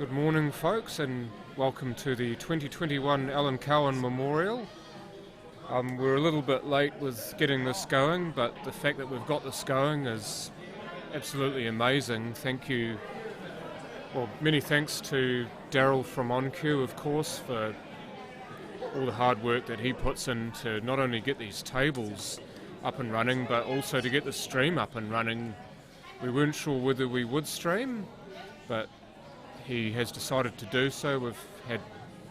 Good morning, folks, and welcome to the 2021 Allan Cowan Memorial. We're a little bit late with getting this going, but the fact that we've got this going is absolutely amazing. Thank you. Well, many thanks to Daryl from OnQ, of course, for all the hard work that he puts in to not only get these tables up and running, but also to get the stream up and running. We weren't sure whether we would stream, but he has decided to do so. We've had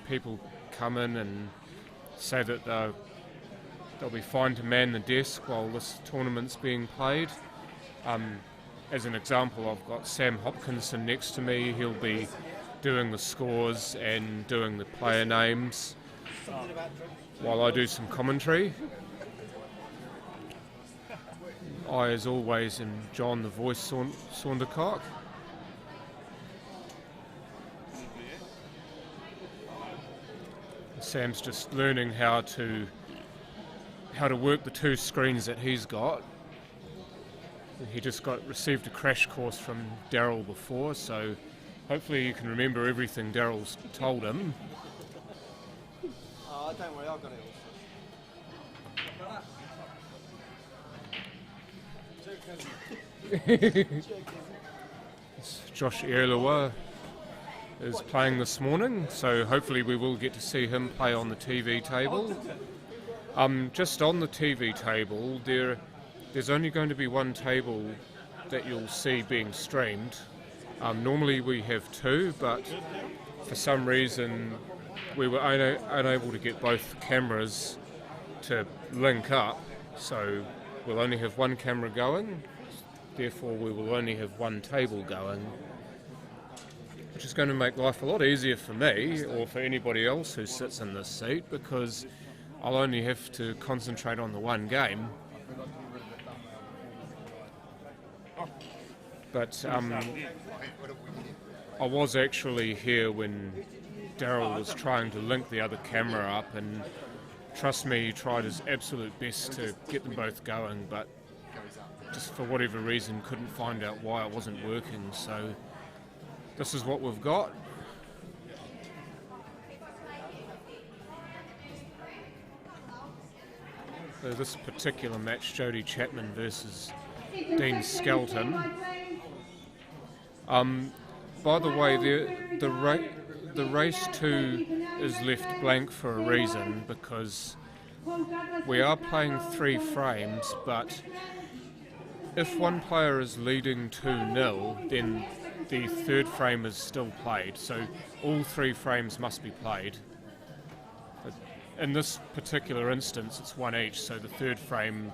people come in and say that they'll be fine to man the desk while this tournament's being played. As an example, I've got Sam Hopkinson next to me. He'll be doing the scores and doing the player names while I do some commentary. I, as always, am John the Voice Saundercock. Sam's just learning how to work the two screens that he's got. He just received a crash course from Daryl before, so hopefully you can remember everything Daryl's told him. Don't worry, I've got it all. Josh Erlewa is playing this morning, so hopefully we will get to see him play on the TV table. Just on the TV table, there's only going to be one table that you'll see being streamed. Normally we have two, but for some reason we were unable to get both cameras to link up, so we'll only have one camera going, therefore we will only have one table going, which is going to make life a lot easier for me or for anybody else who sits in this seat, because I'll only have to concentrate on the one game. But I was actually here when Daryl was trying to link the other camera up, and trust me, he tried his absolute best to get them both going, but just for whatever reason couldn't find out why it wasn't working, so this is what we've got. So this particular match, Jody Chapman versus Dean Skelton. By the way, the race 2 is left blank for a reason, because we are playing 3 frames, but if one player is leading 2-0, then the third frame is still played, so all 3 frames must be played. But in this particular instance, it's one each, so the third frame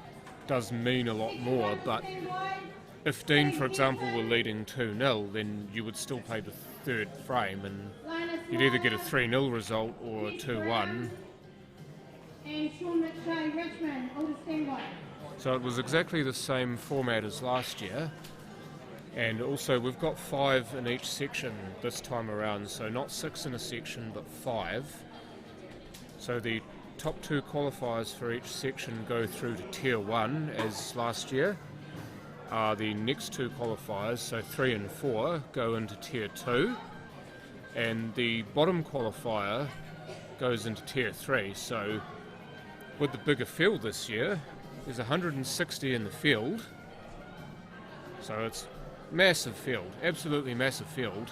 does mean a lot more, but if Dean, for example, were leading 2-0, then you would still play the third frame, and you'd either get a 3-0 result or a 2-1. So it was exactly the same format as last year, and also we've got 5 in each section this time around, so not 6 in a section but 5. So the top 2 qualifiers for each section go through to Tier 1 as last year. The next 2 qualifiers, so 3 and 4, go into Tier 2, and the bottom qualifier goes into Tier 3. So with the bigger field this year, there's 160 in the field, so it's massive field, absolutely massive field.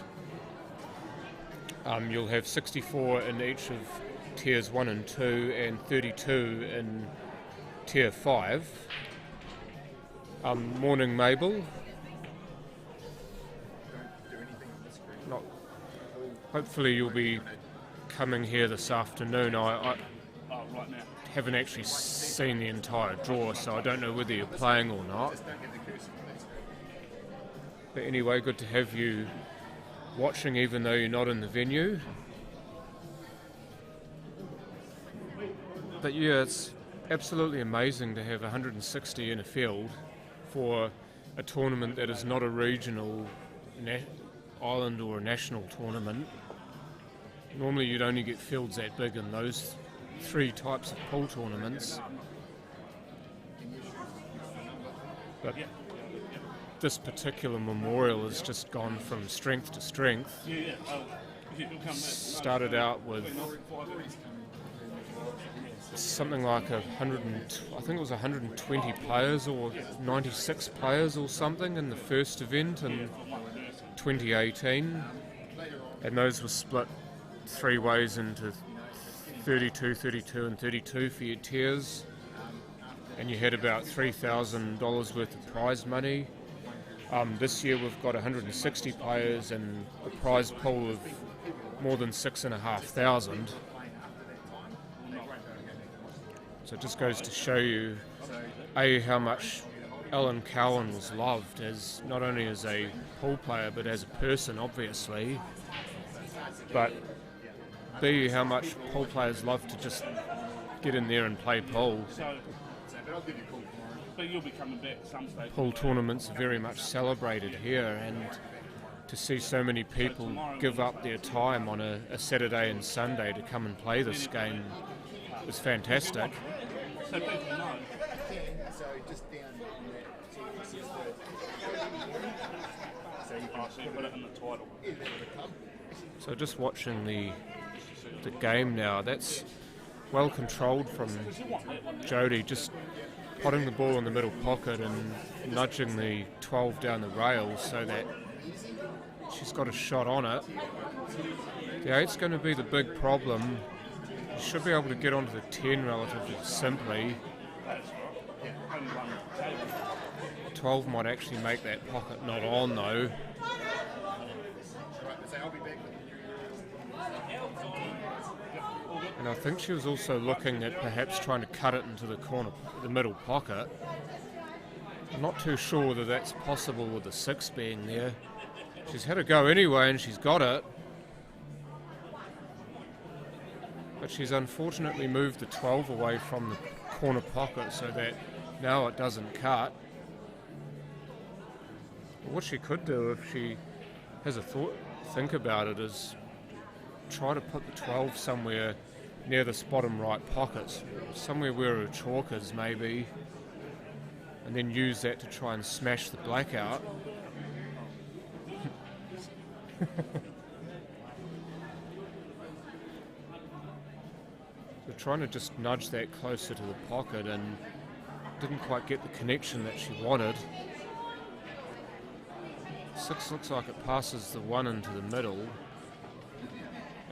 You'll have 64 in each of Tiers 1 and 2, and 32 in Tier 5. Morning, Mabel. Hopefully you'll be coming here this afternoon. I haven't actually seen the entire draw, so I don't know whether you're playing or not. But anyway, good to have you watching even though you're not in the venue. But yeah, it's absolutely amazing to have 160 in a field for a tournament that is not a regional island or a national tournament. Normally you'd only get fields that big in those 3 types of pool tournaments. But this particular memorial has just gone from strength to strength. Started out with something like 120 players or 96 players or something in the first event in 2018, and those were split 3 ways into 32, 32 and 32 for your tiers, and you had about $3,000 worth of prize money. This year we've got 160 players and a prize pool of more than 6,500. So it just goes to show you, how much Allan Cowan was loved, as not only as a pool player but as a person, obviously, but B, how much pool players love to just get in there and play pool. Pool tournaments are very much celebrated here, and to see so many people give up their time on a Saturday and Sunday to come and play this game is fantastic. So just watching the game now, that's well controlled from Jodie, just potting the ball in the middle pocket and nudging the 12 down the rail so that she's got a shot on it. The 8's going to be the big problem. You should be able to get onto the 10 relatively simply. 12 might actually make that pocket not on though. And I think she was also looking at perhaps trying to cut it into the corner, the middle pocket. I'm not too sure whether that's possible with the 6 being there. She's had a go anyway and she's got it. But she's unfortunately moved the 12 away from the corner pocket so that now it doesn't cut. But what she could do if she has a think about it is try to put the 12 somewhere near this bottom right pocket, somewhere where a chalk is maybe, and then use that to try and smash the black out. So trying to just nudge that closer to the pocket and didn't quite get the connection that she wanted. 6 looks like it passes the 1 into the middle,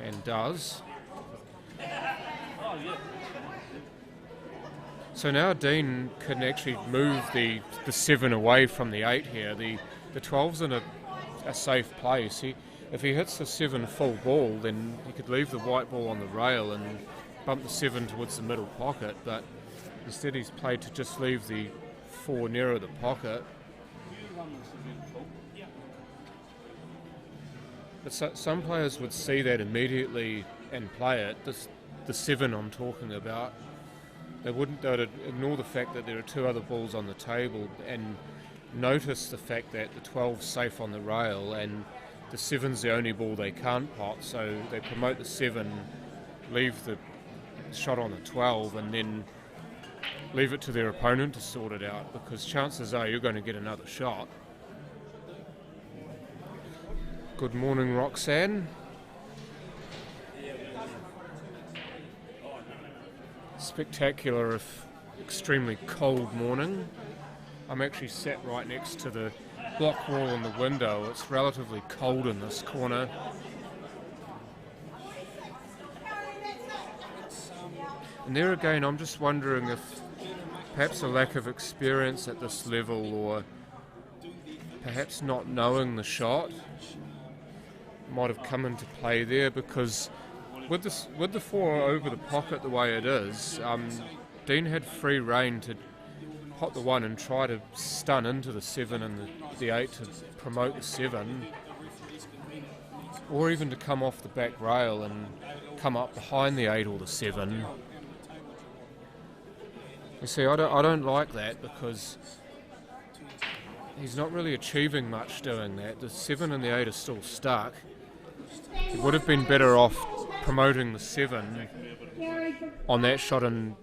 and does. So now Dean can actually move the 7 away from the 8 here. The 12's in a safe place. If he hits the 7 full ball, then he could leave the white ball on the rail and bump the 7 towards the middle pocket, but instead he's played to just leave the 4 nearer the pocket. But some players would see that immediately and play it. The 7 I'm talking about. They'd ignore the fact that there are 2 other balls on the table and notice the fact that the 12's safe on the rail and the 7's the only ball they can't pot, so they promote the 7, leave the shot on the 12 and then leave it to their opponent to sort it out, because chances are you're going to get another shot. Good morning, Roxanne. Spectacular if extremely cold morning. I'm actually sat right next to the block wall in the window. It's relatively cold in this corner. And there again, I'm just wondering if perhaps a lack of experience at this level, or perhaps not knowing the shot, might have come into play there, because with the 4 over the pocket the way it is, Dean had free rein to pot the 1 and try to stun into the 7 and the 8 to promote the 7, or even to come off the back rail and come up behind the 8 or the 7. You see, I don't like that, because he's not really achieving much doing that. The 7 and the 8 are still stuck. He would have been better off promoting the 7 on that shot and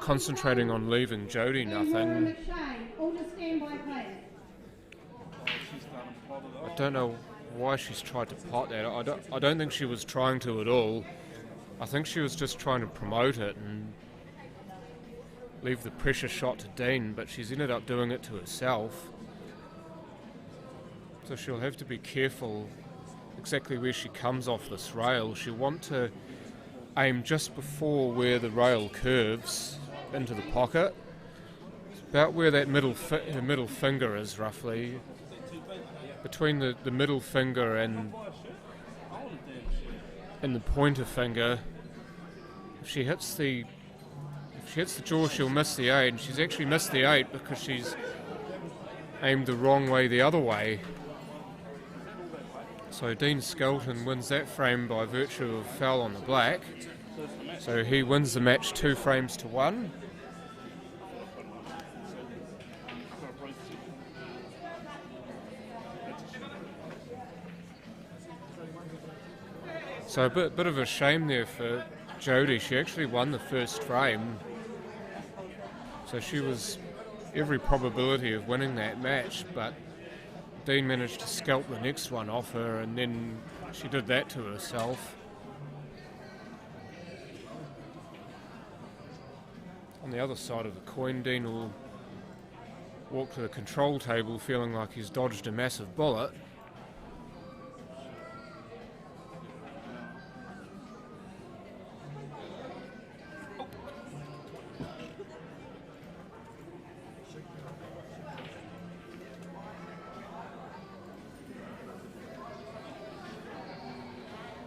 concentrating on leaving Jodie nothing. don't know why she's tried to pot that. I don't think she was trying to at all. I think she was just trying to promote it and leave the pressure shot to Dean, but she's ended up doing it to herself. So she'll have to be careful exactly where she comes off this rail. She'll want to aim just before where the rail curves into the pocket. It's about where that her middle finger is, roughly. Between the middle finger and the pointer finger. If she hits the jaw, she'll miss the 8, and she's actually missed the 8 because she's aimed the wrong way the other way. So Dean Skelton wins that frame by virtue of foul on the black. So he wins the match 2 frames to 1. So a bit of a shame there for Jodie. She actually won the first frame. So she was every probability of winning that match, but Dean managed to scalp the next one off her, and then she did that to herself. On the other side of the coin, Dean will walk to the control table feeling like he's dodged a massive bullet.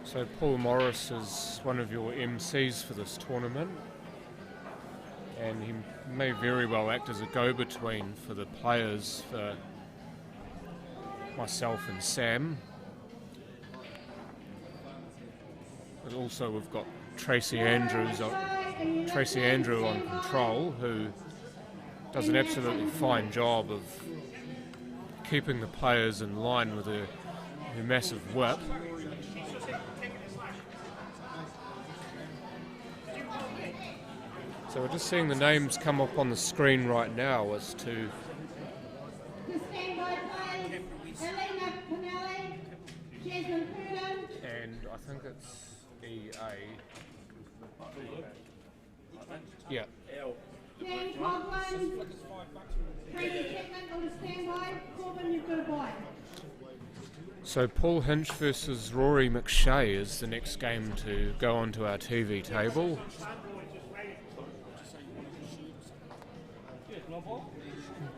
So Paul Morris is one of your MCs for this tournament, and he may very well act as a go-between for the players, for myself and Sam. But also we've got Tracy Andrew on control, who does an absolutely fine job of keeping the players in line with her massive whip. So we're just seeing the names come up on the screen right now as to Penelli, and I think it's EA. Yeah. James Hodgman, Tracy Chapman on the standby. Corbin, you've got a bye. So Paul Hinch versus Rory McShet is the next game to go onto our TV table.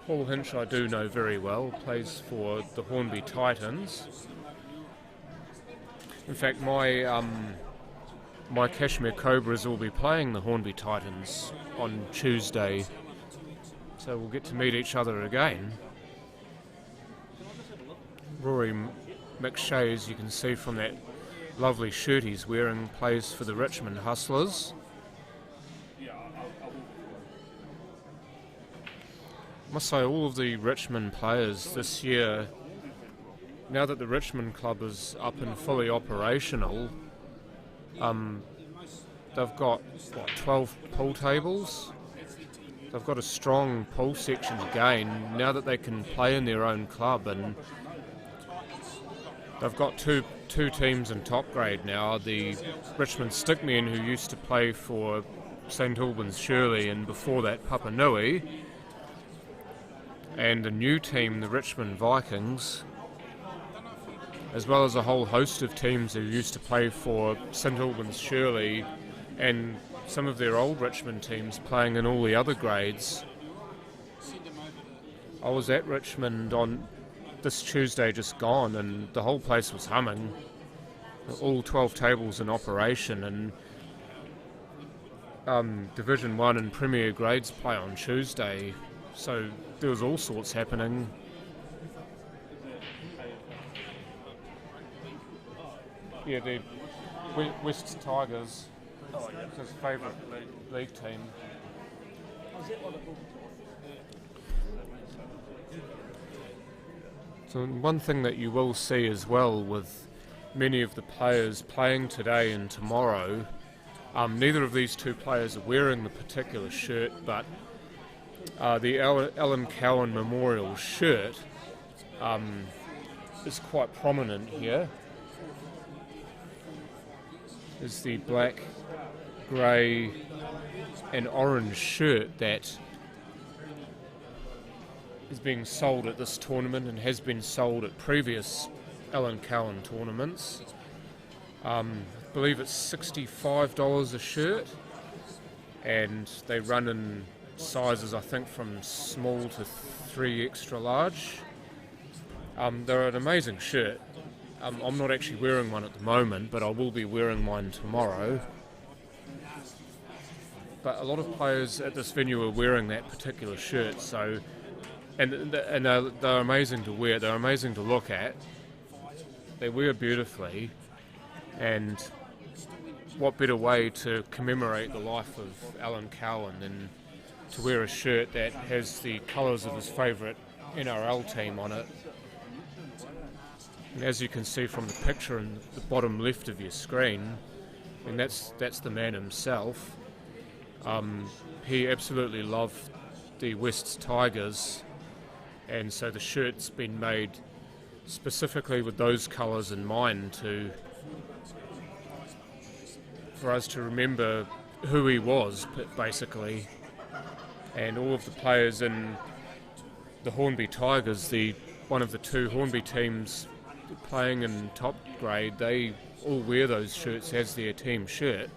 Paul Hinch I do know very well, plays for the Hornby Titans. In fact, my Kashmir Cobras will be playing the Hornby Titans on Tuesday, so we'll get to meet each other again. Rory McShet, as you can see from that lovely shirt he's wearing, plays for the Richmond Hustlers. I must say, all of the Richmond players this year, now that the Richmond club is up and fully operational, they've got 12 pool tables. They've got a strong pool section again now that they can play in their own club, and they've got two teams in top grade now. The Richmond Stickmen, who used to play for St Albans Shirley and before that Papanui, and a new team, the Richmond Vikings, as well as a whole host of teams who used to play for St Albans Shirley and some of their old Richmond teams playing in all the other grades. I was at Richmond on this Tuesday just gone, and the whole place was humming. All 12 tables in operation, and Division 1 and Premier grades play on Tuesday, so there was all sorts happening. Yeah, the West Tigers, his favourite league team. So one thing that you will see as well with many of the players playing today and tomorrow, neither of these two players are wearing the particular shirt, but the Allan Cowan Memorial shirt is quite prominent here is the black, grey and orange shirt that is being sold at this tournament and has been sold at previous Allan Cowan tournaments. I believe it's $65 a shirt, and they run in sizes I think from small to 3 extra large. They're an amazing shirt. I'm not actually wearing one at the moment, but I will be wearing mine tomorrow. But a lot of players at this venue are wearing that particular shirt, so and they're amazing to wear. They're amazing to look at. They wear beautifully, and what better way to commemorate the life of Allan Cowan than to wear a shirt that has the colours of his favourite NRL team on it. And as you can see from the picture in the bottom left of your screen, and that's the man himself. He absolutely loved the West's Tigers, and so the shirt's been made specifically with those colours in mind for us to remember who he was, basically. And all of the players in the Hornby Tigers, one of the two Hornby teams playing in top grade, they all wear those shirts as their team shirt.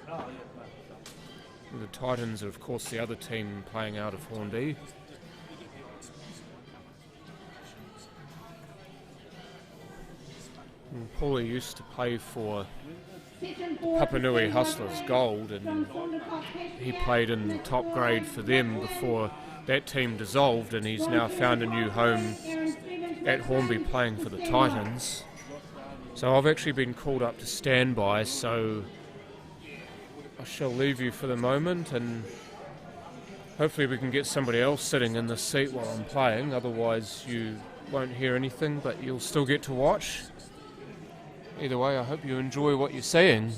The Titans are of course the other team playing out of Hornby. And Paulie used to play for Papanui Hustlers Gold, and he played in the top grade for them before that team dissolved, and he's now found a new home at Hornby playing for the Titans. So I've actually been called up to standby, so I shall leave you for the moment, and hopefully we can get somebody else sitting in the seat while I'm playing. Otherwise you won't hear anything, but you'll still get to watch. Either way, I hope you enjoy what you're seeing.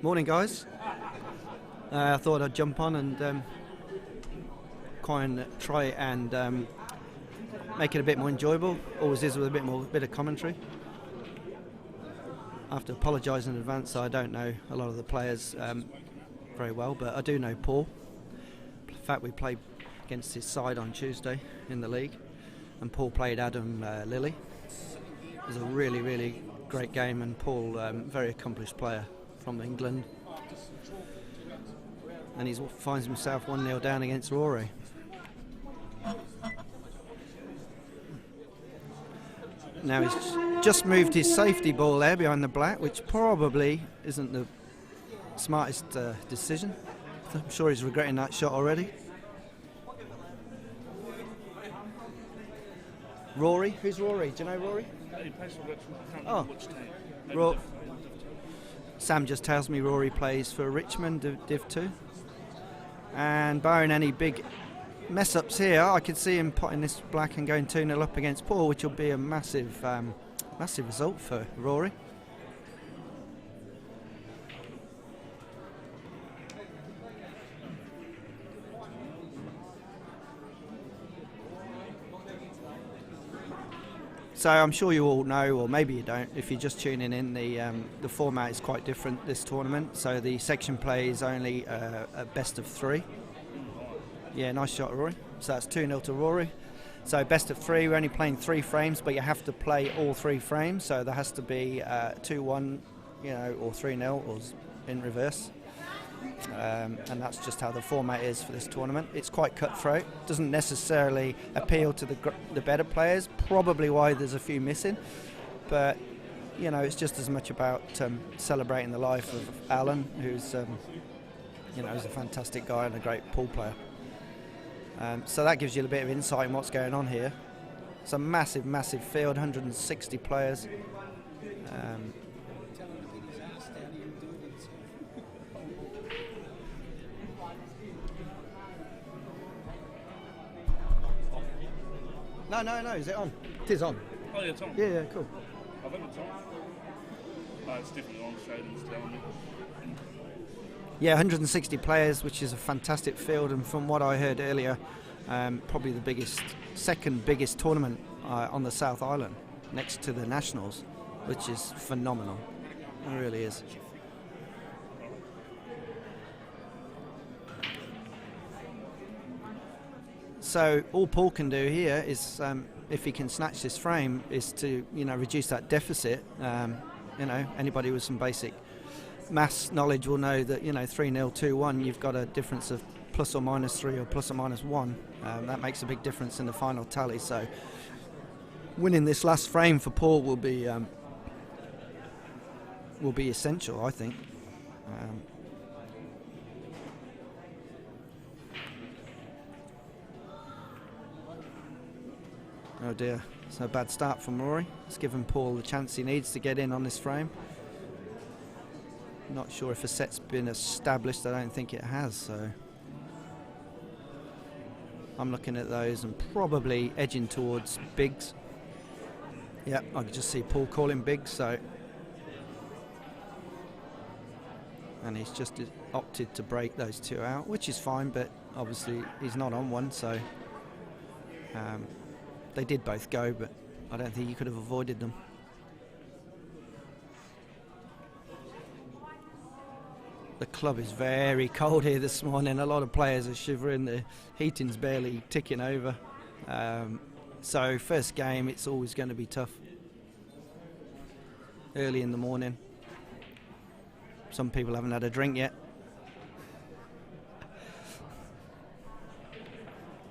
Morning, guys. I thought I'd jump on and try and make it a bit more enjoyable. Always is with a bit of commentary. I have to apologise in advance. I don't know a lot of the players very well, but I do know Paul. In fact, we played against his side on Tuesday in the league, and Paul played Adam Lilly. It was a really, really great game, and Paul, very accomplished player from England, and he finds himself 1-0 down against Rory. Now he's just moved his safety ball there behind the black, which probably isn't the smartest decision. I'm sure he's regretting that shot already. Rory? Who's Rory? Do you know Rory? He plays for Richmond. Oh. Sam just tells me Rory plays for Richmond, Div 2. And barring any big mess ups here, I could see him potting this black and going 2-0 up against Paul, which will be a massive result for Rory. So I'm sure you all know, or maybe you don't, if you're just tuning in, the format is quite different this tournament. So the section play is only a best of 3. Yeah, nice shot, Rory. So that's 2-0 to Rory. So best of 3, we're only playing 3 frames, but you have to play all 3 frames. So there has to be 2-1, or 3-0, or in reverse. And that's just how the format is for this tournament. It's quite cutthroat. Doesn't necessarily appeal to the better players. Probably why there's a few missing. But it's just as much about celebrating the life of Allan, who's is a fantastic guy and a great pool player. So that gives you a bit of insight in what's going on here. It's a massive, massive field, 160 players. No, is it on? It is on. Oh, yeah, it's on. Yeah, cool. I think it's on. Oh, it's definitely on, Shadon's telling me. Yeah, 160 players, which is a fantastic field, and from what I heard earlier, probably the second biggest tournament on the South Island, next to the Nationals, which is phenomenal. It really is. So all Paul can do here is, if he can snatch this frame, is to reduce that deficit. Anybody with some basic maths knowledge will know that 3-0, 2-1, you've got a difference of plus or minus 3 or plus or minus 1. That makes a big difference in the final tally. So winning this last frame for Paul will be essential, I think. Oh dear, it's a bad start from Rory. It's given Paul the chance he needs to get in on this frame. Not sure if a set's been established. I don't think it has, so I'm looking at those and probably edging towards bigs. Yeah, I can just see Paul calling bigs, so, and he's just opted to break those 2 out, which is fine, but obviously he's not on one, so they did both go, but I don't think he could have avoided them. The club is very cold here this morning. A lot of players are shivering. The heating's barely ticking over. So first game, it's always going to be tough. Early in the morning. Some people haven't had a drink yet.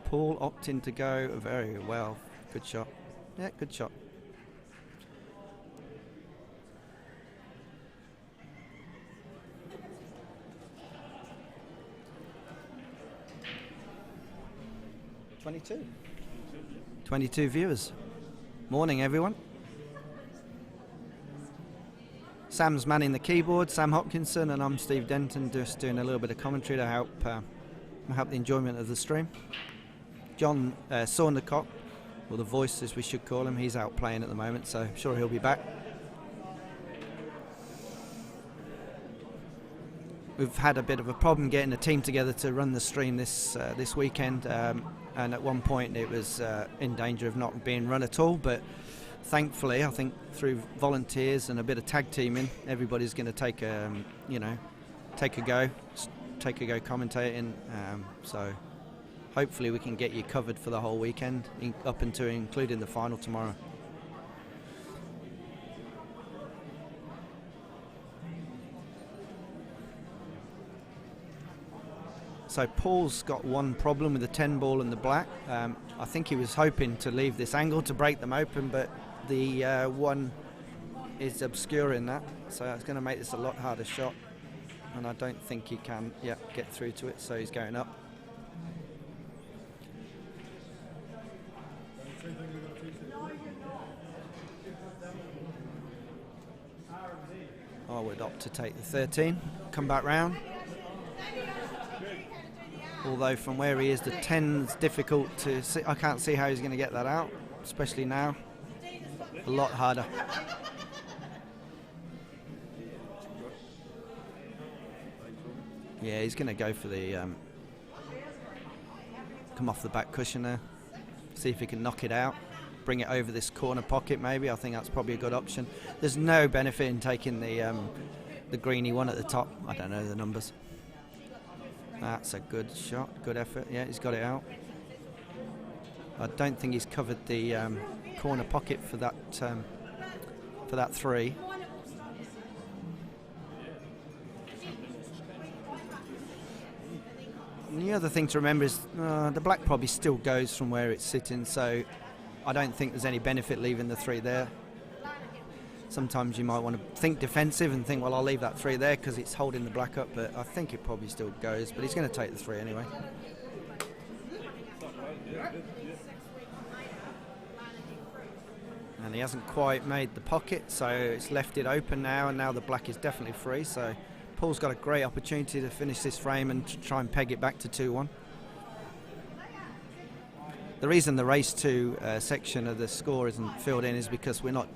Paul opting to go very well. Good shot. Yeah, good shot. $22 viewers. Morning, everyone. Sam's manning the keyboard, Sam Hopkinson, and I'm Steve Denton, just doing a little bit of commentary to help the enjoyment of the stream. John Saundercock, or the voice as we should call him, he's out playing at the moment, so I'm sure he'll be back. we've had a bit of a problem getting a team together to run the stream this weekend, and at one point it was in danger of not being run at all, but thankfully I think through volunteers and a bit of tag teaming, everybody's going to take a go commentating, so hopefully we can get you covered for the whole weekend, up into including the final tomorrow. So Paul's got one problem with the 10 ball and the black. I think he was hoping to leave this angle to break them open, but the one is obscuring that, so it's going to make this a lot harder shot, and I don't think he can get through to it, so he's going up. I would opt to take the 13, come back round. Although from where he is, the 10's difficult to see. I can't see how he's going to get that out, especially now. A lot harder. Yeah, he's going to go for the come off the back cushion there. See if he can knock it out. Bring it over this corner pocket maybe. I think that's probably a good option. There's no benefit in taking the greeny one at the top. I don't know the numbers. That's a good shot, good effort. Yeah, he's got it out. I don't think he's covered the corner pocket for that 3. And the other thing to remember is the black probably still goes from where it's sitting, so I don't think there's any benefit leaving the 3 there. Sometimes you might want to think defensive and think, well, I'll leave that 3 there because it's holding the black up, but I think it probably still goes, but he's going to take the 3 anyway. And he hasn't quite made the pocket, so it's left it open now, and now the black is definitely free, so Paul's got a great opportunity to finish this frame and to try and peg it back to 2-1. The reason the race 2 section of the score isn't filled in is because we're not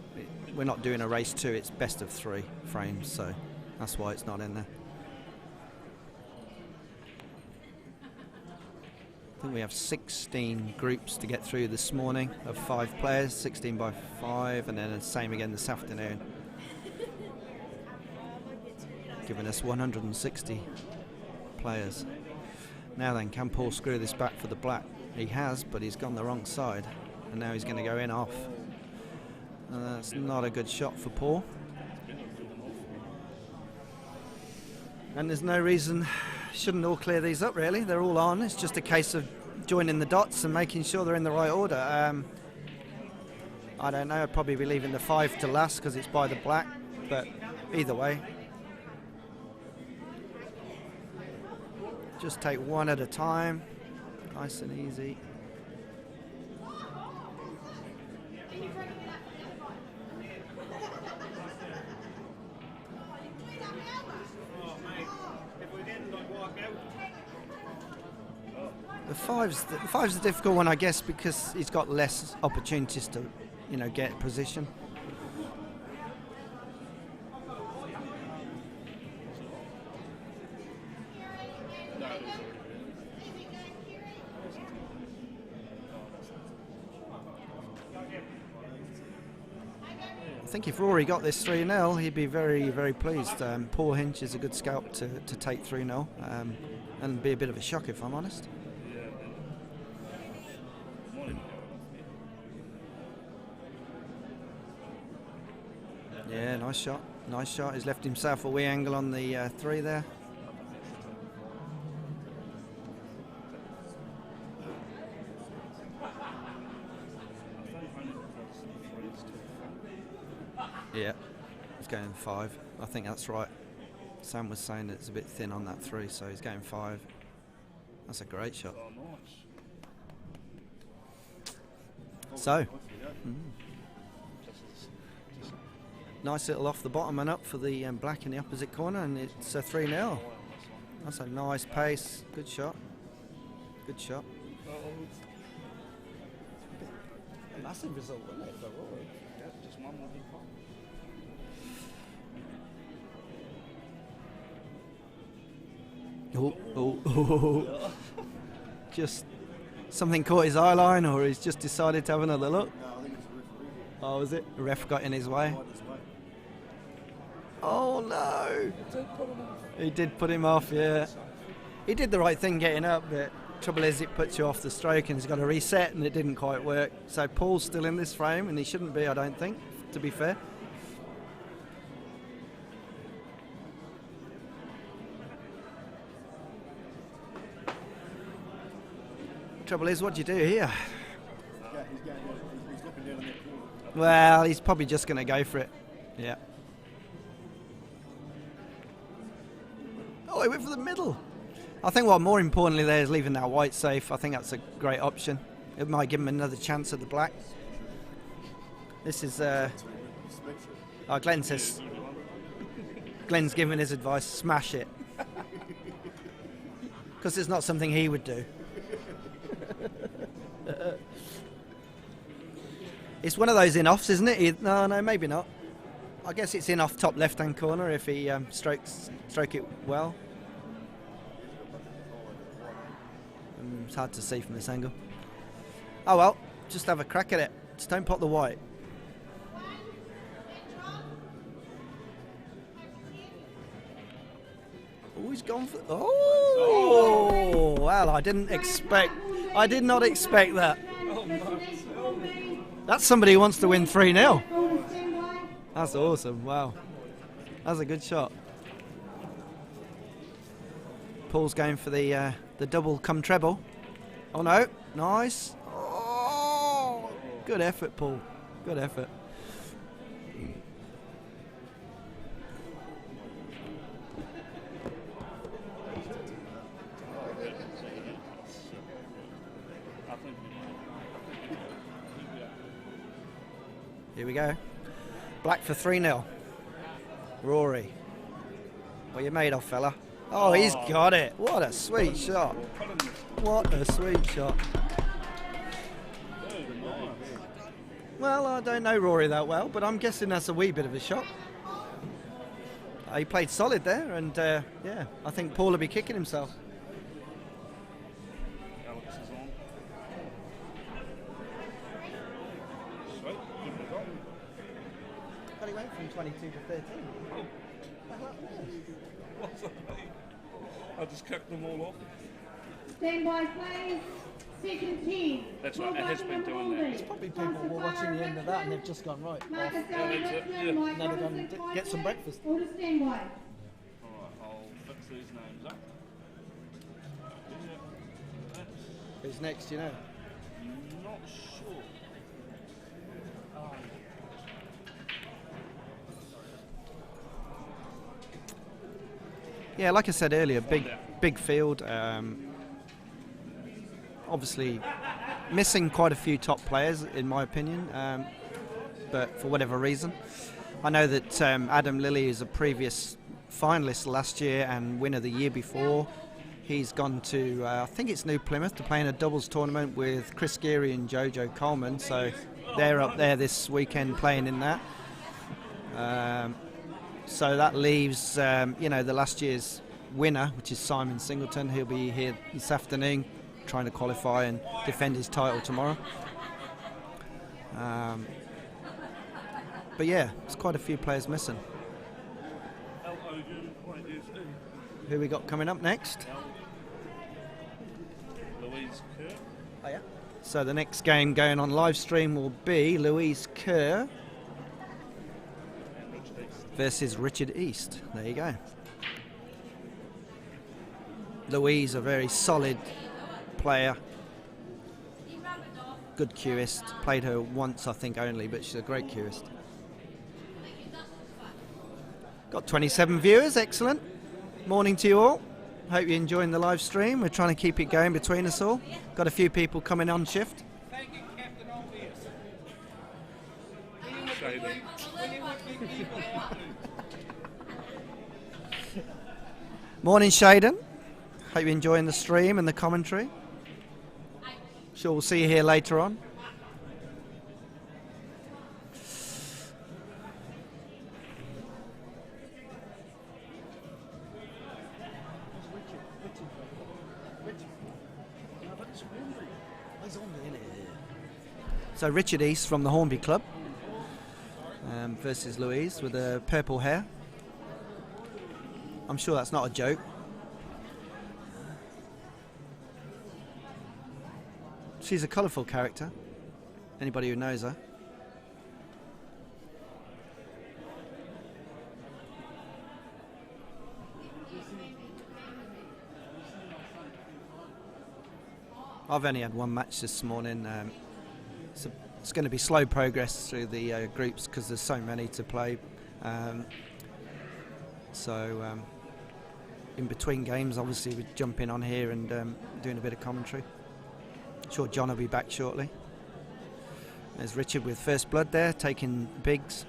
doing a race 2, it's best of 3 frames, so that's why it's not in there. I think we have 16 groups to get through this morning of 5 players, 16 by 5, and then the same again this afternoon, giving us 160 players. Now then, can Paul screw this back for the black? He has, but he's gone the wrong side, and now he's going to go in off. That's not a good shot for Paul. And there's no reason, shouldn't all clear these up really, they're all on. It's just a case of joining the dots and making sure they're in the right order. I don't know, I'd probably be leaving the 5 to last because it's by the black, but either way. Just take one at a time, nice and easy. The five's a difficult one, I guess, because he's got less opportunities to, get position. I think if Rory got this 3-0, he'd be very, very pleased. Paul Hinch is a good scalp to take 3-0, and be a bit of a shock if I'm honest. Yeah, nice shot. Nice shot. He's left himself a wee angle on the 3 there. Yeah, he's going 5. I think that's right. Sam was saying that it's a bit thin on that 3, so he's going 5. That's a great shot. So, nice little off the bottom and up for the black in the opposite corner, and it's a 3-0. That's a nice pace. Good shot. Good shot. A massive result, wasn't it, for Rory? Yeah, just one more big pot. Oh. Just something caught his eye line, or he's just decided to have another look. No, I think it's a referee. Oh, was it? The ref got in his way. Right this way. Oh no! He did put him off, yeah. He did the right thing getting up, but trouble is it puts you off the stroke and he's got to reset and it didn't quite work. So Paul's still in this frame and he shouldn't be, I don't think, to be fair. Trouble is, what do you do here? He's looking down on that corner. Well, he's probably just going to go for it. Yeah. Oh, he went for the middle. I think what more importantly there is leaving that white safe. I think that's a great option. It might give him another chance at the black. This is... Glenn says... Glenn's giving his advice, smash it. Because it's not something he would do. It's one of those in-offs, isn't it? No, maybe not. I guess it's in-off top left-hand corner if he stroke it well. It's hard to see from this angle. Oh well, just have a crack at it. Just don't pot the white. Oh, he's gone for... Oh! Well, I did not expect that. That's somebody who wants to win 3-0. That's awesome, wow. That's a good shot. Paul's going for the double come treble. Oh no, nice. Oh, good effort, Paul. Good effort. Here we go. Black for 3-0. Rory. What you made of, fella? Oh, he's got it. What a sweet shot. What a sweet shot. Well, I don't know Rory that well, but I'm guessing that's a wee bit of a shot. He played solid there, and yeah, I think Paul will be kicking himself. Alex is on. Sweet. Good result. But he went from 22 to 13. What's that mean? I just kicked them all off. Stand by, please. Second team. That's right, it has been doing that. There's probably people who were watching the end of that and they've just gone right. Marcus Yeah, that's it, yeah. Allan, Now they're going to get some breakfast. Order standby. Alright, I'll fix these names up. Yeah, Who's next, you know? not sure. Yeah, like I said earlier, big field. Obviously, missing quite a few top players, in my opinion, but for whatever reason. I know that Adam Lilly is a previous finalist last year and winner the year before. He's gone to, I think it's New Plymouth, to play in a doubles tournament with Chris Geary and Jojo Coleman, so they're up there this weekend playing in that. So that leaves, the last year's winner, which is Simon Singleton. He'll be here this afternoon trying to qualify and defend his title tomorrow. But yeah, there's quite a few players missing. Who we got coming up next? Louise Kerr. Oh yeah. So the next game going on live stream will be Louise Kerr versus Richard East. There you go. Louise, a very solid player. Good cueist. Played her once, I think, only, but she's a great cueist. Got 27 viewers, excellent. Morning to you all. Hope you're enjoying the live stream. We're trying to keep it going between us all. Got a few people coming on shift. Thank you, Captain Obvious. Shaden. Morning, Shaden. Hope you're enjoying the stream and the commentary. Sure, we'll see you here later on. So Richard East from the Hornby Club versus Louise with the purple hair. I'm sure that's not a joke. She's a colourful character. Anybody who knows her. I've only had one match this morning. It's going to be slow progress through the groups because there's so many to play. In between games, obviously, we jump in on here and doing a bit of commentary. Sure, John will be back shortly. There's Richard with first blood there, taking bigs.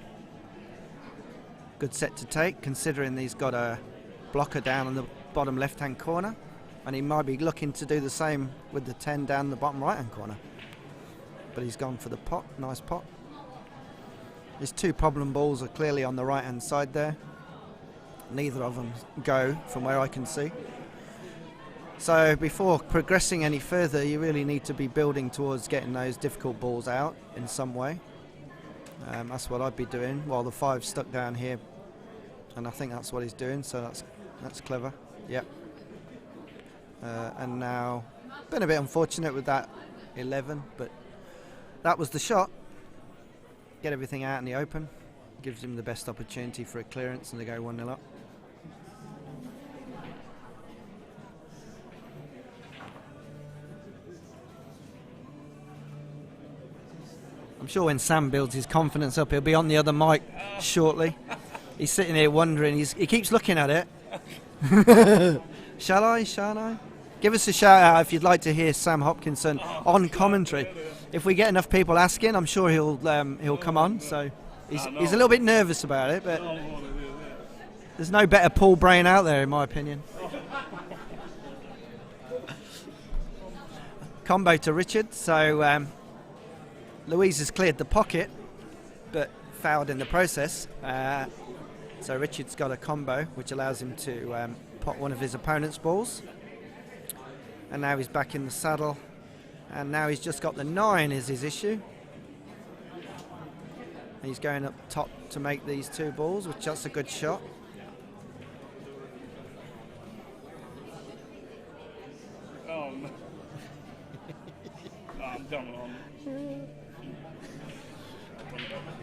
Good set to take, considering he's got a blocker down in the bottom left-hand corner. And he might be looking to do the same with the 10 down the bottom right-hand corner. But he's gone for the pot, nice pot. His two problem balls are clearly on the right-hand side there. Neither of them go from where I can see. So before progressing any further, you really need to be building towards getting those difficult balls out in some way. That's what I'd be doing while the 5's stuck down here. And I think that's what he's doing, so that's clever. Yep. And now, been a bit unfortunate with that 11, but that was the shot. Get everything out in the open. Gives him the best opportunity for a clearance and to go 1-0 up. I'm sure when Sam builds his confidence up, he'll be on the other mic shortly. He's sitting here wondering, he keeps looking at it. Shall I? Give us a shout out if you'd like to hear Sam Hopkinson on commentary. If we get enough people asking, I'm sure he'll come on. So he's a little bit nervous about it, but there's no better Paul Brain out there, in my opinion. Combo to Richard. So Louise has cleared the pocket, but fouled in the process. So Richard's got a combo, which allows him to pot one of his opponent's balls. And now he's back in the saddle. And now he's just got the 9 is his issue. And he's going up top to make these 2 balls, which that's a good shot. Oh, no. I'm coming on.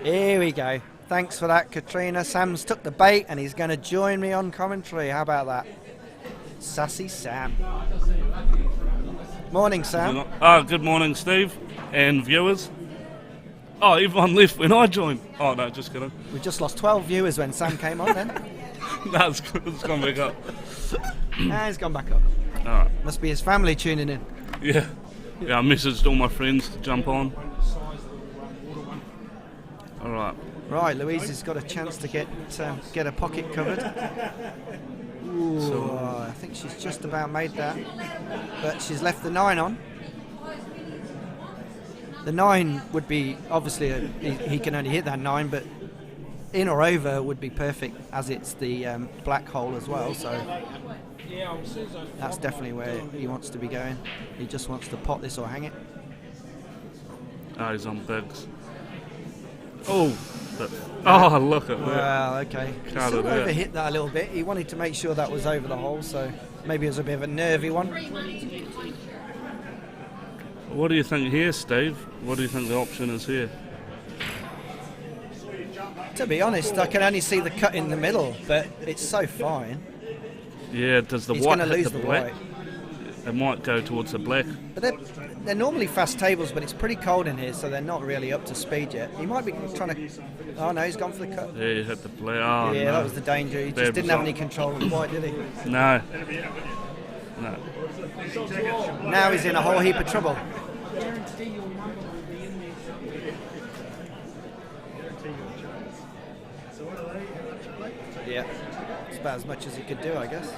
Here we go. Thanks for that, Katrina. Sam's took the bait and he's going to join me on commentary. How about that? Sassy Sam. Morning, Sam. Good morning, Steve and viewers. Oh, everyone left when I joined. Oh, no, just kidding. We just lost 12 viewers when Sam came on then. No, it's gone back up. He's gone back up. All right. Must be his family tuning in. Yeah, I messaged all my friends to jump on. All right. Right, Louise has got a chance to get a pocket covered. Ooh, I think she's just about made that, but she's left the 9 on. The 9 would be obviously he can only hit that 9, but in or over would be perfect, as it's the black hole as well. So that's definitely where he wants to be going. He just wants to pot this or hang it. Oh, he's on bigs. Oh, look at that. Well, okay. He Can't sort do of that. overhit that a little bit. He wanted to make sure that was over the hole, so maybe it was a bit of a nervy one. What do you think here, Steve? What do you think the option is here? To be honest, I can only see the cut in the middle, but it's so fine. Yeah, does the He's white going to hit lose the the black? white. It might go towards the black. But they're normally fast tables, but it's pretty cold in here, so they're not really up to speed yet. He might be trying to... Oh, no, he's gone for the cut. Yeah, he hit the black. Oh, Yeah, no. that was the danger. He just Bad didn't have result. any control of the white, did he? No. No. Now he's in a whole heap of trouble. Yeah, it's about as much as he could do, I guess.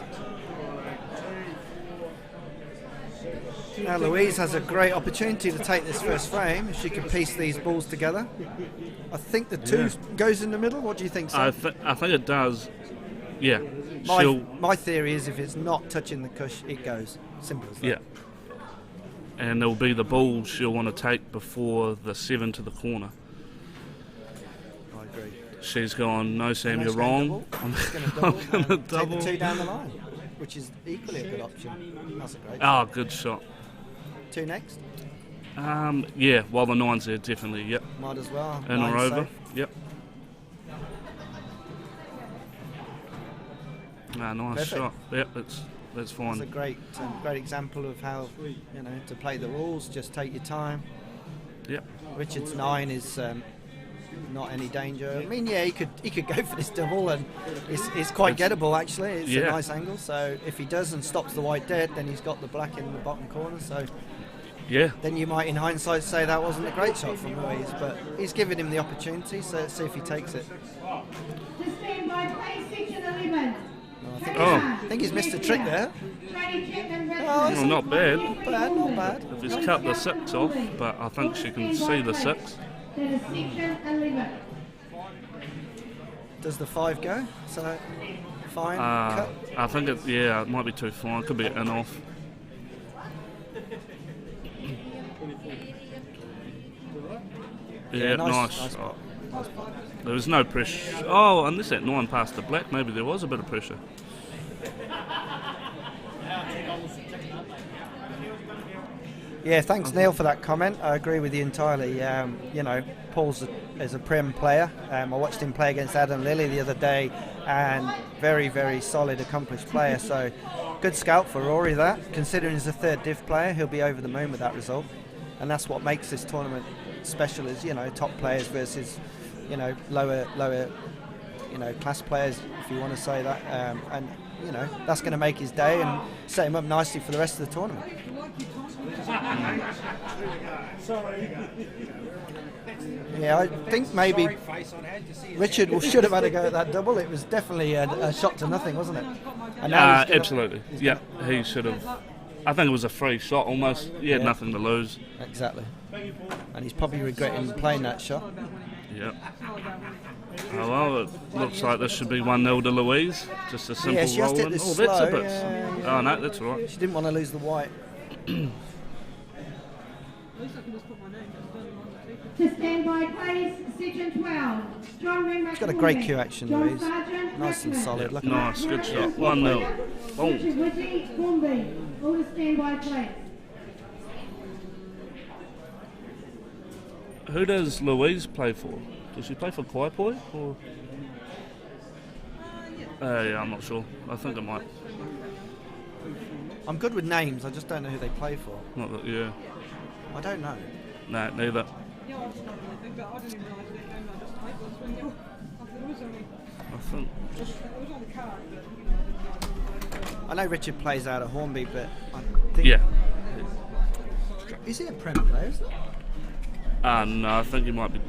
Now Louise has a great opportunity to take this first frame if she can piece these balls together. I think the 2 goes in the middle. What do you think, I Sam? think it does. Yeah. My theory is if it's not touching the cush, it goes. Simple as that. Yeah. and it'll be the ball she'll want to take before the 7 to the corner. I agree. She's gone, no Sam, And you're that's gonna wrong. double. I'm going to Take double. the 2 down the line, which is equally a good option. That's a great. Oh, good shot. 2 next. Yeah, while the 9's there, definitely, yep. Might as well. In or 9's over, safe. yep. Nice Perfect. shot. Yep, that's It's a fine. great example of how, to play the rules. Just take your time. Yep. Richard's 9 is not any danger. I mean, yeah, he could go for this double, and it's quite gettable actually. It's a Yeah. nice angle. So if he does and stops the white dead, then he's got the black in the bottom corner. So Yeah. then you might, in hindsight, say that wasn't a great shot from Louise, but he's giving him the opportunity. So let's see if he takes it. To stand by, play section 11. Oh. I think he's missed a trick there. Well, not bad. Not bad. If he's cut the 6 off, but I think she can see the 6. That is section 11. Does the 5 go? So fine. I Cut. think it might be too fine. Could be an off. Yeah, nice. Nice spot. There was no pressure. Oh, unless that 9 passed the black, maybe there was a bit of pressure. Yeah, thanks Neil for that comment. I agree with you entirely. Paul's is a Prem player. I watched him play against Adam Lilly the other day, and very, very solid, accomplished player. So good scout for Rory. That, considering he's a 3rd div player, he'll be over the moon with that result. And that's what makes this tournament special. Is top players versus lower class players, if you want to say that. And that's going to make his day and set him up nicely for the rest of the tournament. Yeah, I think maybe Richard should have had a go at that double. It was definitely a shot to nothing, wasn't it? And now he's gonna- Absolutely. Yeah, he should have. I think it was a free shot almost. He had nothing to lose. Exactly. And he's probably regretting playing that shot. Yeah. Oh, well, it looks like this should be 1-0 to Louise. Just a simple she just roll hit in. this Oh, that's a slow, bit. yeah. Oh, no, that's all right. She didn't want to lose the white. To stand by, please, section 12. John Ring. She's got a great cue action, John Louise. Sargent, Nice and Blackman. solid. Look at Nice, good shot. 1-0. Richard Boom. Whitty, Hornby. All to stand by, please. Who does Louise play for? Does she play for Kaipoi? Or? Yeah, I'm not sure. I think it might. I'm good with names, I just don't know who they play for. Not that, yeah. I don't know. No, neither. I think. I know Richard plays out at Hornby, but I think... Yeah. Is he a Prem player, is it? No, I think he might be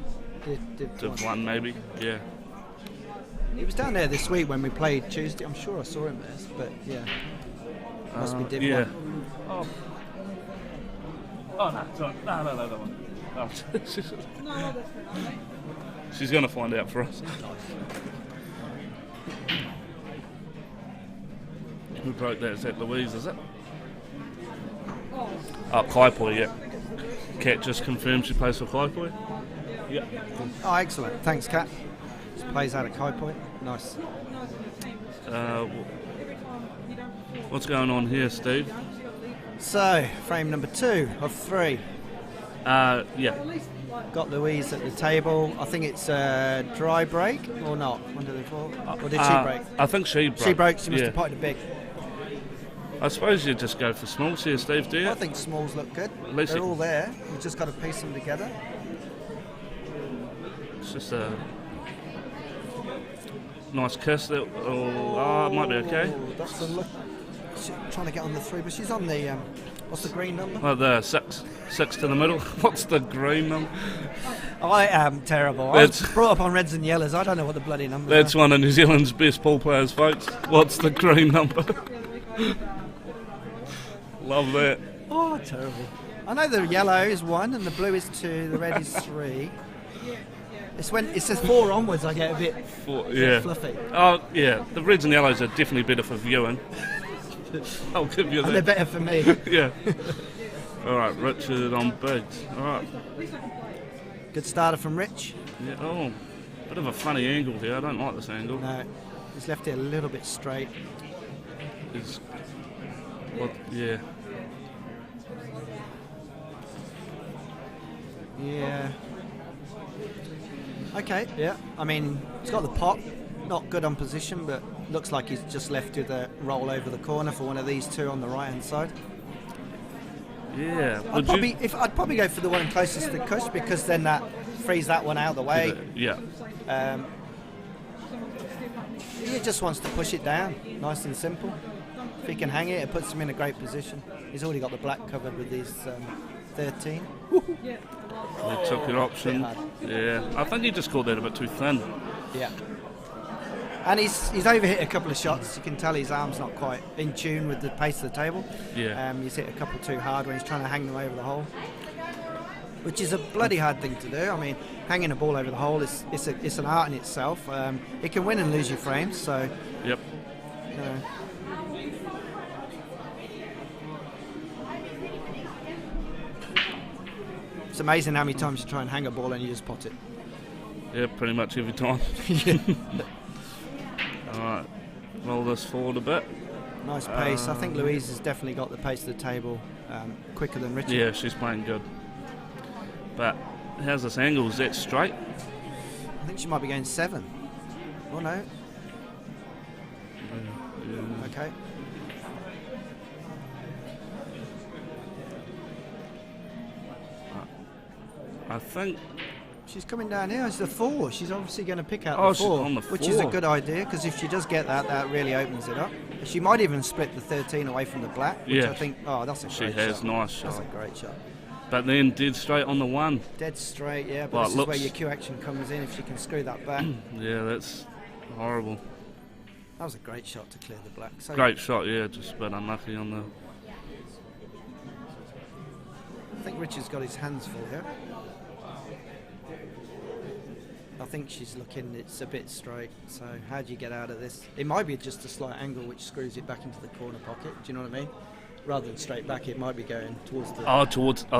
Div Div 1 maybe. Yeah. He was down there this week when we played Tuesday. I'm sure I saw him there, but yeah. Must be Div Yeah. 1. Oh no, sorry. No, that one. Oh, she's going to find out for us. Who broke that? Is that Louise, is it? Oh, Kaipoi, yeah. Kat just confirmed she plays for Kaipoi. Yeah. Oh, excellent. Thanks, Kat. Just plays out at Kaipoi. Nice. What's going on here, Steve? So, frame number 2 of 3. Yeah. Got Louise at the table. I think it's a dry break or not. When did they fall? Or did she break? I think she broke. She broke. She must yeah. have potted a big. I suppose you just go for smalls here, Steve, do you? I think smalls look good. At least They're you- all there. You've just got to piece them together. It's just a nice kiss. That, it might be okay. Oh, that's a look. She's trying to get on the 3, but she's on the. What's the green number? Well, the six to the middle. What's the green number? I am terrible. I was brought up on reds and yellows. I don't know what the bloody number That's are. one of New Zealand's best ball players, folks. What's the green number? Love that. Oh, terrible. I know the yellow is 1 and the blue is 2, the red is 3. It's when it says 4 onwards I get a bit Yeah. fluffy. Oh, yeah. The reds and yellows are definitely better for viewing. I'll give you And they're that. better for me. Yeah. All right, Richard on bigs. All right. Good starter from Rich. Yeah, oh, bit of a funny angle here. I don't like this angle. No, he's left it a little bit straight. It's, well, yeah. Yeah. Okay, yeah. I mean, he's got the pot. Not good on position, but looks like he's just left with a roll over the corner for one of these two on the right-hand side. Yeah. I'd probably go for the one closest to the cush, because then that frees that one out of the way. Yeah. He just wants to push it down, nice and simple. If he can hang it, it puts him in a great position. He's already got the black covered with his 13. They took your option. Yeah. I think he just called that a bit too thin. Yeah. And he's overhit a couple of shots. You can tell his arm's not quite in tune with the pace of the table. Yeah. He's hit a couple too hard when he's trying to hang them over the hole, which is a bloody hard thing to do. I mean, hanging a ball over the hole it's an art in itself. It can win and lose your frames. So. Yep. It's amazing how many times you try and hang a ball and you just pot it. Yeah, pretty much every time. Alright, roll this forward a bit. Nice pace. I think Louise has definitely got the pace of the table quicker than Richard. Yeah, she's playing good. But how's this angle? Is that straight? I think she might be going 7. Oh no. Yeah. Okay. I think she's coming down here. It's the 4. She's obviously going to pick out the 4, she's on the which is a 4. good idea, because if she does get that, that really opens it up. She might even split the 13 away from the black, which Yeah. I think, that's a great shot. she has nice shot. That's a great shot. But then dead straight on the 1. Dead straight, yeah, but Well, this is looks- where your cue action comes in if she can screw that back. Yeah, that's horrible. That was a great shot to clear the black. So Great shot, yeah, just a bit unlucky on the... I think Richard's got his hands full here. I think she's looking, it's a bit straight, so how do you get out of this? It might be just a slight angle which screws it back into the corner pocket, do you know what I mean? Rather than straight back, it might be going towards the... Oh,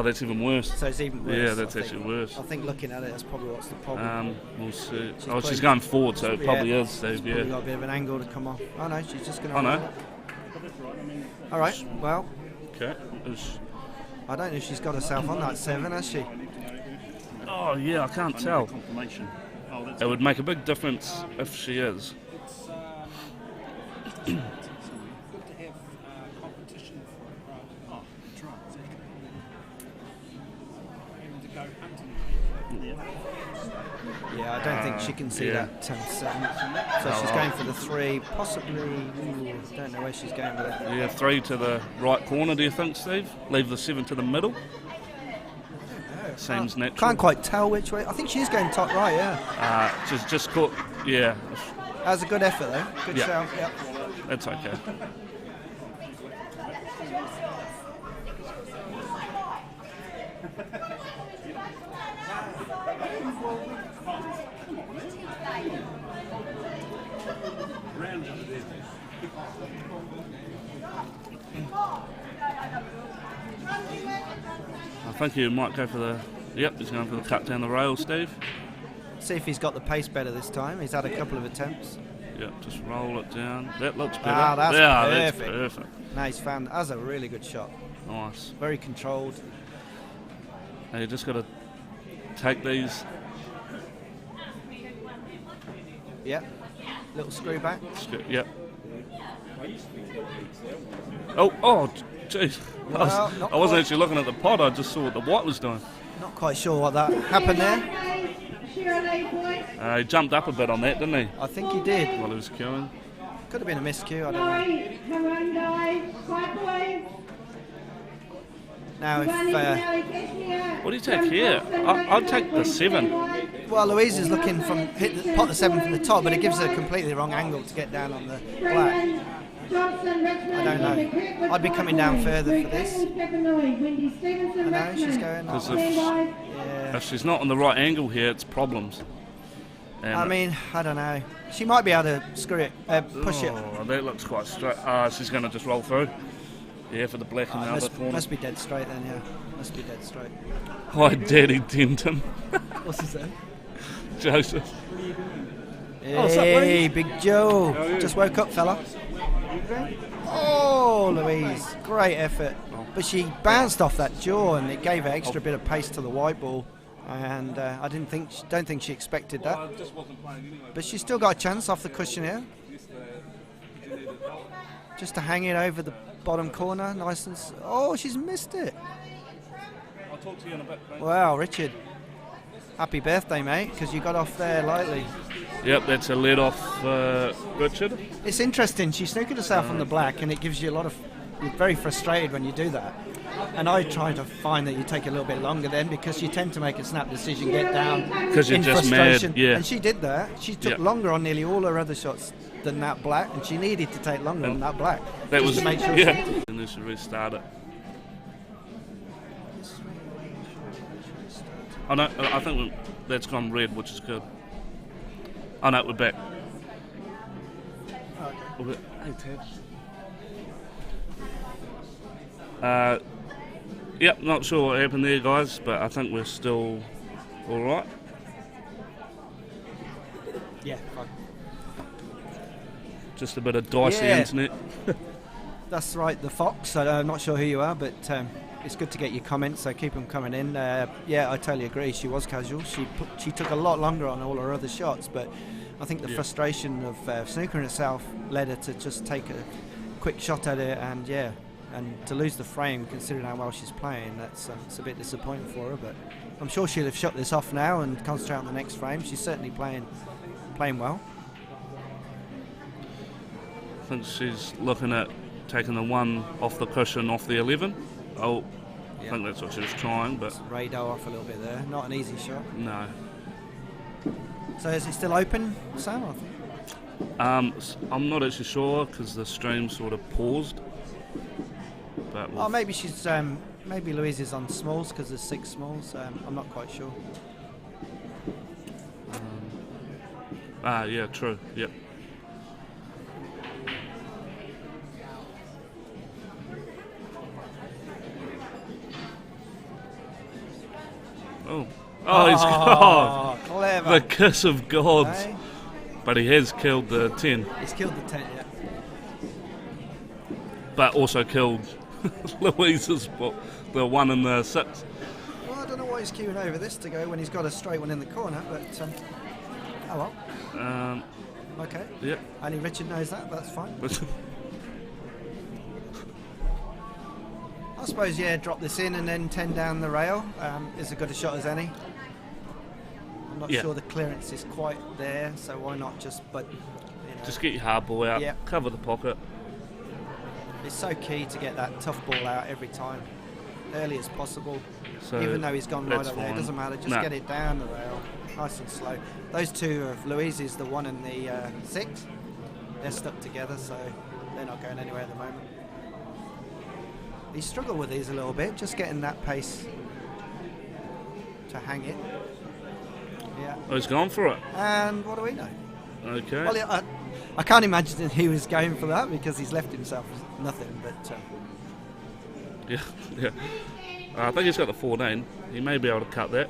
that's even worse. So it's even worse. Yeah, that's I actually think. worse. I think looking at it, that's probably what's the problem. We'll see. She's She's going forward, so it Yeah, probably is, She's Steve, probably yeah. got a bit of an angle to come off. Oh no, she's just going to... Oh no. All right, well, Okay. I don't know if she's got herself on that 7, has she? Oh yeah, I can't tell. Confirmation. Oh, that's It would make a big difference if she is. Good to have competition for drugs and to go hunting. Yeah, I don't think she can see yeah. that 10-7. So she's going for the 3, possibly... don't know where she's going with it. Yeah, 3 to the right corner, do you think, Steve? Leave the 7 to the middle? Seems natural. Can't quite tell which way. I think she is going top right, yeah. Just caught. Yeah, That was a good effort, though. Good Yeah. shout, yeah. that's okay. I think he might go for the. Yep, he's going for the cut down the rail, Steve. See if he's got the pace better this time. He's had a couple of attempts. Yep, just roll it down. That looks better. Ah, that's yeah, perfect. that's perfect. Now he's found... That's a really good shot. Nice. Very controlled. And you just got to take these. Yep. Little screw back. Yep. Oh, jeez. Well, not I wasn't quite. actually looking at the pod. I just saw what the white was doing. Not quite sure what that happened there. He jumped up a bit on that, didn't he? I think he did. While he was queuing. Could have been a miscue, I don't know. Now, if What do you take here? I'd take the 7. well, Louise is looking from pot the 7 from the top, but it gives her a completely wrong angle to get down on the black. I don't know. I'd be coming down further for this. I know she's going. Because Yeah. if she's not on the right angle here, it's problems. And I mean, I don't know. She might be able to screw it, push it. Oh, that looks quite straight. She's going to just roll through. Yeah, for the black in the other corner. Must be dead straight then, yeah. Must be dead straight. Hi, Daddy Denton. What's his name? Joseph. Hey, Big Joe. How are you? Just woke up, fella. Oh, Louise. Great effort. But she bounced off that jaw and it gave her extra bit of pace to the white ball. And I don't think she expected that. I just wasn't playing anyway. But she's still got a chance off the cushion here. Just to hang it over the bottom corner, nice and... Oh, she's missed it. I'll talk to you in a bit, mate. Wow, Richard. Happy birthday, mate, because you got off there lightly. Yep, that's a lead off Richard. It's interesting. She snookered herself on the black, and it gives you a lot of... You're very frustrated when you do that. And I try to find that you take a little bit longer then, because you tend to make a snap decision, get down 'Cause you're in just frustration. mad, yeah. And she did that. She took Yeah. longer on nearly all her other shots than that black, and she needed to take longer on that black. That just was to make sure yeah. And they should restart it. I know. I think that's gone red, which is good. Oh no, we're back. Hey, Ted. Yep, not sure what happened there, guys, but I think we're still all right. Yeah, fine. Just a bit of dicey Yeah. internet. That's right, the Fox. I'm not sure who you are, but it's good to get your comments, so keep them coming in. Yeah, I totally agree. She was casual. She took a lot longer on all her other shots, but I think the frustration of snookering herself led her to just take a quick shot at it, and to lose the frame, considering how well she's playing, that's it's a bit disappointing for her. But I'm sure she'll have shot this off now and concentrate on the next frame. She's certainly playing well. I think she's looking at taking the one off the cushion off the 11. Oh, I think that's what she was trying, but Radar off a little bit there. Not an easy shot. no. So is it still open, Sam? I think? I'm not actually sure because the stream sort of paused. But Oh, maybe she's maybe Louise is on smalls because there's 6 smalls. I'm not quite sure. yeah, true. Yep. Oh, he's Clever. the kiss of gods. Hey? But he has killed the 10, He's killed the 10, yeah. but also killed Louise's the 1 and the 6. Well, I don't know why he's queuing over this to go when he's got a straight one in the corner, but oh well. Okay. Yeah. Only Richard knows that. That's fine. I suppose, drop this in and then 10 down the rail is as good a shot as any. I'm not Yeah. sure the clearance is quite there, so why not just, Just get your hard ball out, Yeah. cover the pocket. it's so key to get that tough ball out every time, early as possible. So Even though he's gone right that's up there, it fine. doesn't matter, just Nah. get it down the rail, nice and slow. Those two of Louise's, the 1 and the 6, they're stuck together, so they're not going anywhere at the moment. He struggled with these a little bit, just getting that pace to hang it. Yeah. Oh, he's gone for it. And what do we know? Okay. Well, I can't imagine he was going for that because he's left himself with nothing, but Yeah, yeah. I think he's got the 14. He may be able to cut that.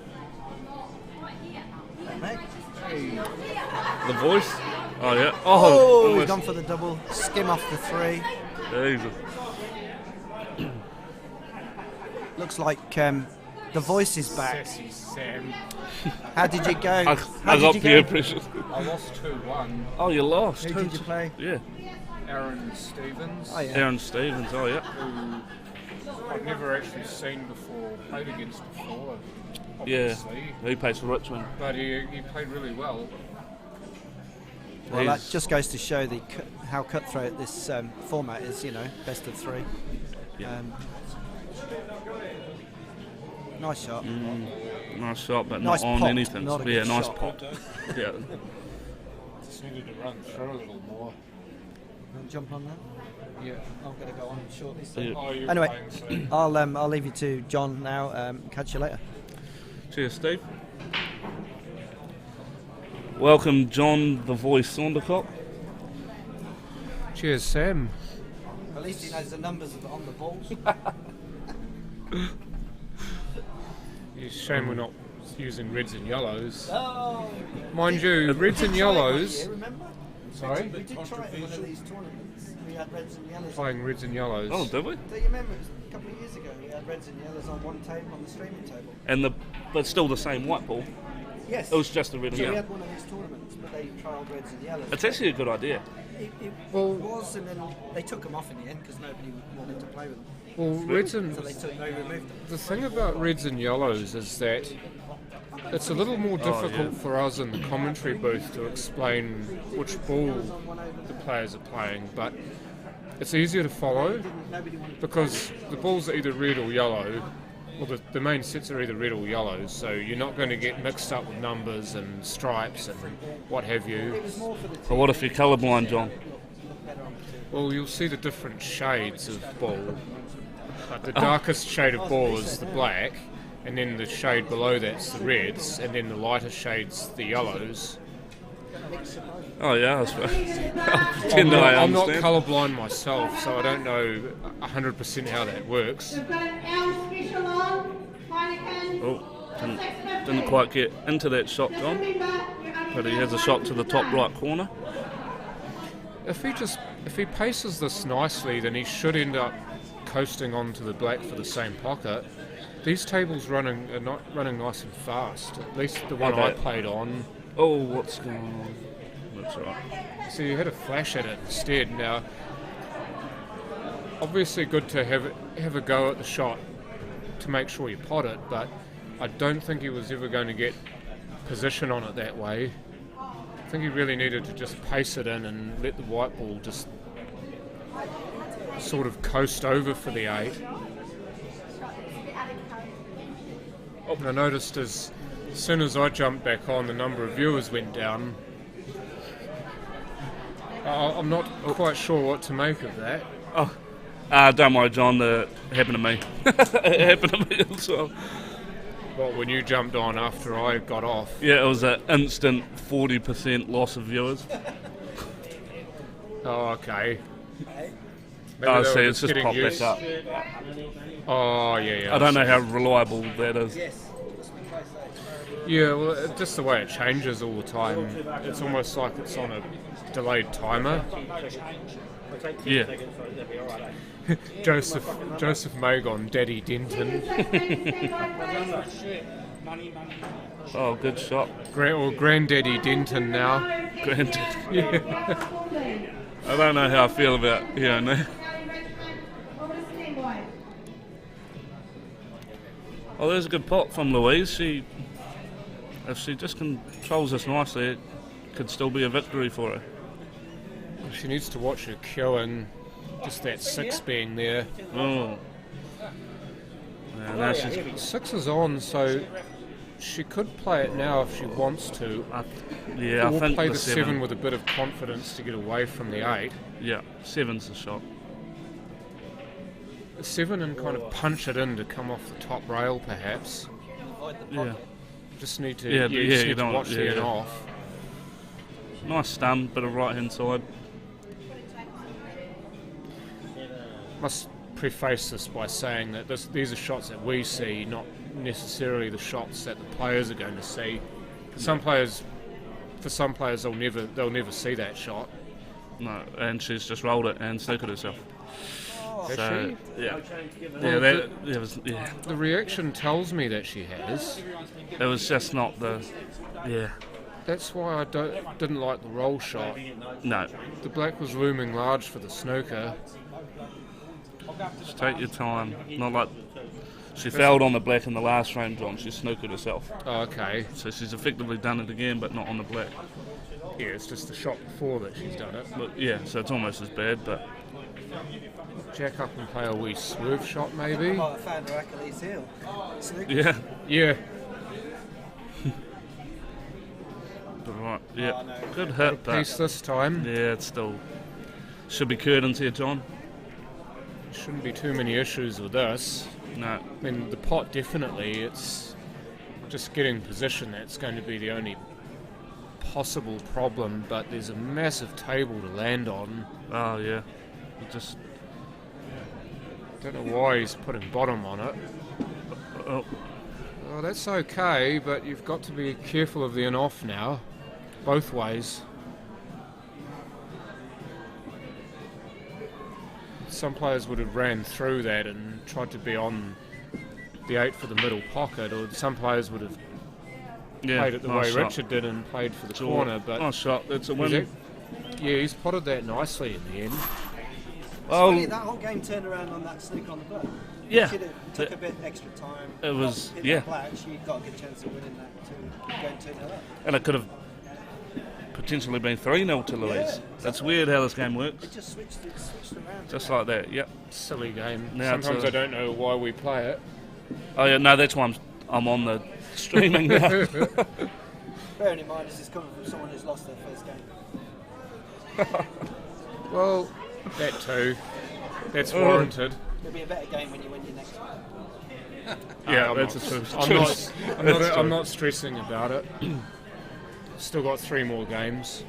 The voice. Oh yeah. oh, he's almost. gone for the double, skim off the 3. Jesus. Looks like the voice is back. Sassy Sam. How did you go? I How got did the you go? impression. I lost 2-1. Oh, you lost. Who did you play? Yeah. Aaron Stevens, Oh, yeah. Aaron Stevens. Oh yeah. who I've never actually seen before, played against before, Yeah. obviously. He plays for Richmond. But he played really well. Well, that He's- just goes to show how cutthroat this format is, best of 3. Yeah. Nice shot. Nice shot, but Nice not on pot, anything. not a Yeah, good nice shot. pot. Yeah. Just needed to run through a little more. Want to jump on that? Yeah. I'm going to go on shortly. So. Yeah. Oh, you're Anyway, playing, so I'll leave you to John now. Catch you later. Cheers, Steve. Welcome, John the Voice Saundercock. cheers, Sam. least he knows the numbers on the balls. It's a shame we're not using reds and yellows. Oh, Mind you, reds and yellows. Yeah, remember? Sorry? We did try it in one of these tournaments. We had reds and yellows. Playing reds and yellows. Oh, did we? Do you remember? It was a couple of years ago. We had reds and yellows on one table, on the streaming table. But still the same white ball. Yes. It was just a red and So we yellow. had one of these tournaments, but they trialled reds and yellows. It's actually a good idea. It Well- was, and then they took them off in the end because nobody wanted to play with them. Well, reds and So they removed them. the thing about reds and yellows is that it's a little more difficult yeah. for us in the commentary booth to explain which ball the players are playing, but it's easier to follow because the balls are either red or yellow. Well, the main sets are either red or yellow, so you're not going to get mixed up with numbers and stripes and what have you. But what if you're colourblind, John? Well, you'll see the different shades of ball. Like the darkest shade of ball is the black, and then the shade below that's the reds, and then the lighter shades the yellows. Oh yeah, I suppose. I'm not colourblind myself, so I don't know 100% how that works. We've got an L special on, Heineken. Oh, didn't quite get into that shot, Just John. remember, you're only But he allowed has a one shot to the top time. right corner. If he paces this nicely, then he should end up coasting onto the black for the same pocket. These tables are not running nice and fast. At least the one I Okay. played on. Oh, what's going on? That's right. So you had a flash at it instead. Now, obviously good to have a go at the shot to make sure you pot it, but I don't think he was ever going to get position on it that way. I think he really needed to just pace it in and let the white ball just sort of coast over for the 8. And I noticed as soon as I jumped back on, the number of viewers went down. I'm not quite sure what to make of that. Don't worry, John. It happened to me. It happened to me as well. What, when you jumped on after I got off? Yeah, it was an instant 40% loss of viewers. Oh, okay. Maybe Oh, they see, were it's just getting popped used- back up. Oh, yeah. I don't know how reliable that is. Yeah, well, just the way it changes all the time. It's almost like it's on a delayed timer. Yeah. Joseph Magon, Daddy Denton. Oh, good shot. Granddaddy Denton now. Grand. I don't know how I feel about hearing that. Oh, there's a good pot from Louise. If she just controls this nicely, it could still be a victory for her. She needs to watch her Cowan. Just that 6 being there. Oh. Yeah, now she's, 6 is on, so she could play it now if she wants to. I Or think play the the 7 with a bit of confidence to get away from the 8. Yeah, 7's the shot. 7 and kind of punch it in to come off the top rail, perhaps. Yeah. Just need to, Yeah, you yeah, just you need to don't- watch the yeah, in yeah. off. Nice stun, bit of right hand side. Must preface this by saying that these are shots that we see, not necessarily the shots that the players are going to see. For some players, they'll never see that shot. No, and she's just rolled it and snookered herself. Has So, she? yeah. Well, Yeah, The reaction tells me that she has. it was just not the. Yeah. That's why I didn't like the roll shot. No, The black was looming large for the snooker. just take your time. Not like. She fouled on the black in the last frame, John. She snookered herself. Oh, okay. So she's effectively done it again, but not on the black. Yeah, it's just the shot before that she's done it. But yeah, so it's almost as bad, but. Jack up and play a wee swerve shot, maybe. Oh, I found her Achilles heel. Snooker. Yeah. Yeah. But right, yeah. Good hit, but. Piece this time. Yeah, it's still. Should be curtains here, John. Shouldn't be too many issues with this. No. I mean, the pot definitely, it's just getting position that's going to be the only possible problem, but there's a massive table to land on. Oh, yeah. It just. Don't know why he's putting bottom on it. Oh, Oh, that's okay, but you've got to be careful of the in-off now, both ways. Some players would have ran through that and tried to be on the 8 for the middle pocket, or some players would have yeah, played it the nice way shot. Richard did and played for the It's a- corner. But nice shot. It's a he's win. yeah, he's potted that nicely in the end. Funny, that whole game turned around on that sneak on the black. Yeah. Should have took a bit extra time. It was- hit yeah. that black, you got a good chance of winning that to go and 2-0 up. And it could have potentially been 3-0 to Louise. Yeah. That's weird how this game works. It just switched around. Just like that, yep. Silly game. Now it's Sometimes a- I don't know why we play it. Oh yeah, no, that's why I'm on the streaming now. Bearing in mind, this is coming from someone who's lost their first game. Well, that too. That's warranted. It'll be a better game when you win your next one. Yeah, that's a true. I'm not stressing about it. Still got 3 more games.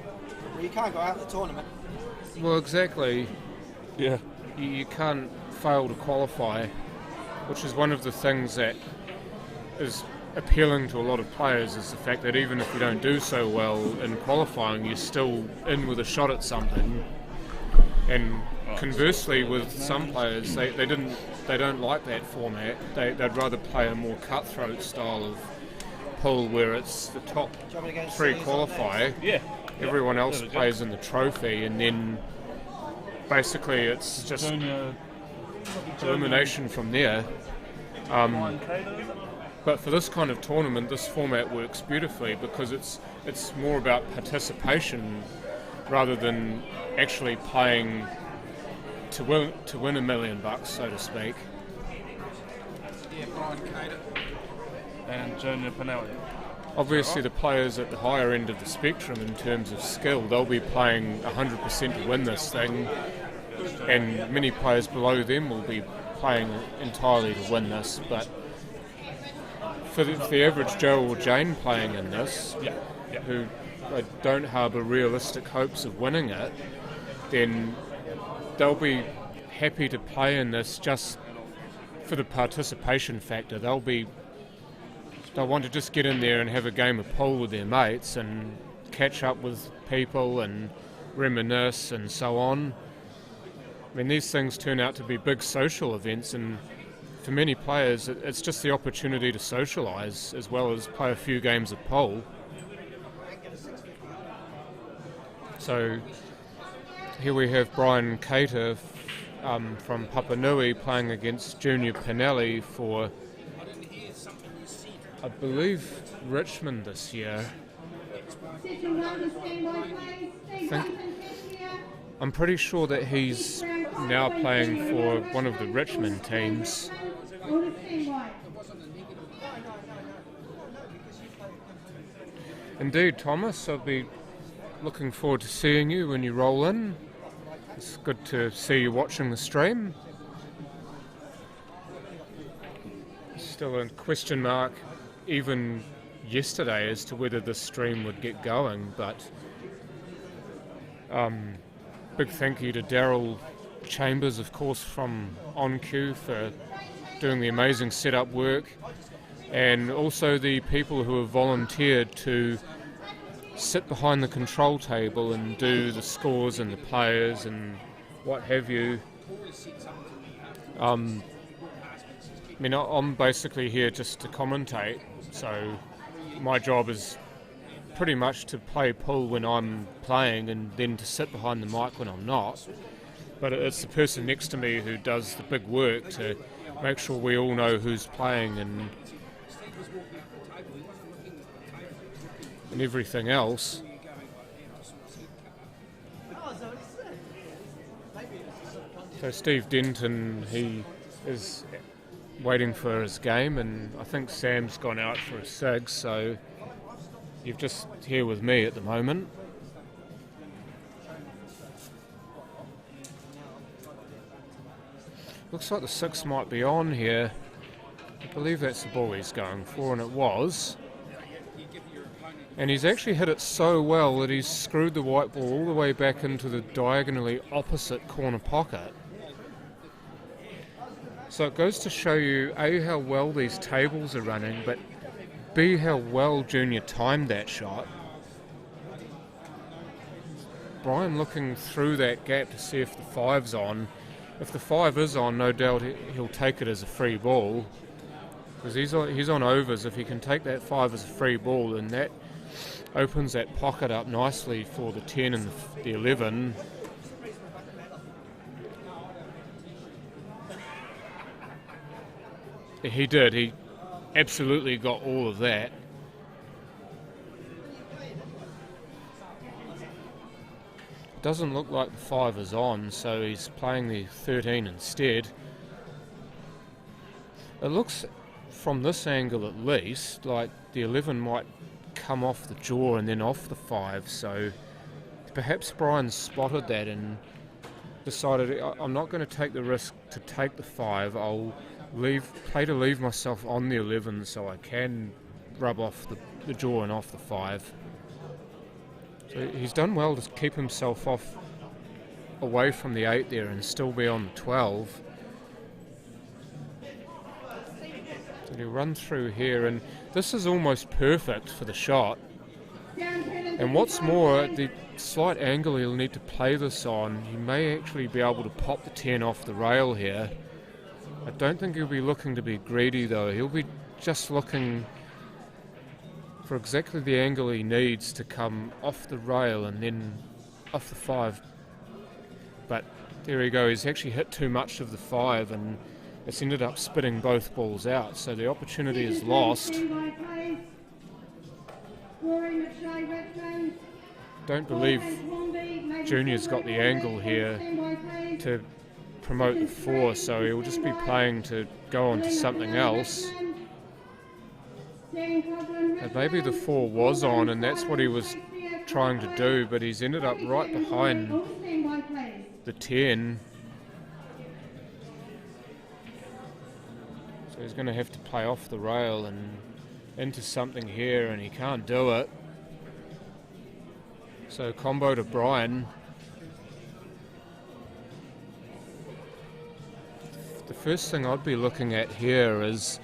Well, you can't go out of the tournament. Well, exactly. Yeah. You can't fail to qualify, which is one of the things that is appealing to a lot of players, is the fact that even if you don't do so well in qualifying, you're still in with a shot at something. And conversely, with some players, they don't like that format. They'd rather play a more cutthroat style of pool where it's the top Do you want me to go and 3 see qualify. Yeah. Everyone else There we go. plays in the trophy, and then basically it's just elimination from there. But for this kind of tournament, this format works beautifully because it's more about participation rather than actually playing to win $1 million, so to speak. Yeah, Brian Cater. And Junior Penelli. Obviously, the players at the higher end of the spectrum in terms of skill, they'll be playing 100% to win this thing, and many players below them will be playing entirely to win this. But for the average Joe or Jane playing in this, who don't harbour realistic hopes of winning it, then they'll be happy to play in this just for the participation factor. They'll want to just get in there and have a game of pool with their mates and catch up with people and reminisce and so on. I mean, these things turn out to be big social events, and for many players it's just the opportunity to socialise as well as play a few games of pool. So here we have Brian Cater from Papanui playing against Junior Penelli for, I believe, Richmond this year. Session 1 to stand by, please. Steve Think- Duncan, cashier. I'm pretty sure that he's now playing for one of the Richmond teams. All to stand by. Indeed, Thomas, I'll be looking forward to seeing you when you roll in. It's good to see you watching the stream. Still a question mark even yesterday as to whether this stream would get going, but big thank you to Daryl Chambers, of course, from OnQ for doing the amazing setup work, and also the people who have volunteered to sit behind the control table and do the scores and the players and what have you. I mean, I'm basically here just to commentate, so my job is pretty much to play pool when I'm playing and then to sit behind the mic when I'm not. But it's the person next to me who does the big work to make sure we all know who's playing and everything else. So Steve Denton, he is waiting for his game, and I think Sam's gone out for a cig, so you're just here with me at the moment. Looks like the 6 might be on here. I believe that's the ball he's going for, and it was. And he's actually hit it so well that he's screwed the white ball all the way back into the diagonally opposite corner pocket. So it goes to show you, A, how well these tables are running, but B, how well Junior timed that shot. Brian looking through that gap to see if the 5's on. If the 5 is on, no doubt he'll take it as a free ball, because he's on overs. If he can take that 5 as a free ball, then that opens that pocket up nicely for the 10 and the 11. He did. He absolutely got all of that. Doesn't look like the 5 is on, so he's playing the 13 instead. It looks, from this angle at least, like the 11 might come off the jaw and then off the 5, so perhaps Brian spotted that and decided, I'm not going to take the risk to take the 5, I'll leave myself on the 11 so I can rub off the jaw and off the 5. So he's done well to keep himself away from the 8 there and still be on the 12. So he'll run through here, and this is almost perfect for the shot. And what's more, the slight angle he'll need to play this on, he may actually be able to pop the 10 off the rail here. I don't think he'll be looking to be greedy though. He'll be just looking for exactly the angle he needs to come off the rail and then off the 5. But there we go, he's actually hit too much of the 5 and it's ended up spitting both balls out, so the opportunity is lost. Don't believe Junior's got the angle here to promote the 4, so he'll just be playing to go on to something else. And maybe the 4 was on and that's what he was trying to do, but he's ended up right behind the 10. So he's going to have to play off the rail and into something here, and he can't do it. So combo to Brian. The first thing I'd be looking at here is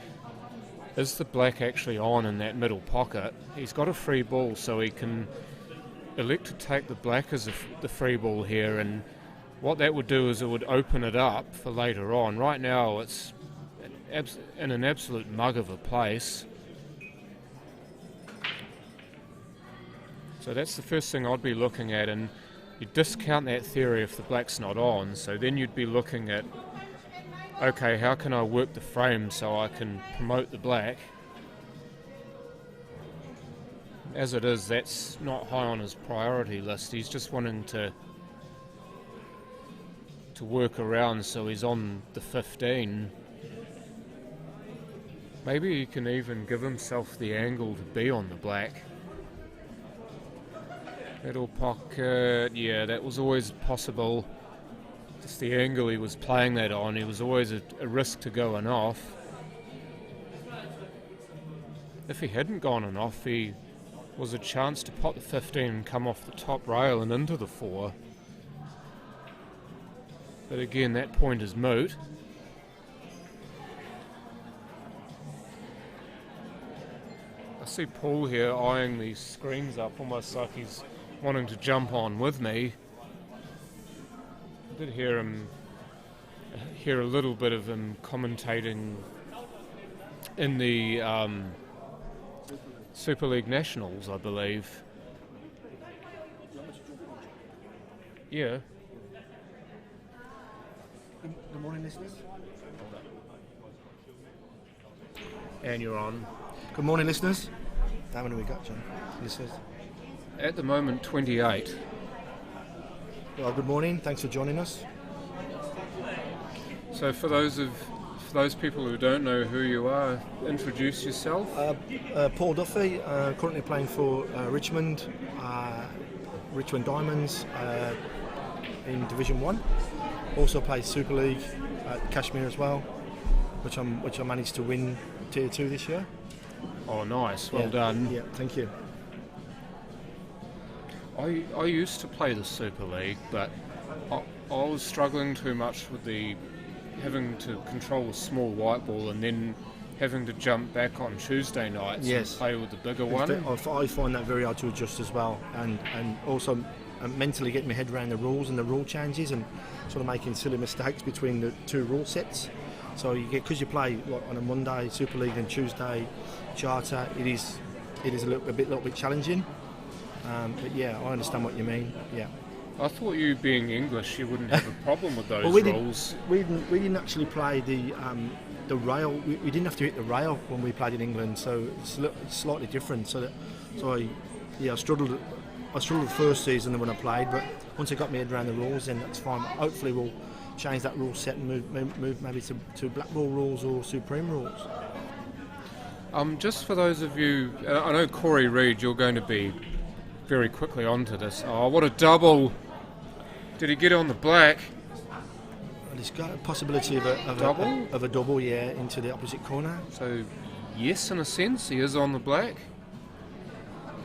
the black actually on in that middle pocket? He's got a free ball, so he can elect to take the black as the free ball here, and what that would do is it would open it up for later on. Right now it's in an absolute mug of a place. So that's the first thing I'd be looking at, and you discount that theory if the black's not on, so then you'd be looking at, okay, how can I work the frame so I can promote the black? As it is, that's not high on his priority list. He's just wanting to work around so he's on the 15. Maybe he can even give himself the angle to be on the black. Middle pocket, yeah, that was always possible. Just the angle he was playing that on, he was always a risk to going off. If he hadn't gone on off, he was a chance to pop the 15 and come off the top rail and into the 4. But again, that point is moot. I see Paul here eyeing these screens up, almost like he's wanting to jump on with me. I did hear a little bit of him commentating in the Super League Nationals, I believe. Yeah. Good morning, listeners. And you're on. Good morning, listeners. How many we got, John? Listeners. At the moment, 28. Well, good morning. Thanks for joining us. So for those people who don't know who you are, introduce yourself. Paul Duffy, currently playing for Richmond Diamonds in Division 1. Also plays Super League at Kashmir as well, which I managed to win Tier 2 this year. Oh, nice. Well done. Yeah, thank you. I used to play the Super League, but I was struggling too much with the having to control a small white ball and then having to jump back on Tuesday nights Yes. and play with the bigger It's one. I find that very hard to adjust as well, and also mentally getting my head around the rules and the rule changes, and sort of making silly mistakes between the two rule sets. So you get, because you play on a Monday Super League and Tuesday Charter, it is a little bit challenging. But yeah, I understand what you mean. Yeah. I thought you being English, you wouldn't have a problem with those Well, rules. We didn't actually play the rail. We didn't have to hit the rail when we played in England, so it's slightly different. So I struggled. I struggled the first season when I played, but once I got my head around the rules, then that's fine. Hopefully, we'll change that rule set and move maybe to black ball rules or supreme rules. Just for those of you, I know Corey Reid, you're going to be very quickly onto this. Oh, what a double! Did he get on the black? Well, there's got a possibility of Double? a double, yeah, into the opposite corner. So, yes, in a sense, he is on the black.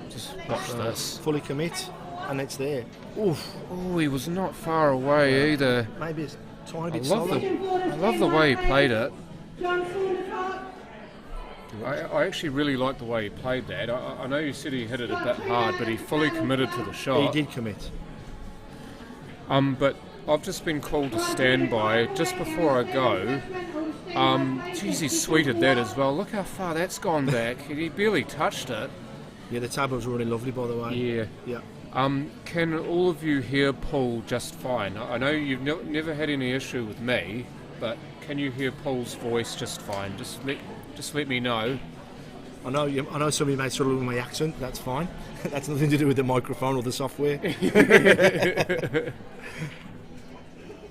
Just watch this. Fully commit, and it's there. Oof. Oh, he was not far away either. Maybe it's a tiny bit love solid. I love the way he played it. John Saunders. I actually really like the way he played that. I know you said he hit it a bit hard, but he fully committed to the shot. He did commit. But I've just been called to stand by just before I go. Geez, he sweeted that as well. Look how far that's gone back. He barely touched it. Yeah, the tab was really lovely, by the way. Yeah. Yeah. Can all of you hear Paul just fine? I know you've never had any issue with me, but can you hear Paul's voice just fine? Just let me know. I know some of you may struggle with my accent. That's fine. That's nothing to do with the microphone or the software.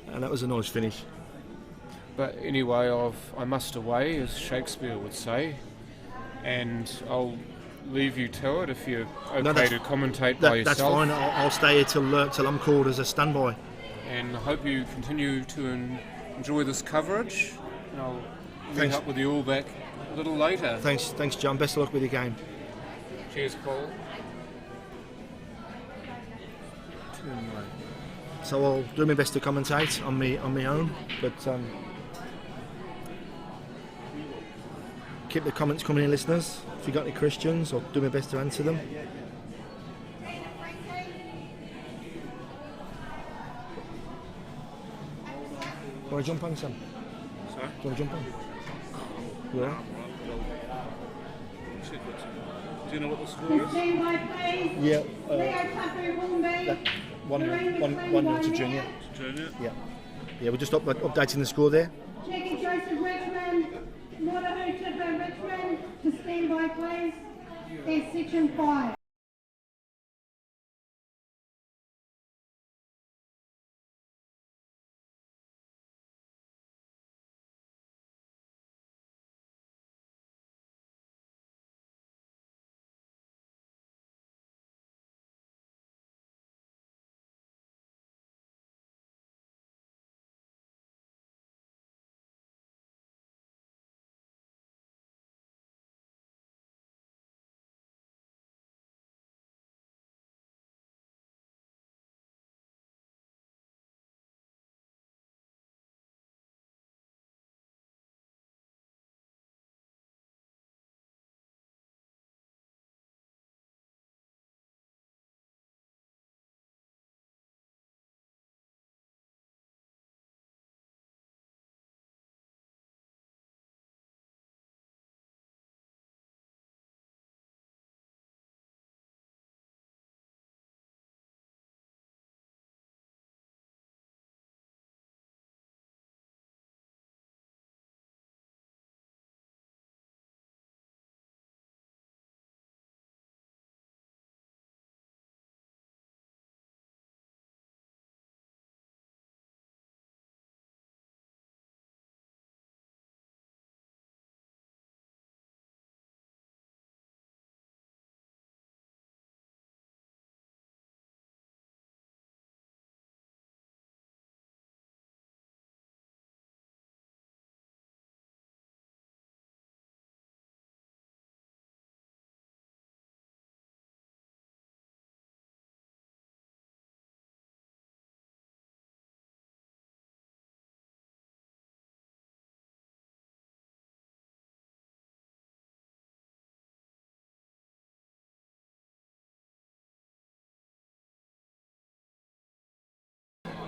And that was a nice finish. But anyway, I must away, as Shakespeare would say, and I'll leave you to it if you're okay to commentate by yourself. That's fine. I'll stay here till I'm called as a standby. And I hope you continue to enjoy this coverage. And I'll meet up with you all back a little later. Thanks, John. Best of luck with your game. Cheers, Paul. So I'll do my best to commentate on my own, but keep the comments coming in, listeners. If you got any questions, I'll do my best to answer them. Want to jump on, Sam? Sorry? Do you want to jump on? Yeah. Do you know what the score is? Standby, please. Yeah. Leo Tucker, Woomby. One to junior. Junior? Yeah. Yeah, we're just updating the score there. Jackie Joseph Richmond. Monahu Tipper Richmond. To stand by, please. There's section 5.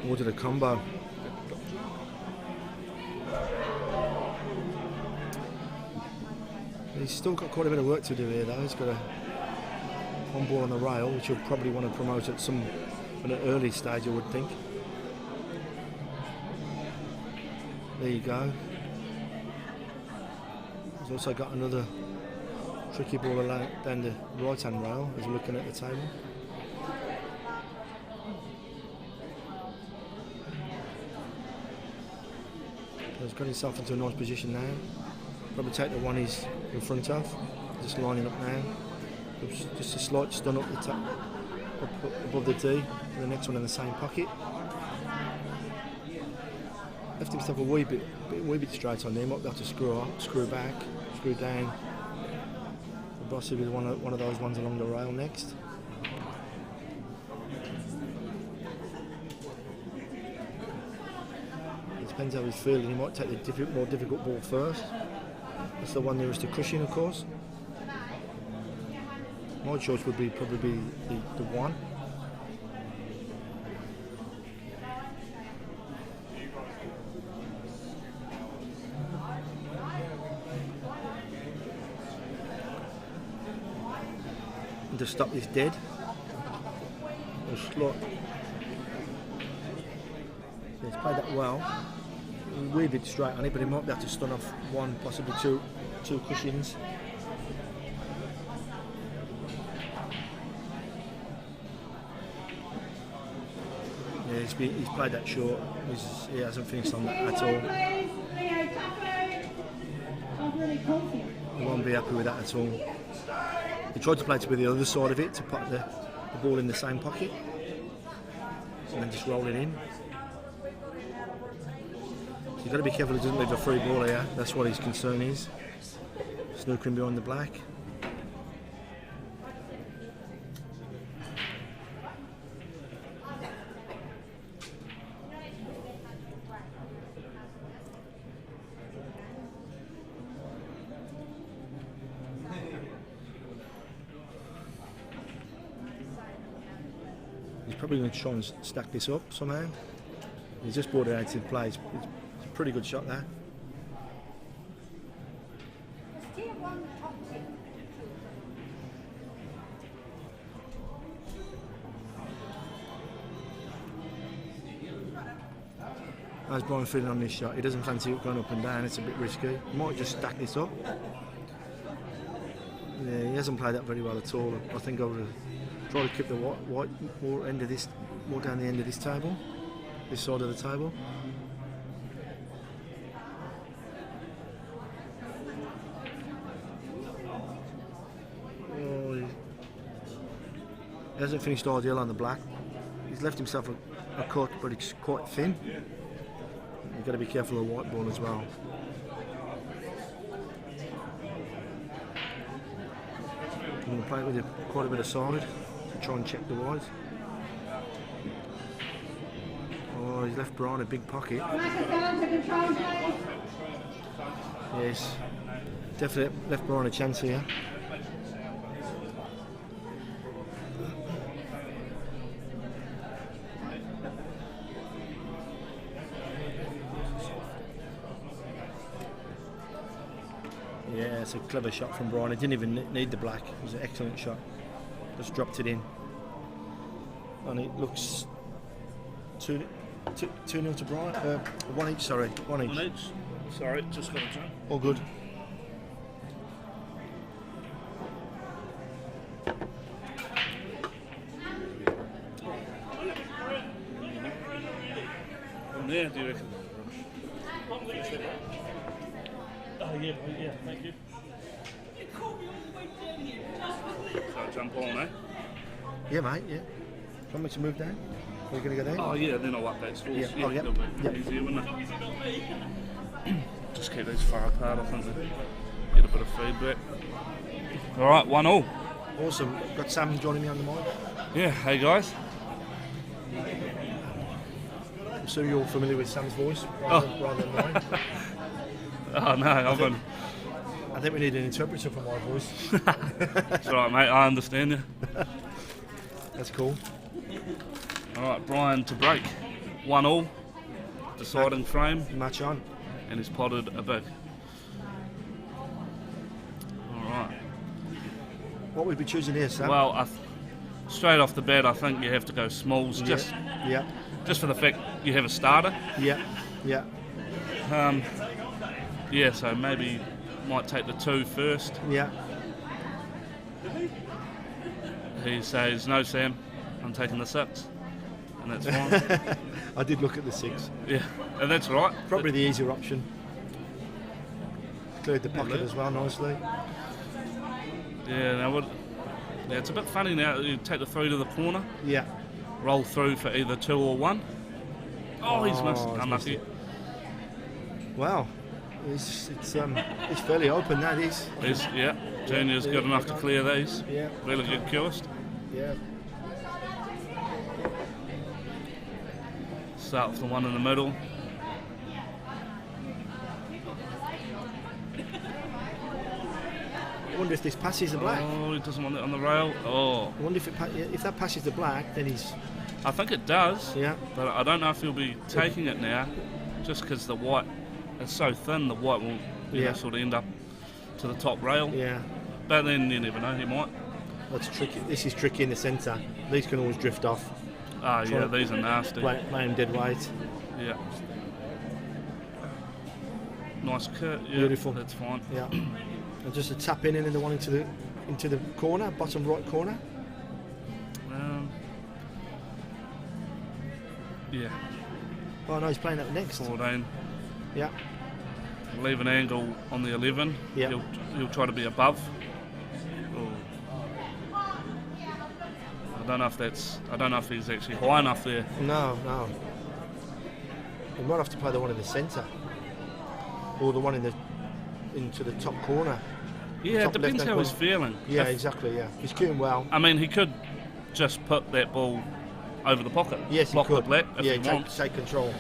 Ordered a combo. He's still got quite a bit of work to do here though. He's got one ball on the rail, which he'll probably want to promote at an early stage, I would think. There you go. He's also got another tricky ball down the right hand rail as we're looking at the table. So he's got himself into a nice position now. Probably take the one he's in front of. Just lining up now. Just a slight stun up the top, up above the D. And the next one in the same pocket. Left himself a wee bit straight on there. Might be able to screw back, screw down. Possibly one of those ones along the rail next. It depends how he's feeling. He might take the more difficult ball first. That's the one nearest to cushion, of course. My choice would be probably the one. To stop this dead. Or slot. He's played that well. A wee bit straight on it, but he might be able to stun off one, possibly two cushions. Yeah, he's played that short. He hasn't finished on that at all. He won't be happy with that at all. He tried to play to the other side of it to put the ball in the same pocket and then just roll it in. So you've got to be careful he doesn't leave a free ball here. That's what his concern is. Snookering behind the black. Probably going to try and stack this up somehow. He's just brought it out to play. It's a pretty good shot there. How's Brian feeling on this shot? He doesn't fancy it going up and down. It's a bit risky. He might just stack this up. Yeah, he hasn't played that very well at all. I think I would have try to keep the white more end of this, more down the end of this table, this side of the table. Oh, he hasn't finished ideal on the black. He's left himself a cut, but it's quite thin. You've got to be careful of the white ball as well. I'm going to play it with quite a bit of solid. Try and check the white. Oh, he's left Brian a big pocket. Yes, definitely left Brian a chance here. Yeah, it's a clever shot from Brian. He didn't even need the black. It was an excellent shot. Just dropped it in. And it looks 2-0 to Brian. 1 each, sorry. 1 each. 1 each. Sorry, just got a turn. All good. From there, do you reckon? Oh, yeah, thank you. So jump on, eh? Yeah, mate, yeah. Want me to move down? Are you going to go down? Oh, yeah, then I'll up that scores. Yeah, oh, yeah. It'll be Yep. easier, wouldn't it? Just keep these far apart, I think they get a bit of feedback. Alright, 1-1. Awesome. Got Sam joining me on the mic. Yeah, hey guys. So you're familiar with Sam's voice rather than mine? Oh no, I think we need an interpreter for my voice. It's alright, mate, I understand you. That's cool. Alright, Brian to break. 1-1, deciding frame, Match on. and he's potted a big. Alright. What would we be choosing here, Sam? Well, straight off the bat, I think you have to go smalls, just for the fact you have a starter. Yeah. Yeah, so maybe might take the 2 first. Yeah. He says, no, Sam, I'm taking the 6. And that's fine. I did look at the 6. Yeah, and that's right. Probably the easier option. Cleared the pocket as well nicely. Yeah, it's a bit funny now. You take the 3 to the corner, Yeah. roll through for either 2 or 1. Oh, he's missed. he's Unlucky. missed Wow. It's fairly open, that is. Yeah, Junior's good enough to clear these. Yeah. Really good cast. Yeah. Start with the 1 in the middle. I wonder if this passes the black. Oh, he doesn't want it on the rail. Oh, I wonder if that passes the black, then he's... I think it does. Yeah. But I don't know if he'll be taking it now, just because the white is so thin. The white will, sort of end up to the top rail. Yeah. But then you never know. He might. That's tricky. This is tricky in the centre. These can always drift off. Ah, yeah, these are nasty. Play him dead weight. Yeah. Nice cut. Yeah, Beautiful. That's fine. Yeah. And just a tap in and the one into the corner, bottom right corner. Yeah. Oh no, he's playing that next. 14. Yeah. Leave an angle on the 11. Yeah. He'll try to be above. Oh. I don't know if he's actually high enough there. No. He might have to play the one in the centre, or the one into the top corner. Yeah, Top it depends left-hand how he's corner. feeling. Yeah, exactly. Yeah, he's queuing well. I mean, he could just put that ball over the pocket. Yes, block he could. the black if he take wants. control.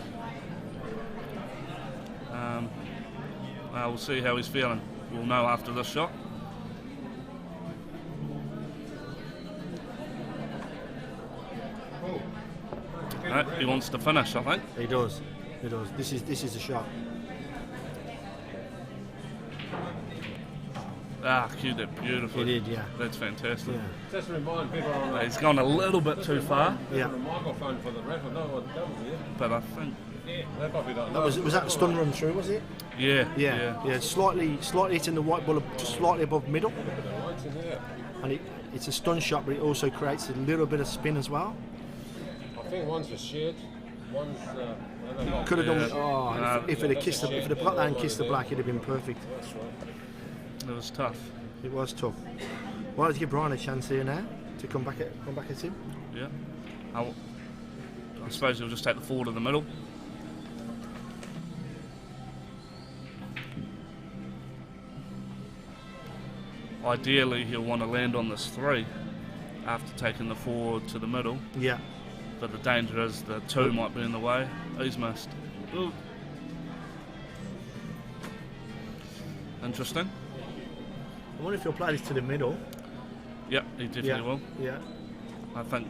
We'll see how he's feeling. We'll know after this shot. No, he wants to finish, I think. He does. This is the shot. Cued that beautifully. He did, yeah. That's fantastic. Yeah. Just remind people on He's gone a little bit too far, Yeah. the microphone for the ref. I know what that was, yeah. but I think, They probably don't know. Was that a stun run through? Was it? yeah. Slightly hitting the white ball just slightly above middle, The lights in there. and it's a stun shot, but it also creates a little bit of spin as well. I think one's for shed, one's. Could have done. Yeah. Oh, if it had got that and kissed the black, it'd have been perfect. That's right. It was tough. It was tough. Well, let's give Brian a chance here now to come back at him. Yeah. I suppose he'll just take the 4 to the middle. Ideally, he'll want to land on this 3 after taking the 4 to the middle. Yeah. But the danger is the 2 might be in the way. He's missed. Ooh. Interesting. I wonder if he'll play this to the middle. Yep, he definitely will. Yeah. I think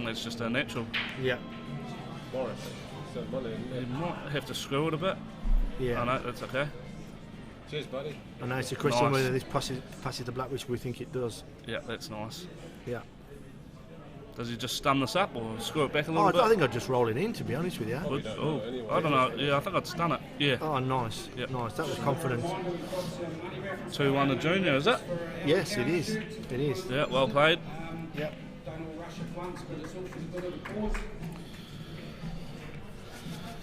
that's just a natural. Yeah. Morris. So money in He there. might have to screw it a bit. Yeah. I know, that's okay. Cheers, buddy. And now it's a question Nice. whether this passes the black, which we think it does. Yeah, that's nice. Yeah. Does he just stun this up or screw it back a Oh, little bit? I think I'd just roll it in, to be honest with you. Would- don't oh, know anyway. I don't know. Yeah, I think I'd stun it. Yeah. Oh, nice. Yep. Nice. That was confident. 2-1 to Junior, is it? Yes, it is. It is. Yeah, well played. Yep.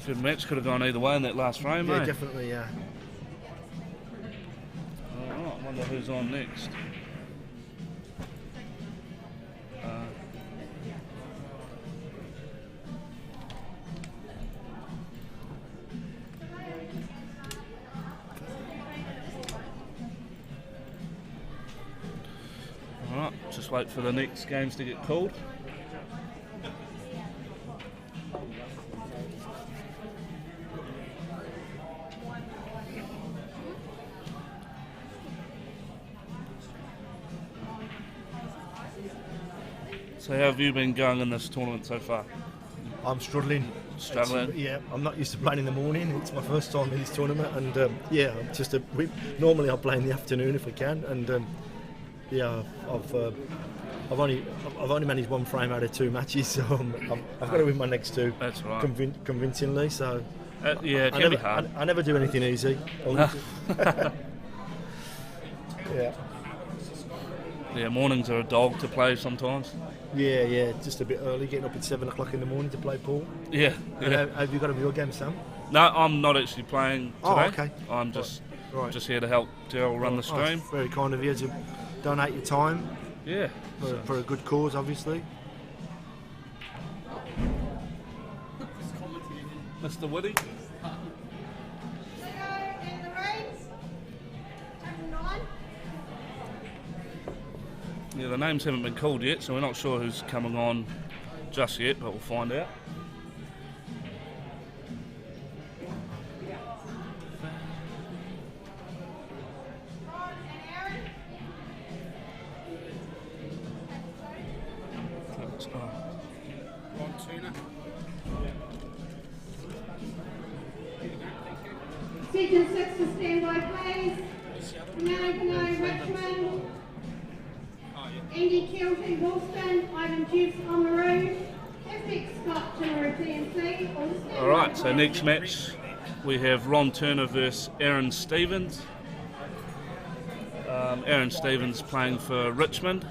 Good match, could have gone either way in that last frame, Yeah, eh? definitely. Yeah. Alright, I wonder who's on next. Alright, just wait for the next games to get called. So how have you been going in this tournament so far? I'm struggling. Struggling. Yeah, I'm not used to playing in the morning. It's my first time in this tournament, and I'm just normally I play in the afternoon if I can, and I've only managed one frame out of 2 matches, so I've got to win my next 2. That's right. Convincingly. So it can be hard. I never do anything easy. Yeah. Yeah, mornings are a dog to play sometimes. Yeah, just a bit early, getting up at 7 o'clock in the morning to play pool. Yeah. Have you got a video game, Sam? No, I'm not actually playing today. Oh, okay. I'm just here to help Daryl run the Oh, stream. it's very kind of you to donate your time. Yeah. For a good cause, obviously. Mr. Woody. And the reins. Number 9. Yeah, the names haven't been called yet, so we're not sure who's coming on just yet, but we'll find out. Section 6 to stand by, please. Penelli, Richmond. Andy Kelton, Wilston. Ivan Dukes on the road. FX Scott, Timor TNC. All right, so next match we have Ron Turner versus Aaron Stevens. Aaron Stevens playing for Richmond.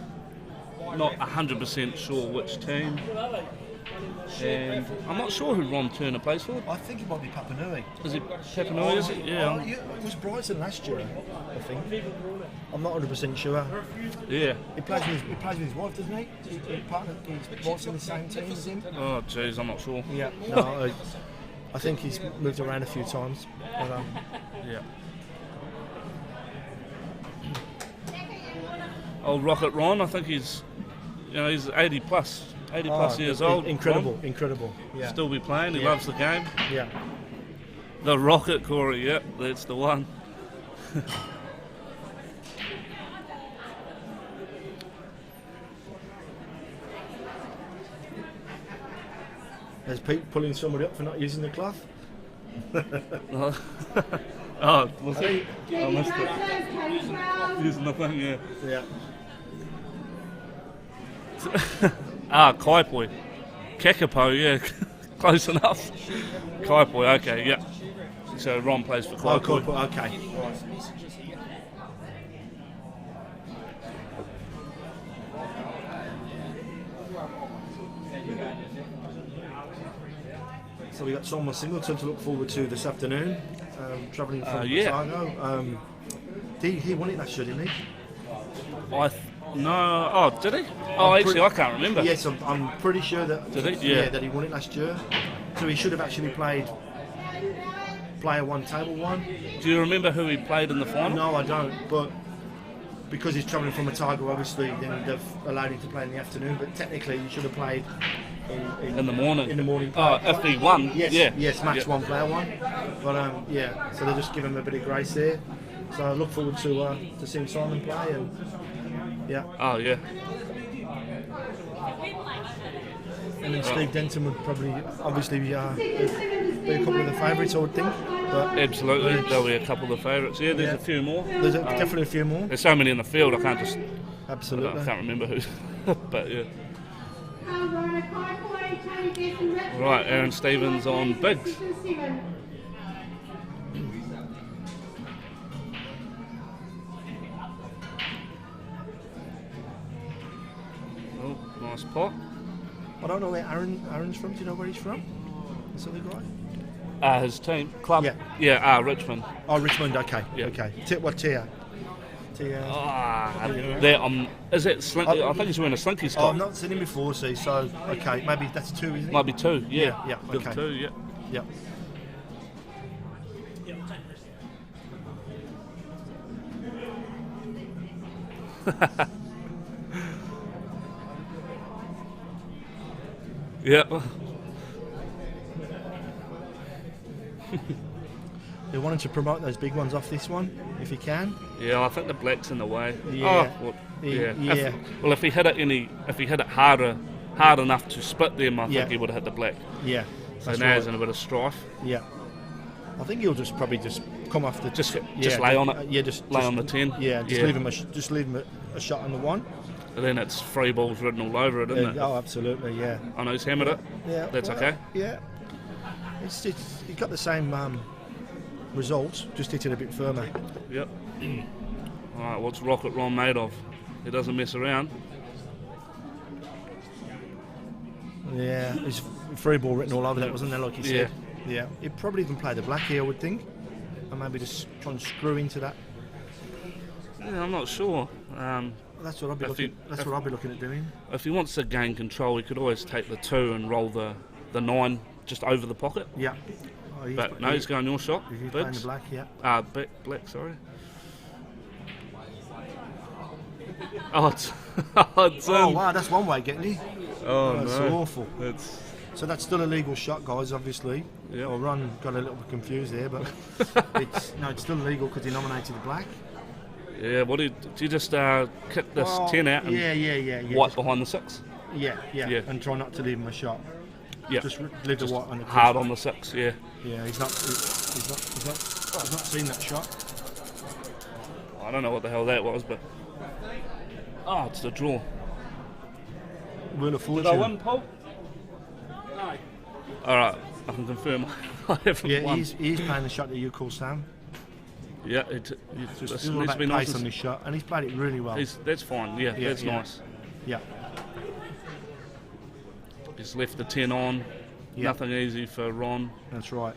Not 100% sure which team. And I'm not sure who Ron Turner plays for. I think it might be Papanui. Is it Penelli? Is it? Yeah. It was Brighton last year, I think. I'm not 100% sure. Yeah. He plays with his wife, doesn't he? He's wife's in the same team as him. Oh, jeez, I'm not sure. Yeah. No, I think he's moved around a few times. But, yeah. Old Rocket Ron, I think he's 80 plus years old. Incredible, Ron. incredible. Yeah. Still be playing. He loves the game. Yeah. The Rocket Corey. Yep, that's the one. There's Pete pulling somebody up for not using the cloth. Oh, was he? I missed it. Using the thing, yeah. Yeah. Kaipoi. Kakapo, yeah. Close enough. Kaipoi, okay, yeah. So Ron plays for Kaipoi. Oh, okay. So we got Simon Singleton to look forward to this afternoon, travelling from Otago. He won it last year, didn't he? No. Oh, did he? Oh, actually, I can't remember. Yes, I'm pretty sure that. Did he? Yeah. That he won it last year. So he should have actually played Player 1, Table 1. Do you remember who he played in the final? No, I don't. But because he's travelling from Otago, obviously, then they've allowed him to play in the afternoon. But technically, he should have played in the morning. In the morning. Oh, if he won. Yes. Yeah. Yes, match 1, Player 1. But yeah, so they just give him a bit of grace there. So I look forward to seeing Simon play and. Yeah. Oh, yeah. And then Steve Denton would probably, obviously, be a couple of the favourites, I would think. But absolutely, there'll be a couple of favourites. Yeah, there's a few more. There's definitely a few more. There's so many in the field, I can't just. Absolutely. I can't remember who. But yeah. Right, Aaron Stevens on Biggs. Nice pot. I don't know where Aaron's from. Do you know where he's from? This other guy? His team club. Yeah. Yeah. Richmond. Oh, Richmond. Okay. Yeah. Okay. What tier? Is it Slinky? I think he's wearing a Slinky's top. Oh, I've not seen him before. See, so okay, maybe that's 2, isn't it? Might be 2. Yeah. Yeah. Okay. 2. Yeah. Yeah. Yeah. They wanted to promote those big ones off this one, if you can. Yeah, I think the black's in the way. Yeah. Oh, well, yeah. If he hit it hard enough to split them, I think he would have hit the black. Yeah. So now he's in a bit of strife. Yeah. I think he'll just probably just come off the Just lay on it. Yeah, just Lay on the 10. Yeah, just Yeah. leave him a shot on the 1. And then it's free balls written all over it, isn't it? Oh, absolutely. Yeah. I know he's hammered it. Yeah. That's well, okay. Yeah. He got the same result, just hit it a bit firmer. Yep. Alright, what's Rocket Ron made of? He doesn't mess around. Yeah, there's free ball written all over that, wasn't there, like you said? Yeah. He'd probably even play the black here, I would think. And maybe just try and screw into that. Yeah, I'm not sure. That's what I'd be If looking. he- That's if- what I'd be looking at doing. If he wants to gain control, he could always take the 2 and roll the 9 just over the pocket. Yeah. Oh, But no, he's going your shot. He's playing the Biggs. black. Yeah. Black, sorry. Oh, it's it's Oh in. wow, that's one way of getting it. Oh, That's no. awful. It's So that's still a legal shot, guys. Obviously. Yeah. Well, Ron got a little bit confused there, but it's still legal because he nominated the black. yeah. What do you just kick this Well, 10 out and yeah. white Just- behind the 6? yeah, Yeah. and try not to leave him a shot. Yeah. Just leave the white on the Hard crease. on the 6. Yeah. Yeah, he's not seen that shot. I don't know what the hell that was, but it's the draw. Wheel of Did I Fortune. win, Paul? No. All right, I can confirm. I haven't Yeah, won. he's playing the shot that you call Sam. Yeah, Just this all needs about to be pace nice. on this shot, and he's played it really well. That's fine. Yeah, Yeah, that's yeah. nice. Yeah, He's left the 10 on. Yeah. Nothing easy for Ron. that's right.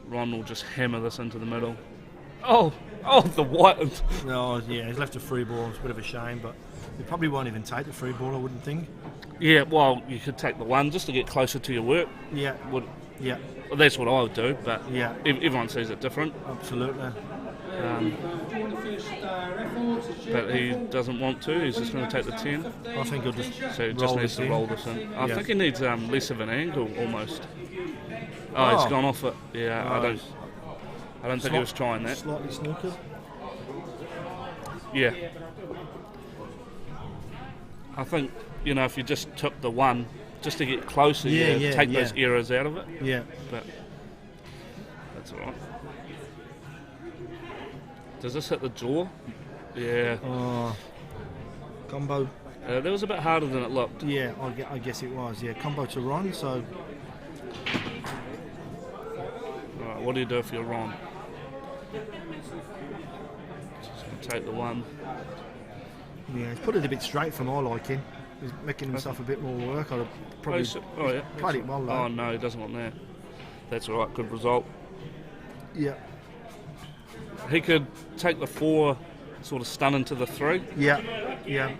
Ron will just hammer this into the middle. Oh, the white. No, yeah, he's left a free ball. It's a bit of a shame, but he probably won't even take the free ball, I wouldn't think. Yeah, well, you could take the 1 just to get closer to your work. Yeah, Would yeah, well, that's what I would do, but yeah, everyone sees it different. absolutely. But he doesn't want to. He's just going to take the 10. I think he'll just So he just roll needs this to in. roll this in. I Yeah. think he needs less of an angle almost. Oh, he's Oh. gone off it. Yeah, Oh, I don't think he was trying that. Slightly snookered. Yeah. I think, if you just took the 1 just to get closer, Yeah, take yeah. those errors out of it. Yeah, But that's all right. Does this hit the jaw? Yeah. combo. That was a bit harder than it looked. Yeah, I guess it was. Yeah, combo to Ron. So Right, what do you do if you're Ron? Just going to take the 1. yeah, he's put it a bit straight for my liking. He's making himself a bit more work. I'd probably yeah. played it well though. Oh no, he doesn't want that. That's all right, good result. Yeah, He could take the 4, sort of stun into the 3, yeah.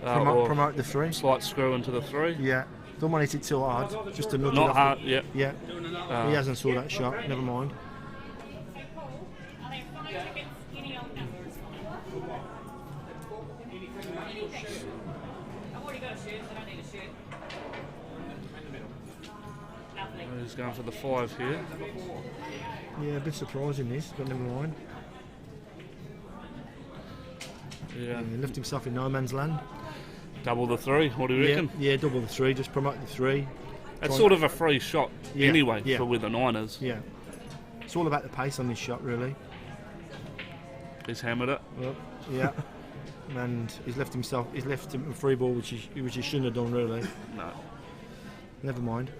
or- Promote the 3. slight screw into the 3. Yeah, don't want to hit it too hard. Just to knock it Not off. hard, yeah. Yeah, he hasn't saw that shot. Never mind. He's going for the 5 here. Yeah, a bit surprising this, but never mind. Yeah. He left himself in no man's land. Double the 3, what do you reckon? Yeah, double the 3. Just promote the 3. It's sort of a free shot Yeah, anyway yeah. for where the 9 is. Yeah, it's all about the pace on this shot, really. He's hammered it. Well, yeah, and he's left him a free ball, which he shouldn't have done, really. No. Never mind.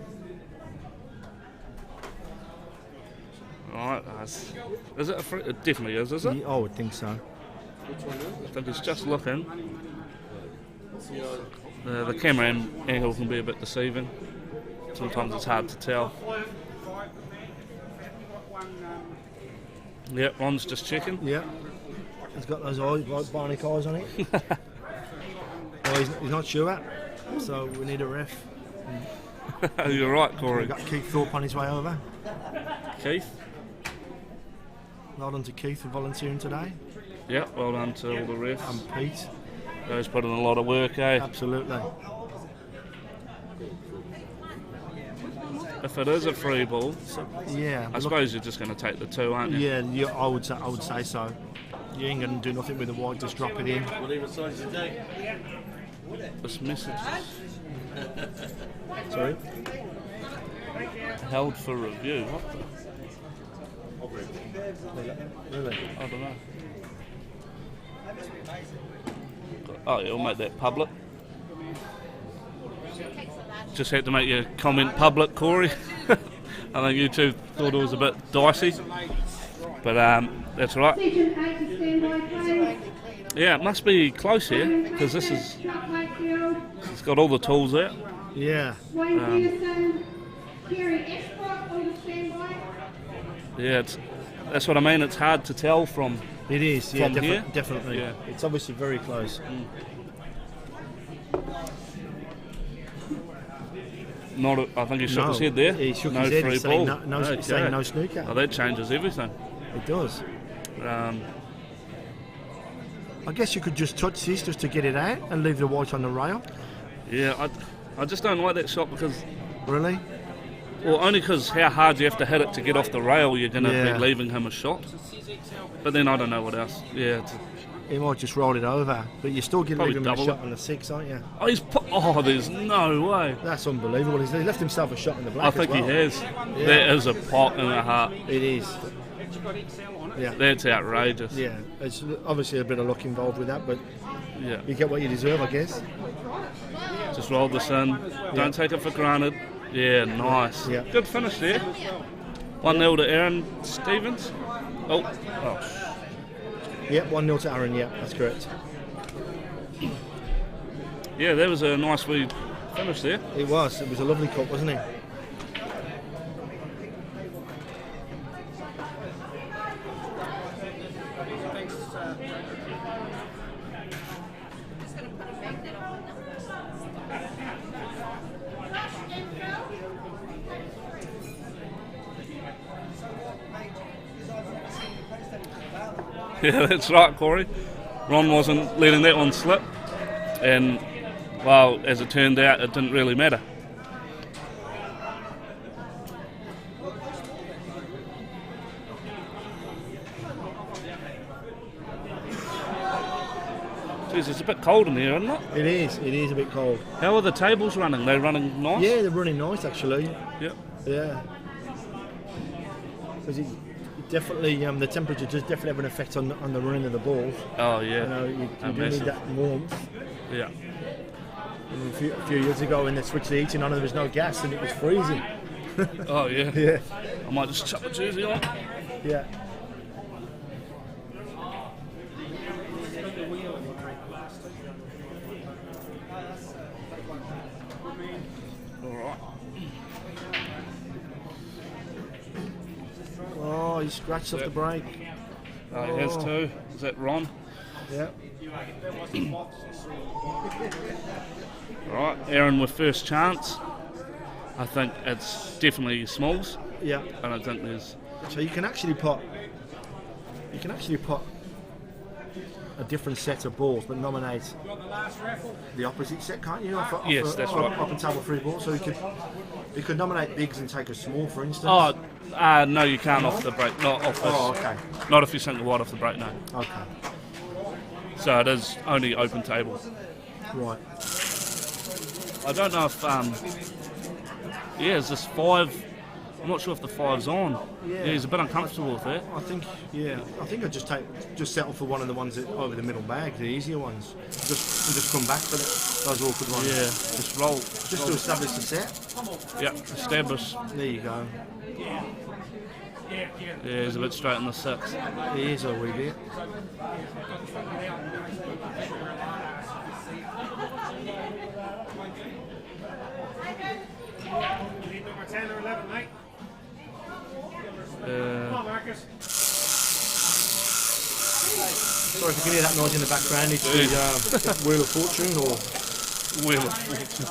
Alright, is it a free? It definitely is it? Yeah, I would think so. I think he's just looking. The camera angle can be a bit deceiving. Sometimes it's hard to tell. Yeah, Ron's just checking. Yeah, he's got those eyes, like bionic eyes on it. Well, he's not sure, so we need a ref. You're right, Corey. We've got Keith Thorpe on his way over. Keith. Well done to Keith for volunteering today. Yeah, well done to all the refs. And Pete. Those put in a lot of work, eh? Absolutely. If it is a free ball, Yeah. I suppose you're just going to take the 2, aren't you? Yeah, I would say so. You ain't going to do nothing with the wide, just drop it in. This message. Sorry? Held for review. What the? Really? I don't know. Oh, yeah, we'll make that public. Just had to make your comment public, Corey. I think you two thought it was a bit dicey, but that's right. Section 8 to stand by, please. Yeah, it must be close here because this is. It's got all the tools there. Yeah. Wayne Peterson, Kerry Escroft, all to stand by. Yeah, that's what I mean. It's hard to tell from. It is, yeah, From here? definitely. Yeah. It's obviously very close. Not. I think he shook his head there. He shook no his head. free He's ball. saying he's saying no snooker. Oh, that changes everything. It does. Um, I guess you could just touch this just to get it out and leave the white on the rail. yeah, I just don't like that shot because. Really? Well, only because how hard you have to hit it to get off the rail, you're going to Yeah. be leaving him a shot. But then I don't know what else. Yeah. He might just roll it over, but you still get Probably leaving him a double shot it. on the 6, aren't you? Oh, there's no way. That's unbelievable. He's left himself a shot in the black. I think as well. he has. That is a pot and a half. It is. Yeah. That's outrageous. Yeah. It's obviously a bit of luck involved with that, but Yeah. you get what you deserve, I guess. Just roll this in. Don't take it for granted. Yeah, nice. Yeah. Good finish there. 1-0 to Aaron Stevens. Oh. Yep, 1-0 to Aaron. Yeah, that's correct. Yeah, that was a nice wee finish there. It was. It was a lovely cut, wasn't it? Yeah, that's right, Corey. Ron wasn't letting that one slip. And, well, as it turned out, it didn't really matter. Jeez, it's a bit cold in here, isn't it? It is. It is a bit cold. How are the tables running? They're running nice? Yeah, they're running nice, actually. Yep. Yeah. Because it definitely, the temperature does definitely have an effect on the running of the balls. Oh, yeah. You know, you do Massive. need that warmth. Yeah. And a few years ago, when they switched the heating on, there was no gas and it was freezing. Oh, yeah. Yeah. I might just chuck the jersey on. Yeah. Alright. Oh, he scratched off the brake. Oh, he has too. Is that Ron? Yeah. Alright, Aaron with first chance. I think it's definitely Smalls. Yeah. I don't think there's... So you can actually put a different set of balls, but nominate the opposite set, can't you? Yes, that's right. Up and table 3 balls, so you could nominate bigs and take a small, for instance. Oh, no, you can't off the break. Not off this. Oh, okay. Not if you sink the wide off the break, no. Okay. So it is only open table. Right. I don't know if yeah, is this 5? I'm not sure if the 5's on. Yeah, he's a bit uncomfortable with that. I think I'd just settle for one of the ones that over the middle bag, the easier ones. Just come back for those awkward ones. Yeah, just roll. Just to establish the set. Yep, establish. There you go. Yeah, he's a bit straight in the 6. He is a wee bit. Ten or 11, mate. Come on, Marcus. Sorry if you can hear that noise in the background. It's the Wheel of Fortune or Wheel of Fortune.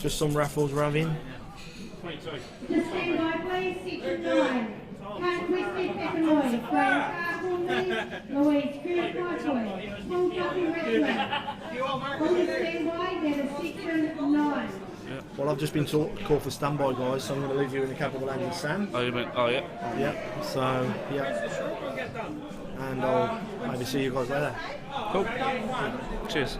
just some raffles we're having. To stand by, please. Section 9. Cut Twisted Peppernoy. Graham Carpool, Louise Kirk, Small Coffee Restaurant. All to stand by, that is section 9. Well, I've just been called for standby, guys, so I'm going to leave you in the capable hands of Sam. Oh, you meant? Oh, yeah. Yeah. So, yeah. and I'll maybe see you guys later. Cool. Cheers.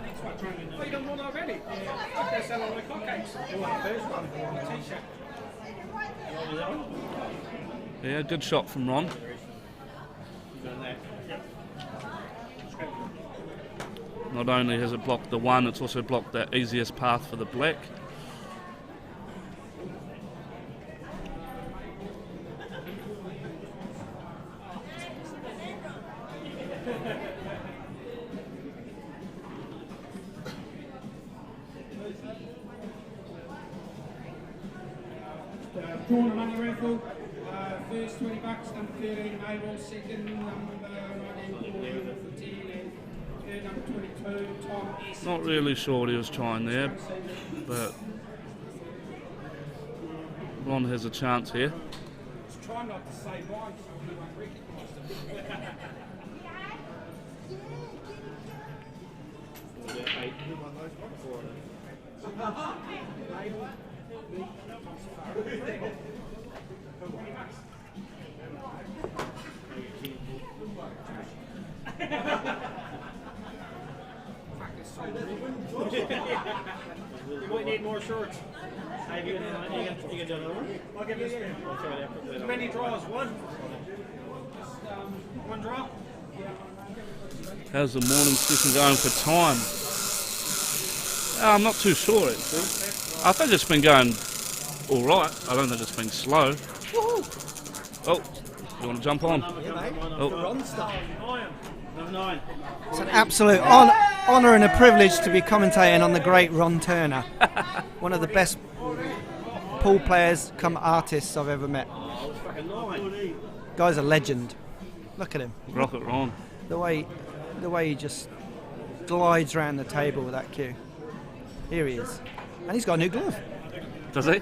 Yeah, good shot from Ron. Not only has it blocked the one, it's also blocked that easiest path for the black. Drawn money raffle. First $20, number 13, Mabel. Second, number 19, 14, and third, number 22, Tom S. Not really sure what he was trying there, but Ron has a chance here. Just try not to say mine so he won't recognise them. You might need more shorts. You can do another one? I'll give you a spin. As many draws, one. One draw. How's the morning session going for time? I'm not too sure actually. I think it's been going all right. I don't think it's been slow. Oh, you want to jump on? Oh. Number 9. It's an absolute honour and a privilege to be commentating on the great Ron Turner, one of the best pool players come artists I've ever met. Guy's a legend. Look at him. Rocket Ron. The way he just glides around the table with that cue. Here he is. And he's got a new glove. Does he?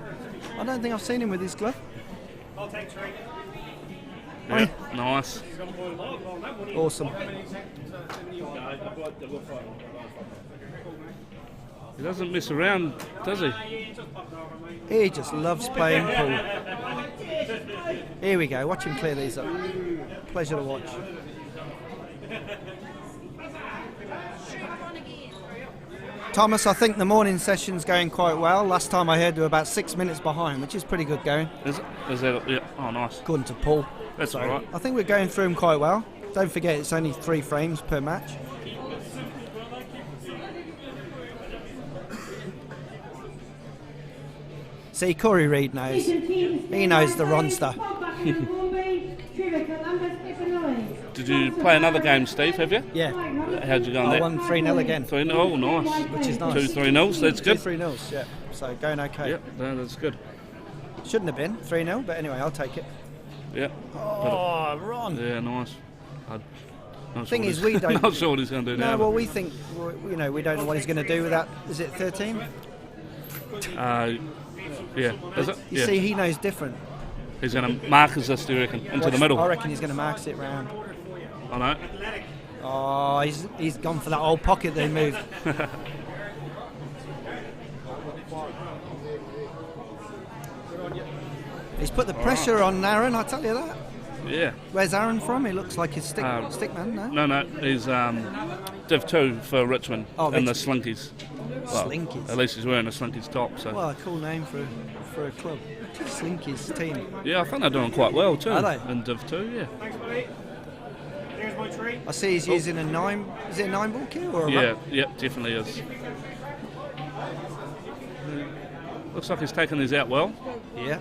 I don't think I've seen him with his glove. I'll take 3. Yeah, nice. Awesome. He doesn't mess around, does he? He just loves playing pool. Here we go. Watch him clear these up. Pleasure to watch. Thomas, I think the morning session's going quite well. Last time I heard they were about 6 minutes behind, which is pretty good going. Is that? Yeah. Oh, nice. According to Paul. That's all right. I think we're going through them quite well. Don't forget, it's only 3 frames per match. See, Corey Reid knows. He knows the Ron stuff. Did you play another game, Steve, have you? Yeah. How'd you go on I that? won 3-0 again. 3-0, oh, nice. Which is nice. 2 3-0s, that's good. 2 3-0s, yeah. So going okay. Yep, no, that's good. Shouldn't have been 3-0, but anyway, I'll take it. Yeah. Oh, Ron. Yeah, nice. Thing is, we don't. Not sure what he's going to do now. No, well, we think, we don't know what he's going to do with that. Is it 13? Yeah. Is it? You Yeah. see, he knows different. He's going to mark us this, do you reckon? Into the middle. I reckon he's going to mark it round. I know. Oh, he's gone for that old pocket that he moved. He's put the pressure on Aaron, I tell you that. Yeah. Where's Aaron from? He looks like his stick man, no? No, he's Div 2 for Richmond in the Slinkies. Well, Slinkies? At least he's wearing a Slinkies top. So. Well, a cool name for a club. Slinkies team. Yeah, I think they're doing quite well too. Are they? In Div 2, yeah. Thanks, buddy. Here's my tree. I see he's using a 9, is it a 9 ball cue or a run? Yep, definitely is. Looks like he's taken these out well. Yeah.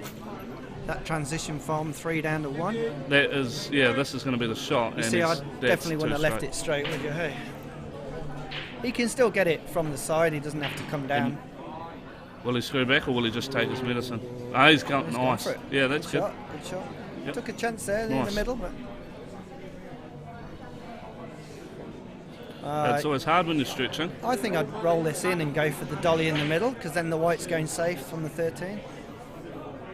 That transition from 3 down to 1. That is, this is going to be the shot. You see, I definitely wouldn't have left it straight, would you? Hey. He can still get it from the side, he doesn't have to come down. Will he screw back or will he just take his medicine? Oh, he's going nice. For it. Yeah, that's good. Good shot. Yep. Took a chance there in Nice. the middle, but. It's always hard when you're stretching. I think I'd roll this in and go for the dolly in the middle, because then the white's going safe on the 13.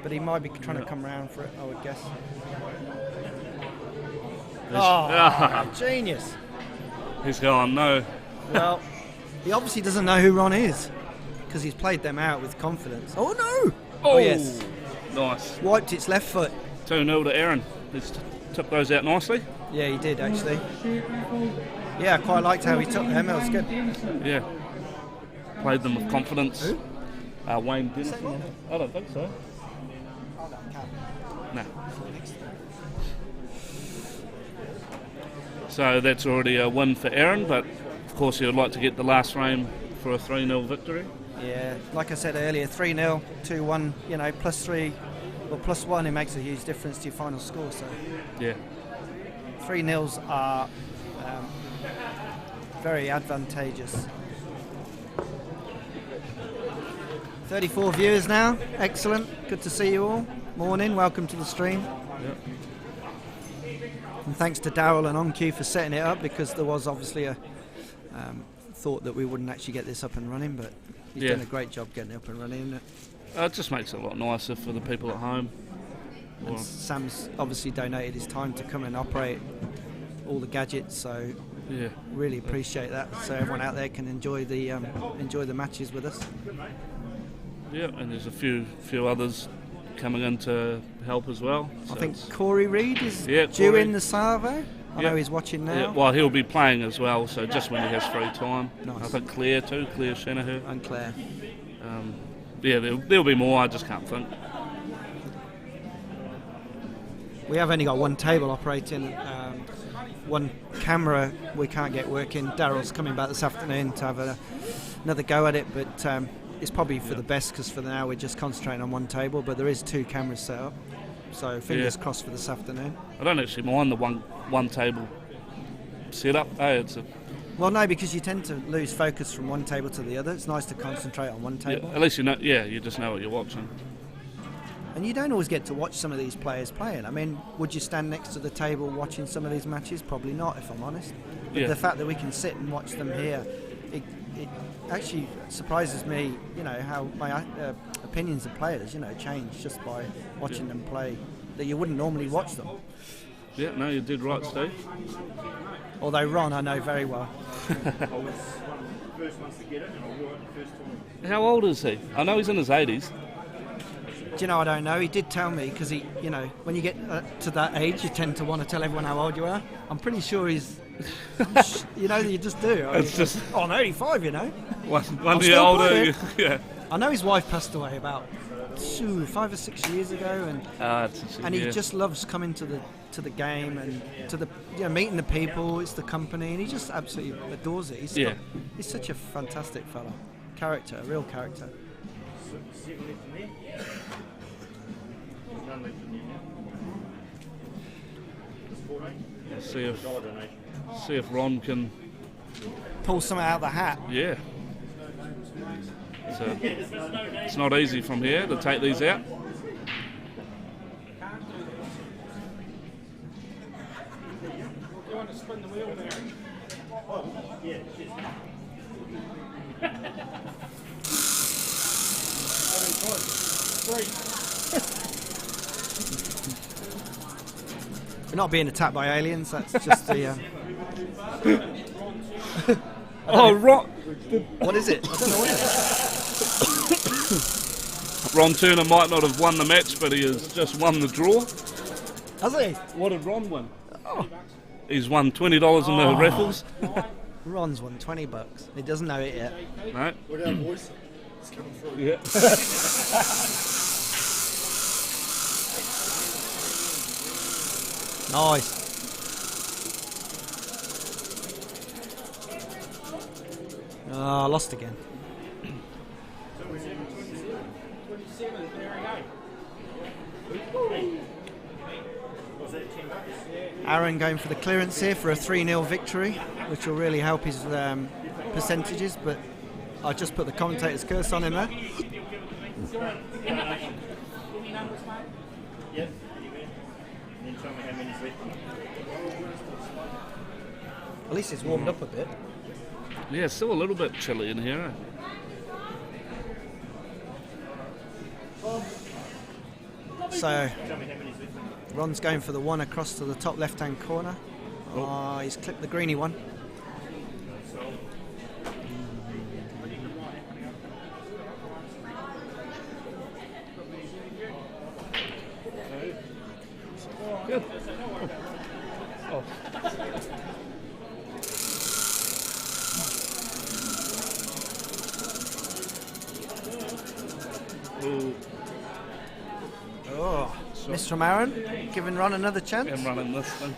But he might be trying to come round for it, I would guess. Genius. He's going, no. Well, he obviously doesn't know who Ron is, because he's played them out with confidence. Oh no! Oh yes. Nice. Wiped its left foot. 2-0 to Aaron. He's took those out nicely. Yeah, he did actually. Yeah, I quite liked how he took them. It was good. Yeah. Played them with confidence. Who? Wayne Dennison. I don't think so. No. So that's already a win for Aaron, but of course he would like to get the last frame for a 3-0 victory. Yeah, like I said earlier, 3-0, 2-1, you know, +3 or +1, it makes a huge difference to your final score. So Yeah. 3-0s are very advantageous. 34 viewers now, excellent, good to see you all. Morning, welcome to the stream. Yep. And thanks to Daryl and OnQ for setting it up, because there was obviously a thought that we wouldn't actually get this up and running, but he's done a great job getting it up and running, isn't it? It just makes it a lot nicer for the people at home. And Sam's obviously donated his time to come and operate all the gadgets, so Yeah. really appreciate that. So everyone out there can enjoy the matches with us. Yeah, and there's a few others coming in to help as well. So I think it's- Corey Reid is Yeah, due Corey. in the Savo. I know he's watching now. Yeah, well, he'll be playing as well, so just when he has free time. Nice. I think Claire too, Claire Shanahan. And Claire. Yeah, there'll be more, I just can't think. We have only got one table operating, one camera we can't get working. Daryl's coming back this afternoon to have another go at it, but it's probably for the best, because for now we're just concentrating on one table, but there is 2 cameras set up, so fingers crossed for this afternoon. I don't actually mind the one table setup. Hey, Well, no, because you tend to lose focus from one table to the other. It's nice to concentrate on one table. at least you know. Yeah, you just know what you're watching. And you don't always get to watch some of these players playing. I mean, would you stand next to the table watching some of these matches? Probably not, if I'm honest. But Yeah. the fact that we can sit and watch them here, it actually surprises me, you know, how my opinions of players, you know, change just by watching them play, that you wouldn't normally watch them. Yeah, no, you did right, Steve. Although Ron, I know very well. How old is he? I know he's in his 80s. Do you know, I don't know. He did tell me, because he, you know, when you get to that age, you tend to want to tell everyone how old you are. I'm pretty sure he's, you know, you just do. It's just I'm 85, you know. one I'm year still older. playing. Yeah. I know his wife passed away about 5 or 6 years ago, and he just loves coming to the game and to the, you know, meeting the people. It's the company, and he just absolutely adores it. He's such a fantastic fellow, character, a real character. See if Ron can pull something out of the hat. Yeah. So it's not easy from here to take these out. You want to spin the wheel there? We're not being attacked by aliens. That's just the. Oh, Ron! What is it? I don't know what it is. Ron Turner might not have won the match, but he has just won the draw. Has he? What did Ron win? Oh. He's won $20 in the raffles. Ron's won $20. He doesn't know it yet. No. What are boys? It's coming through. Yeah. Nice. I lost again. 27, there we go. Aaron going for the clearance here for a 3-0 victory, which will really help his percentages, but I just put the commentator's curse on him there. Yep. And then tell me how many's left. At least it's warmed up a bit. Yeah, it's still a little bit chilly in here. So Ron's going for the one across to the top left-hand corner. Oh, he's clipped the greeny one. Good. Oh. Ooh, Oh, Mr. from Aaron, giving Ron another chance. I'm running this thing.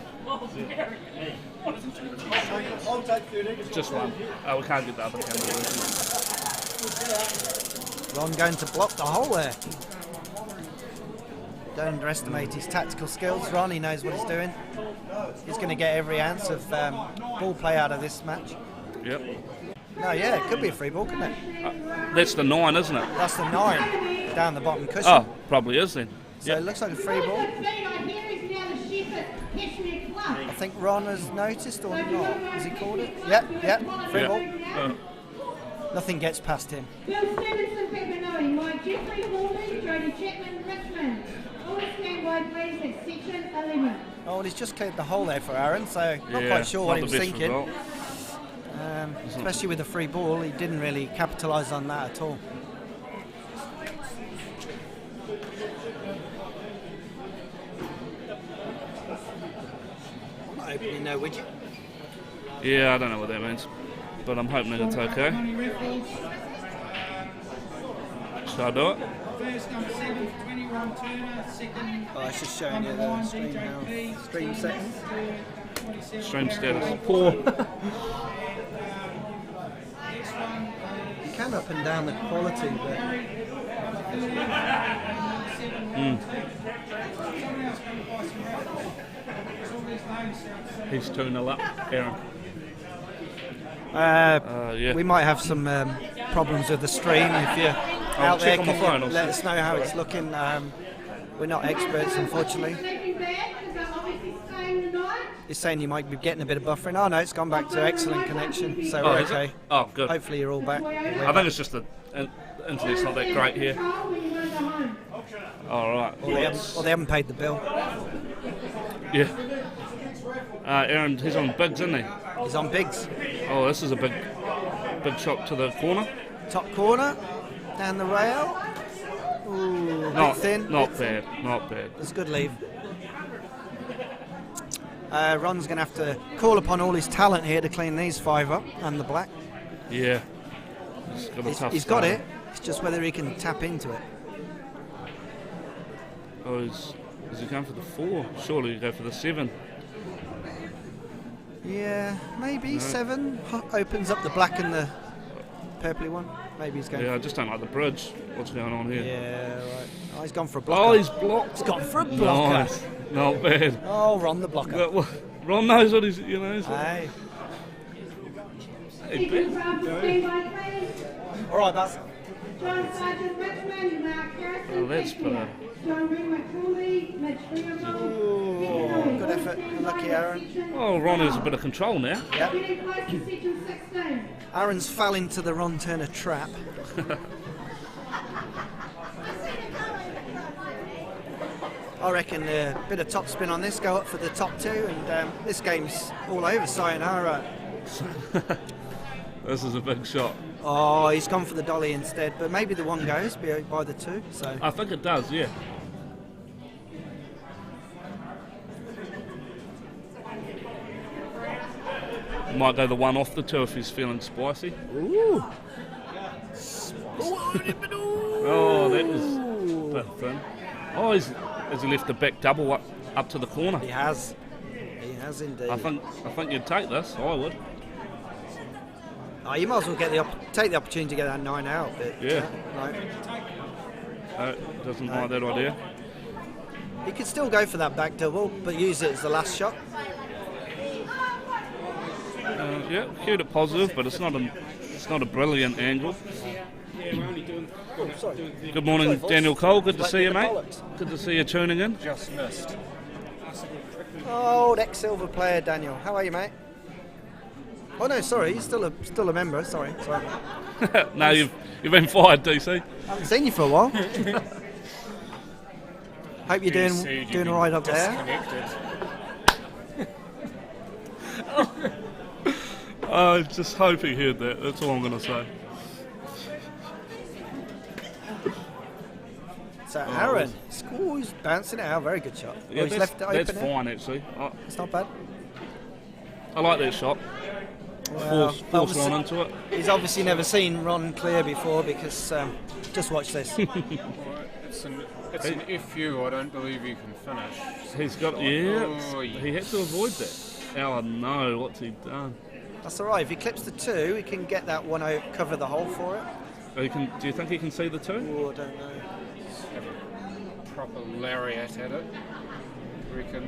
Just one. Oh, we can't get the other camera working. Ron going to block the hole there. Don't underestimate his tactical skills. Ron, he knows what he's doing. He's going to get every ounce of ball play out of this match. Yep. No, yeah, it could be a free ball, couldn't it? That's the 9, isn't it? That's the 9 down the bottom cushion. Oh, probably is then. So it looks like a free ball. I think Ron has noticed or not. Has he called it? Yep, free ball. Nothing gets past him. Bill Stevenson, Penelli, Mike Jeffrey Hawley, Jody Chapman, Richmond. All stand wide please at section 11. Oh, well, he's just cleared the hole there for Aaron, so not Yeah, quite sure what not he was the best thinking. result. Especially with the free ball, he didn't really capitalise on that at all. I'm not opening no widget. Yeah, I don't know what that means, but I'm hoping it's okay. Should I do it? First number 7, 21 Turner. Second, Oh, it's just showing you the stream, stream settings. Stream status. Poor. You can up and down the quality, but He's 2-0 up, Aaron. Yeah. we might have some problems with the stream. If you're out there, check on my can phone, you I'll let see. us know how it's looking. We're not experts, unfortunately. You're saying you might be getting a bit of buffering. Oh no, it's gone back to excellent connection, so we're is it? okay. Oh, good. Hopefully you're all back. I think it's just the internet's not that great here. All right. Well, they haven't paid the bill. Yeah. Aaron, he's on bigs, isn't he? He's on bigs. Oh, this is a big shot to the corner. Top corner, down the rail. Ooh, Not bit thin. Not bit thin. bad. Not bad. It's a good leave. Ron's going to have to call upon all his talent here to clean these 5 up and the black. Yeah. He's got a tough He's got start. it. It's just whether he can tap into it. Oh, is he going for the 4? Surely you go for the 7. Yeah, maybe 7 opens up the black and the purpley one. Maybe he's going. Yeah, I just don't like the bridge. What's going on here? Yeah, right. Oh, he's gone for a blocker. Oh, he's blocked. He's gone for a blocker. Nice. Not bad. Oh, Ron the blocker. But, well, Ron knows what he's, you know. Hey. All All right, that's. John Sergeant Richmond, Mark Harrison, Oh, that's better. John Ring McCauley, Mitch Freeman. Good effort. Lucky Aaron. Oh, Ron has a bit of control now. Yep. Getting close to section 16. Aaron's fell into the Ron Turner trap. I reckon a bit of top spin on this, go up for the top 2, and this game's all over. Sayonara. This is a big shot. Oh, he's gone for the dolly instead, but maybe the 1 goes by the 2. So I think it does, yeah. Might go the 1 off the 2 if he's feeling spicy. ooh. Oh, that was a bit thin. Oh, has he left the back double up to the corner? He has indeed. I think you'd take this. I would. Oh, you might as well take the opportunity to get that 9 out. But, Yeah. no. Doesn't like that idea. He could still go for that back double, but use it as the last shot. Yeah, cute it positive, but it's not a brilliant angle. Good morning, Daniel Cole. Good to see you, mate. Good to see you tuning in. Just missed. Oh, ex-Silver player Daniel. How are you, mate? Oh no, sorry, he's still a member. Sorry. No, you've been fired, DC. I haven't seen you for a while. Hope you're doing all right up there. I just hope he heard that. That's all I'm going to say. So Aaron, he's bouncing it out. Very good shot. Yeah, He's left it that's open. fine, actually. It's not bad. I like that shot. Force obviously- Ron into it. He's obviously never seen Ron clear before because just watch this. It's an FU. I don't believe you can finish. He's got, Oh, he had to avoid that. Allan, no, what's he done? That's all right. If he clips the 2, he can get that 1 out, cover the hole for it. Do you think he can see the 2? Oh, I don't know. Have a proper lariat at it. Reckon.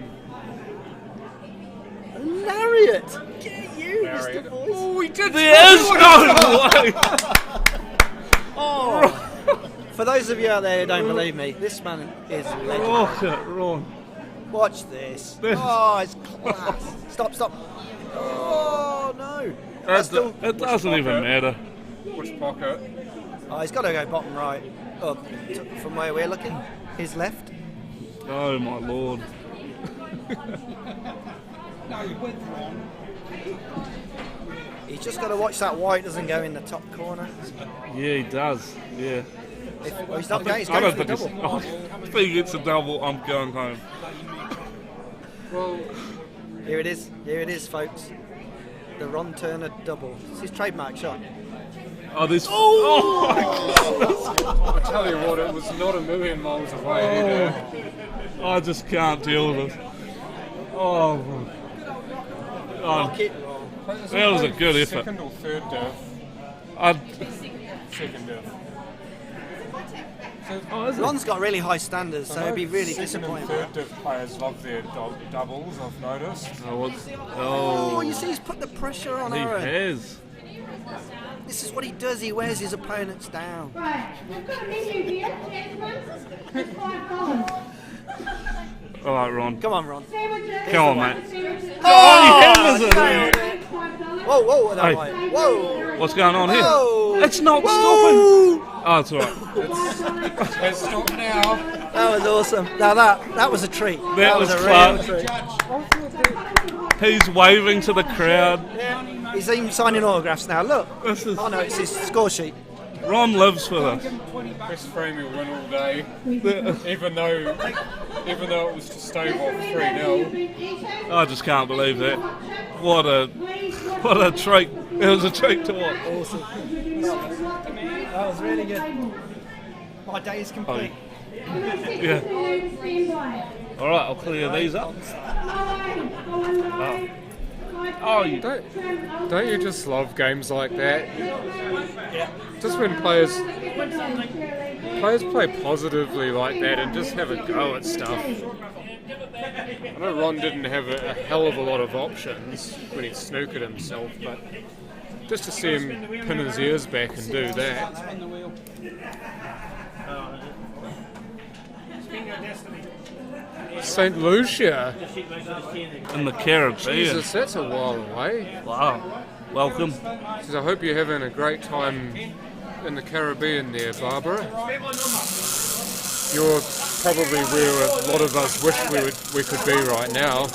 Lariat! Get you, Lariat. Mr. Voice. Oh, we did. There is no way! Oh! For those of you out there who don't believe me, this man is legendary. Look at Ron. Watch this. This- Oh, it's class. Stop. Oh, no. That's still... It doesn't even matter. Which pocket? Oh, he's got to go bottom right. Oh, from where we're looking, his left. Oh my lord. No, you went wrong. He's just got to watch that white doesn't go in the top corner. Yeah, he does. Yeah. He's not going, he's I going don't for the think double. if he gets a double, I'm going home. Well, Here it is, folks. The Ron Turner double. It's his trademark shot. Oh, this. I tell you what, it was not a million miles away either. I just can't deal with it. Oh. Lock it wrong. That was a good effort. Second or third div? Second div. Ron's got really high standards, so he'd be really Second and disappointed. third div players love their doubles, I've noticed. Oh, you see, he's put the pressure on He Aaron. has. This is what he does. He wears his opponents down. Right, we've got a menu here, gentlemen. It's $5. All right, Ron. Come on, Ron. Sandwiches. Come on, mate. Sandwiches. Oh, he hammers it. nailed it. $5. Whoa, that Hey. way. Whoa. What's going on here? Whoa. It's not Whoa. stopping. Oh, it's all right. Let's stop now. That was awesome. Now that was a treat. That was a class. real treat. He's waving to the crowd. He's even signing autographs now. Look. This is, Oh no, it's his score sheet. Ron lives for this. Best frame will win all day. even though it was to stave off 3-0. I just can't believe that. What a treat. It was a treat to watch. Awesome. That was really good. My day is complete. Yeah. All right, I'll clear these up. Oh, you Don't you just love games like that? Just when players play positively like that and just have a go at stuff. I know Ron didn't have a hell of a lot of options when he snookered himself, but just to see him pin his ears back and do that. Spin the wheel. Spin your destiny. St. Lucia, in the Caribbean. Jesus, that's a while away. Wow. Welcome. Says, I hope you're having a great time in the Caribbean there, Barbara. You're probably where a lot of us wish we could be right now.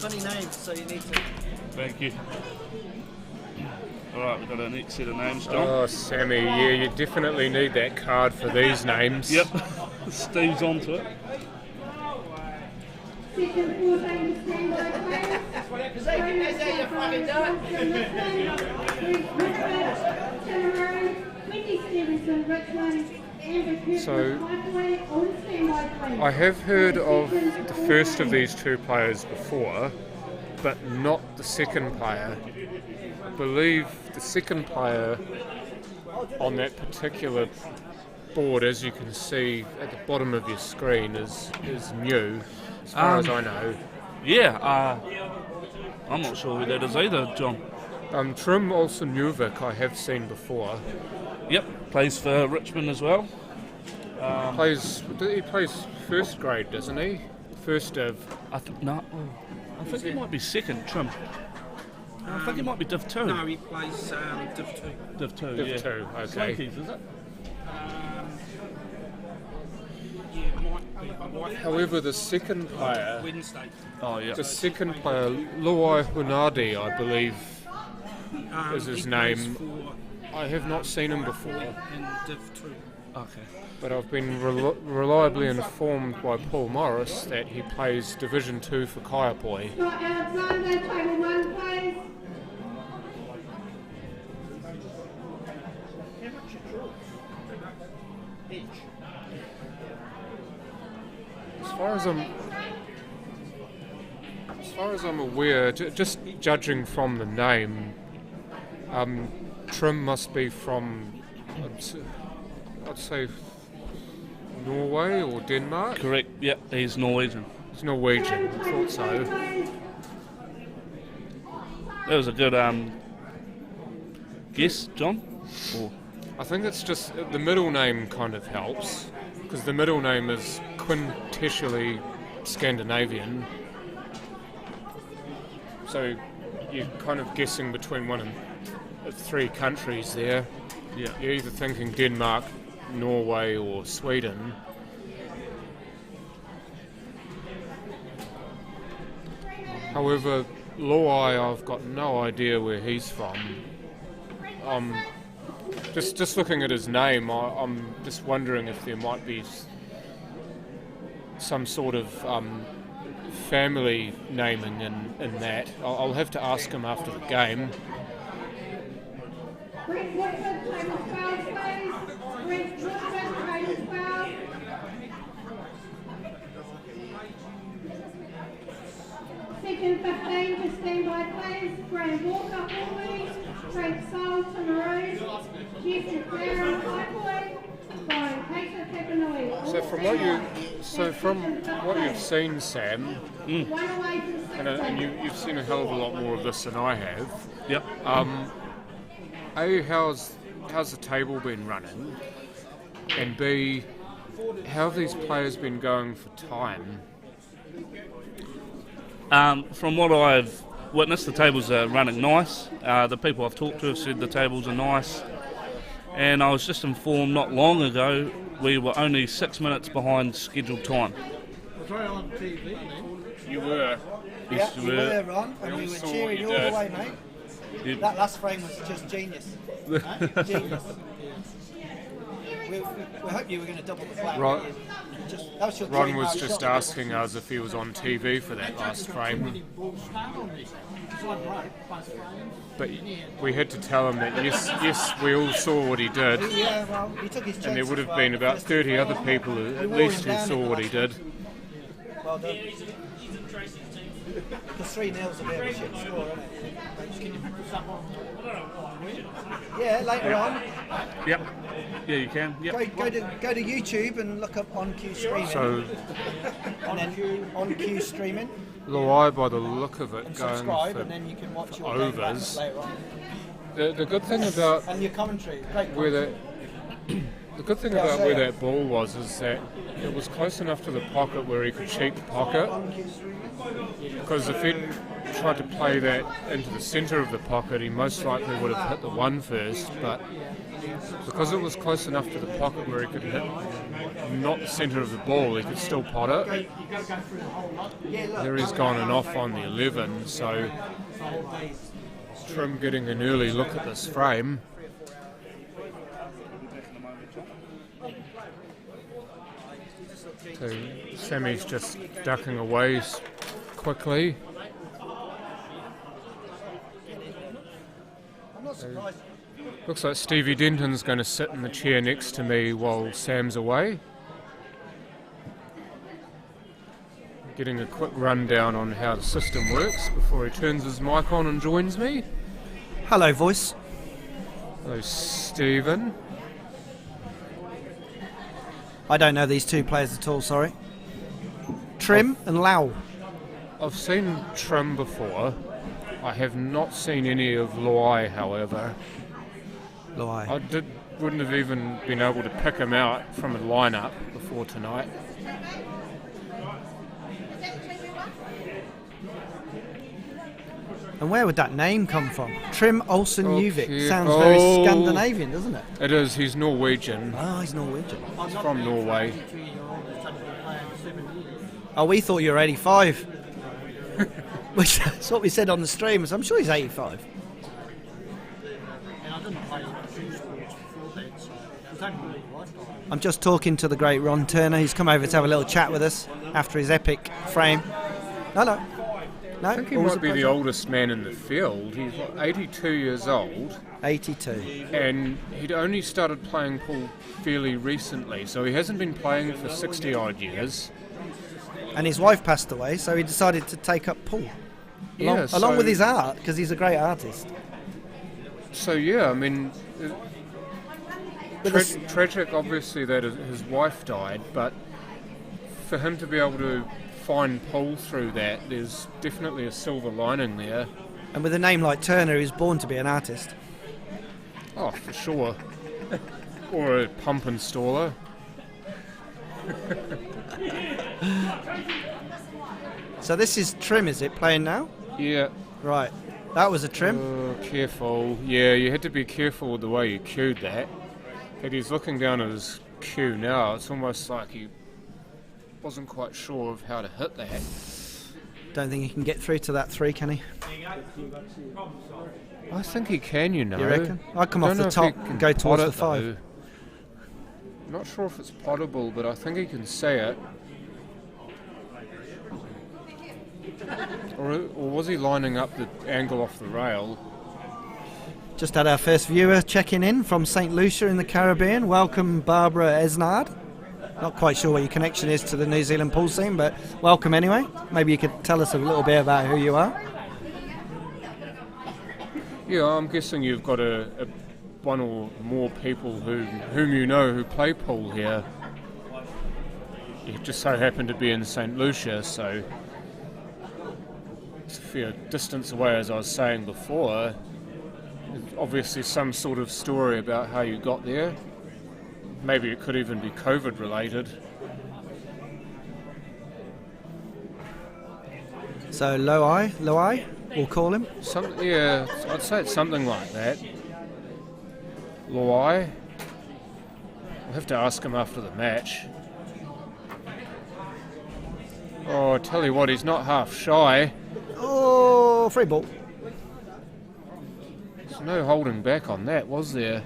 Funny name, so you need to. Thank you. All right, we've got our next set of names, John. Oh, Sammy, yeah, you definitely need that card for these names. Yep. Steve's onto it. So, I have heard of the first of these two players before, but not the second player. I believe the second player on that particular board, as you can see at the bottom of your screen, is new, as far as I know. Yeah, I'm not sure who that is either, John. Trim Olsen-Newvik I have seen before. Yep, plays for Richmond as well. He plays first grade, doesn't he? First div. I think he might be second, Trim. I think he might be Div 2. No, he plays Div 2. Div 2, Div yeah. 2, okay. Slankies, is it? Yeah, it might be. I might However, the second player, Wednesday. Oh, yeah. the second player, Luai Hunadi, I believe, is his He plays name. for I have not seen him before. in Div 2. Okay. but I've been reliably informed by Paul Morris that he plays Division 2 for Kaiapoi. Scott Alexander, table 1, please. As far as I'm aware, just judging from the name, Trim must be from, I'd say, Norway or Denmark. Correct. Yep, he's Norwegian. He's Norwegian. I thought so. That was a good guess, John. Or I think it's just the middle name kind of helps, because the middle name is quintessentially Scandinavian. So you're kind of guessing between one of 3 countries there. yeah. You're either thinking Denmark, Norway or Sweden. However, Loai, I've got no idea where he's from. Just looking at his name, I'm just wondering if there might be some sort of family naming in that. I'll have to ask him after the game. Brent Woodford, table 12, please. Brent Woodford, table 12. Section 15, just stand by, please. Graham Walker, Hawley. Frank Soul, Timaroon. Jeffrey Clara, Highboy. Brian Cater, Papanui. So from what you've seen, Sam, One away from and you've seen a hell of a lot more of this than I have. Yep. A, how's the table been running? And B, how have these players been going for time? From what I've witnessed, the tables are running nice. The people I've talked to have said the tables are nice. And I was just informed not long ago we were only 6 minutes behind scheduled time. Was I on TV then? You were. Yes, Yeah, you you were. were, Ron, and We we all were saw what cheering you you all did. the way, mate. You- That last frame was just genius. Genius. We hope you were going to double the flag. Ron- That was your Ron dream was out just shot. asking us if he was on TV for that last frame, but we had to tell him that yes, we all saw what he did, Yeah, well, he took his and there chances would have well. been about 30 other people at least who saw what he did. Well done. The 3-0's a bit of a shit score, isn't it? Yeah, later on. Yep. Yeah, you can. Yep. Go to YouTube and look up On Cue Streaming. So and then On Cue Streaming. Loai, by the look of it, And going subscribe, for and then you can watch your overs. game back later on. the good thing about And your commentary. Great where the good thing about where that ball was is that it was close enough to the pocket where he could cheat the pocket. On Cue Streaming. Because if he'd tried to play that into the centre of the pocket, he most likely would have hit the one first. But because it was close enough to the pocket where he could hit not the centre of the ball, he could still pot it. There he's gone and off on the 11, so Trim getting an early look at this frame. So Sammy's just ducking away quickly. I'm not surprised. Looks like Stevie Denton's going to sit in the chair next to me while Sam's away. Getting a quick rundown on how the system works before he turns his mic on and joins me. Hello, voice. Hello, Stephen. I don't know these two players at all, sorry. Trim and Lau. I've seen Trim before. I have not seen any of Loai, however. Loai. I wouldn't have even been able to pick him out from a lineup before tonight. And where would that name come from? Trim Olsen Uvik. Okay. Sounds very Oh. Scandinavian, doesn't it? It is, he's Norwegian. Oh, he's Norwegian. He's from Norway. Oh, we thought you were 85. Which that's what we said on the stream. I'm sure he's 85. I'm just talking to the great Ron Turner. He's come over to have a little chat with us after his epic frame. No. I think he might be the oldest man in the field. He's 82 years old. 82. And he'd only started playing pool fairly recently, so he hasn't been playing for 60 odd years. And his wife passed away, so he decided to take up pool. Along with his art, because he's a great artist. So yeah, I mean, tragic obviously that his wife died, but for him to be able to find pool through that, there's definitely a silver lining there. And with a name like Turner, he's born to be an artist. Oh, for sure. Or a pump installer. So this is trim, is it, playing now? Yeah. Right. That was a trim. Oh, careful. Yeah, you had to be careful with the way you cued that. But he's looking down at his cue now. It's almost like he wasn't quite sure of how to hit that. Don't think he can get through to that 3, can he? I think he can, you know. You reckon? I'd come off the top and go towards the 5. Not sure if it's potable, but I think he can say it. Or was he lining up the angle off the rail? Just had our first viewer checking in from St. Lucia in the Caribbean. Welcome, Barbara Esnard. Not quite sure what your connection is to the New Zealand pool scene, but welcome anyway. Maybe you could tell us a little bit about who you are. Yeah, I'm guessing you've got a one or more people whom you know who play pool here. You just so happen to be in St. Lucia, so it's a fair distance away, as I was saying before. There's obviously some sort of story about how you got there. Maybe it could even be COVID related. So Loai, we'll call him. Yeah, I'd say it's something like that. Loai. I'll have to ask him after the match. Oh, I tell you what, he's not half shy. Oh, free ball. There's no holding back on that, was there?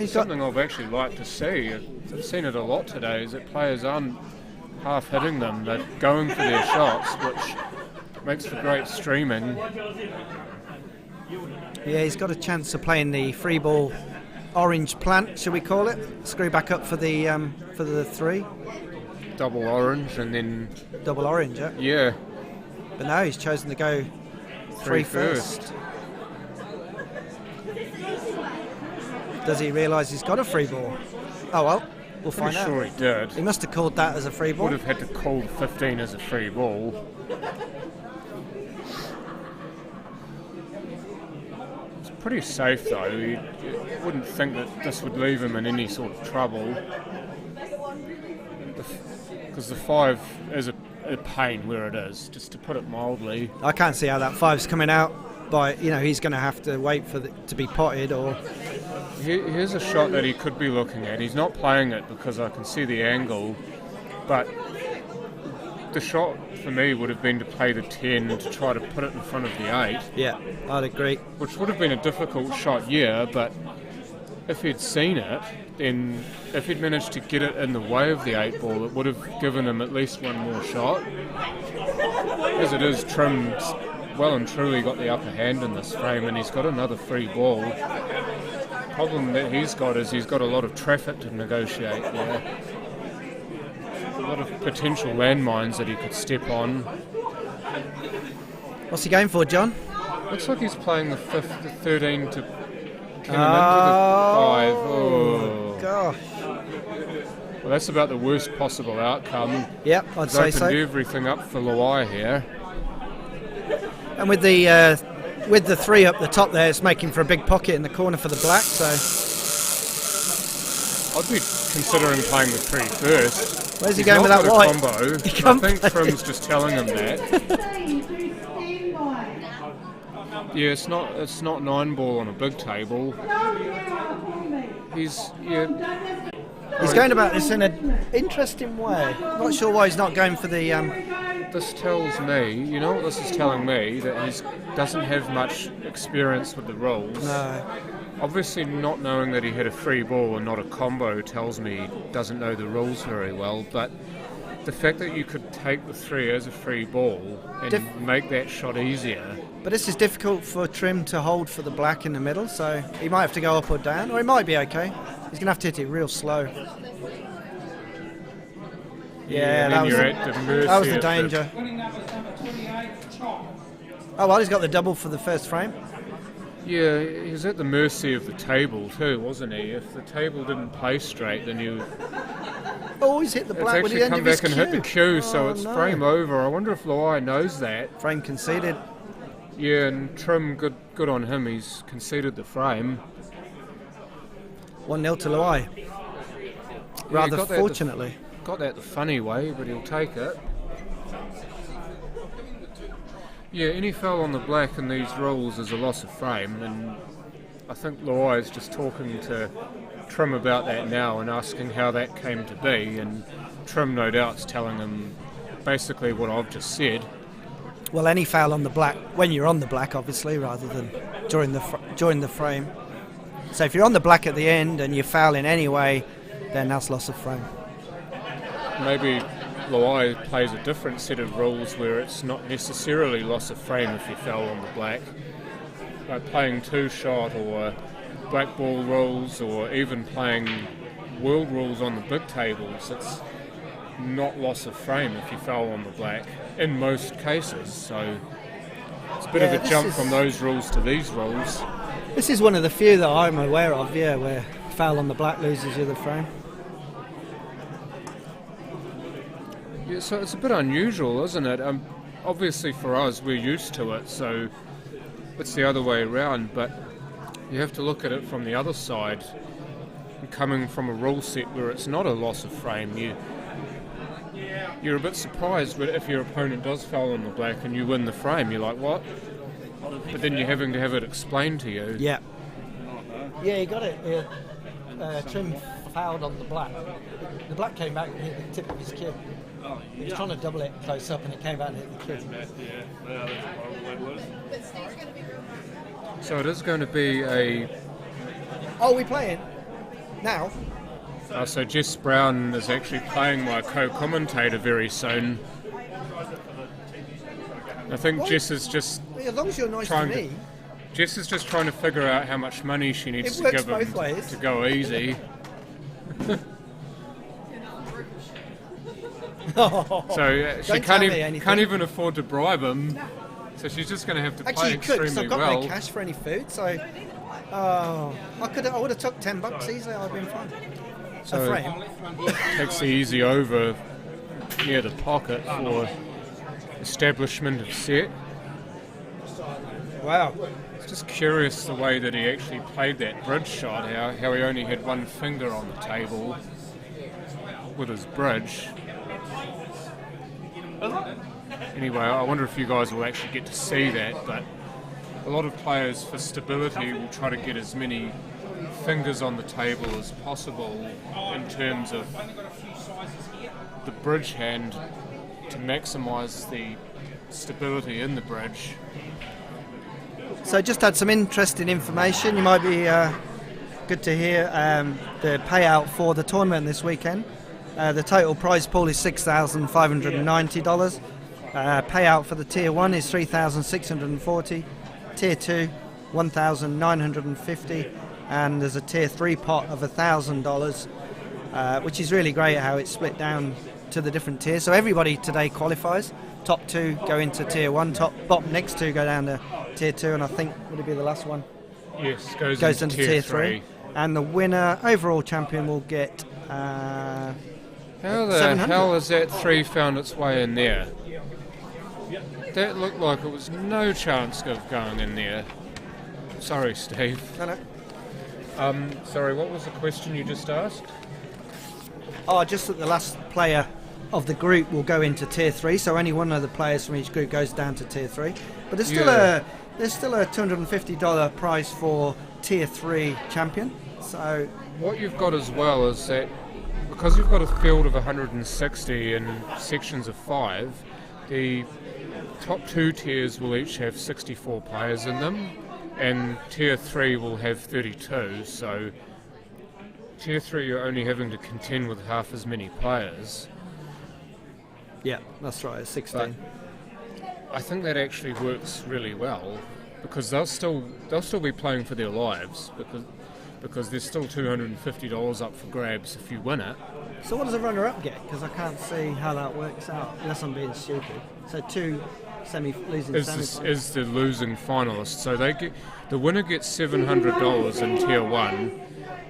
Something I've actually liked to see. I've seen it a lot today, is that players aren't half hitting them, they're going for their shots, which makes for great streaming. Yeah, he's got a chance of playing the free ball orange plant, shall we call it? Screw back up for the 3. Double orange and then... Double orange, yeah? Yeah. But no, he's chosen to go 3 first. Does he realise he's got a free ball? Oh well, we'll find out. Pretty sure he did. He must have called that as a free ball. Would have had to call the 15 as a free ball. It's pretty safe though. You wouldn't think that this would leave him in any sort of trouble. Because the 5 is a pain where it is, just to put it mildly. I can't see how that 5's coming out. By he's going to have to wait for to be potted or. Here's a shot that he could be looking at. He's not playing it because I can see the angle, but the shot for me would have been to play the 10 to try to put it in front of the 8. Yeah, I'd agree. Which would have been a difficult shot, yeah, but if he'd seen it, then if he'd managed to get it in the way of the 8 ball, it would have given him at least one more shot. As it is, Trim's well and truly got the upper hand in this frame, and he's got another free ball. Problem that he's got is he's got a lot of traffic to negotiate there. A lot of potential landmines that he could step on. What's he going for, John? Looks like he's playing the 13 to pin him into the 5. Oh, gosh. Well, that's about the worst possible outcome. Yep, I'd say so. Opened everything up for Loai here. And with the 3 up the top there, it's making for a big pocket in the corner for the black, so... I'd be considering playing the 3 first. Where's he going with that white? Combo. I think Trim's just telling him that. Yeah, it's not 9 ball on a big table. He's going about this in an interesting way. Not sure why he's not going for the... This tells me, you know what this is telling me? That he doesn't have much experience with the rules. No. Obviously, not knowing that he had a free ball and not a combo tells me he doesn't know the rules very well, but the fact that you could take the 3 as a free ball and make that shot easier. But this is difficult for Trim to hold for the black in the middle, so he might have to go up or down, or he might be okay. He's going to have to hit it real slow. Yeah, that was the danger. Oh, well, he's got the double for the first frame. Yeah, he was at the mercy of the table too, wasn't he? If the table didn't play straight, then you... Oh, he's hit the black with the end of his cue. It's actually come back and hit the cue, so it's frame over. I wonder if Loai knows that. Frame conceded. Yeah, and Trim, good on him. He's conceded the frame. 1-0 to Loai. Rather fortunately. Got that the funny way, but he'll take it. Yeah, any foul on the black in these rules is a loss of frame, and I think Loai is just talking to Trim about that now and asking how that came to be, and Trim no doubt's telling him basically what I've just said. Well, any foul on the black, when you're on the black obviously, rather than during the frame. So if you're on the black at the end and you foul in any way, then that's loss of frame. Maybe Loai plays a different set of rules where it's not necessarily loss of frame if you foul on the black. Like playing 2-shot or black ball rules, or even playing world rules on the big tables, it's not loss of frame if you foul on the black in most cases. So it's a bit of a jump from those rules to these rules. This is one of the few that I'm aware of, where foul on the black loses you the frame. Yeah, so it's a bit unusual, isn't it? Obviously for us, we're used to it, so it's the other way around, but you have to look at it from the other side. Coming from a rule set where it's not a loss of frame, you're a bit surprised if your opponent does foul on the black and you win the frame. You're like, what? But then you're having to have it explained to you. Yeah. Yeah, you got it. Trim fouled on the black. The black came back and hit the tip of his kid. He was trying to double it close up and it came back and hit the kid. So it is going to be a... Oh, we playing? Now? So Jess Brown is actually playing my co-commentator very soon. I think Jess is just... As long as you're nice to me... Jess is just trying to figure out how much money she needs to give him to go easy. So she can't even afford to bribe him. So she's just going to have to play extremely well. I've got no cash for any food, so I would have took $10 easily. I'd been fine. So a frame takes the easy over near the pocket for establishment of set. Wow. It's just curious the way that he actually played that bridge shot. How he only had one finger on the table with his bridge. Anyway, I wonder if you guys will actually get to see that, but a lot of players for stability will try to get as many fingers on the table as possible in terms of the bridge hand to maximise the stability in the bridge. So just had some interesting information. You might be good to hear the payout for the tournament this weekend. The total prize pool is $6,590. Payout for the Tier 1 is $3,640. Tier 2, $1,950. And there's a Tier 3 pot of $1,000, which is really great how it's split down to the different tiers. So everybody today qualifies. Top 2 go into Tier 1, bottom next 2 go down to Tier 2, and I think, would it be the last one? Yes, goes into Tier 3. And the winner, overall champion, will get... How the hell has that 3 found its way in there? That looked like it was no chance of going in there. Sorry, Steve. No. Sorry, what was the question you just asked? Oh, just that the last player of the group will go into Tier 3, so only one of the players from each group goes down to Tier 3. But there's still a $250 prize for Tier 3 champion. So what you've got as well is that because you've got a field of 160 in sections of 5, the top 2 tiers will each have 64 players in them, and Tier 3 will have 32, so Tier 3 you're only having to contend with half as many players. Yeah, that's right, it's 16. I think that actually works really well, because they'll still be playing for their lives, because there's still $250 up for grabs if you win it. So what does a runner-up get? Because I can't see how that works out, unless I'm being stupid. So 2 losing semis. Is the losing finalist. So the winner gets $700 in Tier 1.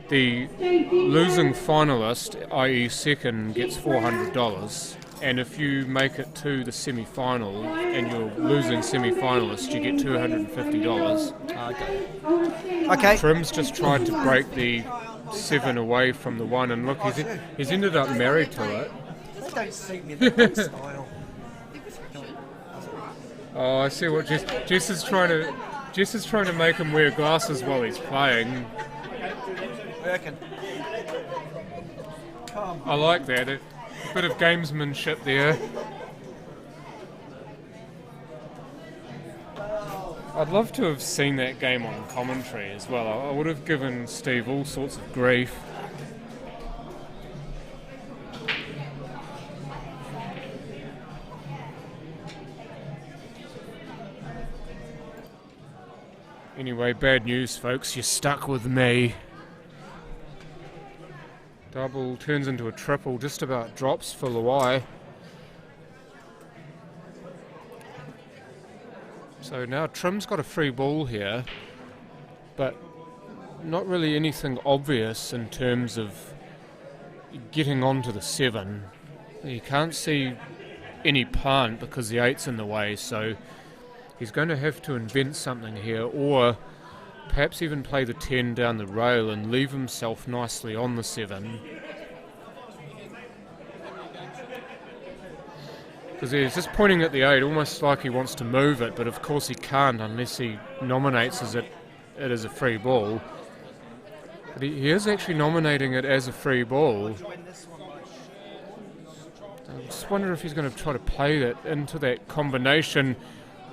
The losing finalist, i.e. second, gets $400. And if you make it to the semi-final and you're losing semi-finalist, you get $250. Okay. Trim's just tried to break the 7 away from the 1, and look, he's ended up married to it. They don't suit me, that style. Oh, I see what Jess is trying to make him wear glasses while he's playing. I reckon. I like that. A bit of gamesmanship there. I'd love to have seen that game on commentary as well. I would have given Steve all sorts of grief. Anyway, bad news, folks. You're stuck with me. Double turns into a triple, just about drops for Luai. So now Trim's got a free ball here, but not really anything obvious in terms of getting onto the 7. You can't see any punt because the 8's in the way, so he's going to have to invent something here, or perhaps even play the 10 down the rail and leave himself nicely on the 7. Because he's just pointing at the 8, almost like he wants to move it, but of course he can't unless he nominates it as a free ball. But he is actually nominating it as a free ball. I just wonder if he's going to try to play that into that combination.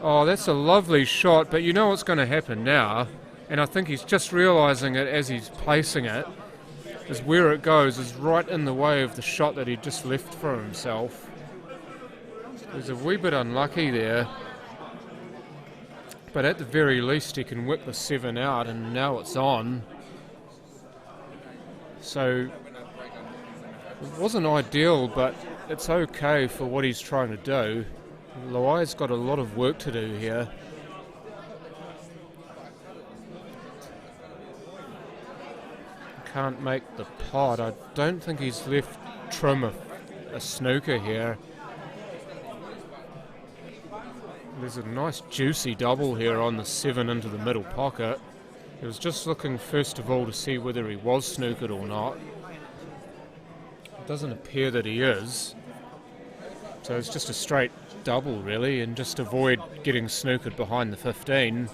Oh, that's a lovely shot, but you know what's going to happen now, and I think he's just realising it as he's placing it, is where it goes is right in the way of the shot that he just left for himself. He's a wee bit unlucky there, but at the very least he can whip the 7 out, and now it's on. So it wasn't ideal, but it's okay for what he's trying to do. Luai's got a lot of work to do here. Can't make the pot. I don't think he's left Trim a snooker here. There's a nice juicy double here on the 7 into the middle pocket. He was just looking first of all to see whether he was snookered or not. It doesn't appear that he is. So it's just a straight double really, and just avoid getting snookered behind the 15.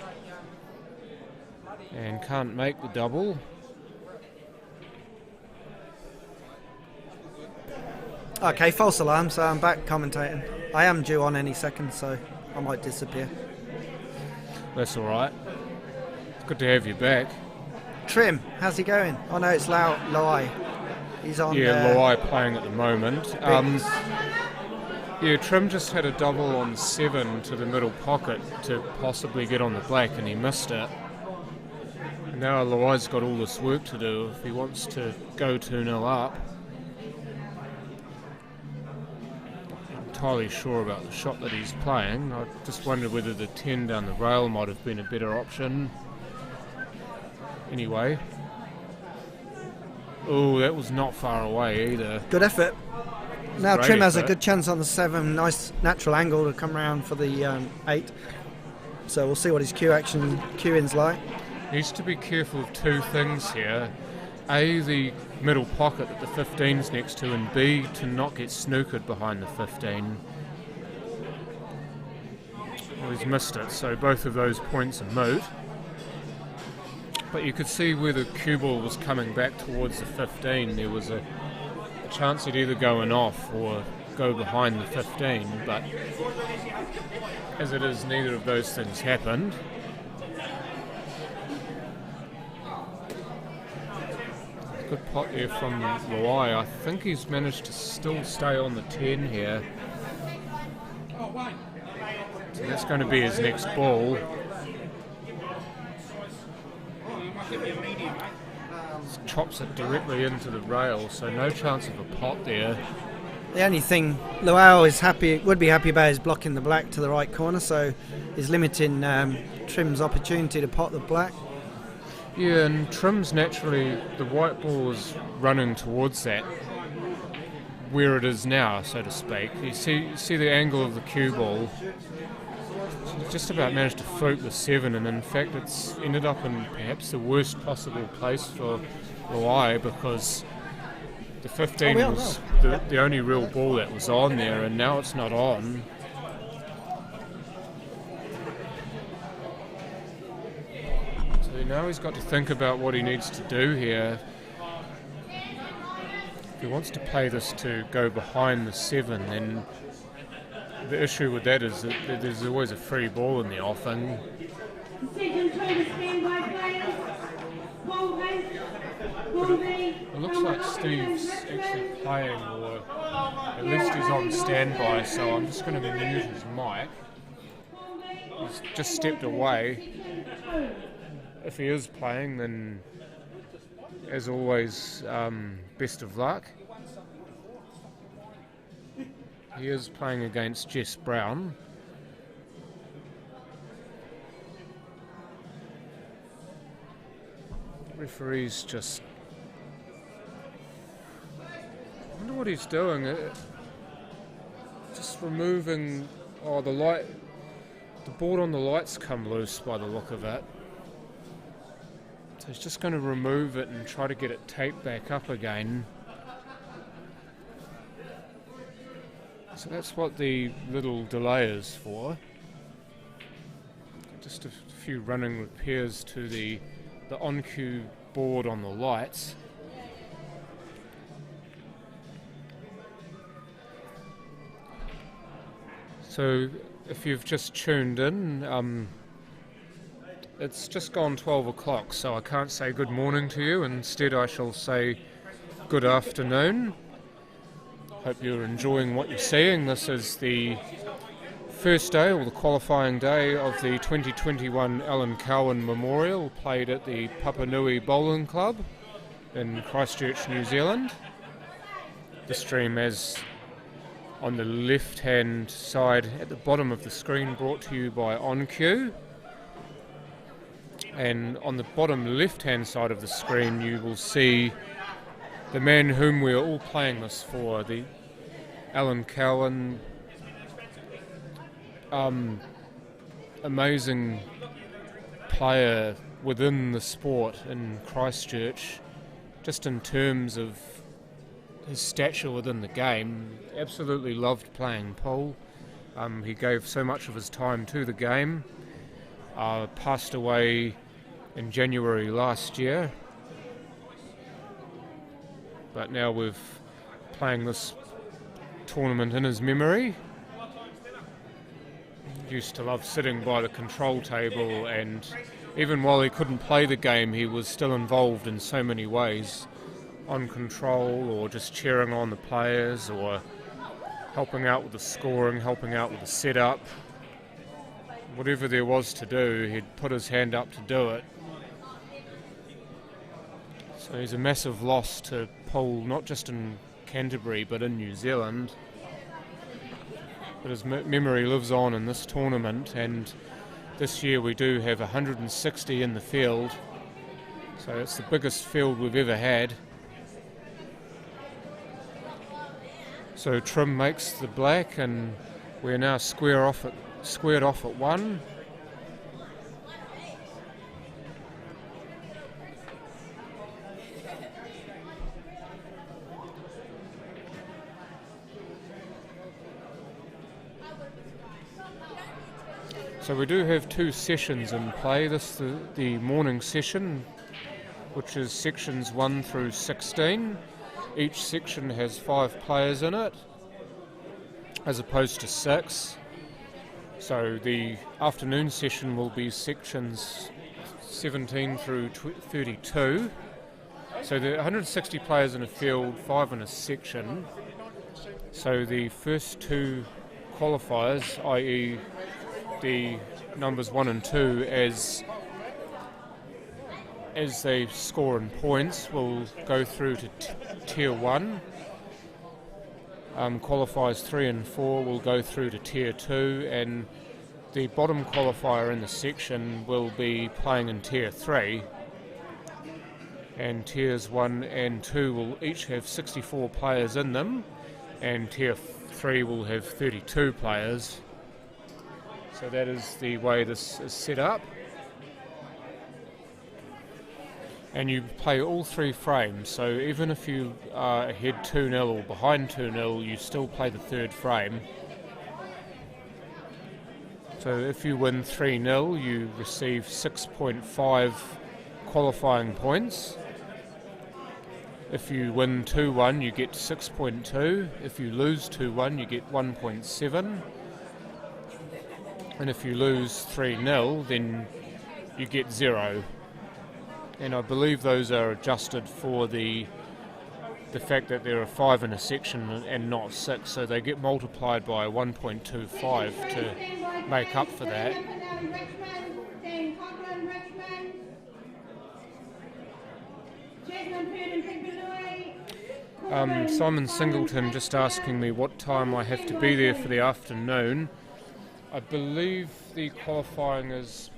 And can't make the double. Okay, false alarm, so I'm back commentating. I am due on any second, so I might disappear. That's alright. It's good to have you back. Trim, how's he going? Oh no, it's Luai. He's on. Yeah, Luai playing at the moment. Yeah, Trim just had a double on 7 to the middle pocket to possibly get on the black, and he missed it. And now Luai's got all this work to do if he wants to go 2-0 up. Not entirely sure about the shot that he's playing. I just wondered whether the 10 down the rail might have been a better option. Anyway. Oh, that was not far away either. Good effort. Now Great Trim has a effort. good chance on the 7. Nice natural angle to come round for the 8. So we'll see what his cue-in's like. Needs to be careful of two things here. A, the middle pocket that the 15's next to, and B, to not get snookered behind the 15. Well, he's missed it, so both of those points are moot. But you could see where the cue ball was coming back towards the 15. There was a chance he'd either go in off or go behind the 15, but as it is, neither of those things happened. Good pot there from Luai. I think he's managed to still stay on the 10 here. So that's going to be his next ball. Chops it directly into the rail, so no chance of a pot there. The only thing Luai would be happy about is blocking the black to the right corner, so he's limiting Trim's opportunity to pot the black. Yeah, and Trim's naturally, the white ball is running towards that, where it is now, so to speak. You see the angle of the cue ball. He's just about managed to fluke the 7, and in fact it's ended up in perhaps the worst possible place for Luai, because the 15 was the only real ball that was on there, and now it's not on. So now he's got to think about what he needs to do here. If he wants to play this to go behind the 7, then the issue with that is that there's always a free ball in the offing. It looks like Steve's actually playing, or at least he's on standby, so I'm just going to mute his mic. He's just stepped away. If he is playing, then as always, best of luck. He is playing against Jess Brown. Referee's just... I wonder what he's doing. Just removing... Oh, the light... The board on the light's come loose by the look of it. So he's just going to remove it and try to get it taped back up again. So that's what the little delay is for. Just a few running repairs to the on-cue board on the lights. So if you've just tuned in, it's just gone 12 o'clock, so I can't say good morning to you. Instead I shall say good afternoon. Hope you're enjoying what you're seeing. This is the first day, or the qualifying day, of the 2021 Allan Cowan Memorial, played at the Papanui Bowling Club in Christchurch, New Zealand. The stream, as on the left-hand side at the bottom of the screen, brought to you by OnCue. And on the bottom left-hand side of the screen you will see the man whom we are all playing this for, the Allan Cowan, amazing player within the sport in Christchurch, just in terms of his stature within the game. Absolutely loved playing pool. He gave so much of his time to the game. Passed away in January last year, but now we're playing this tournament in his memory. Used to love sitting by the control table, and even while he couldn't play the game, he was still involved in so many ways, on control, or just cheering on the players, or helping out with the scoring, helping out with the setup. Whatever there was to do, he'd put his hand up to do it. So he's a massive loss to pool, not just in Canterbury but in New Zealand. But his memory lives on in this tournament, and this year we do have 160 in the field, so it's the biggest field we've ever had. So Trim makes the black, and we're now squared off at 1. So we do have 2 sessions in play. This is the morning session, which is sections 1 through 16. Each section has 5 players in it, as opposed to 6. So the afternoon session will be sections 17 through 32. So there are 160 players in a field, 5 in a section. So the first 2 qualifiers, i.e. the numbers 1 and 2, as they score in points, will go through to Tier 1. Qualifiers 3 and 4 will go through to Tier 2, and the bottom qualifier in the section will be playing in Tier 3. And Tiers 1 and 2 will each have 64 players in them, and Tier 3 will have 32 players. So that is the way this is set up. And you play all 3 frames, so even if you are ahead 2-0 or behind 2-0, you still play the 3rd frame. So if you win 3-0, you receive 6.5 qualifying points. If you win 2-1, you get 6.2. If you lose 2-1, you get 1.7. And if you lose 3-0, then you get 0. And I believe those are adjusted for the fact that there are 5 in a section and not 6, so they get multiplied by 1.25 to make up for that. Simon Singleton just asking me what time I have to be there for the afternoon. I believe the qualifying is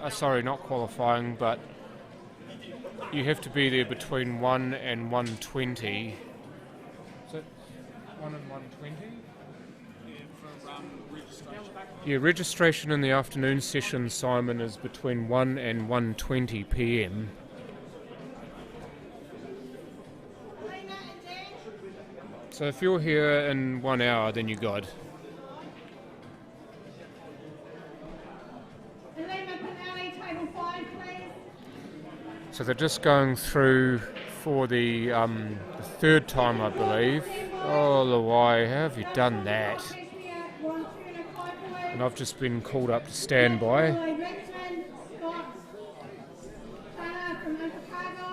not qualifying, but you have to be there between 1 and 1:20. Is it 1 and 1:20? Yeah, registration in the afternoon session, Simon, is between 1 and 1:20 p.m. So if you're here in 1 hour, then you're good. Penelli, table 5, please. So they're just going through for the 3rd time, I believe. Oh, Lawai, how have you done that? And I've just been called up to standby.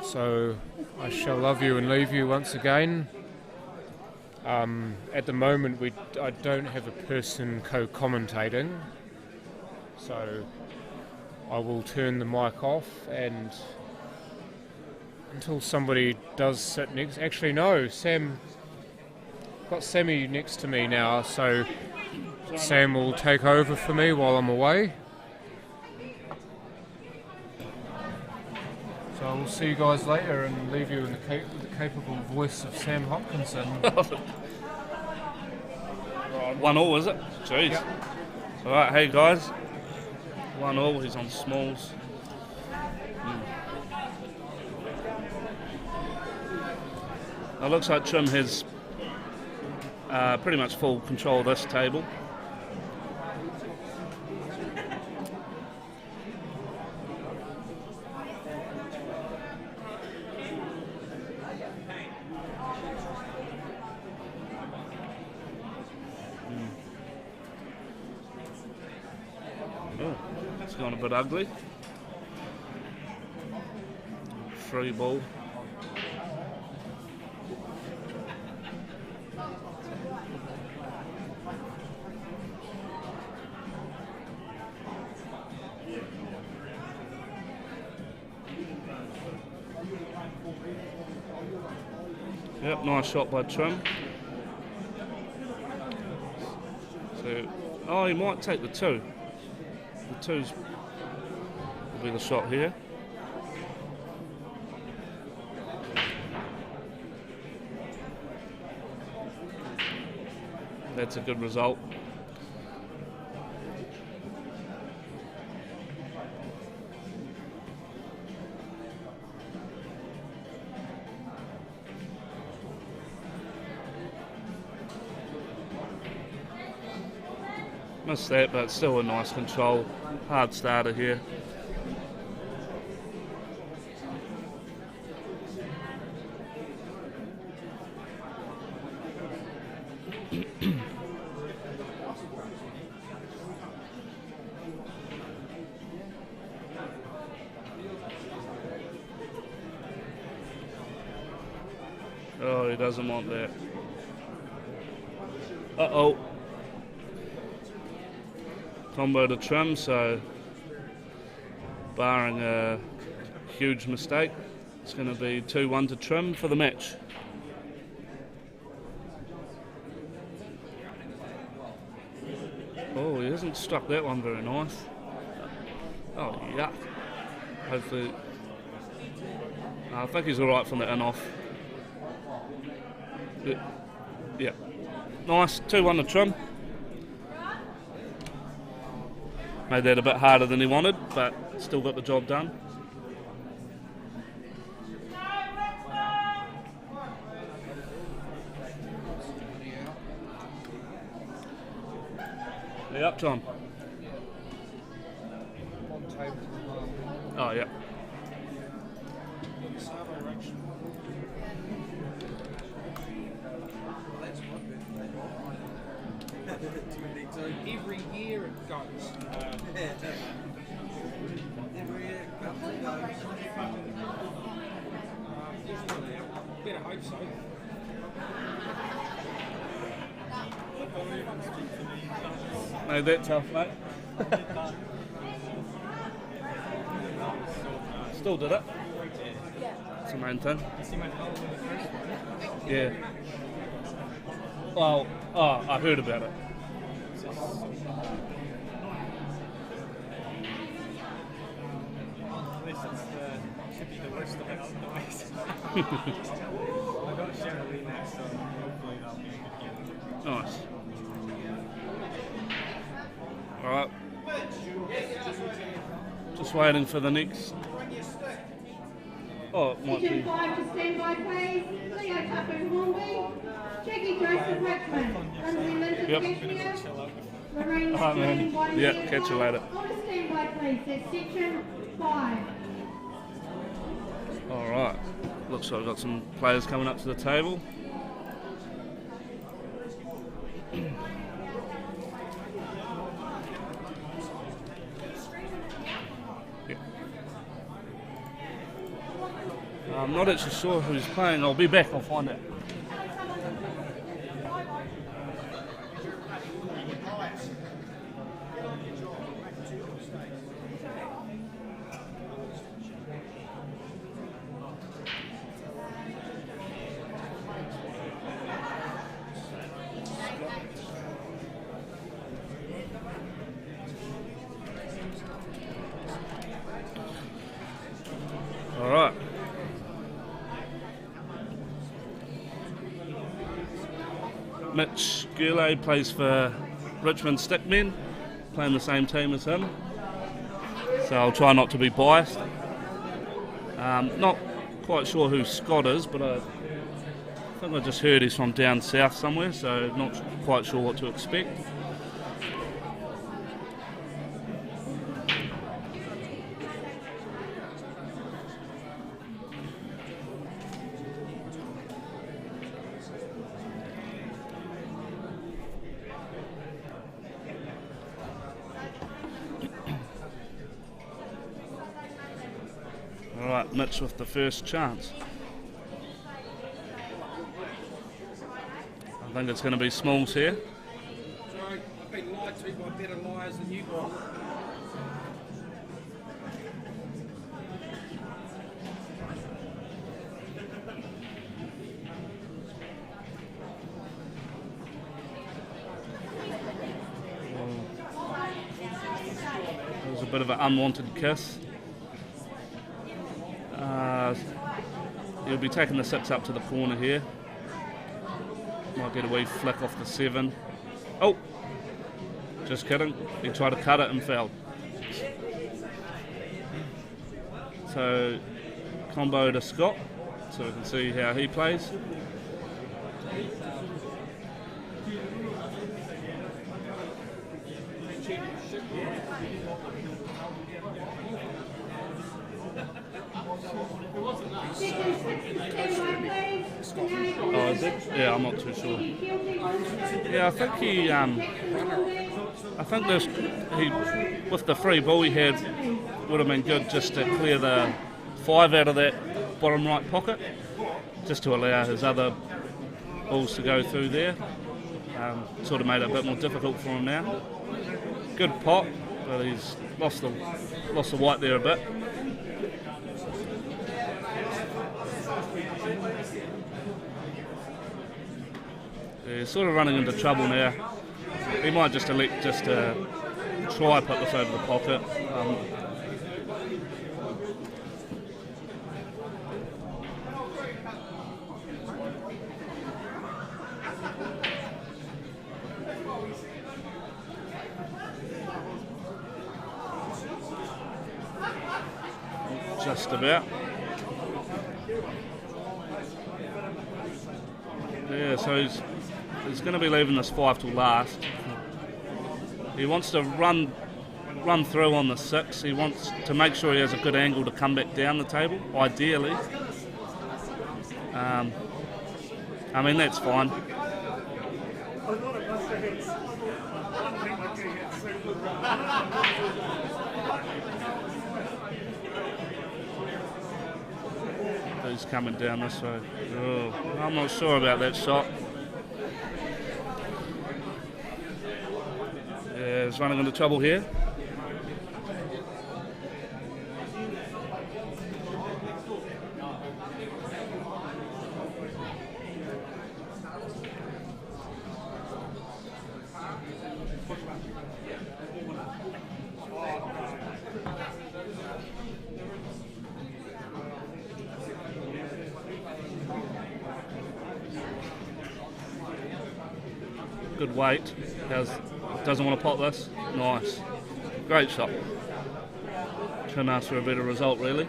So I shall love you and leave you once again. At the moment, I don't have a person co-commentating, so I will turn the mic off and until somebody does sit next. Actually, no, got Sammy next to me now, so Sam will take over for me while I'm away. So I will see you guys later and leave you in the capable voice of Sam Hopkinson. 1-1, is it? Jeez. Yep. Alright, hey guys. 1-1, he's on smalls. It looks like Trim has pretty much full control of this table. Oh, it's gone a bit ugly. Free ball. Yep, nice shot by Trim. So, he might take the 2. The 2's will be the shot here. That's a good result. Missed that, but still a nice control. Hard starter here. Oh, he doesn't want that. Uh-oh. Combo to trim, so barring a huge mistake, it's going to be 2-1 to trim for the match. Oh, he hasn't struck that one very nice. Oh, yuck. Hopefully... I think he's alright from the in-off. Yeah. Nice, 2-1 to trim. Made that a bit harder than he wanted, but still got the job done. Hey, up, John. Oh, yeah. Every year it goes. Better hope so. Made that tough, mate. Still did it. That's the main thing. Yeah. Well, I heard about it. Should be the worst of it otherwise. I got Cheryl next, so hopefully that'll be a good game. Nice. Alright. Just waiting for the next. Oh, it might Section be. 5 to stand by, please. Leo Tucker Hornby. Jackie Joseph Richmond. Lindsay Linton Yep. Cashmere. Lorraine Oh, man. Jane White. Yeah, catch you later. On to stand by, please. That's section 5. Alright. Looks like I've got some players coming up to the table. I'm not actually sure who's playing. I'll be back, I'll find out. All right. Mitch Gurley plays for Richmond Stickmen, playing the same team as him. So I'll try not to be biased. Not quite sure who Scott is, but I think I just heard he's from down south somewhere, so not quite sure what to expect. Alright, Mitch with the first chance. I think it's going to be Smalls here. Sorry, I've been lied to by better liars than you guys. It was a bit of an unwanted kiss. He'll be taking the 6 up to the corner here. Might get a wee flick off the 7. Oh! Just kidding. He tried to cut it and fell. So, combo to Scott, so we can see how he plays. Oh, is it? Yeah, I'm not too sure. Yeah, I think he, I think this, he, with the free ball he had, would have been good just to clear the 5 out of that bottom right pocket. just to allow his other balls to go through there. Sort of made it a bit more difficult for him now. Good pot, but he's lost the white there a bit. Yeah, he's sort of running into trouble now. He might just elect just to try put this over the pocket. Just about. Yeah, so he's going to be leaving this 5 till last. He wants to run through on the 6. He wants to make sure he has a good angle to come back down the table, ideally. I mean, that's fine. He's coming down this way. Oh, I'm not sure about that shot. Yeah, he's running into trouble here. Good weight. Doesn't want to pot this. Nice. Great shot. Couldn't ask for a better result, really.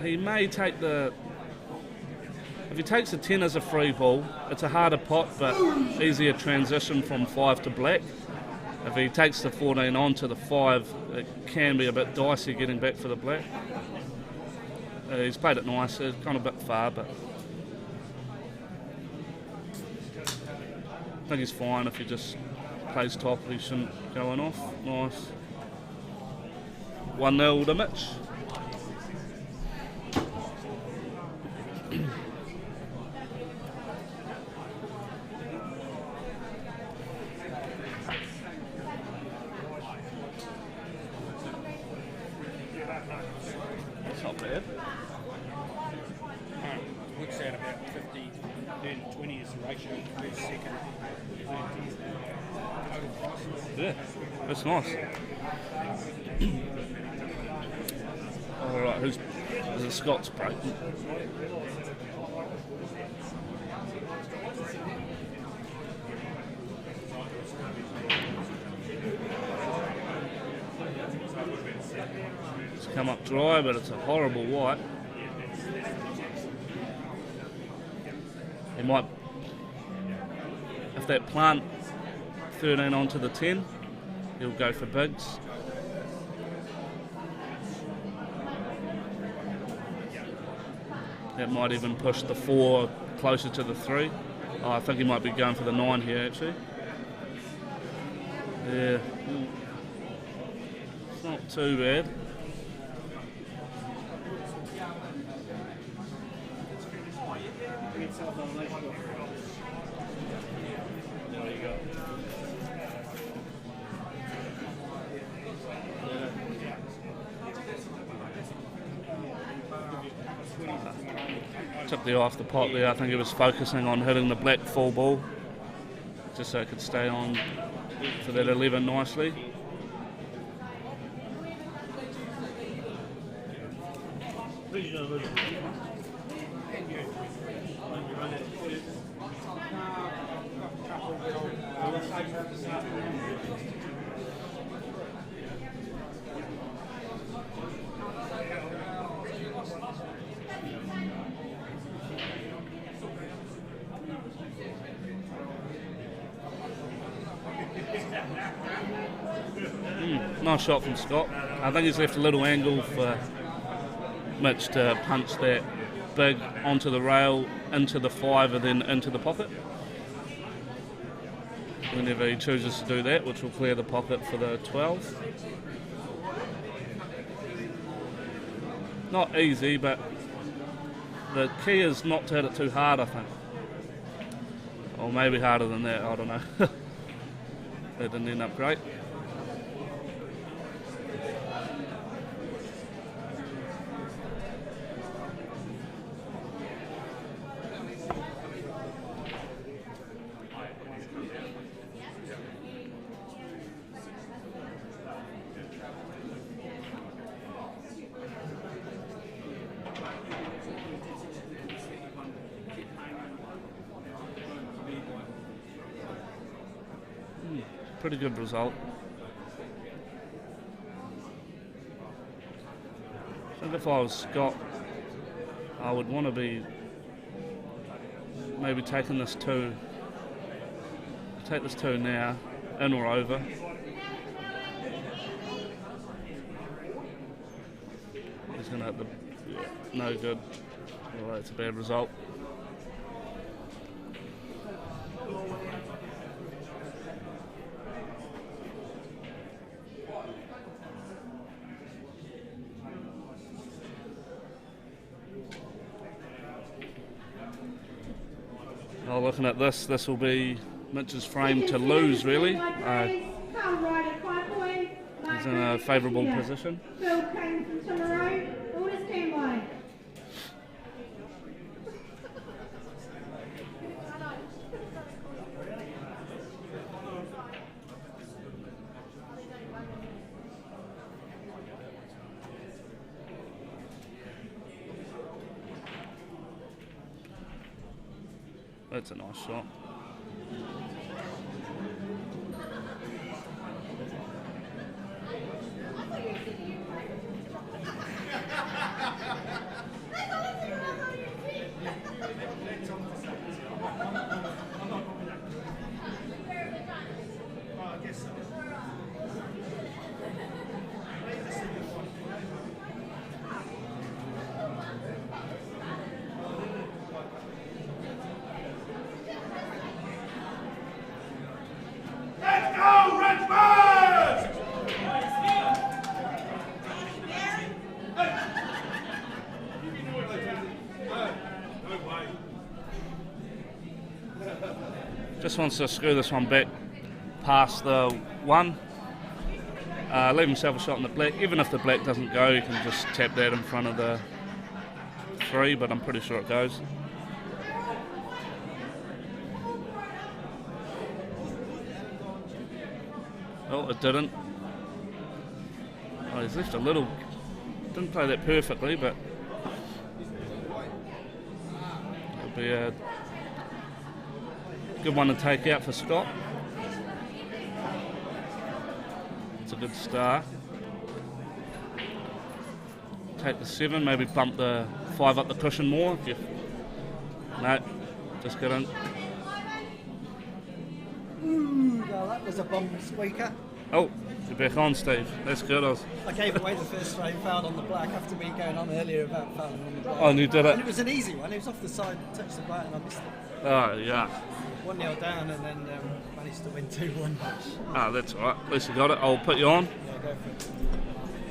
He may take the... If he takes a 10 as a free ball, it's a harder pot but easier transition from 5 to black. If he takes the 14 on to the 5, it can be a bit dicey getting back for the black. He's played it nice, it's gone a bit far, but I think he's fine if he just plays top. He shouldn't go on off. Nice. 1-0 to Mitch. That's not bad. Works out about 50, 20 is the ratio. First, second, Yeah, that's nice. Alright, who's... Is it Scott's break? It's come up dry, but it's a horrible white. He might... If that plant 13 onto the 10, he'll go for bigs. That might even push the 4 closer to the 3. Oh, I think he might be going for the 9 here, actually. Yeah. It's not too bad. there you go. Took the eye off the pot there. I think he was focusing on hitting the black full ball just so it could stay on for that 11 nicely. Nice shot from Scott. I think he's left a little angle for Mitch to punch that big onto the rail, into the 5 and then into the pocket. Whenever he chooses to do that, which will clear the pocket for the 12. Not easy, but the key is not to hit it too hard, I think. Or maybe harder than that, I don't know. That didn't end up great. Pretty good result. I think if I was Scott, I would want to be maybe taking this 2. Take this 2 now, in or over. He's going to hit the... Yeah, no good. Well, that's a bad result. Oh, looking at this will be Mitch's frame to lose, really. He's in a favourable position. That's a nice shot. Just wants to screw this one back past the 1. Leave himself a shot in the black. Even if the black doesn't go, you can just tap that in front of the 3, but I'm pretty sure it goes. Oh, it didn't. Oh, he's left a little... Didn't play that perfectly, but... It'll be a good one to take out for Scott. It's a good start. Take the 7, maybe bump the 5 up the cushion more. If you... No, just get in. Ooh, well, that was a bomb squeaker. Oh, you're back on, Steve. That's good. I gave away the first frame, fouled on the black after me going on earlier about fouling on the black. Oh, and you did it. And it was an easy one. It was off the side, touched the black, and I missed it. Oh, yeah. 1-0 down, and then managed to win 2-1. Ah, that's all right. At least you got it. I'll put you on. Yeah, go for it.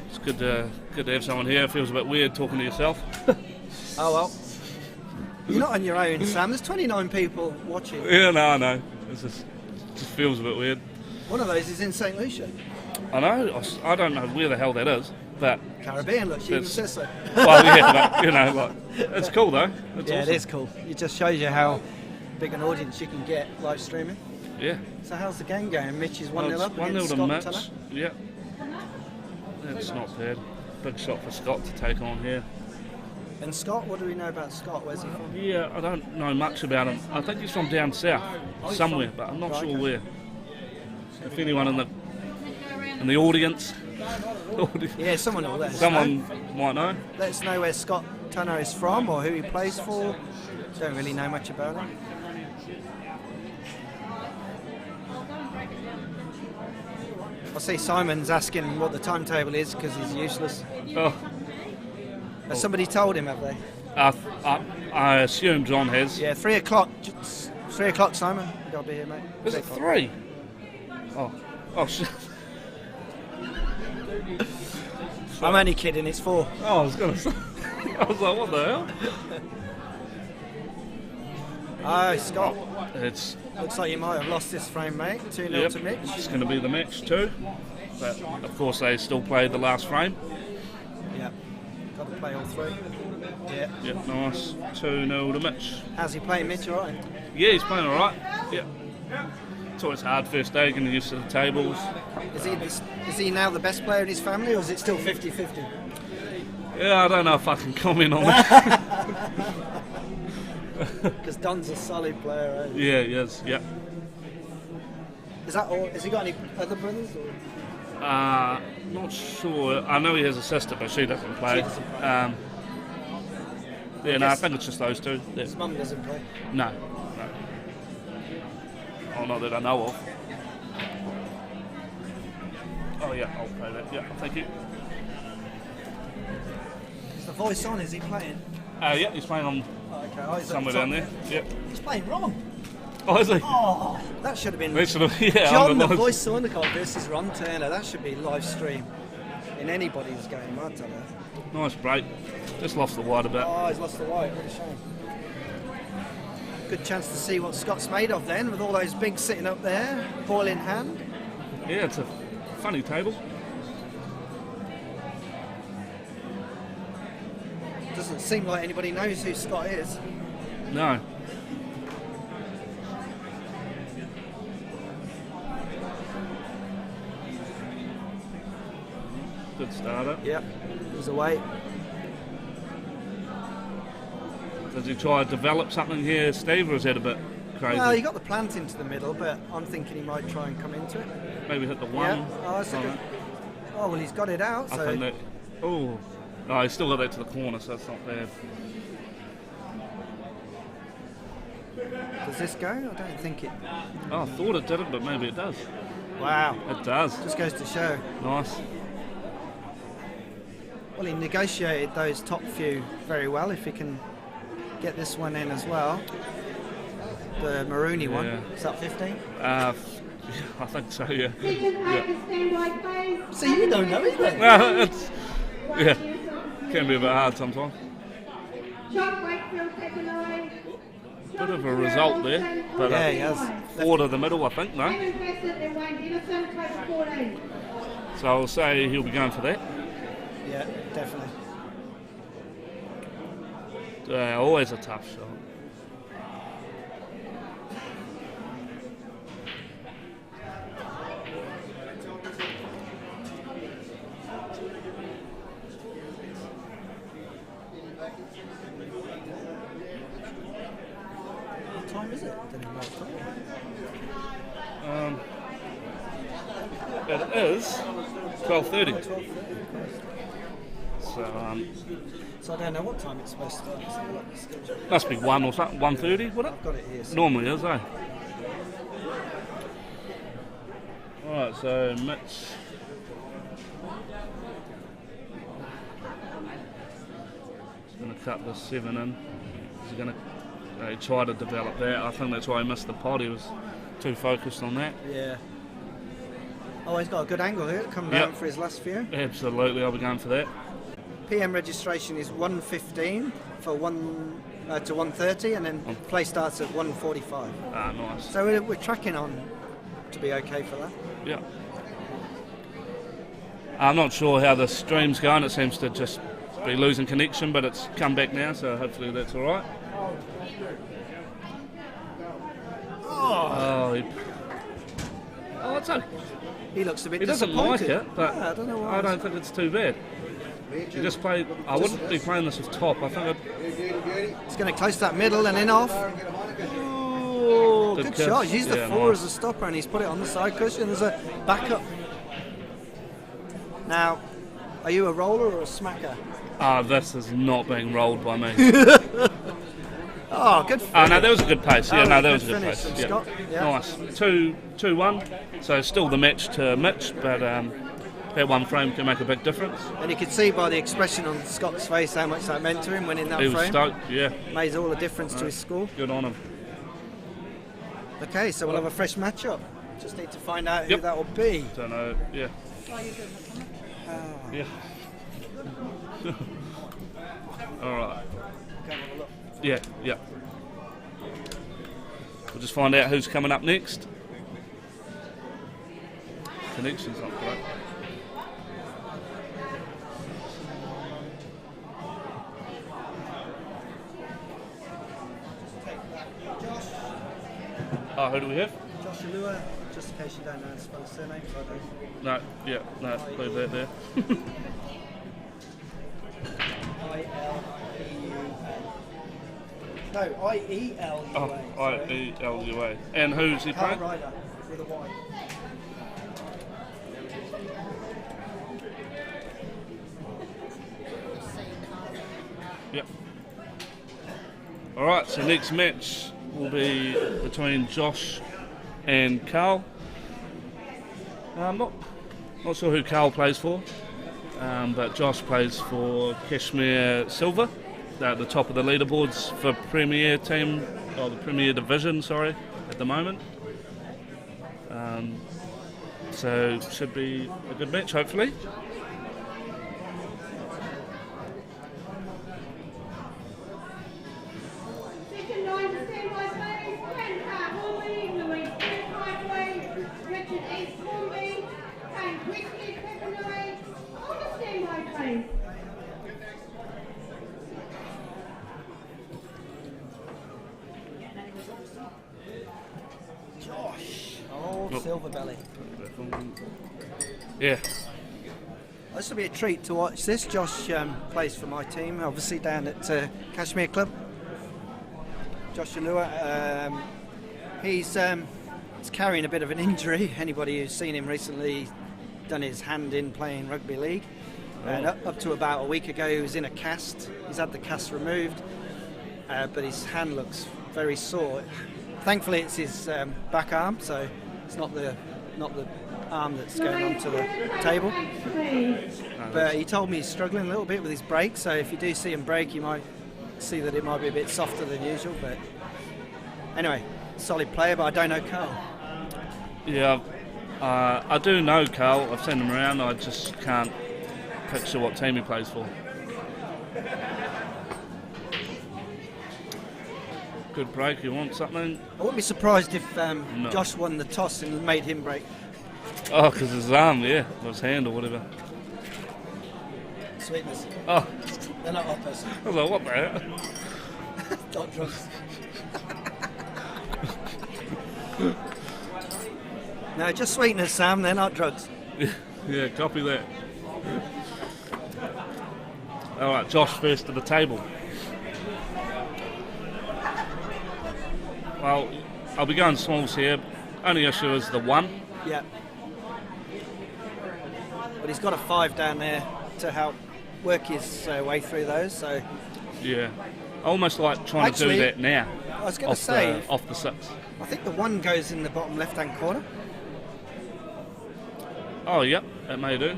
It's good to have someone here. It feels a bit weird talking to yourself. Oh well. You're not on your own, Sam. There's 29 people watching. Yeah, no, I know. It just feels a bit weird. One of those is in St. Lucia. I know. I don't know where the hell that is, but Caribbean, look, she even says so. Well, yeah, but, you know, like, it's cool though. It's yeah, awesome. it is cool. It just shows you how big an audience you can get live streaming. Yeah. So how's the game going? Mitch is 1-0 up. 1-0 to Mitch. Tunner. Yeah. That's not bad. Big shot for Scott to take on here. And Scott, what do we know about Scott? Where's he from? Yeah, I don't know much about him. I think he's from down south, somewhere, but I'm not sure where. If anyone in the audience, yeah, someone will let us someone know. might know. Let us know where Scott Tunner is from or who he plays for. Don't really know much about him. I see Simon's asking what the timetable is because he's useless. Oh. Has somebody told him, have they? I assume John has. Yeah, 3 o'clock. 3 o'clock, Simon. You gotta be here, mate. Is it 3? Oh shit. I'm only kidding. It's 4. Oh, I was gonna say. I was like, what the hell? Oh, Scott. It's Looks like you might have lost this frame, mate. 2-0 to Mitch. It's going to be the match too. But of course, they still played the last frame. Yeah. Got to play all 3. Yeah. Yep, nice. 2-0 to Mitch. How's he playing, Mitch? All right. Yeah, he's playing all right. Yeah. It's always hard first day getting used to the tables. Is he now the best player in his family, or is it still 50-50? Yeah, I don't know if I can comment on that. Because Don's a solid player, right? Yeah, he is. Yeah. Is that all? Has he got any other brothers? Or? Not sure. I know he has a sister, but she doesn't play. She doesn't play. Yeah, no, I think it's just those two. Yeah. His mum doesn't play. No. Oh, not that I know of. Oh yeah, I'll play that. Yeah, thank you. Is the voice on? Is he playing? Yeah, he's playing on somewhere down there. Yeah. He's playing wrong. Oh, is he? Oh, that should have been. They should have, yeah. John, on the the voice on the call versus Ron Turner. That should be live stream in anybody's game. I don't know. Nice break. Just lost the wide a bit. Oh, he's lost the white. What a shame. Good chance to see what Scott's made of then, with all those bigs sitting up there, ball in hand. Yeah, it's a funny table. Doesn't seem like anybody knows who Scott is. No. Good starter. Yep, it was away. Did you try to develop something here, Steve, or is that a bit crazy? Well, he got the plant into the middle, but I'm thinking he might try and come into it. Maybe hit the one. Yeah. Oh, that's a good. Oh, well, he's got it out. I So think that. Oh, no, he's still got that to the corner, so it's not bad. does this go? I don't think it. Oh, I thought it didn't, but maybe it does. Wow. It does. Just goes to show. Nice. Well, he negotiated those top few very well. If he can get this one in as well, the maroony one. Is that 15? I think so. Yeah. See, you don't know either. Well, it's can be a bit hard sometimes. Bit of a result there, but Yeah, he has. 4 to the middle, I think. No. So I'll say he'll be going for that. Yeah, definitely. Always a tough shot. What time is it? Don't know what time. It is 12:30. 12:30. So I don't know what time it's supposed to start. Let's have a look. Must be 1 or something. 1:30, would it? I've got it here. So Normally is, eh? Alright, so Mitch. He's going to cut the 7 in. He's going to try to develop that. I think that's why he missed the pot. He was too focused on that. yeah. Oh, he's got a good angle here to come down for his last few. Absolutely, I'll be going for that. PM registration is 1:15 for 1 to 1:30, and then play starts at 1:45. Ah, nice. So we're tracking on to be okay for that. Yeah. I'm not sure how the stream's going. It seems to just be losing connection, but it's come back now, so hopefully that's all right. Oh, it's okay. He looks a bit He doesn't like disappointed. it, but Yeah, I don't know why. I don't think it's too bad. You just play. I wouldn't be playing this with top. I think He's going to close that middle and in off. Oh, good catch. shot. He's used the Yeah, 4 nice. as a stopper, and he's put it on the side cushion. There's a backup. Now, are you a roller or a smacker? this is not being rolled by me. Oh, good. Oh no, that was a good pace. Yeah, no, that was a good finish pace. from Yeah. Scott. Yeah. Nice. 2-1. So still the match to Mitch, but that one frame can make a big difference. And you could see by the expression on Scott's face how much that meant to him winning that He was frame. stoked, yeah. Made all the difference to his score. Good on him. Okay, so we'll have a fresh matchup. Just need to find out who Yep. that will be. Don't know, yeah. Yeah. All right. Yeah, yeah. We'll just find out who's coming up next. Connection's not great. Oh, who do we have? Josh Alua, just in case you don't know how to spell his surname, so I don't. No, yeah, no, leave that there. I-L-E-U-A. No, I-E-L-U-A. Oh, I-E-L-U-A. And who's he Carl playing? Ryder with a Y. Yep. Alright, so next match will be between Josh and Carl. I'm not sure who Carl plays for, but Josh plays for Kashmir Silver, at the top of the leaderboards for Premier Team, or the Premier Division, sorry, at the moment. So should be a good match, hopefully. Second line to stand by please. Ken Horley, Louise Highway, Richard S. Hornby, Kane Whiskey, Peppernoy. On the stand by please. Josh. Oh, Look. Silver Belly. Yeah. This will be a treat to watch this. Josh plays for my team, obviously down at Kashmir Club. Josh Alua, he's carrying a bit of an injury. Anybody who's seen him recently, done his hand in playing rugby league. And up to about a week ago, he was in a cast. He's had the cast removed, but his hand looks very sore. Thankfully, it's his back arm, so it's not the arm that's going onto the table. But he told me he's struggling a little bit with his break, so if you do see him break, you might see that it might be a bit softer than usual. But anyway, solid player, but I don't know Carl. Yeah, I do know Carl. I've seen him around. I just can't picture what team he plays for. Good break. You want something? I wouldn't be surprised if Josh won the toss and made him break. Oh, because his arm, yeah, or his hand or whatever. Sweetness. Oh, They're not uppers. I was like, what the hell? Not drugs. No, just sweetness, Sam. They're not drugs. Yeah, copy that. All right, Josh first to the table. Well, I'll be going smalls here. Only issue is the 1. Yeah. But he's got a 5 down there to help work his way through those. So Yeah, I almost like trying Actually, to do that now. I was going to say, off the 6. I think the 1 goes in the bottom left-hand corner. Oh, yep, that may do.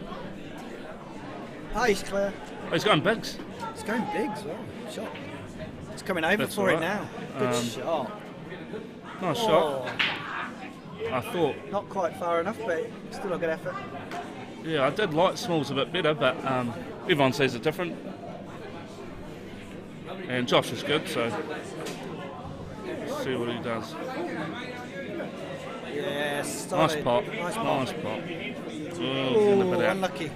Hi, Claire. Oh, he's going bigs. It's going big as well. Shot. It's coming over That's for all it right. now. Good shot. Nice Oh, shot. I thought, not quite far enough, but still a good effort. yeah, I did like smalls a bit better, but everyone sees it different. And Josh is good, so see what he does. Yes, Nice solid. pop. Nice pop. Nice pop. Oh, Getting a bit out. unlucky.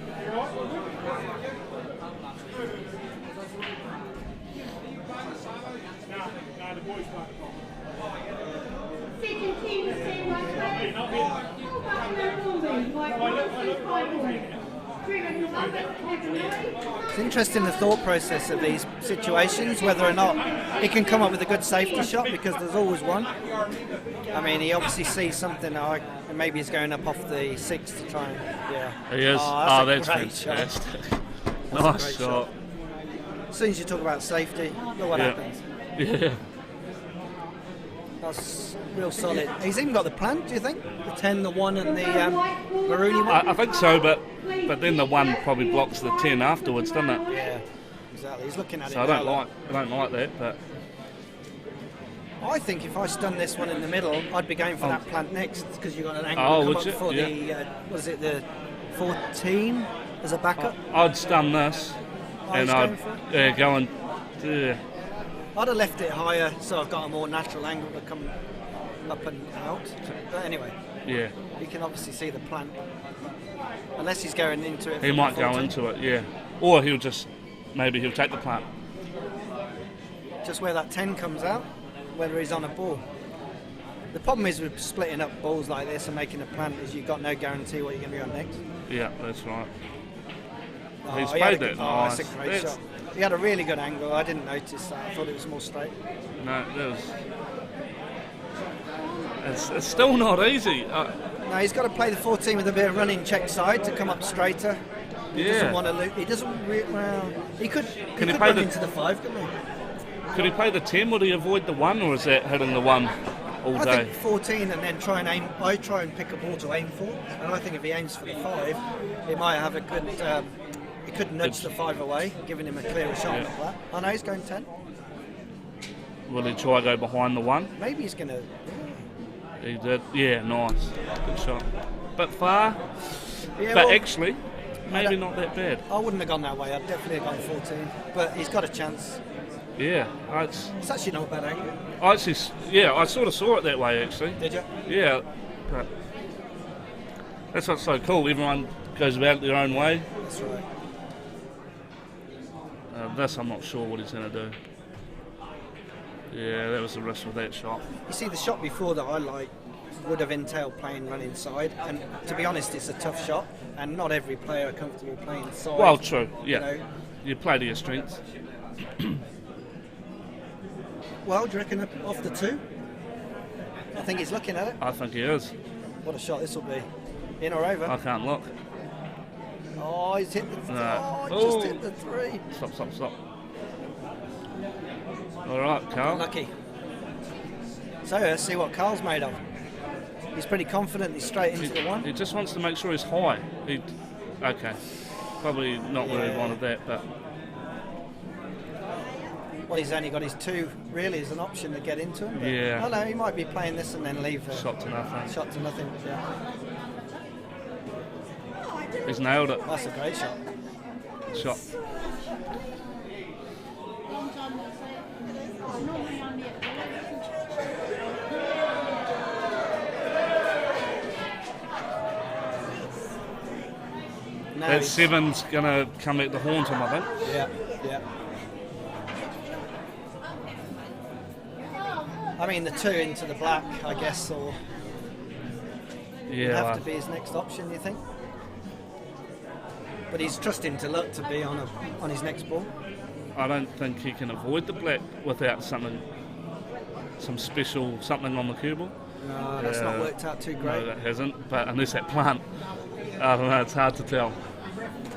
Second team to stand by please. Full Buffalo Hornby, White Louise Highway, Trevor Muppet, Peppernoy. It's interesting the thought process of these situations, whether or not he can come up with a good safety shot, because there's always one. I mean, he obviously sees something, and maybe he's going up off the 6 to try and, yeah. He is. Oh, That's a great shot. fantastic. That's a Nice great shot. As soon as you talk about safety, look what Yeah. happens. Yeah. That's real solid. He's even got the plant, do you think? The 10, the 1 and the maroony one? I think so, but then the 1 probably blocks the 10 afterwards, doesn't it? Yeah, exactly. He's looking at So it I now. don't like that, but I think if I stun this one in the middle, I'd be going for that plant next, because you've got an angle Oh, come would up you? for Yeah. was it the 14 as a backup? I'd stun this, and he's I'd going for it? go and I'd have left it higher so I've got a more natural angle to come up and out. But anyway, yeah. you can obviously see the plant. Unless he's going into it. He from might the go 14. into it, yeah. Or maybe he'll take the plant. Just where that 10 comes out, whether he's on a ball. The problem is with splitting up balls like this and making a plant is you've got no guarantee what you're going to be on next. Yeah, that's right. Oh, He's he had played a- that oh, nice. that's a great That's- shot. He had a really good angle. I didn't notice that. I thought it was more straight. No, that was. It's still not easy. No, he's got to play the 14 with a bit of running check side to come up straighter. He doesn't want to lose. He doesn't. Well, he could. Can he could play run the- into the 5, couldn't he? Could he play the 10? Would he avoid the 1, or is that hitting the 1 all I day? think 14 and then try and aim. I try and pick a ball to aim for, and I think if he aims for the 5, it might have a good. It could nudge the 5 away, giving him a clearer shot. Yeah. Like that. I know he's going 10. Will he try to go behind the 1? Maybe he's going to. He did. Yeah, nice. Good shot. Bit far, Yeah, but well, actually, maybe not that bad. I wouldn't have gone that way. I'd definitely have gone 14, but he's got a chance. Yeah, It's actually not a bad angle. I sort of saw it that way actually. Did you? Yeah, but that's what's so cool. Everyone goes about it their own way. That's right. This, I'm not sure what he's going to do. Yeah, that was the risk with that shot. You see, the shot before that I like would have entailed playing run inside, and to be honest, it's a tough shot, and not every player are comfortable playing side. Well, true. Yeah, You know. you play to your strengths. Well, do you reckon off the 2? I think he's looking at it. I think he is. What a shot this will be. In or over? I can't look. Oh, he's hit the Oh. just hit the 3. Stop. All right, Carl. Lucky. So let's see what Carl's made of. He's pretty confident he's straight into the 1. He just wants to make sure he's high. Okay. Probably not where he Yeah. wanted that, but Well, he's only got his 2 really as an option to get into him. But Yeah. I know he might be playing this and then leave. shot to nothing. Shot to nothing. Yeah. He's nailed it. That's a great shot. Shot. Now That he's- 7's going to come back to haunt him, I think. Yeah. I mean, the 2 into the black, I guess, or would Yeah, have to be his next option, you think? But he's trusting to luck to be on his next ball. I don't think he can avoid the black without some special something on the cue ball. No, that's not worked out too great. No, that hasn't. But unless that plant, I don't know. It's hard to tell.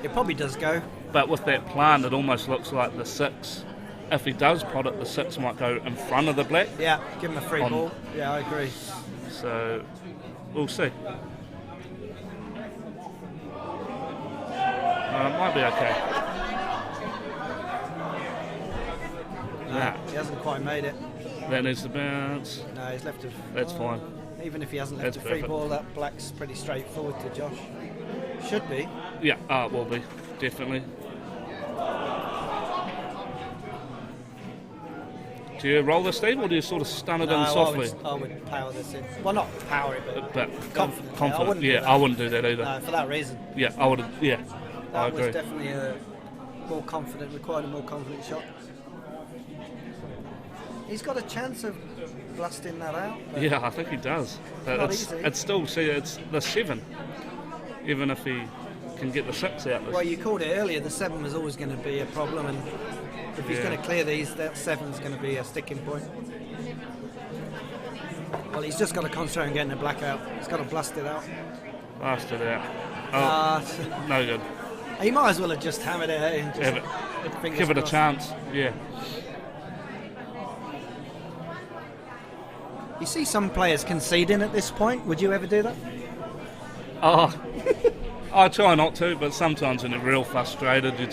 It probably does go. But with that plant, it almost looks like the 6. If he does pot it, the 6 might go in front of the black. Yeah, give him a free On- ball. Yeah, I agree. So we'll see. It might be okay. Nah, He hasn't quite made it. that needs to bounce. No, he's left a. That's fine. Even if he hasn't left That's a free perfect. ball, that black's pretty straightforward to Josh. Should be. Yeah, it will be, definitely. Do you roll this, Steve, or do you sort of stun it in softly? I would power this in. Well, not power it, but confident. Confident. do Yeah, that. I wouldn't do that either. No, for that reason. Yeah, I would. Yeah, I That was agree. definitely a more confident, required a more confident shot. He's got a chance of blasting that out. But Yeah, I think he does. But Not it's easy. still, it's the 7. Even if he can get the 6 out. Well, you called it earlier. The 7 was always going to be a problem, and if he's Yeah. going to clear these, that 7's going to be a sticking point. Well, he's just got to concentrate on getting the black out. He's got to blast it out. Blast it out. Oh, no good. He might as well have just hammered it and just fingers Give it a crossed. chance. Yeah. You see some players conceding at this point. Would you ever do that? Oh, I try not to, but sometimes when you're real frustrated, you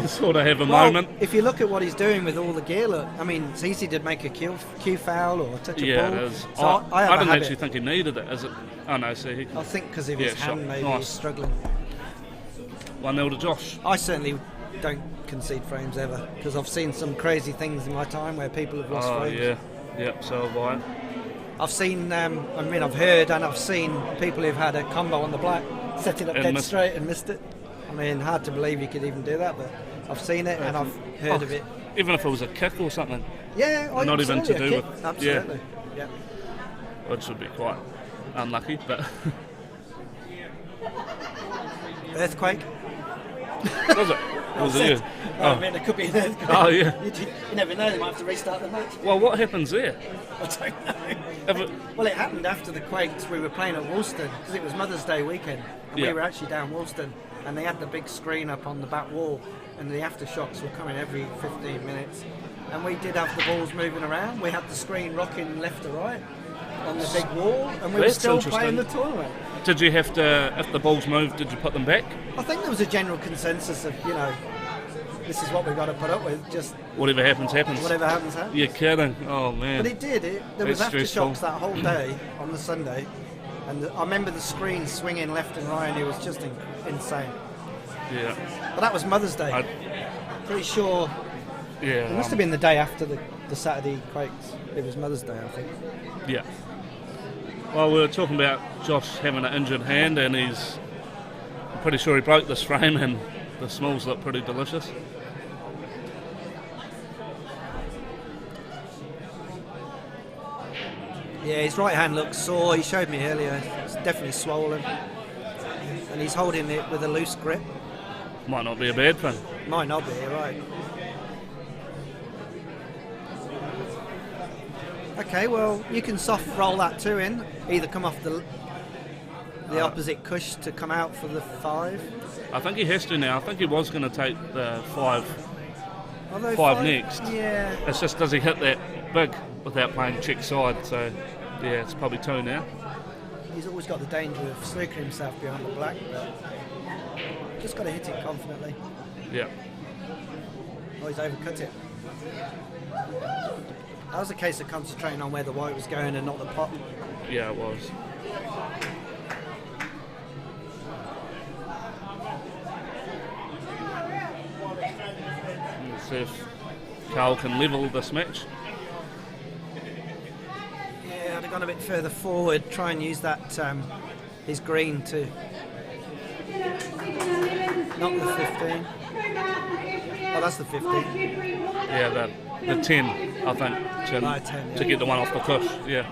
sort of have a moment. If you look at what he's doing with all the gear, look, I mean, it's easy to make a Q foul or touch a ball. Yeah, it is. So I didn't actually think he needed it. Is it? Oh no, see. I think because of his hand, shot. maybe Nice. he's struggling. 1-0 to Josh. I certainly don't concede frames ever because I've seen some crazy things in my time where people have lost frames. Yeah, so have I. I've seen, I've heard and I've seen people who've had a combo on the black, set it up And dead missed. straight and missed it. I mean, hard to believe you could even do that, but I've seen it and I've heard of it. Even if it was a kick or something. Yeah, Not even to do kick. with. Absolutely. Yeah. Which would be quite unlucky, but. Earthquake. Was it? Was it you? I mean, it could be an earthquake. Oh, yeah. You never know, they might have to restart the match. Well, what happens there? I don't know. If it, Well, it happened after the quakes. We were playing at Woolston because it was Mother's Day weekend, and Yeah. we were actually down Woolston, and they had the big screen up on the back wall, and the aftershocks were coming every 15 minutes. And we did have the balls moving around. We had the screen rocking left to right on the big wall, and we were That's still interesting. playing the tournament. did you have to, if the balls moved, did you put them back? I think there was a general consensus of, this is what we've got to put up with. Just Whatever happens, happens. whatever happens, happens. You're kidding. Oh, man. But it did. There was It's aftershocks stressful. that whole day on the Sunday, and I remember the screen swinging left and right, and it was just insane. Yeah. But that was Mother's Day. Pretty sure Yeah. it must have been the day after the Saturday quakes. It was Mother's Day, I think. Yeah. Well, we were talking about Josh having an injured hand, and I'm pretty sure he broke this frame, and the smalls look pretty delicious. Yeah, his right hand looks sore. He showed me earlier. It's definitely swollen. And he's holding it with a loose grip. Might not be a bad thing. Might not be, you're right. Okay, well, you can soft roll that 2 in. Either come off the opposite cush to come out for the 5. I think he has to now. I think he was going to take the 5 Although 5 next. Yeah. It's just, does he hit that big without playing check side? So, yeah, it's probably 2 now. He's always got the danger of snooking himself behind the black, but just got to hit it confidently. Yeah. Oh, he's overcut it. That was a case of concentrating on where the white was going and not the pot. Yeah, it was. Let's see if Carl can level this match. Yeah, I'd have gone a bit further forward, try and use that his green to knock the 15. Oh, that's the 15. Yeah, the 10, I think, to, Right, 10, yeah. to get the one off the cush. Yeah.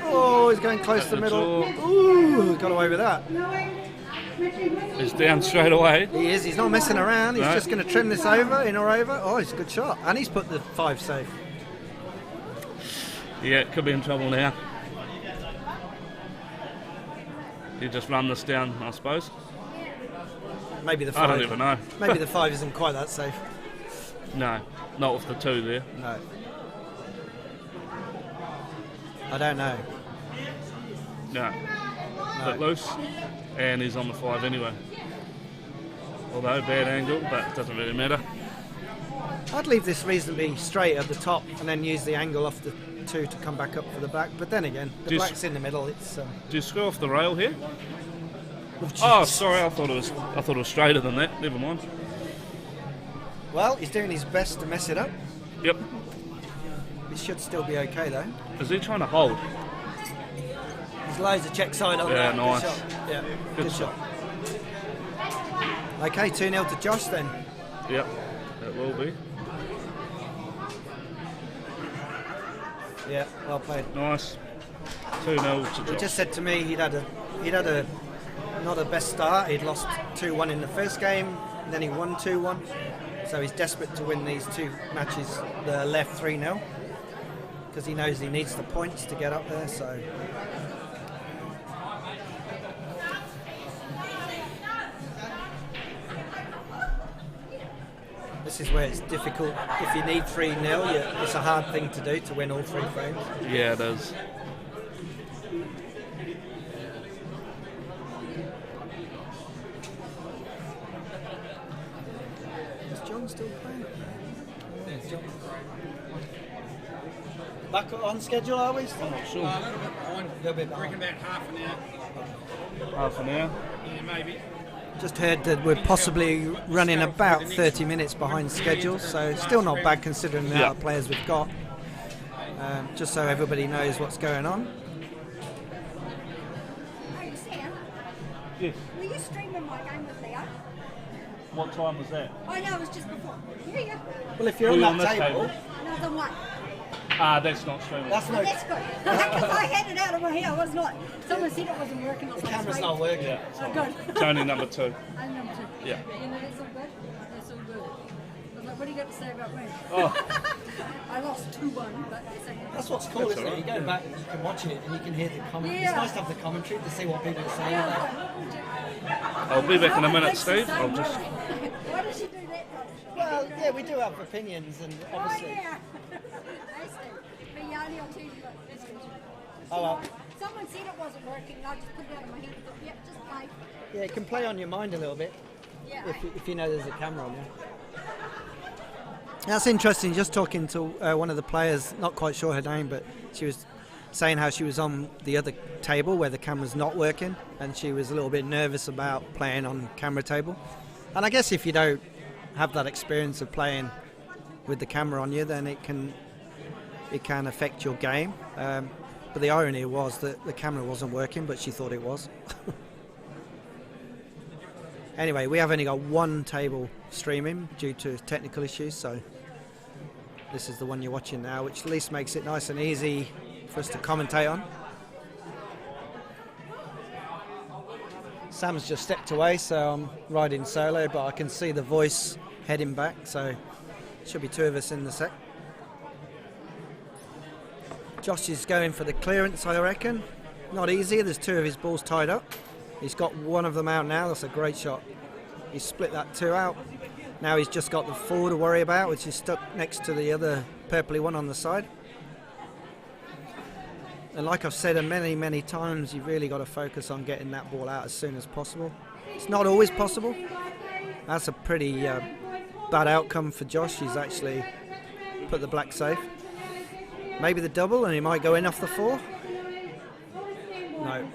Oh, he's going close to the middle. Ooh, got away with that. He's down straight away. He is, he's not messing around. He's Right. just going to trim this over, in or over. Oh, it's a good shot. And he's put the 5 safe. Yeah, could be in trouble now. You just run this down, I suppose. Maybe the 5. I don't even know. Maybe the 5 isn't quite that safe. No, not with the 2 there. No. I don't know. No. Bit loose, and he's on the 5 anyway. Although bad angle, but it doesn't really matter. I'd leave this reasonably straight at the top and then use the angle off the 2 to come back up for the black. But then again, the Do you black's in the middle. It's Do you screw off the rail here? oh, Oh, jeez. sorry, I thought it was straighter than that. Never mind. Well, he's doing his best to mess it up. Yep. It should still be okay though. Is he trying to hold? There's loads of check side on Yeah, that. nice. Good shot. Yeah, Good good shot. Okay, 2-0 to Josh then. Yep, that will be. Yeah, well played. Nice. 2-0 to He Josh. just said to me he'd had a not a best start. He'd lost 2-1 in the first game, and then he won 2-1. So he's desperate to win these 2 matches. The left 3-0 because he knows he needs the points to get up there. So this is where it's difficult. If you need 3-0, it's a hard thing to do to win all 3 frames. Yeah, it is. Is John still playing? Yeah, John. Back on schedule, are we? Still? I'm not sure. A little bit behind. A little bit I reckon behind. about half an hour. Half an hour. Yeah, maybe. Just heard that we're possibly running about 30 minutes behind schedule, so still not bad considering the amount of players we've got. Just so everybody knows what's going on. Hey, Sam, Yes. were you streaming my game with Leo? What time was that? Oh, no, it was just before. Yeah. Well, if you're We're on on that this table, table. Another one. That's not streaming. that's Oh, no. that's good. Because I had it out of my head. I was not. Someone said it wasn't working. I was The like, camera's "Sweet." not working. Yeah. Oh, good. It's only number 2. I'm number 2. Yeah. You know, that's all good. That's all good. I was like, what do you got to say about me? Oh. I lost 2-1, but it's okay. That's what's cool, isn't it? You go back, you can watch it, and you can hear the commentary. Yeah. It's nice to have the commentary to see what people are saying. Yeah, I'll be back in a minute, makes you Steve. so I'll just. worried. Why did she do that? Well, yeah, we do have opinions, and Oh, obviously. yeah. Hey, Steve. Me only on TV, but that's good. Oh, well. Someone said it wasn't working, and I just put it out of my hand. Thought, yep, just play. Yeah, it can play on your mind a little bit Yeah. if you know there's a camera on you. That's interesting. Just talking to one of the players, not quite sure her name, but she was saying how she was on the other table where the camera's not working, and she was a little bit nervous about playing on camera table. And I guess if you don't have that experience of playing with the camera on you, then it can affect your game. But the irony was that the camera wasn't working, but she thought it was. Anyway, we have only got one table streaming due to technical issues, so this is the one you're watching now, which at least makes it nice and easy for us to commentate on. Sam's just stepped away, so I'm riding solo, but I can see the voice heading back, so should be 2 of us in the sec. Josh is going for the clearance, I reckon. Not easy, there's 2 of his balls tied up. He's got one of them out now, that's a great shot. He's split that 2 out. Now he's just got the 4 to worry about, which is stuck next to the other purpley one on the side. And like I've said many, many times, you've really got to focus on getting that ball out as soon as possible. It's not always possible. That's a pretty bad outcome for Josh. He's actually put the black safe. Maybe the double, and he might go in off the 4. No.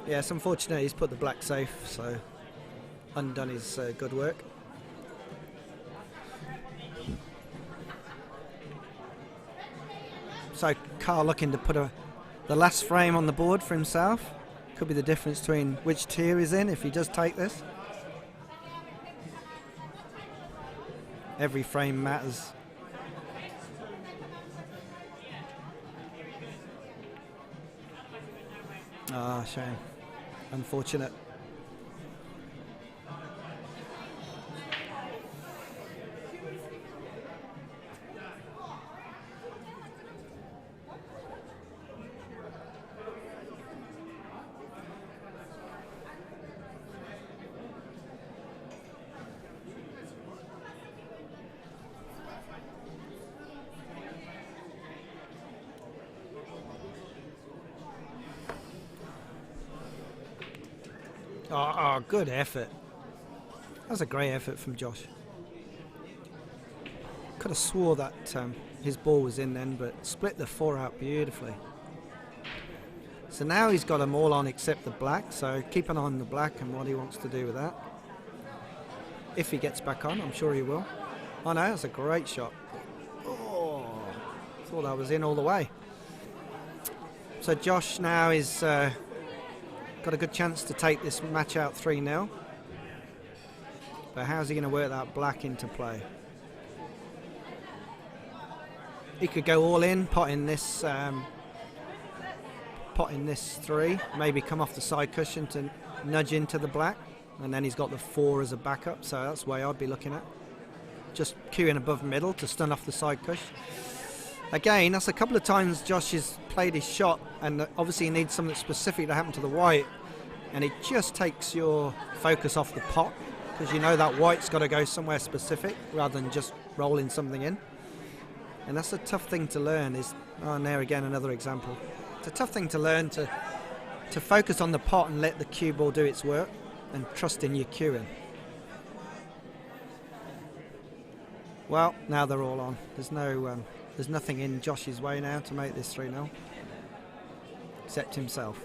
Yeah, it's unfortunate he's put the black safe, so undone his good work. So Carl looking to put the last frame on the board for himself. Could be the difference between which tier he's in if he does take this. Every frame matters. Ah, shame. Unfortunate. Oh, good effort. That was a great effort from Josh. Could have swore that his ball was in then, but split the 4 out beautifully. So now he's got them all on except the black, so keep an eye on the black and what he wants to do with that. If he gets back on, I'm sure he will. Oh no, that's a great shot. Oh, thought that was in all the way. So Josh now is got a good chance to take this match out 3-0. But how's he going to work that black into play? He could go all in, pot in this 3, maybe come off the side cushion to nudge into the black, and then he's got the 4 as a backup, so that's the way I'd be looking at. Just queuing above middle to stun off the side cushion. Again, that's a couple of times Josh has played his shot, and obviously he needs something specific to happen to the white, and it just takes your focus off the pot, because you know that white's got to go somewhere specific rather than just rolling something in. And that's a tough thing to learn. And there again another example. It's a tough thing to learn to focus on the pot and let the cue ball do its work and trust in your cueing. Well, now they're all on. There's nothing in Josh's way now to make this 3-0, except himself.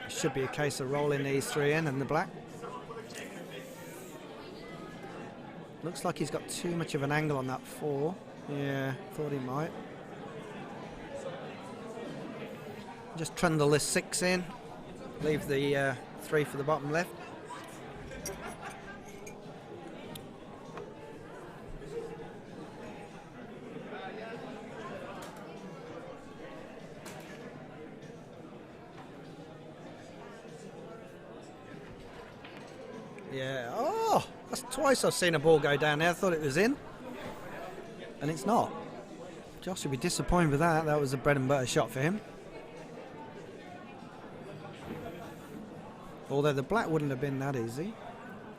It should be a case of rolling these 3 in and the black. Looks like he's got too much of an angle on that 4. Yeah, thought he might. Just trundle this 6 in, leave the 3 for the bottom left. Yeah, oh, that's twice I've seen a ball go down there. I thought it was in, and it's not. Josh would be disappointed with that. That was a bread and butter shot for him. Although the black wouldn't have been that easy.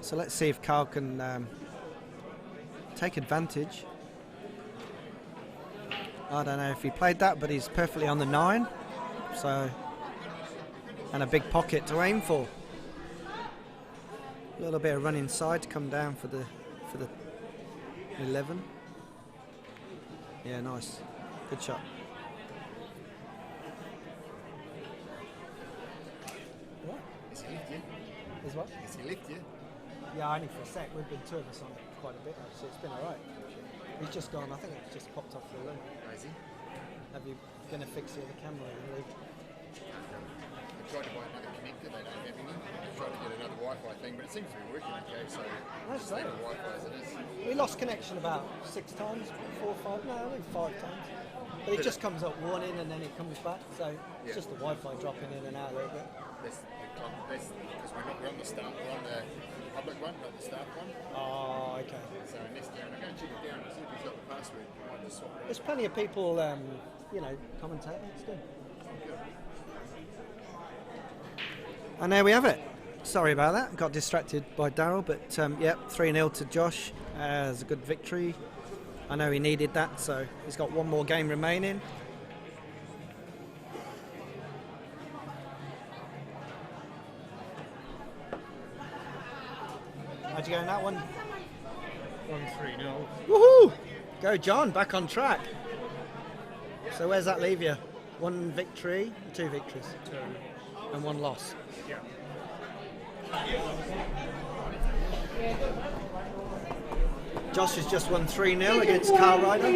So let's see if Carl can take advantage. I don't know if he played that, but he's perfectly on the 9. So, and a big pocket to aim for. A little bit of run inside to come down for the 11. Yeah, nice. Good shot. What? Is he lift you? Is what? Is he lift you? Yeah, only for a sec. We've been 2 of us on it quite a bit, so it's been alright. He's just gone, I think it's just popped off the loom. Crazy. Have you going to fix the other camera? I tried to buy another connector, they don't have any. I tried to get another Wi-Fi thing, but it seems to be working okay, so just leave the Wi-Fi as it is. We lost connection about 6 times, 4 or 5, no, I think 5 times. But it just comes up warning and then it comes back, so it's just the Wi-Fi dropping in and out a little bit. That's because we're on the start, we're on the public one, not the staff one. Oh, okay. So unless down, I'm going to check it down and see if he's got the password. I'll just swap it out. There's plenty of people, commentating, it's good. And there we have it. Sorry about that, got distracted by Darryl, but 3-0 to Josh. It's a good victory. I know he needed that, so he's got 1 more game remaining. How'd you go in that one? 1-3-0. Woohoo! Go John, back on track. So where's that leave you? 1 victory, 2 victories? 2. And 1 loss? Yeah. Josh has just won 3-0 against Carl Ryder.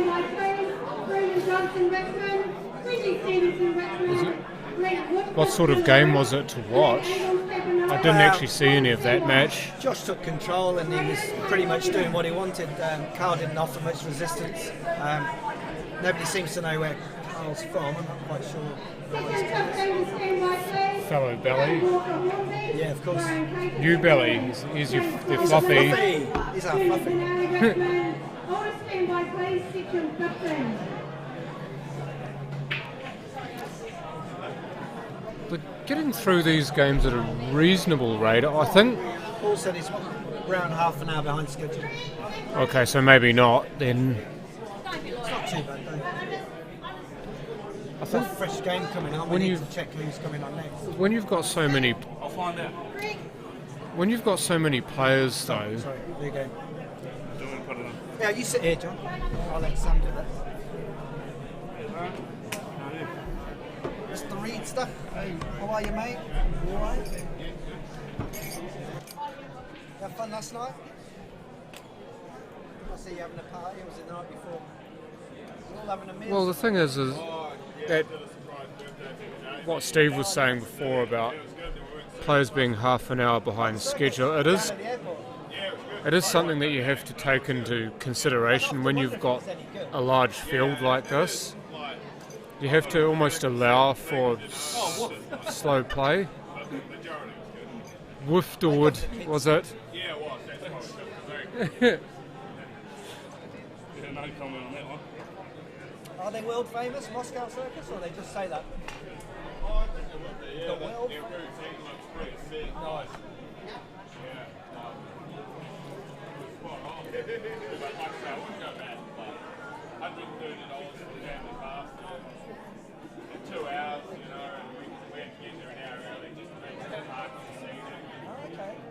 What sort of game was it to watch? I didn't actually see any of that match. Josh took control and he was pretty much doing what he wanted. Carl didn't offer much resistance. Nobody seems to know where Carl's from. I'm not quite sure. Fellow belly. Yeah, of course. New belly. He's your fluffy. He's our fluffy. But getting through these games at a reasonable rate, I think. Paul said he's around half an hour behind schedule. Okay, so maybe not then. It's not too bad though. I think a fresh game coming on. We need to check who's coming on next. When you've got so many, I'll find out. when you've got so many players though, Sorry, there you go. Do you want to put it on? Yeah, you sit here, John. I'll let Sam do that. Mr. Reedster. Hey, how are you, mate? You alright? You have fun last night? I see you having a party. Or was it the night before? We're all having a meal. well, the thing is that what Steve was saying before about players being half an hour behind schedule, it is something that you have to take into consideration when you've got a large field like this. You have to almost allow for slow play. Woofdord, was it? Yeah, it was. No comment on that one. Are they world famous, Moscow Circus, or they just say that? Okay,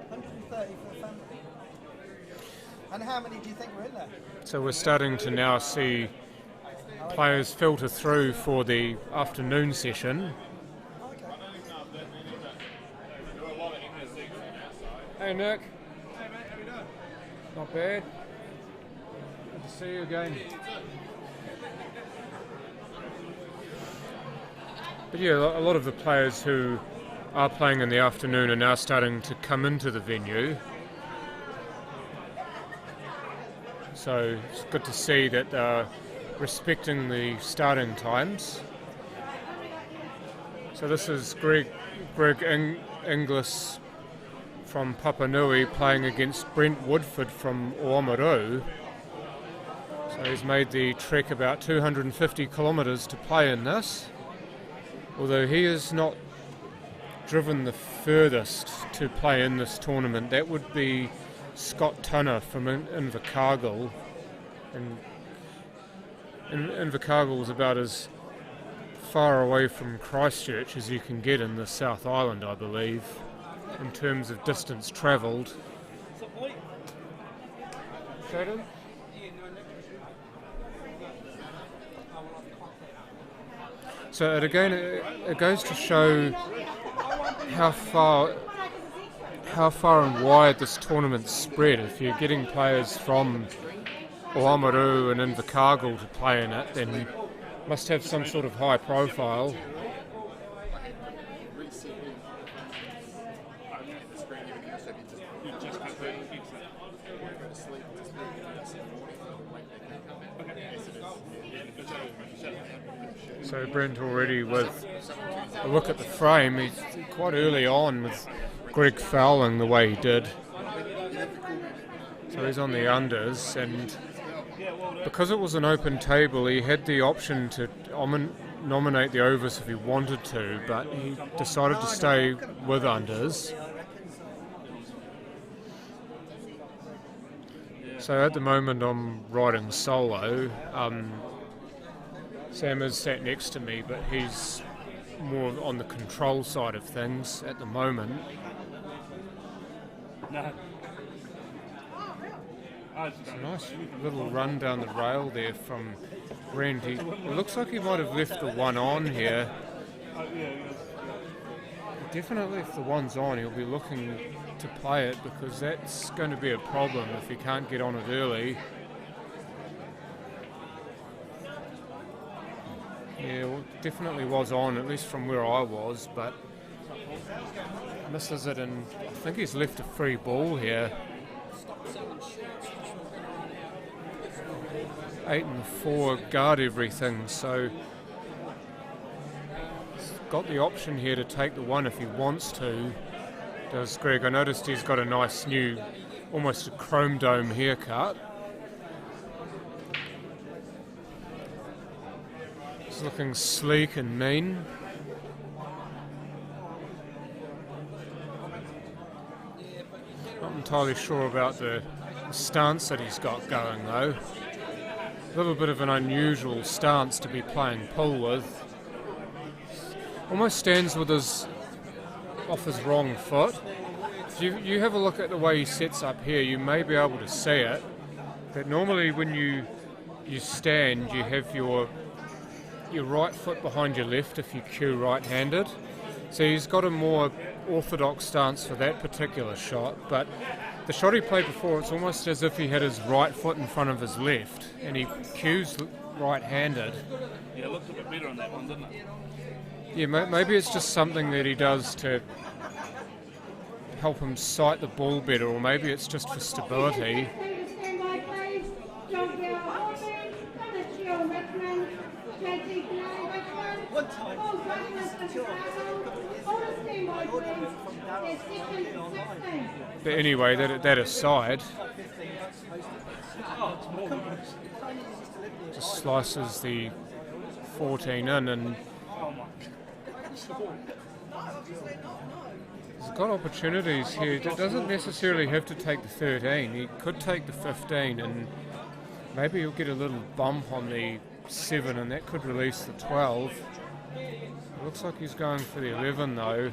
130 for the family. And how many do you think were in there? So we're starting to now see players filter through for the afternoon session. Hey Nick. Hey mate, how you doing? Not bad. Good to see you again. But yeah, a lot of the players who are playing in the afternoon are now starting to come into the venue. So it's good to see that they're respecting the starting times. So this is Greg Inglis from Papanui playing against Brent Woodford from Oamaru. So he's made the trek about 250 kilometres to play in this, although he has not driven the furthest to play in this tournament. That would be Scott Tunner from Invercargill, and Invercargill is about as far away from Christchurch as you can get in the South Island, I believe, in terms of distance travelled. So it goes to show how far and wide this tournament's spread. If you're getting players from Oamaru and Invercargill to play in it, then you must have some sort of high profile. So Brent already with a look at the frame, he's quite early on with Greg fouling the way he did. So he's on the unders, and because it was an open table, he had the option to nominate the overs if he wanted to, but he decided to stay with unders. So at the moment I'm riding solo. Sam is sat next to me, but he's more on the control side of things at the moment. No. It's a nice little run down the rail there from Brent. It looks like he might have left the one on here. Definitely if the one's on, he'll be looking to play it, because that's going to be a problem if he can't get on it early. Yeah, well, definitely was on, at least from where I was, but misses it, and I think he's left a free ball here. 8 and 4 guard everything, so he's got the option here to take the one if he wants to. Does Greg? I noticed he's got a nice new, almost a chrome dome haircut. He's looking sleek and mean. Not entirely sure about the stance that he's got going though. A little bit of an unusual stance to be playing pool with. Almost stands with his off his wrong foot. If you have a look at the way he sets up here, you may be able to see it. But normally when you stand, you have your right foot behind your left if you cue right-handed. So he's got a more orthodox stance for that particular shot, but the shot he played before, it's almost as if he had his right foot in front of his left, and he cues right-handed. Yeah, it looked a bit better on that one, didn't it? Yeah, maybe it's just something that he does to help him sight the ball better, or maybe it's just for stability. But anyway, that aside, just slices the 14 in, and He's got opportunities here. It doesn't necessarily have to take the 13. He could take the 15 and maybe he'll get a little bump on the 7 and that could release the 12. It looks like he's going for the 11 though.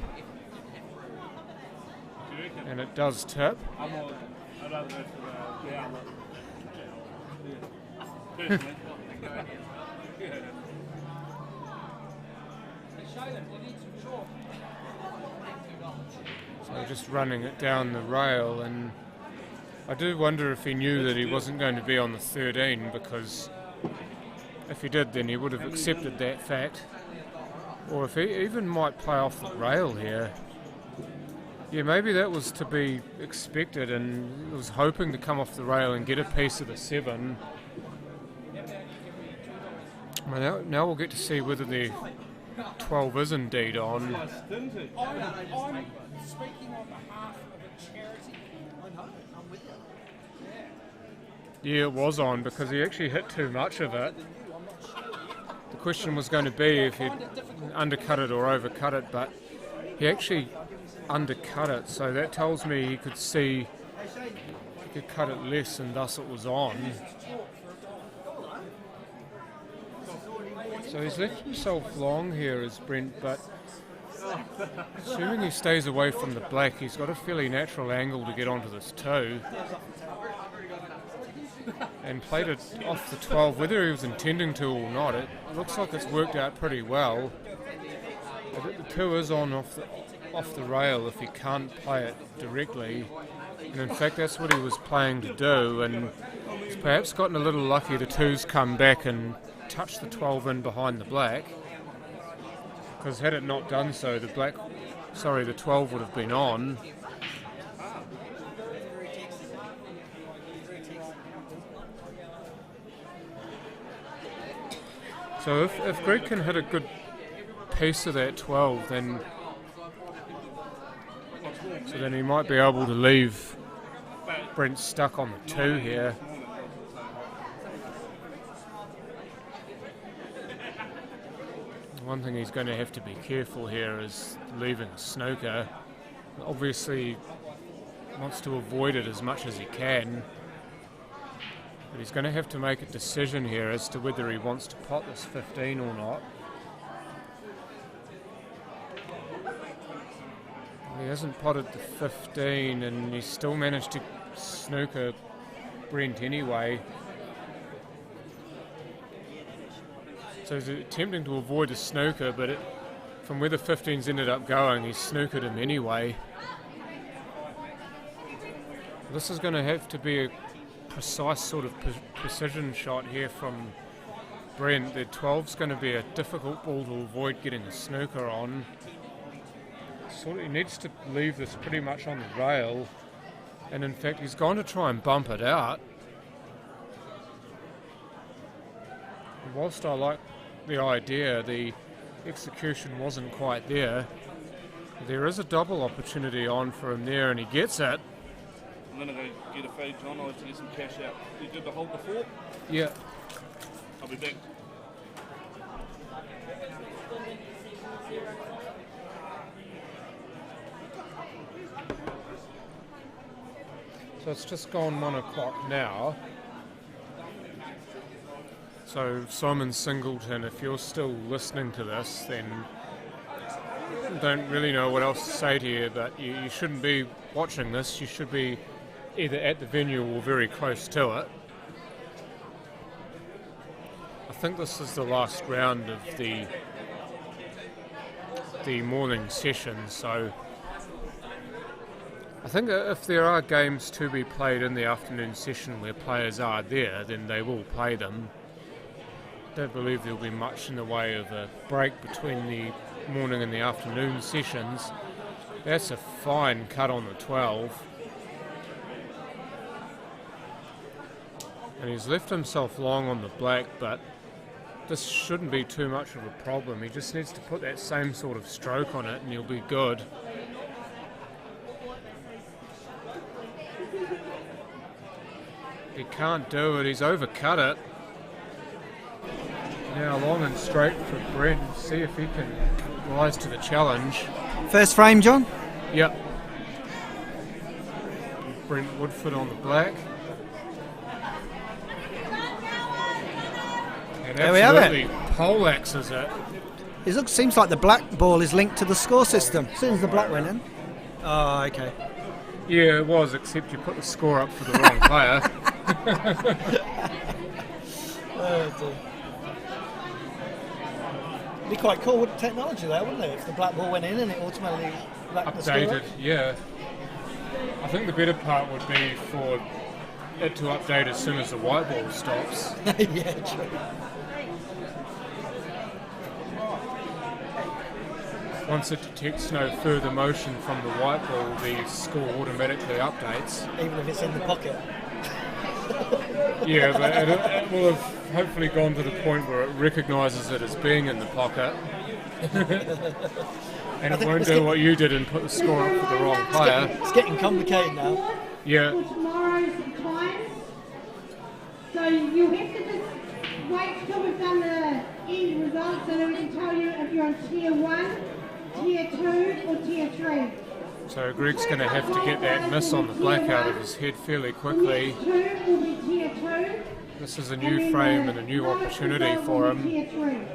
And it does tip. So just running it down the rail, and I do wonder if he knew that he wasn't going to be on the 13, because if he did then he would have accepted that fact, or if he even might play off the rail here. Yeah, maybe that was to be expected and was hoping to come off the rail and get a piece of the 7. Well, now we'll get to see whether the 12 is indeed on. I'm speaking on behalf of a charity. I know, I'm with you. Yeah, it was on because he actually hit too much of it. The question was going to be if he'd undercut it or overcut it, but he actually undercut it, so that tells me he could see he could cut it less and thus it was on. So he's left himself long here as Brent, but assuming he stays away from the black, he's got a fairly natural angle to get onto this 2. And played it off the 12, whether he was intending to or not. It looks like it's worked out pretty well. But the 2 is on off the rail if he can't play it directly. And in fact that's what he was playing to do, and he's perhaps gotten a little lucky. The 2's come back and touched the 12 in behind the black, because had it not done so, the 12 would have been on. So if Greg can hit a good piece of that 12, then he might be able to leave Brent stuck on the 2 here. One thing he's going to have to be careful here is leaving a snooker. Obviously wants to avoid it as much as he can, but he's going to have to make a decision here as to whether he wants to pot this 15 or not. He hasn't potted the 15 and he's still managed to snooker Brent anyway. So he's attempting to avoid the snooker, but from where the 15's ended up going, he's snookered him anyway. This is going to have to be a precise sort of precision shot here from Brent. The 12's going to be a difficult ball to avoid getting a snooker on. So he needs to leave this pretty much on the rail, and in fact he's going to try and bump it out. And whilst I like the idea, the execution wasn't quite there. There is a double opportunity on for him there, and he gets it. I'm going to go get a feed, John. I'll have to get some cash out. You did the hold before? Yeah. I'll be back. So it's just gone 1 o'clock now. So Simon Singleton, if you're still listening to this, then I don't really know what else to say to you, but you shouldn't be watching this. You should be either at the venue or very close to it. I think this is the last round of the morning session, so I think if there are games to be played in the afternoon session where players are there, then they will play them. I don't believe there'll be much in the way of a break between the morning and the afternoon sessions. That's a fine cut on the 12. And he's left himself long on the black, but this shouldn't be too much of a problem. He just needs to put that same sort of stroke on it and he'll be good. He can't do it, he's overcut it. Now long and straight for Brent, see if he can rise to the challenge. First frame, John? Yep. Brent Woodford on the black. And There we have it. absolutely poleaxes it. Seems like the black ball is linked to the score system. As soon as the black went in. Oh, okay. Yeah, it was, except you put the score up for the wrong player. Oh, dear. It'd be quite cool with technology there, wouldn't it? If the black ball went in and it automatically blacked the score Updated, up. yeah. I think the better part would be for it to update as soon as the white ball stops. Yeah, true. Once it detects no further motion from the white ball, the score automatically updates. Even if it's in the pocket. Yeah, but it will have hopefully gone to the point where it recognises it as being in the pocket. And it won't do what you did and put the score up for the wrong player. It's getting complicated now. Yeah. For tomorrow's times. So you have to just wait till we've done the end results so that we can tell you if you're on tier 1, tier 2 or tier 3. So Greg's going to have to get that miss on the black out of his head fairly quickly. Tier 2 will be tier 2. This is a new frame and a new opportunity for him. Tier 3.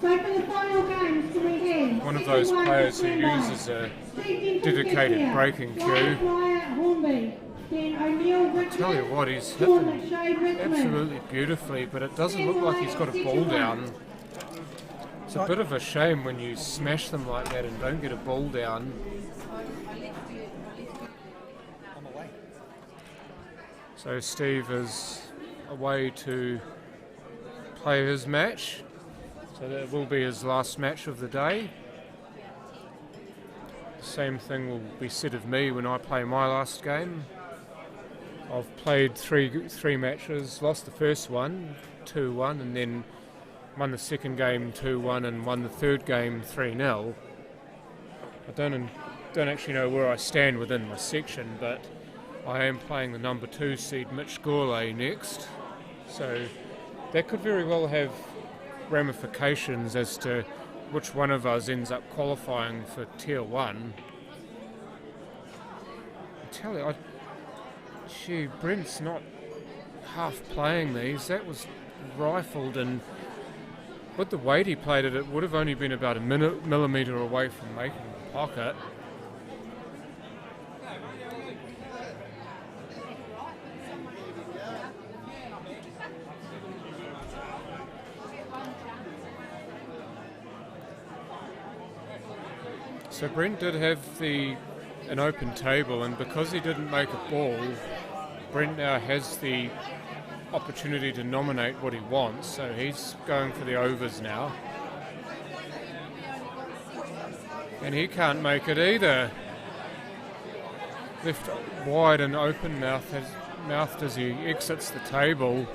So for the final games, can we have One of those players who uses a dedicated breaking cue. Tell you what, he's hit them absolutely beautifully, but it doesn't look like he's got a ball down. It's a bit of a shame when you smash them like that and don't get a ball down. So Steve is away to play his match. So that will be his last match of the day. The same thing will be said of me when I play my last game. I've played three matches, lost the first one, 2-1, and then won the second game 2-1 and won the third game 3-0. I don't actually know where I stand within my section, but I am playing the number 2 seed Mitch Gourlay next. So that could very well have ramifications as to which one of us ends up qualifying for tier 1. I tell you, gee, Brent's not half playing these. That was rifled, and with the weight he played it would have only been about a millimetre away from making the pocket. So Brent did have an open table, and because he didn't make a ball, Brent now has the opportunity to nominate what he wants, so he's going for the overs now. And he can't make it either. Left wide and open mouthed as he exits the table.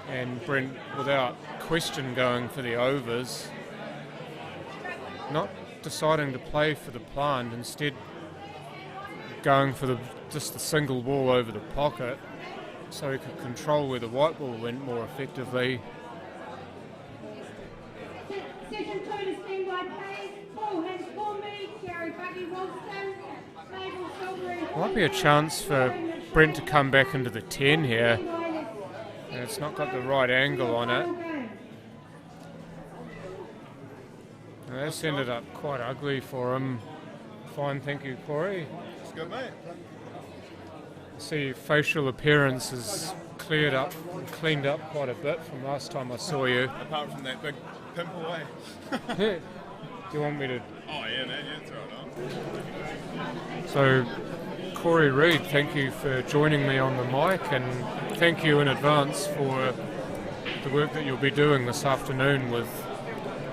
And Brent, without question, going for the overs. Not deciding to play for the plant, instead going for just the single ball over the pocket so he could control where the white ball went more effectively. Session 2 to stand by please. Paul has Formby, Gary Buggy Wilson, Mabel Silvery. Might be a chance for Brent to come back into the 10 here. And it's not got the right angle on it. And that's ended up quite ugly for him. Fine, thank you, Corey. It's good, mate. See, facial appearance is cleaned up quite a bit from last time I saw you. Apart from that big pimple, eh? Do you want me to? Oh yeah, man, yeah, throw it on. So, Corey Reid, thank you for joining me on the mic, and thank you in advance for the work that you'll be doing this afternoon with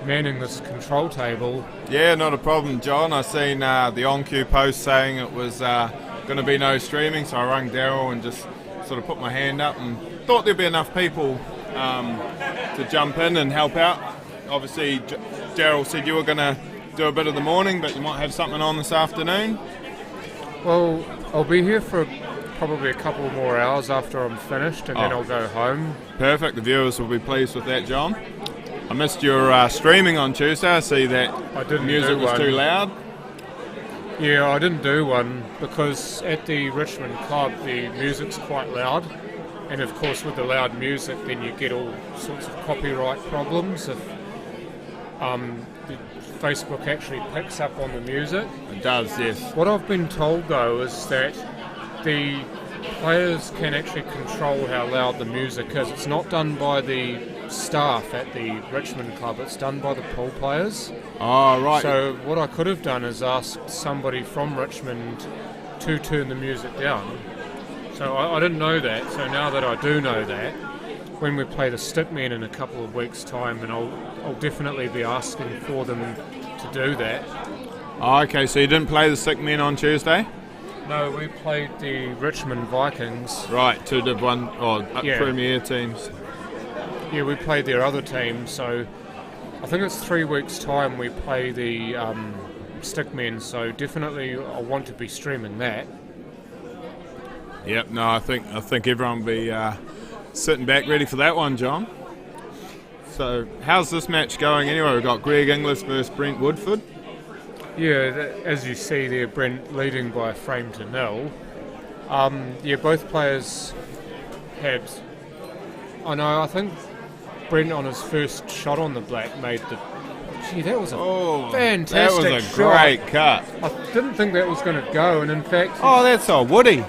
manning this control table. Yeah, not a problem, John. I seen the on-cue post saying it was going to be no streaming, so I rang Daryl and just sort of put my hand up and thought there'd be enough people to jump in and help out. Obviously, Daryl said you were going to do a bit of the morning, but you might have something on this afternoon. Well, I'll be here for probably a couple more hours after I'm finished, and then I'll go home. Perfect. The viewers will be pleased with that, John. I missed your streaming on Tuesday. I see that I didn't music do was one. too loud. Yeah, I didn't do one because at the Richmond club the music's quite loud, and of course with the loud music then you get all sorts of copyright problems if the Facebook actually picks up on the music. It does, yes. What I've been told though is that the players can actually control how loud the music is. It's not done by the staff at the Richmond club, it's done by the pool players. Oh, right. So what I could have done is asked somebody from Richmond to turn the music down. So I didn't know that, so now that I do know that, when we play the Stickmen in a couple of weeks' time, and I'll definitely be asking for them to do that. Oh, okay, so you didn't play the Stickmen on Tuesday? No, we played the Richmond Vikings. Right, two Div 1 or Yeah. Premier teams. Yeah, we played their other team, so I think it's 3 weeks' time we play the Stickmen, so definitely I want to be streaming that. Yep, no, I think everyone will be sitting back ready for that one, John. So, how's this match going anyway? We've got Greg Inglis versus Brent Woodford. Yeah, as you see there, Brent leading by a frame to 0. Yeah, both players had... I think Brent on his first shot on the black made the... Gee, that was a fantastic That was a shot. great cut. I didn't think that was going to go, and in fact... Oh, that's old Woody.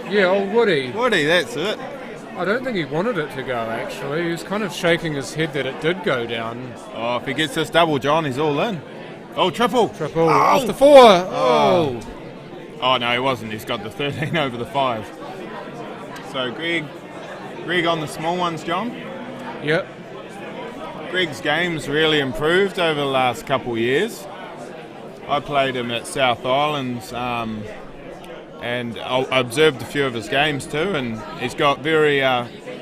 Yeah, old Woody. Woody, that's it. I don't think he wanted it to go, actually. He was kind of shaking his head that it did go down. Oh, if he gets this double, John, he's all in. Oh, triple. Triple. Off the 4. Oh. Oh, no, he wasn't. He's got the 13 over the 5. So, Greg on the small ones, John? Yep. Greg's game's really improved over the last couple of years. I played him at South Islands, and I observed a few of his games too, and he's got very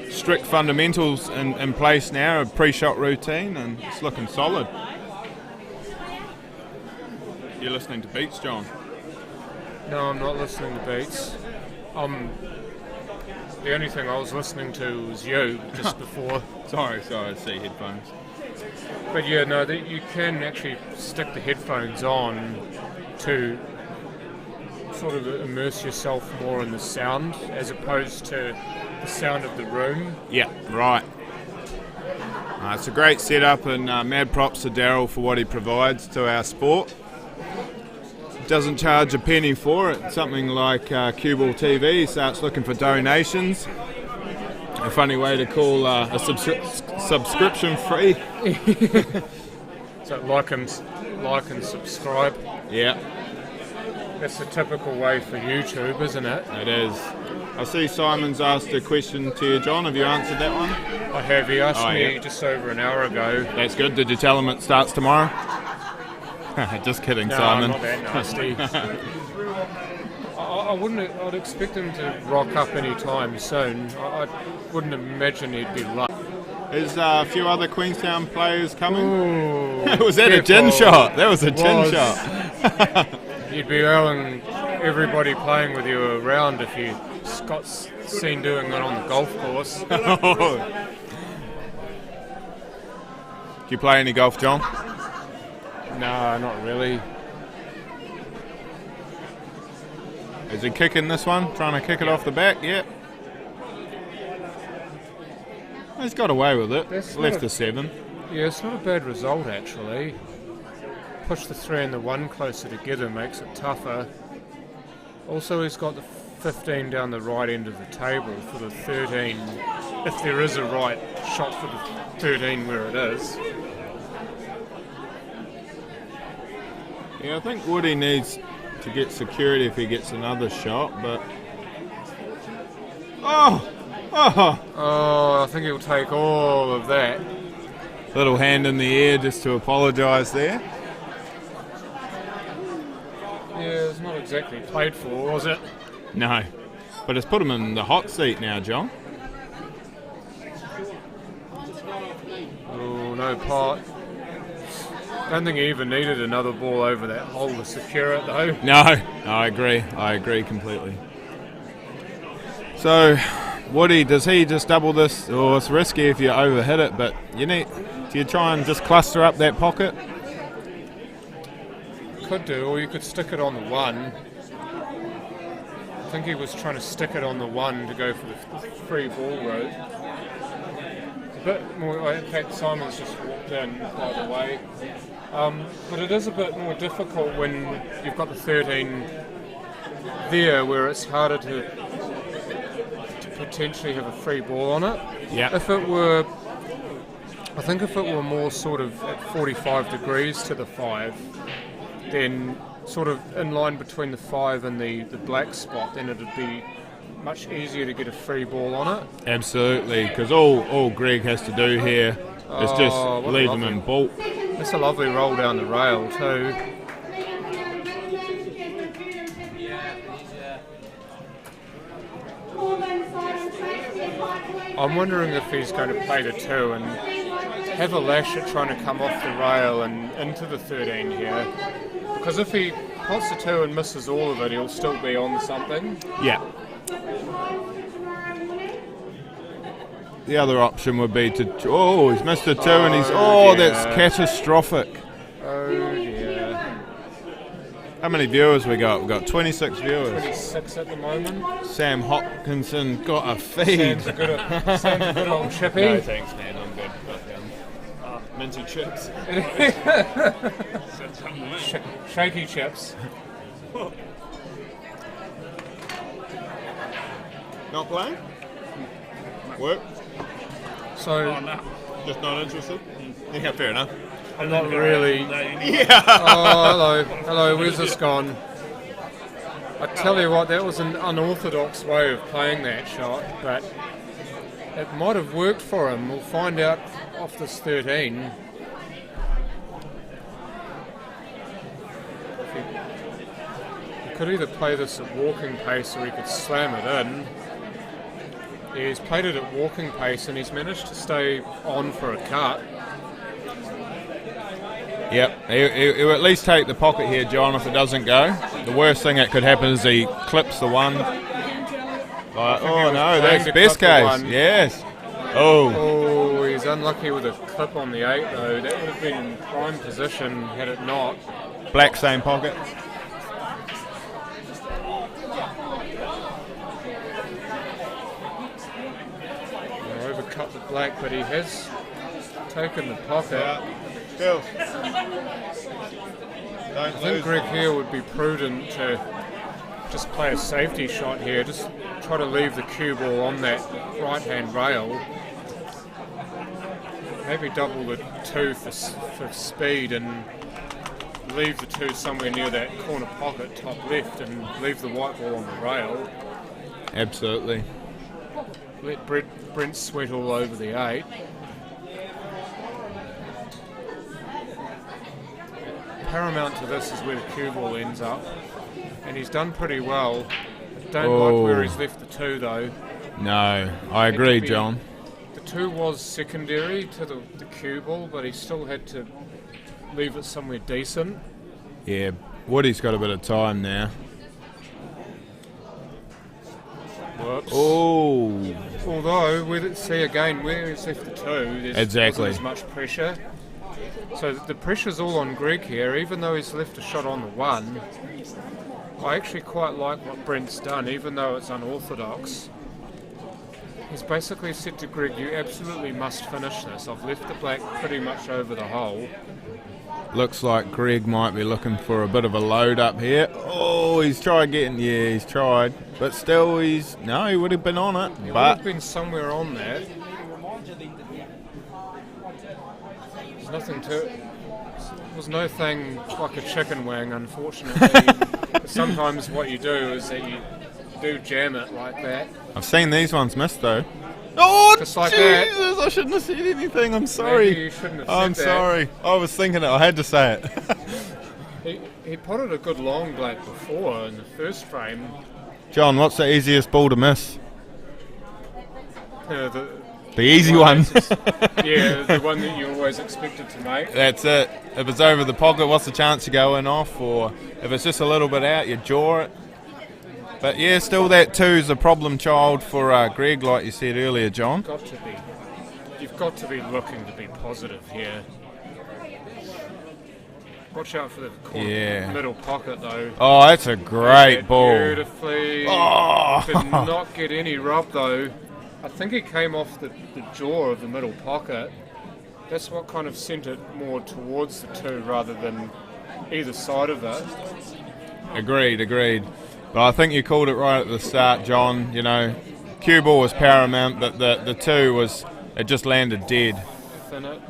strict fundamentals in place now, a pre-shot routine, and it's looking solid. You're listening to Beats, John? No, I'm not listening to Beats. The only thing I was listening to was you just before. Sorry, I see headphones. But yeah, no, you can actually stick the headphones on to sort of immerse yourself more in the sound as opposed to the sound of the room. Yeah, right. It's a great setup, and mad props to Daryl for what he provides to our sport. Doesn't charge a penny for it. Something like Q-Ball TV starts looking for donations. A funny way to call a subscription free. So like and subscribe. Yeah. That's the typical way for YouTube, isn't it? It is. I see Simon's asked a question to you, John. Have you answered that one? I have. He asked me just over an hour ago. That's good. Did you tell him it starts tomorrow? Just kidding, No, Simon. not that nasty. I'd expect him to rock up any time soon. I wouldn't imagine he'd be late. There's a few other Queenstown players coming. Ooh, Was that a gin shot? That was a gin shot. You'd be owing everybody playing with you around if you got seen doing that on the golf course. Do you play any golf, John? No, not really. Is he kicking this one? Trying to kick it off the back? Yep. He's got away with it. Left the 7. Yeah, it's not a bad result actually. Push the 3 and the 1 closer together makes it tougher. Also, he's got the 15 down the right end of the table for the 13. If there is a right shot for the 13 where it is. Yeah, I think Woody needs to get security if he gets another shot, but... Oh, I think he'll take all of that. Little hand in the air just to apologise there. Yeah, it's not exactly played for, was it? No, but it's put him in the hot seat now, John. Oh, no pot. Don't think he even needed another ball over that hole to secure it, though. No, I agree completely. So, Woody, does he just double this? Oh, it's risky if you overhit it, but do you try and just cluster up that pocket? Could do, or you could stick it on the 1. I think he was trying to stick it on the 1 to go for the free ball route. A bit more, in fact, Simon's just walked in, by the way. But it is a bit more difficult when you've got the 13 there, where it's harder to potentially have a free ball on it. Yeah. If it were more sort of at 45 degrees to the 5, then sort of in line between the 5 and the black spot, then it'd be much easier to get a free ball on it. Absolutely, because all Greg has to do here is just leave him in ball. That's a lovely roll down the rail too. I'm wondering if he's going to play the 2 and have a lash at trying to come off the rail and into the 13 here. Because if he pots the 2 and misses all of it, he'll still be on something. Yeah. The other option would be to... Oh, he's missed a 2 and he's... Oh, that's catastrophic. Oh, dear. How many viewers we got? We've got 26 viewers. 26 at the moment. Sam Hopkinson got a feed. Sam's a good old chippy. No, thanks, man. I'm good. But, minty chips. Shaky chips. Not playing? Work? So, just not interested? Yeah, fair enough. I'm not really. Yeah. Oh, hello. Where's this gone? I tell you what, that was an unorthodox way of playing that shot, but it might have worked for him. We'll find out off this 13. He could either play this at walking pace or he could slam it in. Yeah, he's played it at walking pace and he's managed to stay on for a cut. Yep, he'll at least take the pocket here, John, if it doesn't go. The worst thing that could happen is he clips the 1. Oh no, that's best case. Yes. Oh, he's unlucky with a clip on the 8 though. That would have been in prime position had it not. Black same pocket. Overcut the black, but he has taken the pocket. Still. I think Greg here would be prudent to just play a safety shot here. Just try to leave the cue ball on that right-hand rail. Maybe double the 2 for speed and leave the 2 somewhere near that corner pocket, top left, and leave the white ball on the rail. Absolutely. Let Brent sweat all over the 8. Paramount to this is where the cue ball ends up, and he's done pretty well. I don't like where he's left the 2 though. No, I agree, John. The 2 was secondary to the cue ball, but he still had to leave it somewhere decent. Yeah, Woody's got a bit of time now. Whoops. Oh. Although, see again, where he's left the 2, there's exactly. wasn't as much pressure. So the pressure's all on Greg here, even though he's left a shot on the 1. I actually quite like what Brent's done, even though it's unorthodox. He's basically said to Greg, you absolutely must finish this. I've left the black pretty much over the hole. Looks like Greg might be looking for a bit of a load up here. Oh, he's tried getting, he's tried. But still, he would have been on it. He would have been somewhere on that. There's nothing to it. There's no thing like a chicken wing, unfortunately. Sometimes what you do is that you do jam it like that. I've seen these ones missed though. Oh, just like Jesus, that. I shouldn't have said anything. I'm sorry. Maybe you shouldn't have said I'm that. sorry. I was thinking it. I had to say it. He potted a good long black before in the first frame. John, what's the easiest ball to miss? The easy one. Yeah, the one that you always expected to make. That's it. If it's over the pocket, what's the chance you go in off? Or if it's just a little bit out, you jaw it. But yeah, still that 2's a problem child for Greg, like you said earlier, John. You've got to be looking to be positive here. Watch out for the corner, middle pocket though. Oh, that's a great ball. Beautifully. Oh. Did not get any rub though. I think it came off the jaw of the middle pocket. That's what kind of sent it more towards the 2 rather than either side of it. Agreed. But I think you called it right at the start, John. You know, cue ball was paramount, but the 2 was, it just landed dead. Thin it.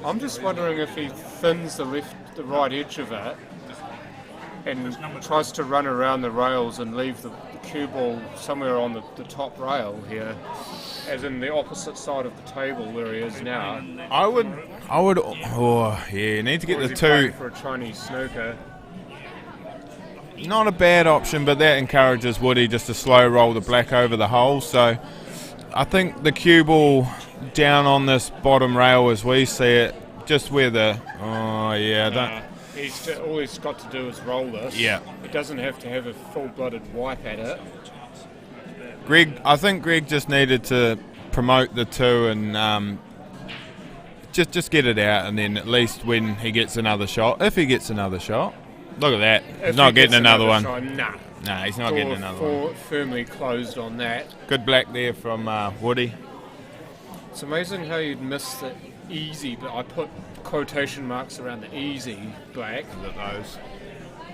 I'm just wondering if he thins the right edge of it and tries to run around the rails and leave the cue ball somewhere on the top rail here, as in the opposite side of the table where he is now. I would. You need to get Or is the he 2. playing for a Chinese snooker. Not a bad option, but that encourages Woody just to slow roll the black over the hole. So I think the cue ball down on this bottom rail as we see it, just where the... all he's got to do is roll this. Yeah. He doesn't have to have a full-blooded wipe at it. I think Greg just needed to promote the 2 and just get it out, and then at least when he gets another shot, if he gets another shot... Look at that. He's not getting another one. Nah, he's not getting another one. Firmly closed on that. Good black there from Woody. It's amazing how you'd miss the easy, but I put quotation marks around the easy black. Look at those.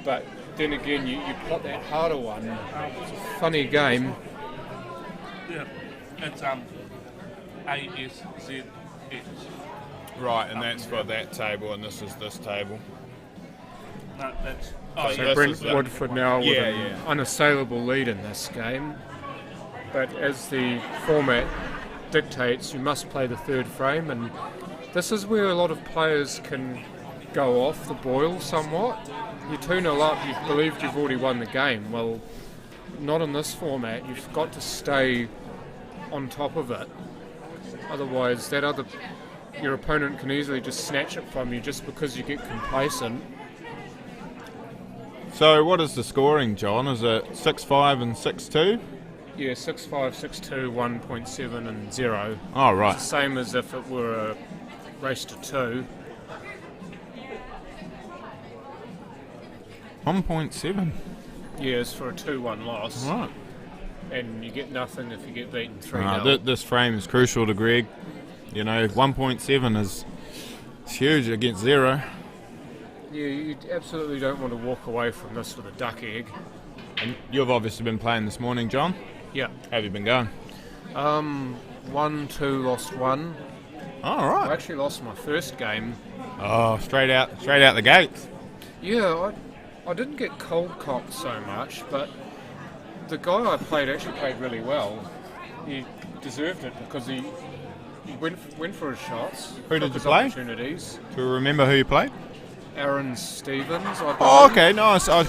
But then again, you put that harder one. It's a funny game. Yeah, it's ASZH. Right, and that's for that table, and this is this table. No, that's... So Brent Woodford now with an unassailable lead in this game. But as the format dictates, you must play the 3rd frame, and this is where a lot of players can go off the boil somewhat. You 2-0 up, you've believed you've already won the game. Well, not in this format. You've got to stay on top of it. Otherwise, your opponent can easily just snatch it from you just because you get complacent. So what is the scoring, John? Is it 6-5 and 6-2? Yeah, 6-5, 6-2, 1.7 and 0. Oh, right. It's the same as if it were a race to 2. 1.7? Yeah, it's for a 2-1 loss. Right. And you get nothing if you get beaten 3-0. This frame is crucial to Greg. You know, 1.7 is huge against 0. Yeah, you absolutely don't want to walk away from this with a duck egg. And you've obviously been playing this morning, John. Yeah. How have you been going? 1-2, lost 1. All right. I actually lost my first game. Oh, straight out the gates. Yeah, I didn't get cold cocked so much, but the guy I played actually played really well. He deserved it because he went for his shots. Who did you his play? Opportunities. Do you remember who you played? Aaron Stevens, I believe. Oh, okay, nice. I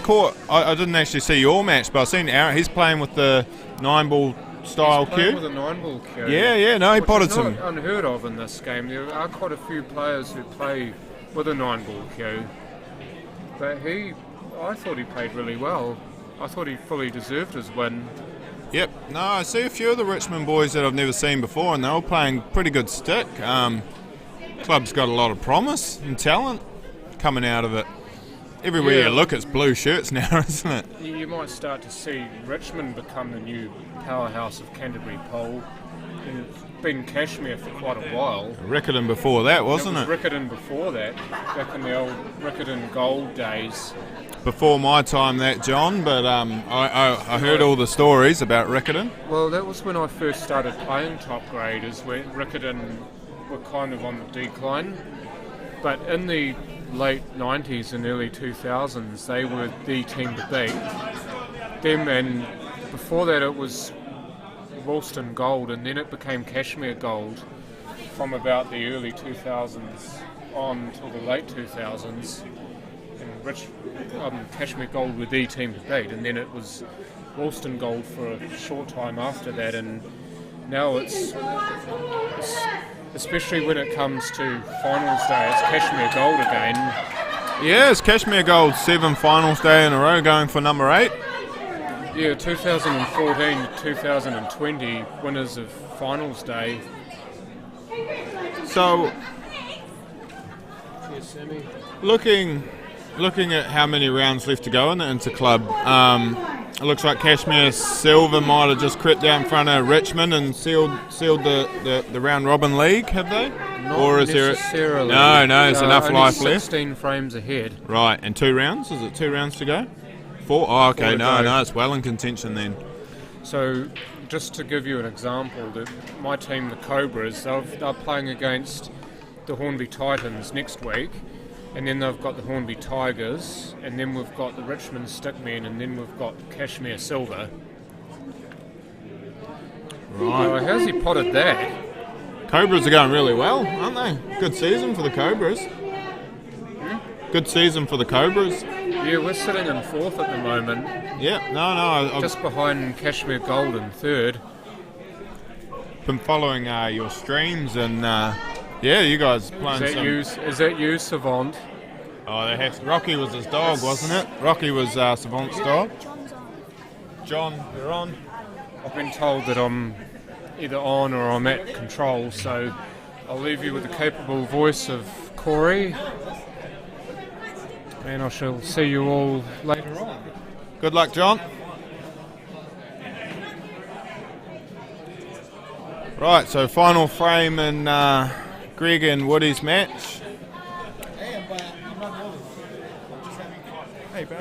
didn't actually see your match, but I've seen Aaron. He's playing with the 9-ball style He's playing cue. with a 9-ball cue. Yeah, he potted some. Which is not unheard of in this game. There are quite a few players who play with a 9-ball cue. But I thought he played really well. I thought he fully deserved his win. Yep. No, I see a few of the Richmond boys that I've never seen before, and they're all playing pretty good stick. Club's got a lot of promise and talent coming out of it. Everywhere you look, it's blue shirts now, isn't it? You might start to see Richmond become the new powerhouse of Canterbury Pole. It's been Kashmir for quite a while. Riccarton before that, wasn't it? Riccarton before that, back in the old Riccarton Gold days. Before my time, that, John, but I heard all the stories about Riccarton. Well, that was when I first started playing top grade, is when Riccarton were kind of on the decline. But in the late 90s and early 2000s, they were the team to beat. Them, and before that it was Wollston Gold, and then it became Kashmir Gold from about the early 2000s on till the late 2000s. And Kashmir Gold were the team to beat, and then it was Wollston Gold for a short time after that, and now it's especially when it comes to finals day, it's Kashmir Gold again. Yeah, it's Kashmir Gold, 7 finals day in a row, going for number 8. Yeah, 2014 to 2020 winners of finals day. So, looking at how many rounds left to go in the Interclub, it looks like Kashmir Silver might have just crept down in front of Richmond and sealed the round robin league, have they? Not or is necessarily. there? No, there's enough only life left. 16 frames ahead. Right, and 2 rounds? Is it 2 rounds to go? 4? Oh, okay, 4 to go. no, it's well in contention then. So, just to give you an example, my team, the Cobras, they're playing against the Hornby Titans next week, and then they've got the Hornby Tigers, and then we've got the Richmond Stickmen, and then we've got Kashmir Silver. Right. How's he potted that? Cobras are going really well, aren't they? Good season for the Cobras. Good season for the Cobras. Yeah, we're sitting in 4th at the moment. Yeah, no. Just behind Kashmir Gold in 3rd. Been following your streams and yeah, you guys playing Is that you, Savant? Oh, Rocky was his dog, wasn't it? Rocky was Savant's dog. John, you're on. I've been told that I'm either on or I'm at control, so I'll leave you with the capable voice of Corey, and I shall see you all later on. Good luck, John. Right, so final frame in Greg and Woody's match. Hey, bro.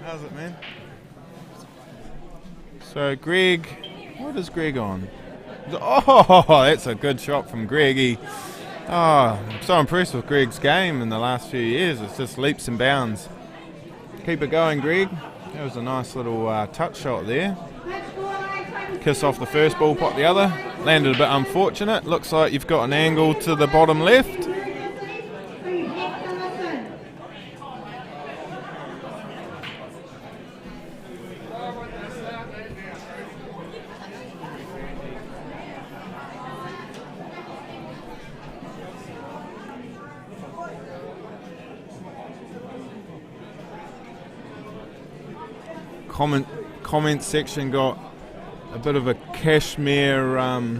How's it, man? So, Greg, what is Greg on? Oh, that's a good shot from Greg. I'm so impressed with Greg's game in the last few years. It's just leaps and bounds. Keep it going, Greg. That was a nice little touch shot there. Kiss off the first ball, pot the other. Landed a bit unfortunate. Looks like you've got an angle to the bottom left. Comment section got a bit of a Kashmir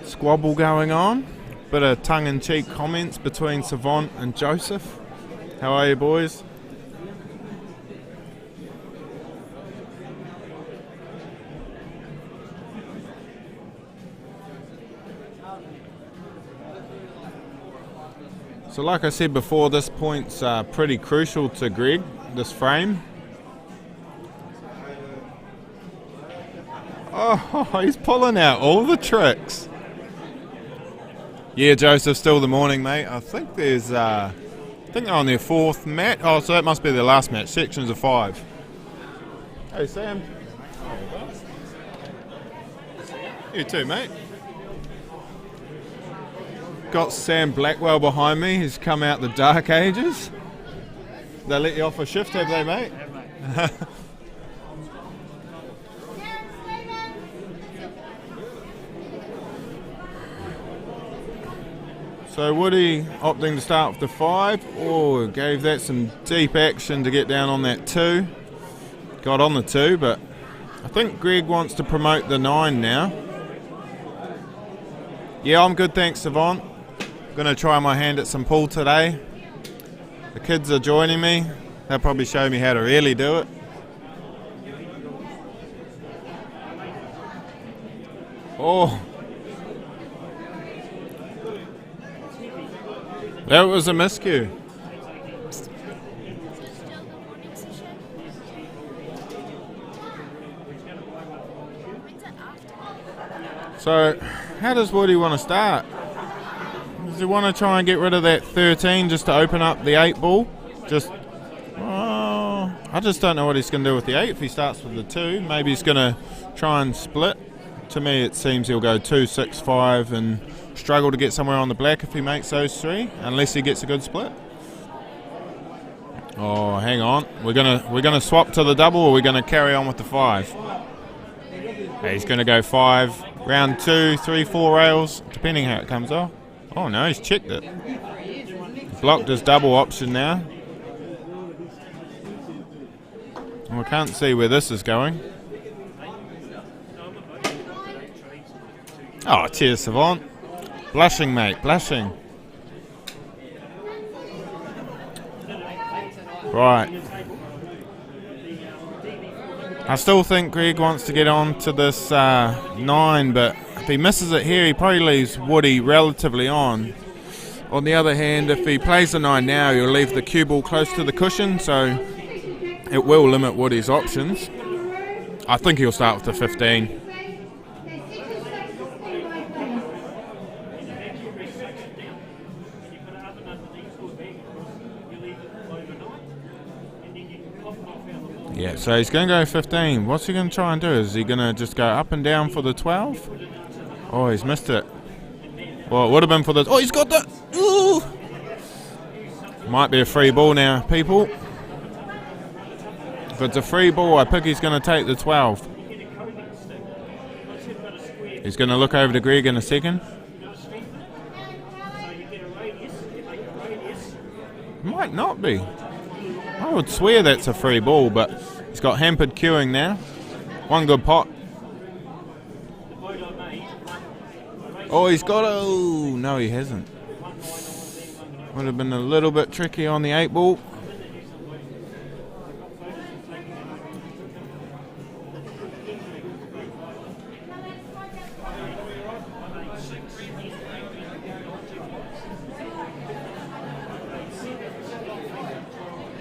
squabble going on. Bit of tongue-in-cheek comments between Savant and Joseph. How are you, boys? So like I said before, this point's pretty crucial to Greg, this frame. Oh, he's pulling out all the tricks. Yeah, Joseph, still the morning, mate. I think there's, I think they're on their 4th match. Oh, so that must be their last match. Sections of 5. Hey, Sam. You too, mate. Got Sam Blackwell behind me. He's come out the dark ages. They let you off a shift, have they, mate? So Woody opting to start with the 5. Oh, gave that some deep action to get down on that 2. Got on the 2, but I think Greg wants to promote the 9 now. Yeah, I'm good, thanks, Savant. Going to try my hand at some pool today. The kids are joining me. They'll probably show me how to really do it. Oh. That was a miscue. So, how does Woody want to start? Does he want to try and get rid of that 13 just to open up the 8 ball? I just don't know what he's going to do with the 8 if he starts with the 2. Maybe he's going to try and split. To me, it seems he'll go 2, 6, 5 and struggle to get somewhere on the black if he makes those 3, unless he gets a good split. Oh, hang on. We're gonna swap to the double, or we're gonna carry on with the 5. He's gonna go 5, round 2, 3, 4 rails, depending how it comes off. Oh no, he's checked it. Blocked his double option now. Well, I can't see where this is going. Oh, cheers, Savant. Blushing, mate, blushing. Right. I still think Greg wants to get on to this 9, but if he misses it here, he probably leaves Woody relatively on. On the other hand, if he plays the 9 now, he'll leave the cue ball close to the cushion, so it will limit Woody's options. I think he'll start with the 15. Yeah, so he's going to go 15. What's he going to try and do? Is he going to just go up and down for the 12? Oh, he's missed it. Well, it would have been for the... Oh, he's got that! Ooh! Might be a free ball now, people. If it's a free ball, I think he's going to take the 12. He's going to look over to Greg in a second. Might not be. I would swear that's a free ball, but he's got hampered queuing now. One good pot. Oh, he's got a... Oh, no, he hasn't. Would have been a little bit tricky on the 8 ball.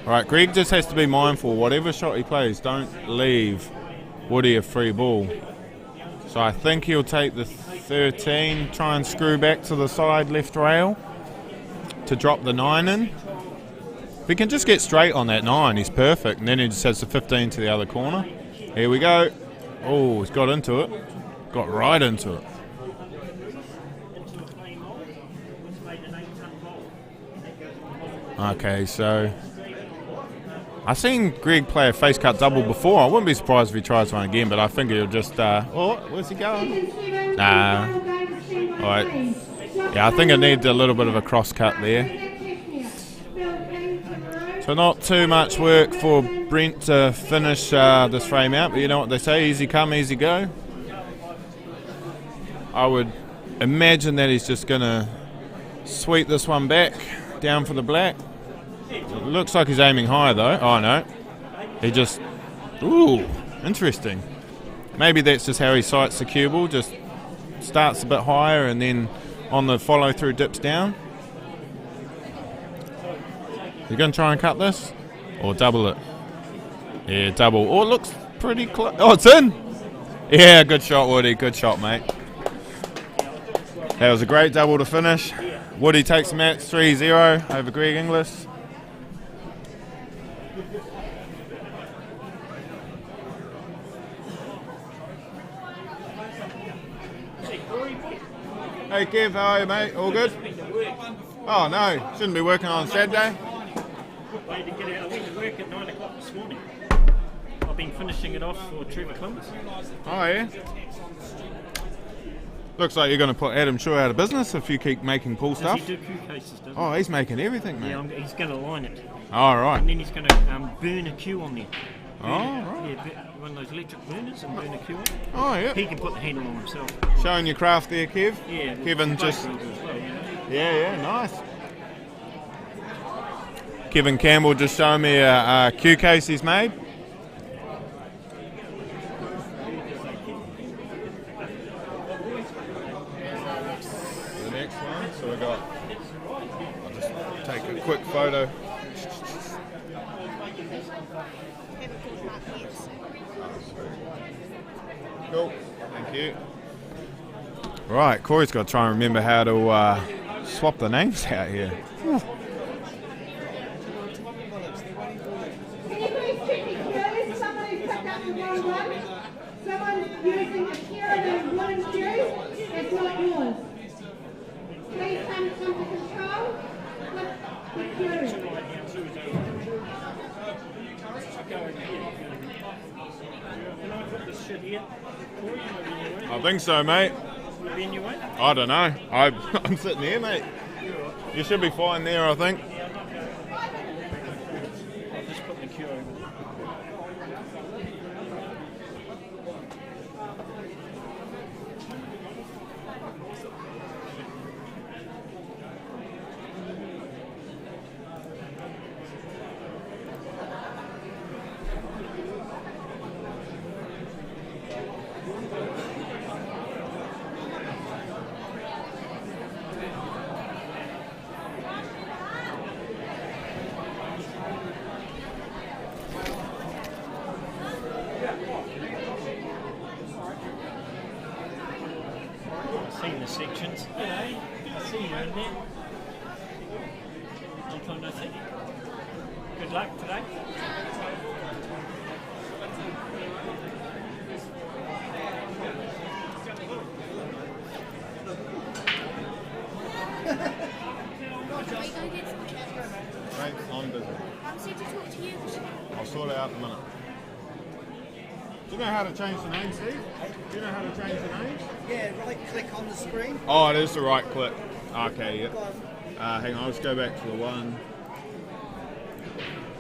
Right, Greg just has to be mindful, whatever shot he plays, don't leave Woody a free ball. So I think he'll take the 13, try and screw back to the side left rail to drop the 9 in. If he can just get straight on that 9, he's perfect, and then he just has the 15 to the other corner. Here we go. Oh, he's got into it. Got right into it. Okay, so... I've seen Greg play a face cut double before. I wouldn't be surprised if he tries one again, but I think he'll just... oh, where's he going? Nah. Alright. Yeah, I think I need a little bit of a cross cut there. So not too much work for Brent to finish this frame out, but you know what they say, easy come, easy go. I would imagine that he's just going to sweep this one back, down for the black. It looks like he's aiming high though. Oh no. He just... Ooh, interesting. Maybe that's just how he sights the cue ball, just starts a bit higher and then on the follow through dips down. You going to try and cut this? Or double it? Yeah, double. Oh, it looks pretty close. Oh, it's in! Yeah, good shot, Woody. Good shot, mate. That was a great double to finish. Woody takes the match 3-0 over Greg Inglis. Hey Kev, how are you, mate? All good? Oh no, shouldn't be working on Saturday. I had to get out. I went to work at 9 o'clock this morning. I've been finishing it off for Trevor Clements. Oh yeah? Looks like you're going to put Adam Shaw out of business if you keep making pool stuff. Does he do cue cases, doesn't he? Oh, he's making everything, mate. Yeah, he's going to line it. Oh, right. And then he's going to burn a cue on there. Right. Yeah, one of those electric burners and burn a cue on. Oh, yeah. He can put the handle on himself. Showing your craft there, Kev. Yeah. Kevin just... Well, you know. Yeah, nice. Kevin Campbell just showing me a cue case he's made. The next one, so we got... I'll just take a quick photo. Cool, thank you. Right, Corey's got to try and remember how to swap the names out here. Someone's using a cue of a wooden cue, it's not yours. Please come to control with the cue. I think so, mate. I don't know. I'm sitting here, mate. You should be fine there, I think. I'll just put the cue over. I've seen the sections. I see you in there. Long time no see. Good luck today. Thanks, I'm busy. I'm set to talk to you. I'll sort it out in a minute. Do you know how to change the name, Steve? Do you know how to change the name? Yeah, right click on the screen. Oh, it is the right click. Okay, yep. Hang on, I'll just go back to the one.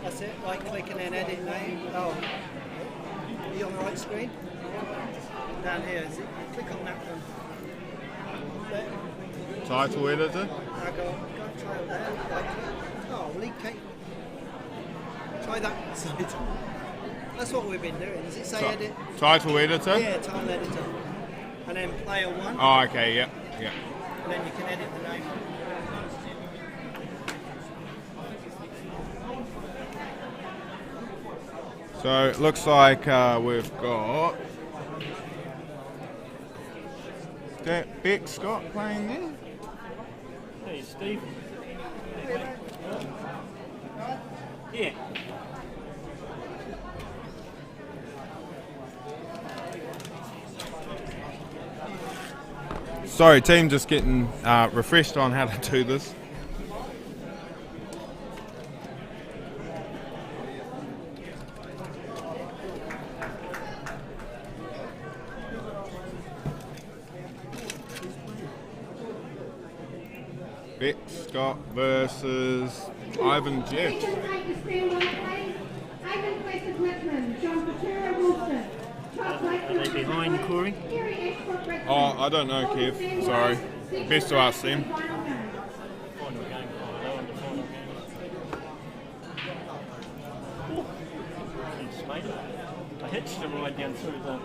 That's it, right click and then edit name. Oh, are you on the right screen? Down here, is it? Click on that one. There. Title editor. Now go try it there. Right click. Oh, leak cake. Try that side. That's what we've been doing. Does it say edit? Title editor? Yeah, title editor. And then player one. Oh, okay, yep, yep. And then you can edit the name. So it looks like we've got Beck Scott playing there. Hey, Steve. Yeah. Sorry, team, just getting refreshed on how to do this. Beck Scott versus Ivan Jeff. Are they behind Corey? Oh, I don't know, Kev. Sorry. Best to ask them. Final game. They're on the final game. Thanks, mate. I hitched him right down through the...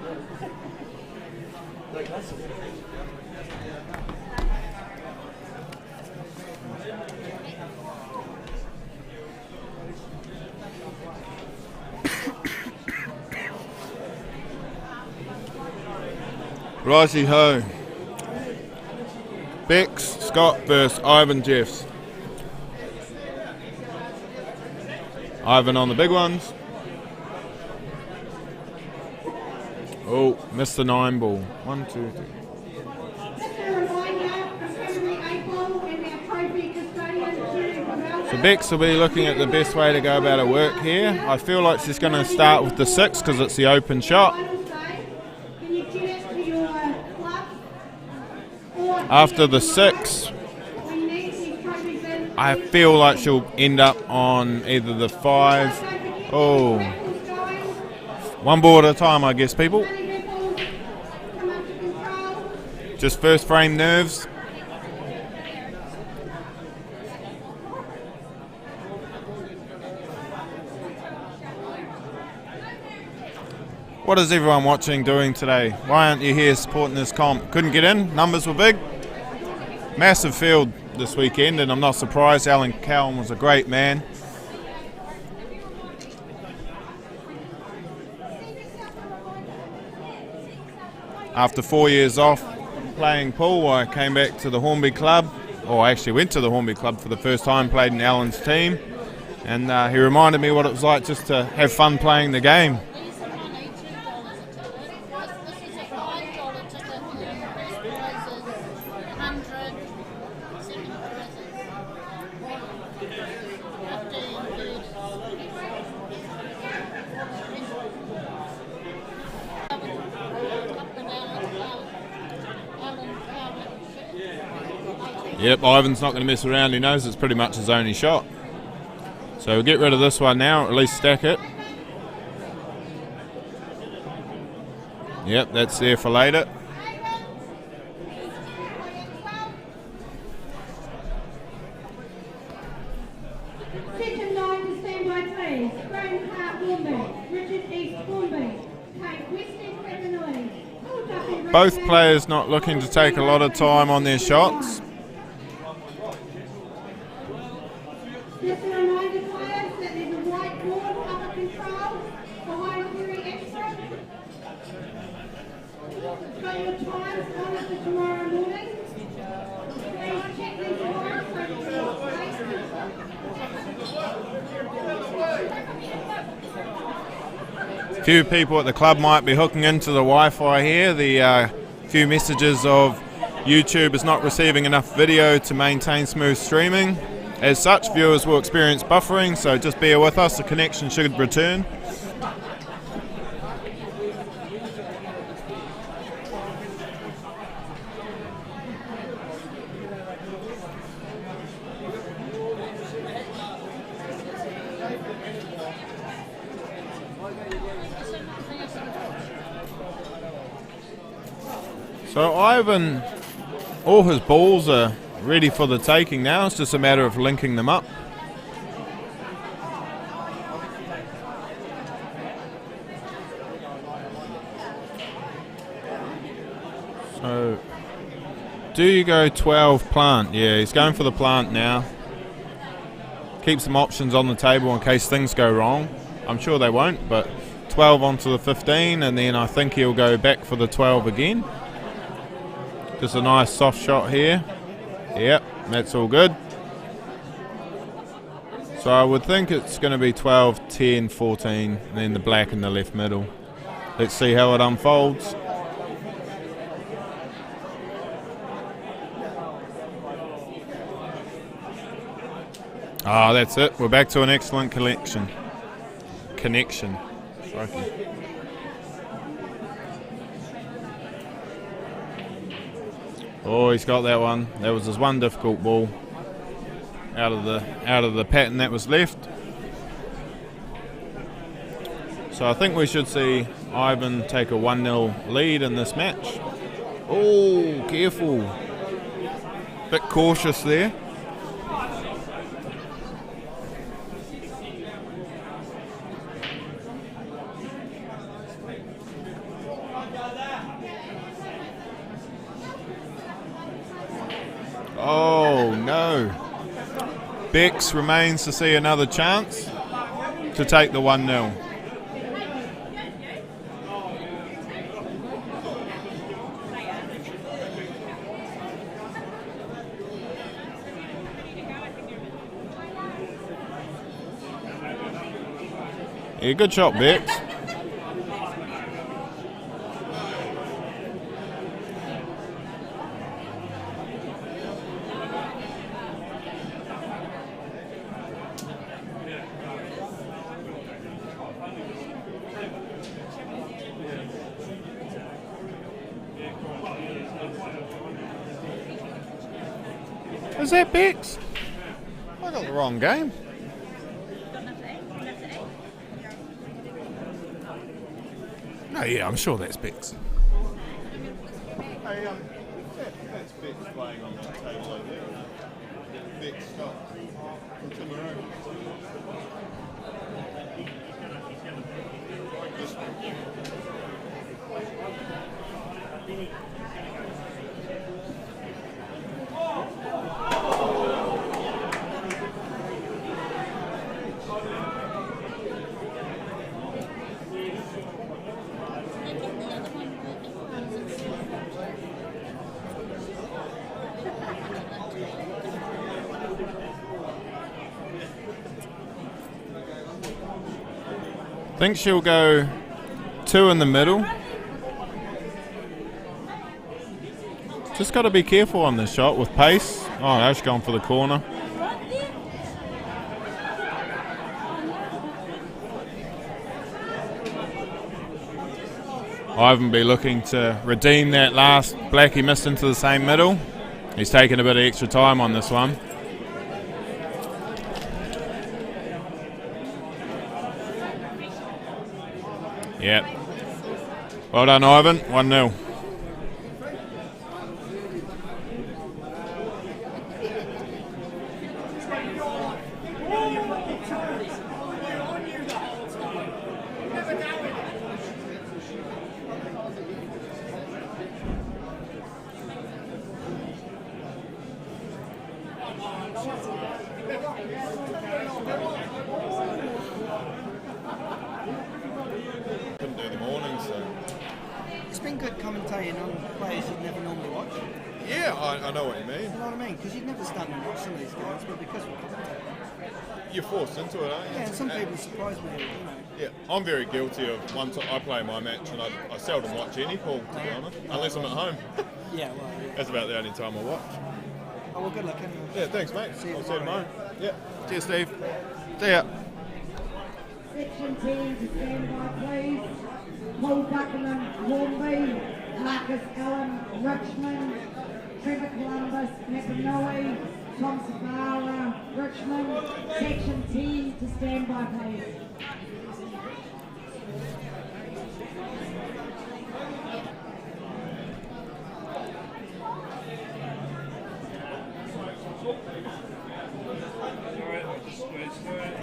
Righty ho. Bex Scott versus Ivan Jeffs. Ivan on the big ones. Oh, missed the 9 ball. 1, 2, 3. So Bex will be looking at the best way to go about her work here. I feel like she's going to start with the 6 because it's the open shot. After the 6, I feel like she'll end up on either the 5. Oh, 1 ball at a time, I guess, people. Just first frame nerves. What is everyone watching doing today? Why aren't you here supporting this comp? Couldn't get in? Numbers were big? Massive field this weekend, and I'm not surprised. Allan Cowan was a great man. After 4 years off playing pool, I came back to the Hornby Club, or I actually went to the Hornby Club for the first time, played in Allan's team, and he reminded me what it was like just to have fun playing the game. Yep, Ivan's not going to mess around. He knows it's pretty much his only shot. So we'll get rid of this one now, or at least stack it. Yep, that's there for later. Section 9 to stand by, please. Graham Clark Hornby, Richard East Hornby, Kate Weston Penelli. Both players not looking to take a lot of time on their shots. Just a reminder, players, that there's a white board under control behind every extra. It's got your time first honour for tomorrow morning. Please check these orders for the fourth placement. Few people at the club might be hooking into the Wi-Fi here. The few messages of YouTube is not receiving enough video to maintain smooth streaming. As such, viewers will experience buffering, so just bear with us, the connection should return. So Ivan, all his balls are ready for the taking now. It's just a matter of linking them up. So, do you go 12 plant? Yeah, he's going for the plant now. Keep some options on the table in case things go wrong. I'm sure they won't, but 12 onto the 15, and then I think he'll go back for the 12 again. Just a nice soft shot here. Yep, that's all good. So I would think it's going to be 12, 10, 14, and then the black in the left middle. Let's see how it unfolds. Ah, that's it. We're back to an excellent connection. Crikey. Oh, he's got that one. That was his one difficult ball out of the pattern that was left. So I think we should see Ivan take a 1-0 lead in this match. Oh, careful. Bit cautious there. Oh no. Bex remains to see another chance to take the 1-0. Yeah, good shot, Bex. Is that Bex? I got the wrong game. Oh yeah, I'm sure that's Bex. Hey, that's Bex playing on that table over there. Bex stop. I think she'll go 2 in the middle. Just got to be careful on this shot with pace. Oh, no, she's gone for the corner. Ivan be looking to redeem that last black he missed into the same middle. He's taking a bit of extra time on this one. Yep. Well done, Ivan. 1-0. It's been good commentating on players you'd never normally watch. Yeah, I know what you mean. You know what I mean? Because you'd never stand and watch some of these games, but because we're commentating. You're forced into it, aren't you? Yeah, and some people surprise me, you know. Yeah, I'm very guilty of once I play my match and I seldom watch any pool, to be honest, unless I'm at home. Yeah, well, yeah. That's about the only time I watch. Oh, well, good luck anyway. Yeah, thanks, mate. See you I'll see you tomorrow. tomorrow. Yeah. Cheers, Steve. See ya. Section 10 to stand by, please. Paul Buckland, Hornby, Marcus Allan, Richmond, Trevor Columbus, Penelli, Tom Savara, Richmond. Section 10 to stand by, please.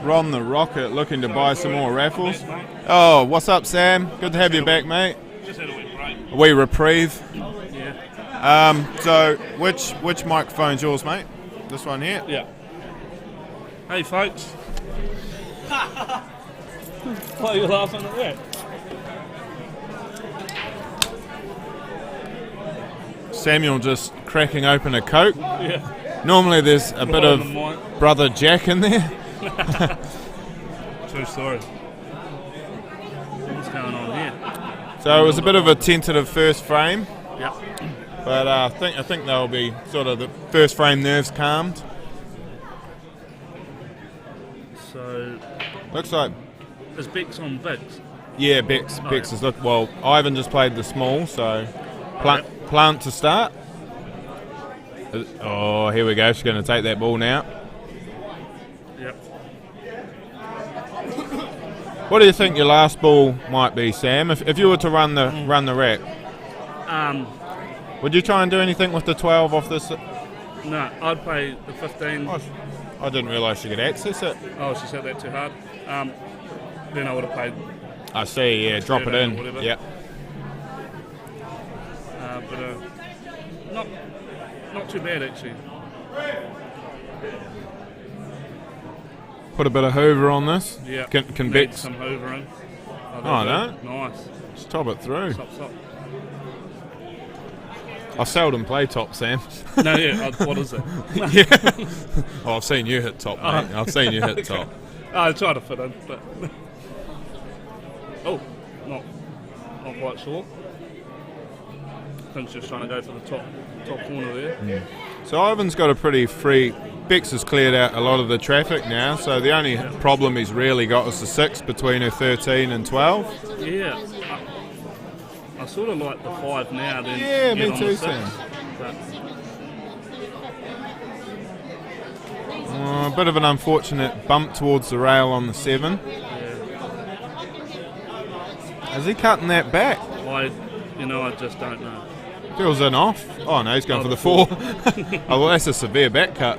Ron the Rocket looking to buy some more raffles. Oh, what's up, Sam? Good to have you back, mate. Just had a wee break. A wee reprieve. Yeah. So, which microphone's yours, mate? This one here? Yeah. Hey, folks. Why are you laughing at that? Samuel just cracking open a Coke. Yeah. Normally there's a bit of Brother Jack in there. True story. What's going on here? So it was a bit of a tentative first frame. Yeah. But I think they'll be sort of the first frame nerves calmed. So Looks like. is Bex on Bex? Yeah, Bex is look. Well, Ivan just played the small, so plant to start. Oh, here we go. She's going to take that ball now. Yep. What do you think your last ball might be, Sam? If you were to run the rack, would you try and do anything with the 12 off this? No, I'd play the 15. I didn't realise she could access it. Oh, she said that too hard. Then I would have played. I see. Yeah, drop it in. Yep. But not too bad actually. Put a bit of Hoover on this. Yeah. Can Need Bex? some hoovering. Oh no. Nice. Just top it through. Stop. I seldom play top, Sam. No, yeah. What is it? Yeah. Oh, I've seen you hit top, mate. I've seen you hit top. I try to fit in, but not quite sure. I think she's trying to go for the top corner there. So Ivan's got a pretty free. Bex has cleared out a lot of the traffic now, so the only problem he's really got is the 6 between her 13 and 12. Yeah. I sort of like the 5 now. Then Yeah, get me on too, the 6, Sam. but A bit of an unfortunate bump towards the rail on the 7. Is he cutting that back? I just don't know. Feels in off. Oh no, he's going for the 4. Oh well, that's a severe back cut.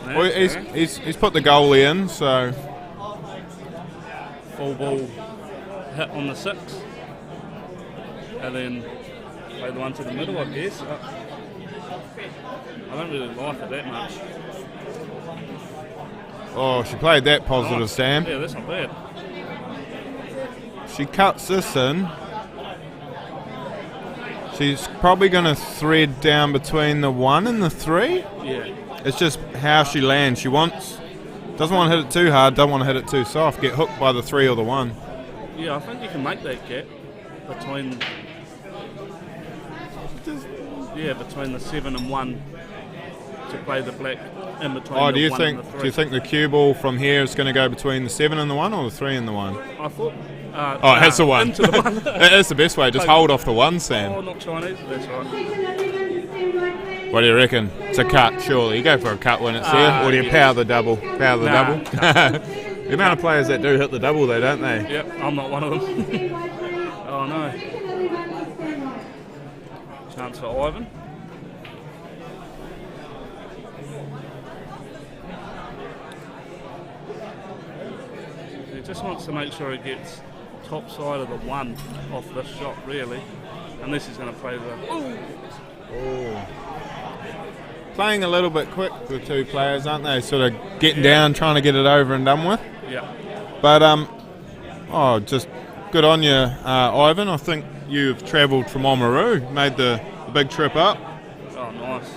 Well, he's put the goalie in, so Full ball hit on the 6, and then play the one to the middle, I guess. I don't really like it that much. oh, she played that positive, Sam. Yeah, that's not bad. She cuts this in. She's probably going to thread down between the 1 and the 3. Yeah. It's just how she lands. She doesn't want to hit it too hard, don't want to hit it too soft. Get hooked by the 3 or the 1. Yeah, I think you can make that gap between the 7 and 1 to play the black in between Oh, the 1 and the 3. do you think the cue ball from here is going to go between the 7 and the 1 or the 3 and the 1? I thought. Oh, it has the 1. Into the 1. That's the best way. Just hold off the 1, Sam. Oh, not Chinese. That's right. What do you reckon? It's a cut, surely. You go for a cut when it's there, or do you power the double? Power the double? The amount of players that do hit the double, though, don't they? Yep, I'm not one of them. Oh, no. Chance for Ivan. He just wants to make sure he gets top side of the 1 off this shot, really. Unless he's going to play the... Oh. Playing a little bit quick, the two players, aren't they? Sort of getting down, trying to get it over and done with. Yeah. But, just good on you, Ivan. I think you've travelled from Oamaru, made the big trip up. Oh, nice.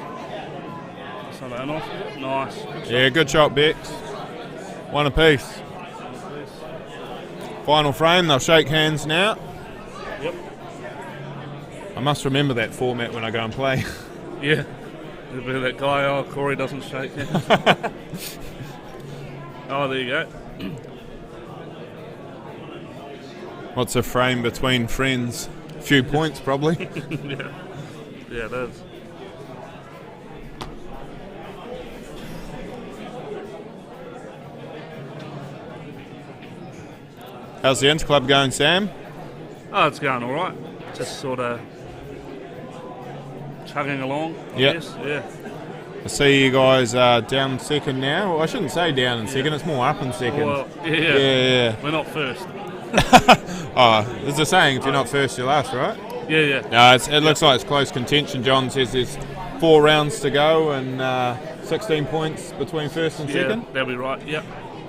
That's not that nice, is it? Nice. Yeah, good shot, Bex. One apiece. Final frame, they'll shake hands now. Yep. I must remember that format when I go and play. Yeah. There'll be that guy, oh, Corey doesn't shake hands. Oh, there you go. What's a frame between friends? A few points, probably. Yeah, it is. How's the Inter Club going, Sam? Oh, it's going all right. Just sort of chugging along, I Yep. guess. Yeah. I see you guys are down second now. Well, I shouldn't say down in second, it's more up in second. Well, Yeah. We're not first. Oh, there's a saying, if you're not first, you're last, right? Yeah. No, it looks like it's close contention. John says there's 4 rounds to go and 16 points between first and second. Yeah, that'll be right, yep.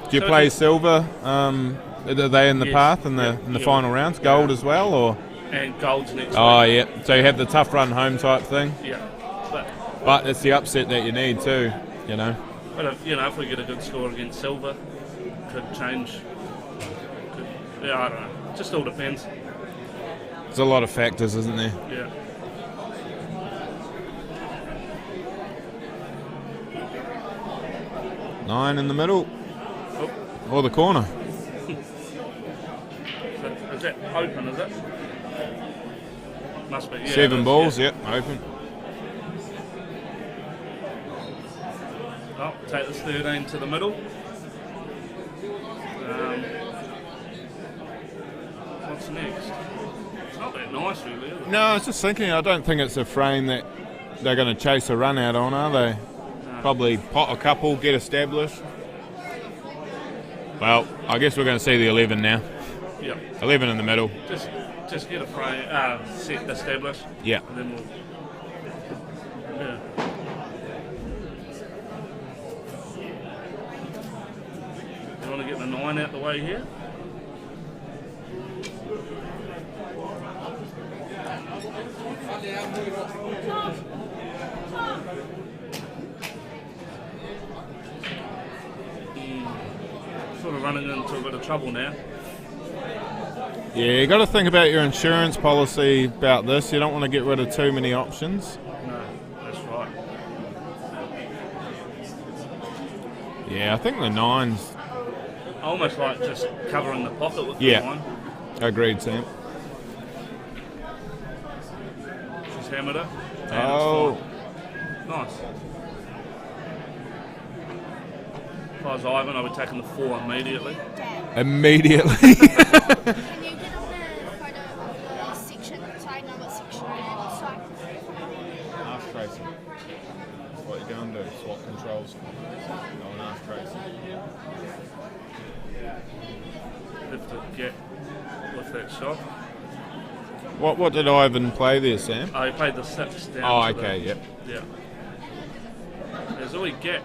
Do you play silver? Are they in the path in the final rounds? Gold as well, or? And gold's next Oh, week. yeah. So you have the tough run home type thing. Yeah. But it's the upset that you need too, you know. But if we get a good score against silver, could change. I don't know. Just all depends. There's a lot of factors, isn't there? Yeah. Nine in the middle. Or the corner. Is that open, is it? Must be, yeah. 7 it is, balls, yeah. yep, open. Oh, take this 13 to the middle. What's next? It's not that nice, really, is it? No, I was just thinking, I don't think it's a frame that they're going to chase a run out on, are they? No. Probably pot a couple, get established. Well, I guess we're going to see the 11 now. Yep. 11 in the middle. Just get a frame, set established. Yeah. And then we'll. Yeah. You want to get the 9 out the way here? Sort of running into a bit of trouble now. Yeah, you got to think about your insurance policy about this. You don't want to get rid of too many options. No, that's right. Yeah, I think the 9's... Almost like just covering the pocket with Yeah. the 9. Agreed, Sam. She's hammered it. And Oh. it's fine. Nice. If I was Ivan, I would take the 4 immediately. Immediately. Can you get up the photo of the section, side number section, and swipe? Ask Tracy. That's what you're going to do. Swap controls. Go and ask Tracy. Have to get with that shot. What did Ivan play there, Sam? Oh, he played the 6 down. Oh, to okay, the, yep. Yeah. There's all we get.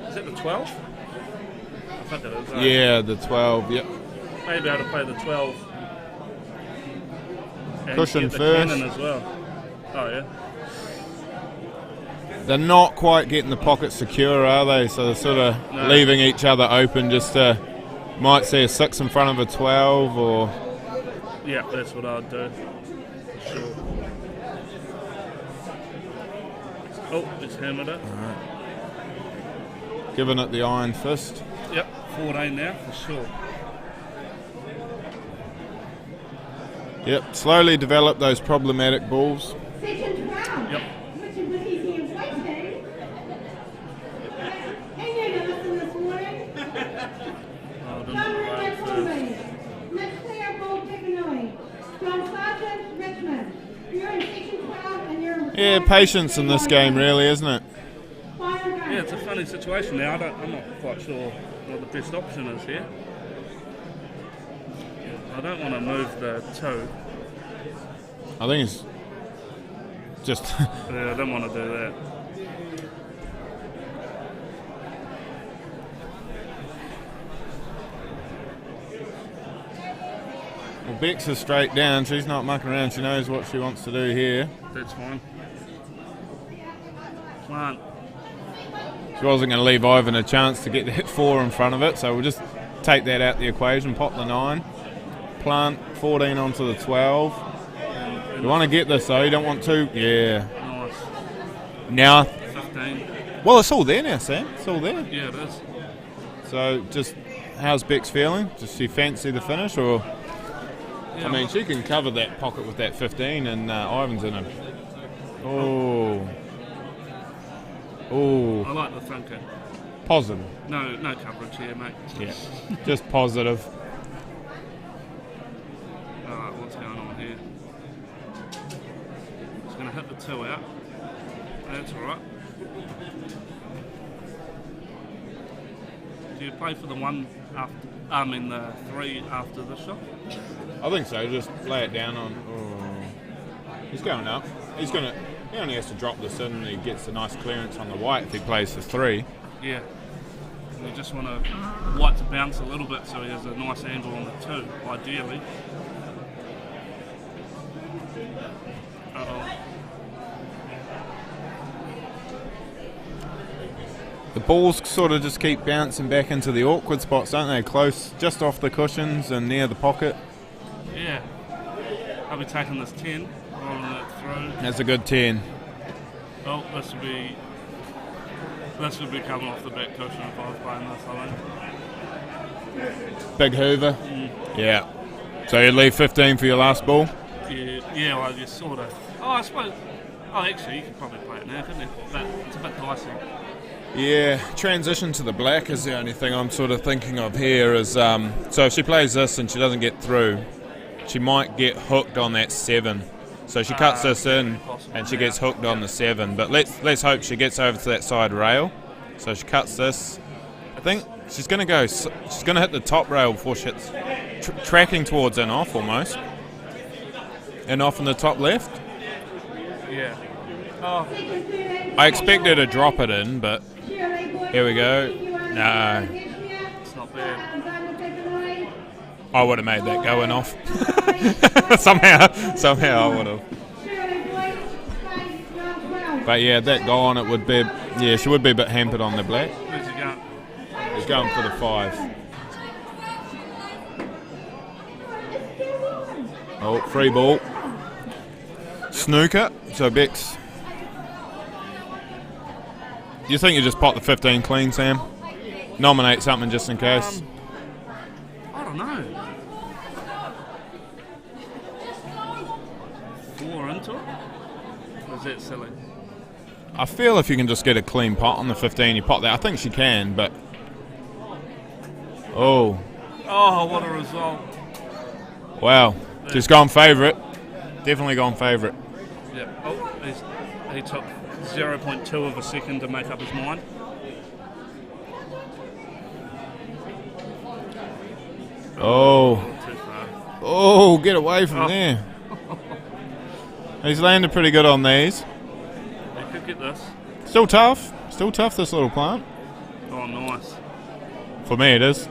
Is it the 12? I think it is. Yeah, the 12, yep. Maybe able to play the 12. And Cushion get the first. cannon as well. Oh, yeah. They're not quite getting the pocket secure, are they? So they're sort of No. leaving each other open just to... Might see a 6 in front of a 12 or... Yeah, that's what I'd do. For sure. Oh, it's hammered it. Giving it the iron fist. Yep, 14 now, for sure. Yep, slowly develop those problematic balls. Section 12. Yep. Richard with his hands waiting. And you're going to listen this morning. Oh, John Rick Penelli. McShet Ball Penelli. John Sargent Richmond. You're in section 12 and you're... Yeah, patience in this game really, isn't it? Yeah, it's a funny situation now. I'm not quite sure what the best option is here. I don't want to move the 2. I think it's just... Yeah, I don't want to do that. Bex is straight down. She's not mucking around. She knows what she wants to do here. That's fine. Plant. She wasn't going to leave Ivan a chance to get the hit 4 in front of it, so we'll just take that out the equation, pop the 9. Plant 14 onto the 12. You want to get this though, you don't want to. Yeah. Nice. Now. 15. Well, it's all there now, Sam. It's all there. Yeah, it is. So, just how's Bex feeling? Does she fancy the finish, or? Yeah, I mean, she can cover that pocket with that 15, and Ivan's in it. Oh. Oh. I like the thinking. Positive. No coverage here, mate. Yeah. Just positive. Alright, what's going on here? It's going to hit the 2 out. That's alright. Do you play for the 1 after? The 3 after the shot? I think so. Just lay it down on. Oh. He's going up. He only has to drop this in, and he gets a nice clearance on the white if he plays the 3. Yeah. You just want the white to bounce a little bit so he has a nice angle on the 2, ideally. Uh-oh. The balls sort of just keep bouncing back into the awkward spots, don't they? Close, just off the cushions and near the pocket. Yeah. I'll be taking this 10, rolling it through. That's a good 10. Well, this would be coming off the back cushion if I was playing this, I think. Big Hoover. Yeah. So you leave 15 for your last ball? Yeah, well, you sort of. Oh, I suppose. Oh, actually, you could probably play it now, couldn't you? But it's a bit dicey. Yeah, transition to the black is the only thing I'm sort of thinking of here is, so if she plays this and she doesn't get through, she might get hooked on that 7. So she cuts this in and she gets hooked on the 7. But let's hope she gets over to that side rail. So she cuts this. I think she's going to hit the top rail before she hits, tracking towards in off almost. And off in the top left. Yeah. Oh. I expect her to drop it in, but here we go. No. It's not bad. I would have made that going off. somehow I would have. But yeah, that go on, it would be. Yeah, she would be a bit hampered on the black. Where's he going? He's going for the 5. Oh, free ball. Snooker. So Bex. You think you just pop the 15 clean, Sam? Nominate something just in case. I don't know. 4 into it? Or is that silly? I feel if you can just get a clean pot on the 15, you pop that. I think she can, but... Oh. Oh, what a result. Wow. She's gone favourite. Definitely gone favourite. Yeah. Oh, he took 0.2 of a second to make up his mind. Oh. Too far. Oh, get away from there. He's landed pretty good on these. He could get this. Still tough, this little plant. Oh, nice. For me it is.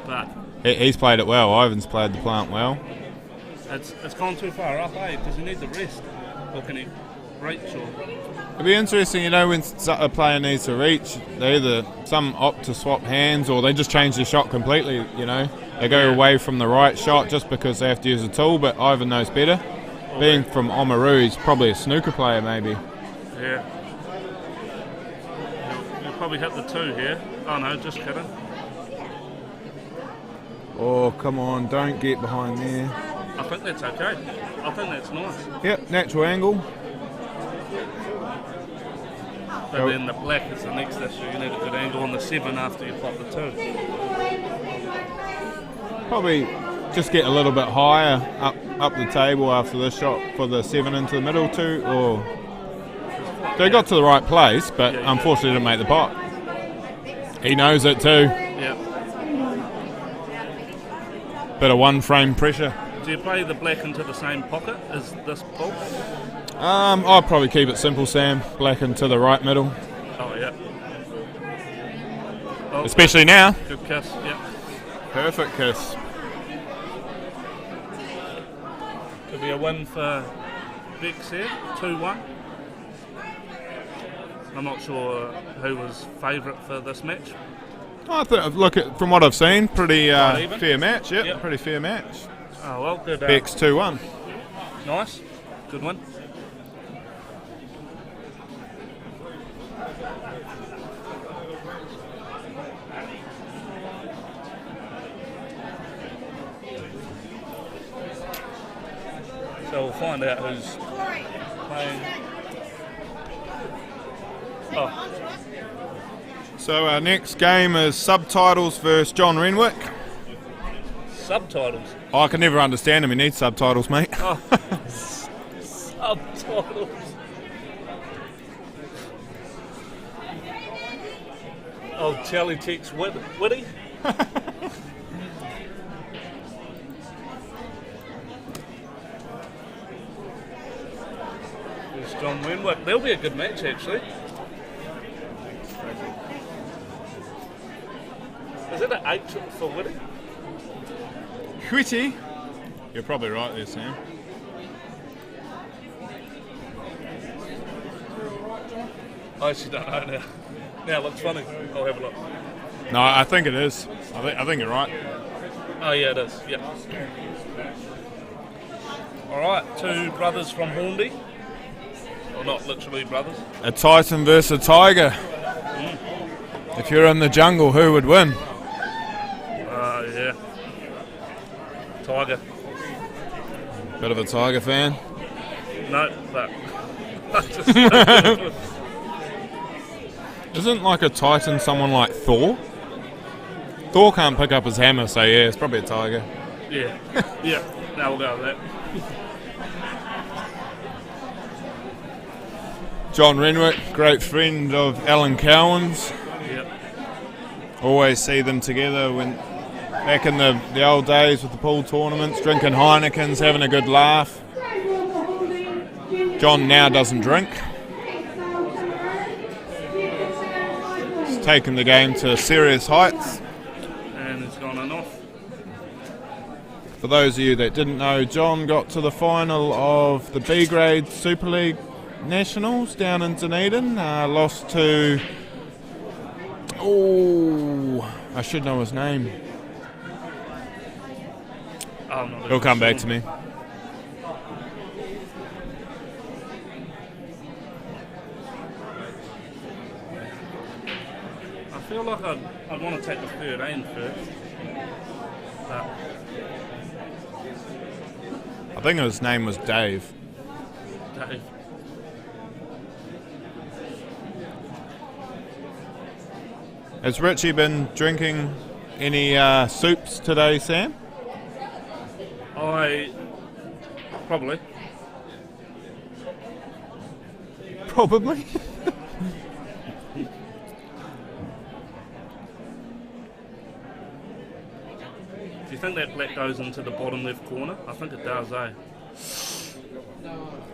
But he's played it well. Ivan's played the plant well. it's gone too far up, eh? Does he need the rest? Or can he reach? Or? It'll be interesting, when a player needs to reach, they either some opt to swap hands or they just change their shot completely, They go away from the right shot just because they have to use a tool, but Ivan knows better. Being from Oamaru, he's probably a snooker player maybe. Yeah. He'll probably hit the 2 here. Oh no, just kidding. Oh, come on, don't get behind there. I think that's okay. I think that's nice. Yep, natural angle. But then the black is the next issue. You need a good angle on the 7 after you pop the 2. Probably just get a little bit higher up the table after this shot for the 7 into the middle too. Or they got to the right place, but unfortunately didn't make the pot. He knows it too. Yep. Bit of 1 frame pressure. Do you play the black into the same pocket as this pull? I'll probably keep it simple, Sam. Black into the right middle. Oh yeah. Oh, especially now. Good kiss. Yep. Perfect kiss. Could be a win for Bex here, 2-1. I'm not sure who was favourite for this match. I think, look at from what I've seen, pretty even. fair match. Yep, pretty fair match. Oh well, good. Bex 2-1. Nice, good win. So we'll find out who's playing. Oh. So our next game is Subtitles versus John Renwick. Subtitles? Oh, I can never understand him. He needs subtitles, mate. Oh. Subtitles. Oh, teletext Witty? There's John Renwick. That'll be a good match, actually. Is it an 8 for Witty? Witty? You're probably right there, Sam. I actually don't know now. Now it looks funny. I'll have a look. No, I think it is. I think you're right. Oh yeah, it is. Yeah. All right, two brothers from Hornby. Well, not literally brothers. A Titan versus a Tiger. If you're in the jungle, who would win? Yeah. Tiger. Bit of a Tiger fan? No, but Isn't like a Titan someone like Thor? Thor can't pick up his hammer, so yeah, it's probably a Tiger. Yeah. Yeah. Now we'll go with that. John Renwick, great friend of Allan Cowan's. Yep. Always see them together when back in the old days with the pool tournaments, drinking Heinekens, having a good laugh. John now doesn't drink. He's taken the game to serious heights. And it's gone enough. For those of you that didn't know, John got to the final of the B grade Super League Nationals down in Dunedin. Lost to... Oh, I should know his name. He'll come back to me. I feel like I'd want to take the third aim first. But I think his name was Dave. Dave. Has Richie been drinking any soups today, Sam? Probably. Probably. Do you think that black goes into the bottom left corner? I think it does, eh?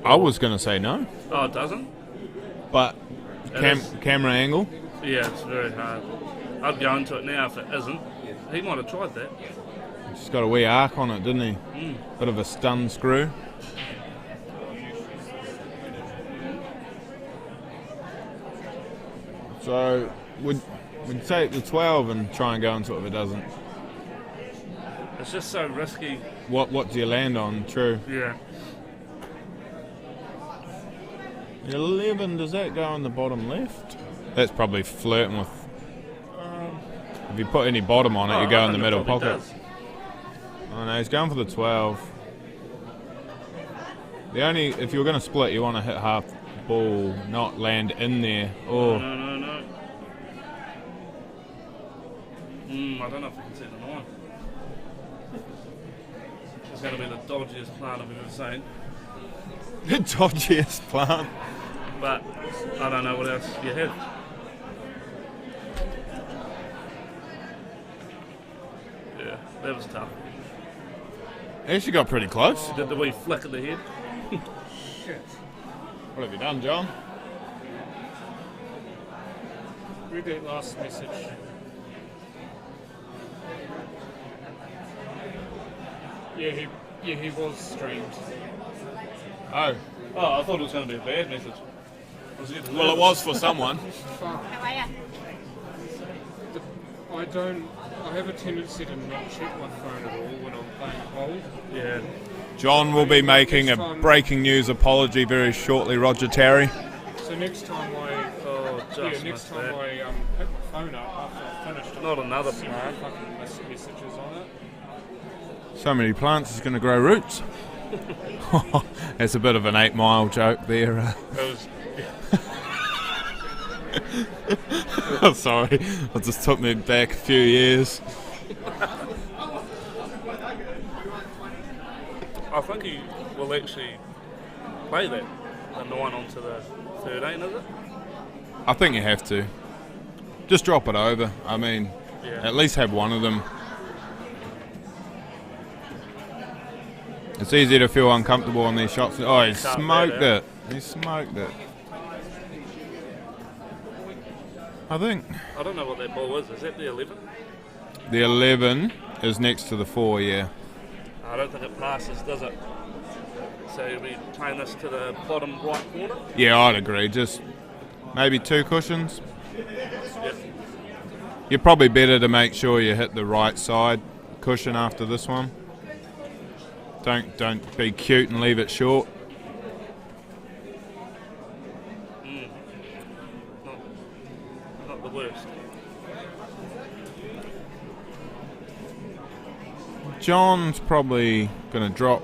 I was going to say no. Oh, it doesn't? But camera angle? Yeah, it's very hard. I'd go into it now if it isn't. He might have tried that. Just got a wee arc on it, didn't he? Bit of a stun screw. So, we'd take the 12 and try and go into it if it doesn't. It's just so risky. What do you land on? True. Yeah. 11, does that go in the bottom left? That's probably flirting with... if you put any bottom on it, you go in the middle pocket. Does. Oh no, he's going for the 12. If you're going to split, you want to hit half ball, not land in there. Oh. No. I don't know if I can see the 9. It's going to be the dodgiest plant I've ever seen. The dodgiest plant. But I don't know what else you have. Yeah, that was tough. Actually got pretty close. Did the wee flick of the head. Shit. What have you done, John? Read that last message. Yeah, Yeah, he was streamed. Oh. Oh, I thought it was going to be a bad message. Well, it was for someone. How are ya? I have a tendency to not check my phone at all when I'm playing hold. Yeah. John will be making a breaking news apology very shortly, Roger Terry. So next time I pick my phone up after I've finished, Not another plant. Fucking messages on it. So many plants, it's going to grow roots. That's a bit of an 8 Mile joke there. I'm sorry, it just took me back a few years. I think he will actually play that, the 9 onto the 13, is it? I think you have to. Just drop it over. I mean, at least have one of them. It's easy to feel uncomfortable on these shots. Oh, he smoked it. He smoked it. I think. I don't know what that ball is. Is that the 11? The 11 is next to the 4, yeah. I don't think it passes, does it? So you'll be playing this to the bottom right corner? Yeah, I'd agree. Just maybe 2 cushions. Yep. You're probably better to make sure you hit the right side cushion after this one. Don't be cute and leave it short. Not the worst. John's probably going to drop.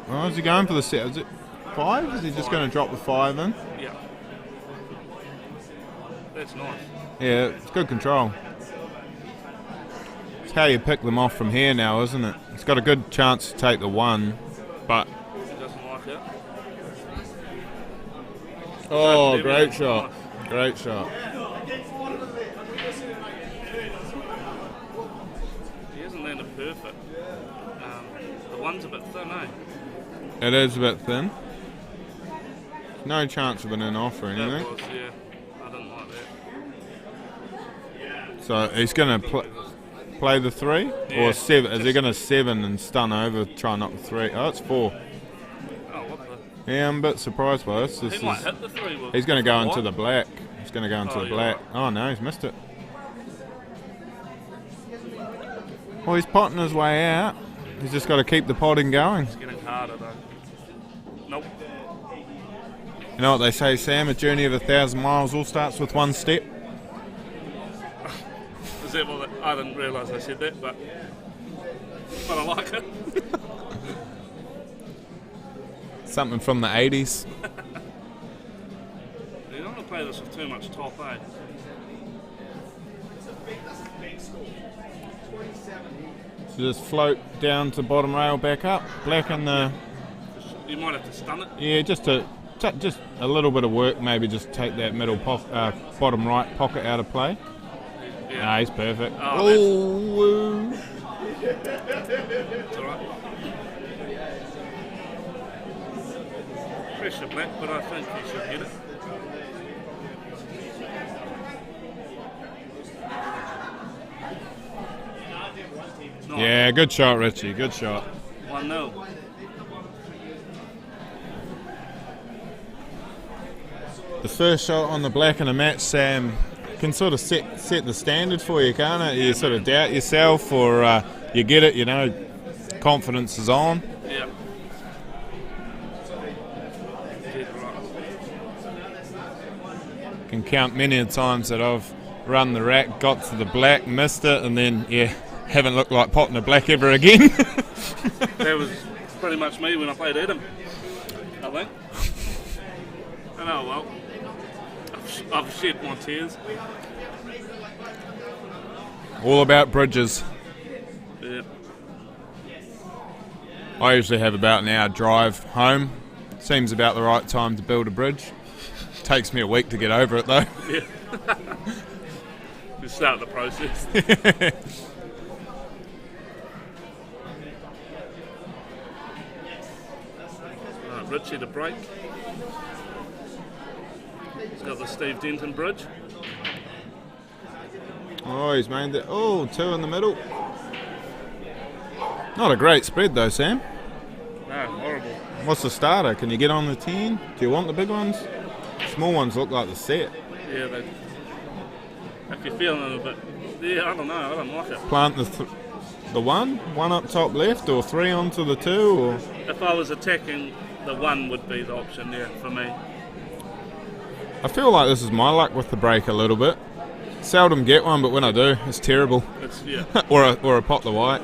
Oh, is he going for the set? Is it 5? Is he just going to drop the 5 in? Yeah. That's nice. Yeah, it's good control. It's how you pick them off from here now, isn't it? It's got a good chance to take the 1, but... He doesn't like it. Oh, great shot. Great shot. He hasn't landed perfect. The 1's a bit thin, eh? It is a bit thin. No chance of an in-off or anything. That was, yeah. I didn't like that. So he's going to play the 3? Yeah. Or 7? Is he going to 7 and stun over, try and knock the 3? Oh, it's 4. Oh, what the... Yeah, I'm a bit surprised by this. He might hit the 3 with... He's going to go into the black. He's going to go into the black. Right. Oh no, he's missed it. Well, he's potting his way out. He's just got to keep the potting going. It's getting harder though. Nope. You know what they say, Sam? A journey of 1,000 miles all starts with 1 step. Is that what I didn't realise I said that, but I like it. Something from the 80s. You don't want to play this with too much top, eh? So just float down to bottom rail, back up, blacken the... You might have to stun it. Yeah, just a little bit of work, maybe just take that middle bottom right pocket out of play. Yeah. Nah, he's perfect. Oh, it's alright. Pressure black, but I think he should get it. Nice. Yeah, good shot, Richie, good shot. 1-0. The first shot on the black in a match, Sam, can sort of set the standard for you, can't it? You sort of doubt yourself, or you get it, you know, confidence is on. Yeah. Can count many a times that I've run the rack, got to the black, missed it, and then, yeah, haven't looked like potting a black ever again. That was pretty much me when I played Adam, I think. And oh well, I've shed my tears. All about bridges. Yeah. I usually have about an hour drive home. Seems about the right time to build a bridge. Takes me a week to get over it though. Yeah. We start the process. Right, Richie to break. He's got the Steve Denton bridge. Oh, he's made that. Oh, 2 in the middle. Not a great spread though, Sam. What's the starter? Can you get on the 10? Do you want the big ones? Small ones look like the set. Yeah, if you're feeling a bit, yeah, I don't know, I don't like it. Plant the one up top left, or 3 onto the 2, or If I was attacking, the 1 would be the option, yeah, for me. I feel like this is my luck with the break a little bit. Seldom get one, but when I do, it's terrible. It's, yeah. or a pot the white.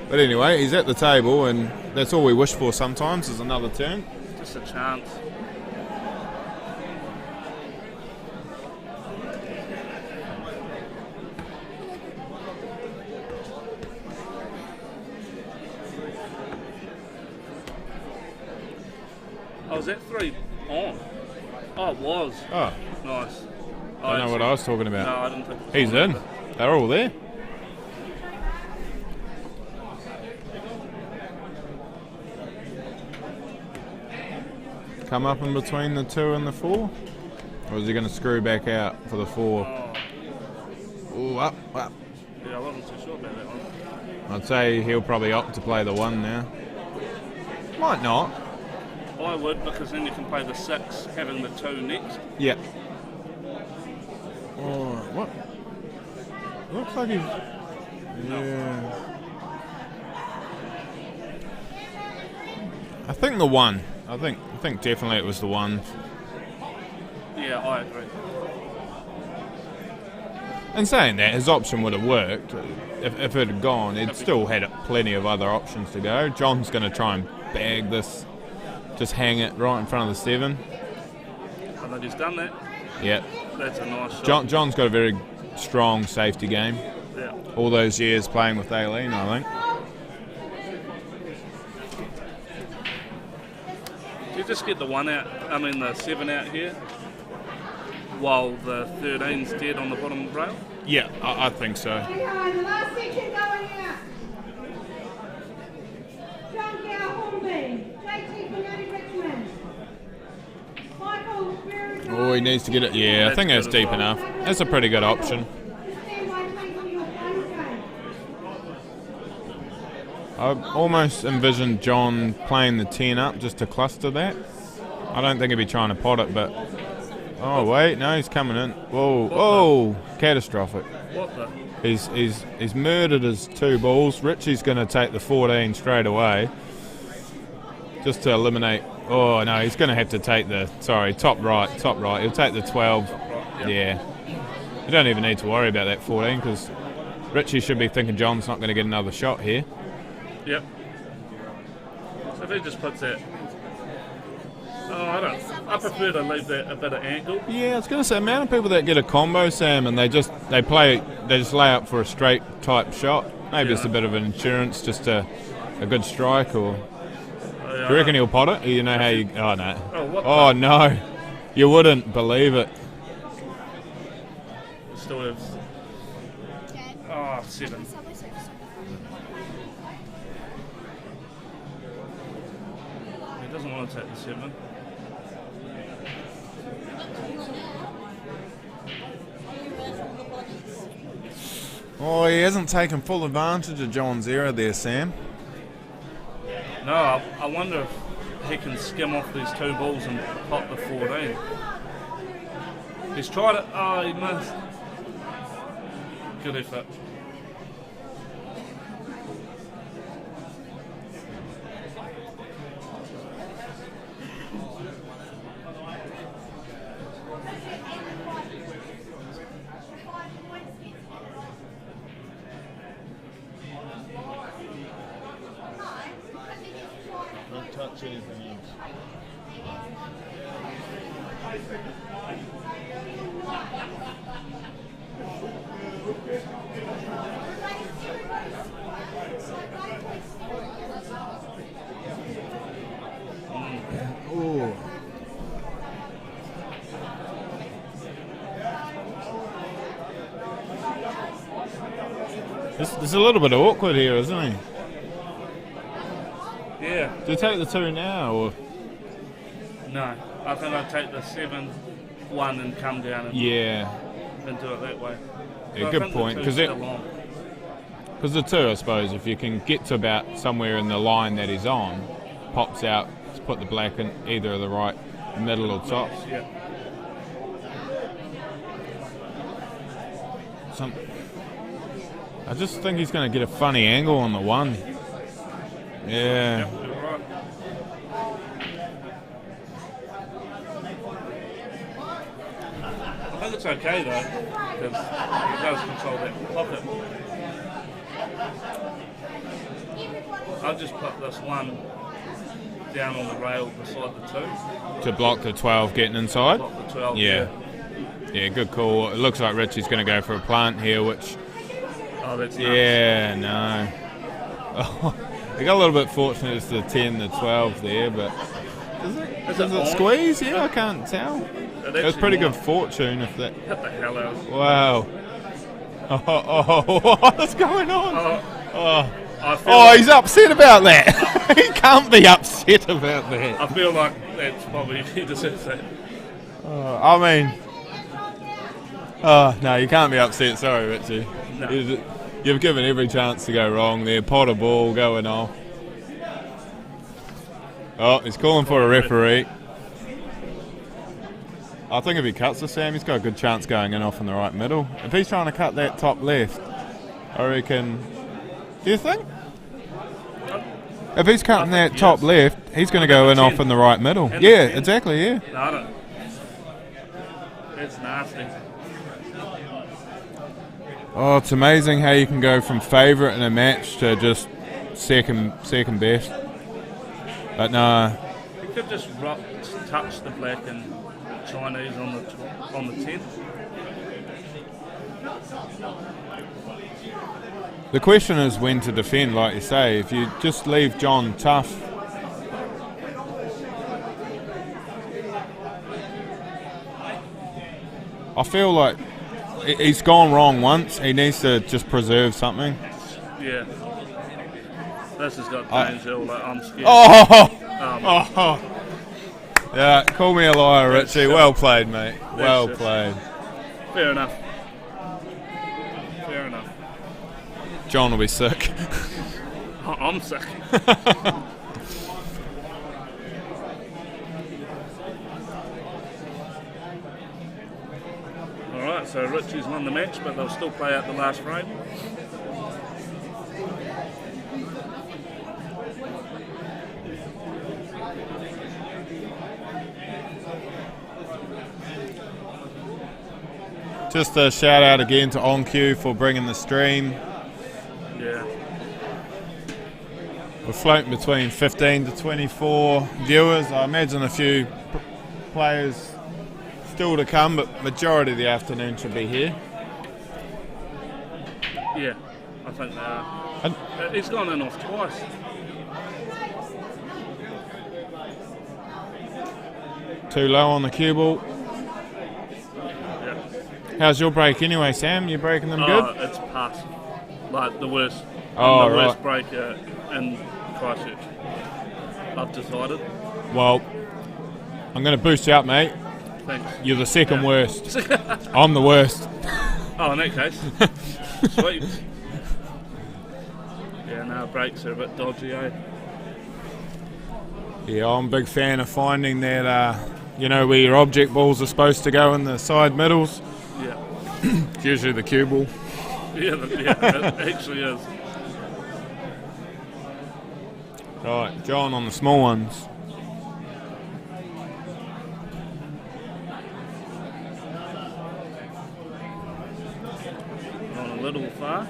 But anyway, he's at the table, and that's all we wish for sometimes is another turn. Just a chance. Oh, was that 3 on? Oh, it was. Oh. Nice. I don't know what I was talking about. No, I didn't think. He's in. They're all there. Come up in between the 2 and the 4? Or is he going to screw back out for the 4? Ooh, up. Yeah, I wasn't too sure about that one. I'd say he'll probably opt to play the 1 now. Might not. I would, because then you can play the 6, having the 2 next. Yeah. Oh, what? Looks like he's... Yeah. I think the 1. I think definitely it was the 1. Yeah, I agree. And saying that, his option would have worked. If it had gone, he'd still had plenty of other options to go. John's going to try and bag this, just hang it right in front of the 7. And they just done that. Yeah. That's a nice shot. John's got a very strong safety game. Yeah. All those years playing with Allan, I think. Do you just get the 1 out, the 7 out here, while the 13's dead on the bottom rail? Yeah, I think so. Behind the last section going out. John Gow, Hornby. JT Penelli, Richmond. Michael Berry. Oh, he needs to get it. Yeah, I think that's deep enough. That's a pretty good option. I almost envisioned John playing the 10 up just to cluster that. I don't think he'd be trying to pot it, but... Oh, wait, no, he's coming in. Whoa, catastrophic. What the? He's murdered his 2 balls. Richie's going to take the 14 straight away. Just to eliminate... Oh, no, he's going to have to take the... Sorry, top right. He'll take the 12. Yeah. You don't even need to worry about that 14, because Richie should be thinking John's not going to get another shot here. Yep. So if he just puts that... I prefer to leave that a bit of angle. Yeah, I was going to say, the amount of people that get a combo, Sam, and they just lay up for a straight type shot. Maybe it's a bit of an insurance, just a good strike, or... Do you reckon he'll pot it? You know how you... Oh, no. Oh, no. You wouldn't believe it. Still have... Oh, 7. He doesn't want to take the 7. Oh, he hasn't taken full advantage of John's error there, Sam. No, I wonder if he can skim off these 2 balls and pop the 14. He's tried it. Oh, he missed. Good effort. Don't touch anything else. Ooh. It's a little bit awkward here, isn't he? Yeah. Do you take the 2 now, or...? No, I think I'd take the 7, 1 and come down and, and do it that way. Yeah, good point, because the 2, I suppose, if you can get to about somewhere in the line that he's on, pops out to put the black in either the right, middle or top. Yeah. I just think he's going to get a funny angle on the one. Yeah. Yep, you're right. I think it's okay though, because he does control that pocket. I'll just put this one down on the rail beside the 2. To block the 12 getting inside? Block the 12, yeah. Yeah, good call. It looks like Richie's going to go for a plant here, which... Oh, that's nuts. Yeah, no. Oh, he got a little bit fortunate. It's the 10, the 12 there, but... Is it squeeze? Yeah, I can't tell. It was pretty good fortune if that... Hit the hell out. Wow. Oh, what's going on? He's upset about that. He can't be upset about that. I feel like that's probably he deserves that. I mean... Oh, no, you can't be upset. Sorry, Richie. No. You've given every chance to go wrong there. Pot of ball going off. Oh, he's calling for a referee. I think if he cuts the Sam, he's got a good chance going in off in the right middle. If he's trying to cut that top left, I reckon... Do you think? If he's cutting that top left, he's going to go in off in the right middle. Yeah, exactly, yeah. No, I don't. That's nasty. Oh, it's amazing how you can go from favourite in a match to just second best. But no. You could just touch the black and Chinese on the 10th. The question is when to defend, like you say. If you just leave John tough, I feel like he's gone wrong once. He needs to just preserve something. Yeah. This has got danger. Like, I'm scared. Yeah, call me a liar, Richie. Well played, mate. Well played. Fair enough. Fair enough. John will be sick. I'm sick. Alright, so Richie's won the match, but they'll still play out the last frame. Just a shout out again to On Cue for bringing the stream. Yeah. We're floating between 15 to 24 viewers. I imagine a few players still to come, but majority of the afternoon should be here. Yeah, I think they are. He's gone in off twice. Too low on the cue ball. How's your break anyway, Sam? You breaking them good? It's past. Like the worst. Oh, the right. worst breaker in Christchurch. I've decided. Well, I'm going to boost you up, mate. Thanks. You're the second worst. I'm the worst. Oh, in that case. Sweet. Yeah, no, breaks are a bit dodgy, eh? Yeah, I'm a big fan of finding that, where your object balls are supposed to go in the side middles. Yeah. It's usually the cue ball. Yeah, it actually is. Right, John on the small ones. Gone a little far.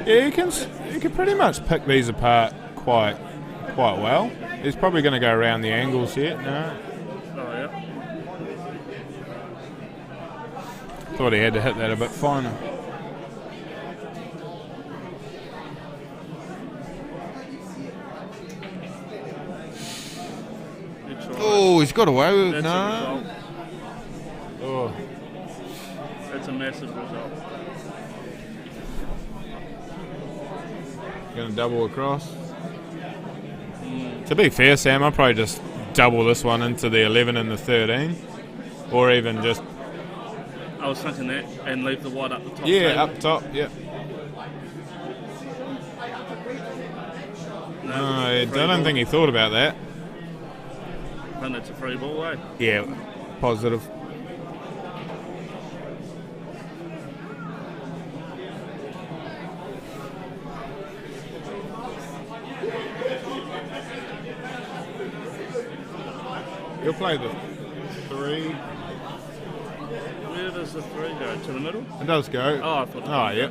Yeah, you can pretty much pick these apart quite well. He's probably going to go around the angles here. No. Oh yeah. Thought he had to hit that a bit finer. Oh, he's got away with it. No. Oh. That's a massive result. Going to double across. To be fair, Sam, I'll probably just double this one into the 11 and the 13. Or even just... I was thinking that, and leave the white up the top. Yeah, table. up top, yeah. No, I don't think he thought about that. I think that's a free ball, eh? Yeah, positive. He'll play the 3. Where does the 3 go? To the middle? It does go. Oh, I thought. Oh, yeah.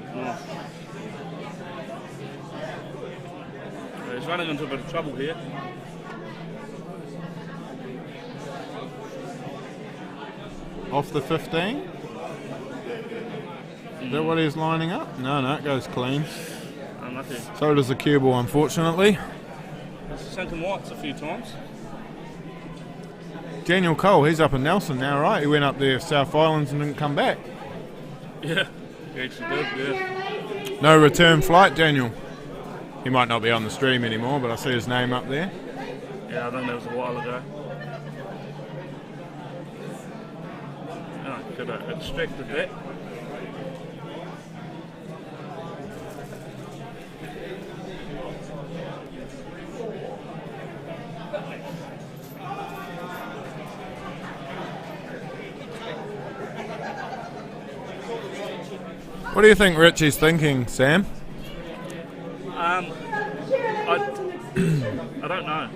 He's running into a bit of trouble here. Off the 15. Is that what he's lining up? No, it goes clean. Unlucky. So does the cue ball, unfortunately. He's sunken whites a few times. Daniel Cole, he's up in Nelson now, right? He went up there South Islands and didn't come back. Yeah, he actually did, yeah. No return flight, Daniel. He might not be on the stream anymore, but I see his name up there. Yeah, I think that was a while ago. Oh, could have extracted that. What do you think Richie's thinking, Sam? I don't know.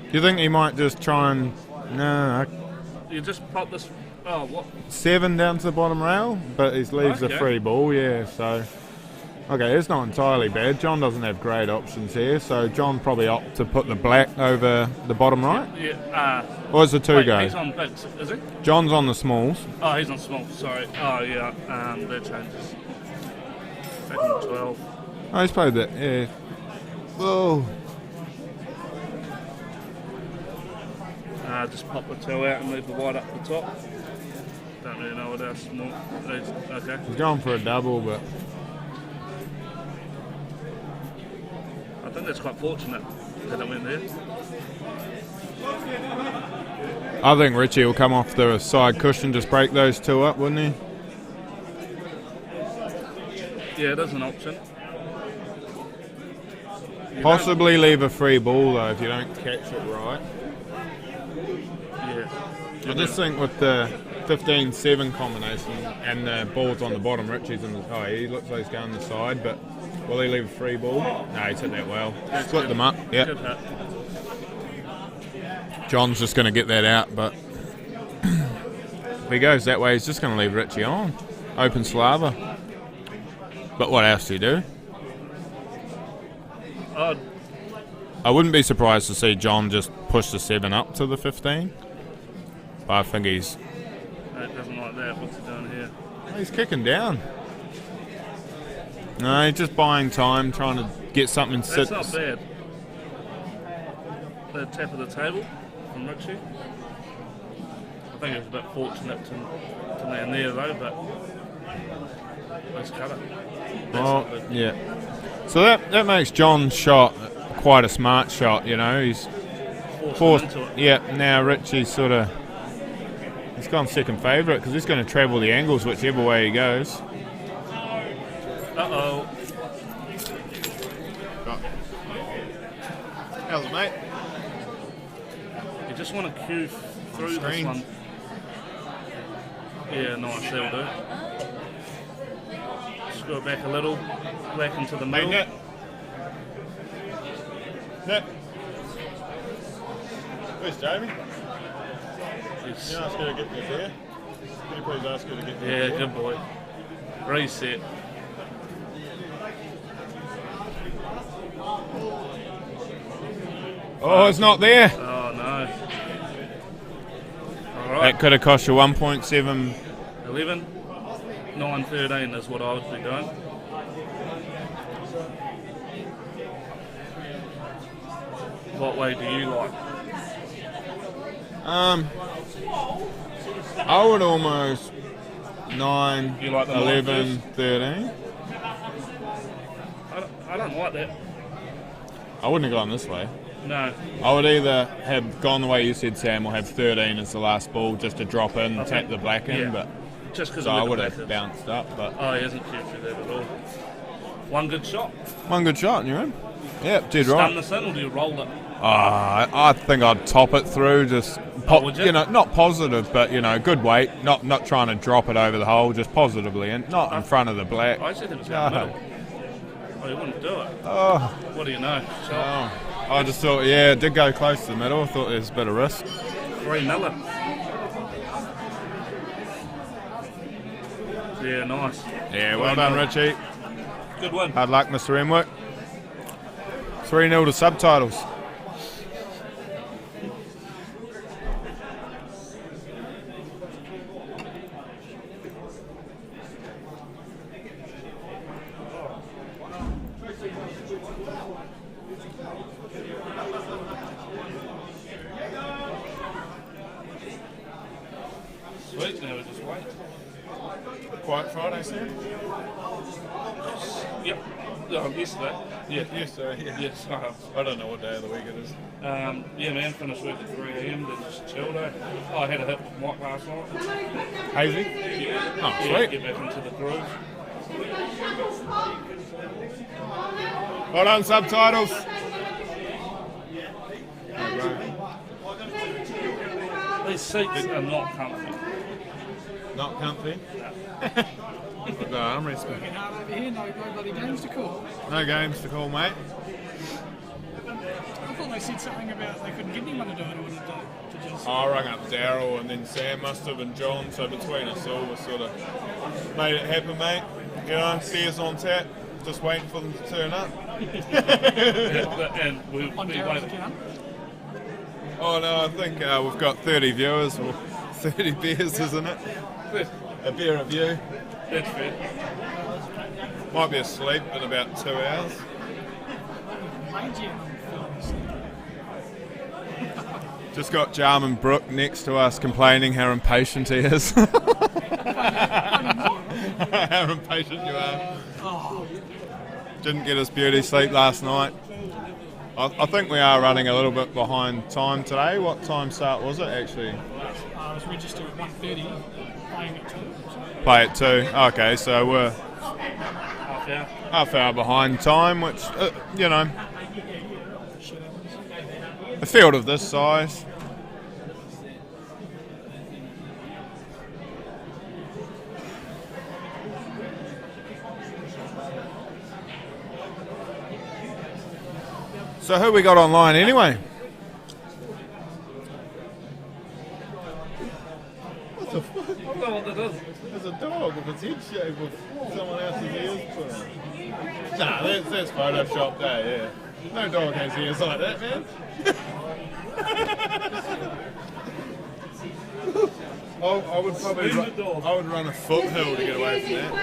Do you think he might just try and... No, You just pop this... Oh, what? 7 down to the bottom rail, but he leaves the free ball, yeah, so... Okay, it's not entirely bad. John doesn't have great options here, so John probably opt to put the black over the bottom right? Yeah. Or is the 2 go? He's on bigs, is he? John's on the smalls. Oh, he's on small, sorry. Oh, yeah, that changes. Back on 12. Oh, he's played that, yeah. Whoa. Just pop the 2 out and leave the white up the top. Don't really know what else more. Okay. He's going for a double, but... I think that's quite fortunate that it went there. I think Richie will come off the side cushion, just break those 2 up, wouldn't he? Yeah, it is an option. Possibly leave a free ball though if you don't catch it right. Yeah. I just think with the 15-7 combination and the balls on the bottom, Richie's in the... Oh, he looks like he's going the side, but will he leave a free ball? No, he's hit that well. Split them up, yeah. John's just going to get that out, but if he goes that way, he's just going to leave Richie on. Open Slava. But what else do you do? I wouldn't be surprised to see John just push the 7 up to the 15. But I think he's... It doesn't like that. What's he doing here? He's kicking down. No, he's just buying time, trying to get something That's sit. not bad. The tap of the table from Richie. I think it was a bit fortunate to land there though, but let's cut it. Oh, yeah. So that makes John's shot quite a smart shot, you know. He's forced into it. Yeah, now Richie's sort of... He's gone second favourite because he's going to travel the angles whichever way he goes. Uh-oh. How's it, mate? You just want to cue through this one. Yeah, nice, that'll do. Screw it back a little, back into the middle. Hey, Nat. Where's Jamie? Yes. Can you ask her to get me there? Can you please ask her to get me Yeah, there? good boy. Reset. Oh, it's not there. Oh, no. All right. That could have cost you 1.7. 11. 9.13 is what I would be doing. What way do you like? I would almost 9, You like the 11, first? 13. I don't like that. I wouldn't have gone this way. No. I would either have gone the way you said, Sam, or have 13 as the last ball just to drop in, Okay. tap the black in. Yeah. But Just because so of I where would the have black is. bounced up. But Oh, he hasn't cued through that at all. One good shot. one good shot, and you're in. Yep, dead stun right. this in, or do you roll it? I think I'd top it through, just would you? you know, not positive, but you know, good weight. Not trying to drop it over the hole, just positively, and not in front of the black. I said it was in the middle. Oh, you wouldn't do it. Oh, What do you know? I just thought, yeah, it did go close to the middle. I thought there was a bit of risk. 3-0. Yeah, nice. Yeah, well done, Richie. Good one. Hard luck, Mr. Emwick. 3-0 to Subtitles. Sweet, now we just wait. Quiet Friday, Sam? Yep. Yesterday. Yeah. Yesterday, yeah. Yes. I don't know what day of the week it is. Yeah, man, finished work at 3 a.m, then just chilled, eh? I had a hit with Mike last night. Hazy? Yeah. Oh, Yeah, sweet. get back into the groove. Well done, Subtitles. These seats are not comfy. Not comfy? No, I'm risking. Working hard over here, no bloody games to call. No games to call, mate. I thought they said something about they couldn't get anyone to do it or to just... I rang up Daryl and then Sam must have and John, so between us all we sort of made it happen, mate. You know, beers on tap, just waiting for them to turn up. And we'll be waiting. Oh no, I think we've got 30 viewers, or 30 beers, isn't it? A beer review. That's fair. Might be asleep in about 2 hours. Just got Jarman Brook next to us complaining how impatient he is. How impatient you are. Didn't get his beauty sleep last night. I think we are running a little bit behind time today. What time start was it actually? I was registered at 1:30, playing at 2. Play at 2. Okay, so we're half hour behind time, which, you know, a field of this size. So who we got online anyway? What the fuck? I don't know what that is. There's a dog with its head shaved with someone else's ears put on. Nah, that's photoshopped there, yeah. No dog has ears like that, man. I would probably I would run a foothill to get away from that.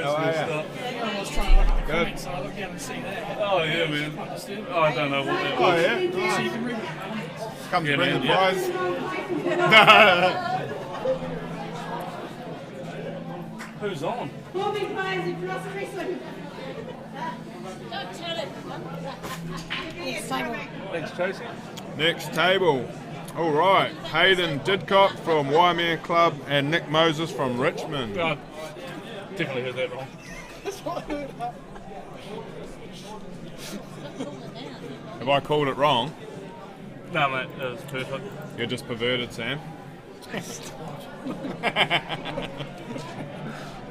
How are you? I was trying to look at the comments, so I looked down and see that. Oh, yeah, man. Oh, I don't know what that was. Oh, yeah? So you can read the comments. Come to Yeah, bring man, the yeah. prize. Who's on? Forming players in Philosophy Wrestling. Thanks, Tracy. Next table. All right. Hayden Didcock from Waimea Club and Nick Moses from Richmond. I definitely heard that wrong. Have I called it wrong? No, mate, that was perfect. You're just perverted, Sam.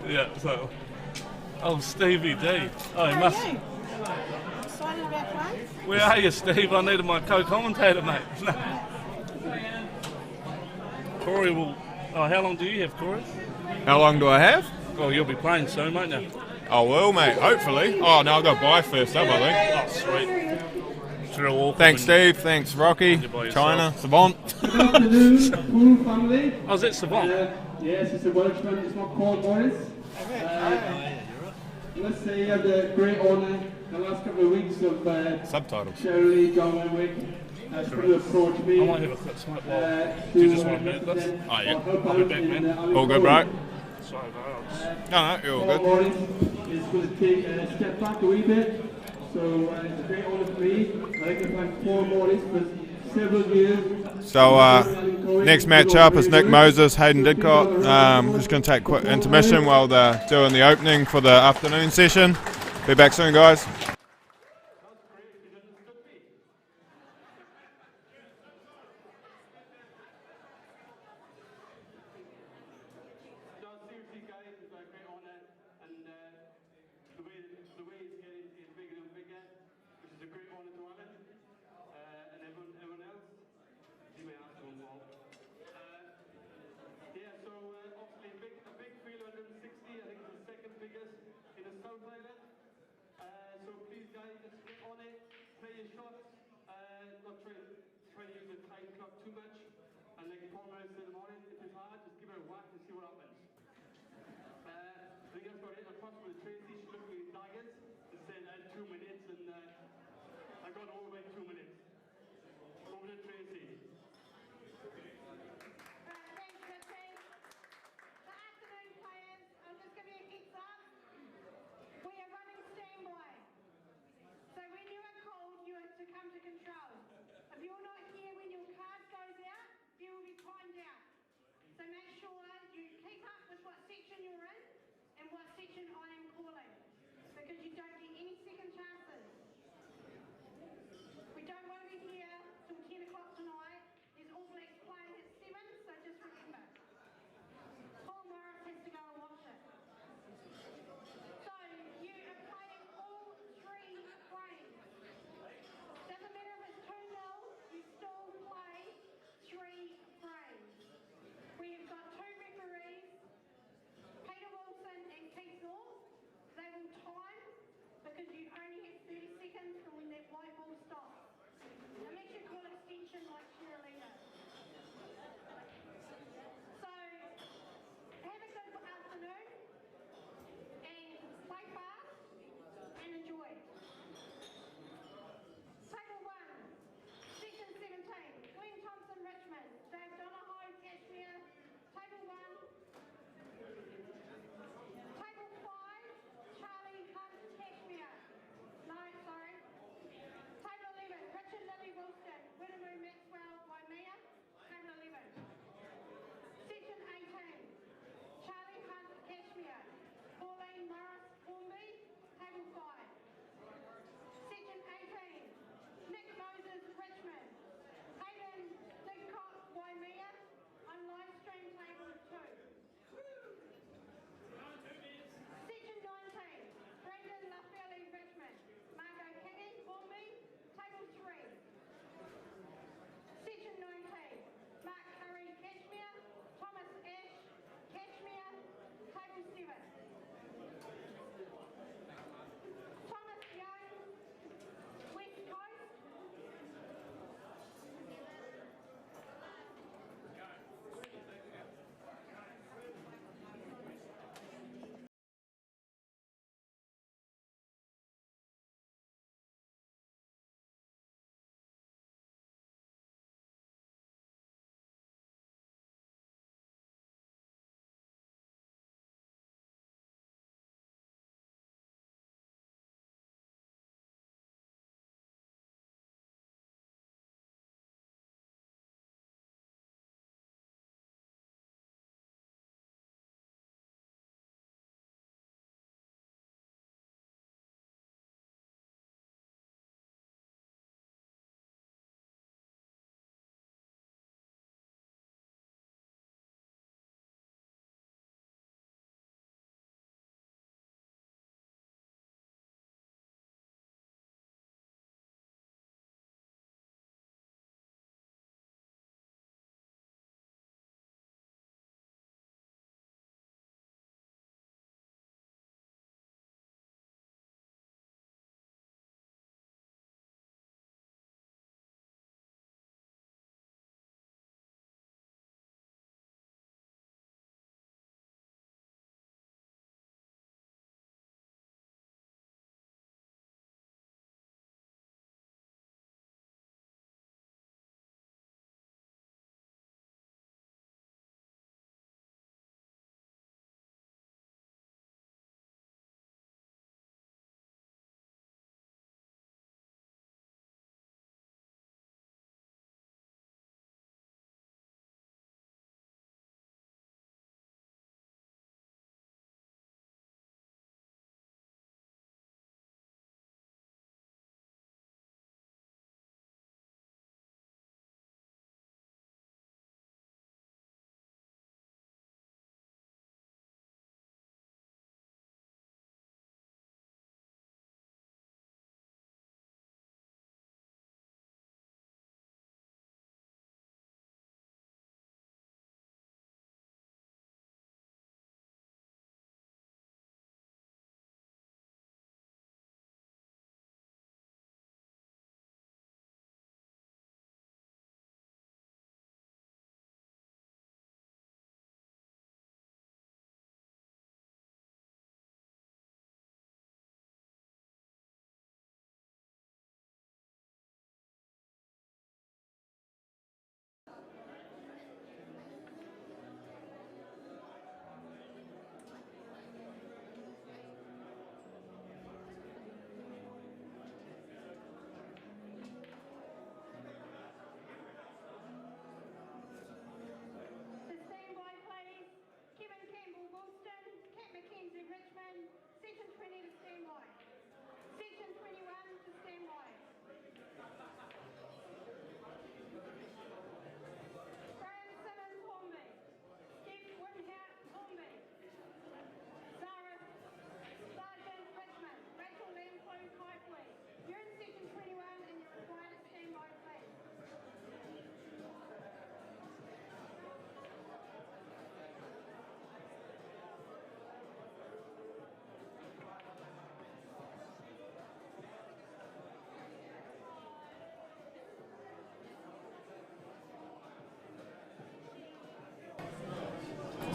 Yeah, so. Oh, Stevie D. Oh, he must. Excited about playing? Where are you, Steve? I needed my co-commentator, mate. Corey will. Oh, how long do you have, Corey? How long do I have? Oh, you'll be playing soon, won't you? I will, mate. Hopefully. Oh, no, I've got to buy first up, I think. Oh, sweet. It's real awkward. Thanks, when Steve. Thanks, Rocky. You're by China. yourself. Savant. Good afternoon, full family. Oh, is that Savant? Yes, it's a Welshman. It's not called Morris. Let's say you have the great honour the last couple of weeks of Subtitles. Shirley, John Wenwick has put an approach me. I might have a quick smoke while. Do you just want to mute this? Oh, yeah. I'll be back, man. All good, bro? Sorry, bro. No, you're all good. Morris is going to take a step back a wee bit. So it's a great honour for me. I'd like to thank Paul Morris for several years. So next match up is Nick Moses, Hayden Didcock. Just going to take a quick intermission while they're doing the opening for the afternoon session. Be back soon, guys. going to play with. So please guys, just get on it, play your shots, not try to use the time clock too much, and like 4 minutes in the morning, if it's hard, just give it a whack and see what happens. I think that's about it. I'll cross with Tracy, she looked at me daggers and said 2 minutes, and I got over in 2 minutes. Over to Tracy. Thanks, Christine. The afternoon players, I'll just give you a heads up. We are running standby. So when you are called, you are to come to control. If you're not here when your card goes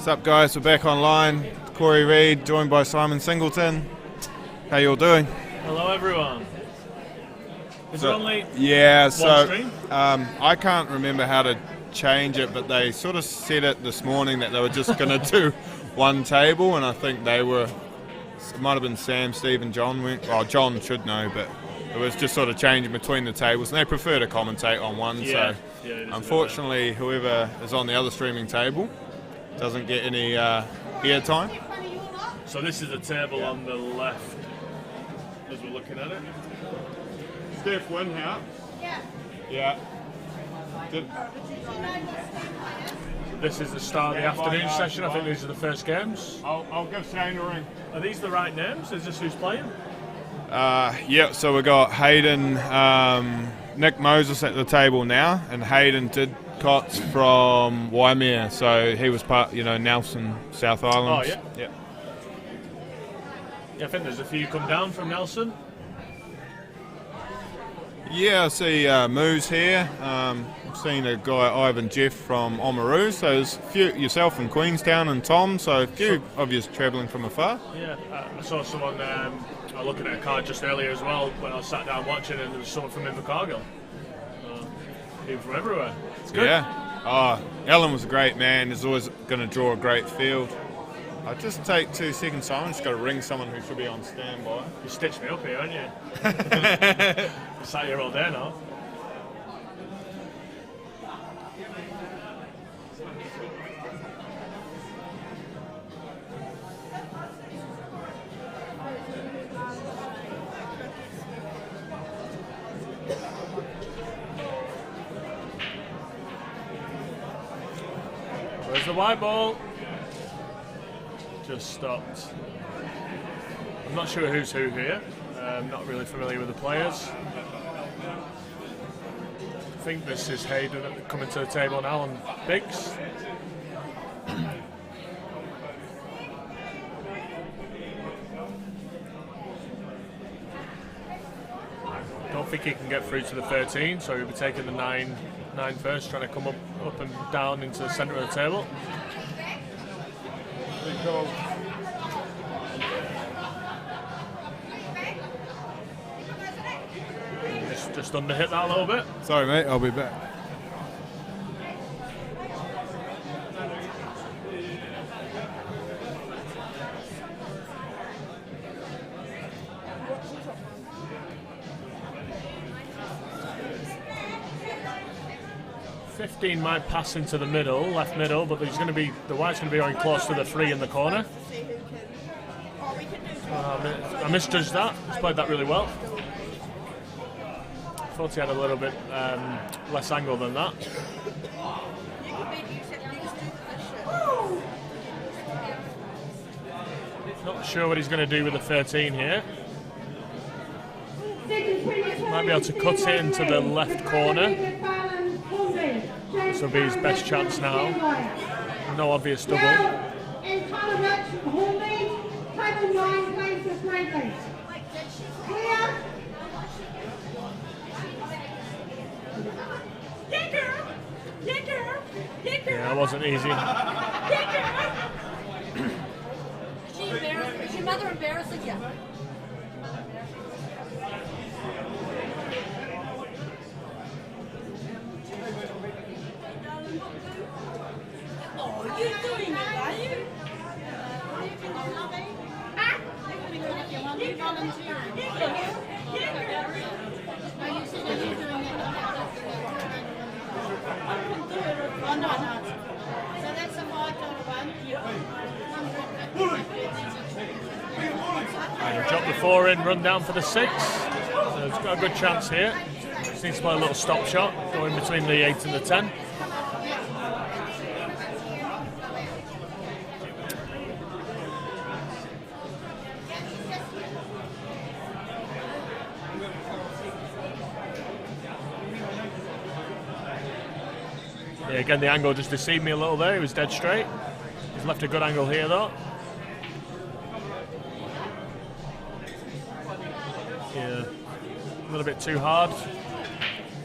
What's up, guys? We're back online. Corey Reed, joined by Simon Singleton. How you all doing? Hello, everyone. Is there only yeah, one so stream? I can't remember how to change it, but they sort of said it this morning that they were just going to do one table, and I think they were. It might have been Sam, Steve, and John went. Well, John should know, but it was just sort of changing between the tables, and they prefer to commentate on one. Yeah, so it is unfortunately, whoever is on the other streaming table doesn't get any air time. So this is a table on the left, as we're looking at it. Steph Winhout. Yeah. This is the start of the afternoon session. I think these are the first games. I'll give Shane a ring. Are these the right names? Is this who's playing? Yeah, so we've got Hayden, Nick Moses at the table now, and Hayden did Cots from Waimea, so he was part, Nelson, South Island. Oh, yeah? Yeah. Yeah, I think there's a few come down from Nelson. Yeah, I see Moose here. I've seen a guy, Ivan Jeff, from Oamaru, so there's a few, yourself from Queenstown and Tom, so a few of you travelling from afar. Yeah, I saw someone looking at a card just earlier as well when I sat down watching, and there was someone from Invercargill. People from everywhere. It's good. Yeah. Oh, Allan was a great man. He's always going to draw a great field. I'll just take 2 seconds, Simon. Just got to ring someone who should be on standby. You stitched me up here, haven't you? You sat here all day now. Where's the white ball? Just stopped. I'm not sure who's who here. I'm not really familiar with the players. I think this is Hayden coming to the table and Allan Biggs. Don't think he can get through to the 13, so he'll be taking the 9 first, trying to come up and down into the centre of the table. Just under hit that a little bit. Sorry, mate, I'll be back. Might pass into the middle, left middle, but there's going to be the white's going to be going close to the 3 in the corner. I misjudged that. He's played that really well. Thought he had a little bit less angle than that. Not sure what he's going to do with the 13 here. Might be able to cut it into the left corner. This will be his best chance now. No obvious double. Yeah, that wasn't easy. Is your mother embarrassing you? Oh, you're doing it, are you? You're volunteering. No, you said that you're doing it. Oh, no. So that's a $5 one. Drop the 4 in, run down for the 6. So he's got a good chance here. Just needs to play a little stop shot, going between the 8 and the 10. Yeah, again, the angle just deceived me a little there. He was dead straight. He's left a good angle here, though. Yeah, a little bit too hard.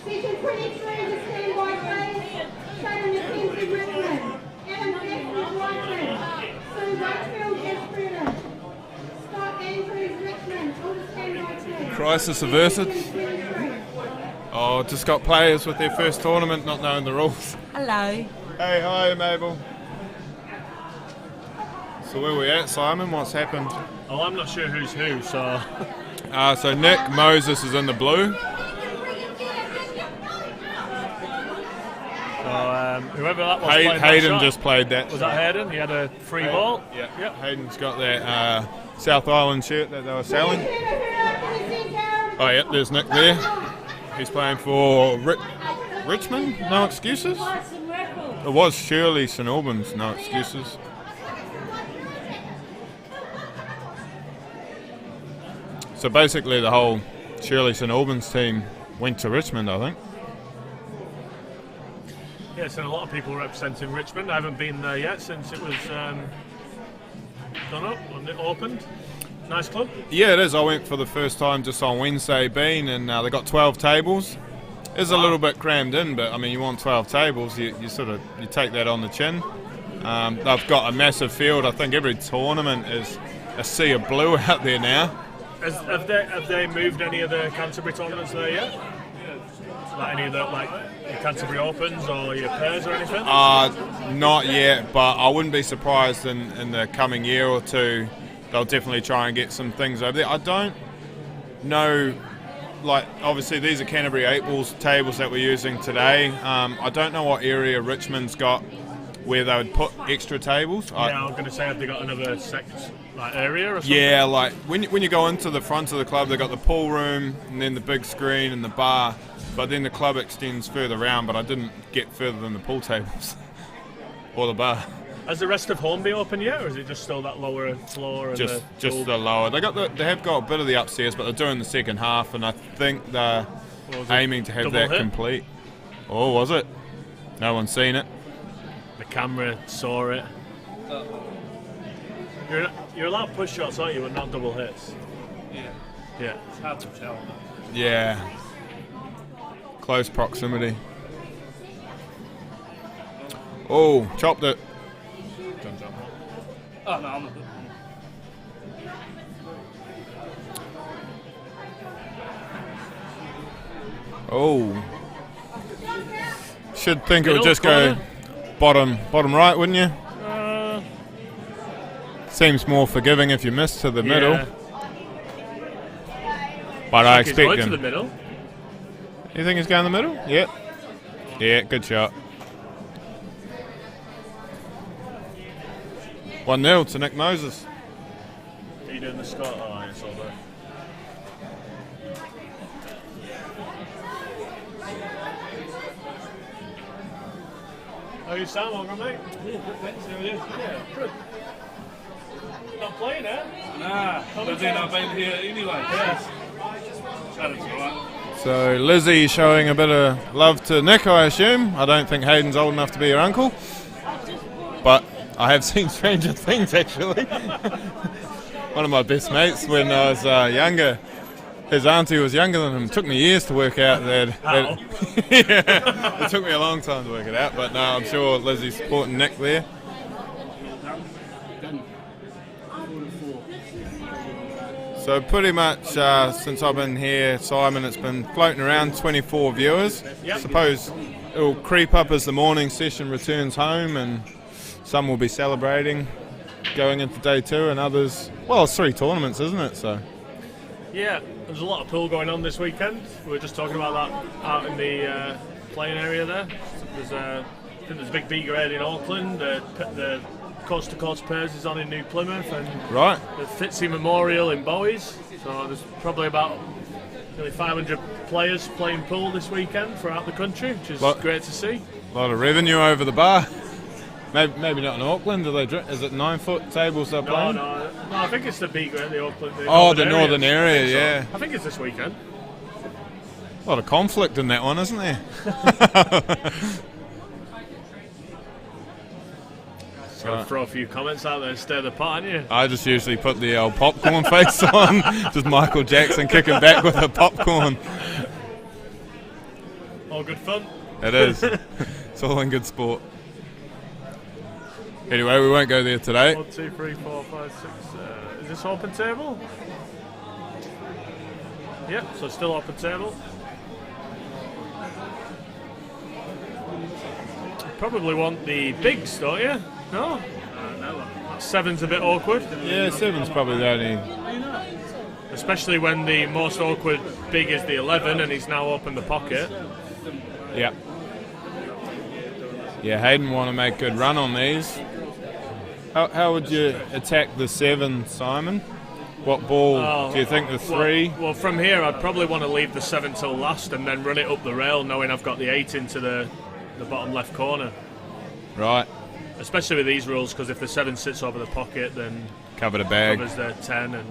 Section 23 is a standby, please. Shane McKenzie, Richmond. Allan Biggs, Whiteman. Crisis averted. Oh, just got players with their first tournament not knowing the rules. Hello. Hey, hi Mabel. So where are we at, Simon? What's happened? Oh, I'm not sure who's who, so... So Nick Moses is in the blue. So whoever that was Hayden that just played that. Was that Hayden? He had a free ball? Yeah. Yep. Hayden's got that South Island shirt that they were selling. Oh yeah, there's Nick there. He's playing for Richmond, no excuses. It was Shirley St Albans, no excuses. So basically the whole Shirley St Albans team went to Richmond, I think. Yes, and a lot of people representing Richmond. I haven't been there yet since it was done up and it opened. Nice club. Yeah, it is. I went for the first time just on Wednesday being, and they got 12 tables. It's a little bit crammed in, but I mean, you want 12 tables, you take that on the chin. They've got a massive field. I think every tournament is a sea of blue out there now. Have they moved any of the Canterbury tournaments there yet? Like any of the your Canterbury Opens or your Pairs or anything? Not yet, but I wouldn't be surprised in the coming year or two. They'll definitely try and get some things over there. I don't know, obviously these are Canterbury 8 balls tables that we're using today. I don't know what area Richmond's got where they would put extra tables. Yeah, I was going to say, have they got another area or something? Yeah, when you go into the front of the club, they've got the pool room and then the big screen and the bar, but then the club extends further around, but I didn't get further than the pool tables or the bar. Has the rest of home been open yet, or is it just still that lower floor? And just the lower. They have got a bit of the upstairs, but they're doing the second half, and I think they're aiming to have that complete. Oh, was it? No one's seen it. The camera saw it. You're allowed push shots, aren't you, but not double hits? Yeah. It's hard to tell. Yeah. Close proximity. Oh, chopped it. Oh, no, I'm not. Oh. Should think it would just go bottom right, wouldn't you? Seems more forgiving if you miss to the middle. But I expect him. To the middle. You think he's going in the middle? Yep. Yeah, good shot. 1-0 to Nick Moses. Are you doing the Scott? Oh, it's all there. How you sound, Olga, mate? Yeah, good, thanks. How are you? Yeah, good. Not playing, eh? Nah, but then I've been here anyway. Yes. That's all right. So Lizzie showing a bit of love to Nick, I assume. I don't think Hayden's old enough to be your uncle. But I have seen Stranger Things, actually. One of my best mates when I was younger, his auntie was younger than him. It took me years to work out that. Yeah, it took me a long time to work it out, but no, I'm sure Lizzie's supporting Nick there. So pretty much since I've been here, Simon, it's been floating around 24 viewers. Yep. Suppose it'll creep up as the morning session returns home, and some will be celebrating going into day 2, and others, well, it's 3 tournaments, isn't it? So yeah, there's a lot of pool going on this weekend. We were just talking about that out in the playing area there. There's I think there's a big B grade in Auckland. The Coast to Coast Pairs is on in New Plymouth, and right. The Fitzy Memorial in Bowies. So there's probably about nearly 500 players playing pool this weekend throughout the country, which is great to see. A lot of revenue over the bar. Maybe not in Auckland. Is it 9-foot tables they're playing? No, I think it's the B grade, the Auckland. The northern area, yeah. I think it's this weekend. A lot of conflict in that one, isn't there? Gotta throw a few comments out there and stir the pot, aren't you? I just usually put the old popcorn face on, just Michael Jackson kicking back with the popcorn. All good fun. It is. It's all in good sport. Anyway, we won't go there today. 1, 2, 3, 4, 5, 6. Is this open table? Yeah, so still open table. Probably want the bigs, don't you? No? No. 7's a bit awkward. Yeah, 7's probably the only. Especially when the most awkward big is the 11 and he's now opened the pocket. Yep. Yeah, Hayden want to make good run on these. How would you attack the 7, Simon? What ball do you think the 3? Well, from here I'd probably want to leave the 7 till last and then run it up the rail, knowing I've got the 8 into the bottom left corner. Right. Especially with these rules, because if the 7 sits over the pocket, then cover the bag. Covers the 10 and.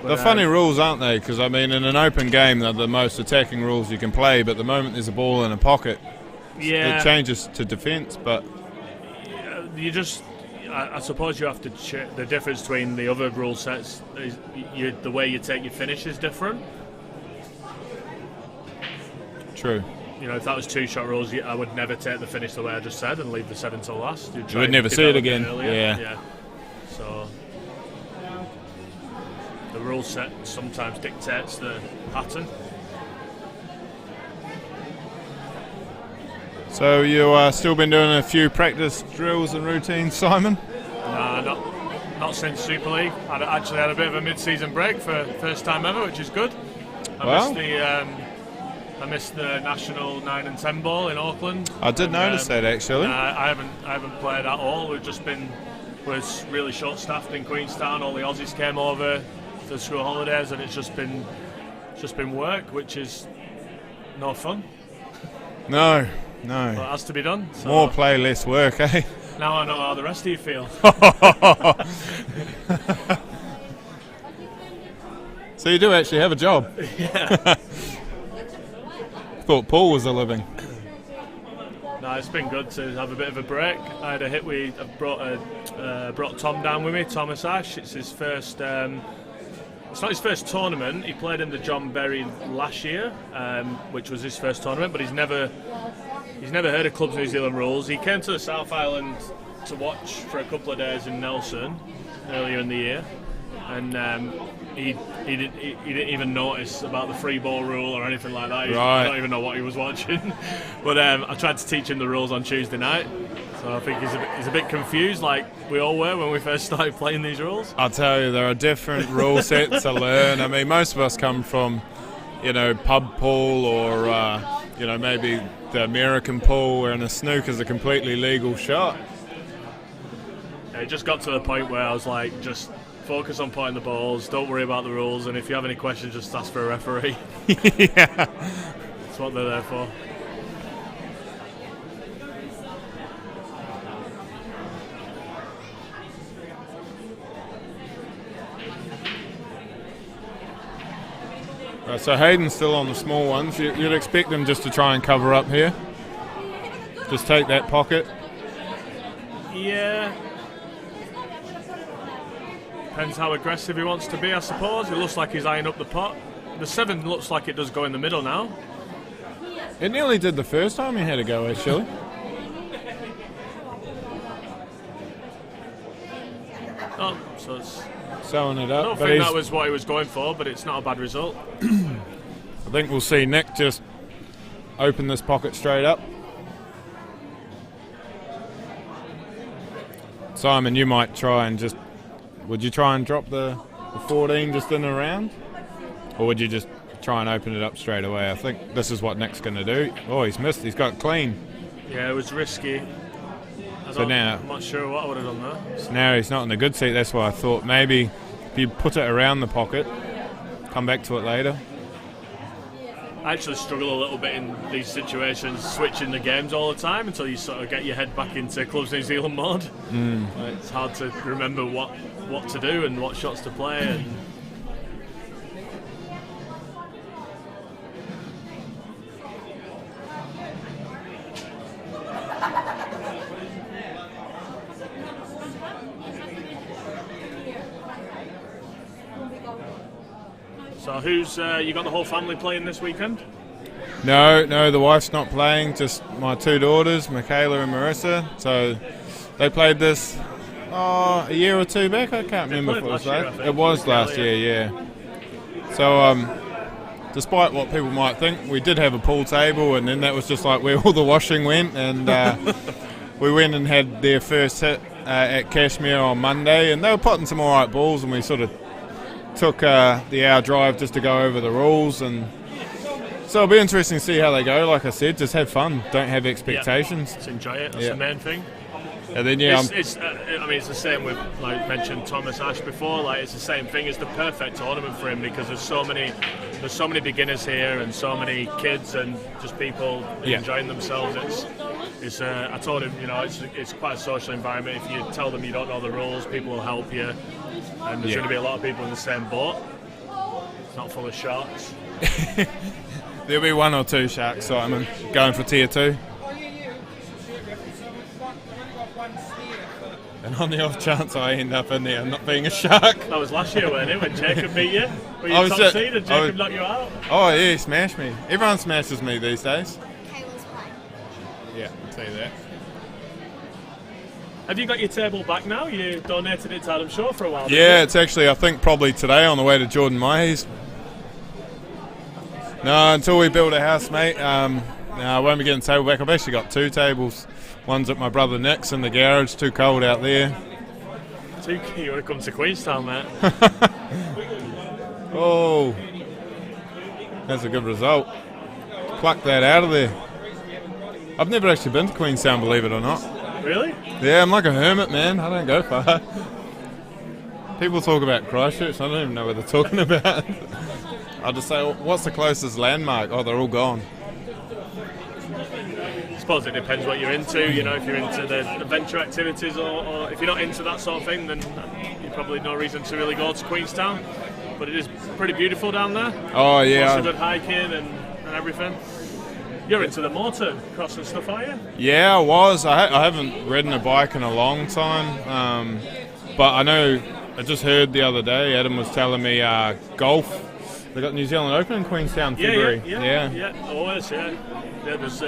They're funny rules, aren't they? Because I mean, in an open game, they're the most attacking rules you can play. But the moment there's a ball in a pocket, it changes to defence. But you just, I suppose you have to check the difference between the other rule sets. Is the way you take your finish is different. True. You know, if that was 2-shot rules, I would never take the finish the way I just said and leave the 7 till last. You would never see it again. Yeah. So the rule set sometimes dictates the pattern. So you still been doing a few practice drills and routines, Simon? Nah, not since Super League. I actually had a bit of a mid-season break for first time ever, which is good. I missed the national 9 and 10 ball in Auckland. I did notice that actually. I haven't played at all. Was really short-staffed in Queenstown. All the Aussies came over for the school holidays, and it's just been work, which is no fun. No. But it has to be done. So more play, less work, eh? Now I know how the rest of you feel. So you do actually have a job? Yeah. Thought Paul was a living. No, it's been good to have a bit of a break. I had a hit. I've brought Tom down with me, Thomas Ash. It's his first. It's not his first tournament. He played in the John Berry last year, which was his first tournament. But he's never heard of Clubs New Zealand rules. He came to the South Island to watch for a couple of days in Nelson earlier in the year, and he didn't even notice about the free ball rule or anything like that. Right. I don't even know what he was watching. But I tried to teach him the rules on Tuesday night, so I think he's a bit confused, like we all were when we first started playing these rules. I'll tell you, there are different rule sets to learn. I mean, most of us come from, pub pool or maybe the American pool, and a snooker is a completely legal shot. It just got to the point where I was like, just focus on putting the balls, don't worry about the rules, and if you have any questions, just ask for a referee. Yeah. That's what they're there for. Right, so Hayden's still on the small ones. You'd expect him just to try and cover up here. Just take that pocket. Yeah. Depends how aggressive he wants to be, I suppose. It looks like he's eyeing up the pot. The 7 looks like it does go in the middle now. It nearly did the first time he had a go, actually. Oh, so it's sewing it up. I don't think that was what he was going for, but it's not a bad result. I think we'll see Nick just open this pocket straight up. Simon, you might try and just... Would you try and drop the 14 just in and around? Or would you just try and open it up straight away? I think this is what Nick's going to do. Oh, he's missed. He's got clean. Yeah, it was risky. I'm not sure what I would have done there. So now he's not in the good seat. That's why I thought maybe if you put it around the pocket, come back to it later. I actually struggle a little bit in these situations, switching the games all the time until you sort of get your head back into Clubs New Zealand mode. It's hard to remember what to do and what shots to play. And so who's you got the whole family playing this weekend? No, the wife's not playing, just my 2 daughters, Michaela and Marissa. So they played this a year or 2 back. I can't remember if it was last. It was last year, yeah. So, despite what people might think, we did have a pool table, and then that was just like where all the washing went, and we went and had their first hit at Cashmere on Monday, and they were putting some alright balls, and we sort of took the hour drive just to go over the rules, and so it'll be interesting to see how they go. Like I said, just have fun, don't have expectations. Just enjoy it, that's the main thing. And then it's the same with, like mentioned Thomas Ash before. Like it's the same thing. It's the perfect tournament for him because there's so many beginners here and so many kids and just people enjoying themselves. I told him, it's quite a social environment. If you tell them you don't know the rules, people will help you, and there's going to be a lot of people in the same boat. It's not full of sharks. There'll be one or two sharks, Simon, going for tier 2. And on the off chance I end up in there not being a shark. That was last year, wasn't it, when Jacob beat you? Were you top seed and Jacob knocked you out? Oh yeah, he smashed me. Everyone smashes me these days. Yeah, I'll tell you that. Have you got your table back now? You donated it to Adam Shaw for a while. Yeah, it's actually, I think, probably today on the way to Jordan Mahe's. No, until we build a house, mate. No, I won't be getting the table back. I've actually got 2 tables. One's at my brother Nick's in the garage. Too cold out there. You want to come to Queenstown, mate? Oh, that's a good result. Pluck that out of there. I've never actually been to Queenstown, believe it or not. Really? Yeah, I'm like a hermit, man. I don't go far. People talk about Christchurch. I don't even know what they're talking about. I'll just say, what's the closest landmark? Oh, they're all gone. I suppose it depends what you're into. If you're into the adventure activities or if you're not into that sort of thing, then you've probably no reason to really go to Queenstown. But it is pretty beautiful down there. Oh, yeah. Lots of good hiking and everything. You're into the motocross and stuff, aren't you? Yeah, I was. I haven't ridden a bike in a long time. But I know, I just heard the other day, Adam was telling me golf. They got New Zealand Open in Queenstown February. Yeah. Always, yeah. There's,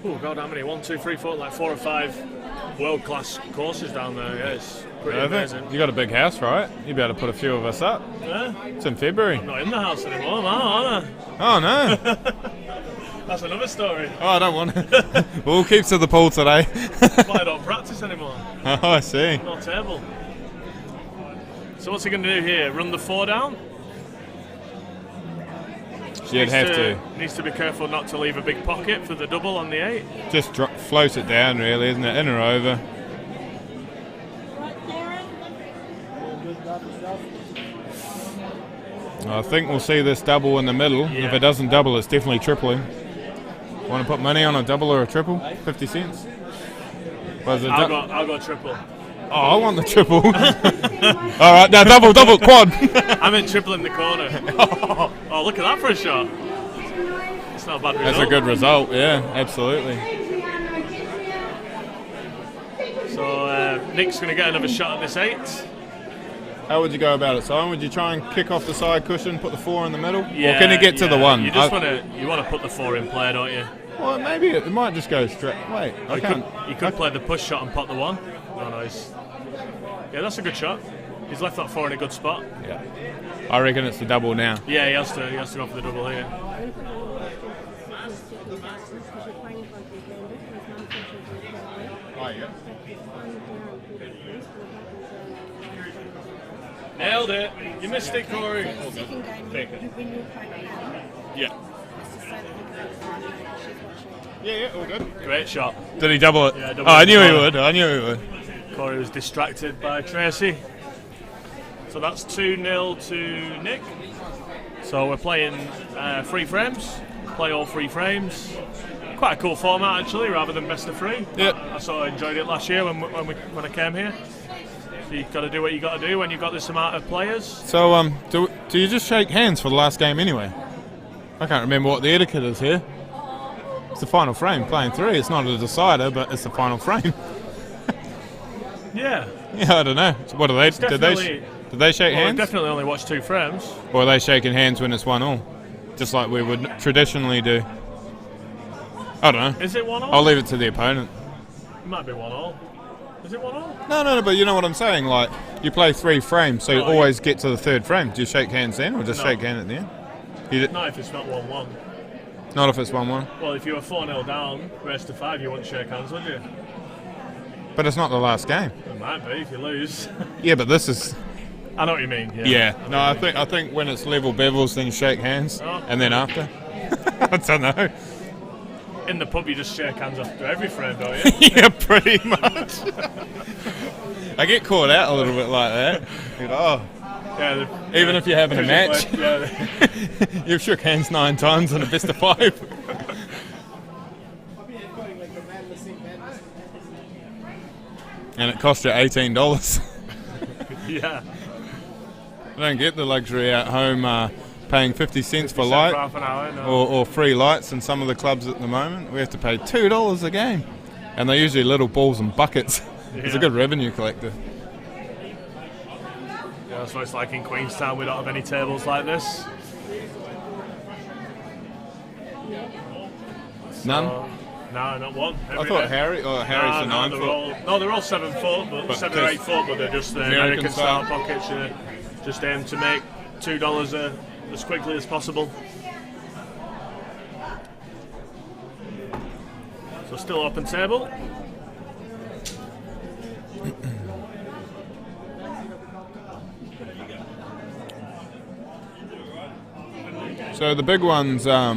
oh God, how many? 1, 2, 3, 4, like 4 or 5 world-class courses down there. Yeah, it's pretty amazing. You got a big house, right? You'll be able to put a few of us up. Yeah. It's in February. I'm not in the house anymore, am I? Oh, no. That's another story. Oh, I don't want to. We'll keep to the pool today. But I don't practice anymore. Oh, I see. No table. So what's he going to do here? Run the 4 down? You'd have to. Needs to be careful not to leave a big pocket for the double on the 8. Just float it down, really, isn't it? In or over. I think we'll see this double in the middle. Yeah. If it doesn't double, it's definitely tripling. Want to put money on a double or a triple? 50 cents? I'll go triple. Oh, I want the triple. All right, now double, quad. I meant triple in the corner. Oh, look at that for a shot. It's not a bad result. That's a good result, yeah, absolutely. So Nick's going to get another shot at this 8. How would you go about it, Simon? Would you try and kick off the side cushion, put the 4 in the middle? Yeah, or can you get to the 1? You just want to put the 4 in play, don't you? Well, maybe it might just go straight. Wait, you could play the push shot and pot the 1. Oh, nice. Yeah, that's a good shot. He's left that 4 in a good spot. Yeah. I reckon it's the double now. Yeah, he has to go for the double here. Oh, yeah. Nailed it. You missed it, Corey. Take it. Yeah. Yeah, all good. Great shot. Did he double it? Yeah, I knew he would. Corey was distracted by Tracy. So that's 2-0 to Nick. So we're playing 3 frames. Play all 3 frames. Quite a cool format actually, rather than best of 3. Yep. I sort of enjoyed it last year when I came here. So you've got to do what you got to do when you've got this amount of players. So do you just shake hands for the last game anyway? I can't remember what the etiquette is here. It's the final frame, playing 3. It's not a decider, but it's the final frame. Yeah. Yeah, I don't know. So what do they? Did they shake hands? We definitely only watched 2 frames. Or are they shaking hands when it's 1-1, just like we would traditionally do? I don't know. Is it 1-1? I'll leave it to the opponent. It might be 1-1. Is it 1-1? No, but you know what I'm saying. Like you play 3 frames, so you always get to the 3rd frame. Do you shake hands then, or just shake hand at the end? Not if it's not 1-1. Not if it's 1-1. Well, if you were 4-0 down, race to 5, you wouldn't shake hands, would you? But it's not the last game. It might be if you lose. Yeah, but this is. I know what you mean. Yeah. No, I think when it's level bevels, then you shake hands, and then after. I don't know. In the pub, you just shake hands after every frame, don't you? Yeah, pretty much. I get caught out a little bit like that. Yeah, even if you're having a match, you've shook hands 9 times in a best of 5. And it cost you $18. Yeah. I don't get the luxury at home paying 50 cents for light for half an hour, no. or free lights in some of the clubs at the moment. We have to pay $2 a game. And they're usually little balls and buckets. It's a good revenue collector. Yeah, that's what it's like in Queenstown. We don't have any tables like this. None? No, not one. I thought Harry's the 9 foot. They're all 7 foot, but 7 or 8 foot, but they're just the American style pockets. Just aim to make $2 as quickly as possible. So still open table. So the big ones are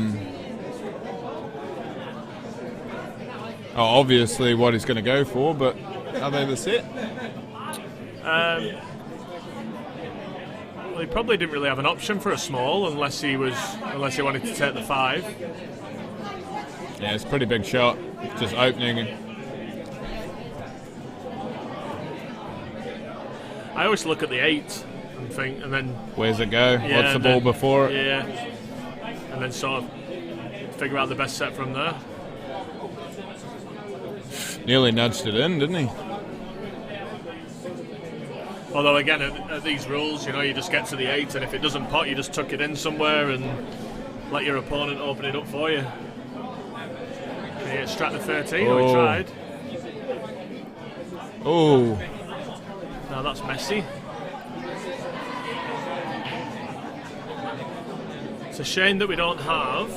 obviously what he's going to go for, but are they the set? Well, he probably didn't really have an option for a small unless he wanted to take the 5. Yeah, it's a pretty big shot, just opening. I always look at the 8 and think, and then where's it go? Yeah, what's the ball before it? Yeah, and then sort of figure out the best set from there. Nearly nudged it in, didn't he? Although again, at these rules, you just get to the 8, and if it doesn't pot, you just tuck it in somewhere and let your opponent open it up for you. Can he extract the 13? Oh, he tried. Oh. Now that's messy. It's a shame that we don't have,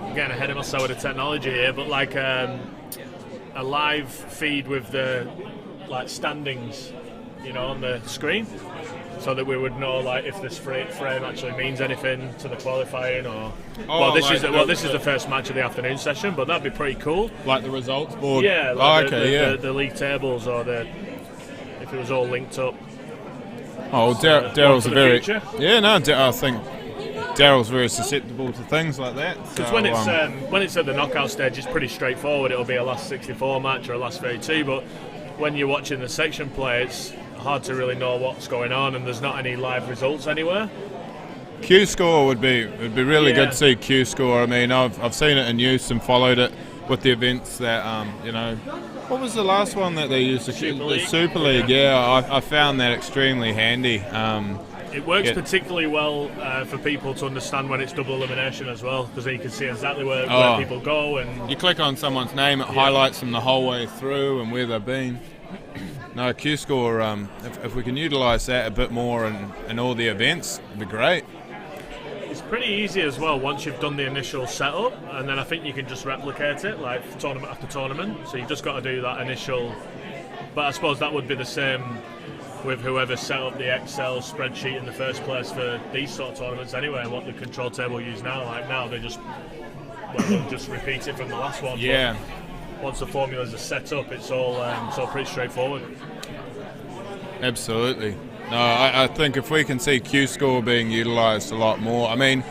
I'm getting ahead of myself with the technology here, but like a live feed with the standings, on the screen, so that we would know if this frame actually means anything to the qualifying or. This is the first match of the afternoon session, but that'd be pretty cool. Like the results board. Yeah. The league tables or if it was all linked up. Oh, Daryl's I think Daryl's very susceptible to things like that. Because when it's at the knockout stage, it's pretty straightforward. It'll be a last 64 match or a last 32, but when you're watching the section play, it's hard to really know what's going on, and there's not any live results anywhere. Q score would be really good to see Q score. I mean, I've seen it in use and followed it with the events that what was the last one that they used? The Super League. Yeah, I found that extremely handy. It works particularly well for people to understand when it's double elimination as well, because then you can see exactly where people go. And you click on someone's name, it highlights them the whole way through and where they've been. No, Q score. If we can utilise that a bit more in all the events, it'd be great. It's pretty easy as well once you've done the initial setup, and then I think you can just replicate it like tournament after tournament. So you've just got to do that initial. But I suppose that would be the same with whoever set up the Excel spreadsheet in the first place for these sort of tournaments anyway, and what the control table use now. Like now they just repeat it from the last one. Yeah. But once the formulas are set up, it's all pretty straightforward. Absolutely. No, I think if we can see Q score being utilised a lot more. I mean,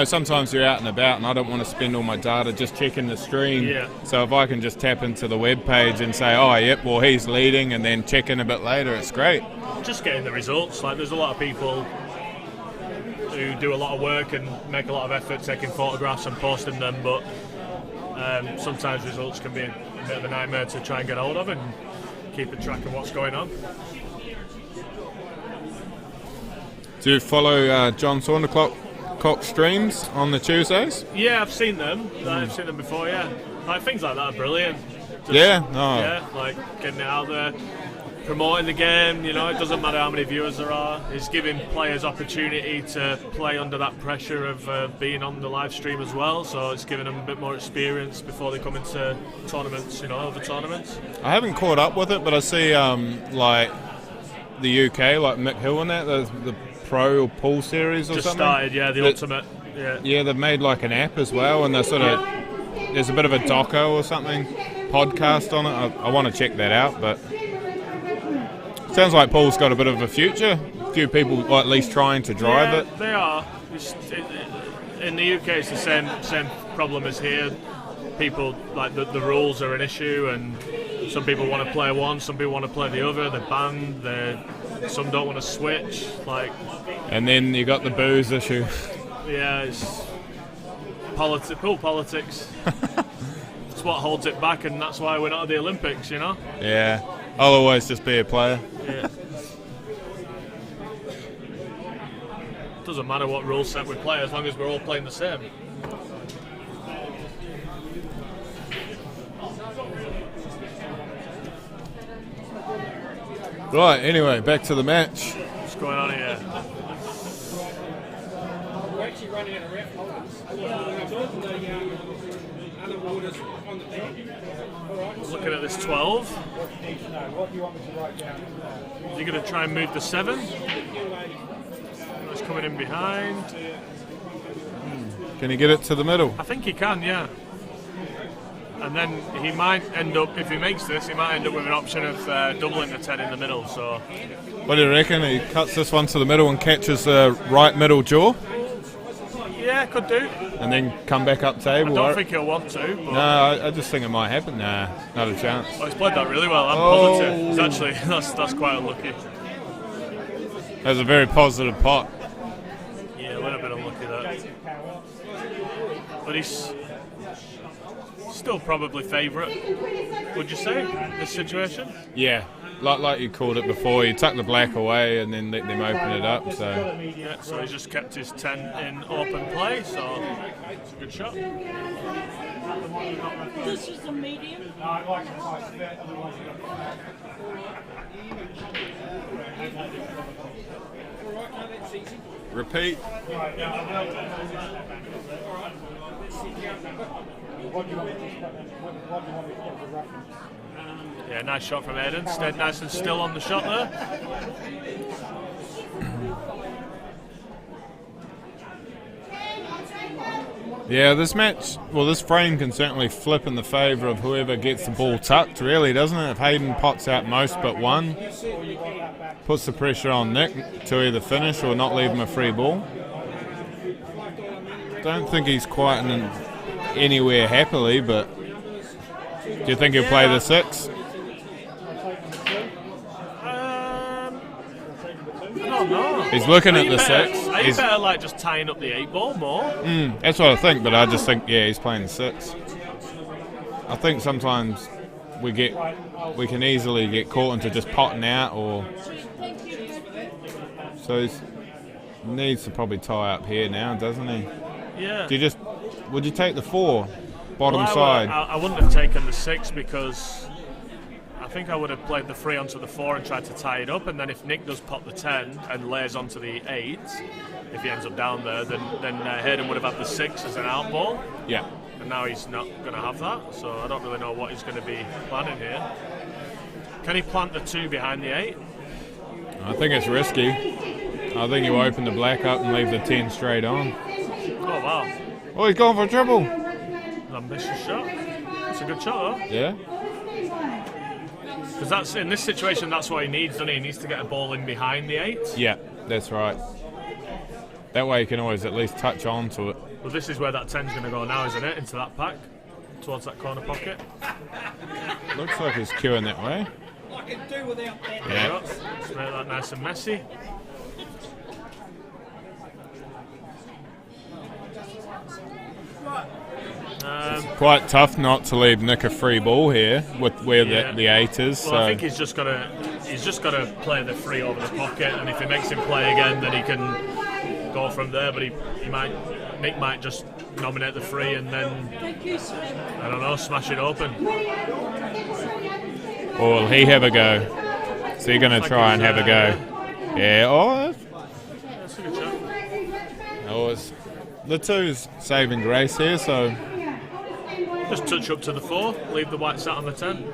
sometimes you're out and about, and I don't want to spend all my data just checking the stream. Yeah. So if I can just tap into the web page and say, oh, yep, well, he's leading, and then check in a bit later, it's great. Just getting the results. Like, there's a lot of people who do a lot of work and make a lot of effort taking photographs and posting them, but sometimes results can be a bit of a nightmare to try and get hold of and keep a track of what's going on. Do you follow John Saundercock streams on the Tuesdays? Yeah, I've seen them. I've seen them before, yeah. Like things like that are brilliant. Just, Yeah, like getting it out there, promoting the game. You know, it doesn't matter how many viewers there are. It's giving players opportunity to play under that pressure of being on the live stream as well. So it's giving them a bit more experience before they come into tournaments. You know, other tournaments. I haven't caught up with it, but I see like the UK, like Mick Hill and that, the Pro or Pool Series or Just something. started, yeah, the Ultimate. Yeah, they've made like an app as well, and they're sort of there's a bit of a doco or something podcast on it. I want to check that out, but sounds like pool's got a bit of a future. A few people, or at least trying to drive it. They are. In the UK, it's the same problem as here. People like the rules are an issue, and some people want to play one, some people want to play the other. They're banned. Some don't want to switch. Like, and then you got the booze issue. Yeah, it's pool politics. It's what holds it back, and that's why we're not at the Olympics, you know? Yeah, I'll always just be a player. Yeah. Doesn't matter what rule set we play as long as we're all playing the same. Right, anyway, back to the match. What's going on here? We're actually running out of rep holders. Looking at this 12. Is he going to try and move the 7? He's coming in behind. Can he get it to the middle? I think he can, yeah. And then he might end up, if he makes this, he might end up with an option of doubling the 10 in the middle. So, what do you reckon? He cuts this one to the middle and catches the right middle jaw? Yeah, could do. And then come back up table? I don't think he'll want to. But No, I just think it might happen. Nah, not a chance. Oh, he's played that really well. I'm positive. It's actually, that's quite unlucky. That was a very positive pot. Yeah, a little bit unlucky there. But he's still probably favourite, would you say, this situation? Yeah, like you called it before, you tuck the black away and then let them open it up. So yeah, so he's just kept his 10 in open play, so it's a good shot. This is a medium. repeat. Yeah, nice shot from Eden. Stayed nice and still on the shot there. Yeah, this match, well, this frame can certainly flip in the favour of whoever gets the ball tucked, really, doesn't it? If Hayden pots out most but one, puts the pressure on Nick to either finish or not leave him a free ball. Don't think he's quite anywhere happily, but do you think he'll play the 6? No. He's looking at the 6. Are you better like just tying up the 8 ball more? That's what I think, but I just think, yeah, he's playing the 6. I think sometimes we can easily get caught into just potting out, or so he needs to probably tie up here now, doesn't he? Yeah. Would you take the 4 bottom side? I wouldn't have taken the 6 because I think I would have played the 3 onto the 4 and tried to tie it up, and then if Nick does pop the 10 and lays onto the 8, if he ends up down there, then Hayden would have had the 6 as an out ball. Yeah. And now he's not going to have that, so I don't really know what he's going to be planning here. Can he plant the 2 behind the 8? I think it's risky. I think you open the black up and leave the 10 straight on. Oh, wow. Oh, he's going for a triple. Ambitious shot. It's a good shot, though. Yeah. Because that's in this situation, that's what he needs, doesn't he? He needs to get a ball in behind the 8. Yeah, that's right. That way you can always at least touch on to it. Well, this is where that 10's going to go now, isn't it? Into that pack, towards that corner pocket. Looks like he's queuing that way. I can do without that. Yeah. Let's make that nice and messy. Quite tough not to leave Nick a free ball here with where the 8 is. Well, I think he's just got to play the 3 over the pocket, and if he makes him play again, then he can go from there. But Nick might just nominate the free and then, I don't know, smash it open. Or will he have a go? So you're going to try and have a go? Yeah, That's a good shot. it's the two's saving grace here, so... Just touch up to the 4, leave the white sat on the 10.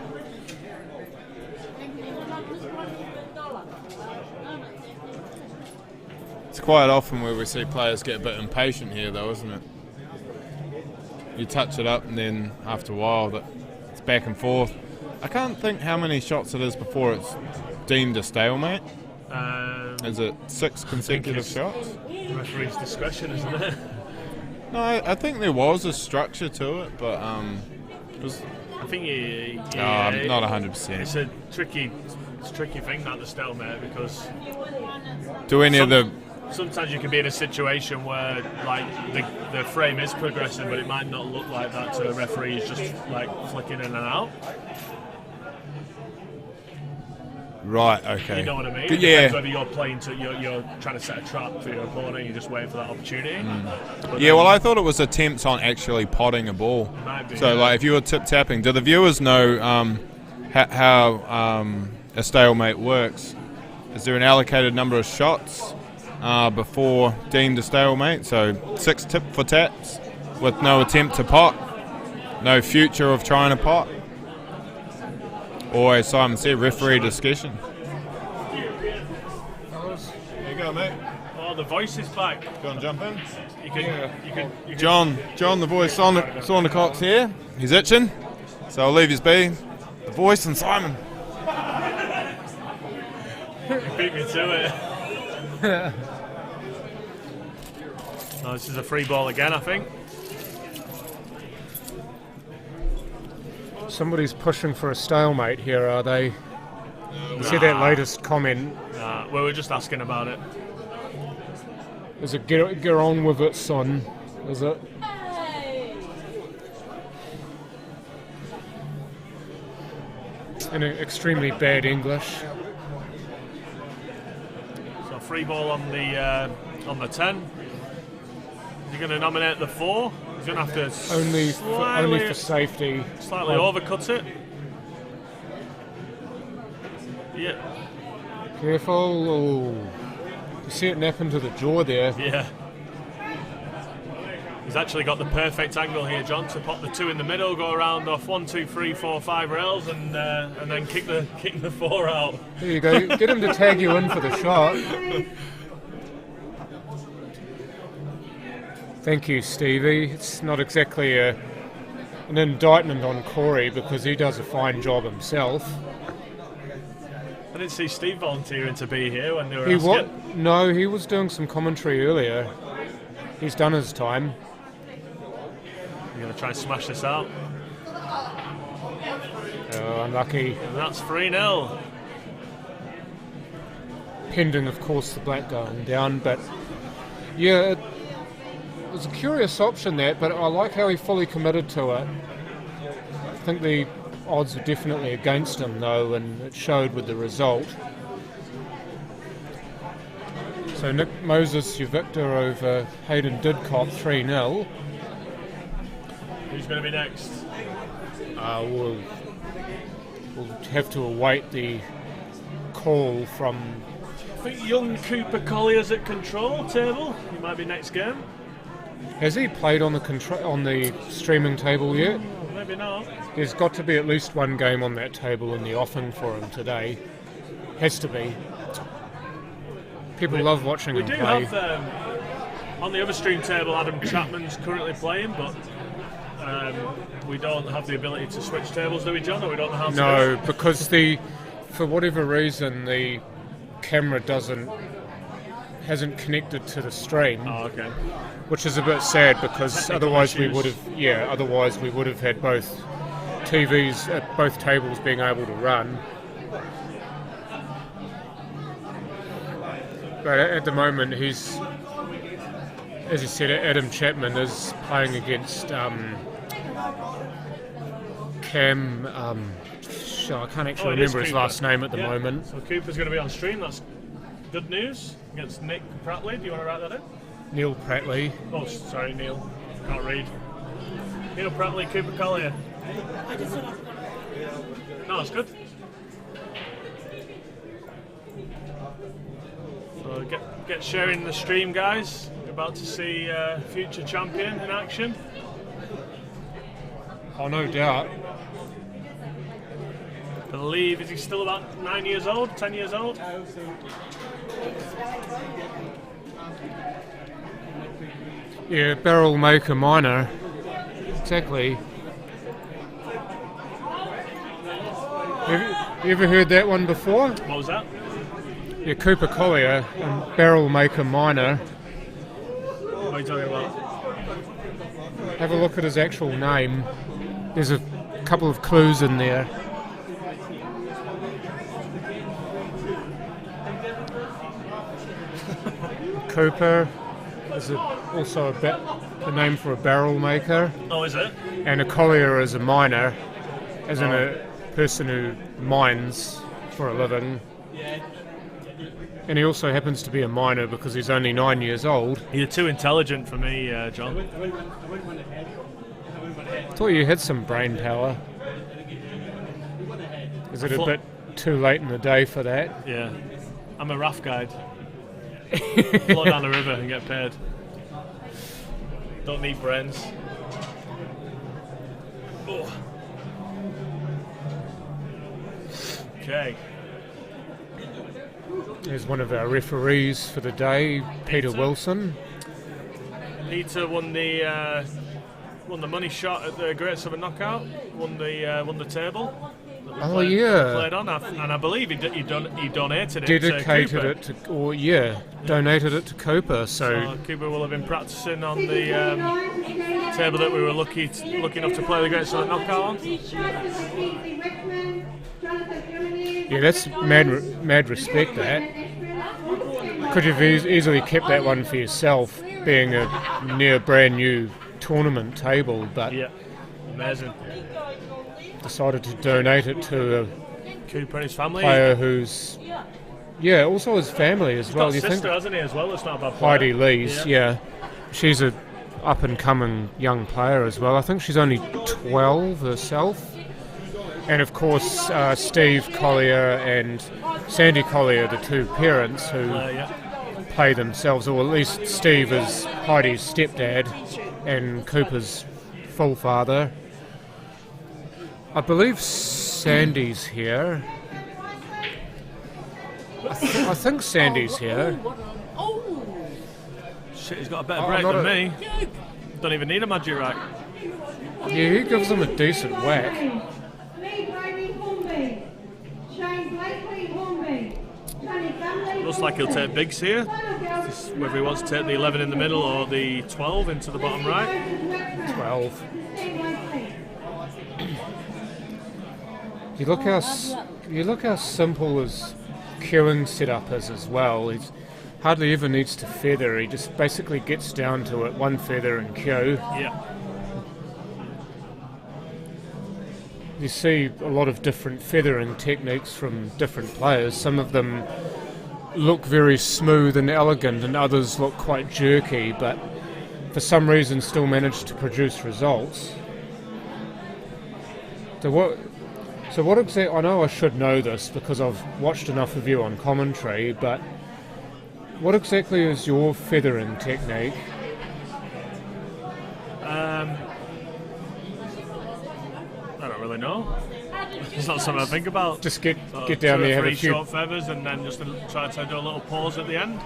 It's quite often where we see players get a bit impatient here, though, isn't it? You touch it up and then after a while it's back and forth. I can't think how many shots it is before it's deemed a stalemate. Is it 6 consecutive shots? Referee's discretion, isn't it? No, I think there was a structure to it, but it was... I think I'm not 100%. It's a tricky thing, that, the stalemate, because... Do any of the... Sometimes you can be in a situation where, like, the frame is progressing, but it might not look like that to a referee. He's just, like, flicking in and out. Right, okay. You know what I mean? Yeah. It depends whether you're playing you're trying to set a trap for your opponent, you're just waiting for that opportunity. Yeah, well, I thought it was attempts on actually potting a ball. Might be, so, yeah. like, if you were tip-tapping, do the viewers know how a stalemate works? Is there an allocated number of shots before deemed a stalemate? So 6 tip for taps with no attempt to pot, no future of trying to pot, or as Simon said, referee discussion. There you go, mate. Oh, the voice is back. Go and jump in. You can John, the voice, Saundercock's here. He's itching, so I'll leave his be. The voice and Simon. You beat me to it. Oh, this is a free ball again, I think. Somebody's pushing for a stalemate here, are they? You see that latest comment? Well, we're just asking about it. Is it get on with it, son? Is it? In extremely bad English. So free ball on the 10. You're going to nominate the 4. He's going to have to only for safety. Slightly overcut it. Yeah. Careful. Oh. You see it nap into the jaw there. Yeah. He's actually got the perfect angle here, John, to pop the 2 in the middle, go around off 1, 2, 3, 4, 5 rails, and then kick the 4 out. There you go. Get him to tag you in for the shot. Thank you, Stevie. It's not exactly an indictment on Corey because he does a fine job himself. I didn't see Steve volunteering to be here when they were asking. No, he was doing some commentary earlier. He's done his time. You're going to try and smash this out. Oh, unlucky. And that's 3-0. Pending, of course, the black going down, but yeah, it was a curious option that, but I like how he fully committed to it. I think the odds were definitely against him, though, and it showed with the result. So Nick Moses, your victor over Hayden Didcott, 3-0. Who's going to be next? We'll have to await the call from... I think young Cooper Collier's at control table. He might be next game. Has he played on the streaming table yet? Maybe not. There's got to be at least one game on that table in the offing for him today. Has to be. People love watching him play. We do have, on the other stream table, Adam Chapman's currently playing, but we don't have the ability to switch tables, do we, John? Or we don't know how to do it? Because for whatever reason, the camera hasn't connected to the stream. Oh, okay. Which is a bit sad because Technical otherwise issues. we would have had both TVs at both tables being able to run. But at the moment, as you said, Adam Chapman is playing against Cam. I can't actually remember his last name at the moment. So Cooper's going to be on stream. That's good news against Nick Pratley. Do you want to write that in? Neil Pratley. Oh, sorry, Neil. Can't read. Neil Pratley, Cooper Collier. No, it's good. So get sharing the stream, guys. You're about to see future champion in action. Oh, no doubt. I believe, is he still about 9 years old, 10 years old? Yeah, barrel maker minor. Exactly. Have you ever heard that one before? What was that? Yeah, Cooper Collier and barrel maker minor. What are you talking about? Have a look at his actual name. There's a couple of clues in there. Cooper is also a name for a barrel maker. Oh, is it? And a collier is a miner, as in a person who mines for a living. And he also happens to be a miner because he's only 9 years old. You're too intelligent for me, John. I thought you had some brain power. Is it a bit too late in the day for that? Yeah. I'm a raft guide. Float down the river and get paid. Don't need brains. Oh. Okay. There's one of our referees for the day, Peter Wilson. Peter won the money shot at the Great Southern Knockout. Won the table. Oh yeah. Played on, and I believe he donated it. Dedicated to Cooper. it to, donated it to Cooper. So Cooper will have been practicing on the table that we were lucky enough to play the Great Southern Knockout on. Yeah, that's mad respect. That could have easily kept that one for yourself, being a near brand new tournament table, but yeah, amazing. Decided to donate it to a Cooper and his family. Player who's also his family as well. He's got a sister, hasn't he, as well? It's not a bad player. Heidi Lees, yeah. She's a up and coming young player as well. I think she's only 12 herself. And of course, Steve Collier and Sandy Collier, the two parents who play themselves, or at least Steve is Heidi's stepdad and Cooper's full father. I believe Sandy's here. I think Sandy's here. Shit, he's got a better break than me. Don't even need a magic rack. Yeah, he gives them a decent whack. Looks like he'll take bigs here. Whether he wants to take the 11 in the middle or the 12 into the bottom right. 12. You look how simple his queuing setup is as well. He hardly ever needs to feather. He just basically gets down to it, one feather and queue. Yeah. You see a lot of different feathering techniques from different players. Some of them look very smooth and elegant, and others look quite jerky, but for some reason still manage to produce results. So what exactly? I know I should know this because I've watched enough of you on commentary, but what exactly is your feathering technique? I don't really know. It's not something I think about. Just get down there, have a few short feathers, and then just try to do a little pause at the end.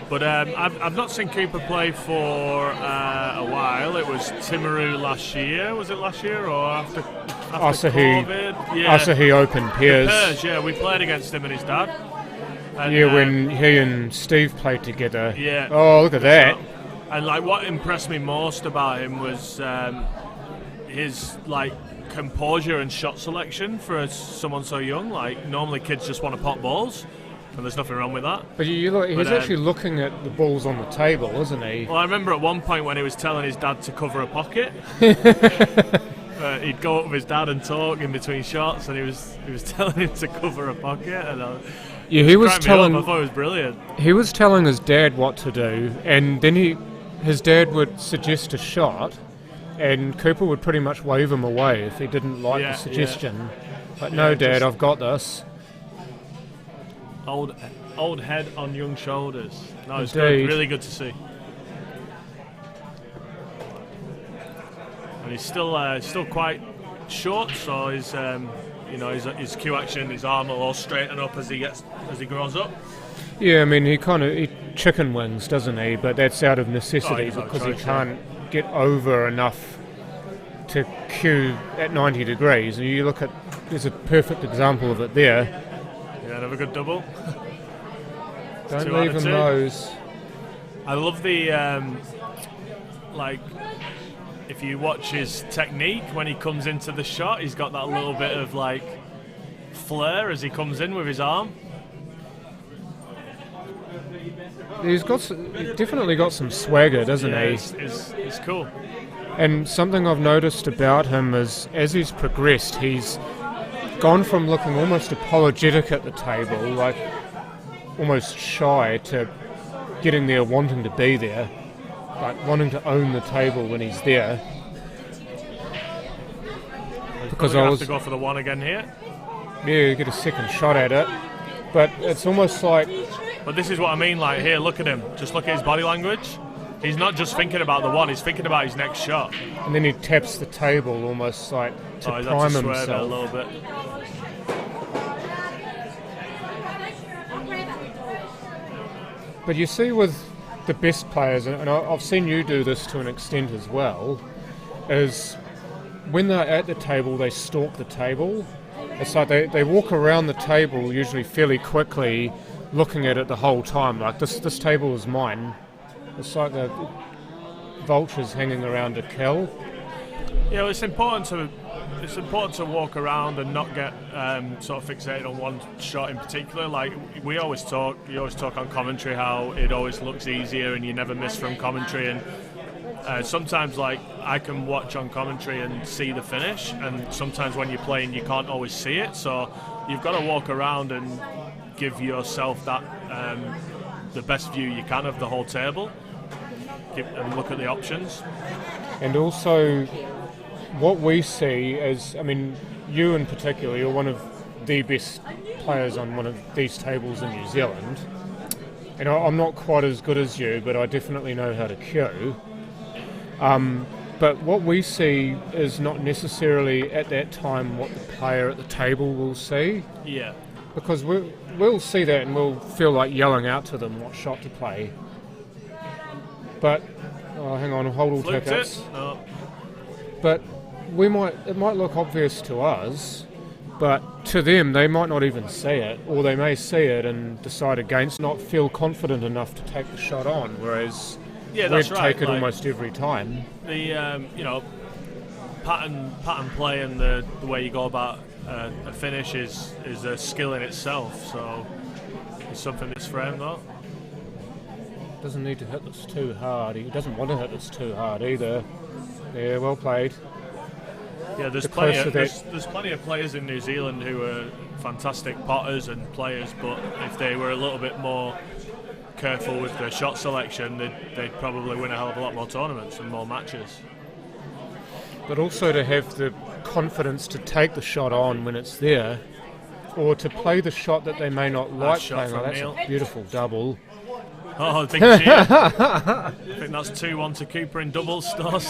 But I've not seen Cooper play for a while. It was Timaru last year. Was it last year or after COVID? Yeah. After he opened Pairs. Yeah, we played against him and his dad. And, when he and Steve played together. Yeah. Oh, look at that. And like, what impressed me most about him was his composure and shot selection for someone so young. Like, normally kids just want to pop balls. And there's nothing wrong with that. But he's actually looking at the balls on the table, isn't he? Well, I remember at one point when he was telling his dad to cover a pocket. He'd go up with his dad and talk in between shots, and he was telling him to cover a pocket. And he was telling. I thought it was brilliant. He was telling his dad what to do, and then his dad would suggest a shot, and Cooper would pretty much wave him away if he didn't like the suggestion. But no, Dad, I've got this. Old head on young shoulders. No, it's Indeed. good, really good to see. And he's still quite short, so his his cue action, his arm will all straighten up as he grows up. Yeah, I mean, he chicken wings, doesn't he? But that's out of necessity he's no because choice, he can't get over enough to cue at 90 degrees. And you look at, there's a perfect example of it there. Yeah, another good double. Don't 2 out leave of him 2. those. I love the if you watch his technique when he comes into the shot, he's got that little bit of flair as he comes in with his arm. He's definitely got some swagger, doesn't he? It's cool. And something I've noticed about him is, as he's progressed, he's gone from looking almost apologetic at the table, like almost shy, to getting there, wanting to be there, like wanting to own the table when he's there. Because I have to go for the one again here. Yeah, get a second shot at it, but it's almost like. But this is what I mean. Like here, look at him. Just look at his body language. He's not just thinking about the one. He's thinking about his next shot. And then he taps the table almost like to he's prime had to swerve it a himself. little bit. But you see with the best players, and I've seen you do this to an extent as well, is when they're at the table, they stalk the table. It's like they walk around the table usually fairly quickly, looking at it the whole time. Like this table is mine. It's like the vultures hanging around a kill. Yeah, well, it's important to walk around and not get sort of fixated on one shot in particular. Like you always talk on commentary how it always looks easier and you never miss from commentary. And sometimes I can watch on commentary and see the finish, and sometimes when you're playing you can't always see it. So you've got to walk around and give yourself that the best view you can of the whole table. And look at the options. And also, what we see is, I mean, you in particular, you're one of the best players on one of these tables in New Zealand. And I'm not quite as good as you, but I definitely know how to cue. But what we see is not necessarily at that time what the player at the table will see. Yeah. Because we'll see that and we'll feel like yelling out to them what shot to play. But, hang on, hold all tickets. No. But it might look obvious to us, but to them they might not even see it, or they may see it and decide against, not feel confident enough to take the shot on, whereas we'd take it almost every time. The pattern play and the way you go about a finish is a skill in itself, so it's something that's for him though. Doesn't need to hit this too hard. He doesn't want to hit this too hard either. Yeah, well played. Yeah, there's plenty of players in New Zealand who are fantastic potters and players, but if they were a little bit more careful with their shot selection, they'd probably win a hell of a lot more tournaments and more matches. But also to have the confidence to take the shot on when it's there, or to play the shot that they may not like playing. Oh, that's Neil. a beautiful double. Oh, big cheer. I think that's 2-1 to Cooper in doubles still.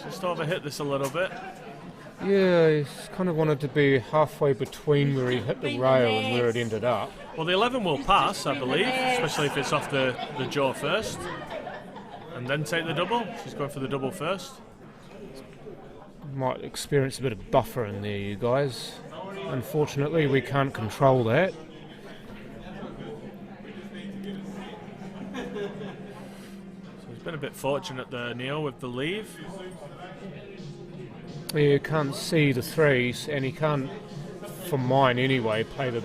Just overhit this a little bit. Yeah, he's kind of wanted to be halfway between where he hit the rail and where it ended up. Well, the 11 will pass, I believe, especially if it's off the jaw first. And then take the double. She's going for the double first. Might experience a bit of buffer in there, you guys. Unfortunately, we can't control that. So he's been a bit fortunate there, Neil, with the leave. Yeah, you can't see the threes, and he can't, for mine anyway, play the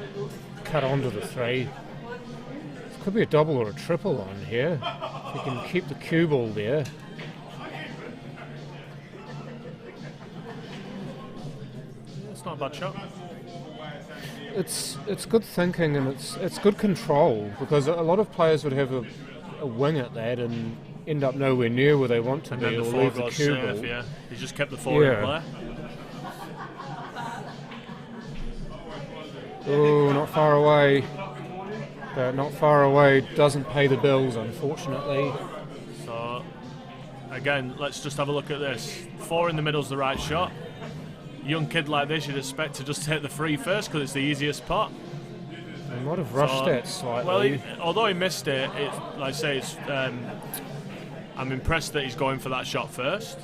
cut onto the three. It could be a double or a triple on here. If you can keep the cue ball there. It's not a bad shot. it's good thinking and it's good control, because a lot of players would have a wing at that and end up nowhere near where they want to And be, then or the 4 leave the got cue safe, ball. yeah. He just kept the 4 in play. Oh, not far away. But not far away doesn't pay the bills, unfortunately. So, again, let's just have a look at this. 4 in the middle's the right shot. Young kid like this, you'd expect to just take the free first because it's the easiest pot. He might have rushed that slightly. Well, although he missed it, like I say, I'm impressed that he's going for that shot first.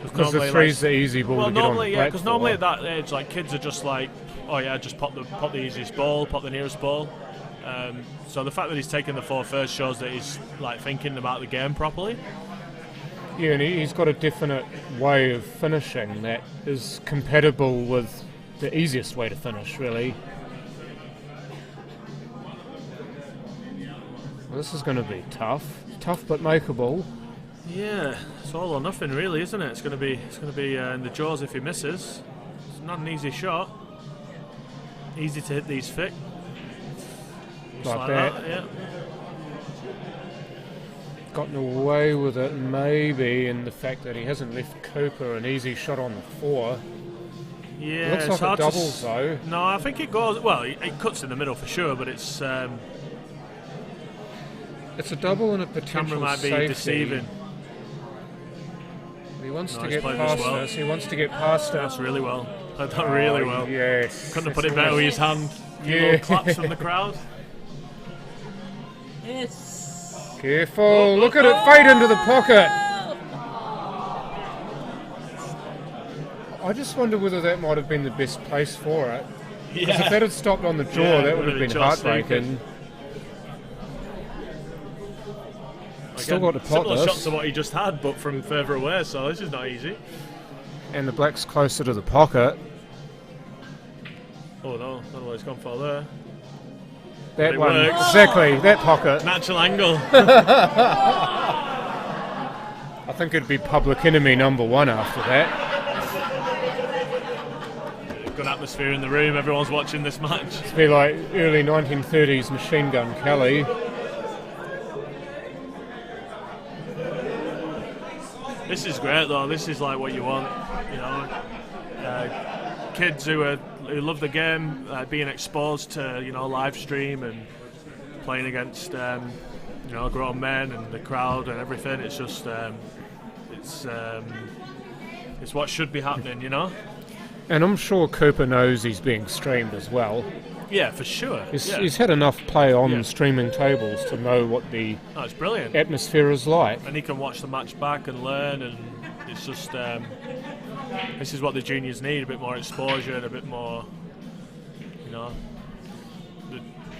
Because the three's the easy ball to get on the because normally at that age, like, kids are just like, oh yeah, just pop the easiest ball, pop the nearest ball. So the fact that he's taking the 4 first shows that he's like thinking about the game properly. Yeah, and he's got a definite way of finishing that is compatible with the easiest way to finish, really. Well, this is going to be tough but makeable. Yeah, it's all or nothing, really, isn't it? It's going to be in the jaws if he misses. It's not an easy shot. Easy to hit these thick. Just Like that. yeah. Gotten away with it, maybe, in the fact that he hasn't left Cooper an easy shot on the 4. Yeah, Looks it's like hard it doubles, though. No, I think it goes. Well, it cuts in the middle for sure, but it's. It's a double and a potential Camera might be safety. deceiving. He wants No, to he's get played past this well. us. He wants to get past us. That's really well. Played that really well. Yes. Couldn't have put it better with his hand. Few Yeah. little claps from the crowd. Yes. Careful. Look at it fade into the pocket. I just wonder whether that might have been the best place for it. Because if that had stopped on the jaw, Yeah, that would have been heartbreaking. Still got to pot similar this. shots to what he just had, but from further away, so this is not easy. And the black's closer to the pocket. Oh no, I don't know what he's gone for there. That It one, works. exactly, that pocket. Natural angle. I think it'd be public enemy number 1 after that. Good atmosphere in the room, everyone's watching this match. It'd be like early 1930s Machine Gun Kelly. This is great though. This is like what you want, you know. Kids who love the game, being exposed to, you know, live stream and playing against, you know, grown men and the crowd and everything. It's just, it's what should be happening, you know. And I'm sure Cooper knows he's being streamed as well. Yeah, for sure. He's had enough play on streaming tables to know what the it's brilliant. atmosphere is like. And he can watch the match back and learn, and it's just this is what the juniors need, a bit more exposure and a bit more, you know.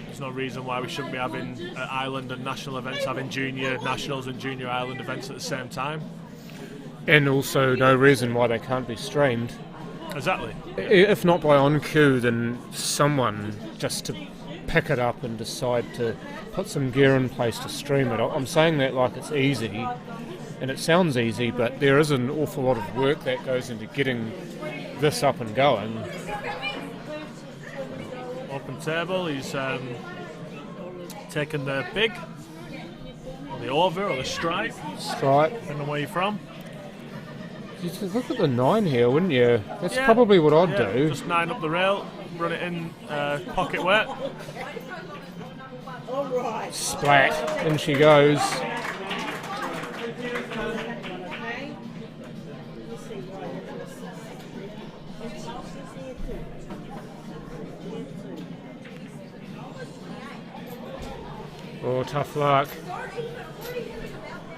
There's no reason why we shouldn't be having island and national events, having junior nationals and junior island events at the same time. And also no reason why they can't be streamed. Exactly. If not by on cue, then someone just to pick it up and decide to put some gear in place to stream it. I'm saying that like it's easy, and it sounds easy, but there is an awful lot of work that goes into getting this up and going. Open table, he's taken the big, or the over, or the stripe. Depending on where you're from. You'd look at the 9 here, wouldn't you? That's probably what I'd do. Just 9 up the rail, run it in pocket wet. Splat, in she goes. Oh, tough luck.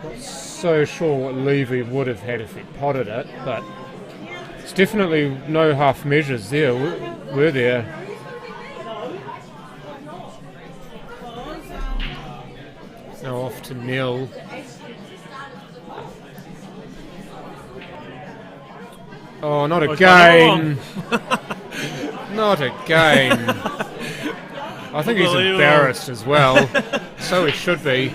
Not so sure what Levy would have had if he'd potted it, but it's definitely no half measures there, were there? Now off to nil. Oh, not again! Not again! I think he's embarrassed as well. So he should be.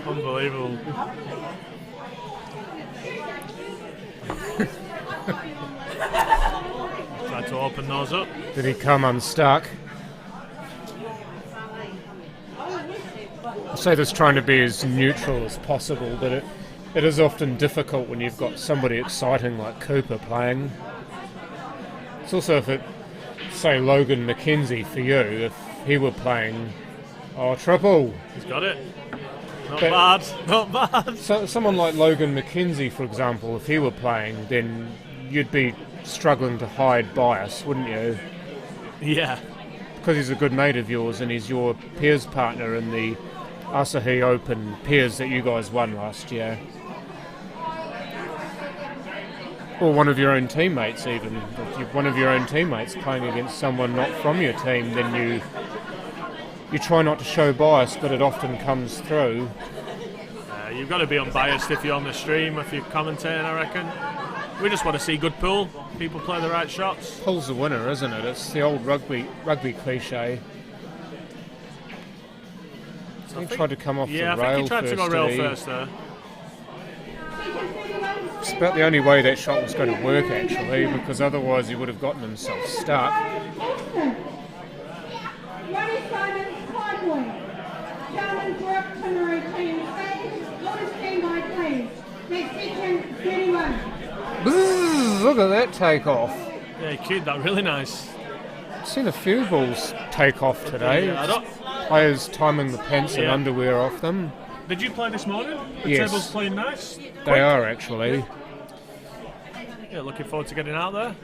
Unbelievable. Tried to open those up. Did he come unstuck? I say this trying to be as neutral as possible, but it is often difficult when you've got somebody exciting like Cooper playing. It's also if it, say Logan McKenzie for you, if he were playing, triple. He's got it. Not bad, not bad. So, someone like Logan McKenzie, for example, if he were playing, then you'd be struggling to hide bias, wouldn't you? Yeah. Because he's a good mate of yours and he's your pairs partner in the Asahi Open pairs that you guys won last year. Or one of your own teammates even. If you're one of your own teammates playing against someone not from your team, then you try not to show bias, but it often comes through. You've got to be unbiased if you're on the stream, if you're commentating, I reckon. We just want to see good pool, people play the right shots. Pool's the winner, isn't it? It's the old rugby cliche. So he tried to come off the rail first. Yeah, I think he tried to go rail first there. It's about the only way that shot was going to work, actually, because otherwise he would have gotten himself stuck. Bzzz, look at that takeoff. Yeah, he cued that really nice. I've seen a few balls take off today. Yeah, players timing the pants and underwear off them. Did you play this morning? The yes. table's playing nice? They are, actually. Yeah, looking forward to getting out there.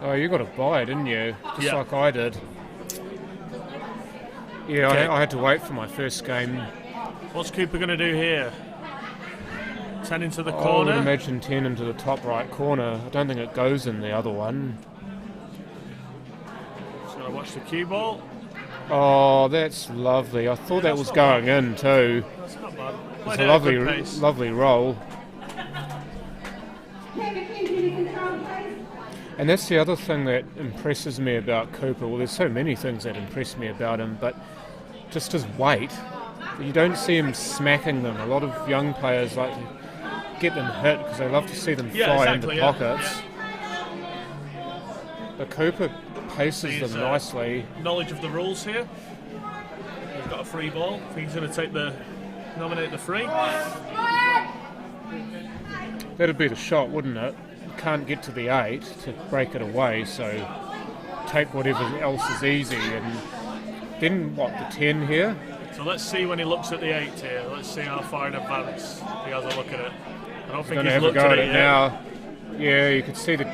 Oh, you got a bye, didn't you? Just like I did. Yeah, Okay. I had to wait for my first game. What's Cooper going to do here? 10 into the I corner? would imagine 10 into the top right corner. I don't think it goes in the other one. Just going to watch the cue ball. Oh, that's lovely. I thought that was going in too. That's not bad. It's a lovely roll. And that's the other thing that impresses me about Cooper. Well, there's so many things that impress me about him, but just his weight. You don't see him smacking them. A lot of young players like to get them hit because they love to see them fly into pockets. But Cooper paces them nicely. Knowledge of the rules here. He's got a free ball. I think he's going to nominate the free. That'd be the shot, wouldn't it? You can't get to the 8 to break it away, so take whatever else is easy. And then, what, the 10 here? So let's see when he looks at the 8 here. Let's see how far in advance he has a look at it. I don't think he's looked at it yet. Now. Yeah, you could see how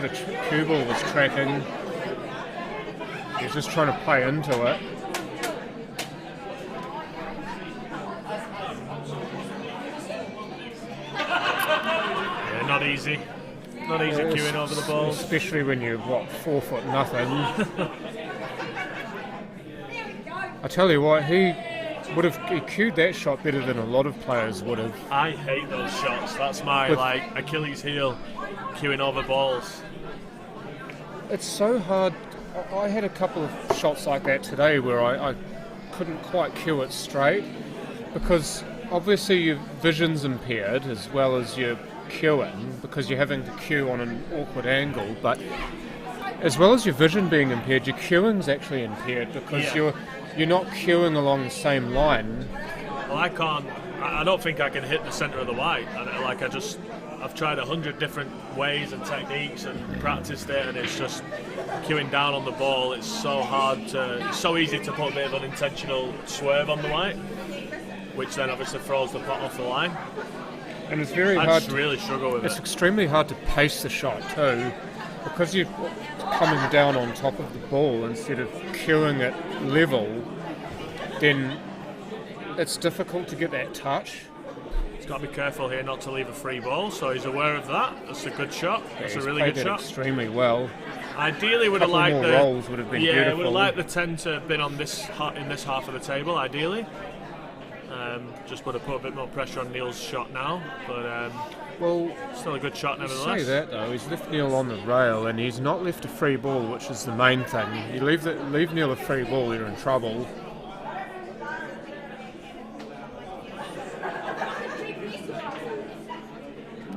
the cue ball was tracking. He's just trying to play into it. Yeah, not easy. Not easy queuing over the ball. Especially when you're, 4 foot nothing. I tell you what, he cued that shot better than a lot of players would have. I hate those shots. That's my Achilles heel, queuing over balls. It's so hard. I had a couple of shots like that today where I couldn't quite cue it straight because obviously your vision's impaired as well as your cueing because you're having to cue on an awkward angle, but as well as your vision being impaired, your cueing's actually impaired because you're not cueing along the same line. Well, I can't. I don't think I can hit the centre of the white. I've tried 100 different ways and techniques and practiced it, and it's just queuing down on the ball. It's so hard it's so easy to put a bit of unintentional swerve on the white, which then obviously throws the pot off the line. And it's very hard. I just really struggle with it. It's extremely hard to pace the shot too, because you're coming down on top of the ball instead of cueing it level. Then it's difficult to get that touch. He's got to be careful here not to leave a free ball, so he's aware of that. That's a good shot. That's a really good shot. Extremely well. Ideally, would have liked the rolls would have been beautiful. would have liked the 10 to have been on in this half of the table. Ideally, just would have put a bit more pressure on Neil's shot now, but still a good shot nevertheless. Say that though, he's left Neil on the rail and he's not left a free ball, which is the main thing. You leave Neil a free ball, you're in trouble.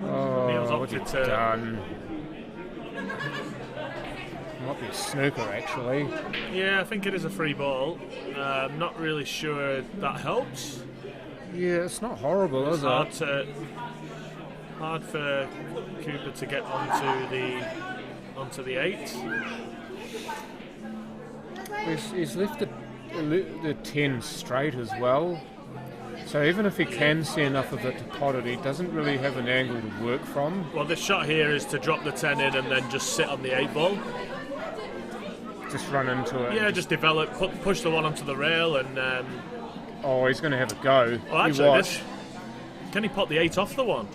Neil's what have you opted to done? Might be a snooker, actually. Yeah, I think it is a free ball. I'm not really sure that helps. Yeah, it's not horrible, is it? Hard for Cooper to get onto the 8. He's left the 10 straight as well. So even if he can see enough of it to pot it, he doesn't really have an angle to work from. Well, the shot here is to drop the 10 in and then just sit on the 8 ball. Just run into it. Yeah, just develop, push the one onto the rail and... oh, he's going to have a go. Well, actually, can he pot the 8 off the one?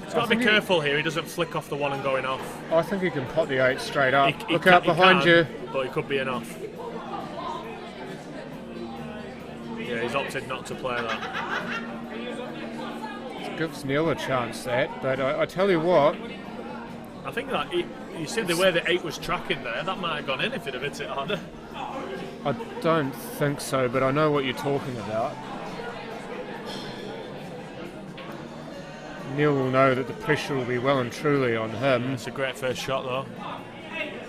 He's got to be careful here, he doesn't flick off the 1 and going off. I think he can pot the 8 straight up. Look out behind you. But he could be enough. Yeah, he's opted not to play that. It gives Neil a chance, that, but I tell you what... I think that you see the way the 8 was tracking there, that might have gone in if it had hit it harder. I don't think so, but I know what you're talking about. Neil will know that the pressure will be well and truly on him. It's a great first shot though.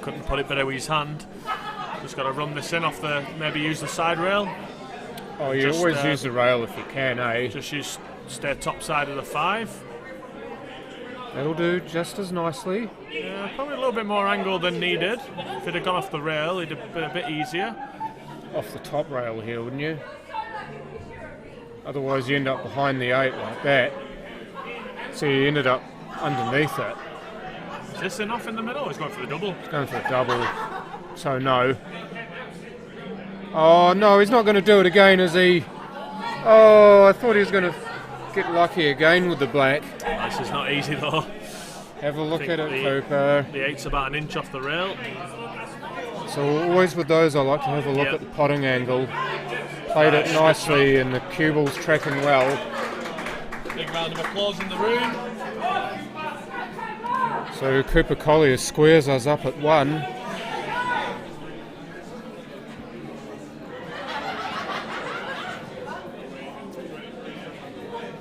Couldn't put it better with his hand. Just got to run this in off maybe use the side rail. Oh, you always use the rail if you can, eh? Just stay top side of the 5. That'll do just as nicely. Yeah, probably a little bit more angle than needed. If it had gone off the rail, it'd have been a bit easier. Off the top rail here, wouldn't you? Otherwise you end up behind the 8 like that. So you ended up underneath it. Is this enough in the middle? He's going for the double. He's going for a double. So no. Oh no, he's not going to do it again, is he? Oh, I thought he was going to get lucky again with the black. This is not easy though. Have a look at it, Cooper. The 8's about an inch off the rail. So always with those I like to have a look at the potting angle. Played it nicely and the cue ball's tracking well. Big round of applause in the room. So Cooper Collier squares us up at 1.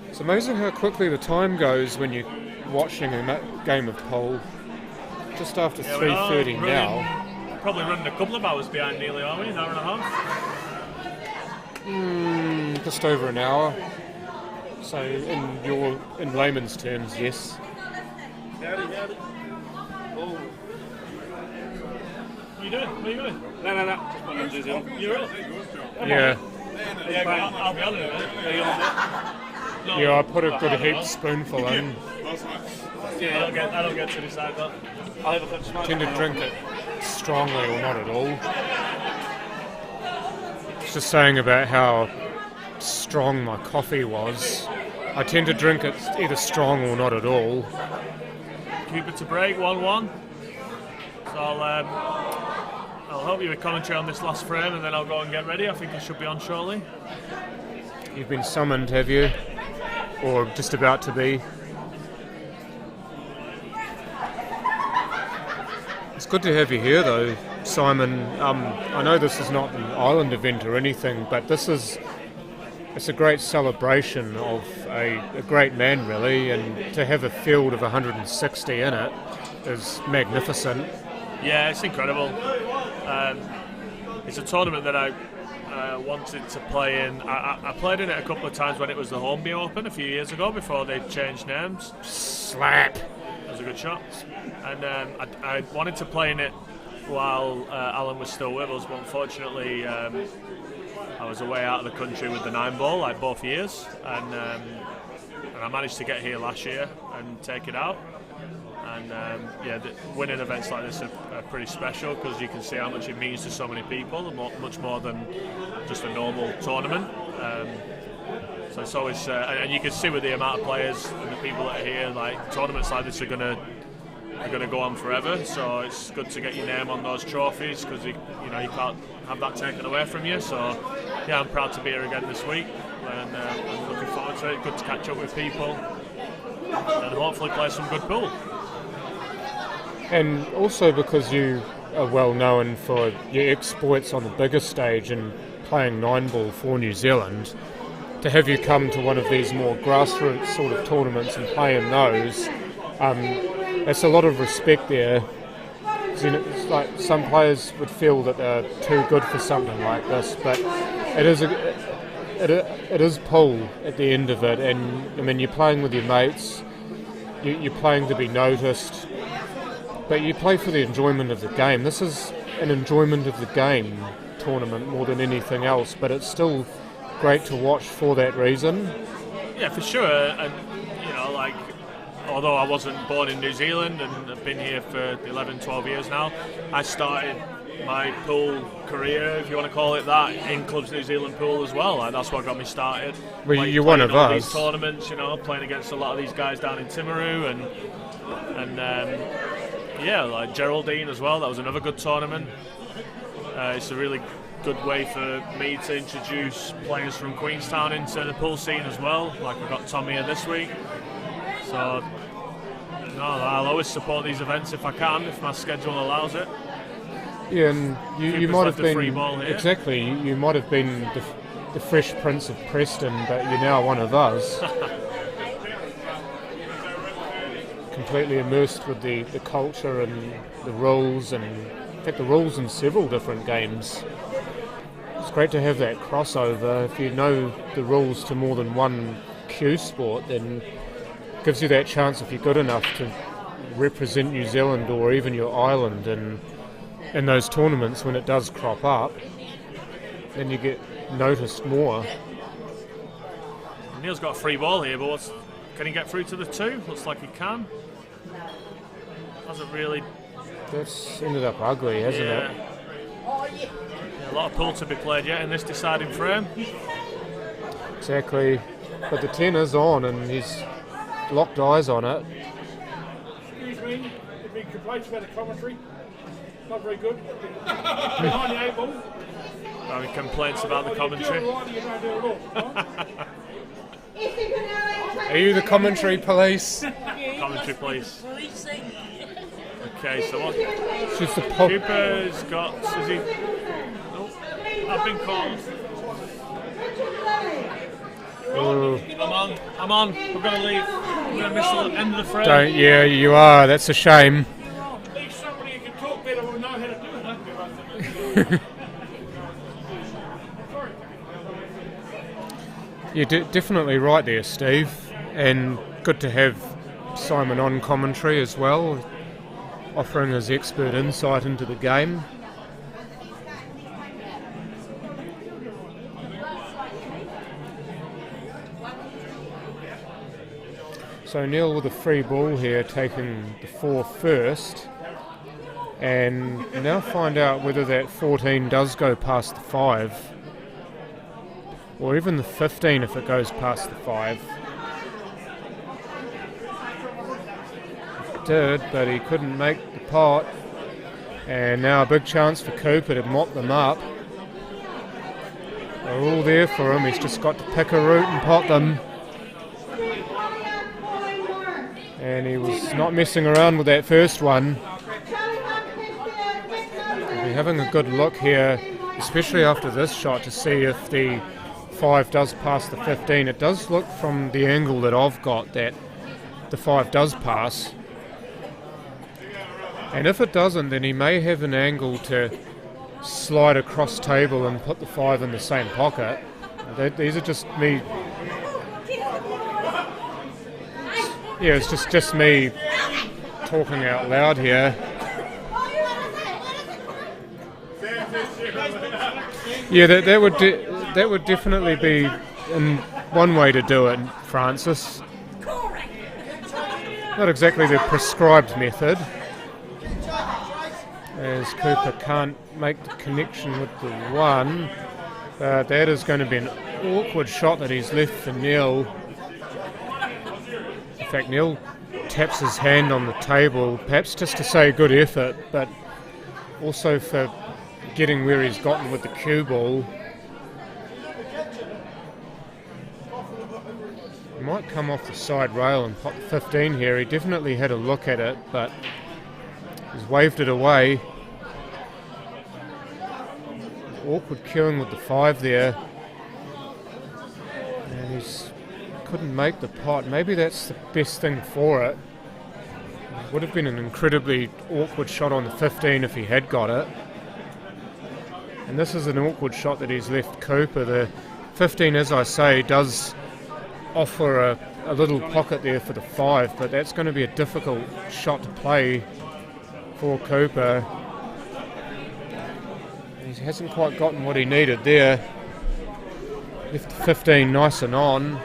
It's amazing how quickly the time goes when you're watching a game of pool. Just after 3:30 now. Probably running a couple of hours behind nearly, are we? An hour and a half? Just over an hour. So in layman's terms, yes. Oh. What are you doing? What are you doing? No. Just putting them dizzy on. You really? Yeah. Yeah, I'll be on in a minute. No, Yeah, I put a good heaped spoonful in. Yeah, I don't get to decide that. I'll have a quick smoke. Tend to drink it strongly or not at all. It's just saying about how strong my coffee was. I tend to drink it either strong or not at all. Keep it to break, 1-1. So I'll help you with commentary on this last frame and then I'll go and get ready. I think it should be on shortly. You've been summoned, have you? Or just about to be? It's good to have you here though, Simon. I know this is not an island event or anything, but it's a great celebration of a great man really, and to have a field of 160 in it is magnificent. Yeah, it's incredible. It's a tournament that I wanted to play in. I played in it a couple of times when it was the Hornby Open a few years ago before they changed names. Slap! That was a good shot. And I wanted to play in it while Allan was still with us, but unfortunately I was away out of the country with the 9 ball like both years, and I managed to get here last year and take it out. And winning events like this are pretty special because you can see how much it means to so many people, much more than just a normal tournament. So it's always, and you can see with the amount of players and the people that are here, like tournaments like this are going to go on forever. So it's good to get your name on those trophies because you can't have that taken away from you. So yeah, I'm proud to be here again this week, and I'm looking forward to it. Good to catch up with people and hopefully play some good pool. And also because you are well known for your exploits on the bigger stage and playing 9 ball for New Zealand, to have you come to one of these more grassroots sort of tournaments and play in those, That's a lot of respect there. It's like some players would feel that they're too good for something like this, but it is pool at the end of it, and I mean, you're playing with your mates, you're playing to be noticed, but you play for the enjoyment of the game. This is an enjoyment of the game tournament more than anything else, but it's still great to watch for that reason. Yeah, for sure. And like, although I wasn't born in New Zealand and I've been here for 11, 12 years now, I started my pool career, if you want to call it that, in Clubs New Zealand pool as well. Like, that's what got me started. Well, like, you're one of all us. These tournaments, playing against a lot of these guys down in Timaru and like Geraldine as well. That was another good tournament. It's a really good way for me to introduce players from Queenstown into the pool scene as well. Like, I've got Tom here this week. So, I'll always support these events if I can, if my schedule allows it. Yeah, and you might have been free ball here. Exactly. You might have been the Fresh Prince of Preston, but you're now one of us. Completely immersed with the culture and the rules, and in fact the rules in several different games. It's great to have that crossover. If you know the rules to more than one cue sport, then it gives you that chance, if you're good enough, to represent New Zealand or even your island in those tournaments when it does crop up. Then you get noticed more. Neil's got a free ball here, but can he get through to the two? Looks like he can. Hasn't really. That's ended up ugly, hasn't it? Yeah, a lot of pool to be played yet in this deciding frame. Exactly. But the 10 is on and he's locked eyes on it. Excuse me, there's been complaints about the commentary. Not very good. Behind the 8 ball. Any complaints about the commentary? Are you the commentary police? Commentary police. Okay, so what? She's the Cooper's got. Is he? Oh, I've been called. I'm on. We're going to leave. We're going to miss the end of the frame. Yeah, you are. That's a shame. At least somebody who can talk better will know how to do it. You're definitely right there, Steve. And good to have Simon on commentary as well, offering his expert insight into the game. So Neil with a free ball here, taking the 4 first, and now find out whether that 14 does go past the 5, or even the 15 if it goes past the 5. It did, but he couldn't make the pot, and now a big chance for Cooper to mop them up. They're all there for him, he's just got to pick a route and pot them. And he was not messing around with that first one. We'll be having a good look here, especially after this shot, to see if the 5 does pass the 15. It does look from the angle that I've got that the 5 does pass. And if it doesn't, then he may have an angle to slide across table and put the 5 in the same pocket. These are just me. Yeah, it's just me talking out loud here. Yeah, that would definitely be one way to do it, Francis. Not exactly the prescribed method, as Cooper can't make the connection with the 1. That is going to be an awkward shot that he's left for Neil. In fact, Neil taps his hand on the table, perhaps just to say good effort, but also for getting where he's gotten with the cue ball. He might come off the side rail and pop the 15 here. He definitely had a look at it, but he's waved it away. Awkward cueing with the 5 there. And he's couldn't make the pot. Maybe that's the best thing for it. Would have been an incredibly awkward shot on the 15 if he had got it. And this is an awkward shot that he's left Cooper. The 15, as I say, does offer a little pocket there for the 5, but that's going to be a difficult shot to play for Cooper. He hasn't quite gotten what he needed there. Left the 15 nice and on.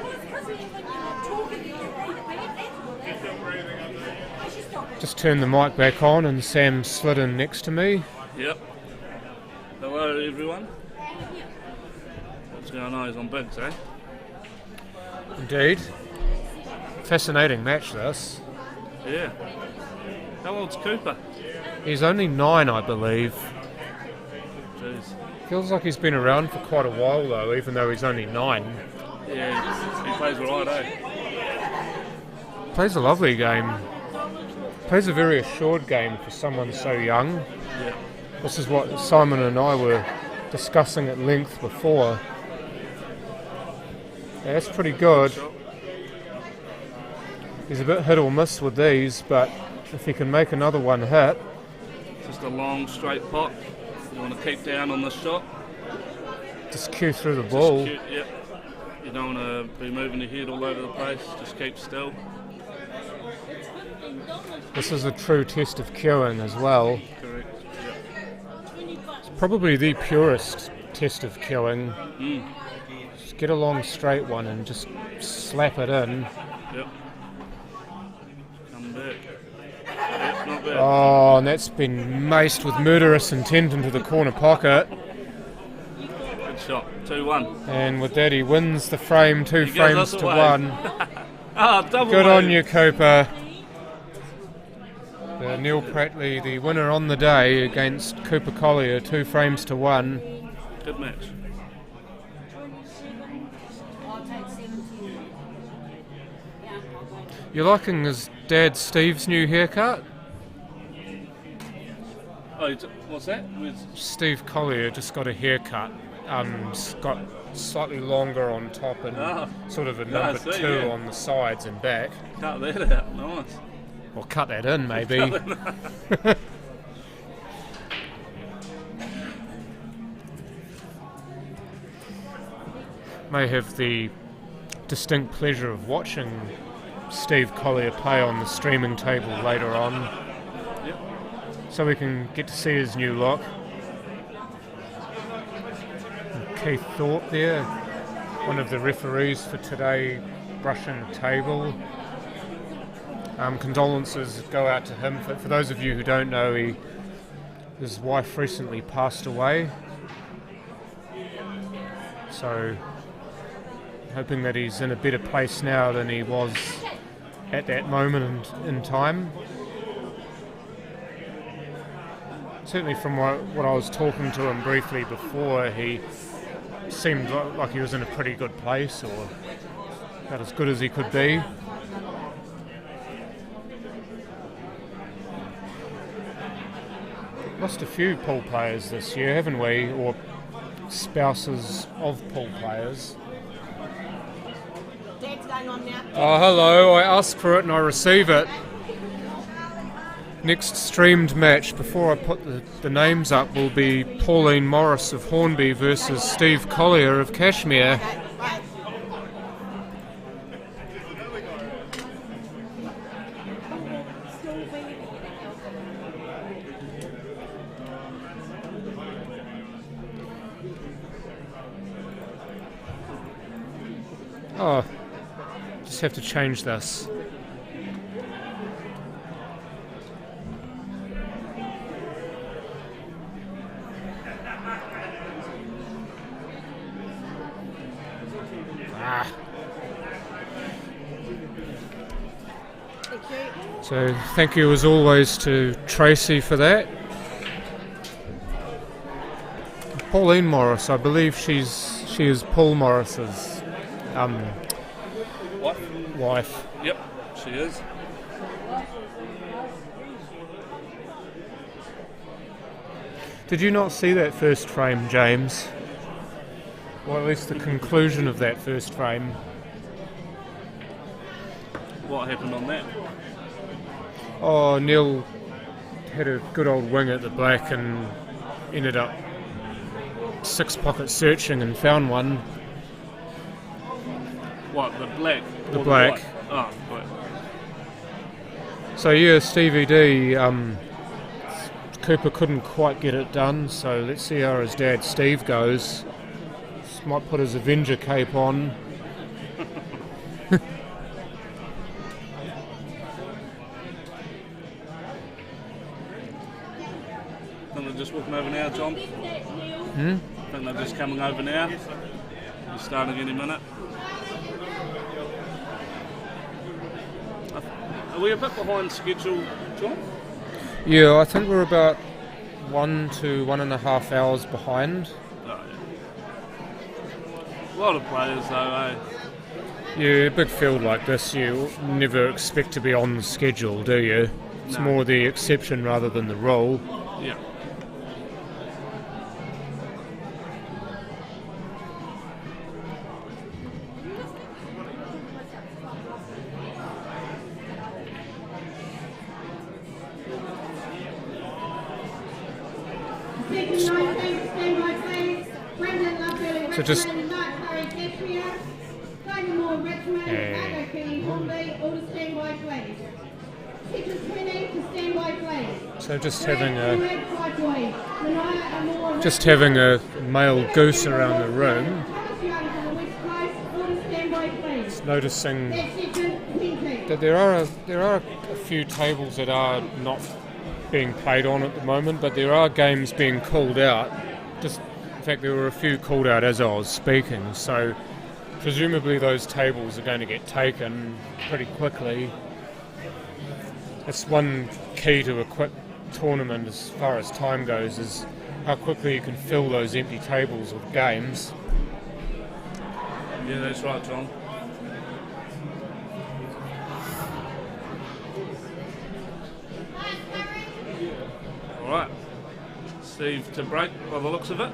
Just turned the mic back on and Sam slid in next to me. Yep. Hello everyone. What's going on? He's on bigs, eh? Indeed. Fascinating match this. Yeah. How old's Cooper? He's only 9, I believe. Jeez. Feels like he's been around for quite a while though, even though he's only 9. Yeah, he plays alright, eh? Plays a lovely game. Plays a very assured game for someone so young. Yeah. This is what Simon and I were discussing at length before. Yeah, that's pretty good. He's a bit hit or miss with these, but if he can make another one hit. Just a long straight pot. You want to keep down on this shot. Just cue through the ball. Yep. You don't want to be moving your head all over the place. Just keep still. This is a true test of cueing as well. Correct. Yep. It's probably the purest test of cueing. Just get a long straight one and just slap it in. Yep. Come back. Yep, not bad. Oh, and that's been maced with murderous intent into the corner pocket. Good shot. 2-1. And with that he wins the frame, 2 He gives us frames to away. 1. Double Good wave. on you, Cooper. Neil Prattley, the winner on the day against Cooper Collier, 2 frames to 1. Good match. You liking his dad Steve's new haircut? Oh, what's that? Steve Collier just got a haircut. It's got slightly longer on top and sort of a number 2 on the sides and back. Cut that out. Nice. Or cut that in, maybe. May have the distinct pleasure of watching Steve Collier play on the streaming table later on. Yep. So we can get to see his new look. And Keith Thorpe there, one of the referees for today, brushing the table. Condolences go out to him. For those of you who don't know, his wife recently passed away. So, hoping that he's in a better place now than he was at that moment in time. Certainly from what I was talking to him briefly before, he seemed like he was in a pretty good place, or about as good as he could be. Lost a few pool players this year, haven't we? Or spouses of pool players. Dad's going on now. Oh, hello. I ask for it and I receive it. Next streamed match, before I put the names up, will be Pauline Morris of Hornby versus Steve Collier of Cashmere. Oh, just have to change this. So thank you as always to Tracy for that. Pauline Morris, I believe she is Paul Morris's wife. Yep, she is. Did you not see that first frame, James? Or at least the conclusion of that first frame. What happened on that? Oh, Neil had a good old wing at the black and ended up six pocket searching and found one. What, the black? The or black. white? Oh, black. So yeah, Stevie D, Cooper couldn't quite get it done, so let's see how his dad Steve goes. Might put his Avenger cape on. Think they're just walking over now, John? Think they're just coming over now? We're starting any minute. Are we a bit behind schedule, John? Yeah, I think we're about 1 to 1.5 hours behind. Oh, yeah. A lot of players though, eh? Yeah, a big field like this, you never expect to be on the schedule, do you? It's No. more the exception rather than the rule. Yeah. So just so just having a male goose around the room. Just noticing that there are a few tables that are not being played on at the moment, but there are games being called out. In fact, there were a few called out as I was speaking, so presumably those tables are going to get taken pretty quickly. That's one key to a quick tournament as far as time goes, is how quickly you can fill those empty tables with games. Yeah, that's right, John. Alright. Steve to break by the looks of it.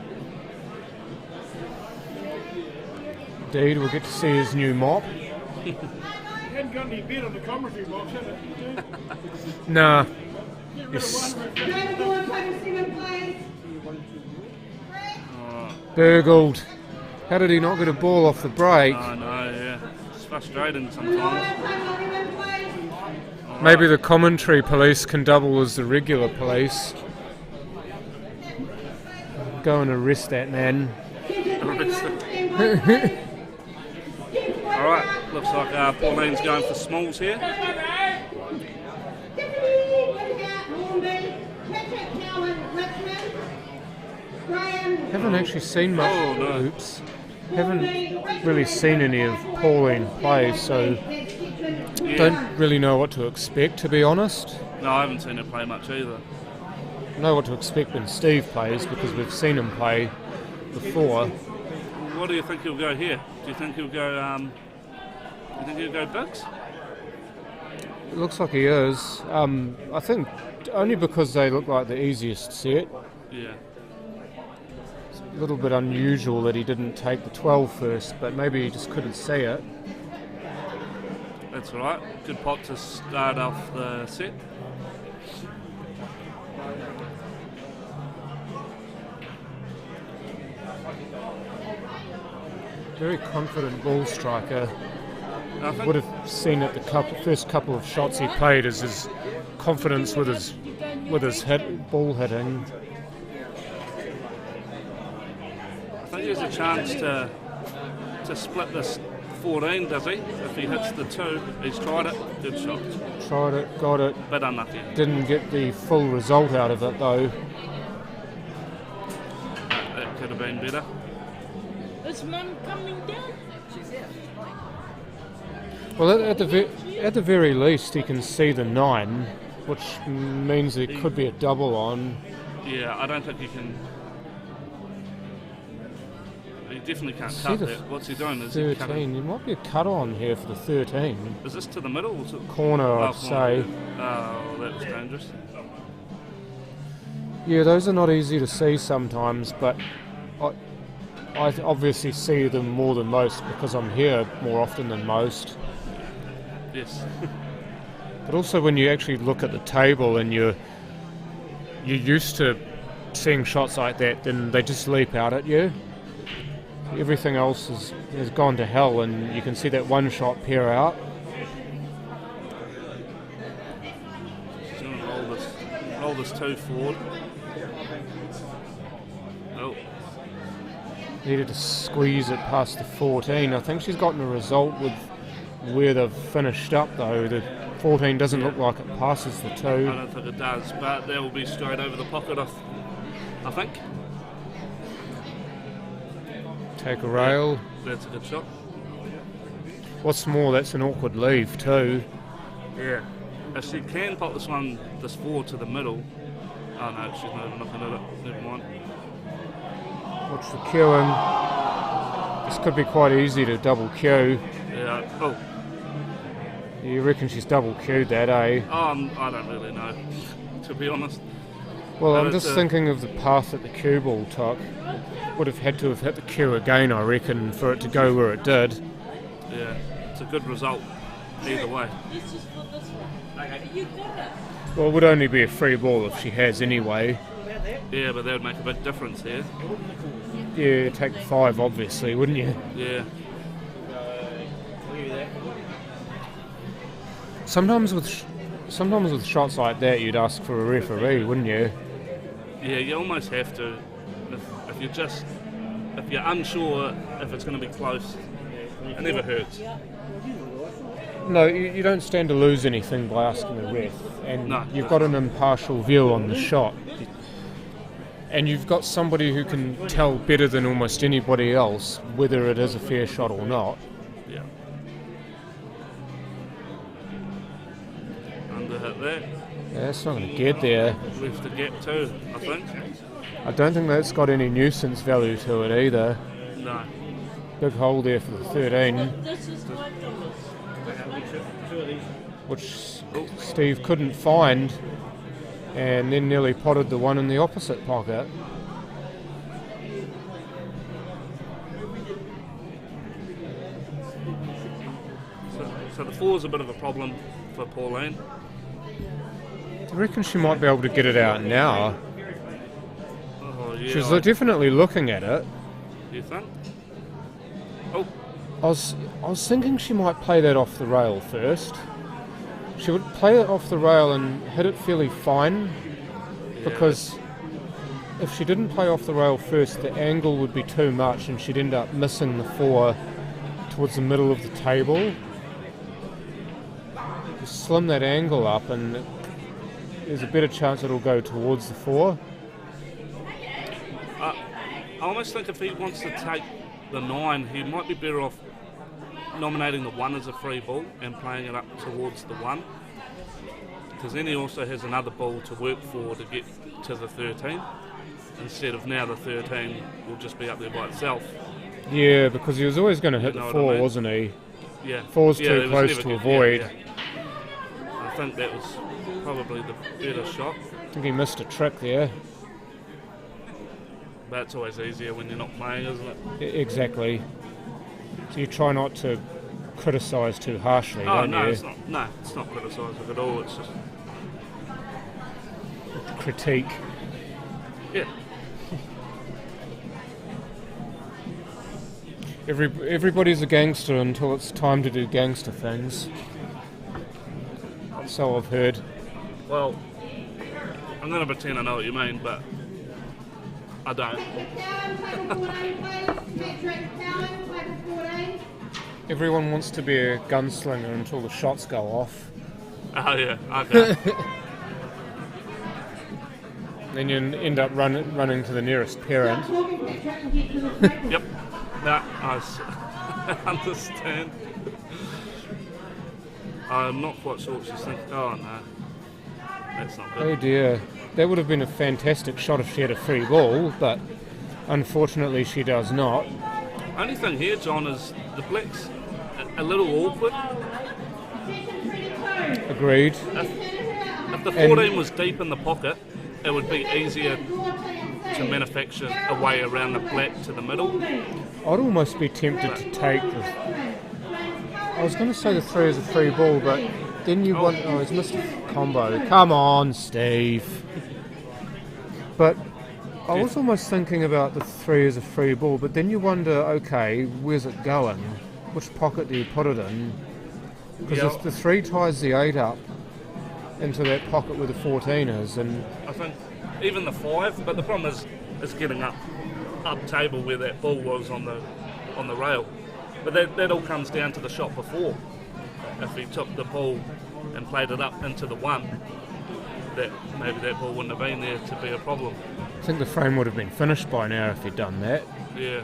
Indeed, we'll get to see his new mop. You hadn't got any beer on the commentary box, had it? Nah. Yes. Burgled. How did he not get a ball off the break? I know, yeah. It's frustrating sometimes. Maybe the commentary police can double as the regular police. Go and arrest that man. Alright, looks like Pauline's going for smalls here. Haven't actually seen much. Oh, no. Oops. Haven't really seen any of Pauline play, so don't really know what to expect, to be honest. No, I haven't seen her play much either. Know what to expect when Steve plays because we've seen him play before. What do you think he'll go here? Do you think he'll go? Bigs? It looks like he is. I think only because they look like the easiest set. Yeah. It's a little bit unusual that he didn't take the 12 first, but maybe he just couldn't see it. That's all right. Good pot to start off the set. Very confident ball striker. I think Would have seen it the first couple of shots he played as his confidence with his ball hitting. I think there's a chance to split this 14, does he? If he hits the 2, he's tried it. Good shot. Tried it, got it. Bit unlucky. Didn't get the full result out of it though. That could have been better. Is Mum coming down? She's here. Well, at the very least, he can see the 9, which means there could be a double on. Yeah, I don't think he can. He definitely can't See cut the that. What's he doing? Is 13. he cutting? There might be a cut on here for the 13. Is this to the middle? Or to Corner, I'd say. Oh, that was dangerous. Yeah, those are not easy to see sometimes, but I obviously see them more than most because I'm here more often than most. Yes. But also when you actually look at the table and you're used to seeing shots like that, then they just leap out at you. Everything else has gone to hell, and you can see that one shot pair out. She's going to roll this 2 forward. Oh. Needed to squeeze it past the 14. I think she's gotten a result with where they've finished up though. The 14 doesn't look like it passes the 2. I don't think it does, but that will be straight over the pocket, I think. Take a rail. That's a good shot. What's more, that's an awkward leave too. Yeah. If she can pop this forward to the middle. Oh no, she's not even looking at it. Never mind. Watch the queuing. This could be quite easy to double queue. Yeah. Oh. You reckon she's double queued that, eh? I don't really know, to be honest. Well, But I'm just thinking of the path that the cue ball took. Would have had to have hit the queue again, I reckon, for it to go where it did. Yeah, it's a good result either way. Well, it would only be a free ball if she has anyway. Yeah, but that would make a big difference here. Yeah, take 5 obviously, wouldn't you? Yeah. Sometimes with shots like that, you'd ask for a referee, wouldn't you? Yeah, you almost have to. If you're unsure if it's going to be close, it never hurts. No, you don't stand to lose anything by asking the ref, and you've got an impartial view on the shot. And you've got somebody who can tell better than almost anybody else whether it is a fair shot or not. Yeah. Underhit that. Yeah, that's not going to get there. Left the gap too, I think. I don't think that's got any nuisance value to it either. No. Big hole there for the 13. Which Steve couldn't find, and then nearly potted the one in the opposite pocket. So the 4's a bit of a problem for Pauline. I reckon she might be able to get it out now. Oh, yeah, She's definitely looking at it. You think? Oh. I was thinking she might play that off the rail first. She would play it off the rail and hit it fairly fine, because if she didn't play off the rail first, the angle would be too much and she'd end up missing the 4 towards the middle of the table. You slim that angle up and there's a better chance it'll go towards the 4. I almost think if he wants to take the 9, he might be better off nominating the 1 as a free ball and playing it up towards the 1, because then he also has another ball to work for to get to the 13, instead of now the 13 will just be up there by itself. Yeah, because he was always going to hit the 4, wasn't he? Yeah. 4's too close to avoid. I think that was probably the better shot. I think he missed a trick there. But it's always easier when you're not playing, isn't it? Exactly. So you try not to criticise too harshly, don't you? It's not. No, it's not criticising at all. It's just critique. Yeah. Everybody's a gangster until it's time to do gangster things. So I've heard. Well, I'm going to pretend I know what you mean, but I don't. Everyone wants to be a gunslinger until the shots go off. Oh yeah, okay. Then you end up running to the nearest parent. Yep. No, I understand. I'm not quite sure what she's thinking. Oh no, that's not good. Oh dear, that would have been a fantastic shot if she had a free ball, but unfortunately she does not. Only thing here, John, is the black's a little awkward. Agreed. If the 14 was deep in the pocket, it would be easier to manufacture a way around the black to the middle. I'd almost be tempted to take the... I was going to say the 3 is a free ball, but then you want... Oh, he's missed a combo. Come on, Steve. But I was almost thinking about the 3 as a free ball, but then you wonder, okay, where's it going? Which pocket do you put it in? Because if the 3 ties the 8 up into that pocket where the 14 is, and... I think even the 5, but the problem is getting up table where that ball was on the rail. But that all comes down to the shot before. If he took the ball and played it up into the 1, maybe that ball wouldn't have been there to be a problem. I think the frame would have been finished by now if he'd done that. Yeah.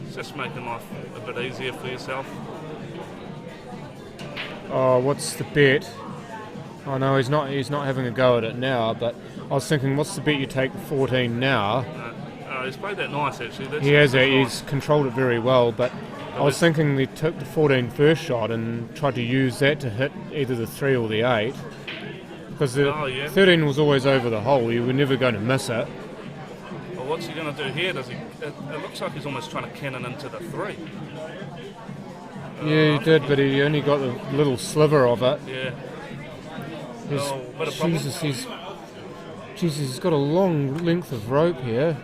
It's just making life a bit easier for yourself. Oh, what's the bet? Oh no, he's not having a go at it now, but I was thinking, what's the bet you take the 14 now? He's played that nice actually. He's controlled it very well, but I was thinking he took the 14 first shot and tried to use that to hit either the 3 or the 8. Because the 13 was always over the hole, you were never going to miss it. Well, what's he going to do here? It looks like he's almost trying to cannon into the 3. Yeah, he did, but he only got the little sliver of it. Yeah. He's got a long length of rope here.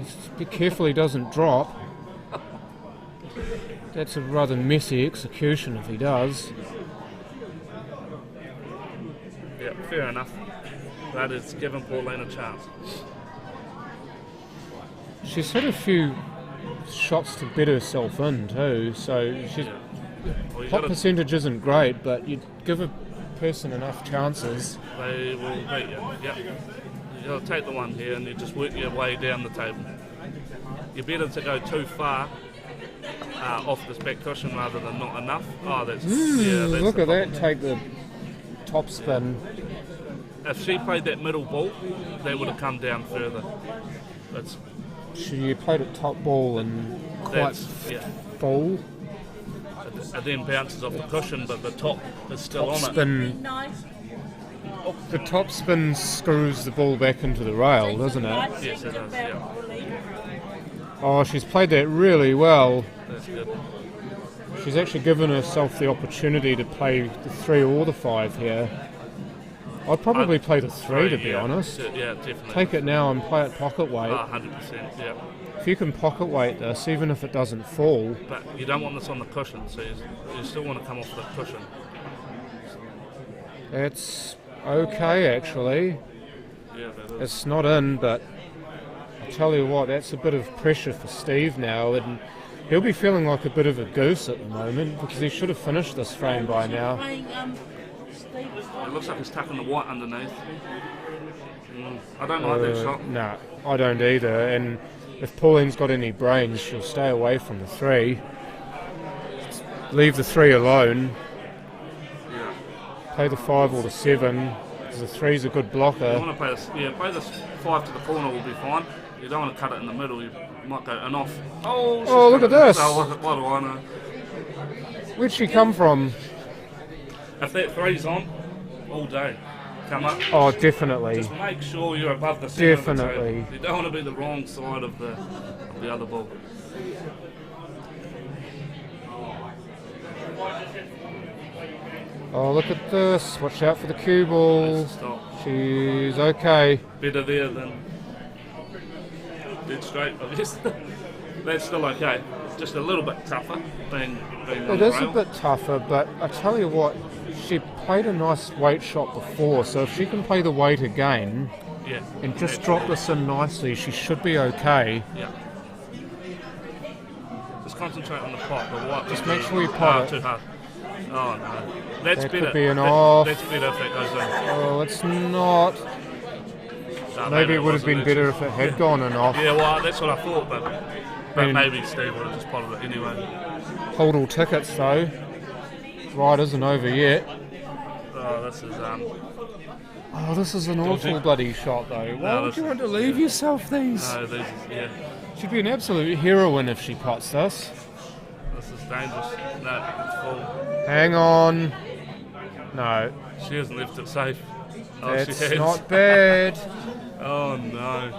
Just be careful he doesn't drop. That's a rather messy execution if he does. Yeah, fair enough. That is giving Pauline a chance. She's had a few shots to bet herself in too, so she's pot percentage isn't great, but you give a person enough chances. They will beat you. Yep. You got to take the 1 here and you just work your way down the table. You're better to go too far off this back cushion rather than not enough. Oh, that's look at that! Take the top spin. If she played that middle ball, that would have come down further. She played it top ball and quite full. It then bounces off the cushion, but the top is still on spin. The top spin screws the ball back into the rail, doesn't it? Yes, it does. Yeah. Oh, she's played that really well. That's good. She's actually given herself the opportunity to play the 3 or the 5 here. I'd probably play the 3 to be honest. Yeah, definitely. Take it now and play it pocket weight. 100%, yeah. If you can pocket weight this, even if it doesn't fall. But you don't want this on the cushion, so you still want to come off the cushion. It's okay actually. Yeah, that is. It's not in, but I tell you what, that's a bit of pressure for Steve now, and he'll be feeling like a bit of a goose at the moment because he should have finished this frame by now. It looks like he's tucking the white underneath. I don't like that shot. No, I don't either. And if Pauline's got any brains, she'll stay away from the 3. Leave the 3 alone. Yeah. Play the 5 or the 7. Because the 3's a good blocker. You want to play this? Yeah, play this 5 to the corner will be fine. You don't want to cut it in the middle. You might go and off. Oh, look at this! Oh, what do I know? Where'd she come from? If that 3's on, all day. Come up. Oh, definitely. Just make sure you're above the centre definitely. of the table. You don't want to be the wrong side of the other ball. Oh, look at this. Watch out for the cue ball. She's okay. Better there than dead straight, I guess. That's still okay. Just a little bit tougher being on It the is rail. a bit tougher, but I tell you what, she played a nice weight shot before, so if she can play the weight again and just drop this in nicely, she should be okay. Yeah. Just concentrate on the pot. The white Just make sure you pot it. too hard. Oh no. That's That better. could be an off. That's better if that goes in. Oh, it's not. No, Maybe it would have wasn't. been better if it had gone and off. Yeah, well, that's what I thought, but And- maybe Steve would have just potted it anyway. Hold all tickets though. Right isn't over yet. Oh, this is Oh, this is an awful bloody shot though. Why No, would this you is- want to leave yourself these? No, these, yeah. She'd be an absolute heroine if she pots this. This is dangerous. No, it's full. Hang on. No. She hasn't left it safe. Oh, That's she has. not bad. Oh no.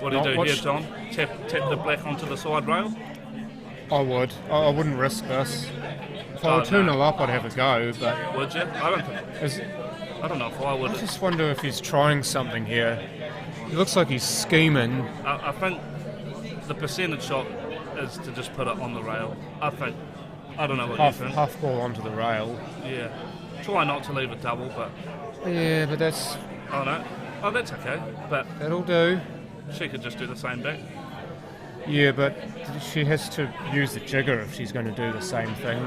What do you Not do much- here, John? Tap the black onto the side rail? I would. I wouldn't risk this. If I were 2-0 up, I'd have a go, but... Would you? I don't know if I would. I just wonder if he's trying something here. He looks like he's scheming. I think the percentage shot is to just put it on the rail. I think. I don't know what you think. Half ball onto the rail. Yeah. Try not to leave a double, but... Yeah, but that's... Oh, no. Oh, that's okay. But that'll do. She could just do the same back. Yeah, but she has to use the jigger if she's going to do the same thing.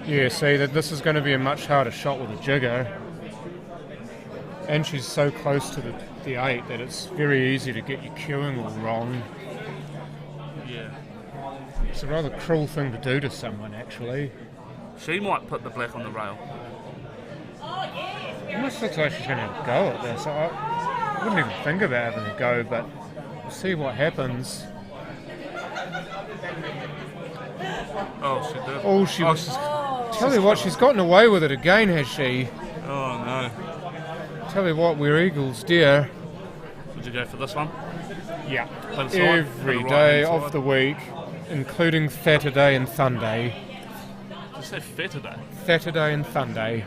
Yeah, see, that this is going to be a much harder shot with a jigger. And she's so close to the 8 that it's very easy to get your cueing all wrong. Yeah. It's a rather cruel thing to do to someone, actually. She might put the black on the rail. It almost looks like she's going to go at this. I wouldn't even think about having a go, but we'll see what happens. Oh, she did. Oh, she was... Tell you what, she's gotten away with it again, has she? Oh, no. Tell you what, we're eagles, dear. Would you go for this one? Yeah. Every day of the week, including Saturday and Sunday. Did you say Saturday? Saturday and Sunday.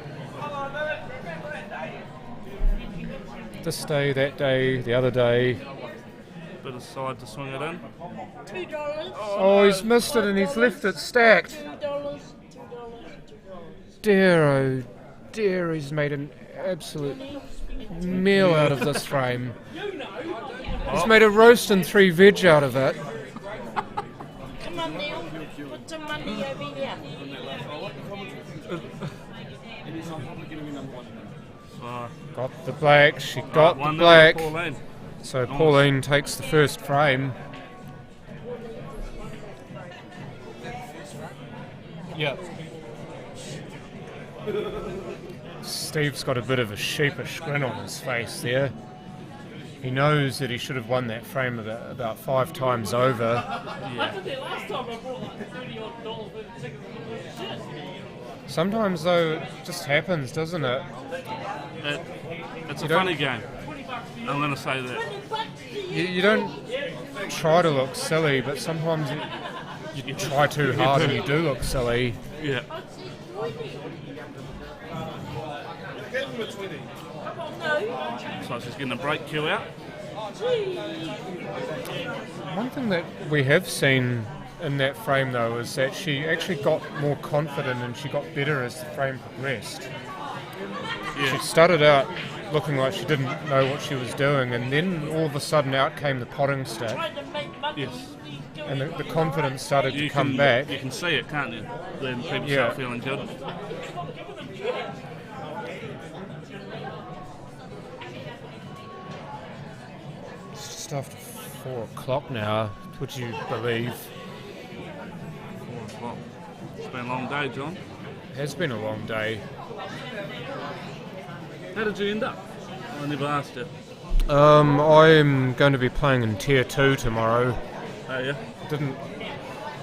This day, that day, the other day. Bit of side to swing it in. $2. Oh, he's missed it and he's left it stacked. $2. Dear, oh dear, he's made an absolute meal out of this frame. He's made a roast and 3 veg out of it. Come on, Neil. Put some money over here. Got the black, she got the black. So Nice. Pauline takes the first frame. Yep. Steve's got a bit of a sheepish grin on his face there. He knows that he should have won that frame about 5 times over. Sometimes though, it just happens, doesn't it? It's a funny game. I'm going to say that. You don't try to look silly, but sometimes you try too hard and you do look silly. Yeah. So she's getting a break cue out. One thing that we have seen in that frame though is that she actually got more confident and she got better as the frame progressed. Yeah. She started out looking like she didn't know what she was doing, and then all of a sudden out came the potting stick. Yes. And the confidence started to come back. You can see it, can't you? Then people start feeling good. It's just after 4 o'clock now, would you believe? 4 o'clock. It's been a long day, John. It has been a long day. How did you end up? I never asked you. I'm going to be playing in Tier 2 tomorrow. Oh, yeah?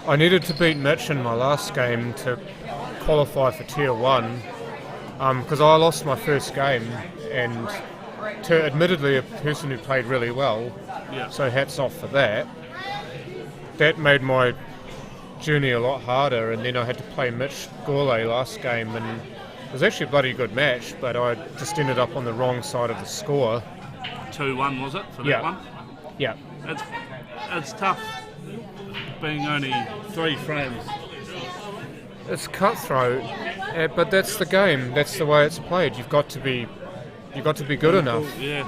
I needed to beat Mitch in my last game to qualify for Tier 1 because I lost my first game, and to admittedly a person who played really well, so hats off for that. That made my journey a lot harder, and then I had to play Mitch Gourlay last game, and it was actually a bloody good match, but I just ended up on the wrong side of the score. 2-1 was it for that one? Yeah. It's tough being only 3 frames. It's cutthroat, but that's the game. That's the way it's played. You've got to be good enough. Yeah.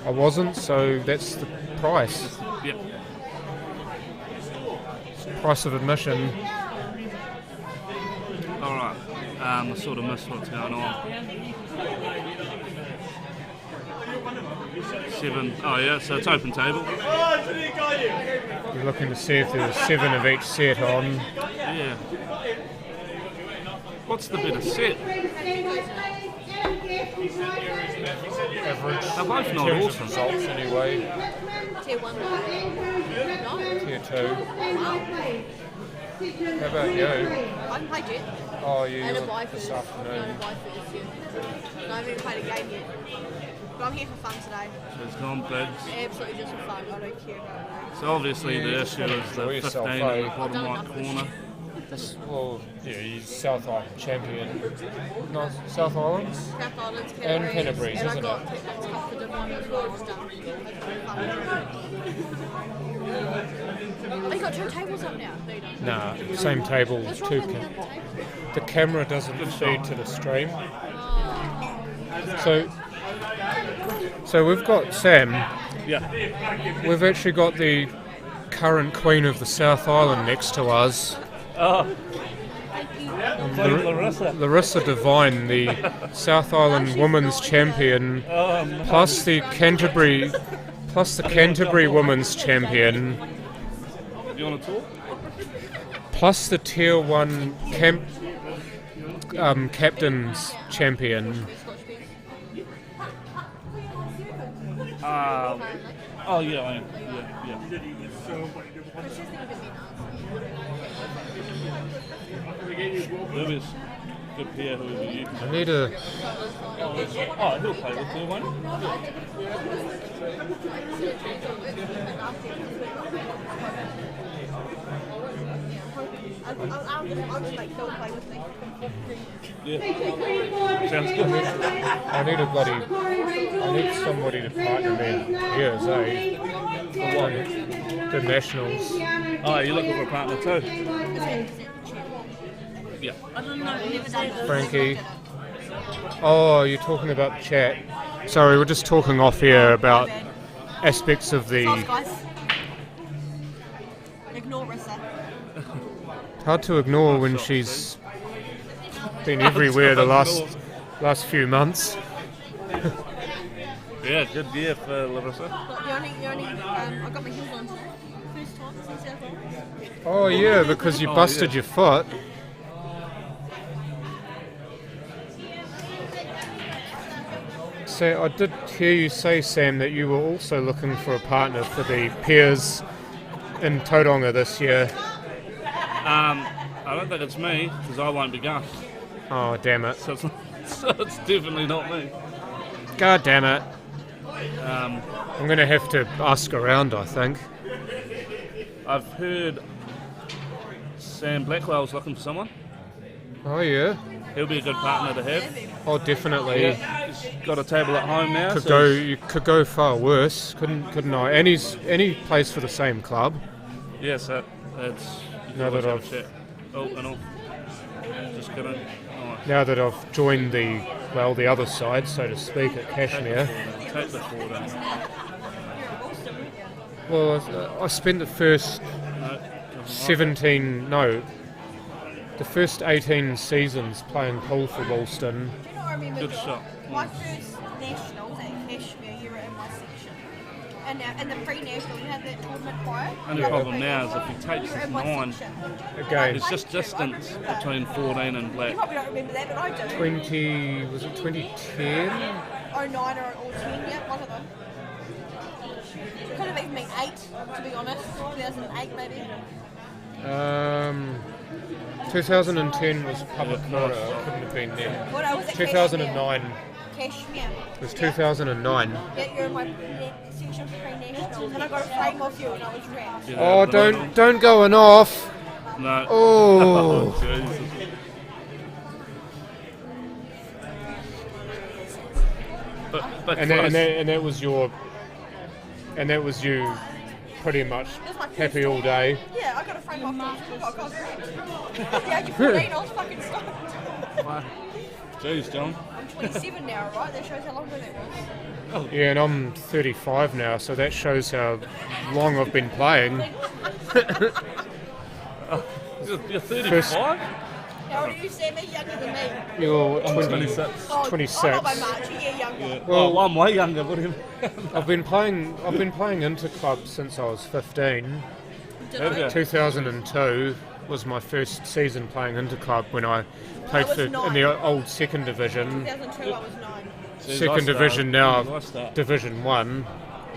I wasn't, so that's the price. Yep. It's the price of admission. All right. I sort of missed what's going on. 7. Oh yeah, so it's open table. You're looking to see if there's 7 of each set on. Yeah. What's the better set? Average. They're both not awesome. Results anyway. Tier 1. Tier 2. How about you? I can play Jet. Oh, you And a this Biford. afternoon. No, a Biford, yeah. No, I haven't even played a game yet. But I'm here for fun today. So it's gone pigs. Absolutely just for fun. I don't care about it. So obviously Yeah, the just issue wanna is the enjoy 15 yourself, in eh? the bottom right corner. Well, yeah, he's South Island champion. No, South Islands? South Islands, And Canterbury's, and isn't I got it? Pickles Cup for Div 1 as well. Just done. Oh, you got 2 tables up now? No, you don't. Nah, same table, What's wrong 2 with the other table? The camera doesn't feed to the stream. So we've got Sam. Yeah. We've actually got the current Queen of the South Island next to us. Oh. Larissa. Larissa Devine, the South Island Women's Champion, plus the Canterbury Women's Champion, You want to talk? plus the Tier 1 Captain's Champion. Oh yeah, I am. Yeah. Whoever's good here, whoever you. I need a. Oh, he'll play with you, won't I'll just make Phil play with me. Yeah. Sounds good. I need somebody to partner me. Yes, eh? For one, the Nationals. Oh, you're looking for a partner too? Yeah. Frankie. Oh, you're talking about the chat. Sorry, we're just talking off here about aspects of the. Ignore Rissa. Hard to ignore when she's been everywhere the last few months. Yeah, good year for Larissa. I got my heels on today. First time since South Island. Oh yeah, because you busted your foot. So I did hear you say, Sam, that you were also looking for a partner for the Peers in Tauranga this year. I don't think it's me, because I won't be going. Oh, damn it. So it's definitely not me. God damn it. I'm going to have to ask around, I think. I've heard Sam Blackwell's looking for someone. Oh, yeah? He'll be a good partner to have. Oh, definitely. Yeah, he's got a table at home now. You could go far worse, couldn't I? And he plays for the same club. Yeah, so that's... Now that I've just kidding. Oh. Now that I've joined the other side, so to speak, at Cashmere. Take the forward in. Well, I spent the first the first 18 seasons playing pool for Woolston. Do you know, I remember Good shot. My first nationals at Cashmere, you were in my section. And the pre-national, you had that tournament prior. Only problem now is if he takes his 9, Again, it's just distance between 14 and black. You probably don't remember that, but I do. 2010? 09 or 10, yeah, one of them. It could have even been 8, to be honest. 2008 maybe. 2010 was public order. It couldn't have been then. What, I was at 2009. Cashmere. It was 2009. Yeah, you're in my section for pre-nationals, and I got a frame off you and I was wrapped. Oh, don't go an off. No. Oh. Jesus. But and that was your, and that was you, pretty much happy all day. Yeah, I got a frame off you. I was wrapped. At the age of 14, I was fucking stoked. Jeez, John. I'm 27 now, right? That shows how long ago that was. Yeah, and I'm 35 now, so that shows how long I've been playing. You're 35? How old are you, Sammy? Younger than me. You're 26. 26. Oh, not by much. A year younger. Yeah. Well, I'm way younger. What do you I've been playing interclub since I was 15. Have you? 2002 was my first season playing interclub when I played in the old second division. 2002 I was 9. Second division now, Division 1.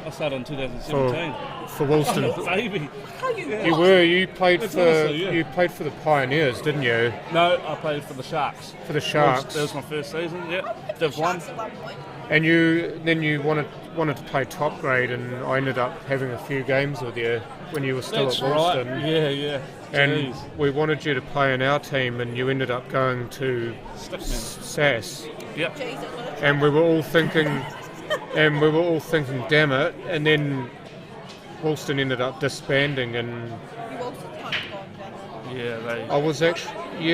I started in 2017. For Woolston. Baby. You played That's for honestly, yeah. you played for the Pioneers, didn't you? No, I played for the Sharks. For the Sharks. That was my first season. Yeah, Div 1. And you wanted to play top grade, and I ended up having a few games with you when you were still That's at Woolston. right. Yeah. And Jeez. we wanted you to play in our team, and you ended up going to SAS. Yep. And we were all thinking, damn it! And then Woolston ended up disbanding, and Yeah, they. I was actually,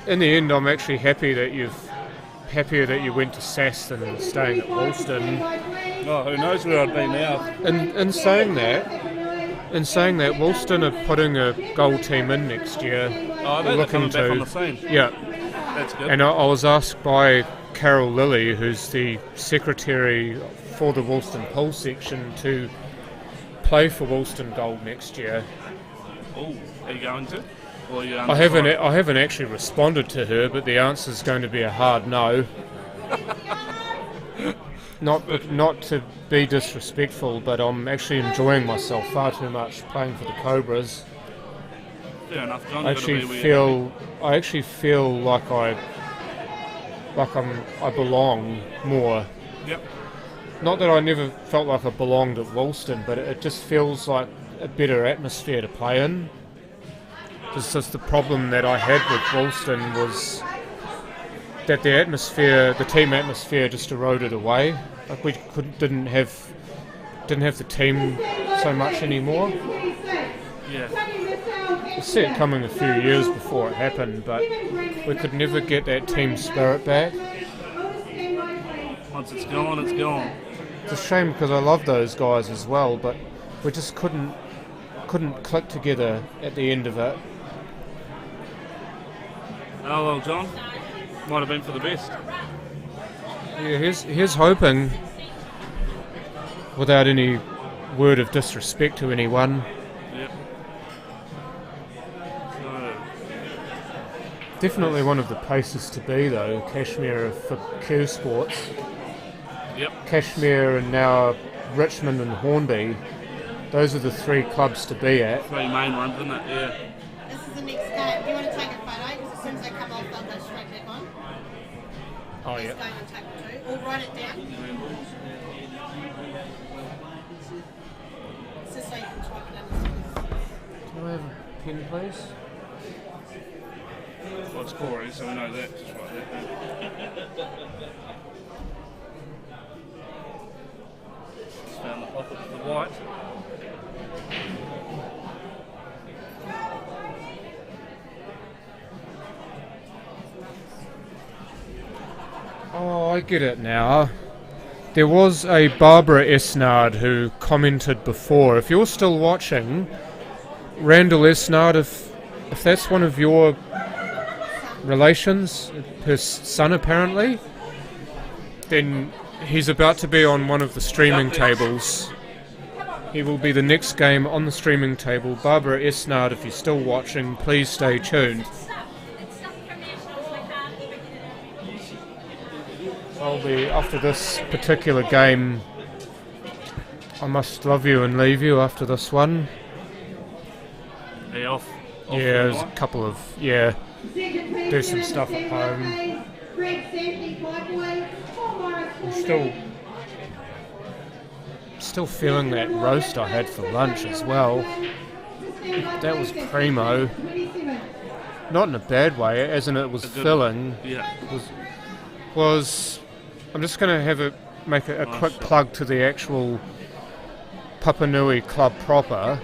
in the end, I'm actually happier that you went to SAS than staying at Woolston. Oh, who knows where I'd be now? In saying that, Woolston are putting a gold team in next year. Oh, they're coming back on the scene. Yeah. That's good. And I was asked by Carol Lilly, who's the secretary for the Woolston pool section, to play for Woolston Gold next year. Oh, are you going to? Or are you I haven't actually responded to her, but the answer's going to be a hard no. Not to be disrespectful, but I'm actually enjoying myself far too much playing for the Cobras. Fair enough, John. I actually feel like I belong more. Yep. Not that I never felt like I belonged at Woolston, but it just feels like a better atmosphere to play in. It's just the problem that I had with Woolston was that the team atmosphere just eroded away. Like we didn't have the team so much anymore. Yeah. I see it coming a few years before it happened, but we could never get that team spirit back. Once it's gone, it's gone. It's a shame because I love those guys as well, but we just couldn't click together at the end of it. Oh well, John. Might have been for the best. Yeah, here's hoping, without any word of disrespect to anyone. Yep. So, Definitely one of the places to be, though, Kashmir for Kerr Sports. Yep. Kashmir and now Richmond and Hornby. Those are the three clubs to be at. three main ones, isn't it? Yeah. This is the next game. Do you want to take a photo? Because as soon as they come off, they'll go straight back on. Oh, Next yeah. game on table 2. Or write it down. It's just so you can type it in. Can I have a pen, please? Well, it's Corey, so we know that. Just write that down. Just found the pocket of the white. Oh, I get it now. There was a Barbara Esnard who commented before. If you're still watching, Randall Esnard, if that's one of your relations, her son apparently, then he's about to be on one of the streaming tables. He will be the next game on the streaming table. Barbara Esnard, if you're still watching, please stay tuned. I'll be, after this particular game, I must love you and leave you after this one. Are you off? Yeah, there's a couple of, do some stuff at home. I'm still feeling that roast I had for lunch as well. That was primo. Not in a bad way, as in it was filling. Yeah. Was I'm just going to make a quick plug to the actual Papanui Club proper,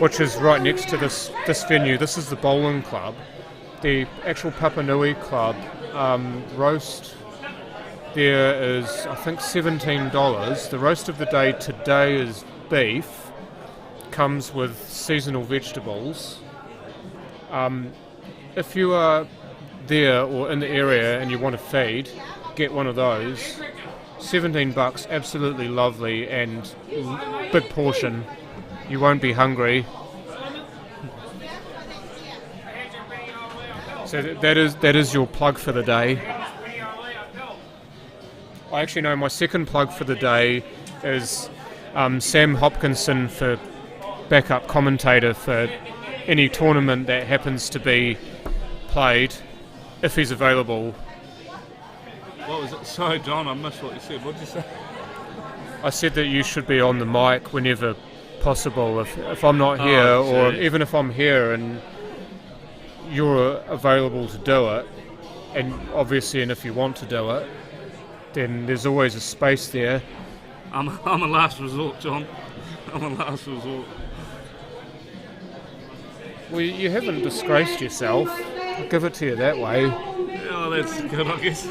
which is right next to this venue. This is the bowling club. The actual Papanui Club roast there is, I think, $17. The roast of the day today is beef. Comes with seasonal vegetables. If you are there or in the area and you want to feed, get one of those. $17, absolutely lovely and big portion. You won't be hungry. So that is your plug for the day. I actually know my second plug for the day is Sam Hopkinson for backup commentator for any tournament that happens to be played, if he's available. What was it? Sorry, John, I missed what you said. What did you say? I said that you should be on the mic whenever possible. If I'm not here, or even if I'm here and you're available to do it, and obviously, and if you want to do it, then there's always a space there. I'm a last resort, John. I'm a last resort. Well, you haven't disgraced yourself. I'll give it to you that way. Yeah, well, that's good, I guess.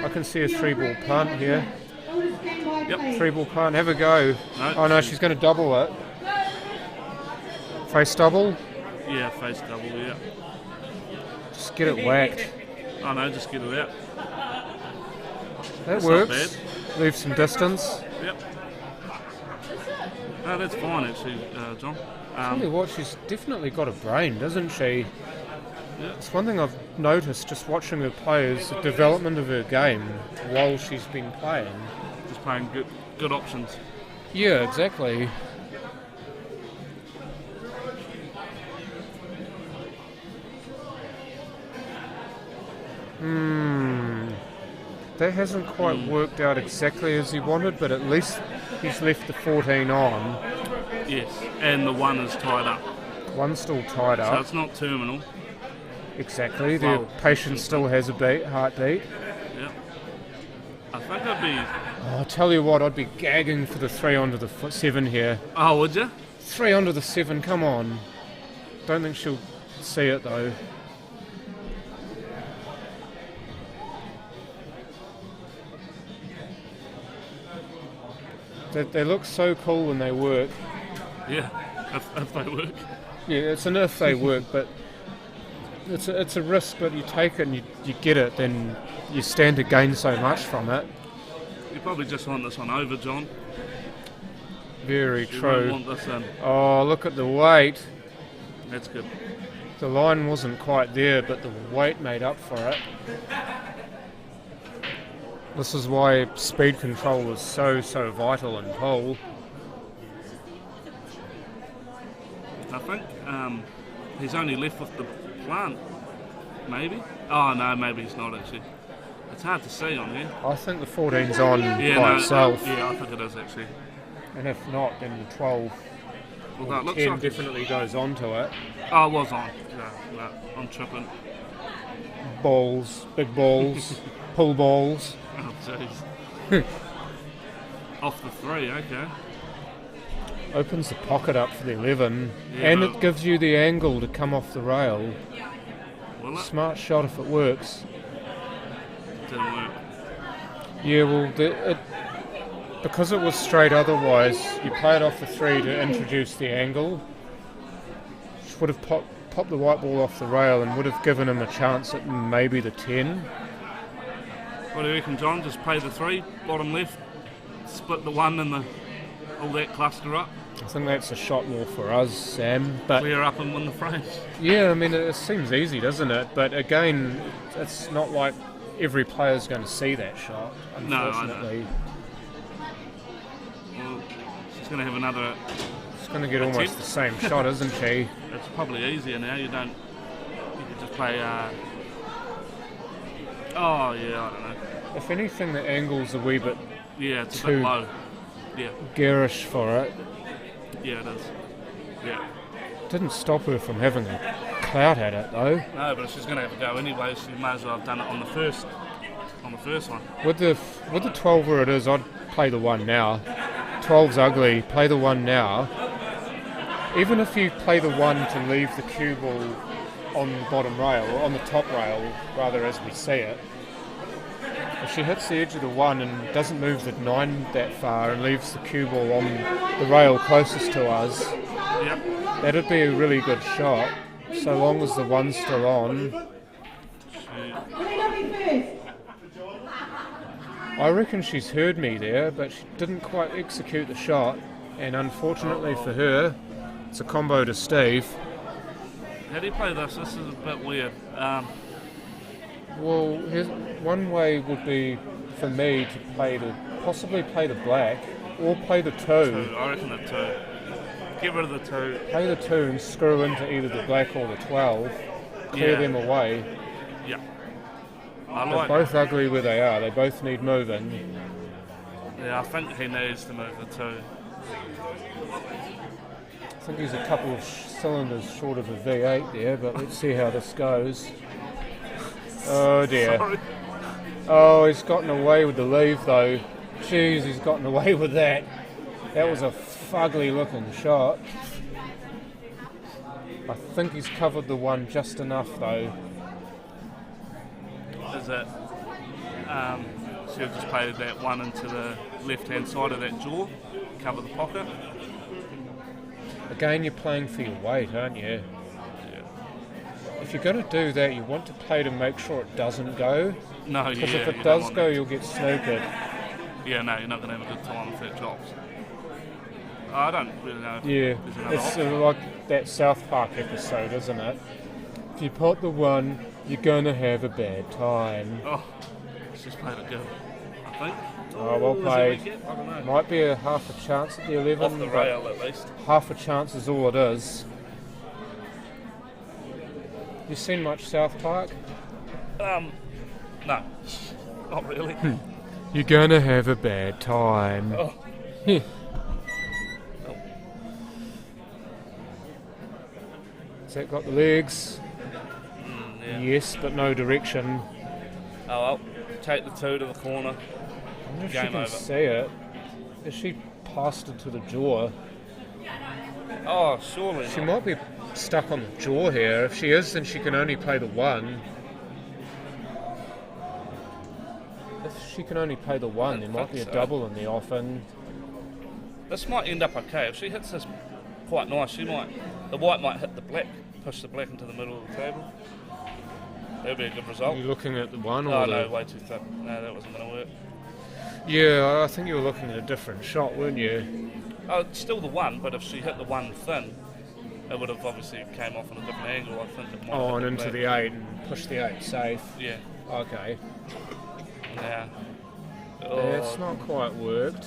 I can see a 3-ball punt here. Yep. 3-ball punt. Have a go. No, oh no, she's going to double it. Face double? Yeah, face double, yeah. Just get it whacked. Oh no, just get it out. That That's works. not bad. Leave some distance. Yep. No, that's fine actually, John. Tell you what, she's definitely got a brain, doesn't she? Yeah. It's one thing I've noticed just watching her play is the development of her game while she's been playing. Just playing good options. Yeah, exactly. That hasn't quite worked out exactly as he wanted, but at least he's left the 14 on. Yes, and the 1 is tied up. One's still tied up. So it's not terminal. Exactly. The patient still has a heartbeat. Yeah. I think I'd be... Oh, I'll tell you what, I'd be gagging for the 3 onto the 7 here. Oh, would you? 3 onto the 7, come on. Don't think she'll see it though. They look so cool when they work. Yeah, if they work. Yeah, it's an if they work, but it's a risk, but you take it and you get it, then you stand to gain so much from it. You probably just want this one over, John. Very You true. want this in. Oh, look at the weight. That's good. The line wasn't quite there, but the weight made up for it. This is why speed control is so vital in pool. I think he's only left with the plant, maybe? Oh no, maybe he's not actually. It's hard to see on here. I think the 14's on by itself. Yeah, I think it is actually. And if not, then the 12 Well, that looks 10 like definitely goes onto it. Oh, it was on. No, I'm tripping. Balls, big balls, pull balls. Oh, jeez. Off the 3, okay. Opens the pocket up for the 11, Yeah, and but- it gives you the angle to come off the rail. Will it? Smart shot if it works. Didn't work. Yeah, well, because it was straight otherwise, you play it off the 3 to introduce the angle. Which would have popped the white ball off the rail and would have given him a chance at maybe the 10. What do you reckon, John? Just play the 3, bottom left, split the 1 and all that cluster up. I think that's a shot more for us, Sam. But Clear up and win the frame. yeah, I mean, it seems easy, doesn't it? But again, it's not like every player's going to see that shot, No, I know. unfortunately. Well, she's going to have another... She's going to get almost the same shot, isn't she? It's probably easier now. You can just play... Oh, yeah, I don't know. If anything, the angle's a wee bit Yeah, it's a too bit low. Yeah. garish for it. Yeah, it is. Yeah. Didn't stop her from having a clout at it, though. No, but if she's going to have a go anyway, she may as well have done it on the first one. With the 12 where it is, I'd play the 1 now. 12's ugly, play the 1 now. Even if you play the 1 to leave the cue ball on the bottom rail, or on the top rail, rather, as we see it. If she hits the edge of the 1 and doesn't move the 9 that far and leaves the cue ball on the rail closest to us, yep, that'd be a really good shot, so long as the 1's still on. I reckon she's heard me there, but she didn't quite execute the shot, and unfortunately for her, it's a combo to Steve. How do you play this? This is a bit weird. Well, one way would be for me to possibly play the black or play the 2. I reckon the 2. Get rid of the 2. Play the 2 and screw into either the black or the 12. Clear them away. Yeah. They're both ugly where they are. They both need moving. Yeah, I think he needs to move the 2. I think he's a couple of cylinders short of a V8 there, but let's see how this goes. Oh dear. Sorry. Oh, he's gotten away with the leave though. Jeez, he's gotten away with that. That was a fugly looking shot. I think he's covered the 1 just enough though. Is it? So you've just played that 1 into the left hand side of that jaw, cover the pocket. Again, you're playing for your weight, aren't you? Yeah. If you're going to do that, you want to play to make sure it doesn't go. No, because if it does go, you'll get snookered. Yeah, no, you're not going to have a good time if it drops. I don't really know. Yeah, it's like that South Park episode, isn't it? If you pot the 1, you're going to have a bad time. Oh, let's just play the girl, I think. Oh, well played. I don't know. Might be a half a chance at the 11. Off the rail at least. Half a chance is all it is. You seen much South Park? No, not really. You're gonna have a bad time. Oh. Has that got the legs? Yeah. Yes, but no direction. Oh well, take the 2 to the corner. I wonder if she Game can over. see it. Is she passed it to the jaw? Oh, surely She not. might be stuck on the jaw here. If she is, then she can only play the 1. If she can only play the 1, there might be a so. double in the offing. This might end up okay. If she hits this quite nice, the white might hit the black, push the black into the middle of the table. That'd be a good result. Are you looking at the 1 or Oh the... no, way too thick. No, that wasn't going to work. Yeah, I think you were looking at a different shot, weren't you? Oh, it's still the 1, but if she hit the 1 thin, it would have obviously came off on a different angle. I think it might Oh, have and hit into black. the 8 and push the 8 safe. Yeah. Okay. Yeah. It's not quite worked.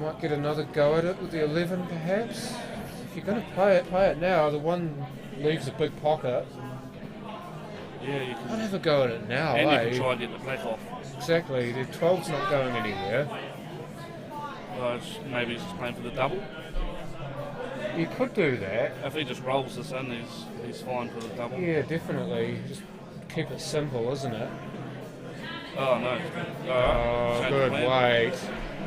Might get another go at it with the 11 perhaps. If you're going to play it now. The 1 leaves a big pocket. Yeah, you can. I'd have a go at it now, And eh? you can try and get the black off. Exactly. The 12's not going anywhere. Maybe he's just playing for the double. You could do that. If he just rolls this in, he's fine for the double. Yeah, definitely. Just keep it simple, isn't it? Oh no. Oh, good weight.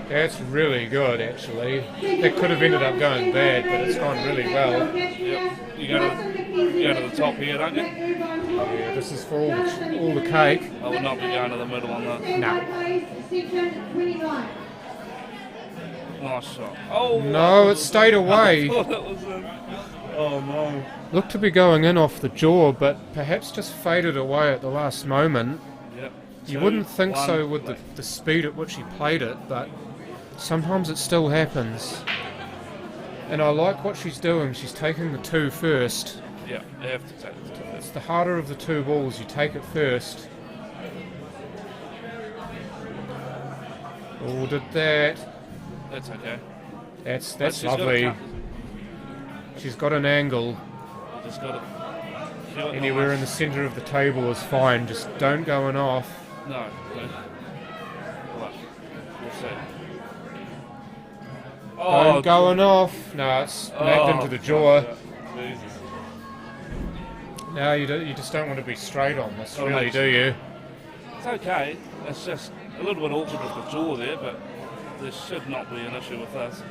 That's really good, actually. That could have ended up going bad, but it's gone really well. Yep. You go to the top here, don't you? Yeah, this is for all the cake. I would not be going to the middle on that. No. Nice shot. Oh No, it stayed away. I thought it was in. Oh no. Looked to be going in off the jaw, but perhaps just faded away at the last moment. Yep. You 2, wouldn't think 1, so with the speed at which he played it, but sometimes it still happens. And I like what she's doing. She's taking the 2 first. Yeah, you have to take the 2 It's first. the harder of the 2 balls. You take it first. Oh, did that. That's okay. That's But she's got a lovely. cut. She's got an angle. Just got it. Anywhere in the centre of the table is fine. Just don't go in off. No. What? We'll see. Don't go in off. No, it's napped into the jaw. Jesus. No, you just don't want to be straight on this, Oh, really, mate. do you? It's okay. It's just a little bit awkward with the jaw there, but there should not be an issue with this.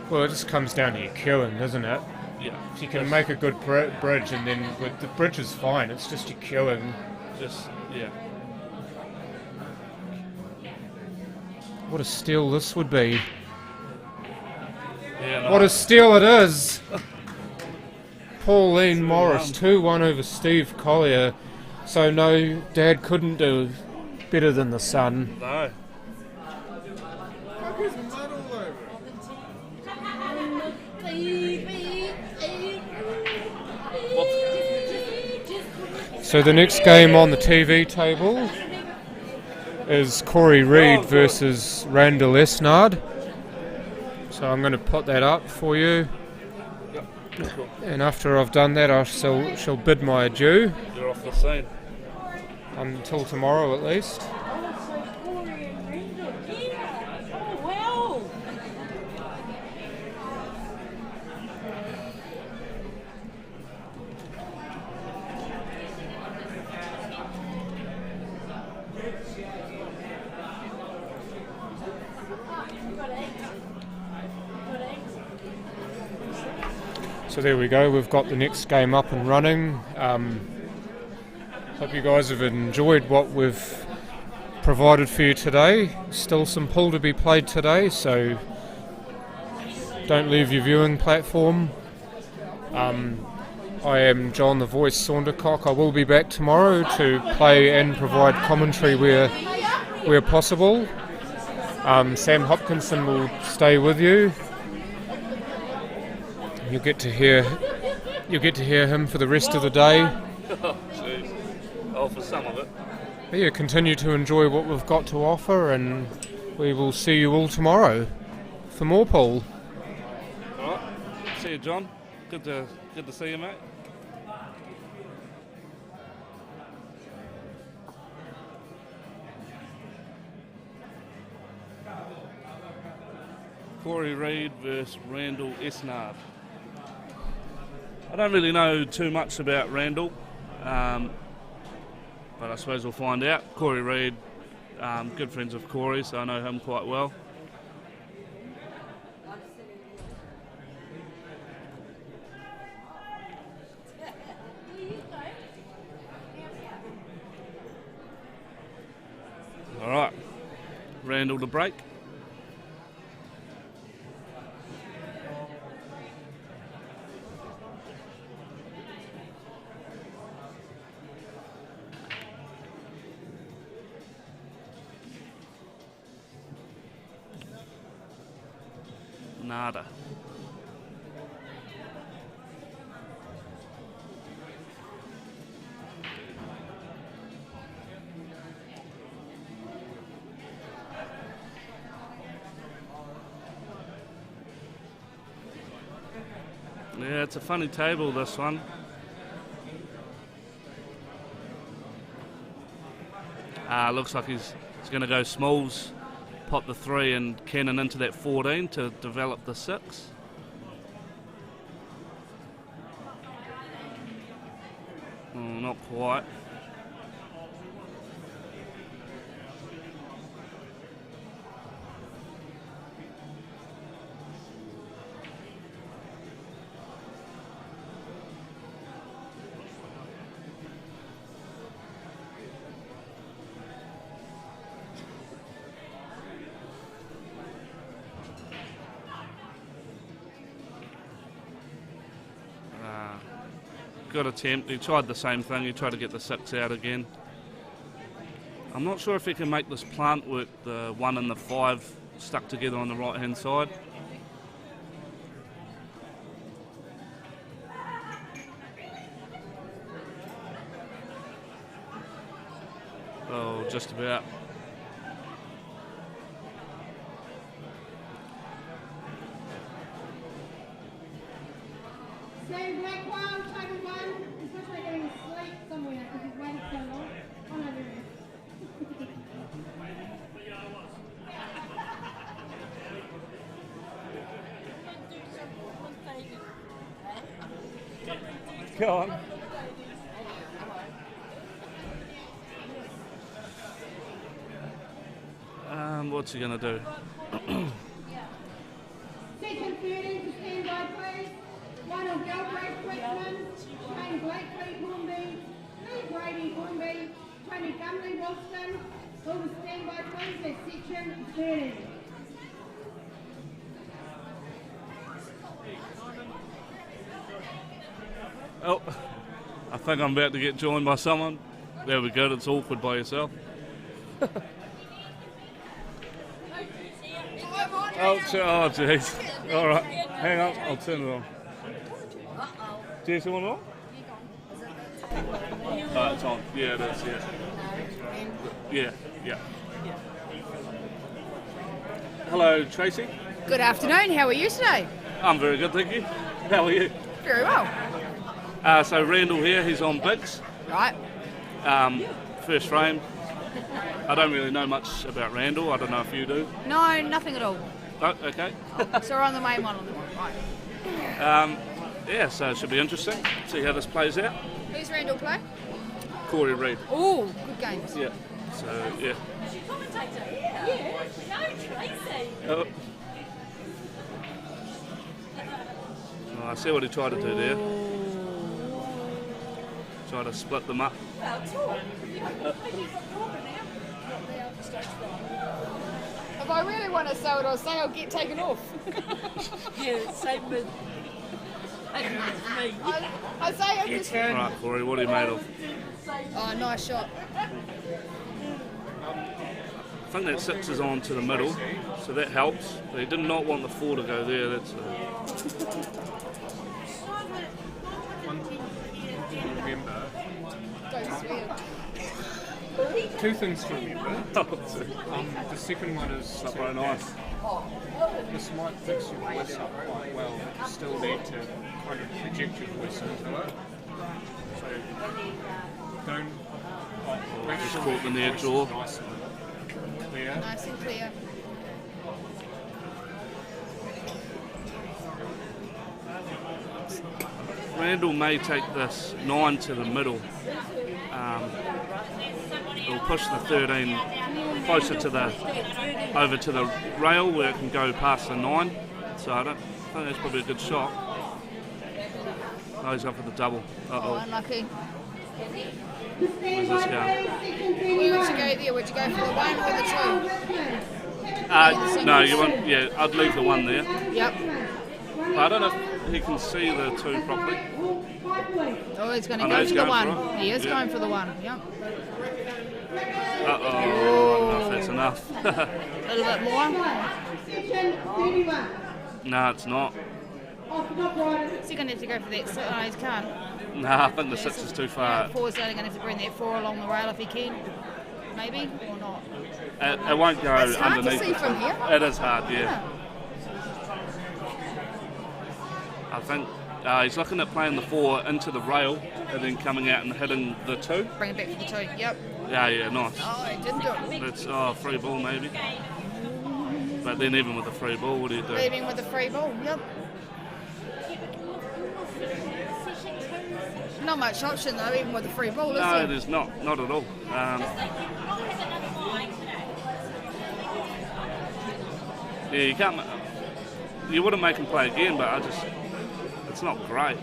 Well, it just comes down to your cueing, doesn't it? Yeah. If you can make a good bridge, and then the bridge is fine. It's just your cueing. Just, yeah. What a steal this would be. Yeah, What a steal it is! Pauline Morris, 2-1 over Steve Collier. So no, Dad couldn't do better than the son. No. So the next game on the TV table is Corey Reid versus Randall Esnard. So I'm going to put that up for you. And after I've done that, I shall bid my adieu. You're off the scene. Until tomorrow at least. So there we go, we've got the next game up and running. Hope you guys have enjoyed what we've provided for you today. Still some pool to be played today, so don't leave your viewing platform. I am John the Voice Saundercock. I will be back tomorrow to play and provide commentary where possible. Sam Hopkinson will stay with you. You'll get to hear him for the rest of the day. Oh, jeez. Oh, for some of it. But yeah, continue to enjoy what we've got to offer, and we will see you all tomorrow for more pool. All right. See you, John. Good to see you, mate. Corey Reid versus Randall Esnard. I don't really know too much about Randall, but I suppose we'll find out. Corey Reid, good friends of Corey, so I know him quite well. All right, Randall to break. Nada. Yeah, it's a funny table, this one. Looks like he's going to go smalls, pop the 3 and cannon into that 14 to develop the 6. Oh, not quite. Good attempt. He tried the same thing. He tried to get the 6 out again. I'm not sure if he can make this plant work, the 1 and the 5 stuck together on the right hand side. Oh, just about. Sam Blackwell, table 1. He's supposed to be getting asleep somewhere because he's waited so long. Oh no, there he is. Go on. What's he going to do? Section 13 to stand by, please. Lionel Galbraith, Richmond. Shane Blakely, Hornby. Lee Brady, Hornby. Tony Gumley, Wilson. All to stand by, please. That's section 13. Oh, I think I'm about to get joined by someone. There we go, it's awkward by yourself. Oh, jeez. All right, hang on, I'll turn it on. Do you see one on? It's on. Yeah, it is, yeah. Yeah. Hello, Tracy. Good afternoon, how are you today? I'm very good, thank you. How are you? Very well. So Randall here, he's on Bigs. Right. First frame. I don't really know much about Randall. I don't know if you do. No, nothing at all. Oh, okay. So we're on the main one on the right. Yeah, so it should be interesting. See how this plays out. Who's Randall play? Corey Reid. Oh, good games. Yeah. So, yeah. Commentator. Yeah. No, Tracy. Oh, I see what he tried to do there. Try to split them up. Well, talk. If I really want to say what I say, I'll get taken off. Yeah, same with me. I say it just... Right, Corey, what are you made of? Oh, nice shot. I think that 6 is on to the middle, so that helps. But he did not want the 4 to go there. That's Remember, Don't swear. two things to remember. The second one is not very nice. This might fix your voice up quite well. You still need to kind of project your voice into it. So don't make Just sure caught the near jaw. nice and clear. Nice and clear. Randall may take this 9 to the middle. It'll push the 13 closer to the over to the rail where it can go past the 9. So I think that's probably a good shot. Oh, he's up for the double. Oh, unlucky. Where's this going? Where would you go there? Would you go for the 1 or the 2? No, you want. Yeah, I'd leave the 1 there. Yep. I don't know if he can see the 2 properly. Oh, he's going to I know go he's for the going 1. for it. He is Yeah. going for the 1, yep. I don't know if that's enough. A little bit more. No, it's not. Is he going to have to go for that? No, he can't. No, I think the 6 is too far. 4's only going to have to bring that 4 along the rail if he can. Maybe, or not. It won't go It's hard to underneath. see from here. It is hard, yeah. I think he's looking at playing the 4 into the rail and then coming out and hitting the 2. Bring it back for the 2, yep. Yeah, nice. Oh, he didn't do it. That's free ball maybe. But then even with the free ball, what do you do? Leaving with the free ball, yep. Not much option though, even with the free ball, is No, there? there's not at all. Yeah, you can't. You wouldn't make him play again, but it's not great.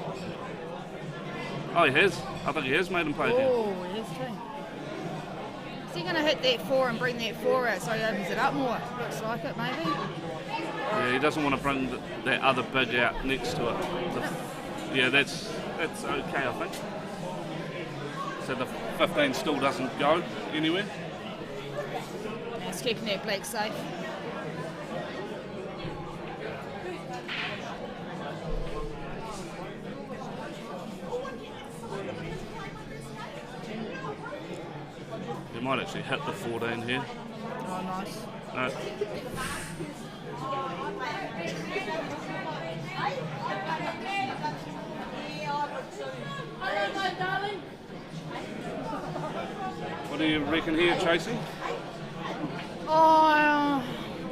Oh, he has. I think he has made him play again. Oh, he is too. Is he going to hit that 4 and bring that 4 out so he opens it up more? Looks like it, maybe. Yeah, he doesn't want to bring that other big out next to it. Yeah, that's okay, I think. So the 15 still doesn't go anywhere. It's keeping that black safe. He might actually hit the 14 here. Oh, nice. No. What do you reckon here, Tracy? Oh,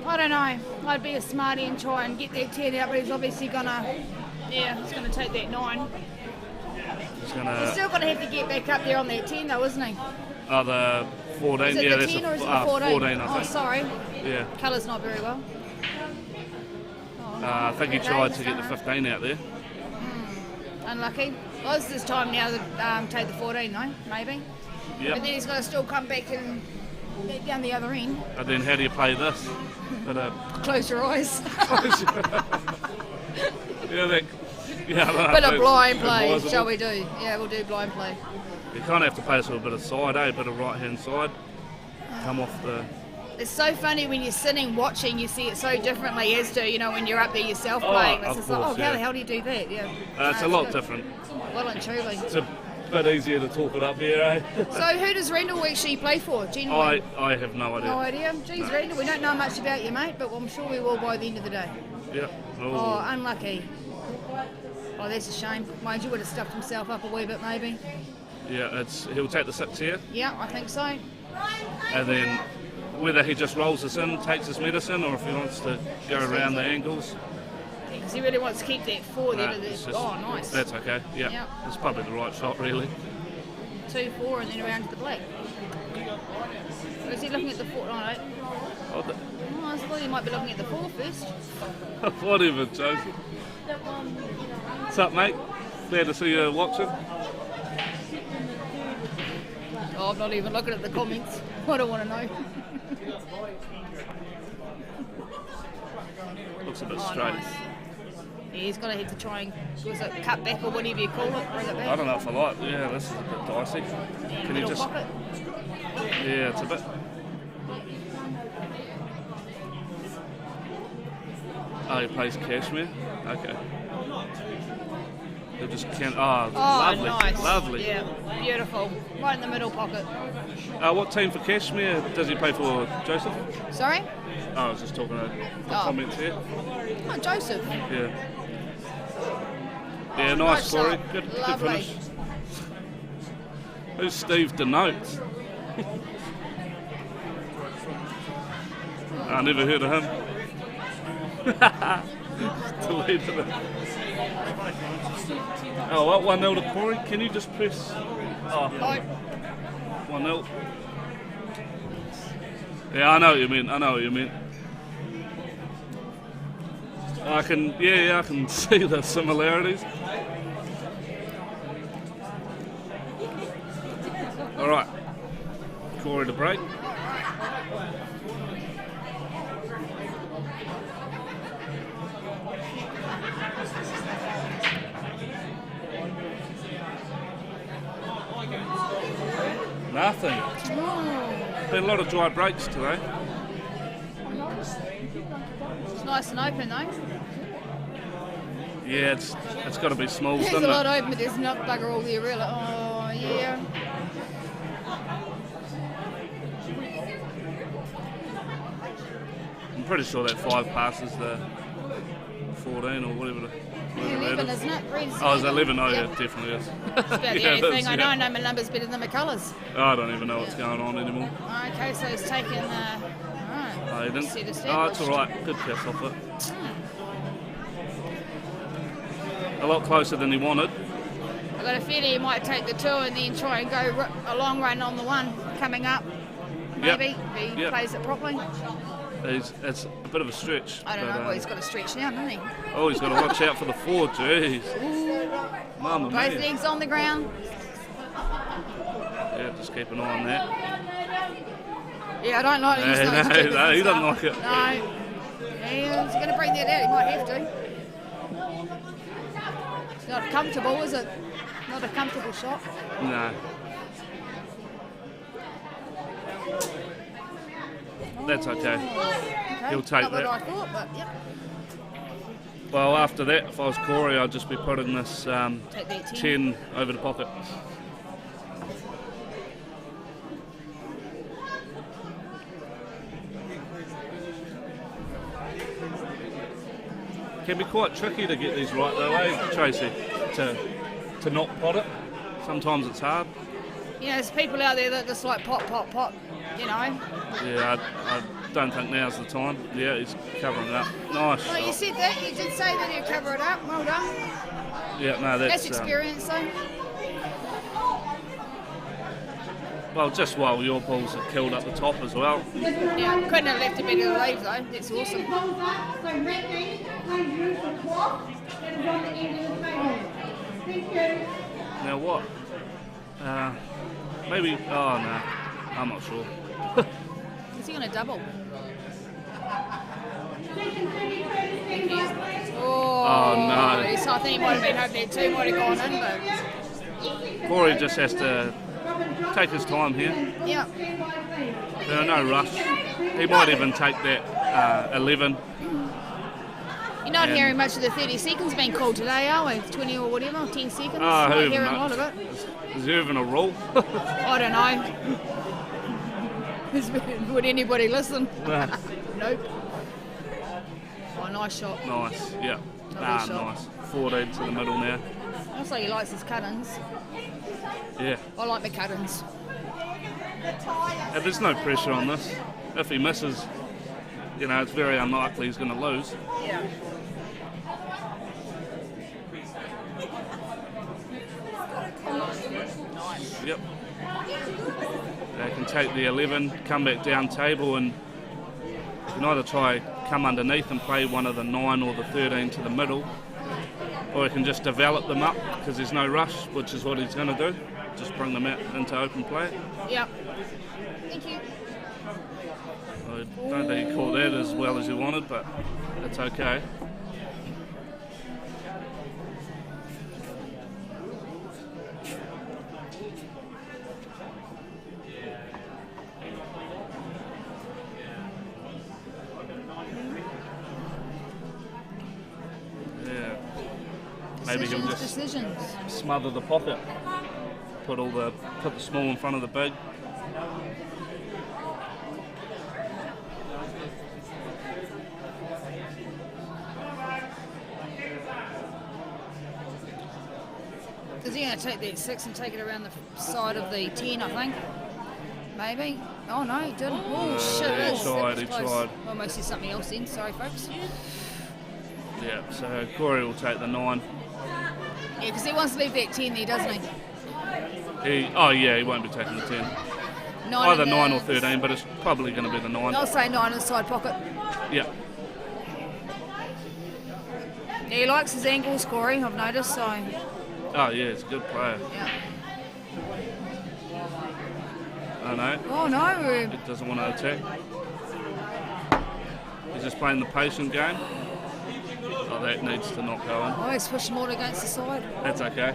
I don't know. I'd be a smarty and try and get that 10 out, but he's obviously he's gonna take that 9. He's still gonna have to get back up there on that 10 though, isn't he? Oh, the 14. Is it Yeah, the that's 10 or is it the 14, 14? I think. Oh, sorry. Yeah. Colour's not very well. I think he tried to get the 15 out there. Unlucky. Well, it's this time now to take the 14 though, maybe. Yep. But then he's got to still come back and get down the other end. And then how do you play this? Close your eyes. Bit of blind play, shall we do? Yeah, we'll do blind play. You kind of have to play this with a bit of side, a bit of right hand side. Come off the. It's so funny when you're sitting watching, you see it so differently as to, when you're up there yourself playing. It's of just course, like, how yeah. the hell do you do that? Yeah. It's a lot different. Well and truly. bit easier to talk it up here, eh? So who does Rendell actually play for? Genuinely? I have no idea. No idea. Geez, Rendell, we don't know much about you, mate, but I'm sure we will by the end of the day. Yep. Oh, unlucky. Oh, that's a shame. Mind you, would have stuffed himself up a wee bit, maybe. Yeah, he'll take the 6 here. Yeah, I think so. And then whether he just rolls us in, takes his medicine, or if he wants to go around the angles. Because he really wants to keep that 4 there. Oh, nice. That's okay, yeah. Yep. It's probably the right shot, really. 2, 4, and then around to the black. Or is he looking at the 4? Oh, no. Oh, I thought he might be looking at the 4 first. Whatever, Joseph. What's up, mate? Glad to see you watching. Oh, I'm not even looking at the comments. I don't want to know. Looks a bit straight. Nice. Yeah, he's got to have to try and cut back or whatever you call it, bring it back. I don't know if I like. Yeah, this is a bit dicey. Can you just? Pocket? Yeah, it's a bit. Oh, he plays Cashmere. Okay. They just can't. Oh, lovely, nice. Lovely. Yeah, beautiful. Right in the middle pocket. What team for Cashmere does he play for, Joseph? Sorry? Oh, I was just talking about the comments here. Oh, Joseph. Yeah. Yeah, nice, Corey. Good finish. Who's Steve Denotes? I never heard of him. Deleted it. Oh, what? 1-0 to Corey. Can you just press? Oh. 1-0. Yeah, I know what you mean. I can see the similarities. All right, Corey to break. Nothing. Been a lot of dry breaks today. It's nice and open though. Yeah, it's got to be small, There's doesn't a it? lot open, but there's not bugger all there really. Oh yeah. I'm pretty sure that 5 passes the 14 or whatever. 11, isn't it? Oh, it's 11. Oh, Yep. yeah, it definitely is. That's about the Yeah, only it thing is, I yeah. know my numbers better than my colours. I don't even know what's going on anymore. Okay, so it's taken Oh, he didn't. set Oh, it's established. all right. Good pass off it. A lot closer than he wanted. I've got a feeling he might take the 2 and then try and go a long run on the 1 coming up. Yep. Maybe if he Yep. plays it properly. It's a bit of a stretch. I don't but, know. Well, he's got to stretch now, doesn't he? Oh, he's got to watch out for the 4. Jeez. Mamma Both mia. legs on the ground. Yeah, just keep an eye on that. Yeah, I don't like it. He's No, not stupid no, and he doesn't stuff. like it. No. Yeah, he's going to bring that out. He might have to. It's not comfortable, is it? Not a comfortable shot. No. That's okay. He'll take Not what I that. thought, but yep. Well, after that, if I was Corey, I'd just be putting this Take that 10 over the pocket. Can be quite tricky to get these right though, eh, Tracy? To not pot it. Sometimes it's hard. You know, there's people out there that just like pop, you know. Yeah, I don't think now's the time. Yeah, he's covering it up. Nice Well, you shot. said that. You did say that you cover it up. Well done. Yeah, no, That's that's experience, though. well, just while your balls are killed up the top as well. Yeah, couldn't have left a bit of the leaves, though. That's awesome. So red means plays use the cloth that is on the end of the table. Thank you. Now what? Maybe. Oh no, I'm not sure. Is he going to double? Oh, no. So I think he might have been hoping that 2 might have gone in, but Corey just has to take his time here. yeah. No rush. He might even take that 11. You're not hearing much of the 30 seconds being called today, are we? 20 or whatever, 10 seconds? Oh, Not who even hearing a lot knows? of it. Is there even a rule? I don't know. Would anybody listen? Nah. Nope. Oh, nice shot. Nice, yeah. Lovely shot. Nice. 14 to the middle now. Looks like he likes his cut-ins. Yeah. I like my cut-ins. And there's no pressure on this. If he misses, you know, it's very unlikely he's going to lose. Yeah. Nice. Yep. They can take the 11, come back down table, and you can either try come underneath and play one of the 9 or the 13 to the middle, or you can just develop them up because there's no rush, which is what he's going to do. Just bring them out into open play. Yep. Thank you. I don't think he caught that as well as he wanted, but it's okay. Yeah. Maybe he'll just Decisions. smother the pocket. Put the small in front of the big. Is he going to take that 6 and take it around the side of the 10, I think? Maybe. Oh, no, he didn't. Oh, shit, it is. He tried. Almost said something else then. Sorry, folks. Yeah, so Corey will take the 9. Yeah, because he wants to leave that 10 there, doesn't he? He won't be taking the 10. Either 9 or 13, but it's probably going to be the 9. I'll say 9 in the side pocket. Yeah. Yeah, he likes his angle scoring, I've noticed, so... Oh, yeah, it's a good player. Yeah. I know. Oh, no. He doesn't want to attack. He's just playing the patient game. Oh, that needs to not go in. Oh, he's pushing more against the side. That's okay.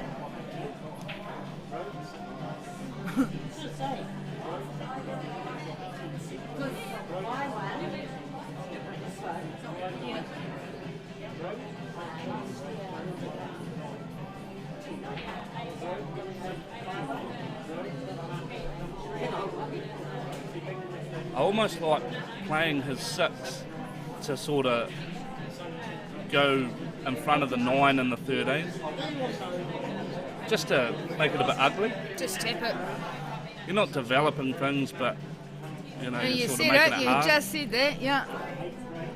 I almost like playing his 6 to sort of go in front of the 9 and the 13, just to make it a bit ugly. Just tap it. You're not developing things, but you know, You you're sort said of making it, it you hard. just said that, yeah.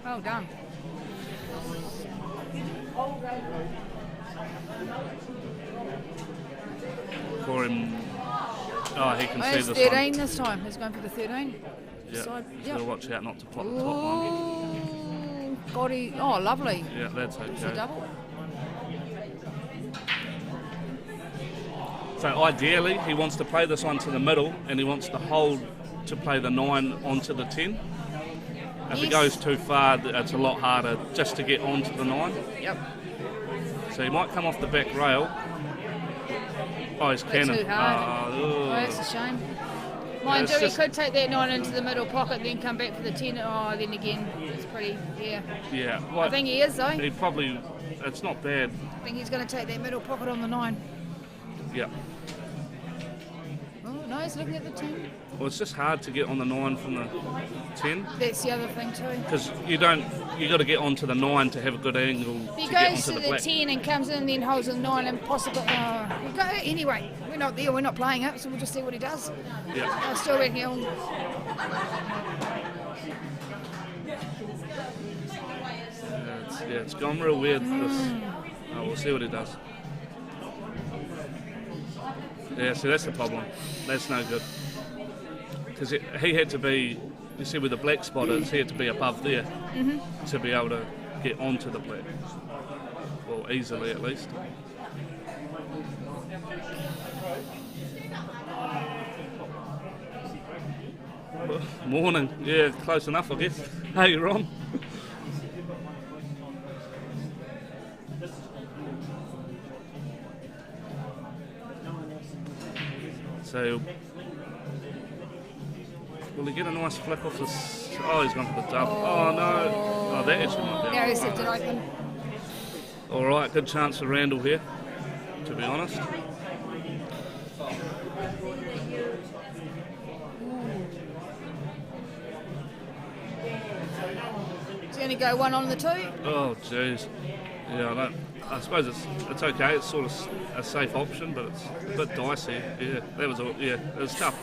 Well done. For him, he can see It's this 13 one. this time. He's going for the 13. Yeah, Side. he's Yep. got to watch out not to plot the top one. Ooh, God, oh, lovely. Yeah, that's It's a okay. double. So ideally, he wants to play this one to the middle, and he wants to hold to play the 9 onto the 10. If it goes too far, it's a lot harder just to get onto the 9. Yep. So he might come off the back rail. Oh, he's cannon. Too hard. Oh, That's a shame. Mind it's you, he just- could take that 9 into the middle pocket, then come back for the 10. Oh, then again, it's pretty, yeah. Yeah. I think he is, though. He probably, it's not bad. I think he's going to take that middle pocket on the 9. Yeah. Oh, no, he's looking at the 10. Well, it's just hard to get on the 9 from the 10. That's the other thing, too. Because you got to get onto the 9 to have a good angle If he to get goes onto to the the black. 10 and comes in and then holds the 9 and possibly... anyway, we're not there, we're not playing it, so we'll just see what he does. Yeah. I'll still reckon he'll... It's gone real weird. This. Oh, we'll see what he does. Yeah, see, that's the problem. That's no good. Because he had to be, you see where the black spot is, he had to be above there to be able to get onto the black. Well, easily at least. Morning. Yeah, close enough, I guess. Hey, Ron. So, will he get a nice flick off this? Oh, he's gone for the dub. Oh no! Oh, that actually might be. Yeah, he's left it open. All right, good chance for Randall here, to be honest. Is he going to go one on the 2? Oh, jeez. Yeah, I suppose it's okay. It's sort of a safe option, but it's a bit dicey. Yeah, it was tough.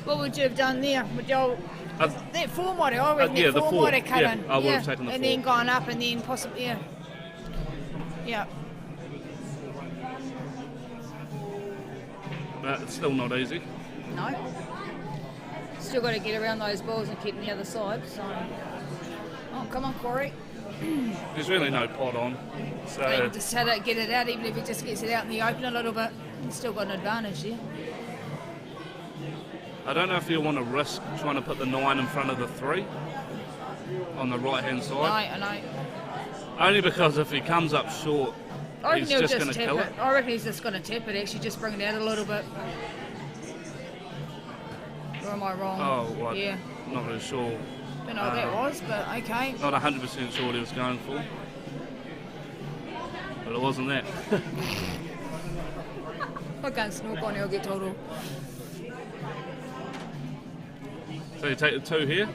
What would you have done there? Would you that 4 might have, I reckon yeah, that 4 might have cut yeah, in. I would have taken the 4. And then gone up and then possibly, yeah. Yeah. But it's still not easy. No. Still got to get around those balls and keep on the other side. So. Oh, come on, Corey. There's really no pot on. So You just had to get it out, even if he just gets it out in the open a little bit. He's still got an advantage there. I don't know if you want to risk trying to put the 9 in front of the 3 on the right-hand side. No, I know. Only because if he comes up short, I he's reckon just he'll going just to tap kill it. it. I reckon he's just going to tap it, actually, just bring it out a little bit. Or am I wrong? Oh, well, yeah. Not really sure. Don't know what that was, but okay. Not 100% sure what he was going for. But it wasn't that. I'll go and snork on, he'll get total. So you take the 2 here?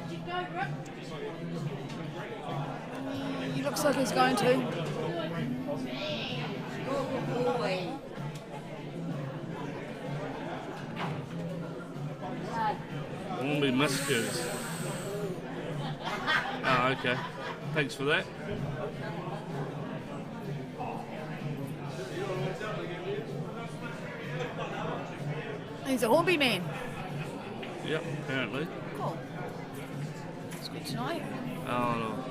He looks like he's going to. Won't be miscues. Oh, okay. Thanks for that. He's a Hornby man. Yep, apparently. Cool. That's good to know. Oh, no.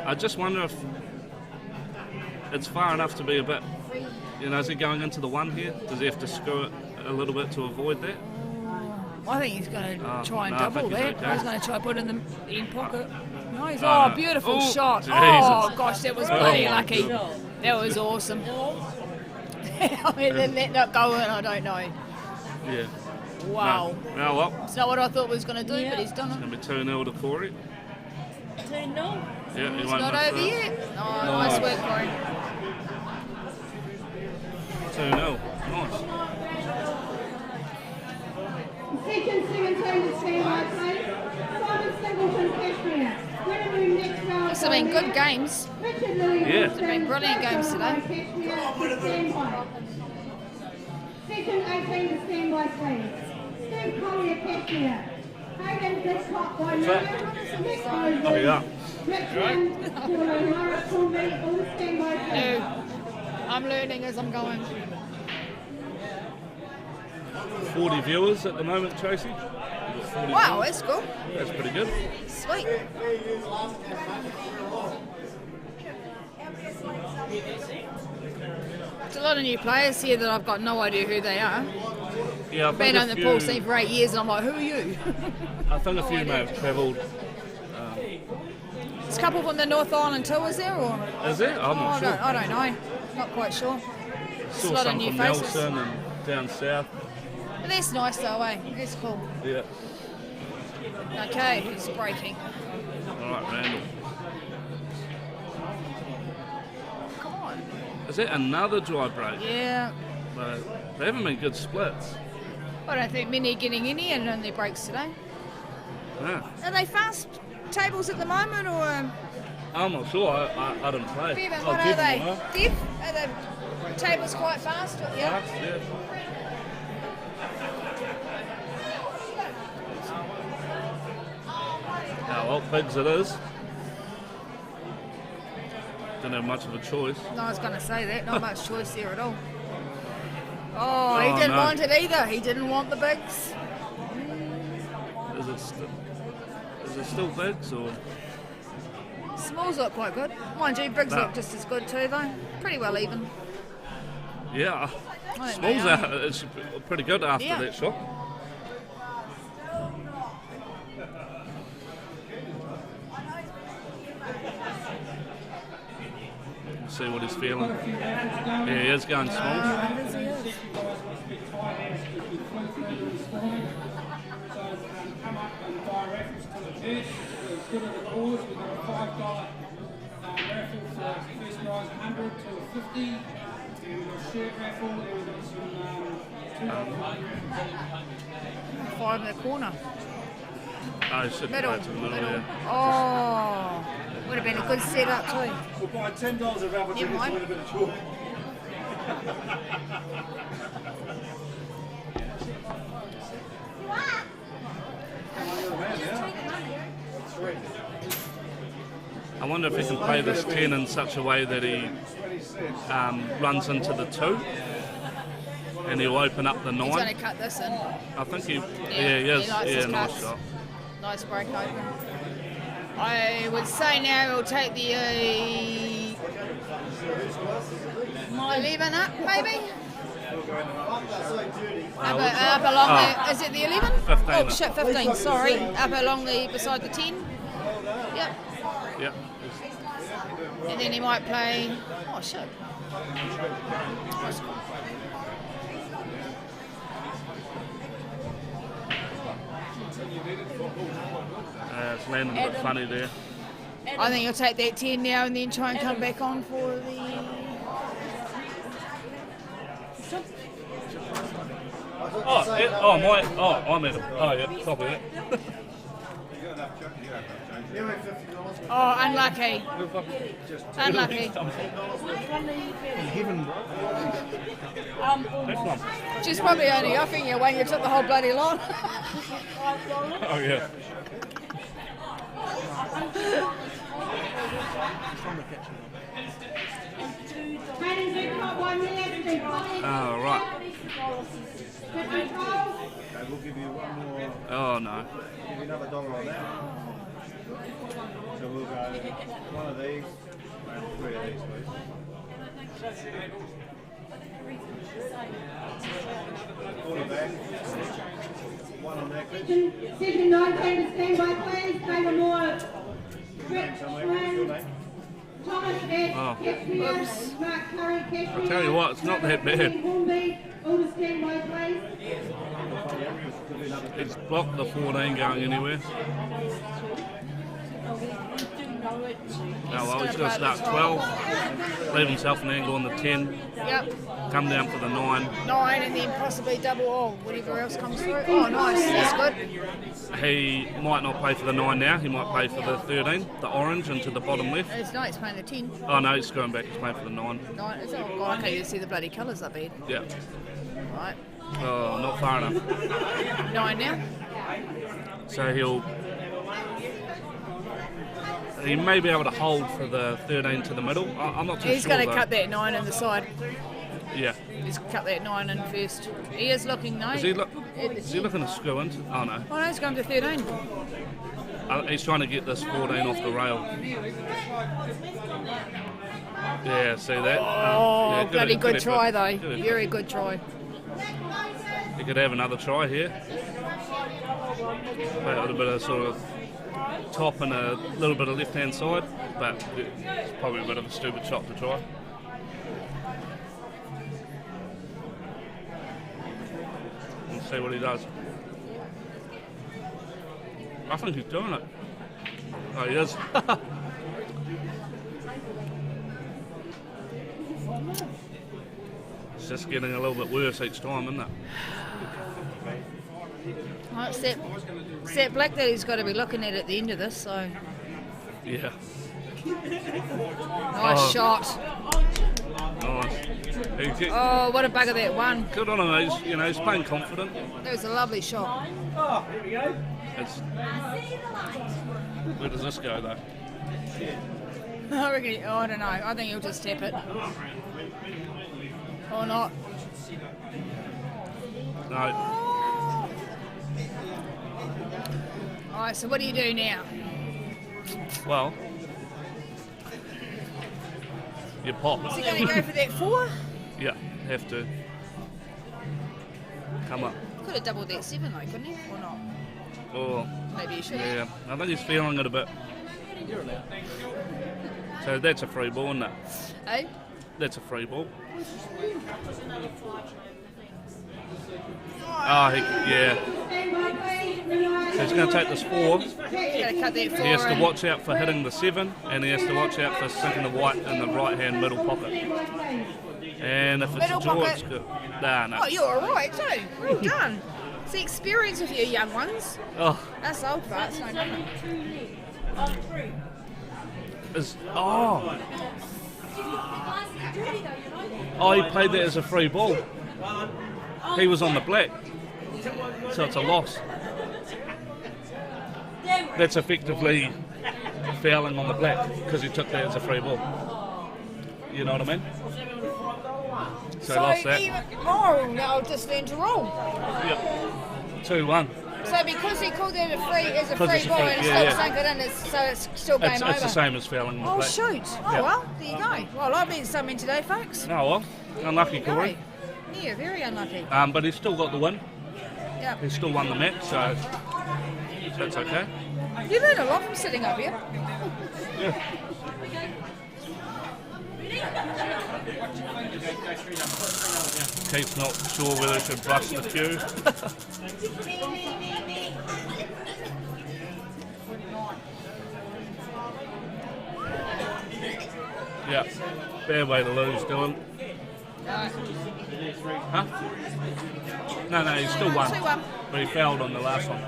I just wonder if it's far enough to be a bit, is he going into the 1 here? Does he have to screw it a little bit to avoid that? I think he's going to try and no, I double think he's that. okay. He's going to try and put it in the in pocket. No, he's, No, no. Beautiful Oh, shot. Jesus. Oh, gosh, that was bloody my lucky. goodness. That was awesome. I mean, then let that go in, I don't know. Yeah. Wow. No. Oh, well. It's not what I thought he was going to do, but he's done It's it. going to be 2-0 to Corey. 2-0. Yeah, he It's won't not miss over that. yet. Oh, nice work, Corey. 2-0. Nice. Section 17 to stand by, please. Simon Singleton, Cashmere. Winner room next round. Must have been good games. Richard Louis. Yeah. It's been brilliant games today. Stand by. Section 18 to stand by, please. Steve Collier, Cashmere. Hayden Didcott by Luna. Nick Oh, Mosey. yeah. Richmond, Paulo, Mara, Coolby, all stand by, please. No. I'm learning as I'm going. 40 viewers at the moment, Tracy. 40 Wow, viewers. that's cool. That's pretty good. Sweet. There's a lot of new players here that I've got no idea who they are. Yeah, I've been on the pool scene for 8 years and I'm like, who are you? I think a few may have travelled. There's a couple from the North Island too, is there? Or? Is there? I'm not sure. I don't know. Not quite sure. There's a Saw lot of some new from faces. Nelson and down south. But that's nice though, eh? That's cool. Yeah. Okay, who's breaking? All right, Randall. Come on. Is that another dry break? Yeah. But they haven't been good splits. I don't think many are getting any and on their breaks today. Yeah. Are they fast tables at the moment or? I'm not sure. I didn't play. Bevan, Oh, what are Bevan, they? huh? Deaf? Are the tables quite fast? Yeah. Fast, yeah. Oh, well, pigs it is. Don't have much of a choice. No, I was going to say that. Not much choice there at all. Oh, he Oh, didn't no. want it either. He didn't want the bigs. Is it still bigs or? Smalls look quite good. Mind you, bigs No. look just as good too, though. Pretty well even. Yeah. I think Smalls they are. out. It's pretty good after Yeah. that shot. See what he's feeling. Yeah, he is going Smalls. good at the doors. We've got a $5 raffle for first prize 100 to 50. Then we've got a shirt raffle. Then we've got some $2 5 in the corner. Oh, it should Middle. go to the middle, yeah. Oh, would have been a good setup too. We'll buy $10 of rubber Never tickets mind. with a bit of chalk. I wonder if he can play this 10 in such a way that he runs into the 2 and he'll open up the 9. He's going to cut this in. I think he is. He likes his Nice cuts. shot. Nice break open. I would say now we'll take the 11 up, maybe? Up along the, is it the 11? 15 Oh up. shit, 15, sorry. Up along the, beside the 10. Yep. Yep. And then he might play, oh shit. It's landing a bit funny there. I think he'll take that 10 now and then try and come back on for the... Oh, yeah, oh, my, oh, I'm at it. Oh, yeah, copy that. Oh, unlucky. Unlucky. She's probably only offering you when you took the whole bloody lot. Oh, yeah. Oh, right. We'll give you one more. Oh, no. Give you another $1 on that. So we'll go one of these and 3 of these, please. Quarter back. One on that, please. Section 19 to stand by, please. David Moore. Rick Swan. Thomas Ed. Oh. Catchmeyer. Mark Curry. Catchmeyer. I tell you what, it's not that bad. Hornby. All to stand by, please. It's blocked the 14 going anywhere. Oh, well, he's going to start 12, leave himself an angle on the 10, Yep. come down for the 9. 9 and then possibly double or whatever else comes through. Oh, nice. That's good. He might not play for the 9 now, he might play for the 13, the orange into the bottom left. It's nice playing the 10. Oh no, he's going back, he's playing for the 9. 9. It's all God, I can't even see the bloody colours up here. Yeah. Right. Oh, not far enough. 9 now. So he may be able to hold for the 13 to the middle. I'm not too He's sure. going to though. cut that 9 in the side. Yeah. He's cut that 9 in first. He is looking 9. Is he looking to screw into? Oh no. Oh no, he's going to 13. He's trying to get this 14 off the rail. Yeah, see that? Oh, Yeah, bloody good effort. try though. Good effort. Very good try. He could have another try here. Play a little bit of sort of top and a little bit of left hand side, but it's probably a bit of a stupid shot to try. Let's see what he does. I think he's doing it. Oh, he is. It's just getting a little bit worse each time, isn't it? Well, it's that black that he's got to be looking at the end of this, so. Yeah. Nice shot. Nice. Oh, what a bugger that one. Good on him. He's playing confident. That was a lovely shot. Oh, here we go. Where does this go though? I reckon, I don't know. I think he'll just tap it. Or not. No. Alright, so what do you do now? Well, you pop. Is he going to go for that 4? Yeah, have to. Come up. Could have doubled that 7 though, couldn't he? Or not? Or, Maybe you should. yeah, I think he's feeling it a bit. So that's a free ball, isn't it? Eh? That's a free ball. Oh, yeah. So he's going to take this 4. He's going to cut that 4. He has to watch out for hitting the 7, and he has to watch out for sinking the white in the right-hand middle pocket. And if it's Middle a draw, pocket. it's good. Nah, no. Oh, you're all right too. Well done. It's the experience of you young ones. Oh, That's old farts, no different. Oh, he played that as a free ball. He was on the black, so it's a loss. That's effectively fouling on the black because he took that as a free ball. You know what I mean? So he lost that. Now I'll just learn to roll. Yep. 2-1. So because he called it a free Because ball it's a free- and yeah, still sunk it in, so it's still game over. It's the same as fouling on the Oh black. shoot! Oh Yep. well, there you go. Well, I've been something today, folks. Oh well, unlucky There you Corey. go. Yeah, very unlucky. But he's still got the win. Yeah. He's still won the match, so that's okay. You learn a lot from sitting up here. Yeah. Keith's not sure whether he should brush the queue. Yeah, fair way to lose, Dylan. Huh? No, he still won. 2-1. But he fouled on the last one.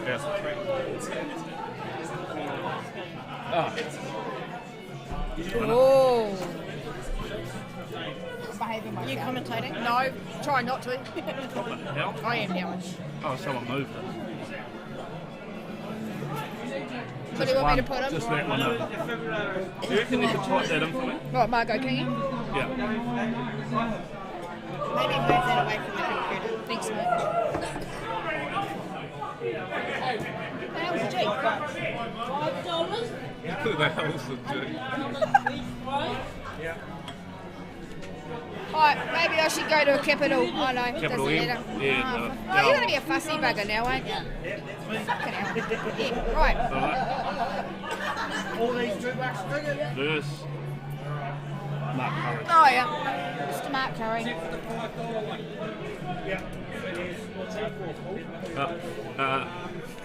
Yeah. Oh. Behaving myself. You commentating? No, try not to. Hell? I am now. Oh, someone moved it. What do you want me to put him? Just that one over. Do you reckon you could type that in for me? Right, Margot, can you? Yeah. Maybe move that away from the computer. Thanks, mate. That was a G. $5. Who the hell's the G? Alright, maybe I should go to a capital. Oh no, Capital doesn't M? matter. Yeah, Oh, no. you're going to be a fussy bugger now, aren't you? Fucking hell. Yeah, right. All these $2 tickets. This. Mark Curry. Oh yeah, Mr. Mark Curry.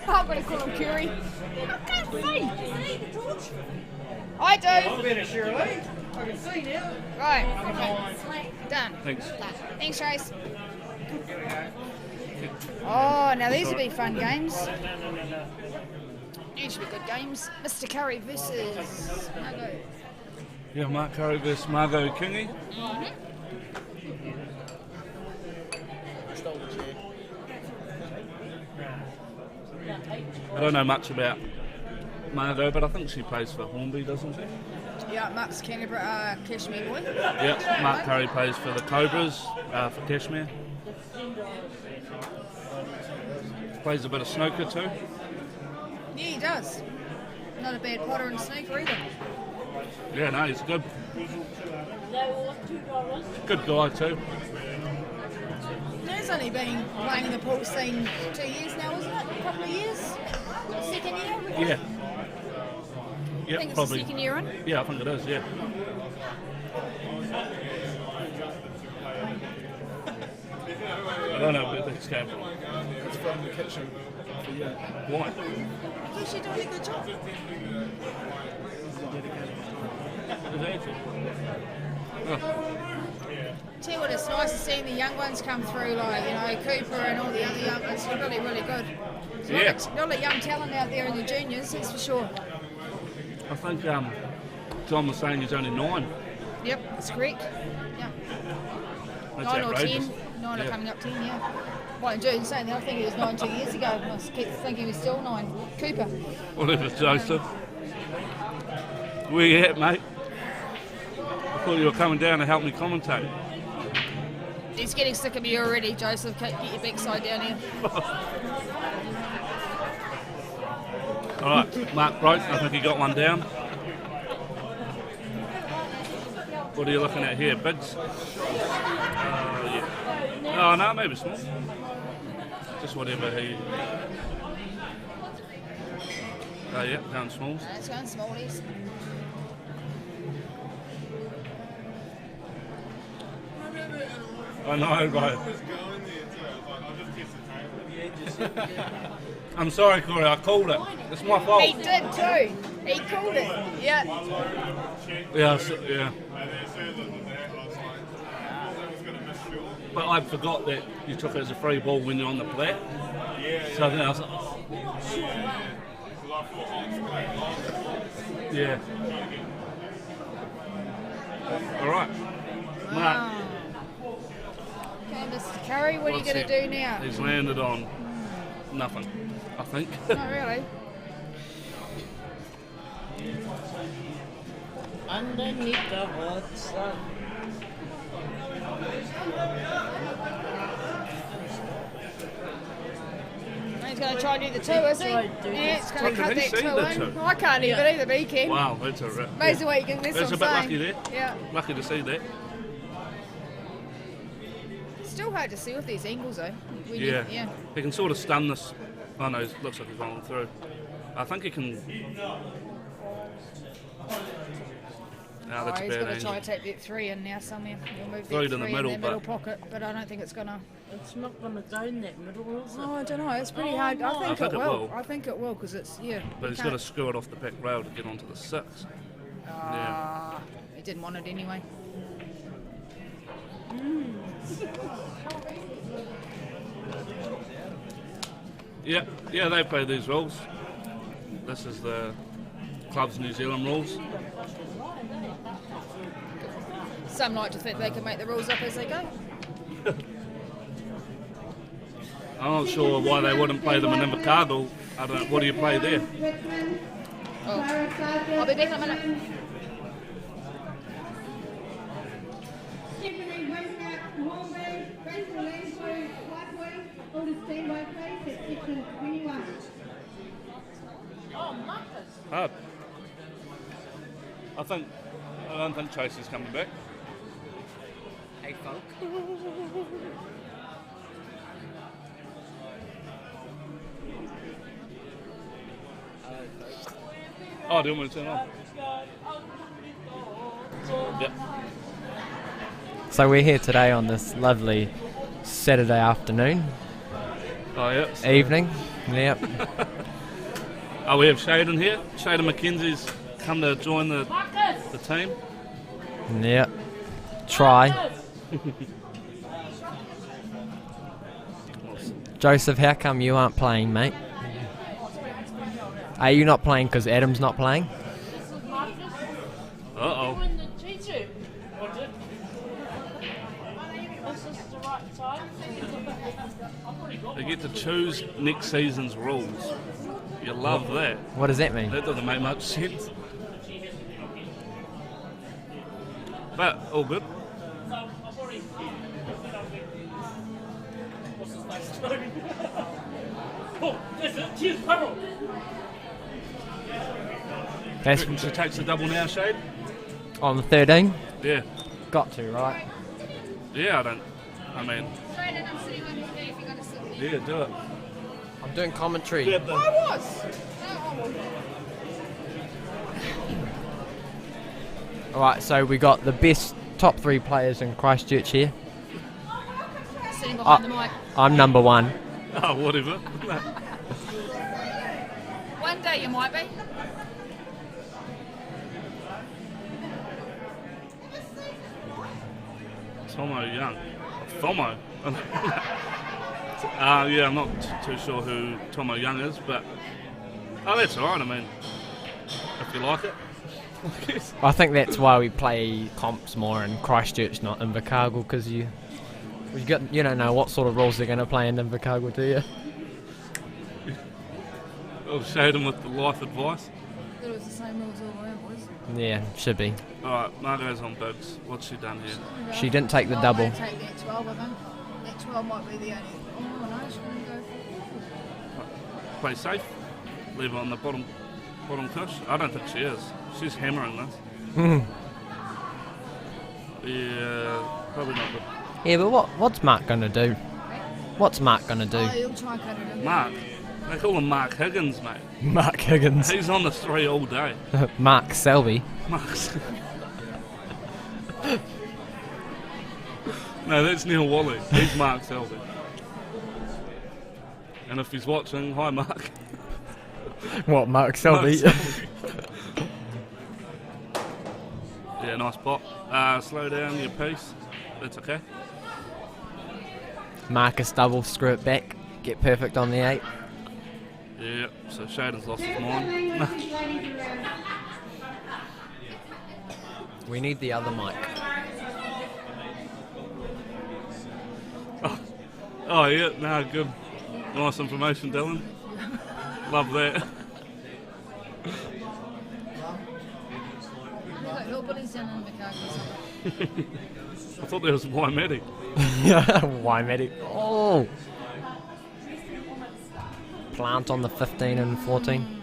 I'm going to call him Curry. I can't see. I do. I'm better, Shirley. I can see now. Right. Done. Thanks. Thanks, Trace. Oh, now these will be fun games. These should be good games. Mr. Curry versus Margot. Yeah, Mark Curry versus Margot Kingy. I don't know much about Margot, but I think she plays for Hornby, doesn't she? Yeah, Mark's Canterbury, Kashmir boy. Yeah, Mark Curry plays for the Cobras, for Kashmir. Plays a bit of snooker too. Yeah, he does. Not a bad potter and snooker either. Yeah, no, he's good. Good guy too. He's only been playing in the pool scene 2 years now, isn't it? A couple of years? Second year? Yeah. I Yeah, think it's probably. the second year in. Yeah, I think it is, yeah. I don't know where this came from. It's from the kitchen. Why? Because you're doing a good job. Tell you what, it's nice to see the young ones come through, like, you know, Cooper and all the other young ones. It's really, really good. There's a lot of young talent out there in the juniors, that's for sure. I think John was saying he's only 9. Yep, that's correct. Yeah. That's 9 or outrageous. 10. 9 Yeah. are coming up 10, yeah. Well, I'm doing saying that. I think he was 9 2 years ago. I keep thinking he was still 9. Cooper. Whatever, Joseph. Where you at, mate? I thought you were coming down to help me commentate. He's getting sick of you already, Joseph. Get your backside down here. All right, Mark broke. I think he got one down. What are you looking at here, bids? Yeah. Oh, no, maybe small. Just whatever he... Oh, yeah, down smalls. It's going smallies. I know, right. I'm sorry, Corey, I called it. It's my fault. He did too. He called it. Yeah. Yeah, yeah. But I forgot that you took it as a free ball when you're on the flat. So then I was like, oh. Yeah. All right. Mark. Okay, Mr. Curry, what are you going to do now? He's landed on nothing, I think. Not really. Underneath the hot sun. He's going to try and do the two, is he? Yeah, it's going to cut that two in. I can't do it either, but he can. Wow, that's a rip. Amazing way you can miss. That's a bit lucky there. Yeah. Lucky to see that. Still hard to see with these angles, though. Yeah. Yeah. He can sort of stun this. Oh no, it looks like he's rolling through. I think he can. Oh, that's a He's bad going to angle. try and take that three in now somewhere. He'll move Through that to the three middle, in that middle but- pocket, but I don't think it's going to. It's not going to go in that middle, is it? Oh, I don't know. It's pretty hard. I think it will. I think it will because it's But he's got to screw it off the back rail to get onto the six. Yeah. He didn't want it anyway. Yeah, they play these rules. This is the club's New Zealand rules. Some like to think they can make the rules up as they go. I'm not sure why they wouldn't play them in Invercargill. I don't know. What do you play there? Oh. I'll be back in a minute. Stephanie Windner, Hornby, Rachel Lansbury, Whiteway, all the standby place at section 21. Oh, Marcus. Hard. I don't think Tracy's coming back. Hey, folk. Oh, do you want me to turn on? Yep. So we're here today on this lovely Saturday afternoon. Oh, yeah. Evening. Yep. Oh, we have Shaden here. Shaden McKenzie's come to join the team. Yep. Try. Joseph, how come you aren't playing, mate? Are you not playing because Adam's not playing? Uh-oh. They get to choose next season's rules. You love that. What does that mean? That doesn't make much sense. But, all good. That's She takes the double now, Shade? on the 13? Yeah. Got to, right? Yeah, I mean, yeah, do it. I'm doing commentary. I was. Alright, so we got the best top 3 players in Christchurch here. Sitting behind the mic. I'm number 1. Oh, whatever. One day you might be. Tomo Young. Tomo? Yeah, I'm not too sure who Tomo Young is, but... Oh, that's alright, I mean, if you like it. I think that's why we play comps more in Christchurch, not in Invercargill, because you don't know what sort of rules they're going to play in Invercargill, do you? I'll shade him with the life advice. Thought it was the same rules all around, boys. Yeah, should be. Alright, Margot's on bigs. What's she done here? She didn't take the double. Might take that 12, I think. That 12 might be the only. Oh no, she's going to go for Play safe. Leave her on the bottom cush. I don't think she is. She's hammering this. Yeah, probably not good. Yeah, but what's Mark going to do? What's Mark going to do? Oh, he'll try and cut it in. Mark. They call him Mark Higgins, mate. Mark Higgins. He's on the 3 all day. Mark Selby. No, that's Neil Wally. He's Mark Selby. And if he's watching, hi Mark. What, Mark Selby? Yeah, nice pop. Slow down your pace. That's okay. Marcus double, screw it back, get perfect on the 8. Yeah, so Shaden's lost his mind. We need the other mic. Oh yeah, no, good. Nice information, Dylan. Love that. I thought there was Waimeti. Waimeti. Oh! Plant on the 15 and 14.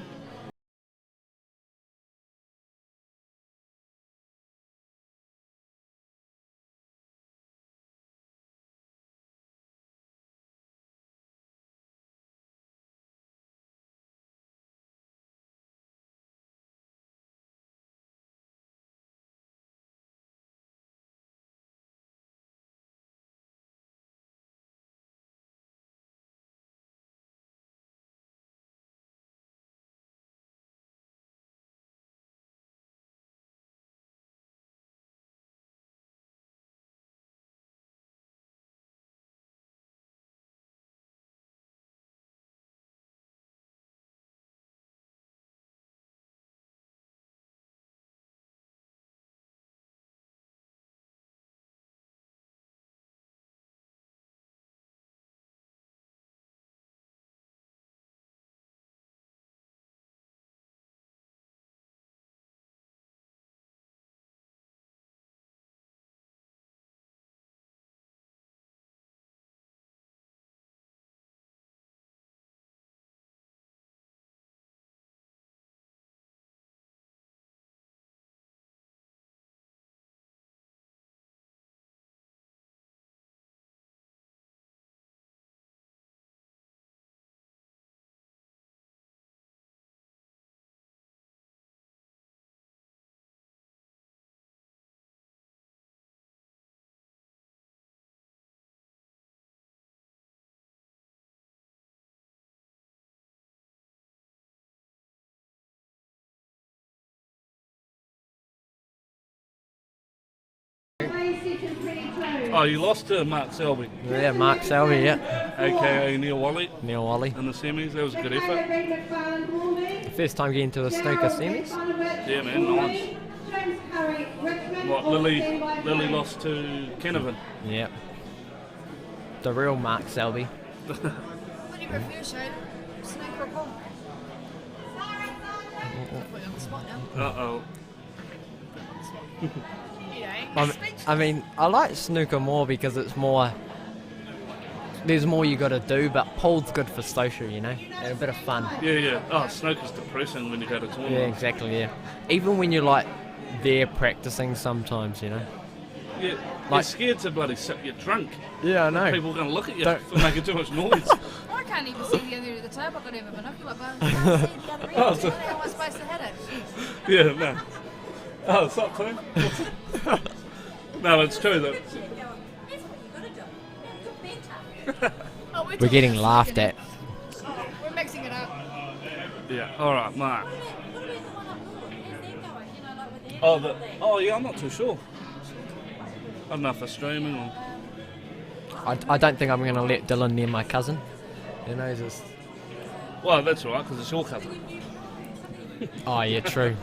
Oh, you lost to Mark Selby. Yeah, Mark Selby, yeah. AKA Neil Wally. Neil Wally. In the semis, that was a good effort. First time getting to the snooker semis? Yeah, man, nice. What, Lily lost to Kenovan. Yep. The real Mark Selby. What do you prefer, Shane? Snooker or pool? Put you on the spot now. Uh-oh. I mean, I like snooker more because it's more. There's more you got to do, but pool's good for social, you know, and a bit of fun. Yeah, yeah. Oh, snooker's depressing when you go to tournament. Yeah, exactly. Yeah. Even when you're like there practicing, sometimes, you know. Yeah. Like, you're scared to bloody sip. You're drunk. Yeah, I know. People are going to look at you for making too much noise. I can't even see the other end of the table. I've got to have a binocular, but I can't see the other end. Oh, so- How am I supposed to hit it? Yeah, no. Oh, it's not clean. No, it's true though. Oh, we're getting laughed at. Oh, we're mixing it up. Yeah. All right, Mark. Oh, yeah. I'm not too sure. I don't know if they're streaming or. I don't think I'm going to let Dylan near my cousin. You know, just. Well, that's all right because it's your cousin. Oh yeah, true.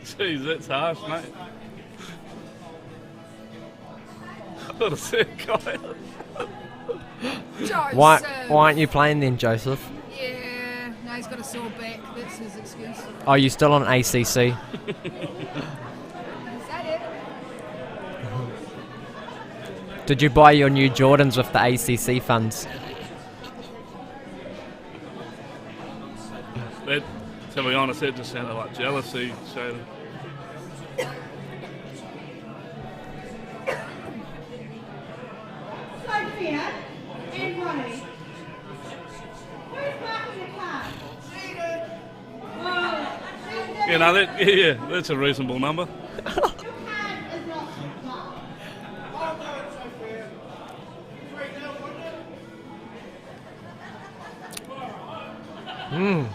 Jeez, that's harsh, mate. I've got a sick guy. Why aren't you playing then, Joseph? Yeah, no, he's got a sore back. That's his excuse. Oh, you still on ACC? Is that it? Did you buy your new Jordans with the ACC funds? That, to be honest, that just sounded like jealousy, Shaden. Sophia and Ronnie. Who's marking the card? Yeah, no, that's a reasonable number. Oh,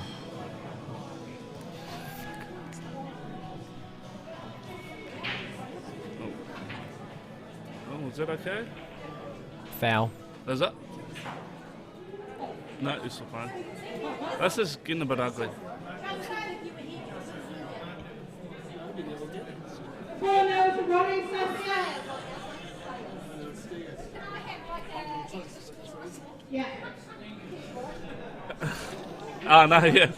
is that okay? Foul. Is it? No, it's fine. This is getting a bit ugly. No, yeah.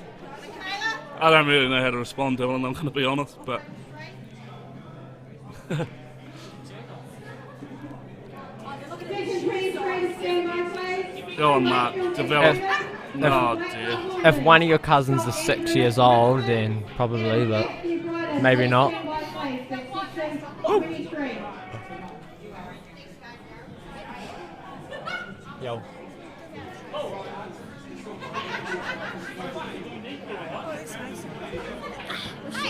I don't really know how to respond to it, I'm going to be honest, but... Go on, Mark. Develop. Dear. If one of your cousins is 6 years old, then probably, but maybe not. Yo.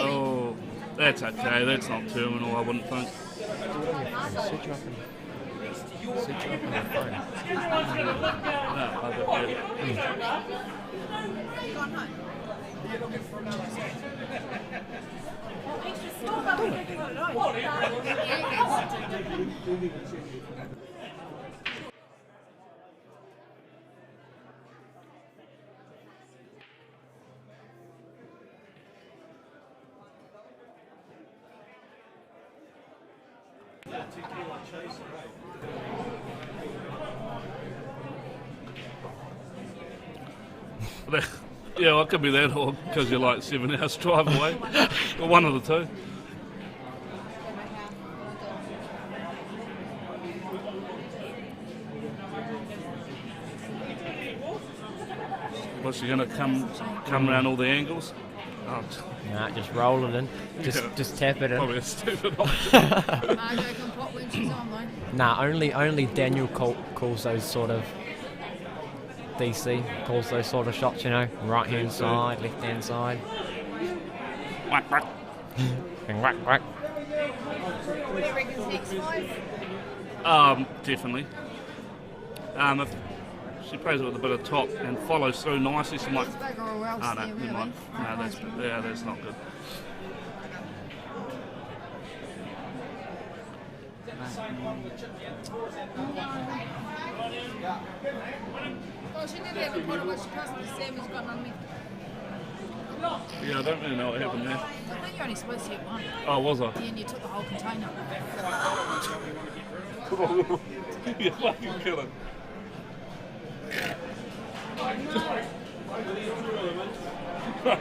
Oh, that's okay. That's not terminal, I wouldn't think. Yeah, well, it could be that, or because you're like 7 hours drive away. Or one of the two. What's she going to come around all the angles? Oh. Nah, just roll it in. Just tap it in. Probably a stupid option. Nah, only Daniel calls those sort of DC, calls those sort of shots, you know, right hand side, left hand side. Whack, whack. And whack, whack. Definitely. If she plays it with a bit of top and follows through nicely, she might. Oh, no, never mind. No, that's not good. Yeah, I don't really know what happened there. I think you're only supposed to get one. Oh, was I? Yeah, and you took the whole container. You're fucking killing.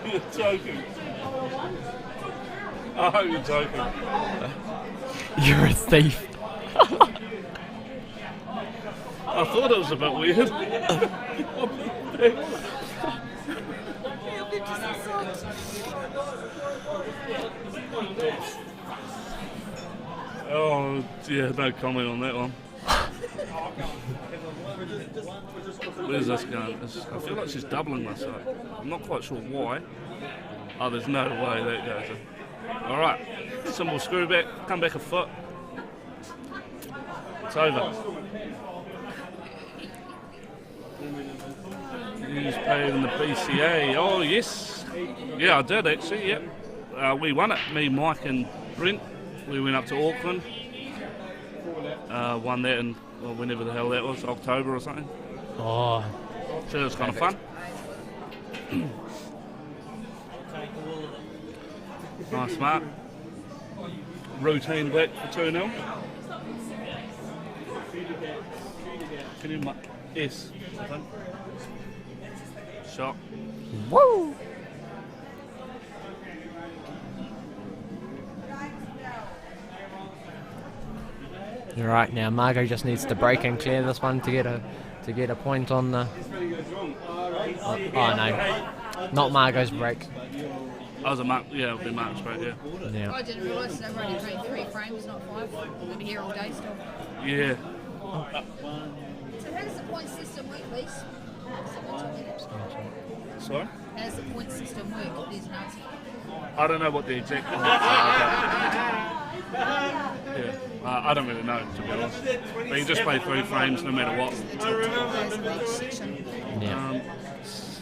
You're joking. I hope you're joking. You're a thief. I thought it was a bit weird. Oh, yeah, no comment on that one. Where's this going? I feel like she's doubling this up. I'm not quite sure why. Oh, there's no way that goes in. Alright, simple screw back, come back a foot. It's over. Who's played in the BCA? Oh, yes. Yeah, I did actually, yep. We won it, me, Mike and Brent. We went up to Auckland. Won that in, well, whenever the hell that was, October or something. Oh. So it was kind of fun. Nice mark. Routine back for 2-0. Can you mark? Yes. Shot. Woo! You're right, now Margot just needs to break and clear this one to get a point on the. Oh no, not Margot's break. I was a mark. Yeah, it'll be Mark's break. Yeah. I didn't realise they were only playing 3 frames, not 5. We'll be here all day still. Yeah. So how does the point system work, please? Sorry? How does the point system work? There's no. I don't know what the exact. Yeah, I don't really know, to be honest. But you just play 3 frames no matter what. Yeah.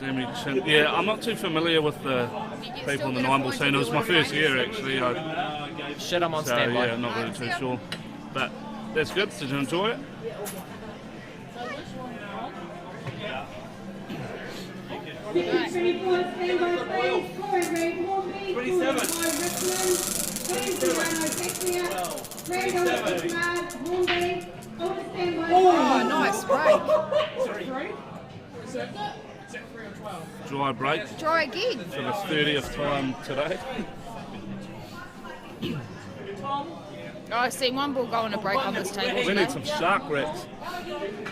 Semi-Chin. Yeah, I'm not too familiar with the people in the 9-ball scene. It was my first year actually. Shit, I'm on so, standby. yeah, not really too sure. But that's good. Did you enjoy it? Oh, nice break. Dry break. Try again. For the 30th time today. Oh, I've seen one ball go on a break on this table. We need some shark wraps.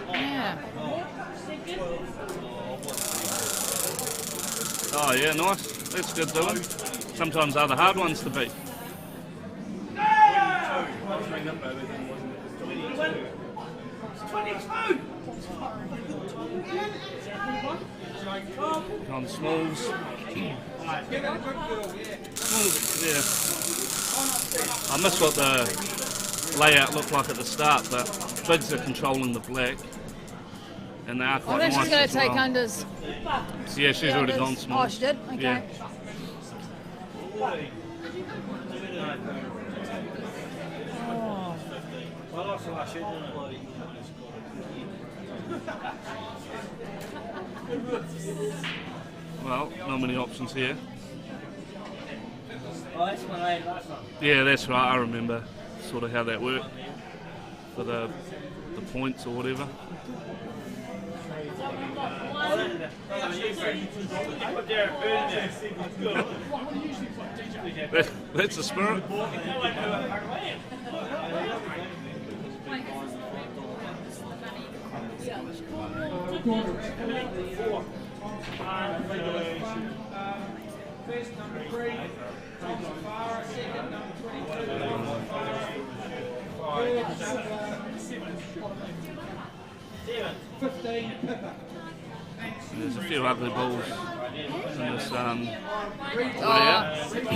Yeah. Oh yeah, nice. That's good, Dylan. Sometimes they're the hard ones to beat. On Smalls. Smalls, yeah. I miss what the layout looked like at the start, but Bigs are controlling the black. And they are quite I think nice she's going as to take well. unders. Yeah, she's already gone small. Oh, she did? Okay. Yeah. Well, not many options here. Oh, that's when I last one. Yeah, that's right. I remember sort of how that worked for the points or whatever. That's the spirit. First number 3, comes far. Second number 22, Third, 15, Pippa. There's a few ugly balls in this I'm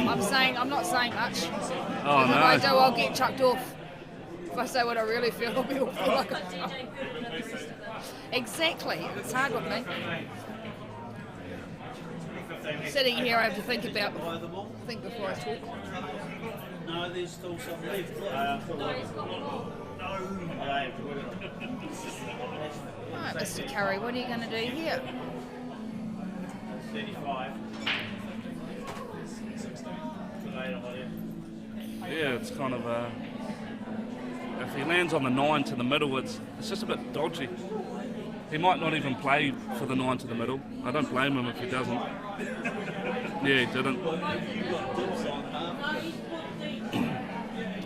not saying much. Oh, If no. I do, I'll get chucked off. If I say what I really feel, I'll feel like I'm Exactly. It's hard with me. Sitting here, I have to think before I talk. No, there's still some left. Right, Mr. Curry, what are you going to do here? 35. Yeah, it's kind of if he lands on the 9 to the middle, it's just a bit dodgy. He might not even play for the 9 to the middle. I don't blame him if he doesn't. Yeah, he didn't.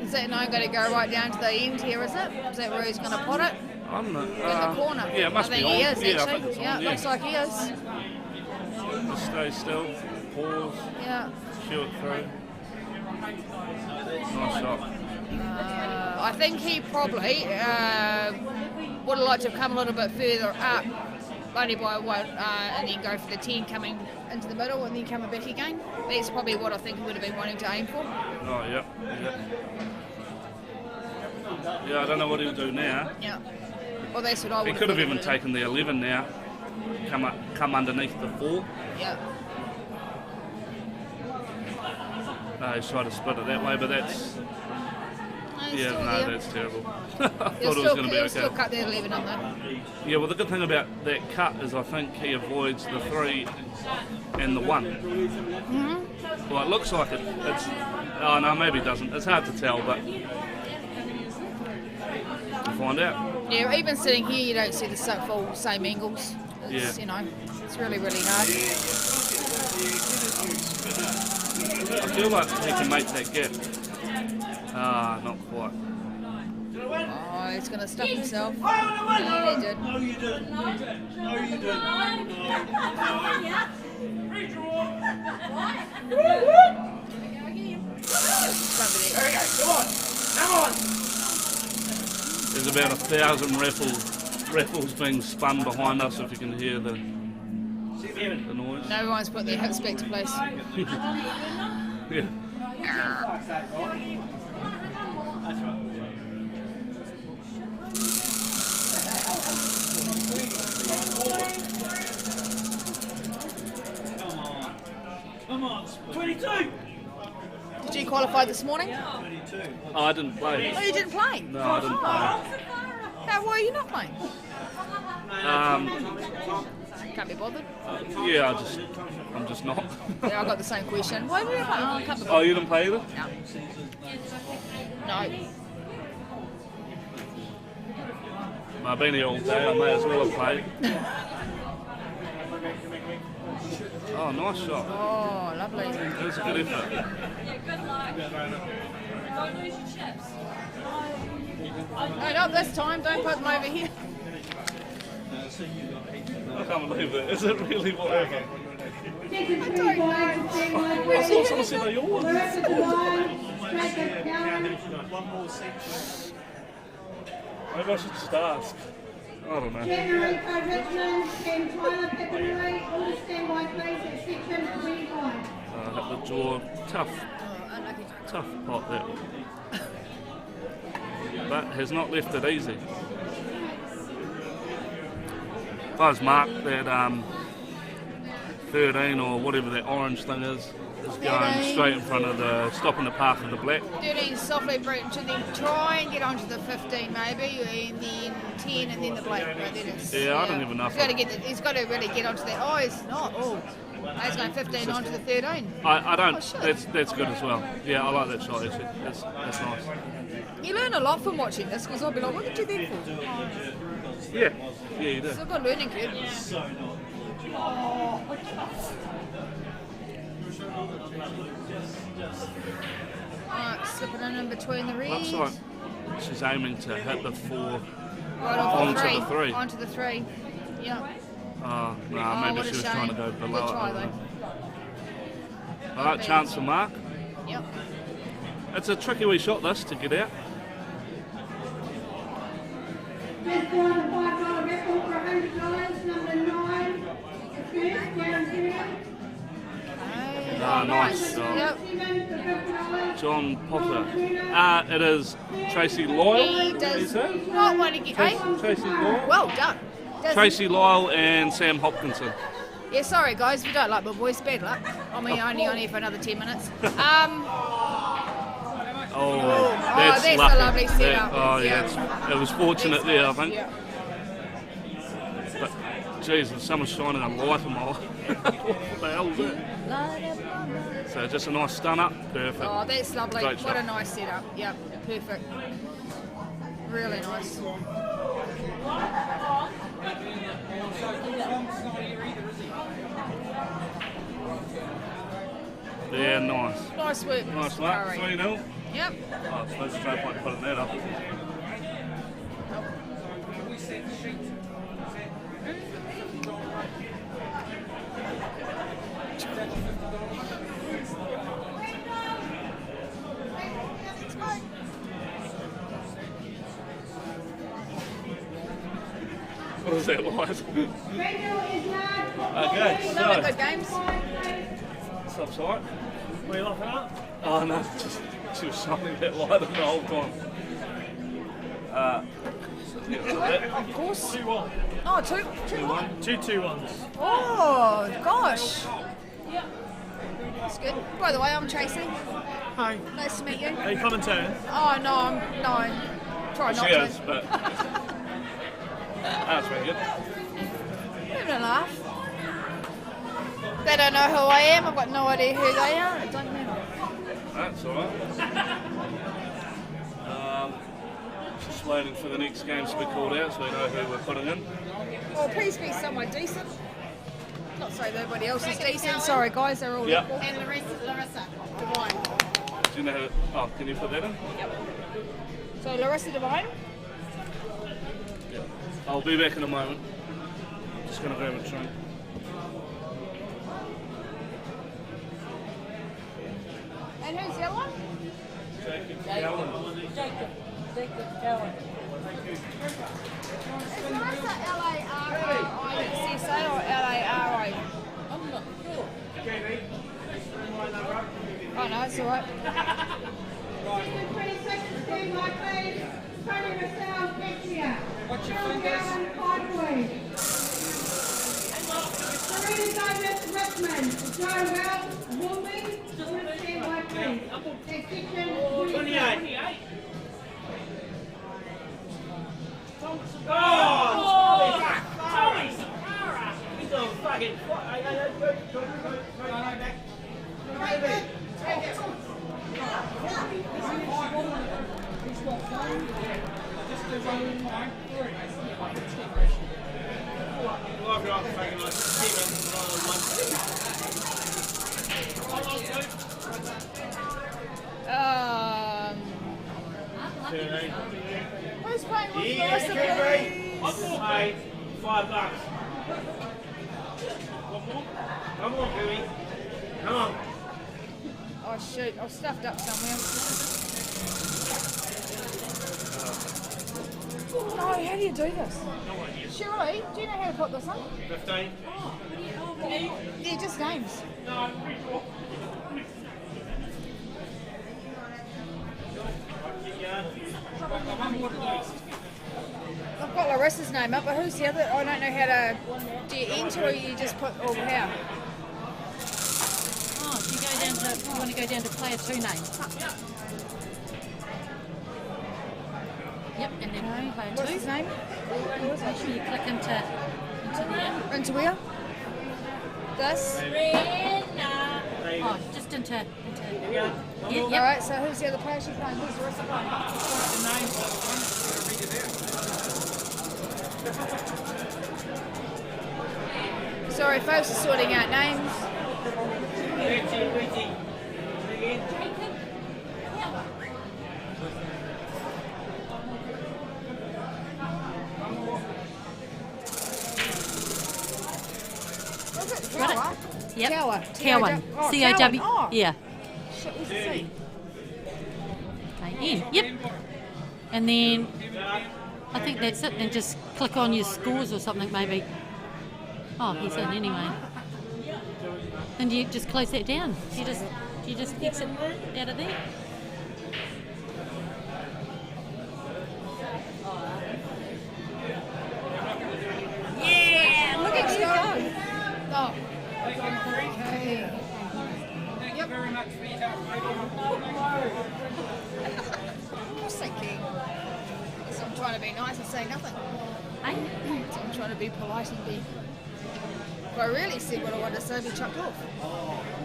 Is that 9 going to go right down to the end here, is it? Is that where he's going to put it? I'm not, In the corner? Yeah, it must I think be he on. is, Yeah, I actually. think it's on, Yeah, it looks like he is. Just stay still, pause, Yeah. shoot it through. Nice shot. I think he probably would have liked to have come a little bit further up, only by one, and then go for the 10 coming into the middle and then coming back again. That's probably what I think he would have been wanting to aim for. Oh, yeah. Yeah, I don't know what he'll do now. Yeah. Well, that's what I would He could have even taken the 11 now, come underneath the 4. Yeah. No, he's tried to split it that way, but that's... Yeah, no, that's terrible. I thought it was going to be He'll okay. still cut that 11 on though. Yeah, well, the good thing about that cut is I think he avoids the 3 and the 1. Mm-hmm. Well, it looks like it. It's... Oh, no, maybe it doesn't. It's hard to tell, but... We'll find out. Yeah, even sitting here, you don't see the full same angles. It's, Yeah. You know, it's really, really hard. I feel like he can make that gap. Ah, not quite. Oh, he's going to stuff himself. No, Yeah, he did. No, you didn't. No, you didn't. There we go, come on! Come on! There's about 1,000 raffles being spun behind us, if you can hear the noise. No one's put their hips back to place. Yeah. Come on, 22. Did you qualify this morning? Oh, I didn't play. Oh, you didn't play? No, I didn't play. Why are you not playing? Can't be bothered. Yeah, I'm just not. Yeah, I got the same question. Why did you play? Oh, I can't be Oh, bothered. you didn't play either? No. I've been here all day, I may as well have played. Oh, nice shot. Oh, lovely. That was a good effort. Yeah, good luck. Don't lose your chips. No, not this time. Don't put them over here. I can't believe it. Is it really whatever? I don't know. I thought someone said they all. Maybe I should just ask. I don't know. Generico Richmond and Tyler Penelli all stand by place at section 25. At the draw, tough pot there. But has not left it easy. If I was marked that 13 or whatever that orange thing is going straight in front of the, stopping the path of the black. 13 softly brute to then try and get onto the 15 maybe, and then 10 and then the black. But then it's, Yeah, I don't even know. He's got to really get onto that. Oh, he's not. Oh, he's going 15 onto the 13. I don't. Oh, shit. That's good as well. Yeah, I like that shot actually. That's nice. You learn a lot from watching this because I'll be like, what did you do for? Yeah, you do. It's a good learning curve. Alright, slipping in between the reeds. Looks like she's aiming to hit the 4 Right off onto the 3. Onto the 3. Yeah. Oh, no, Oh, maybe what a she was shame. trying to go below Good try, it. though. Alright, chance to mark. Yep. It's a tricky wee shot this to get out. Just won the $5 raffle for $100, number 9. The first down here. Ah, nice shot. Yep. John Potter. It is Tracy Lyle. He does is it? not want to get. Tracy Lyle. Well done. Tracy Lyle and Sam Hopkinson. Yeah, sorry guys, we don't like my voice. Bad luck. I mean, only on here for another 10 minutes. That's that's lucky. a lovely setup. Yeah, it was fortunate there, I think. Yeah. But, geez, someone's shining a light on my eye. What the hell is it? So just a nice stun up, perfect. Oh, that's lovely. Great What shot. a nice setup. Yep, perfect. Really nice. Yeah, nice. Nice work. Nice Mr. luck. Curry. 3-0. Yep. Oh, I suppose there's no point putting that up. What was that like? Okay, Lovely so. good games. What's up, Sight? What are you laughing at? Oh no, just she was shining that light on the whole time. Of course. 2-1. Oh, 2-1. 2-2-1s. Oh, gosh. That's good. By the way, I'm Tracy. Hi. Nice to meet you. Are you commentating? Oh, no. Try not She to. is, but that's very good. Having a laugh. They don't know who I am. I've got no idea who they are. It doesn't matter. That's alright. Just waiting for the next games to be called out so we know who we're putting in. Well, please be somewhere decent. Not so nobody else is decent. Sorry, guys, they're all Yep. equal. And Larissa Devine. Do you know who? Oh, can you put that in? So, Larissa Devine. I'll be back in a moment. Just going to grab a drink. And who's the other one? Jacob Cowan. Is Larissa L-A-R-I-S-S-A or L-A-R-I? I'm not sure. Oh, no, it's alright. Section 26, stand by please. Tony Rousseau, Kexia. Watch your John fingers. Gowan, Podway. Serena Davis, Watchman, Joe Wells, Woolman, all stand by please. Section 28. Who's playing with $5. Come on, Billy. Come on. Oh shoot, I've stuffed up somewhere. No, how do you do this? Shirley, do you know how to put this on? 15. Yeah, just names. I've got Larissa's name up, but who's the other? I don't know how to. Do you enter or you just put how? Oh, do you go down to? You want to go down to player 2 name? Yep, and then player 2. What's his name? Make sure you click into there. Into where? This? Oh, just into Yep. Alright, so who's the other player she's playing? Who's the rest of them? Sorry, folks are sorting out names. Got it? Yep. Cowan. Cowan. Oh, C-O-W. Cowan. Oh. Yeah. Shit, what's it say? K-N. Yep. And then I think that's it. And just click on your scores or something maybe. Oh, he's in anyway. And do you just close that down? Do you just exit out of there? Yeah, look at you go. Oh. Okay. Thank you very much for your help, mate. I was thinking. So I'm trying to be nice and say nothing. So I'm trying to be polite and be. If I really said what I wanted to say, I'd be chucked off.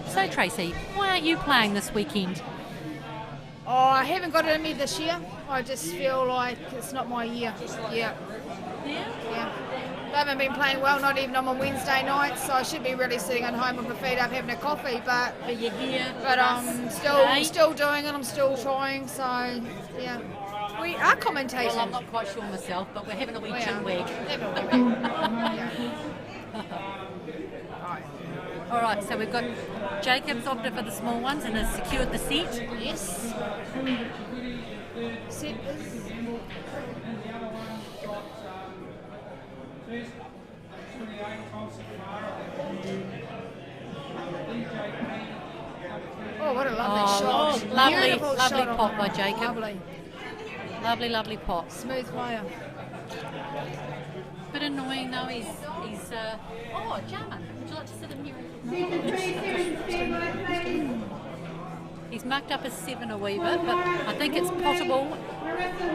So Tracy, why aren't you playing this weekend? Oh, I haven't got it in me this year. I just feel like it's not my year. Yeah. I haven't been playing well, not even on my Wednesday nights, so I should be really sitting at home with my feet up having a coffee, but you're here. But I'm still doing it, I'm still trying, so yeah. We are commentating. Well, I'm not quite sure myself, but we're having a wee chin wag. All right, so we've got Jacob's opted for the small ones and has secured the seat. Yes. Seat is... Oh, what a lovely shot. Lovely Beautiful shot pot by Jacob. Lovely pot. Smooth player. Bit annoying though, he's oh, Jarman, would you like to sit in here? He's marked up as 7 a wee bit, but I think it's possible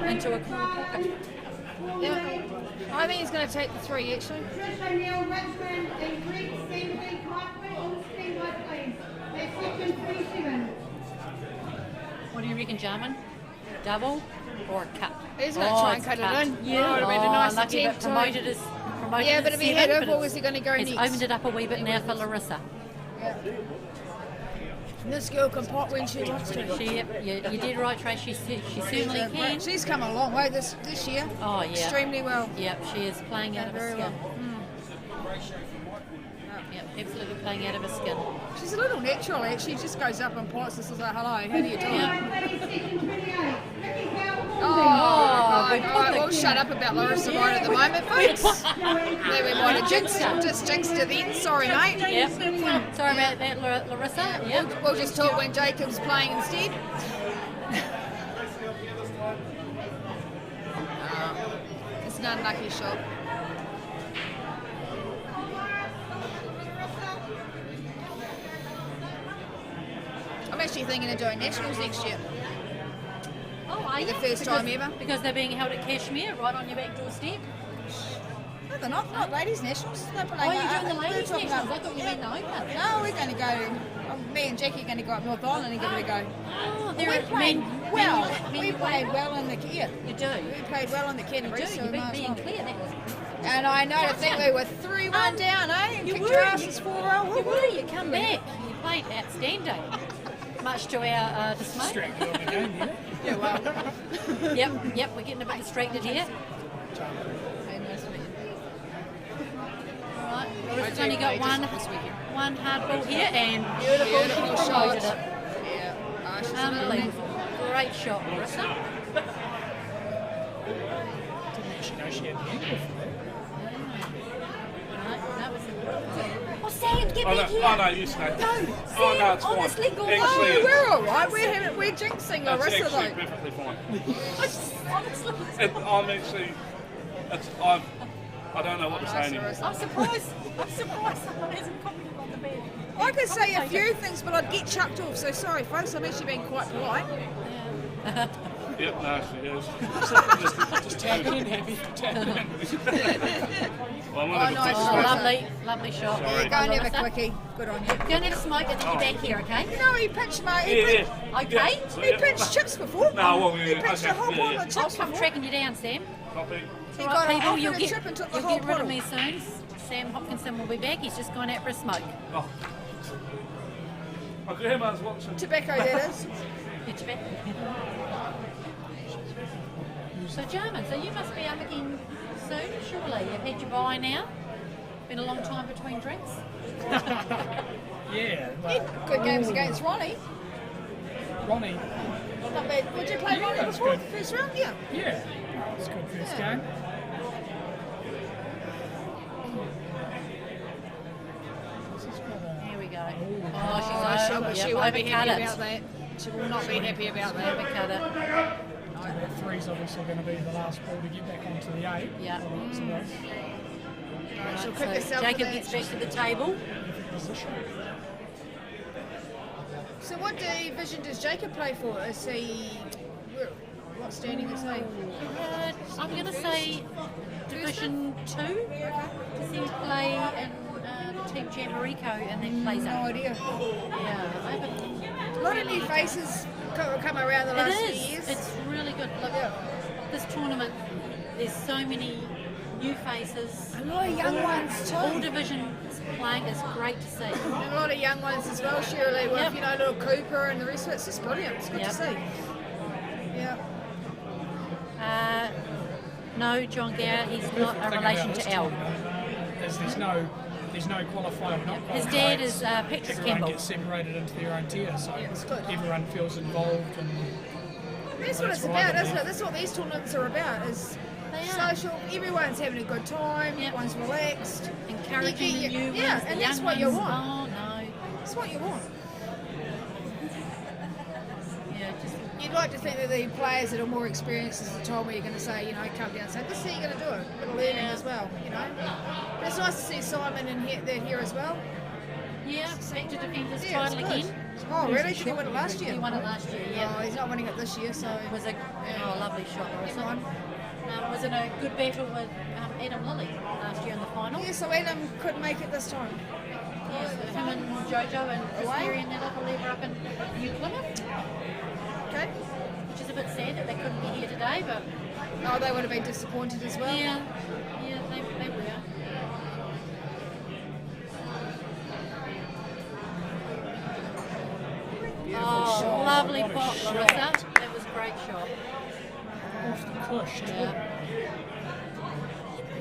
into a corner pocket. Yeah. I think he's going to take the 3 actually. What do you reckon, Jarman? Double or a cut? He's going to try and cut it in. Yeah, it'd been a nice attempt. Promoted as yeah, but if he had it, what was he going to go next? He's opened it up a wee bit now for Larissa. Yeah. And this girl can pot when she wants to. You did right, Trace. She certainly can. She's come a long way this year. Oh, yeah. Extremely well. Yep, she is playing out of her skin. Yep, absolutely playing out of her skin. She's a little natural, actually. She just goes up and pots and says, hello, how do you do it? Oh, we'll shut up about Larissa right at the moment, folks. There we might have jinxed her then. Sorry, mate. Yep. Sorry about that, Larissa. Yep. We'll just talk when Jacob's playing instead. It's an unlucky shot. actually thinking of doing nationals next year. Oh, are you? The first time ever. Because they're being held at Kashmir, right on your back doorstep. No, they're not ladies' nationals. They're playing. Oh, you're doing the ladies' talking nationals? about- I thought you meant the open. No, we're going to go. Me and Jackie are going to go up North Island and give it a go. Oh, We they're played well. We played well. well in the You do. We played well in the Canterbury. You do. So You we beat might as me well. and Claire. That was. And I know to think we were 3-1 down, eh? And You kicked were. your asses 4-0. You were. You come back. You played outstanding. Much to our dismay. Yeah, well. Yep. We're getting a bit distracted here. Alright, Larissa's only got one hard ball here and Beautiful she promoted shot. it. Yeah. Unbelievable. Great shot, Larissa. Didn't actually know she had the ankle for that. Oh, Sam, get Oh, back no, here. oh, no, you stay. No, Sam, Oh, no, it's fine. honestly, go Actually, on. it's- We're all right. We're jinxing That's Larissa actually though. perfectly fine. Honestly. I'm actually, I don't know what to say anymore. I'm surprised someone hasn't commented on the bed. I could say a few things, but I'd get chucked off. So sorry, folks. I'm actually being quite polite. Yep, no, she is. Just tap it in, Happy. Tap it in. Well, I'm gonna nice. Lovely shot. Sorry. Go and have a quickie. Good on you. Go and have a smoke and then you're back here, okay? No, he pitched, mate. Yeah. Okay. He pitched chips before. No, well, He pitched a whole bottle of I'll chips come before. tracking you down, Sam. Copy. He Right, got a people, half you'll of a chip and took the you'll whole get rid of bottle. me soon. Sam Hopkinson will be back. He's just gone out for a smoke. Oh. I could hear Mars watching. Tobacco, that is. Yeah, tobacco. So, Jarman, so you must be up again soon, surely. You've had your buy now. Been a long time between drinks. Yeah. Good games against Ronnie. Ronnie. Not bad. Would you play Yeah, Ronnie that's before? good. First round? Yeah. Yeah. It's a good first Yeah. game. Here we go. Oh, she won't be overcut happy it. about that. She will not be happy about that. Overcut it. That three's obviously going to be the last ball to get back onto the 8. Yeah. She'll Right, kick so herself Jacob for gets that. back to the table. So what division does Jacob play for? Is he... What standing is he? I'm going to say Division 2. Does he play in Team Jamaica and then plays No up? idea. Yeah, I haven't A lot of new faces come around the last It few is. years. It's really good. Look, this tournament, there's so many new faces. A lot of young ones too. All divisions playing is great to see. And a lot of young ones as well, Shirley, with, Yep. you know, little Cooper and the rest of it. It's just brilliant. It's good Yep. to see. Yeah. No, John Garrett, he's not a relation to Al. There's no qualifier. Not His qualified. dad is Patrick Everyone Campbell. gets separated into their own tier, so it's good. everyone feels involved. And That's what it's right, about, isn't it? That's what these tournaments are about, is social, everyone's having a good time, everyone's relaxed. Encouraging the new ones, Yeah, the and that's young what you ones. want. Oh, no. That's what you want. Yeah, just You'd like to think that the players that are more experienced, as you told me, you're going to say, you know, come down and say, this is how you're going to do it. A bit of learning as well, you know. But it's nice to see Simon and they're here as well. Yeah, back to defend his Yeah, it's title good. again. Oh, really? Did he win it last year? He won it last year, yeah. Oh, he's not winning it this year, so... It was a lovely shot, Larissa. Was in a good battle with Adam Lilly last year in the final. Yeah, so Adam couldn't make it this time. Yes, him and Jojo and Christeri and that other lever up in New Plymouth. Okay. Which is a bit sad that they couldn't be here today, but... Oh, they would have been disappointed as well. Yeah, they were. Beautiful shot. Lovely What a pot, shot. Larissa. That was a great shot. off the push, too. Yeah.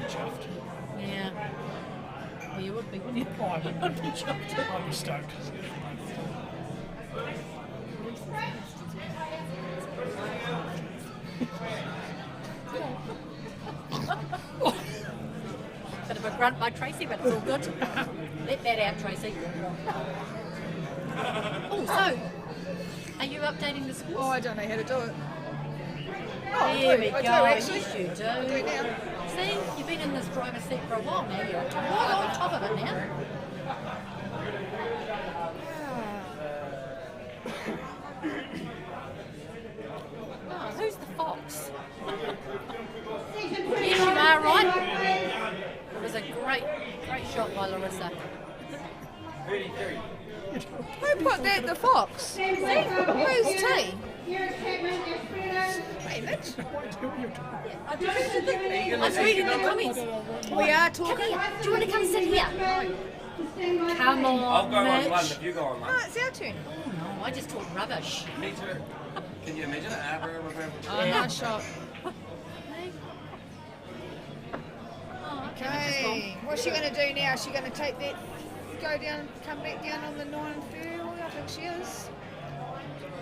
Chuffed. Yeah. Well, you would be, wouldn't you? Oh, I would. I'd be chuffed. I'd be stoked. Bit of a grunt by Tracy, but it's all good. Let that out, Tracy. Oh, so, are you updating the scores? Oh, I don't know how to do it. There we I go. do, actually. Yes, you do. I do now. See, you've been in this driver's seat for a while now. You're right on top of it now. by Larissa. Who put that? The fox. Who's tea? Hey, Mitch. I was reading the comments. We are talking. Come here. Do you want to come sit here? Come on, I'll go on Mitch. one if you go on one. Oh, it's our turn. No, I just talk rubbish. Me too. Can you imagine it? Oh, nice shot. Okay, what's she going to do now? Is she going to take that, go down, come back down on the 9 fairway? I think she is.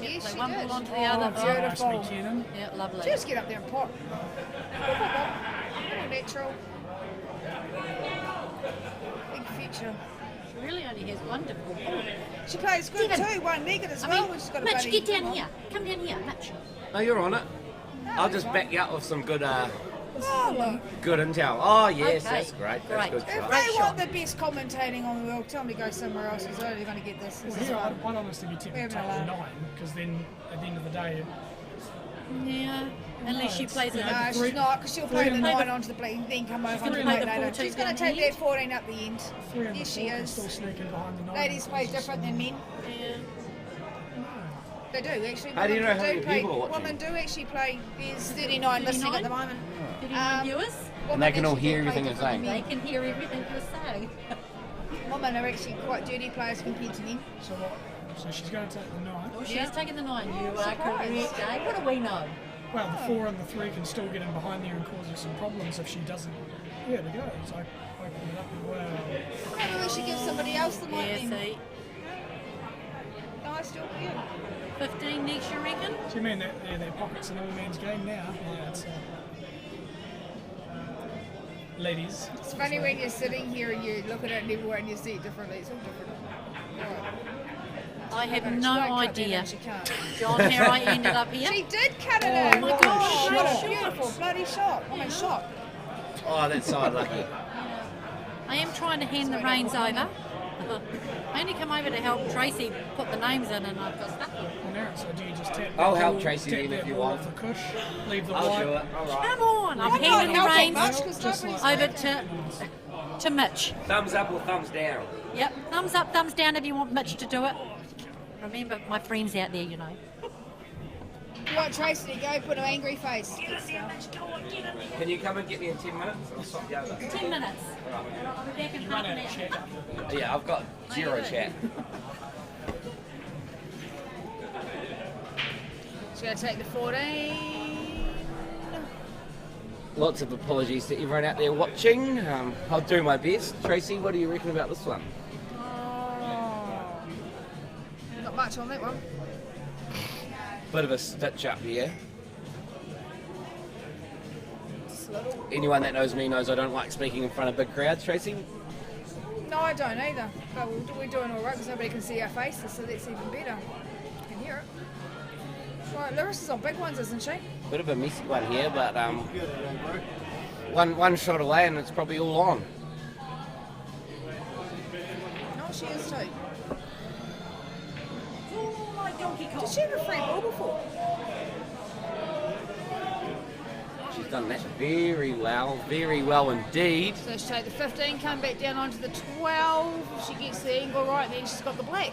Yes, Play she one did. ball onto the other. Beautiful. Yeah, lovely. Just get up there and pot. Natural. Big future. She really only has one difficult ball. She plays good Stephen. too, one legged as I well. mean, When she's got a Mitch, buddy. get down here. Come down here, Mitch. Oh, you're on it. I'll just back you up with some good, Oh, look. good intel. Oh yes, Okay. that's great. That's good If shot. they want the best commentating on the world, tell them to go somewhere else because they're only going to get this. Well, This is here, fun. I'd honestly be tempted We to have take an the alarm. 9, because then at the end of the day, Yeah, unless she plays it. No, she's not, because she'll play the 9 onto the blade, then come over onto the play plate the later. 14 She's going to down take here. that 14 up the end. 3 and Yes, the she 4 can is. still sneak in behind the 9. Ladies play different than men. Yeah. They do, actually. How do you know how many play, people are watching? Women do actually play. There's 39 listening at the moment. 39 viewers? And they can all actually hear do play everything you're different saying. than They men. can hear everything you're saying. Women are actually quite dirty players compared to men. So what? So she's going to take the 9. Oh, she's taking the 9. You are surprised. correct, Dave. What do we know? Well, the 4 and the 3 can still get in behind there and cause her some problems if she doesn't. Yeah, there goes. I opened it up and wow. Maybe we should give somebody else the mic Yeah, then. see. No, I still you. 15 next, you reckon? So you mean that their pockets in all man's game now? Yeah, it's ladies. It's funny when you're sitting here and you look at it everywhere and you see it differently. It's all different. I have She no won't cut that idea. in, she can't. John, how I ended up here. She did cut it Oh in. my gosh, Oh, what what a a beautiful bloody shot. I mean, shot. Oh, that's so unlucky. I am trying to hand the reins over. I only come over to help Tracy put the names in and I've got stuck here. Well, now, so do you just tap I'll that help ball, Tracy tap then that if you ball want. off the cush, leave the I'll white. do it. All right. Come on, I'm I'm handing not the helping reins much 'cause nobody's over to Mitch. Thumbs up or thumbs down? Yep, thumbs up, thumbs down if you want Mitch to do it. Remember, my friends out there, you know. You want Tracy to go put an angry face. Good stuff. Can you come and get me in 10 minutes? I'll swap you over. 10 minutes. I'll be back in half an hour. Yeah, I've got zero chat. She's going to take the 14. Lots of apologies to everyone out there watching. I'll do my best. Tracy, what do you reckon about this one? Oh. Not much on that one. Bit of a stitch up here. Just a little. Anyone that knows me knows I don't like speaking in front of big crowds, Tracy. No, I don't either. But we're doing all right because nobody can see our faces, so that's even better. You can hear it. Right, Larissa's on big ones, isn't she? Bit of a messy one here, but one shot away and it's probably all on. No, she is too. Oh, my donkey Kong. Did she have a free ball before? She's done that very well indeed. So she take the 15, come back down onto the 12. She gets the angle right, then she's got the black.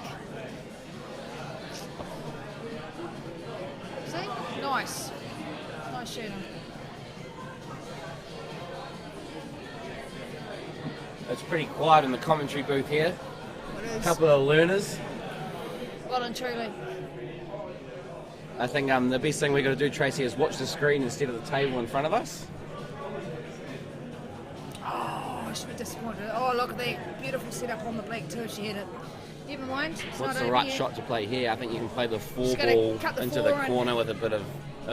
See? Nice. Nice shooting. It's pretty quiet in the commentary booth here. It A is. couple of learners. Well and truly. I think the best thing we're going to do, Tracy, is watch the screen instead of the table in front of us. Oh, I should be disappointed. Oh, look at that beautiful setup on the black too if she had it. Never mind. It's What's not the over right yet. shot to play here? I think you can play the four Just gotta ball cut the into four the and- corner with a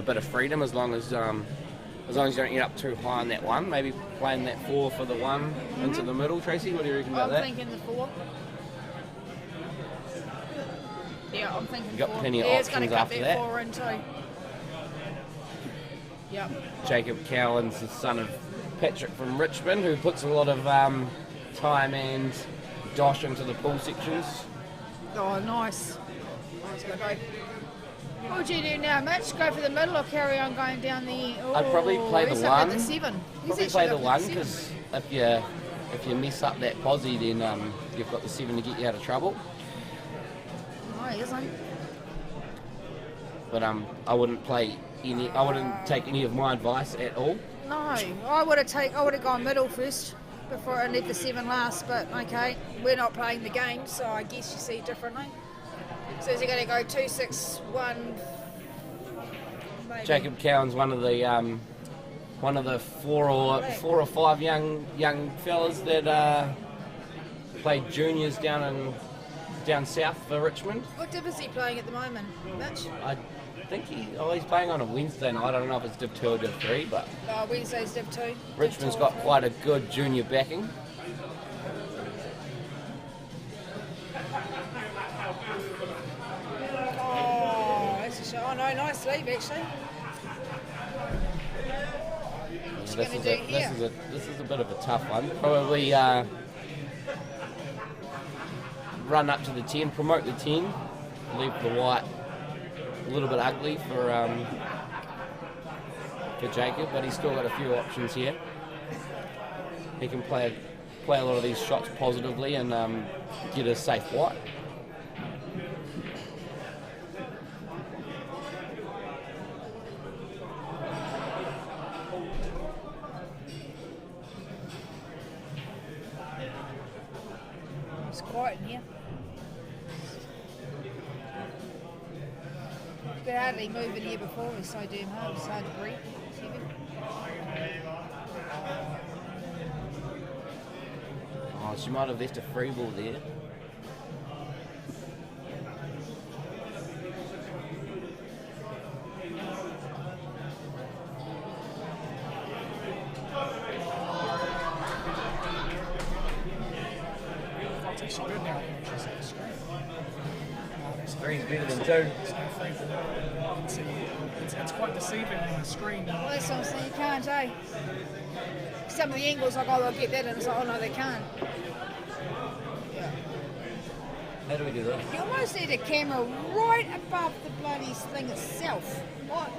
bit of freedom, as long as you don't get up too high on that one. Maybe playing that 4 for the 1 into the middle. Tracy, what do you reckon about I'm that? thinking the 4. Yeah, I'm thinking You've got 4. plenty of yeah, it's going options to cut after that that. 4 in too. Yep. Jacob Cowan's the son of Patrick from Richmond, who puts a lot of time and dosh into the pool sections. Oh, nice. Nice, go, go. What would you do now, Mitch? Go for the middle or carry on going down the... Oh, I'd probably play the he's up at 1. the 7. He's Probably actually play the up at 1 7. because if you mess up that posse, then you've got the 7 to get you out of trouble. No, he isn't. But I wouldn't play any. I wouldn't take any of my advice at all. No, I would have gone middle first before I left the 7 last. But okay, we're not playing the game, so I guess you see it differently. So is he going to go 2, 6, 1? Maybe. Jacob Cowan's one of the four or five young fellas that played juniors down south for Richmond. What div is he playing at the moment, Mitch? I think he's playing on a Wednesday night. I don't know if it's Div 2 or Div 3, but Wednesday's Div 2. Richmond's got quite a good junior backing. Oh, that's a shot. Oh no, nice leave actually. This is a bit of a tough one. Probably run up to the 10, promote the 10, leave the white a little bit ugly for Jacob, but he's still got a few options here. He can play a lot of these shots positively and get a safe white. It's quiet in here. You could hardly move in here before. It's so damn hard. It's hard to breathe. It's heavy. Oh, she might have left a free ball there. It's actually good now. She's at the screen. Three's better than 2. It's quite deceiving on the screen. Well, that's what I'm saying. You can't, eh? Some of the angles, like, oh, they'll get that, and it's like, oh, no, they can't. Yeah. How do we do that? You almost need a camera right above the bloody thing itself. What?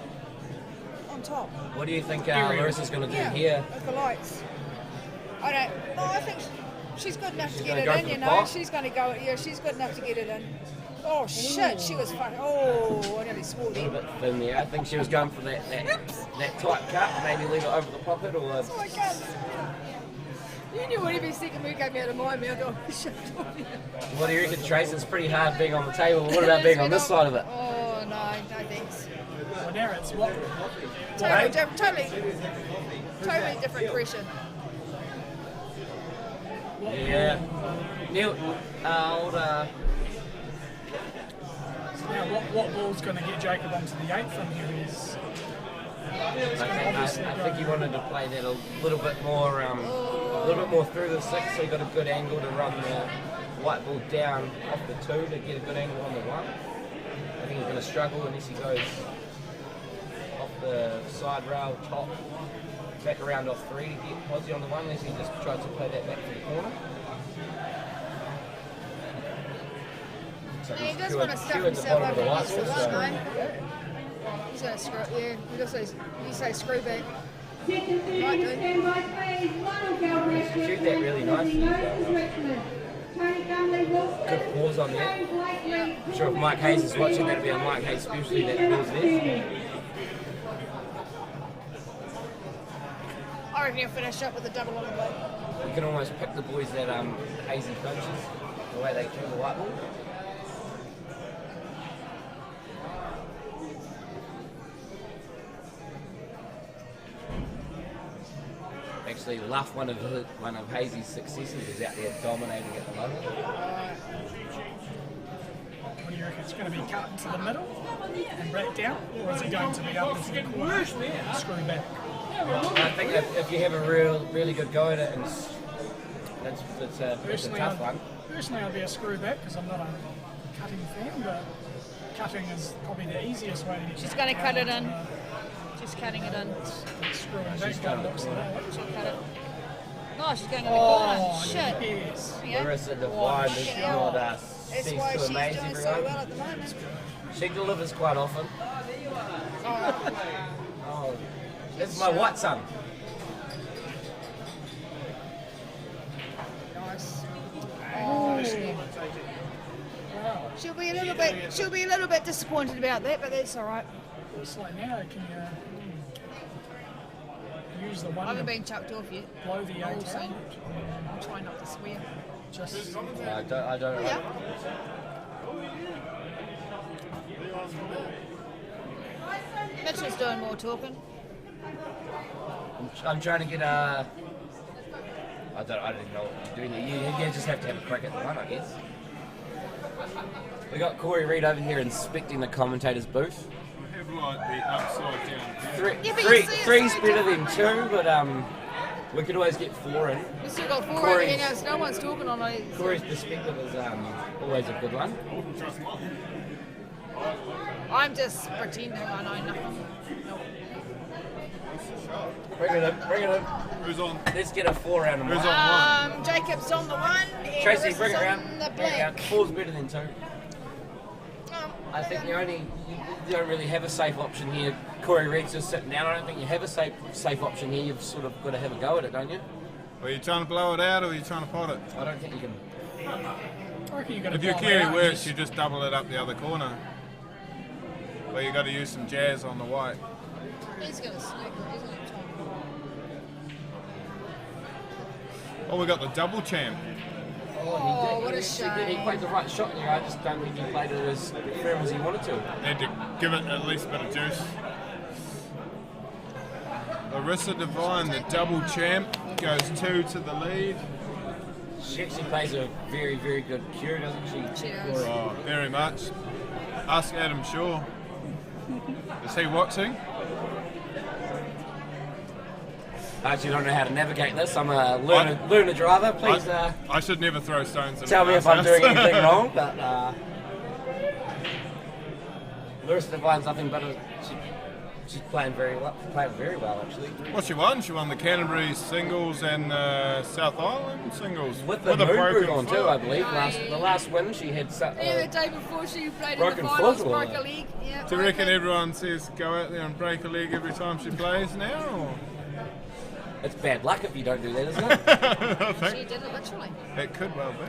On top. What do you think Larissa's going to do here? With the lights. I don't. No, I think she's good enough to get it go in. for You the know, pot? she's going to go. Yeah, she's good enough to get it in. Oh shit, she was fucking. Oh, I nearly swore A little there. bit thin there. I think she was going for that tight cut, maybe leave it over the pocket or. Oh my god. You knew what every second move came out of my mouth. Oh, shit. What do you reckon, Trace? It's pretty hard being on the table. What about being on this side of it? Oh no, no thanks. Well, now it's what? Totally different pressure. Yeah. Neil, Now, what ball's going to get Jacob onto the 8 from here is... I think he wanted to play that a little bit more through the 6, so he got a good angle to run the white ball down off the 2 to get a good angle on the 1. I think he's going to struggle unless he goes off the side rail, top, back around off 3 to get Posy on the 1, unless he just tries to play that back to the corner. So He does want to stuff himself up against the 1, though. He's going to screw, yeah, you say screw back. Might do. Shoot that really nicely. Good pause on that. I'm sure if Mike Hayes is watching, that'll be a Mike Hayes especially that pause there. I reckon he'll finish up with a double on the blade. You can almost pick the boys that hazy punches, the way they threw the white ball. Actually, Luff, one of Hazy's successes, is out there dominating at the moment. What do you reckon? It's going to be cut into the middle and back down, or is it going to be up into the corner and screw back? I think if you have a really good go at it, and it's a tough one. Personally, I'd be a screw back because I'm not a cutting fan, but cutting is probably the easiest way to get. She's going to cut it in. She's cutting it in. Screwing back. She's got it. She'll cut it. No, she's going in the corner. Shit. Yes. Larissa Devine is not That's cease why to she's amaze doing everyone. so well at the moment. She delivers quite often. Oh. This is my white son. She'll be a little bit disappointed about that, but that's all right. So now can you use the one? I haven't been chucked off yet. Blow the All eight seen. out. I'm trying not to swear. Just. I don't. Yeah. Mitchell's doing more talking. I'm trying to get a. I don't know what you're doing. You just have to have a crack at the one, I guess. We got Corey Reid over here inspecting the commentator's booth. I have like the upside down. Three's better than two, but we could always get four in. We still got four in here, so no one's talking on it. Corey's perspective is always a good one. I'm just pretending I know nothing. Bring it in. Who's on? Let's get a 4 round. Who's on one? Jacob's on the one. And Tracy, bring it on around. the black. 4's better than 2. I think you don't really have a safe option here. Corey Reid's just sitting down. I don't think you have a safe option here. You've sort of got to have a go at it, don't you? Are you trying to blow it out or are you trying to pot it? I don't think you can. I reckon you got to. If your carry works, you just double it up the other corner. But you got to use some jazz on the white. He's going to sneak it, isn't it? Oh, we got the double champ. Oh, what a shame. He played the right shot there. I just don't think he played it as firm as he wanted to. Had to give it at least a bit of juice. Larissa Devine, the double champ, goes 2 to the lead. She actually plays a very, very good cue, doesn't she? Oh, very much. Ask Adam Shaw. Is he watching? I actually don't know how to navigate this. I'm a learner driver. Please. I should never throw stones in tell me if I'm house. doing anything wrong. But Larissa Devine's nothing but she's playing very well. Actually. What she won? She won the Canterbury singles and South Island singles with a broken on too, I believe. The last win she had. The day before she played broken in the finals, foot, broke a leg. Yeah, Do you reckon everyone says go out there and break a leg every time she plays now? Or? It's bad luck if you don't do that, isn't it? She did it literally. It could well be.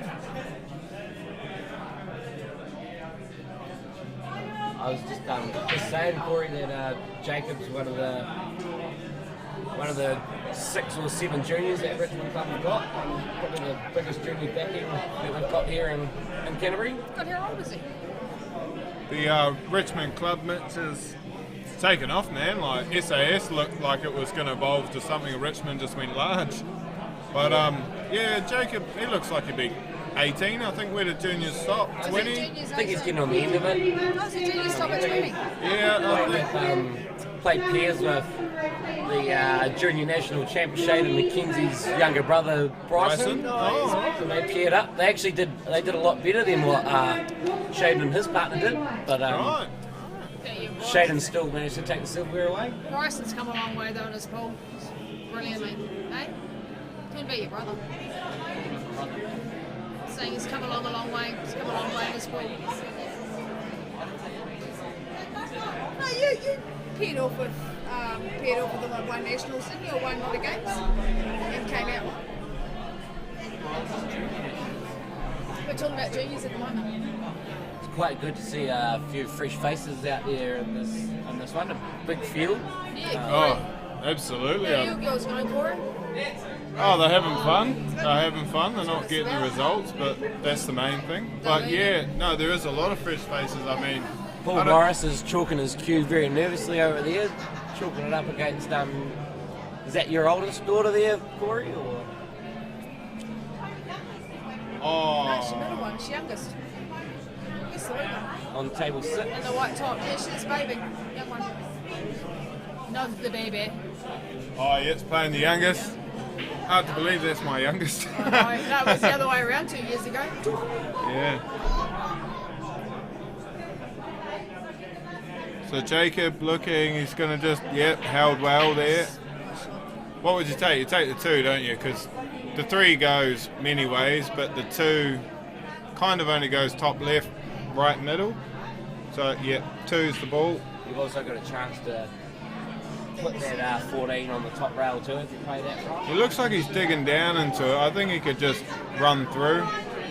I was just saying, Corey, that Jacob's one of the 6 or 7 juniors that Richmond Club have got. Probably the biggest junior backing that we've got here in Canterbury. God, how old is he? The Richmond Club mix is taken off, man. Like SAS looked like it was going to evolve to something. Richmond just went large. But yeah, Jacob, he looks like he'd be 18. I think where did juniors stop? 20? I think he's getting on the end of it. Oh, so juniors stop at 20? Yeah, played pairs with the junior national champ Shane and Mackenzie's younger brother Bryson. So they paired up. They actually did a lot better than what Shane and his partner did. But Shaden still managed to take the silverware away. Bryson's come a long way though in his pool. Brilliantly. Hey? Can be your brother. Saying he's come along a long way. He's come a long way in his pool. No, you paired off with the one nationals, didn't you? Or one not a games? And came out one. We're talking about juniors at the moment. Quite good to see a few fresh faces out there in this one. A big field. Yeah, absolutely. How are your girls going, Corey? Oh, they're having fun. They're not getting the results, but that's the main thing. But yeah, no, there is a lot of fresh faces. I mean, Paul Morris is chalking his cue very nervously over there, chalking it up against. Is that your oldest daughter there, Corey? Or? No, she's the middle one. She's youngest. Yes, the one. On table 6. In the white top. Yeah, she's the baby. Young one. Not the baby. Oh, yeah, it's playing the youngest. Hard to believe that's my youngest. Oh, no, that was the other way around 2 years ago. Yeah. So Jacob looking, he's going to just, held well there. What would you take? You take the 2, don't you? Because the 3 goes many ways, but the 2 kind of only goes top left, right middle. So, 2's the ball. You've also got a chance to put that 14 on the top rail too if you play that right. It looks like he's digging down into it. I think he could just run through.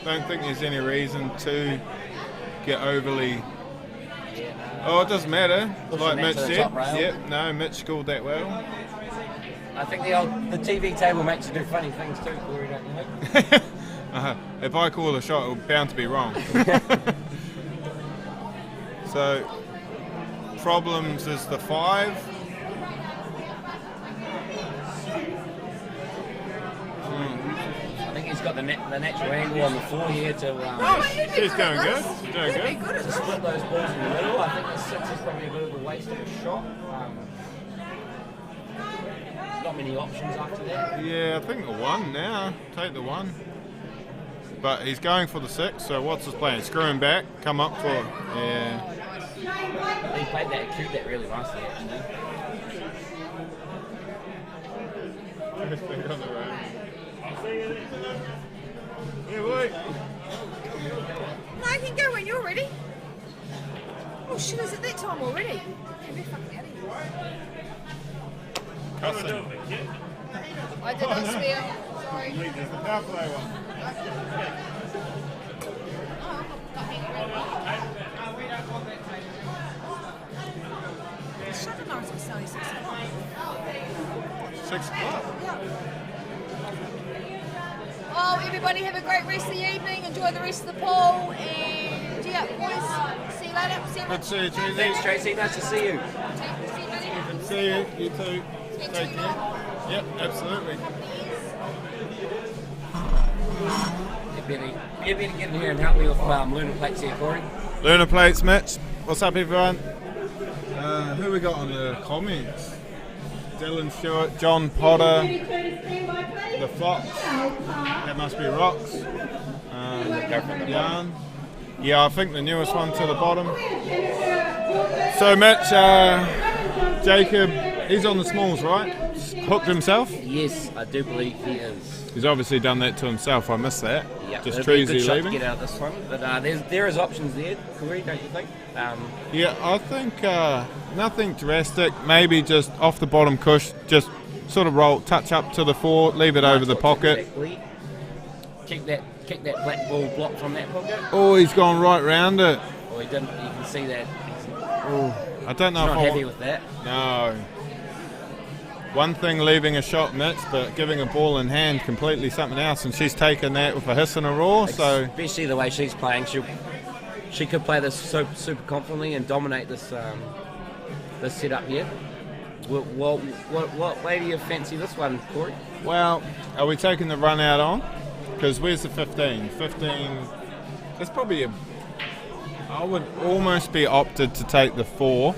Don't think there's any reason to get overly. Oh, it doesn't matter. Like Mitch said. Yep. No, Mitch scored that well. I think the TV table makes you do funny things too, Corey, don't you think? If I call a shot, it's bound to be wrong. So, problems is the 5. I think he's got the natural angle on the 4 here to. She's doing good. Doing good. To split those balls in the middle. I think the 6 is probably a bit of a waste of a shot. Not many options after that. Yeah, I think the 1 now. Take the 1. But he's going for the 6, so what's his plan? Screw him back, come up for. Yeah. He played that acute that really nicely, actually. Yeah, boy. No, I can go when you're ready. Oh shit, is it that time already? Okay, we're fucking out of here. Cussing. I did not swear. Sorry. There's the power play one. Shut the noise, it's only 6 o'clock. 6 o'clock? Yeah. Well, everybody have a great rest of the evening. Enjoy the rest of the pool. And yeah, boys, see you later. See you later. Good to see you, Tracy. Thanks, Tracy. Nice to see you. Good to see you. You too. Take care. Yep, absolutely. You better get in here and help me with lunar plates here, Corey. Lunar plates, Mitch. What's up, everyone? Who we got on the comments? Dylan Stewart, John Potter, the Fox. That must be Rocks. Yarn. Yeah, I think the newest one to the bottom. So, Mitch, Jacob, he's on the smalls, right? Hooked himself? Yes, I do believe he is. He's obviously done that to himself. I missed that. Yep, Just it'll be a good Treasy shot leaving. to get out of this one, but there is options there, Corey, don't you think? Yeah, I think nothing drastic. Maybe just off the bottom cush, just sort of roll, touch up to the 4, leave it over the pocket. Exactly. Kick that black ball block from that pocket. Oh, he's gone right round it. Oh, he didn't. You can see that. Oh, I don't know He's if not happy with that. No. One thing leaving a shot, Mitch, but giving a ball in hand completely something else, and she's taken that with a hiss and a roar. So especially the way she's playing, she could play this super confidently and dominate this this setup here. What way do you fancy this one, Corey? Well, are we taking the run out on? Because where's the 15? 15. That's probably I would almost be opted to take the 4.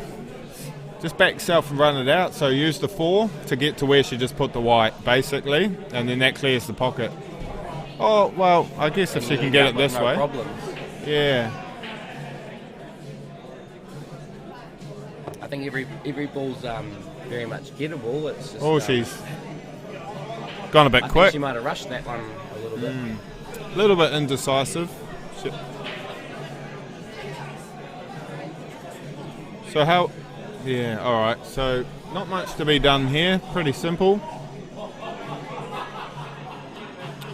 Just back yourself and run it out. So use the 4 to get to where she just put the white, basically, and then that clears the pocket. Oh well, I guess if she can get it this way. Problems. Yeah. I think every ball's very much gettable. It's just, She's gone a bit I quick. think she might have rushed that one a little bit. A little bit indecisive. So how? Yeah, all right. So not much to be done here. Pretty simple.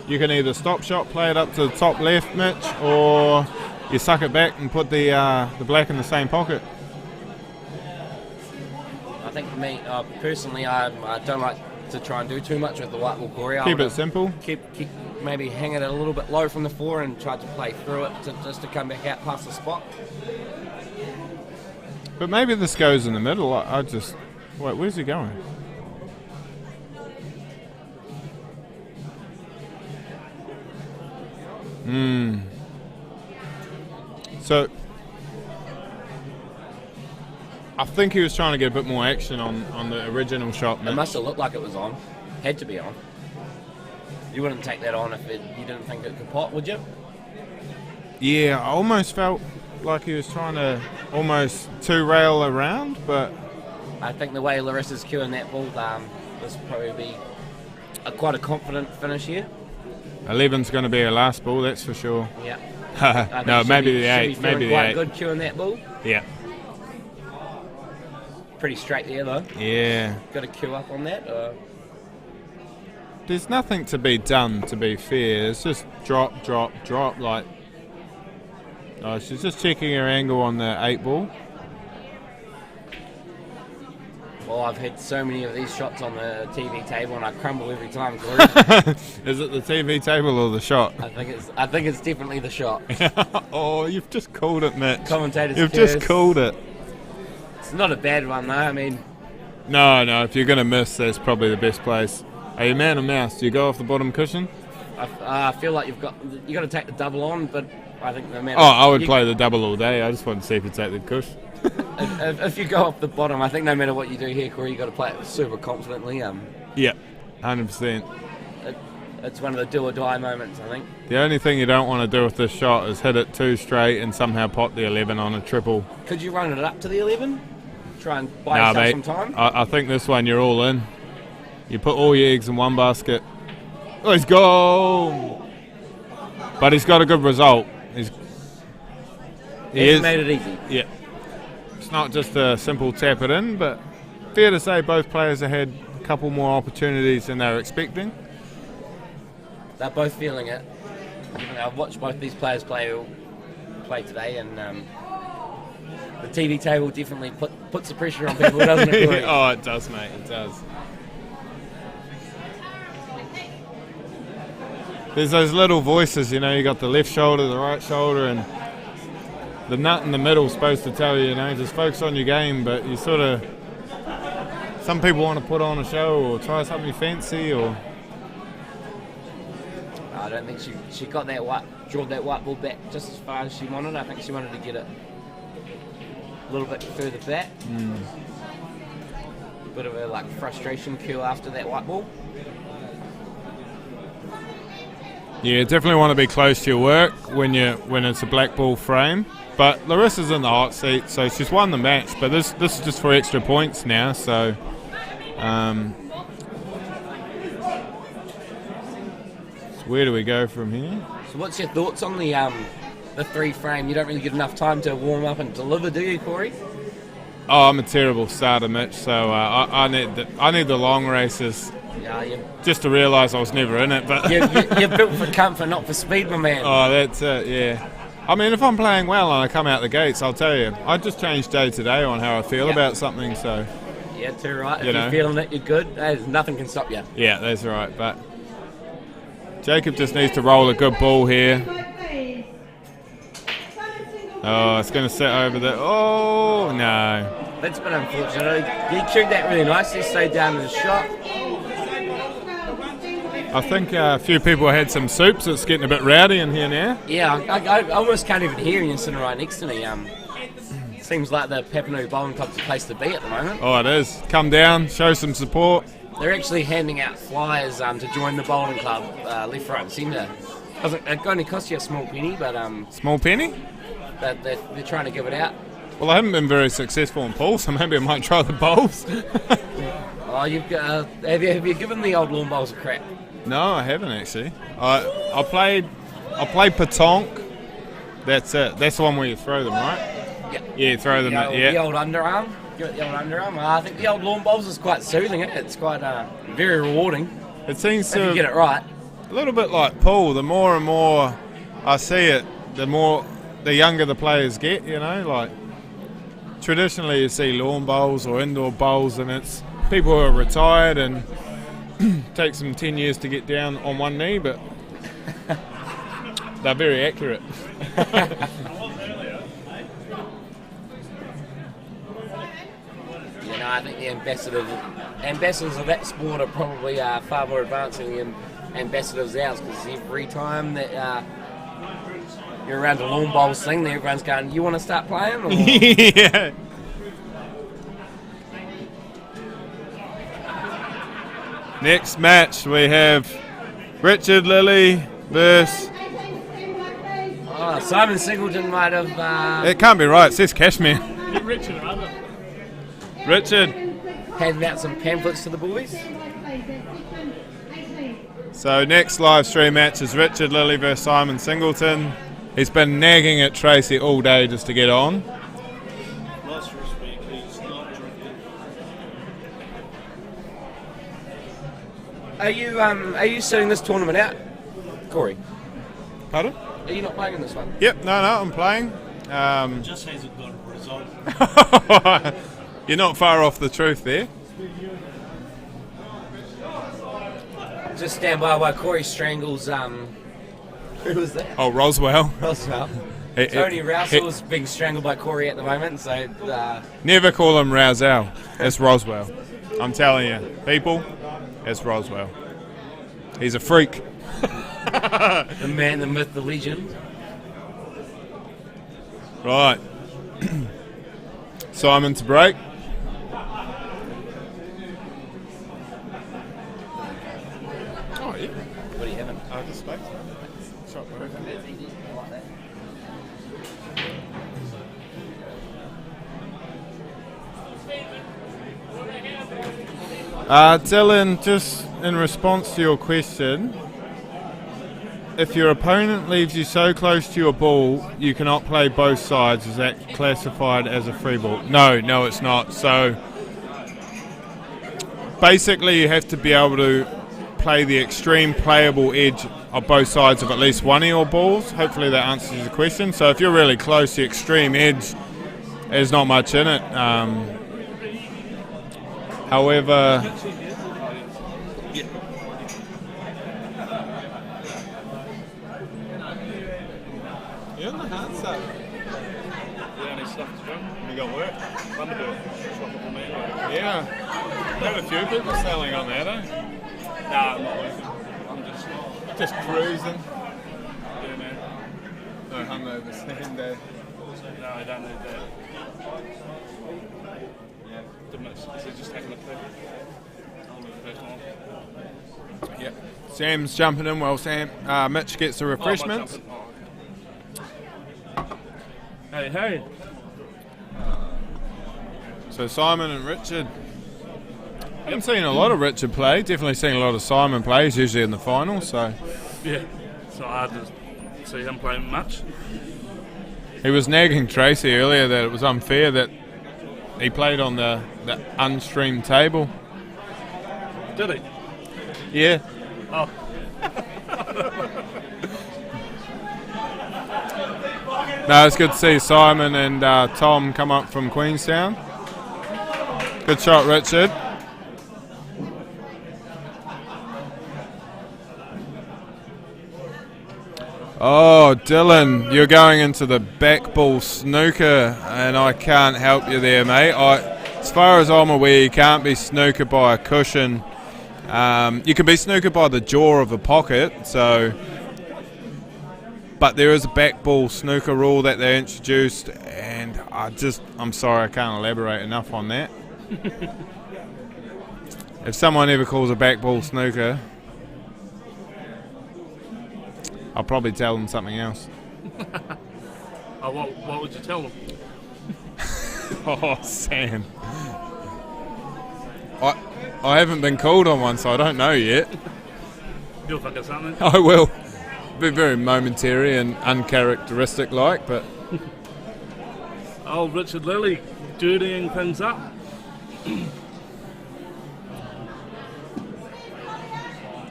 You can either stop shot, play it up to the top left, Mitch, or you suck it back and put the black in the same pocket. I think for me, personally, I don't like to try and do too much with the white ball, Corey. Keep it simple. Keep maybe hang it a little bit low from the 4 and try to play through it just to come back out past the spot. But maybe this goes in the middle. I just... Wait, where's he going? So... I think he was trying to get a bit more action on the original shot. It must have looked like it was on. Had to be on. You wouldn't take that on if you didn't think it could pot, would you? Yeah, I almost felt like he was trying to almost two-rail around, but... I think the way Larissa's queuing that ball, this will probably be quite a confident finish here. 11's going to be her last ball, that's for sure. Yeah. No, maybe the 8. Maybe the 8. Good queuing that ball. Yeah. Pretty straight there, though. Yeah. Got to queue up on that? There's nothing to be done, to be fair. It's just drop, drop, drop. Like, Oh, she's just checking her angle on the 8 ball. Well, I've had so many of these shots on the TV table, and I crumble every time. Is it the TV table or the shot? I think it's definitely the shot. Oh, you've just called it, Mitch. Commentators. You've just called it. It's not a bad one though. I mean, No, if you're going to miss, that's probably the best place. Are you man or mouse? Do you go off the bottom cushion? I feel like you got to take the double on, but I think no matter. Oh, I would play the double all day. I just want to see if you take the cushion. If you go off the bottom, I think no matter what you do here, Corey, you got to play it super confidently. Yeah, 100%. It's one of the do or die moments, I think. The only thing you don't want to do with this shot is hit it too straight and somehow pot the 11 on a triple. Could you run it up to the 11? Try and buy yourself mate, some time? I think this one you're all in. You put all your eggs in one basket. Oh, he's gone! But he's got a good result. He made it easy. Yeah. It's not just a simple tap it in, but fair to say both players have had a couple more opportunities than they were expecting. They're both feeling it. I've watched both these players play today, and the TV table definitely puts the pressure on people, doesn't it, Corey? Oh, it does, mate. It does. There's those little voices, you got the left shoulder, the right shoulder, and the nut in the middle is supposed to tell you, just focus on your game, but you sort of... Some people want to put on a show or try something fancy, or... I don't think she got drawed that white ball back just as far as she wanted. I think she wanted to get it a little bit further back. A bit of a frustration cue after that white ball. Yeah, definitely want to be close to your work when it's a black ball frame. But Larissa's in the hot seat, so she's won the match. But this is just for extra points now, so. So where do we go from here? So what's your thoughts on the 3 frame? You don't really get enough time to warm up and deliver, do you, Corey? Oh, I'm a terrible starter, Mitch. So I need the long races. Yeah, just to realise I was never in it. But you're built for comfort, not for speed, my man. Oh, that's it. Yeah. I mean, if I'm playing well and I come out the gates, I'll tell you. I just change day to day on how I feel about something. So. Yeah, too right. If you're feeling it, you're good. Nothing can stop you. Yeah, that's right. But Jacob just needs to roll a good ball here. Oh, it's going to sit over there. Oh, no. That's been unfortunate. He cued that really nicely, stayed down to the shot. I think a few people had some soups. It's getting a bit rowdy in here now. Yeah, I almost can't even hear him sitting right next to me. Seems like the Papanui Bowling Club's the place to be at the moment. Oh, it is. Come down, show some support. They're actually handing out flyers to join the bowling club, left, right and centre. It only costs you a small penny, but... Small penny? They're trying to give it out. Well, I haven't been very successful in pool, so maybe I might try the bowls. Oh, have you given the old lawn bowls a crack? No, I haven't actually. I played petanque. That's it. That's the one where you throw them, right? Yeah. Yeah, throw them. The old underarm. Give it the old underarm. I think the old lawn bowls is quite soothing. It's quite very rewarding. It seems if you get it right. A little bit like pool. The more and more I see it, the younger the players get. Like traditionally you see lawn bowls or indoor bowls, and it's people who are retired and takes them 10 years to get down on one knee, but they're very accurate. I think the ambassadors of that sport are probably far more advanced than the ambassadors of ours, because every time that you're around a lawn bowls thing, everyone's going, "You want to start playing?" Or? Yeah. Next match we have Richard Lilly versus... Oh, Simon Singleton might have... It can't be right, it says Cashmere. Richard, rather. Richard. Handing out some pamphlets to the boys. So next live stream match is Richard Lilly versus Simon Singleton. He's been nagging at Tracy all day just to get on. Last week he's not drinking. Are you sitting this tournament out, Corey? Pardon? Are you not playing in this one? Yep, no, I'm playing. Just hasn't got a result. You're not far off the truth there. Just stand by while Corey strangles. Who was that? Oh, Roswell. Roswell. It- Tony it- Rousel's being strangled by Corey at the moment, so. Never call him Rousel. It's Roswell. I'm telling you, people, it's Roswell. He's a freak. The man, the myth, the legend. Right. Simon to break. Oh, yeah. What are you having? Just space. Shot Dylan, just in response to your question, if your opponent leaves you so close to your ball you cannot play both sides, is that classified as a free ball? No, it's not. So basically you have to be able to play the extreme playable edge of both sides of at least one of your balls. Hopefully that answers the question. So if you're really close, the extreme edge, there's not much in it. However, you're in the hard stuff. Yeah, any stuff to do? You got work? Thunderbird. Yeah. Have a few people selling on that, eh? Nah, I'm not working. I'm Just cruising. Yeah, man. No hungover stand there. No, I don't need that. Yeah, they're just taking a pick. I'll move the first one. Yep. Sam's jumping in while Mitch gets the refreshments. Hey. So Simon and Richard. I haven't seen a lot of Richard play. Definitely seen a lot of Simon play. He's usually in the final, so. Yeah, it's not hard to see him playing much. He was nagging Tracy earlier that it was unfair that he played on the unstreamed table. Did he? Yeah. Oh. No, it's good to see Simon and Tom come up from Queenstown. Good shot, Richard. Oh, Dylan, you're going into the back ball snooker, and I can't help you there, mate. As far as I'm aware, you can't be snookered by a cushion. You can be snookered by the jaw of a pocket, but there is a back ball snooker rule that they introduced, and I'm sorry, I can't elaborate enough on that. If someone ever calls a back ball snooker, I'll probably tell them something else. Oh, what would you tell them? Oh, Sam. I haven't been called on one, so I don't know yet. You'll think of something? I will. Be very momentary and uncharacteristic like, but... Oh, Richard Lilly, dirtying things up.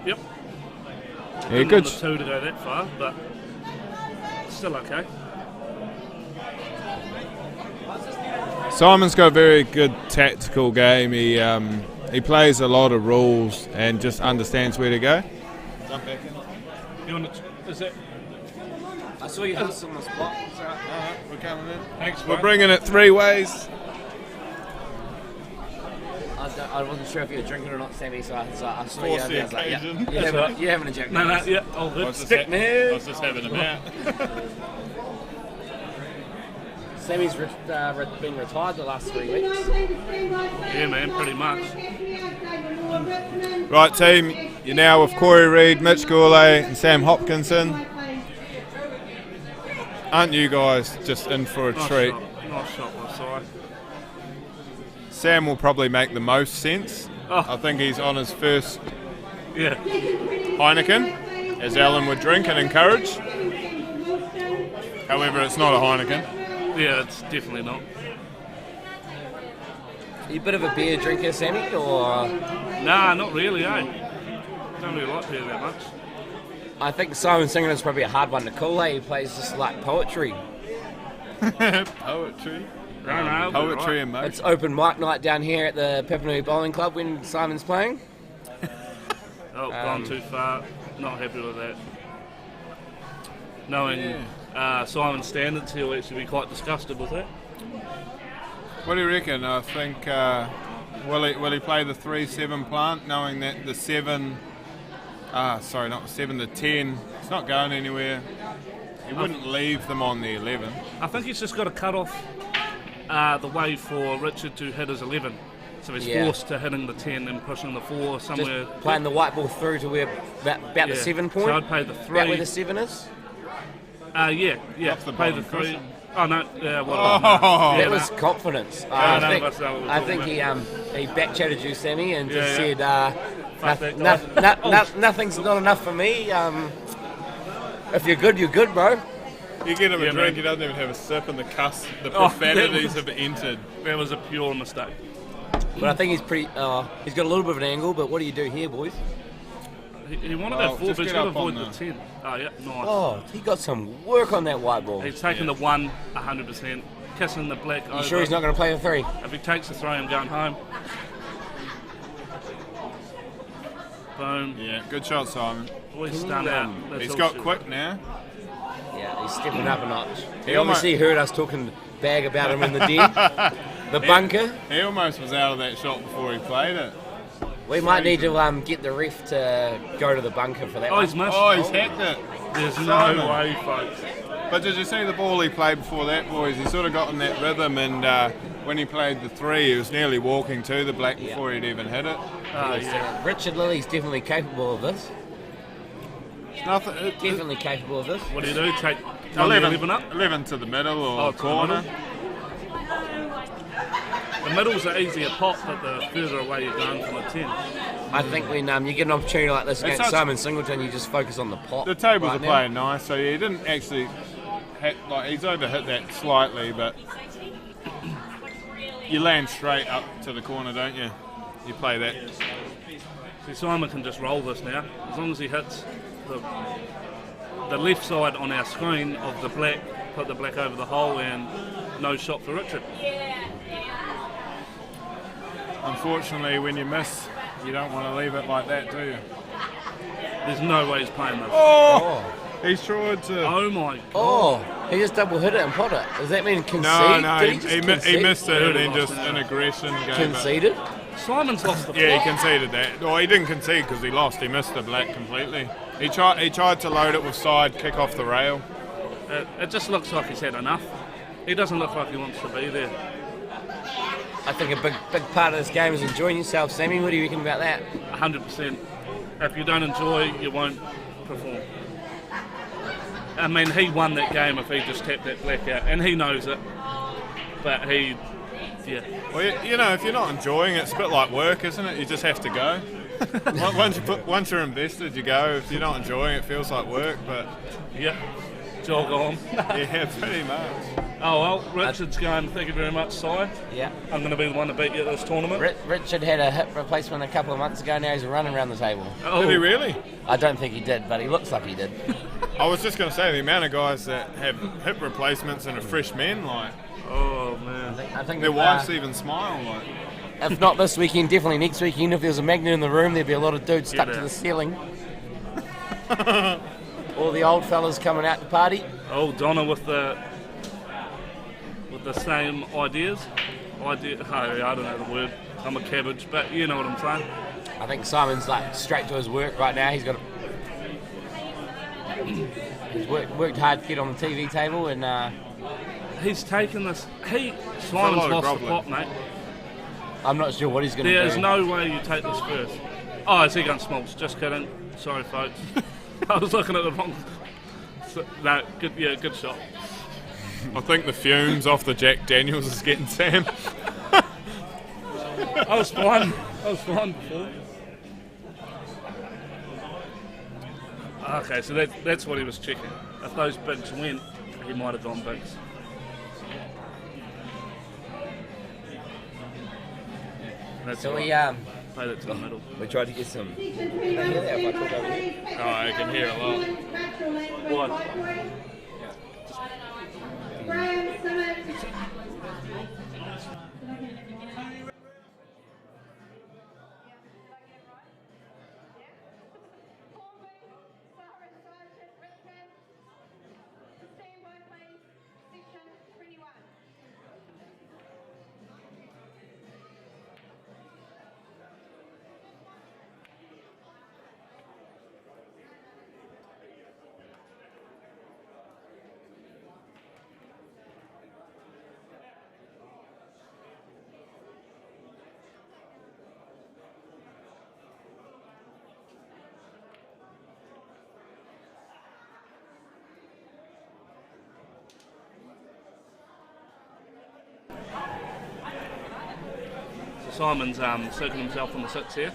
Yep. Yeah, good. Number 2 to go that far, but still okay. Simon's got a very good tactical game. He plays a lot of rules and just understands where to go. Jump back in. You want to? Is it? I saw you hustle on the spot. Alright, we're coming in. Thanks, We're bringing it 3 ways. I wasn't sure if you were drinking or not, Sammy, so I saw you. Force the occasion. You're having a Jack. No, yeah, all good. I was just having a bat. Sammy's been retired the last 3 weeks. Yeah, man, pretty much. Right, team, you're now with Corey Reid, Mitch Gourlay and Sam Hopkinson. Aren't you guys just in for a treat? Nice shot, my side. Sam will probably make the most sense. Oh. I think he's on his first Yeah. Heineken, as Allan would drink and encourage. However, it's not a Heineken. Yeah, it's definitely not. Are you a bit of a beer drinker, Sammy, or...? Nah, not really, eh? Don't really like beer that much. I think Simon Singleton is probably a hard one to call. He plays just like poetry. Poetry. Poetry and motion. It's open mic night down here at the Penelli Bowling Club when Simon's playing. Gone too far. Not happy with that. Knowing Simon's standards, he'll actually be quite disgusted with that. What do you reckon? I think will he play the 3-7 plant, knowing that the 7, not the 7, the 10, it's not going anywhere. He wouldn't leave them on the 11. I think he's just got to cut off the way for Richard to hit his 11. So he's forced to hitting the 10 and pushing the 4 somewhere. Just playing the white ball through to where about the 7 point. So I'd play the 3. About where the 7 is. Play the 3. Oh no! That was confidence. I think he back chatted you, Sammy, and just said, "Nothing's not enough for me. If you're good, you're good, bro." You get him a drink, he doesn't even have a sip, and the profanities have entered. That was a pure mistake. But I think he's pretty. He's got a little bit of an angle. But what do you do here, boys? He wanted that 4, but he's got to avoid the 10. Oh yeah, nice. Oh, he got some work on that white ball. He's taking the 1 100%, kissing the black over. You sure he's not going to play the 3? If he takes the 3, I'm going home. Boom. Yeah, good shot, Simon. He's done out. He's got quick now. Yeah, he's stepping up a notch. He obviously heard us talking bag about him in the den. The bunker. He almost was out of that shot before he played it. We might need to get the ref to go to the bunker for that one. He's missed. Oh, he's hacked it. There's no way, folks. But did you see the ball he played before that, boys? He sort of got in that rhythm, and when he played the 3, he was nearly walking to the black before he'd even hit it. Richard Lilly's definitely capable of this. Definitely capable of this. What do you do? Take 11 up? 11 to the middle or corner. The middle's an easier pop, but the further away you're going from the 10. I think when you get an opportunity like this against Simon Singleton, you just focus on the pop. The tables are playing nice, so he didn't actually he's overhit that slightly, but you land straight up to the corner, don't you? You play that. See, Simon can just roll this now, as long as he hits the left side on our screen of the black, put the black over the hole, and no shot for Richard. Unfortunately, when you miss, you don't want to leave it like that, do you? There's no way he's playing this. He's tried to... Oh my God. He just double hit it and pot it. Does that mean concede? No, he missed it and then just in aggression gave conceded? Simon's lost the he conceded that. Well, he didn't concede because he lost. He missed the black completely. He tried to load it with side, kick off the rail. It just looks like he's had enough. He doesn't look like he wants to be there. I think a big part of this game is enjoying yourself, Sammy. What do you reckon about that? 100%. If you don't enjoy, you won't perform. I mean, he won that game if he just tapped that black out, and he knows it. But he, Well, you know, if you're not enjoying it, it's a bit like work, isn't it? You just have to go. Once you're invested, you go. If you're not enjoying it, it feels like work, but... Yeah, jog on. Yeah, pretty much. Oh, well, Richard's going, thank you very much, Si. Yeah. I'm going to be the one to beat you at this tournament. Richard had a hip replacement a couple of months ago, now he's running around the table. Oh. Did he really? I don't think he did, but he looks like he did. I was just going to say, the amount of guys that have hip replacements and are fresh men, like... Oh, man. I think their wives even smile, like... If not this weekend, definitely next weekend. If there was a magnet in the room, there'd be a lot of dudes stuck to the ceiling. All the old fellas coming out to party. Oh, Donna with the same ideas. I don't know the word. I'm a cabbage, but you know what I'm saying. I think Simon's like straight to his work right now. He's worked hard to get on the TV table, and he's taken this. Simon's lost the pot, mate. I'm not sure what he's going to do. There's no way you take this first. Oh, is he going smokes? Just kidding. Sorry, folks. I was looking at the wrong. No, good shot. I think the fumes off the Jack Daniels is getting Sam. I was fine before. Okay, so that's what he was checking. If those bigs went, he might have gone bigs. So Play that to the middle. We tried to get some. Section 21, stand by please. Oh, I can hear a lot. What? Graham Simmons. Simon's circling himself on the 6 here.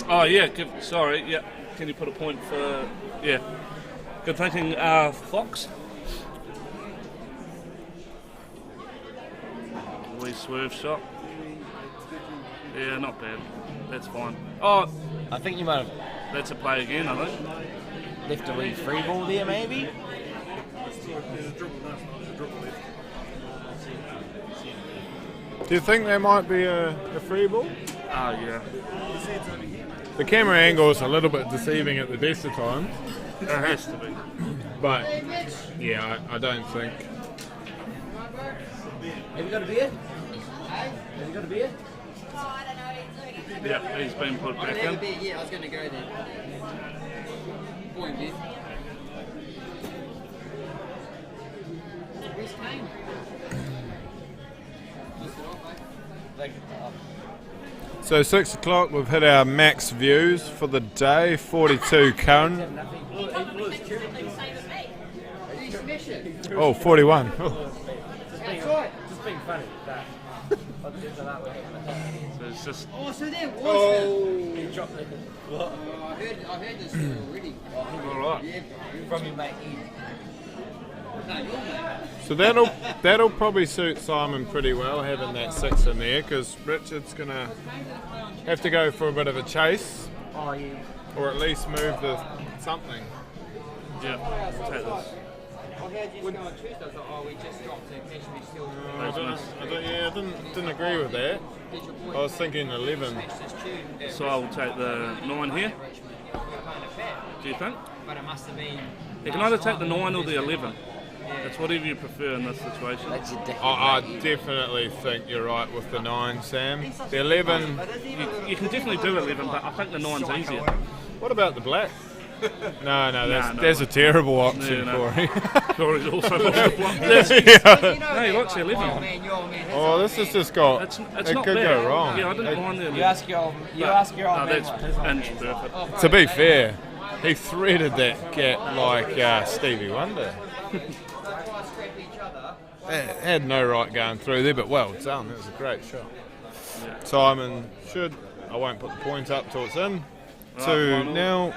Oh yeah, sorry, yeah. Can you put a point for, yeah. Good thinking, Fox. Wee swerve shot. Yeah, not bad. That's fine. Oh, I think you might have. That's a play again, I think. Left a wee free ball there, maybe? Do you think there might be a free ball? Oh, yeah. The camera angle is a little bit deceiving at the best of times. It has to be. But, yeah, I don't think. Have you got a beer? Have you got a beer? Yeah, he's been put back in. Yeah, I was going to go there. Point, Ben. Where's Kane? So 6 o'clock, we've hit our max views for the day, 42 current. Oh, 41. Oh. Just being funny. So it's just... Oh, so there was Oh, you dropped it. Oh, I heard this already. Alright. Yeah, From your mate Ed. No, your mate. So that'll probably suit Simon pretty well, having that 6 in there, because Richard's going to have to go for a bit of a chase. Oh, yeah. Or at least move the something. Yeah, take this. I heard you go on Tuesday. I thought, oh, we just dropped it. Maybe we still. I didn't agree with that. I was thinking 11. So I'll take the 9 here. Do you think? But it must have been. You can either take the 9 or the 11. It's whatever you prefer in this situation. I definitely think you're right with the 9, Sam. The 11... You can definitely do 11, but I think the 9's easier. What about the black? No, that's a terrible option, Corey. Corey's also lost the block. No, he likes the 11. Oh, this has just got... It's it not could bad. go wrong. Yeah, I didn't mind the 11. You ask your old that's man. Hinch perfect. To be fair, he threaded that gap like Stevie Wonder. Had no right going through there, but well done. That was a great shot. Yeah. Simon should... I won't put the point up till it's in. Right, 2-0.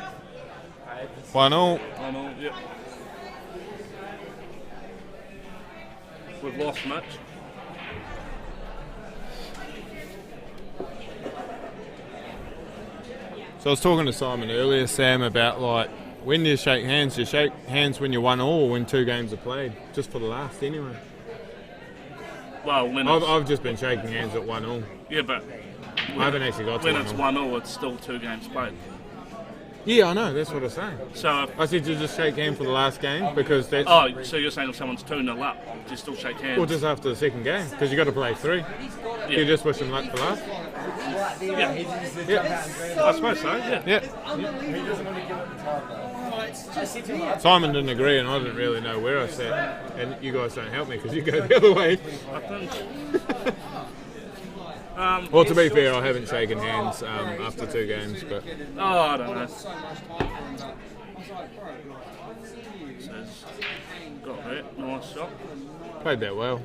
1-0. 1-0, yep. We've lost much. So I was talking to Simon earlier, Sam, about like when do you shake hands? Do you shake hands when you're 1-0 or when 2 games are played? Just for the last, anyway. Well, when I've just been shaking hands at 1-0. Yeah, but I haven't actually got to when 1-0. it's 1-0, it's still 2 games played. Yeah, I know. That's what I'm saying. So I said you just shake hands for the last game because that's. Oh, so you're saying if someone's 2-0 up, do you still shake hands? Well, just after the second game because you got to play 3. Yeah. You just wish them luck for last. Yeah. I suppose so. Yeah. Yeah. He doesn't want to give it the time though. Simon didn't agree, and I didn't really know where I sat. And you guys don't help me because you go the other way. I think. Well, to be fair, I haven't shaken hands after 2 games, but. Oh, I don't know. So got that. Nice shot. Played that well.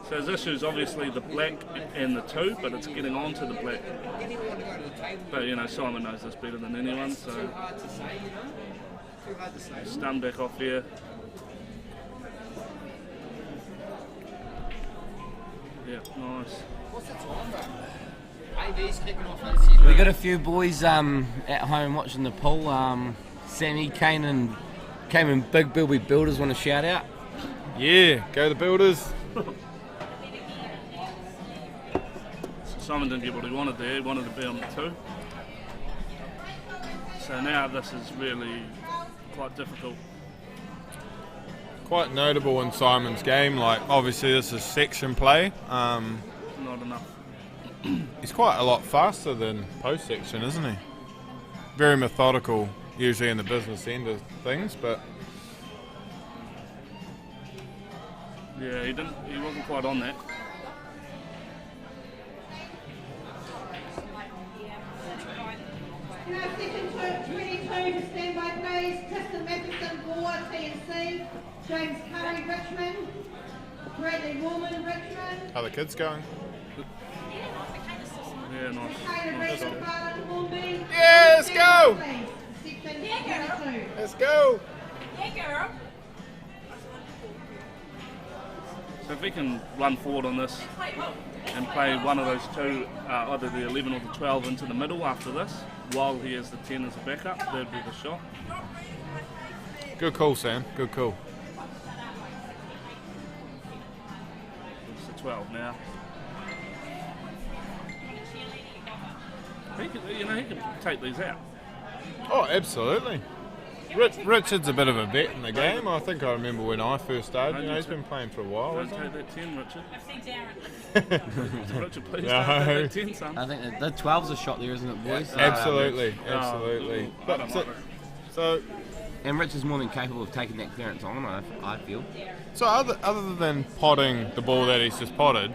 So his issue is obviously the black and the 2, but it's getting on to the black. But, you know, Simon knows this better than anyone, so... Stun back off here. Yeah, nice. We got a few boys at home watching the pool. Sammy, Kane and Big Bilby Builders want to shout out. Yeah, go the Builders. Simon didn't get what he wanted there. He wanted to be on the 2. So now this is really quite difficult. Quite notable in Simon's game. Like, obviously this is section play. Not enough. He's quite a lot faster than post section, isn't he? Very methodical, usually in the business end of things, but yeah, he wasn't quite on that. Now, section 22 to stand by please. Tristan Matheson, Gore, TNC. James Curry, Richmond. Bradley Warman, Richmond. how the kids going? Yeah, nice. Nice job. Yeah, let's go! Section 22. Let's go! So if we can run forward on this and play one of those 2, either the 11 or the 12 into the middle after this, while he has the 10 as a backup, that'd be the shot. Good call, Sam. Good call. It's the 12 now. He can take these out. Oh, absolutely. Richard's a bit of a vet in the game. I think I remember when I first started. You know, he's been playing for a while. Don't Hasn't take that 10, Richard. Richard, please No. don't take that 10, son. I think the 12's a shot there, isn't it, boys? Absolutely, absolutely. So, and Richard's more than capable of taking that clearance on, I feel. So other than potting the ball that he's just potted,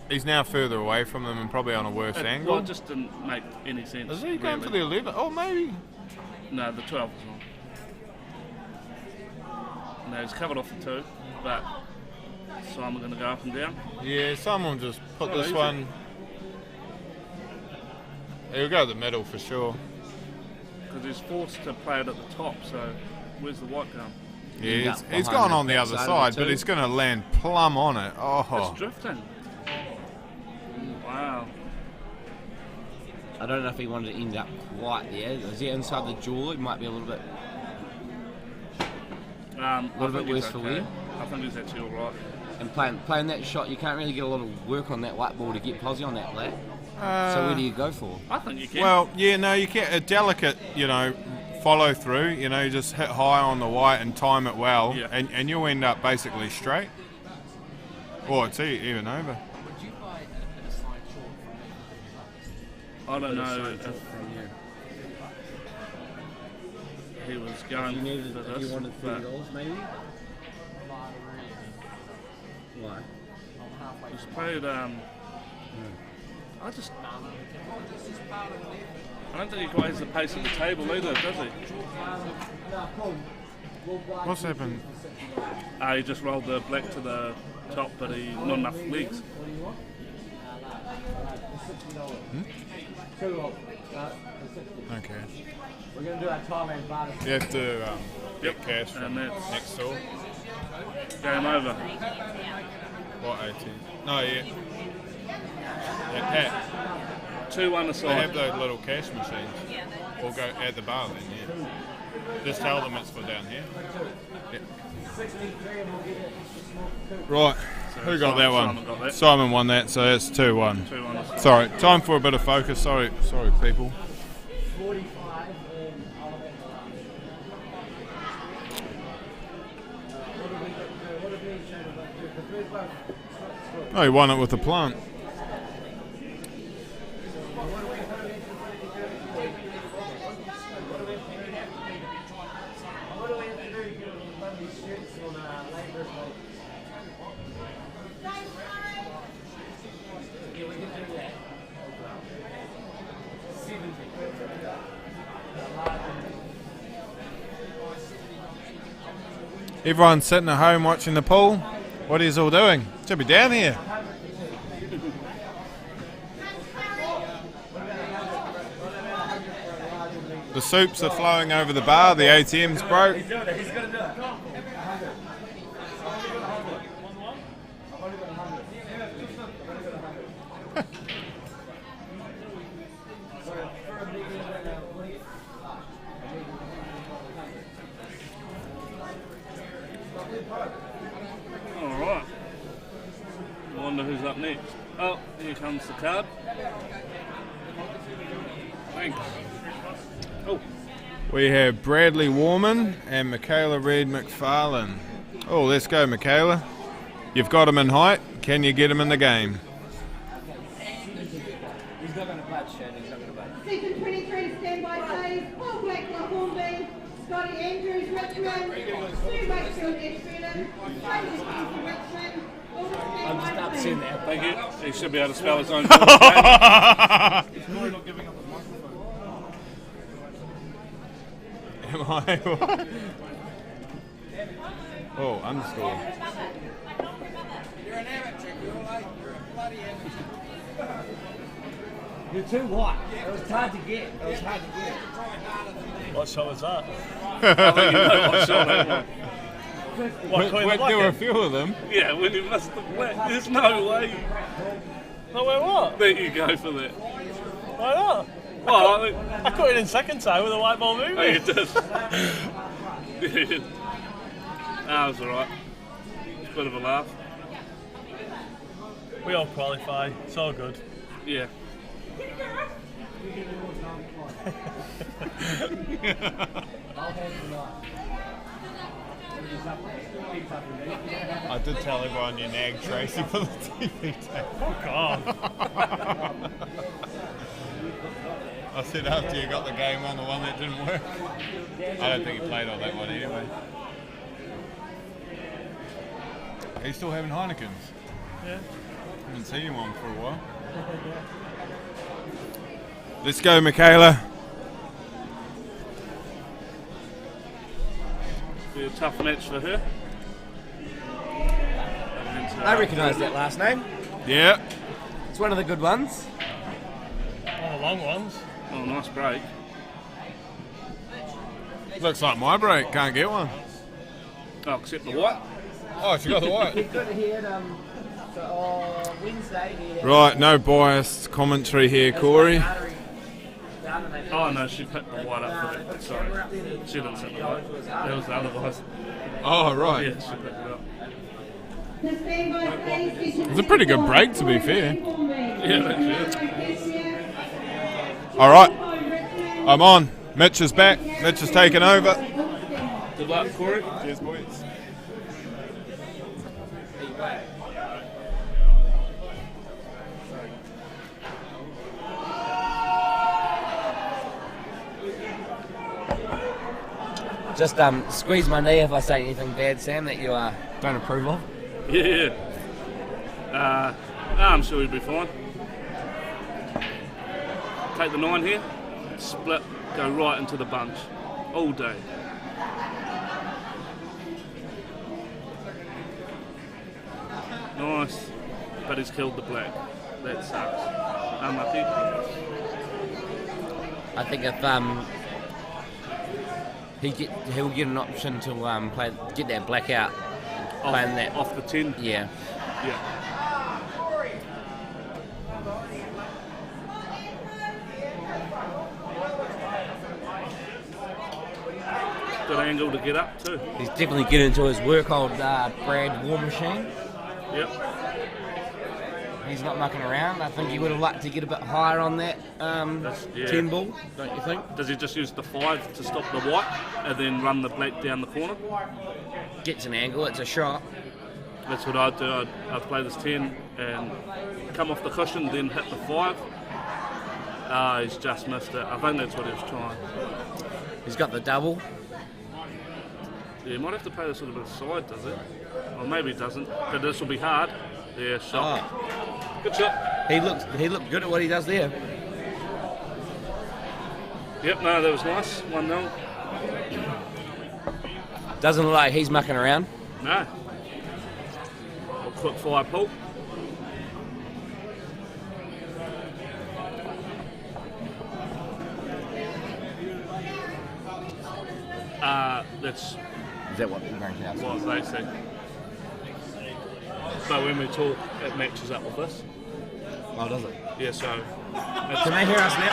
he's now further away from them and probably on a worse angle. Well, it just didn't make any sense. Is he going really. for the 11? Oh, maybe. No, the 12 is on. No, he's covered off the 2, but Simon going to go up and down. Yeah, someone just put this easy. one. He'll go to the middle for sure. Because he's forced to play it at the top, so where's the white going? Yeah, he's gone on the other side, but he's going to land plumb on it. Oh, It's drifting. Wow. I don't know if he wanted to end up quite there. Is he inside the jaw? It might be a little bit. A little bit worse for wear. I think he's actually all right. And playing that shot, you can't really get a lot of work on that white ball to get posi on that flat. So where do you go for? I think you can. Well, yeah, no, you can't. A delicate, follow through. You just hit high on the white and time it well, Yeah. and you'll end up basically straight. Or it's even over. I don't know if he was going for this. You wanted but $30 maybe? Why? he's played. I don't think he quite has the pace of the table either, does he? What's happened? He just rolled the black to the top, but he not enough legs. Okay. We're going to do our Thailand bar. You have to get cash from And that's next door. Game over. What 18? No, yeah. Yeah, Pat. 2-1 aside. They have those little cash machines. Or go at the bar then, yeah. Just tell them it's for down here. Yeah. Right, who got that one? Simon got that. Simon won that, so that's 2-1. 2-1. Sorry, time for a bit of focus. Sorry, people. Oh, he won it with the plant. Everyone's sitting at home watching the pool. What are you all doing? Should be down here. The soups are flowing over the bar. The ATM's broke. He's going to do it. Alright. I wonder who's up next. Oh, here comes the card. Thanks. Oh. We have Bradley Warman and Michaela Reed McFarlane. Oh, let's go, Michaela. You've got him in height. Can you get him in the game? He's not going to budge, Shane. He's not going to budge. Season 23 standby plays Paul Blacklock Hornby, Scotty Andrews Richmond, Sue Wakefield Edgerton, Fraser King Richmond. I'm just upset now. Thank you. He should be able to spell his own name. He's probably not giving up his microphone. Am I? What? Oh, underscore. You're an amateur, you're a bloody amateur. You're too white. It was hard to get. What shot was that? I think you know what shot that was. There were a few of them. Yeah, when you missed the black. There's no way. No way what? There you go for that. Why not? Well, I caught it in second time with a white ball moving. Oh, you did. That was alright. It's a bit of a laugh. We all qualify. It's all good. Yeah. I did tell everyone you nagged Tracy for the TV tape. Fuck off. I said after you got the game on, the one that didn't work. I don't think he played on that one anyway. Are you still having Heinekens? Yeah. Haven't seen him on for a while. Let's go, Michaela. Be a tough match for her. I recognise that last name. Yeah. It's one of the good ones. One of the long ones. Oh, nice break. Looks like my break. Can't get one. Oh, except the white. Oh, she got the white. He could have had Wednesday. He had Right, no biased commentary here, Corey. Oh no, she picked the white up for that. Sorry. She didn't sit the white. That was the other bias. Oh, right. Yeah, she picked it up. It's a pretty good break, to be fair. Yeah, actually. All right, I'm on. Mitch is back. Mitch is taking over. Good luck, Corey. Cheers, boys. Just squeeze my knee if I say anything bad, Sam, that you don't approve of. Yeah. I'm sure he'll be fine. Take the 9 here, split, go right into the bunch. All day. Nice. But he's killed the black. That sucks. Unlucky. I think if he'll get an option to get that black out. Playing that off the 10? Yeah. Yeah. Good angle to get up too. He's definitely getting into his work, old Brad War Machine. Yep. He's not mucking around. I think he would have liked to get a bit higher on that 10 ball, don't you think? Does he just use the 5 to stop the white and then run the black down the corner? Gets an angle, it's a shot. That's what I'd do. I'd play this 10 and come off the cushion, then hit the 5. He's just missed it. I think that's what he was trying. He's got the double. Yeah, he might have to play this a little bit side, does it? Or maybe it doesn't. But this will be hard. Yeah, shot. Oh. Good shot. He looked good at what he does there. Yep, no, that was nice. 1-0. Doesn't look like he's mucking around. No. A quick fire pull. That's Is that what you're going to ask? what they say. But when we talk, it matches up with this. Oh, does it? Yeah, so... Can they hear us now?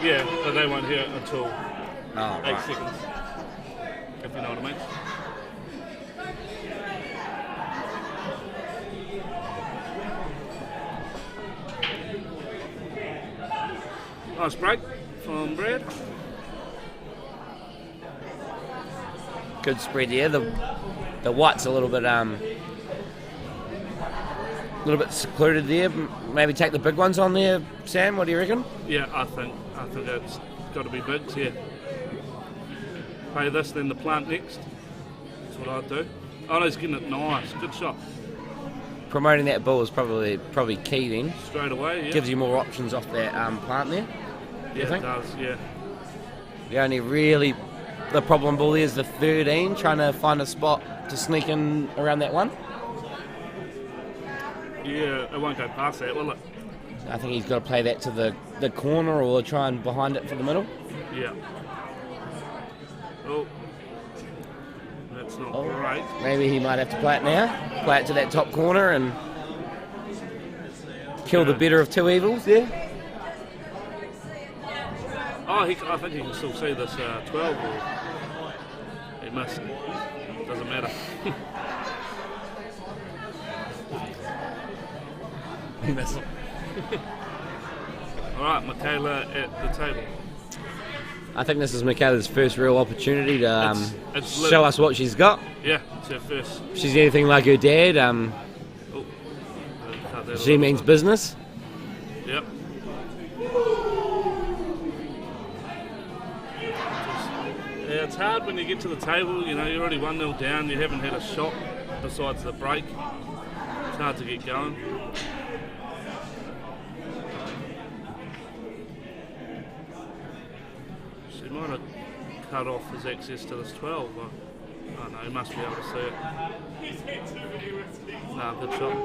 Yeah, but they won't hear it until 8 right. seconds. If you know what I mean. Nice break from Brad. Good spread there. The white's a little bit secluded there. Maybe take the big ones on there, Sam. What do you reckon? Yeah, I think it's got to be bigs. Yeah. Play this, then the plant next. That's what I'd do. Oh no, he's getting it nice. Good shot. Promoting that bull is probably key then. Straight away. Yeah. Gives you more options off that plant there. Yeah, it does. Yeah. The only really the problem bull there is the 13, trying to find a spot to sneak in around that one. Yeah, it won't go past that, will it? I think he's got to play that to the corner or try and behind it for the middle. Yeah. Oh, that's not great. Maybe he might have to play it now. Play it to that top corner and kill the better of two evils there. Oh, I think he can still see this 12 or he missed. Doesn't matter. He missed. Alright, Michaela at the table. I think this is Michaela's first real opportunity to it's show us what she's got. Yeah, it's her first. If she's anything like her dad, she means business. Yep. Yeah, it's hard when you get to the table, you know, you're already 1-0 down, you haven't had a shot besides the break. It's hard to get going. She might have cut off his access to this 12, but oh no, he must be able to see it. Nah, good shot.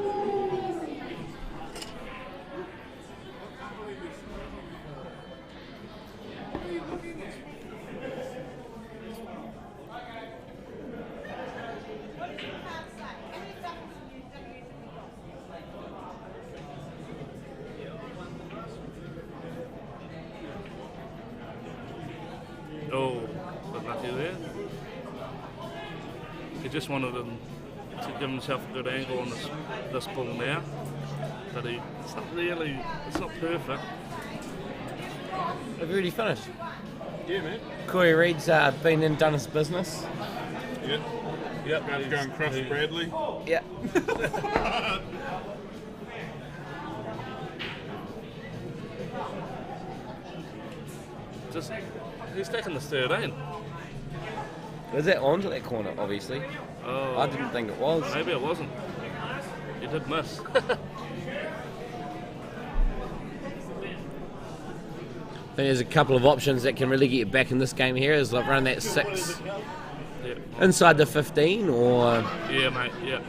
Oh, but nothing there. He just wanted him to give himself a good angle on this ball now, but it's not perfect. Have you already finished? Yeah, man. Corey Reed's been and done his business. Yep. Yep. About to go and crush Bradley. Yep. He's taking the 13. Was that onto that corner, obviously? Oh. I didn't think it was. Maybe it wasn't. He did miss. I think there's a couple of options that can really get you back in this game here. Is like run that 6 inside the 15 or... Yeah, mate, yeah.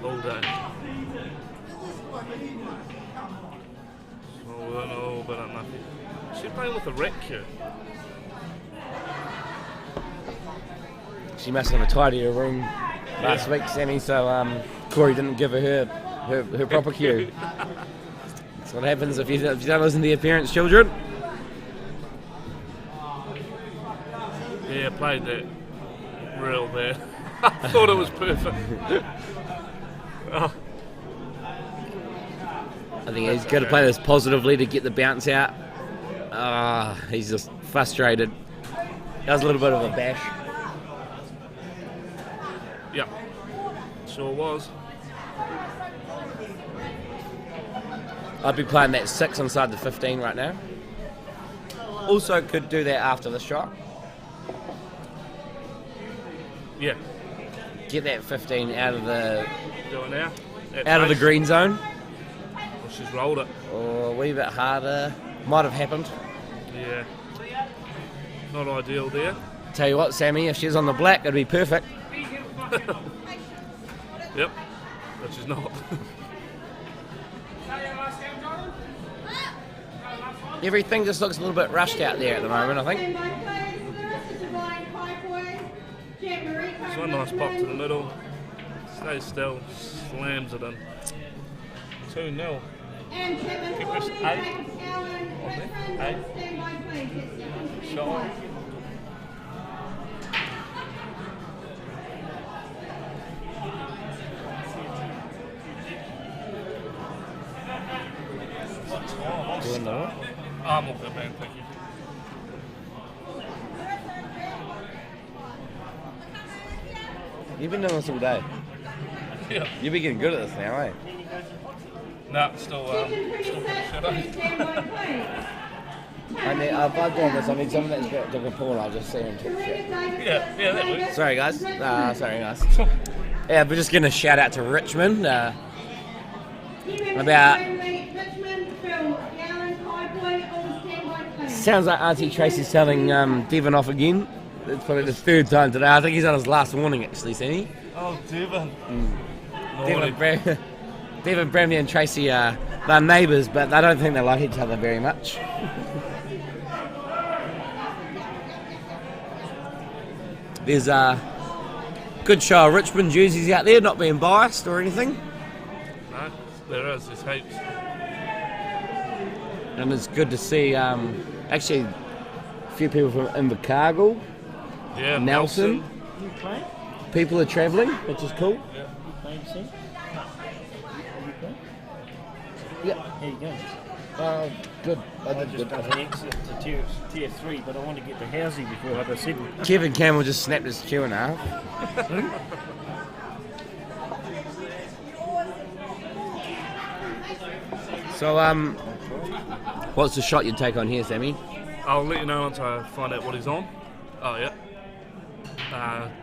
All day. Oh, but unlucky. She's playing with a wreck here. She must have a tidier room last week, Sammy, so Corey didn't give her proper cue. That's what happens if you don't listen to your parents' children. Yeah, played that real bad. I thought it was perfect. Oh. I think he's got to play this positively to get the bounce out. He's just frustrated. That was a little bit of a bash. Yeah, sure was. I'd be playing that 6 inside the 15 right now. Also could do that after the shot. Yeah. Get that 15 out of the... Do it now. Out of the green zone. Well, she's rolled it. Or a wee bit harder. Might have happened. Yeah. Not ideal there. Tell you what, Sammy, if she's on the black, it'd be perfect. Yep. But she's not. Everything just looks a little bit rushed out there at the moment, I think. It's one nice pop to the middle. Stays still. Slams it in. 2-0. Keep this 8. 8. Shot. I'm all good, man. Thank you. You've been doing this all day. Yeah. You'll be getting good at this now, eh? No, still pretty shit. If I go on this, I need someone that's got a pool, I'll just see him talk shit. Yeah, that works. Sorry, guys. Yeah, we're just giving a shout out to Richmond. Sounds like Auntie Tracy's telling Devon off again. It's probably the third time today. I think he's on his last warning, actually, Sammy. Oh, Devon. Devon, Bramley and Tracy are they're neighbours, but I don't think they like each other very much. There's a good show of Richmond jerseys out there, not being biased or anything. No, there is. There's heaps. And it's good to see actually a few people from Invercargill, Nelson. You playing? People are travelling, which is cool. You playing soon? Yeah. How you going? Good. I just got an exit to tier 3, but I want to get to Housey before I go 7. Kevin Campbell just snapped his cue and a half. So, what's the shot you'd take on here, Sammy? I'll let you know once I find out what he's on. Oh, yeah.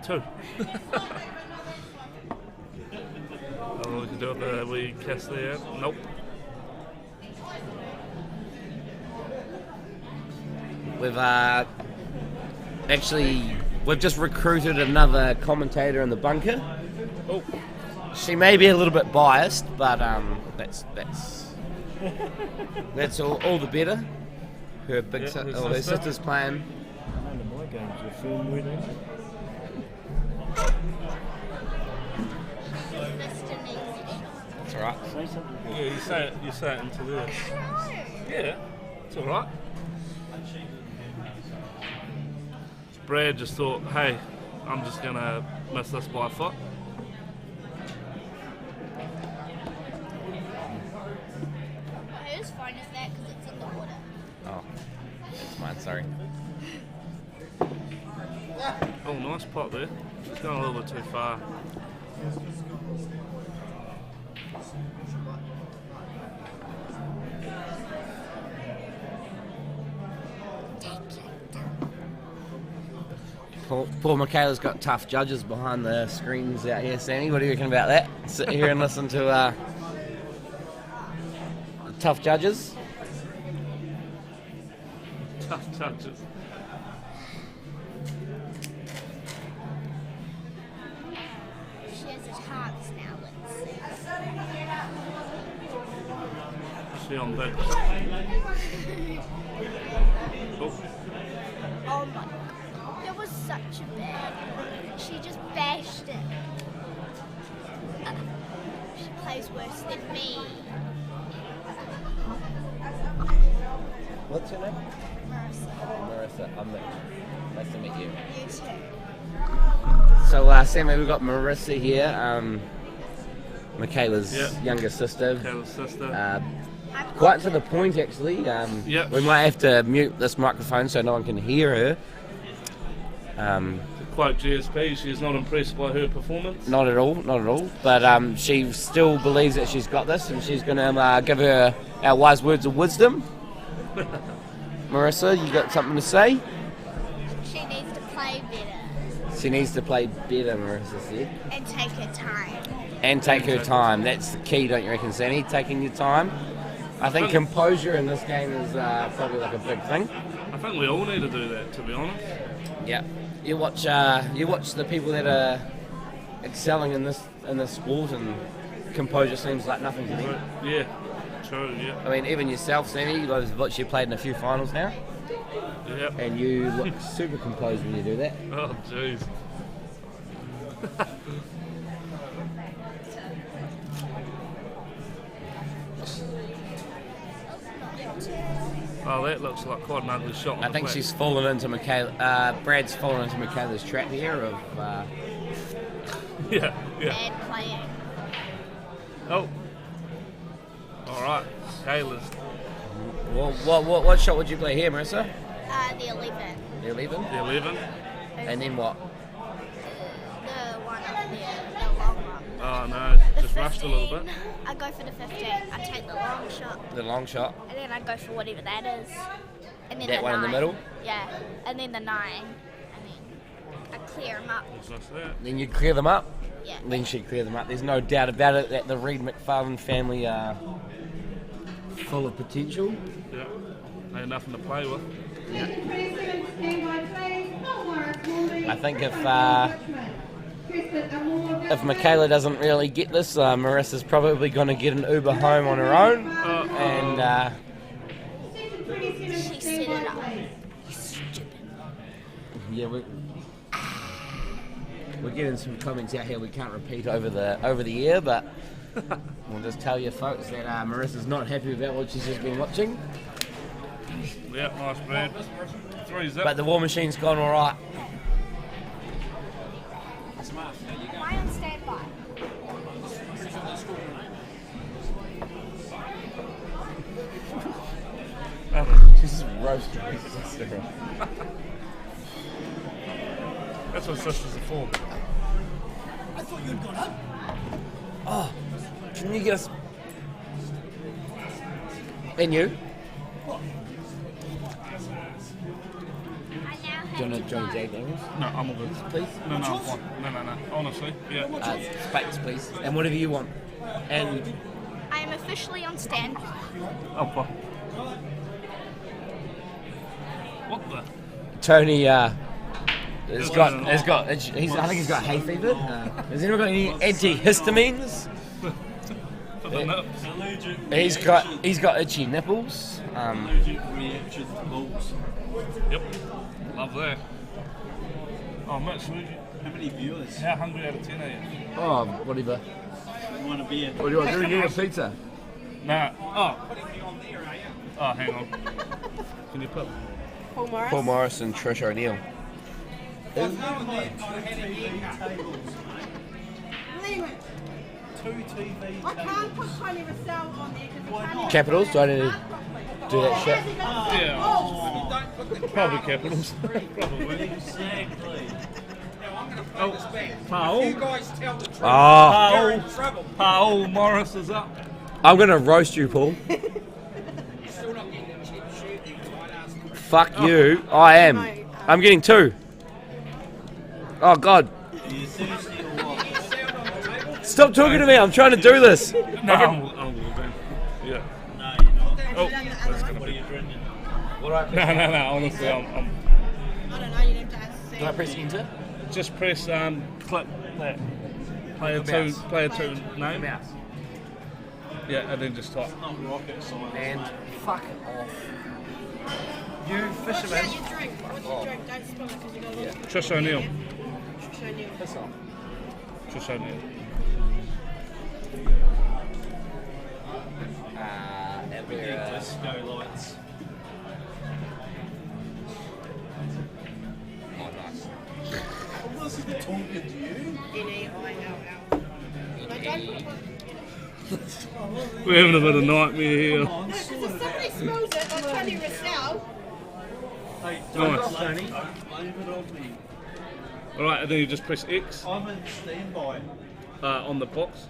2. Oh, we can do it the wee cast there. Nope. We've just recruited another commentator in the bunker. Oh. She may be a little bit biased, but that's all the better. Her sister's playing. None of my games are film with it. That's alright. Say something. Yeah, you say it into this. Yeah, it's alright. Brad just thought, hey, I'm just going to miss this by a foot. Whose phone is that? Because it's in the water. Oh, that's mine, sorry. Oh, nice pot there. It's going a little bit too far. Poor Michaela's got tough judges behind the screens out here, Sammy. What do you reckon about that? Sit here and listen to tough judges. Tough judges. She has a chance now, let's see. She on bed. Oh my. That was such a bad one. She just bashed it. She plays worse than me. What's your name? Marissa. Marissa, I'm Mitch. Nice to meet you. You too. So, Sammy, we've got Marissa here, Michaela's younger sister. Michaela's sister. Quite to the point, actually. We might have to mute this microphone so no one can hear her. To quote GSP, she is not impressed by her performance. Not at all. But she still believes that she's got this, and she's going to give her our wise words of wisdom. Marissa, you got something to say? She needs to play better. She needs to play better, Marissa said. And take her time. And take her time. That's the key, don't you reckon, Sandy? Taking your time. I think composure in this game is probably like a big thing. I think we all need to do that, to be honest. Yeah. You watch the people that are excelling in this sport, and composure seems like nothing to them. Yeah, true. Yeah. I mean, even yourself, Sammy, you played in a few finals now. Yep. And you look super composed when you do that. Oh, jeez. Oh, that looks like quite an ugly shot. I think she's fallen into Michaela. Brad's fallen into Michaela's trap here of. Yeah. Bad playing. Oh. All right, Kayla's. What shot would you play here, Marissa? The 11. The 11? The 11. And then what? The one up there, the long one. Oh no, The just rushed a little 15, bit. I go for the 15. I take the long shot. The long shot. And then I go for whatever that is. And then That the one in the 9. middle? Yeah. And then the 9. And then I clear them up. Then you clear them up? Yeah. Then she clear them up. There's no doubt about it that the Reed McFarlane family are full of potential. Yeah, ain't nothing to play with. I think if Michaela doesn't really get this, Marissa's probably going to get an Uber home on her own. And She set it up. yeah, we're getting some comments out here we can't repeat over the air, but we'll just tell you folks that Marissa's not happy about what she's just been watching. Yeah, nice Brad. 3-0. But the war machine's gone all right. Am I on standby? She's just roasting her sister. That's what sisters are for. I thought you'd gone up. Oh, can you get us? And you? Do you want to join Jack Daniels? No, I'm all good. Please? No, I'm fine. No. Honestly, yeah. Spikes, please. And whatever you want. And I am officially on standby. Oh, fuck. What the? Tony, I think he's got hay fever. Has anyone got any antihistamines? He's got itchy nipples. Allergic reaction to balls. Yep. Love that. Oh, Mitch, how many viewers? How hungry out of 10 are you? Oh, whatever. You want a beer? What do you want to do? You get a pizza? Nah. Oh, hang on. Can you put Paul Morris and Trish O'Neill. I can't put Tony Russell on there because he can't. Capitals? Do I need to do that shit? Yeah. Probably Capitals. Probably. Exactly. Oh, Paul. You guys tell the truth. Oh. You're in trouble. Paul Morris is up. I'm going to roast you, Paul. Still not getting a cheap shirt you might ask. Fuck you. I am. I'm getting 2. Oh, God. Are you thirsty or what? Stop talking to me. I'm trying to do this. No, I'm good. Yeah. No, you're not. Oh, that's gonna What are you drinking? What do I press? No. Honestly, I'm. I don't know, you'd have to ask. Do I press enter? Just press click that. Player two name. Mouse. Yeah, and then just type. Not rocket science. And fuck off. You fisherman. What's your drink? What's your drink? Don't spill it because you got a little. Trish O'Neill. Trish O'Neill. Piss off. Trish O'Neill. Disco lights. Oh, nice. I wasn't talking to you. N-A-I-L-L. No, don't put it on. We're having a bit of nightmare here. If somebody smells it, like Tony Russell. Hey, Nice. blame it on me. Alright, and then you just press X I'm in standby. on the box.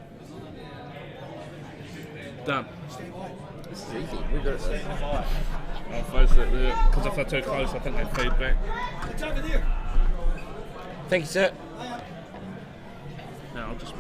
Done. This is easy. We got it. I'll face it there, because if they're too close, I think they feed back. It's over there. Thank you, sir. No, I'll just.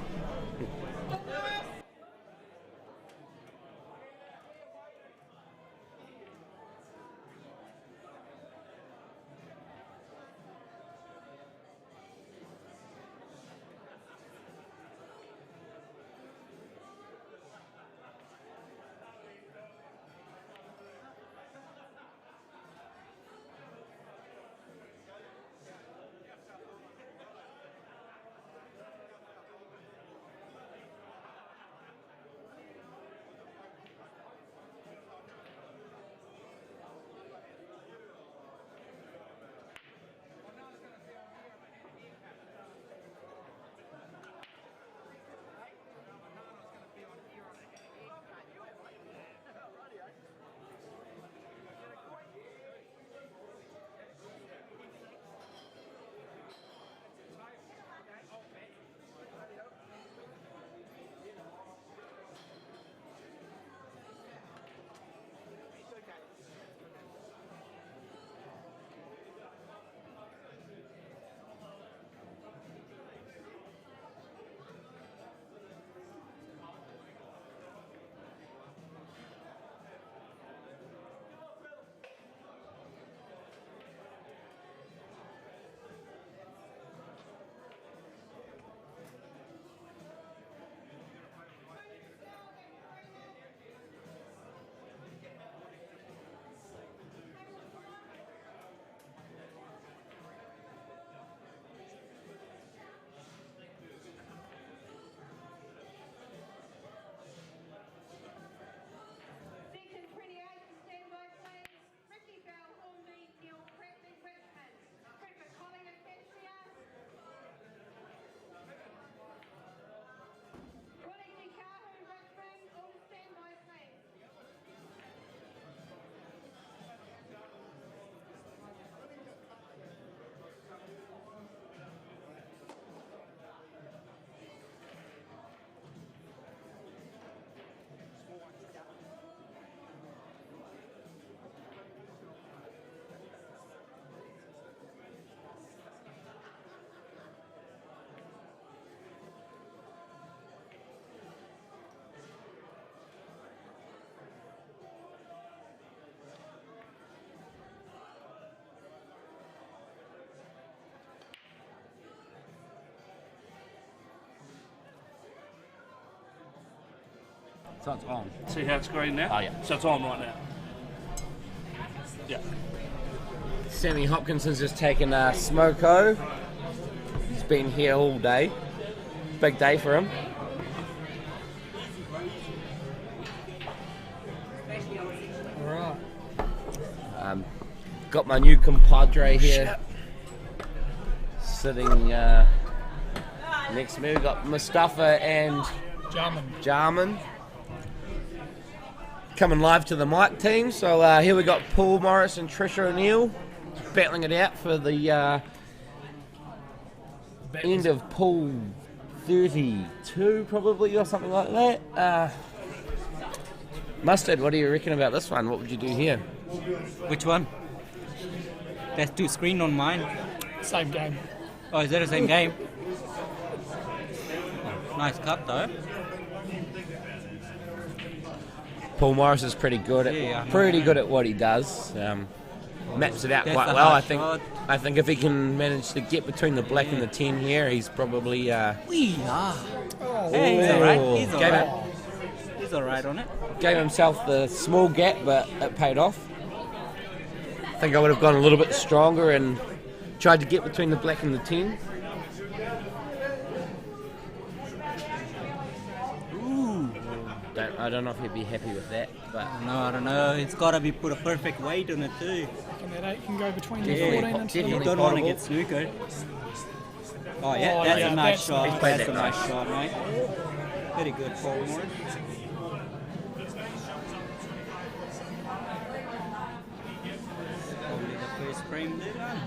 So it's on. See how it's green now? Oh, yeah. So it's on right now. Yeah. Sammy Hopkinson's just taken a smoko. He's been here all day. Big day for him. Alright. Got my new compadre here. Sitting next to me. We've got Mustafa and Jarman. Coming live to the mic team. So here we got Paul Morris and Trisha O'Neill battling it out for the end of pool 32 probably, or something like that. Mustard, what do you reckon about this one? What would you do here? Which one? There's two screen on mine. Same game. Oh, is that the same game? Nice cut though. Paul Morris is pretty good at what he does. Maps it out quite well. I think if he can manage to get between the black and the 10 here, he's probably. Hey, he's alright. He's alright on it. Gave himself the small gap, but it paid off. I think I would have gone a little bit stronger and tried to get between the black and the 10. I don't know if he'd be happy with that, but no, I don't know. It's got to be put a perfect weight on it too. And that 8 can go between the 14 and the You don't want to get snookered. Oh yeah, that's a nice shot. He's played That's that a nice nice. shot, mate. Very good, Paul Morris. Probably the first frame there.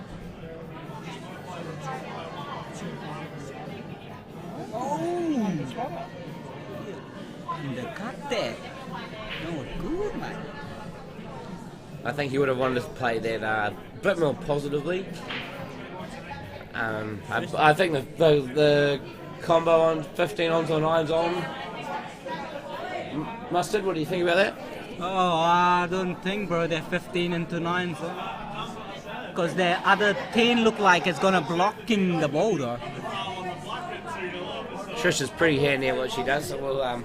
Oh! In the cut there. No, good, mate. I think he would have wanted to play that a bit more positively. I think the combo on 15 ons or 9s on. Mustard, what do you think about that? Oh, I don't think, bro, they're 15 into 9s. Because the other 10 look like it's gonna block in the boulder. Trish is pretty handy at what she does, so we'll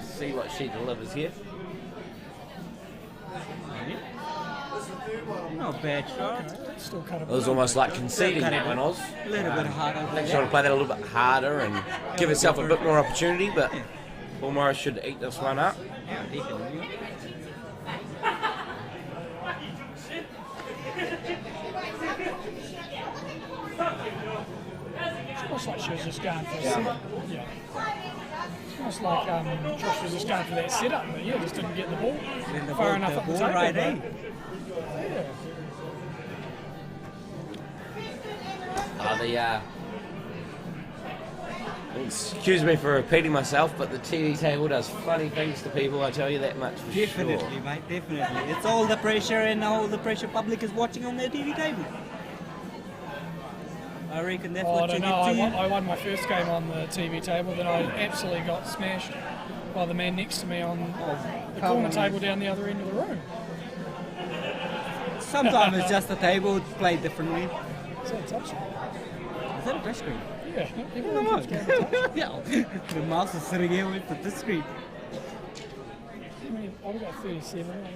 see what she delivers here. Not bad shot. It was almost like conceding that one, Oz. A little bit harder. I think she want to play that a little bit harder and give herself a bit more opportunity, but Paul Morris should eat this one up. It's almost like she was just going for a setup. Yeah. It's almost like Josh was just going for that setup, but yeah, just didn't get the ball far enough up the table. Right, Yeah. Excuse me for repeating myself, but the TV table does funny things to people, I tell you that much for Definitely, sure. mate, definitely. It's all the pressure and all the pressure public is watching on their TV table. I reckon that's what you get to. I won my first game on the TV table, then I absolutely got smashed by the man next to me on the corner table down the other end of the room. Sometimes it's just the table played differently. Is that a touch screen? Is that a touch screen? Yeah, everyone keeps going to touch. Yeah. The mouse is sitting here with the touch screen. I've got 37.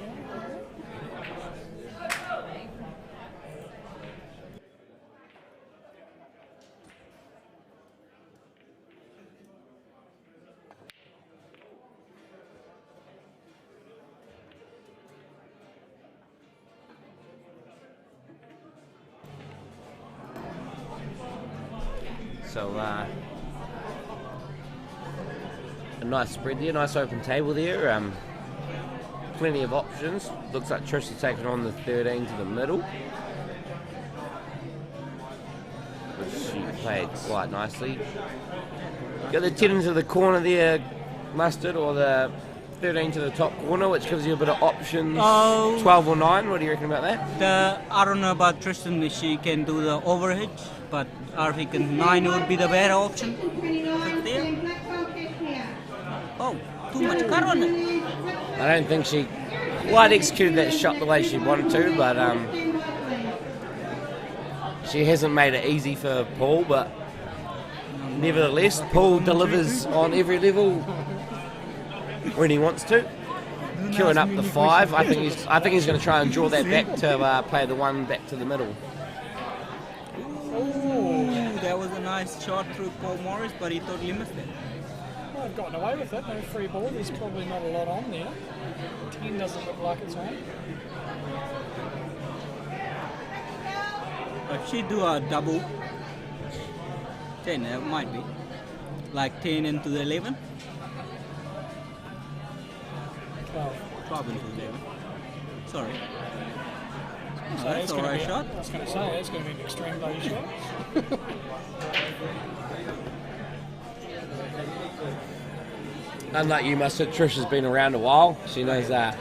So, a nice spread there, nice open table there. Plenty of options. Looks like Trish is taking on the 13 to the middle, which she played quite nicely. Got the 10 into the corner there, Mustard, or the 13 to the top corner, which gives you a bit of options. 12 or 9, what do you reckon about that? I don't know about Tristan if she can do the overhitch, but I reckon 9 would be the better option. Oh, too much cut on it. I don't think she quite executed that shot the way she wanted to, but she hasn't made it easy for Paul, but nevertheless, Paul delivers on every level. when he wants to. Queuing up the 5. I think he's going to try and draw that back to play the 1 back to the middle. Ooh, that was a nice shot through Paul Morris, but he totally missed it. Well, I've gotten away with it. No free ball. There's probably not a lot on there. 10 doesn't look like it's on. If she do a double 10, it might be. Like 10 into the 11? 12 into 11. Sorry. Oh, that's an alright shot. I was going to say, that's going to be an extreme low shot. Unlike you, Mustard, Trish has been around a while. She knows how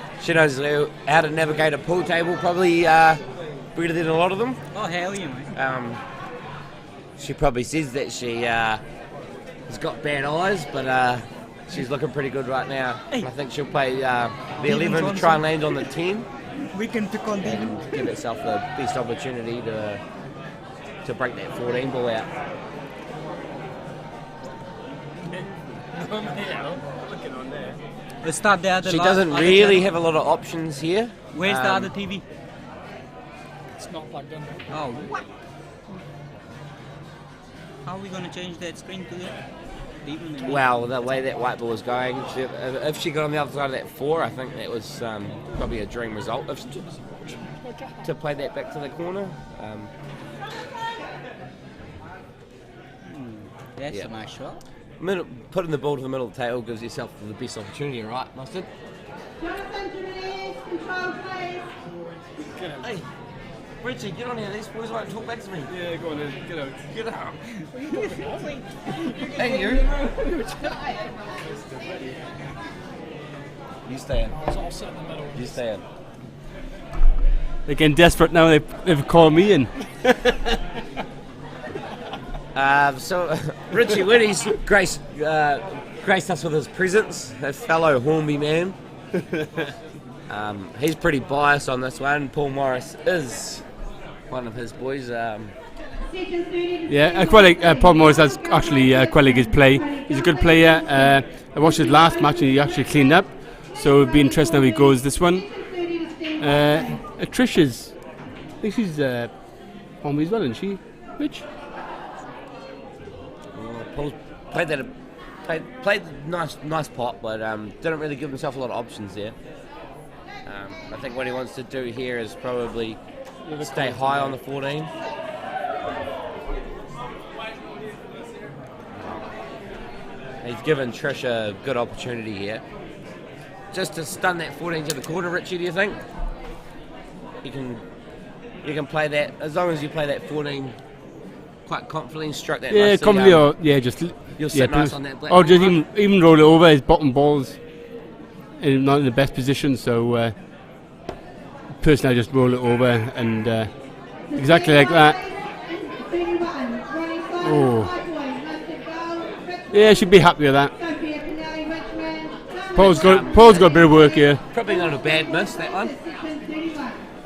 to navigate a pool table probably better than a lot of them. Oh, hell yeah, mate. She probably says that she has got bad eyes, but she's looking pretty good right now. Hey. I think she'll play the 11 to try and land on the 10. We can pick on them. Give itself the best opportunity to break that 14 ball out. Looking on there. Let's start the other. She doesn't really have a lot of options here. Where's the other TV? It's not plugged in. Oh, what? How are we going to change that screen to that? Well, the way that white ball was going, if she got on the other side of that 4, I think that was probably a dream result. To play that back to the corner. That's a nice shot. Putting the ball to the middle of the table gives yourself the best opportunity, right, Mustard? Jonathan Jimenez, control please. Hey, Richie, get on here. These boys won't talk back to me. Yeah, go on then. Get out. Get out. Hey, you. You stay in. I'll sit in the middle. You stay in. They're getting desperate now. They've called me in. So, Richie Whitty's graced us with his presence, a fellow Hornby man. He's pretty biased on this one. Paul Morris is one of his boys. Yeah, quite like Paul Morris has actually quite like his play. He's a good player. I watched his last match and he actually cleaned up. So it'll be interesting how he goes this one. Trish's, I think she's Hornby as well, isn't she, Rich? Paul played the nice pot, but didn't really give himself a lot of options there. I think what he wants to do here is probably stay high on the 14. He's given Trish a good opportunity here. Just to stun that 14 to the corner, Richie, do you think? You can play that, as long as you play that 14 quite confidently, stroke that nicely. Confidently, or just you'll sit nice on that black. Or just even roll it over. His bottom balls not in the best position, so personally I just roll it over and exactly like that. Oh, yeah, should be happy with that. Paul's got a bit of work here. Probably not a bad miss, that one.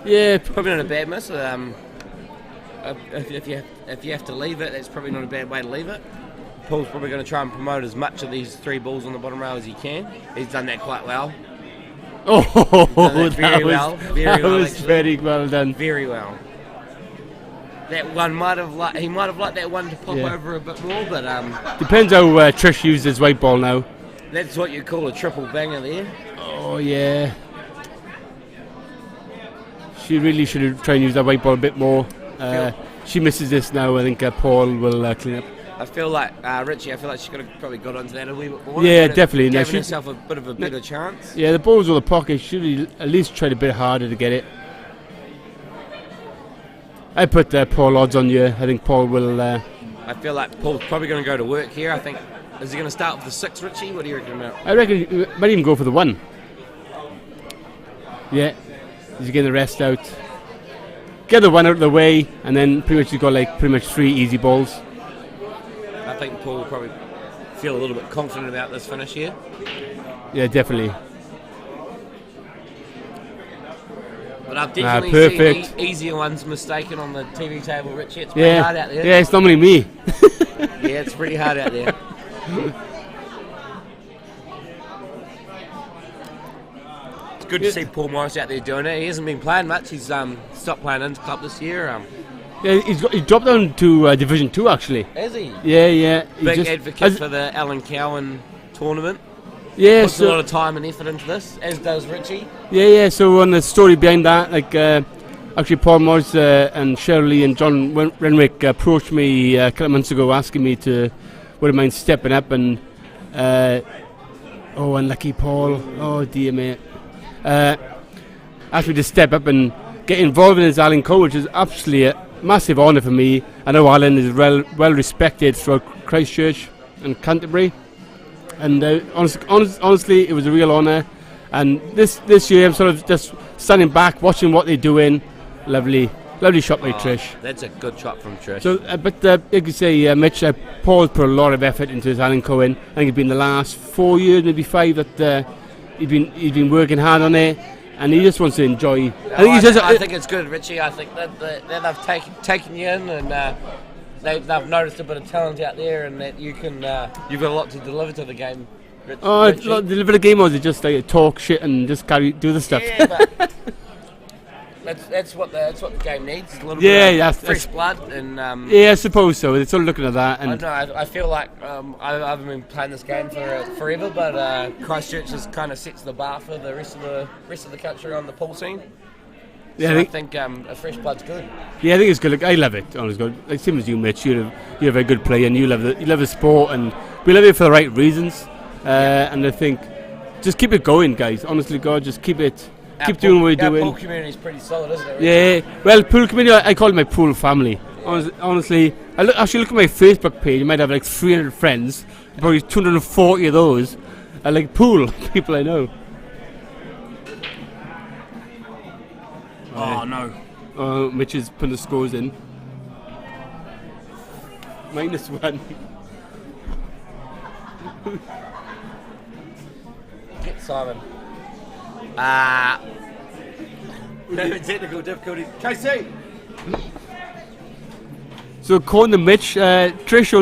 Yeah, probably not a bad miss. If you have to leave it, that's probably not a bad way to leave it. Paul's probably going to try and promote as much of these 3 balls on the bottom rail as he can. He's done that quite well. Oh, very well very well done. Very well. That one he might have liked that one to pop over a bit more, but depends how Trish used his white ball now. That's what you call a triple banger there. Oh yeah. She really should have tried and use that white ball a bit more. She misses this now. I think Paul will clean up. I feel like Richie. I feel like she could have probably got onto that a wee bit more. Yeah, definitely. Giving herself a bit of a better chance. Yeah, the ball's on the pocket. She should at least tried a bit harder to get it. I put Paul odds on you. I think Paul will. I feel like Paul's probably going to go to work here. I think. Is he going to start with the 6, Richie? What do you reckon about? I reckon he might even go for the 1. Yeah, he's getting the rest out. Get the 1 out of the way, and then pretty much he's got like pretty much 3 easy balls. I think Paul will probably feel a little bit confident about this finish here. Yeah, definitely. But I've definitely seen easier ones mistaken on the TV table, Richie. It's pretty hard out there. Yeah, it's normally me. Yeah, it's pretty hard out there. good to see Paul Morris out there doing it. He hasn't been playing much. He's stopped playing Inter Club this year. Yeah, he dropped down to Division 2 actually. Is he? Yeah. Big advocate for the Allan Cowan tournament. Yeah, puts a lot of time and effort into this, as does Richie. Yeah. So on the story behind that, like actually Paul Morris and Shirley and John Renwick approached me a couple of months ago asking me to would I mind stepping up and unlucky Paul, oh dear mate, asked me to step up and get involved in his Allan Cowan, which is absolutely a massive honour for me. I know Allan is well respected throughout Christchurch and Canterbury, and honestly it was a real honour. And this year I'm sort of just standing back watching what they're doing. Lovely shot by Trish. That's a good shot from Trish. So, but like you say, Mitch, Paul's put a lot of effort into his Allan Cowan. I think it's been the last 4 years, maybe 5, that he's been working hard on it, and he just wants to enjoy. I think it's good, Richie. I think that they've taken you in, and they've noticed a bit of talent out there, and that you've got a lot to deliver to the game. Deliver the game, or is it just like talk shit and just do the stuff? Yeah, but that's what the game needs. A little bit of fresh blood, and I suppose so. They're sort of looking at that. And I don't know. I feel like I haven't been playing this game for forever, but Christchurch just kind of sets the bar for the rest of the country on the pool scene. Yeah, so I think a fresh blood's good. Yeah, I think it's good. Like, I love it. Honestly, like same as you, Mitch. You're a very good player, and you love the sport, and we love it for the right reasons. And I think just keep it going, guys. Honestly, God, just keep doing what you're doing. Pool community's pretty solid, isn't it? Really? Yeah. Well, pool community, I call it my pool family. Honestly, actually look at my Facebook page. I might have like 300 friends. Probably 240 of those are like pool people I know. Oh no! Mitch is putting the scores in. -1. Get Simon. No technical difficulties. KC. So according to Mitch, Trish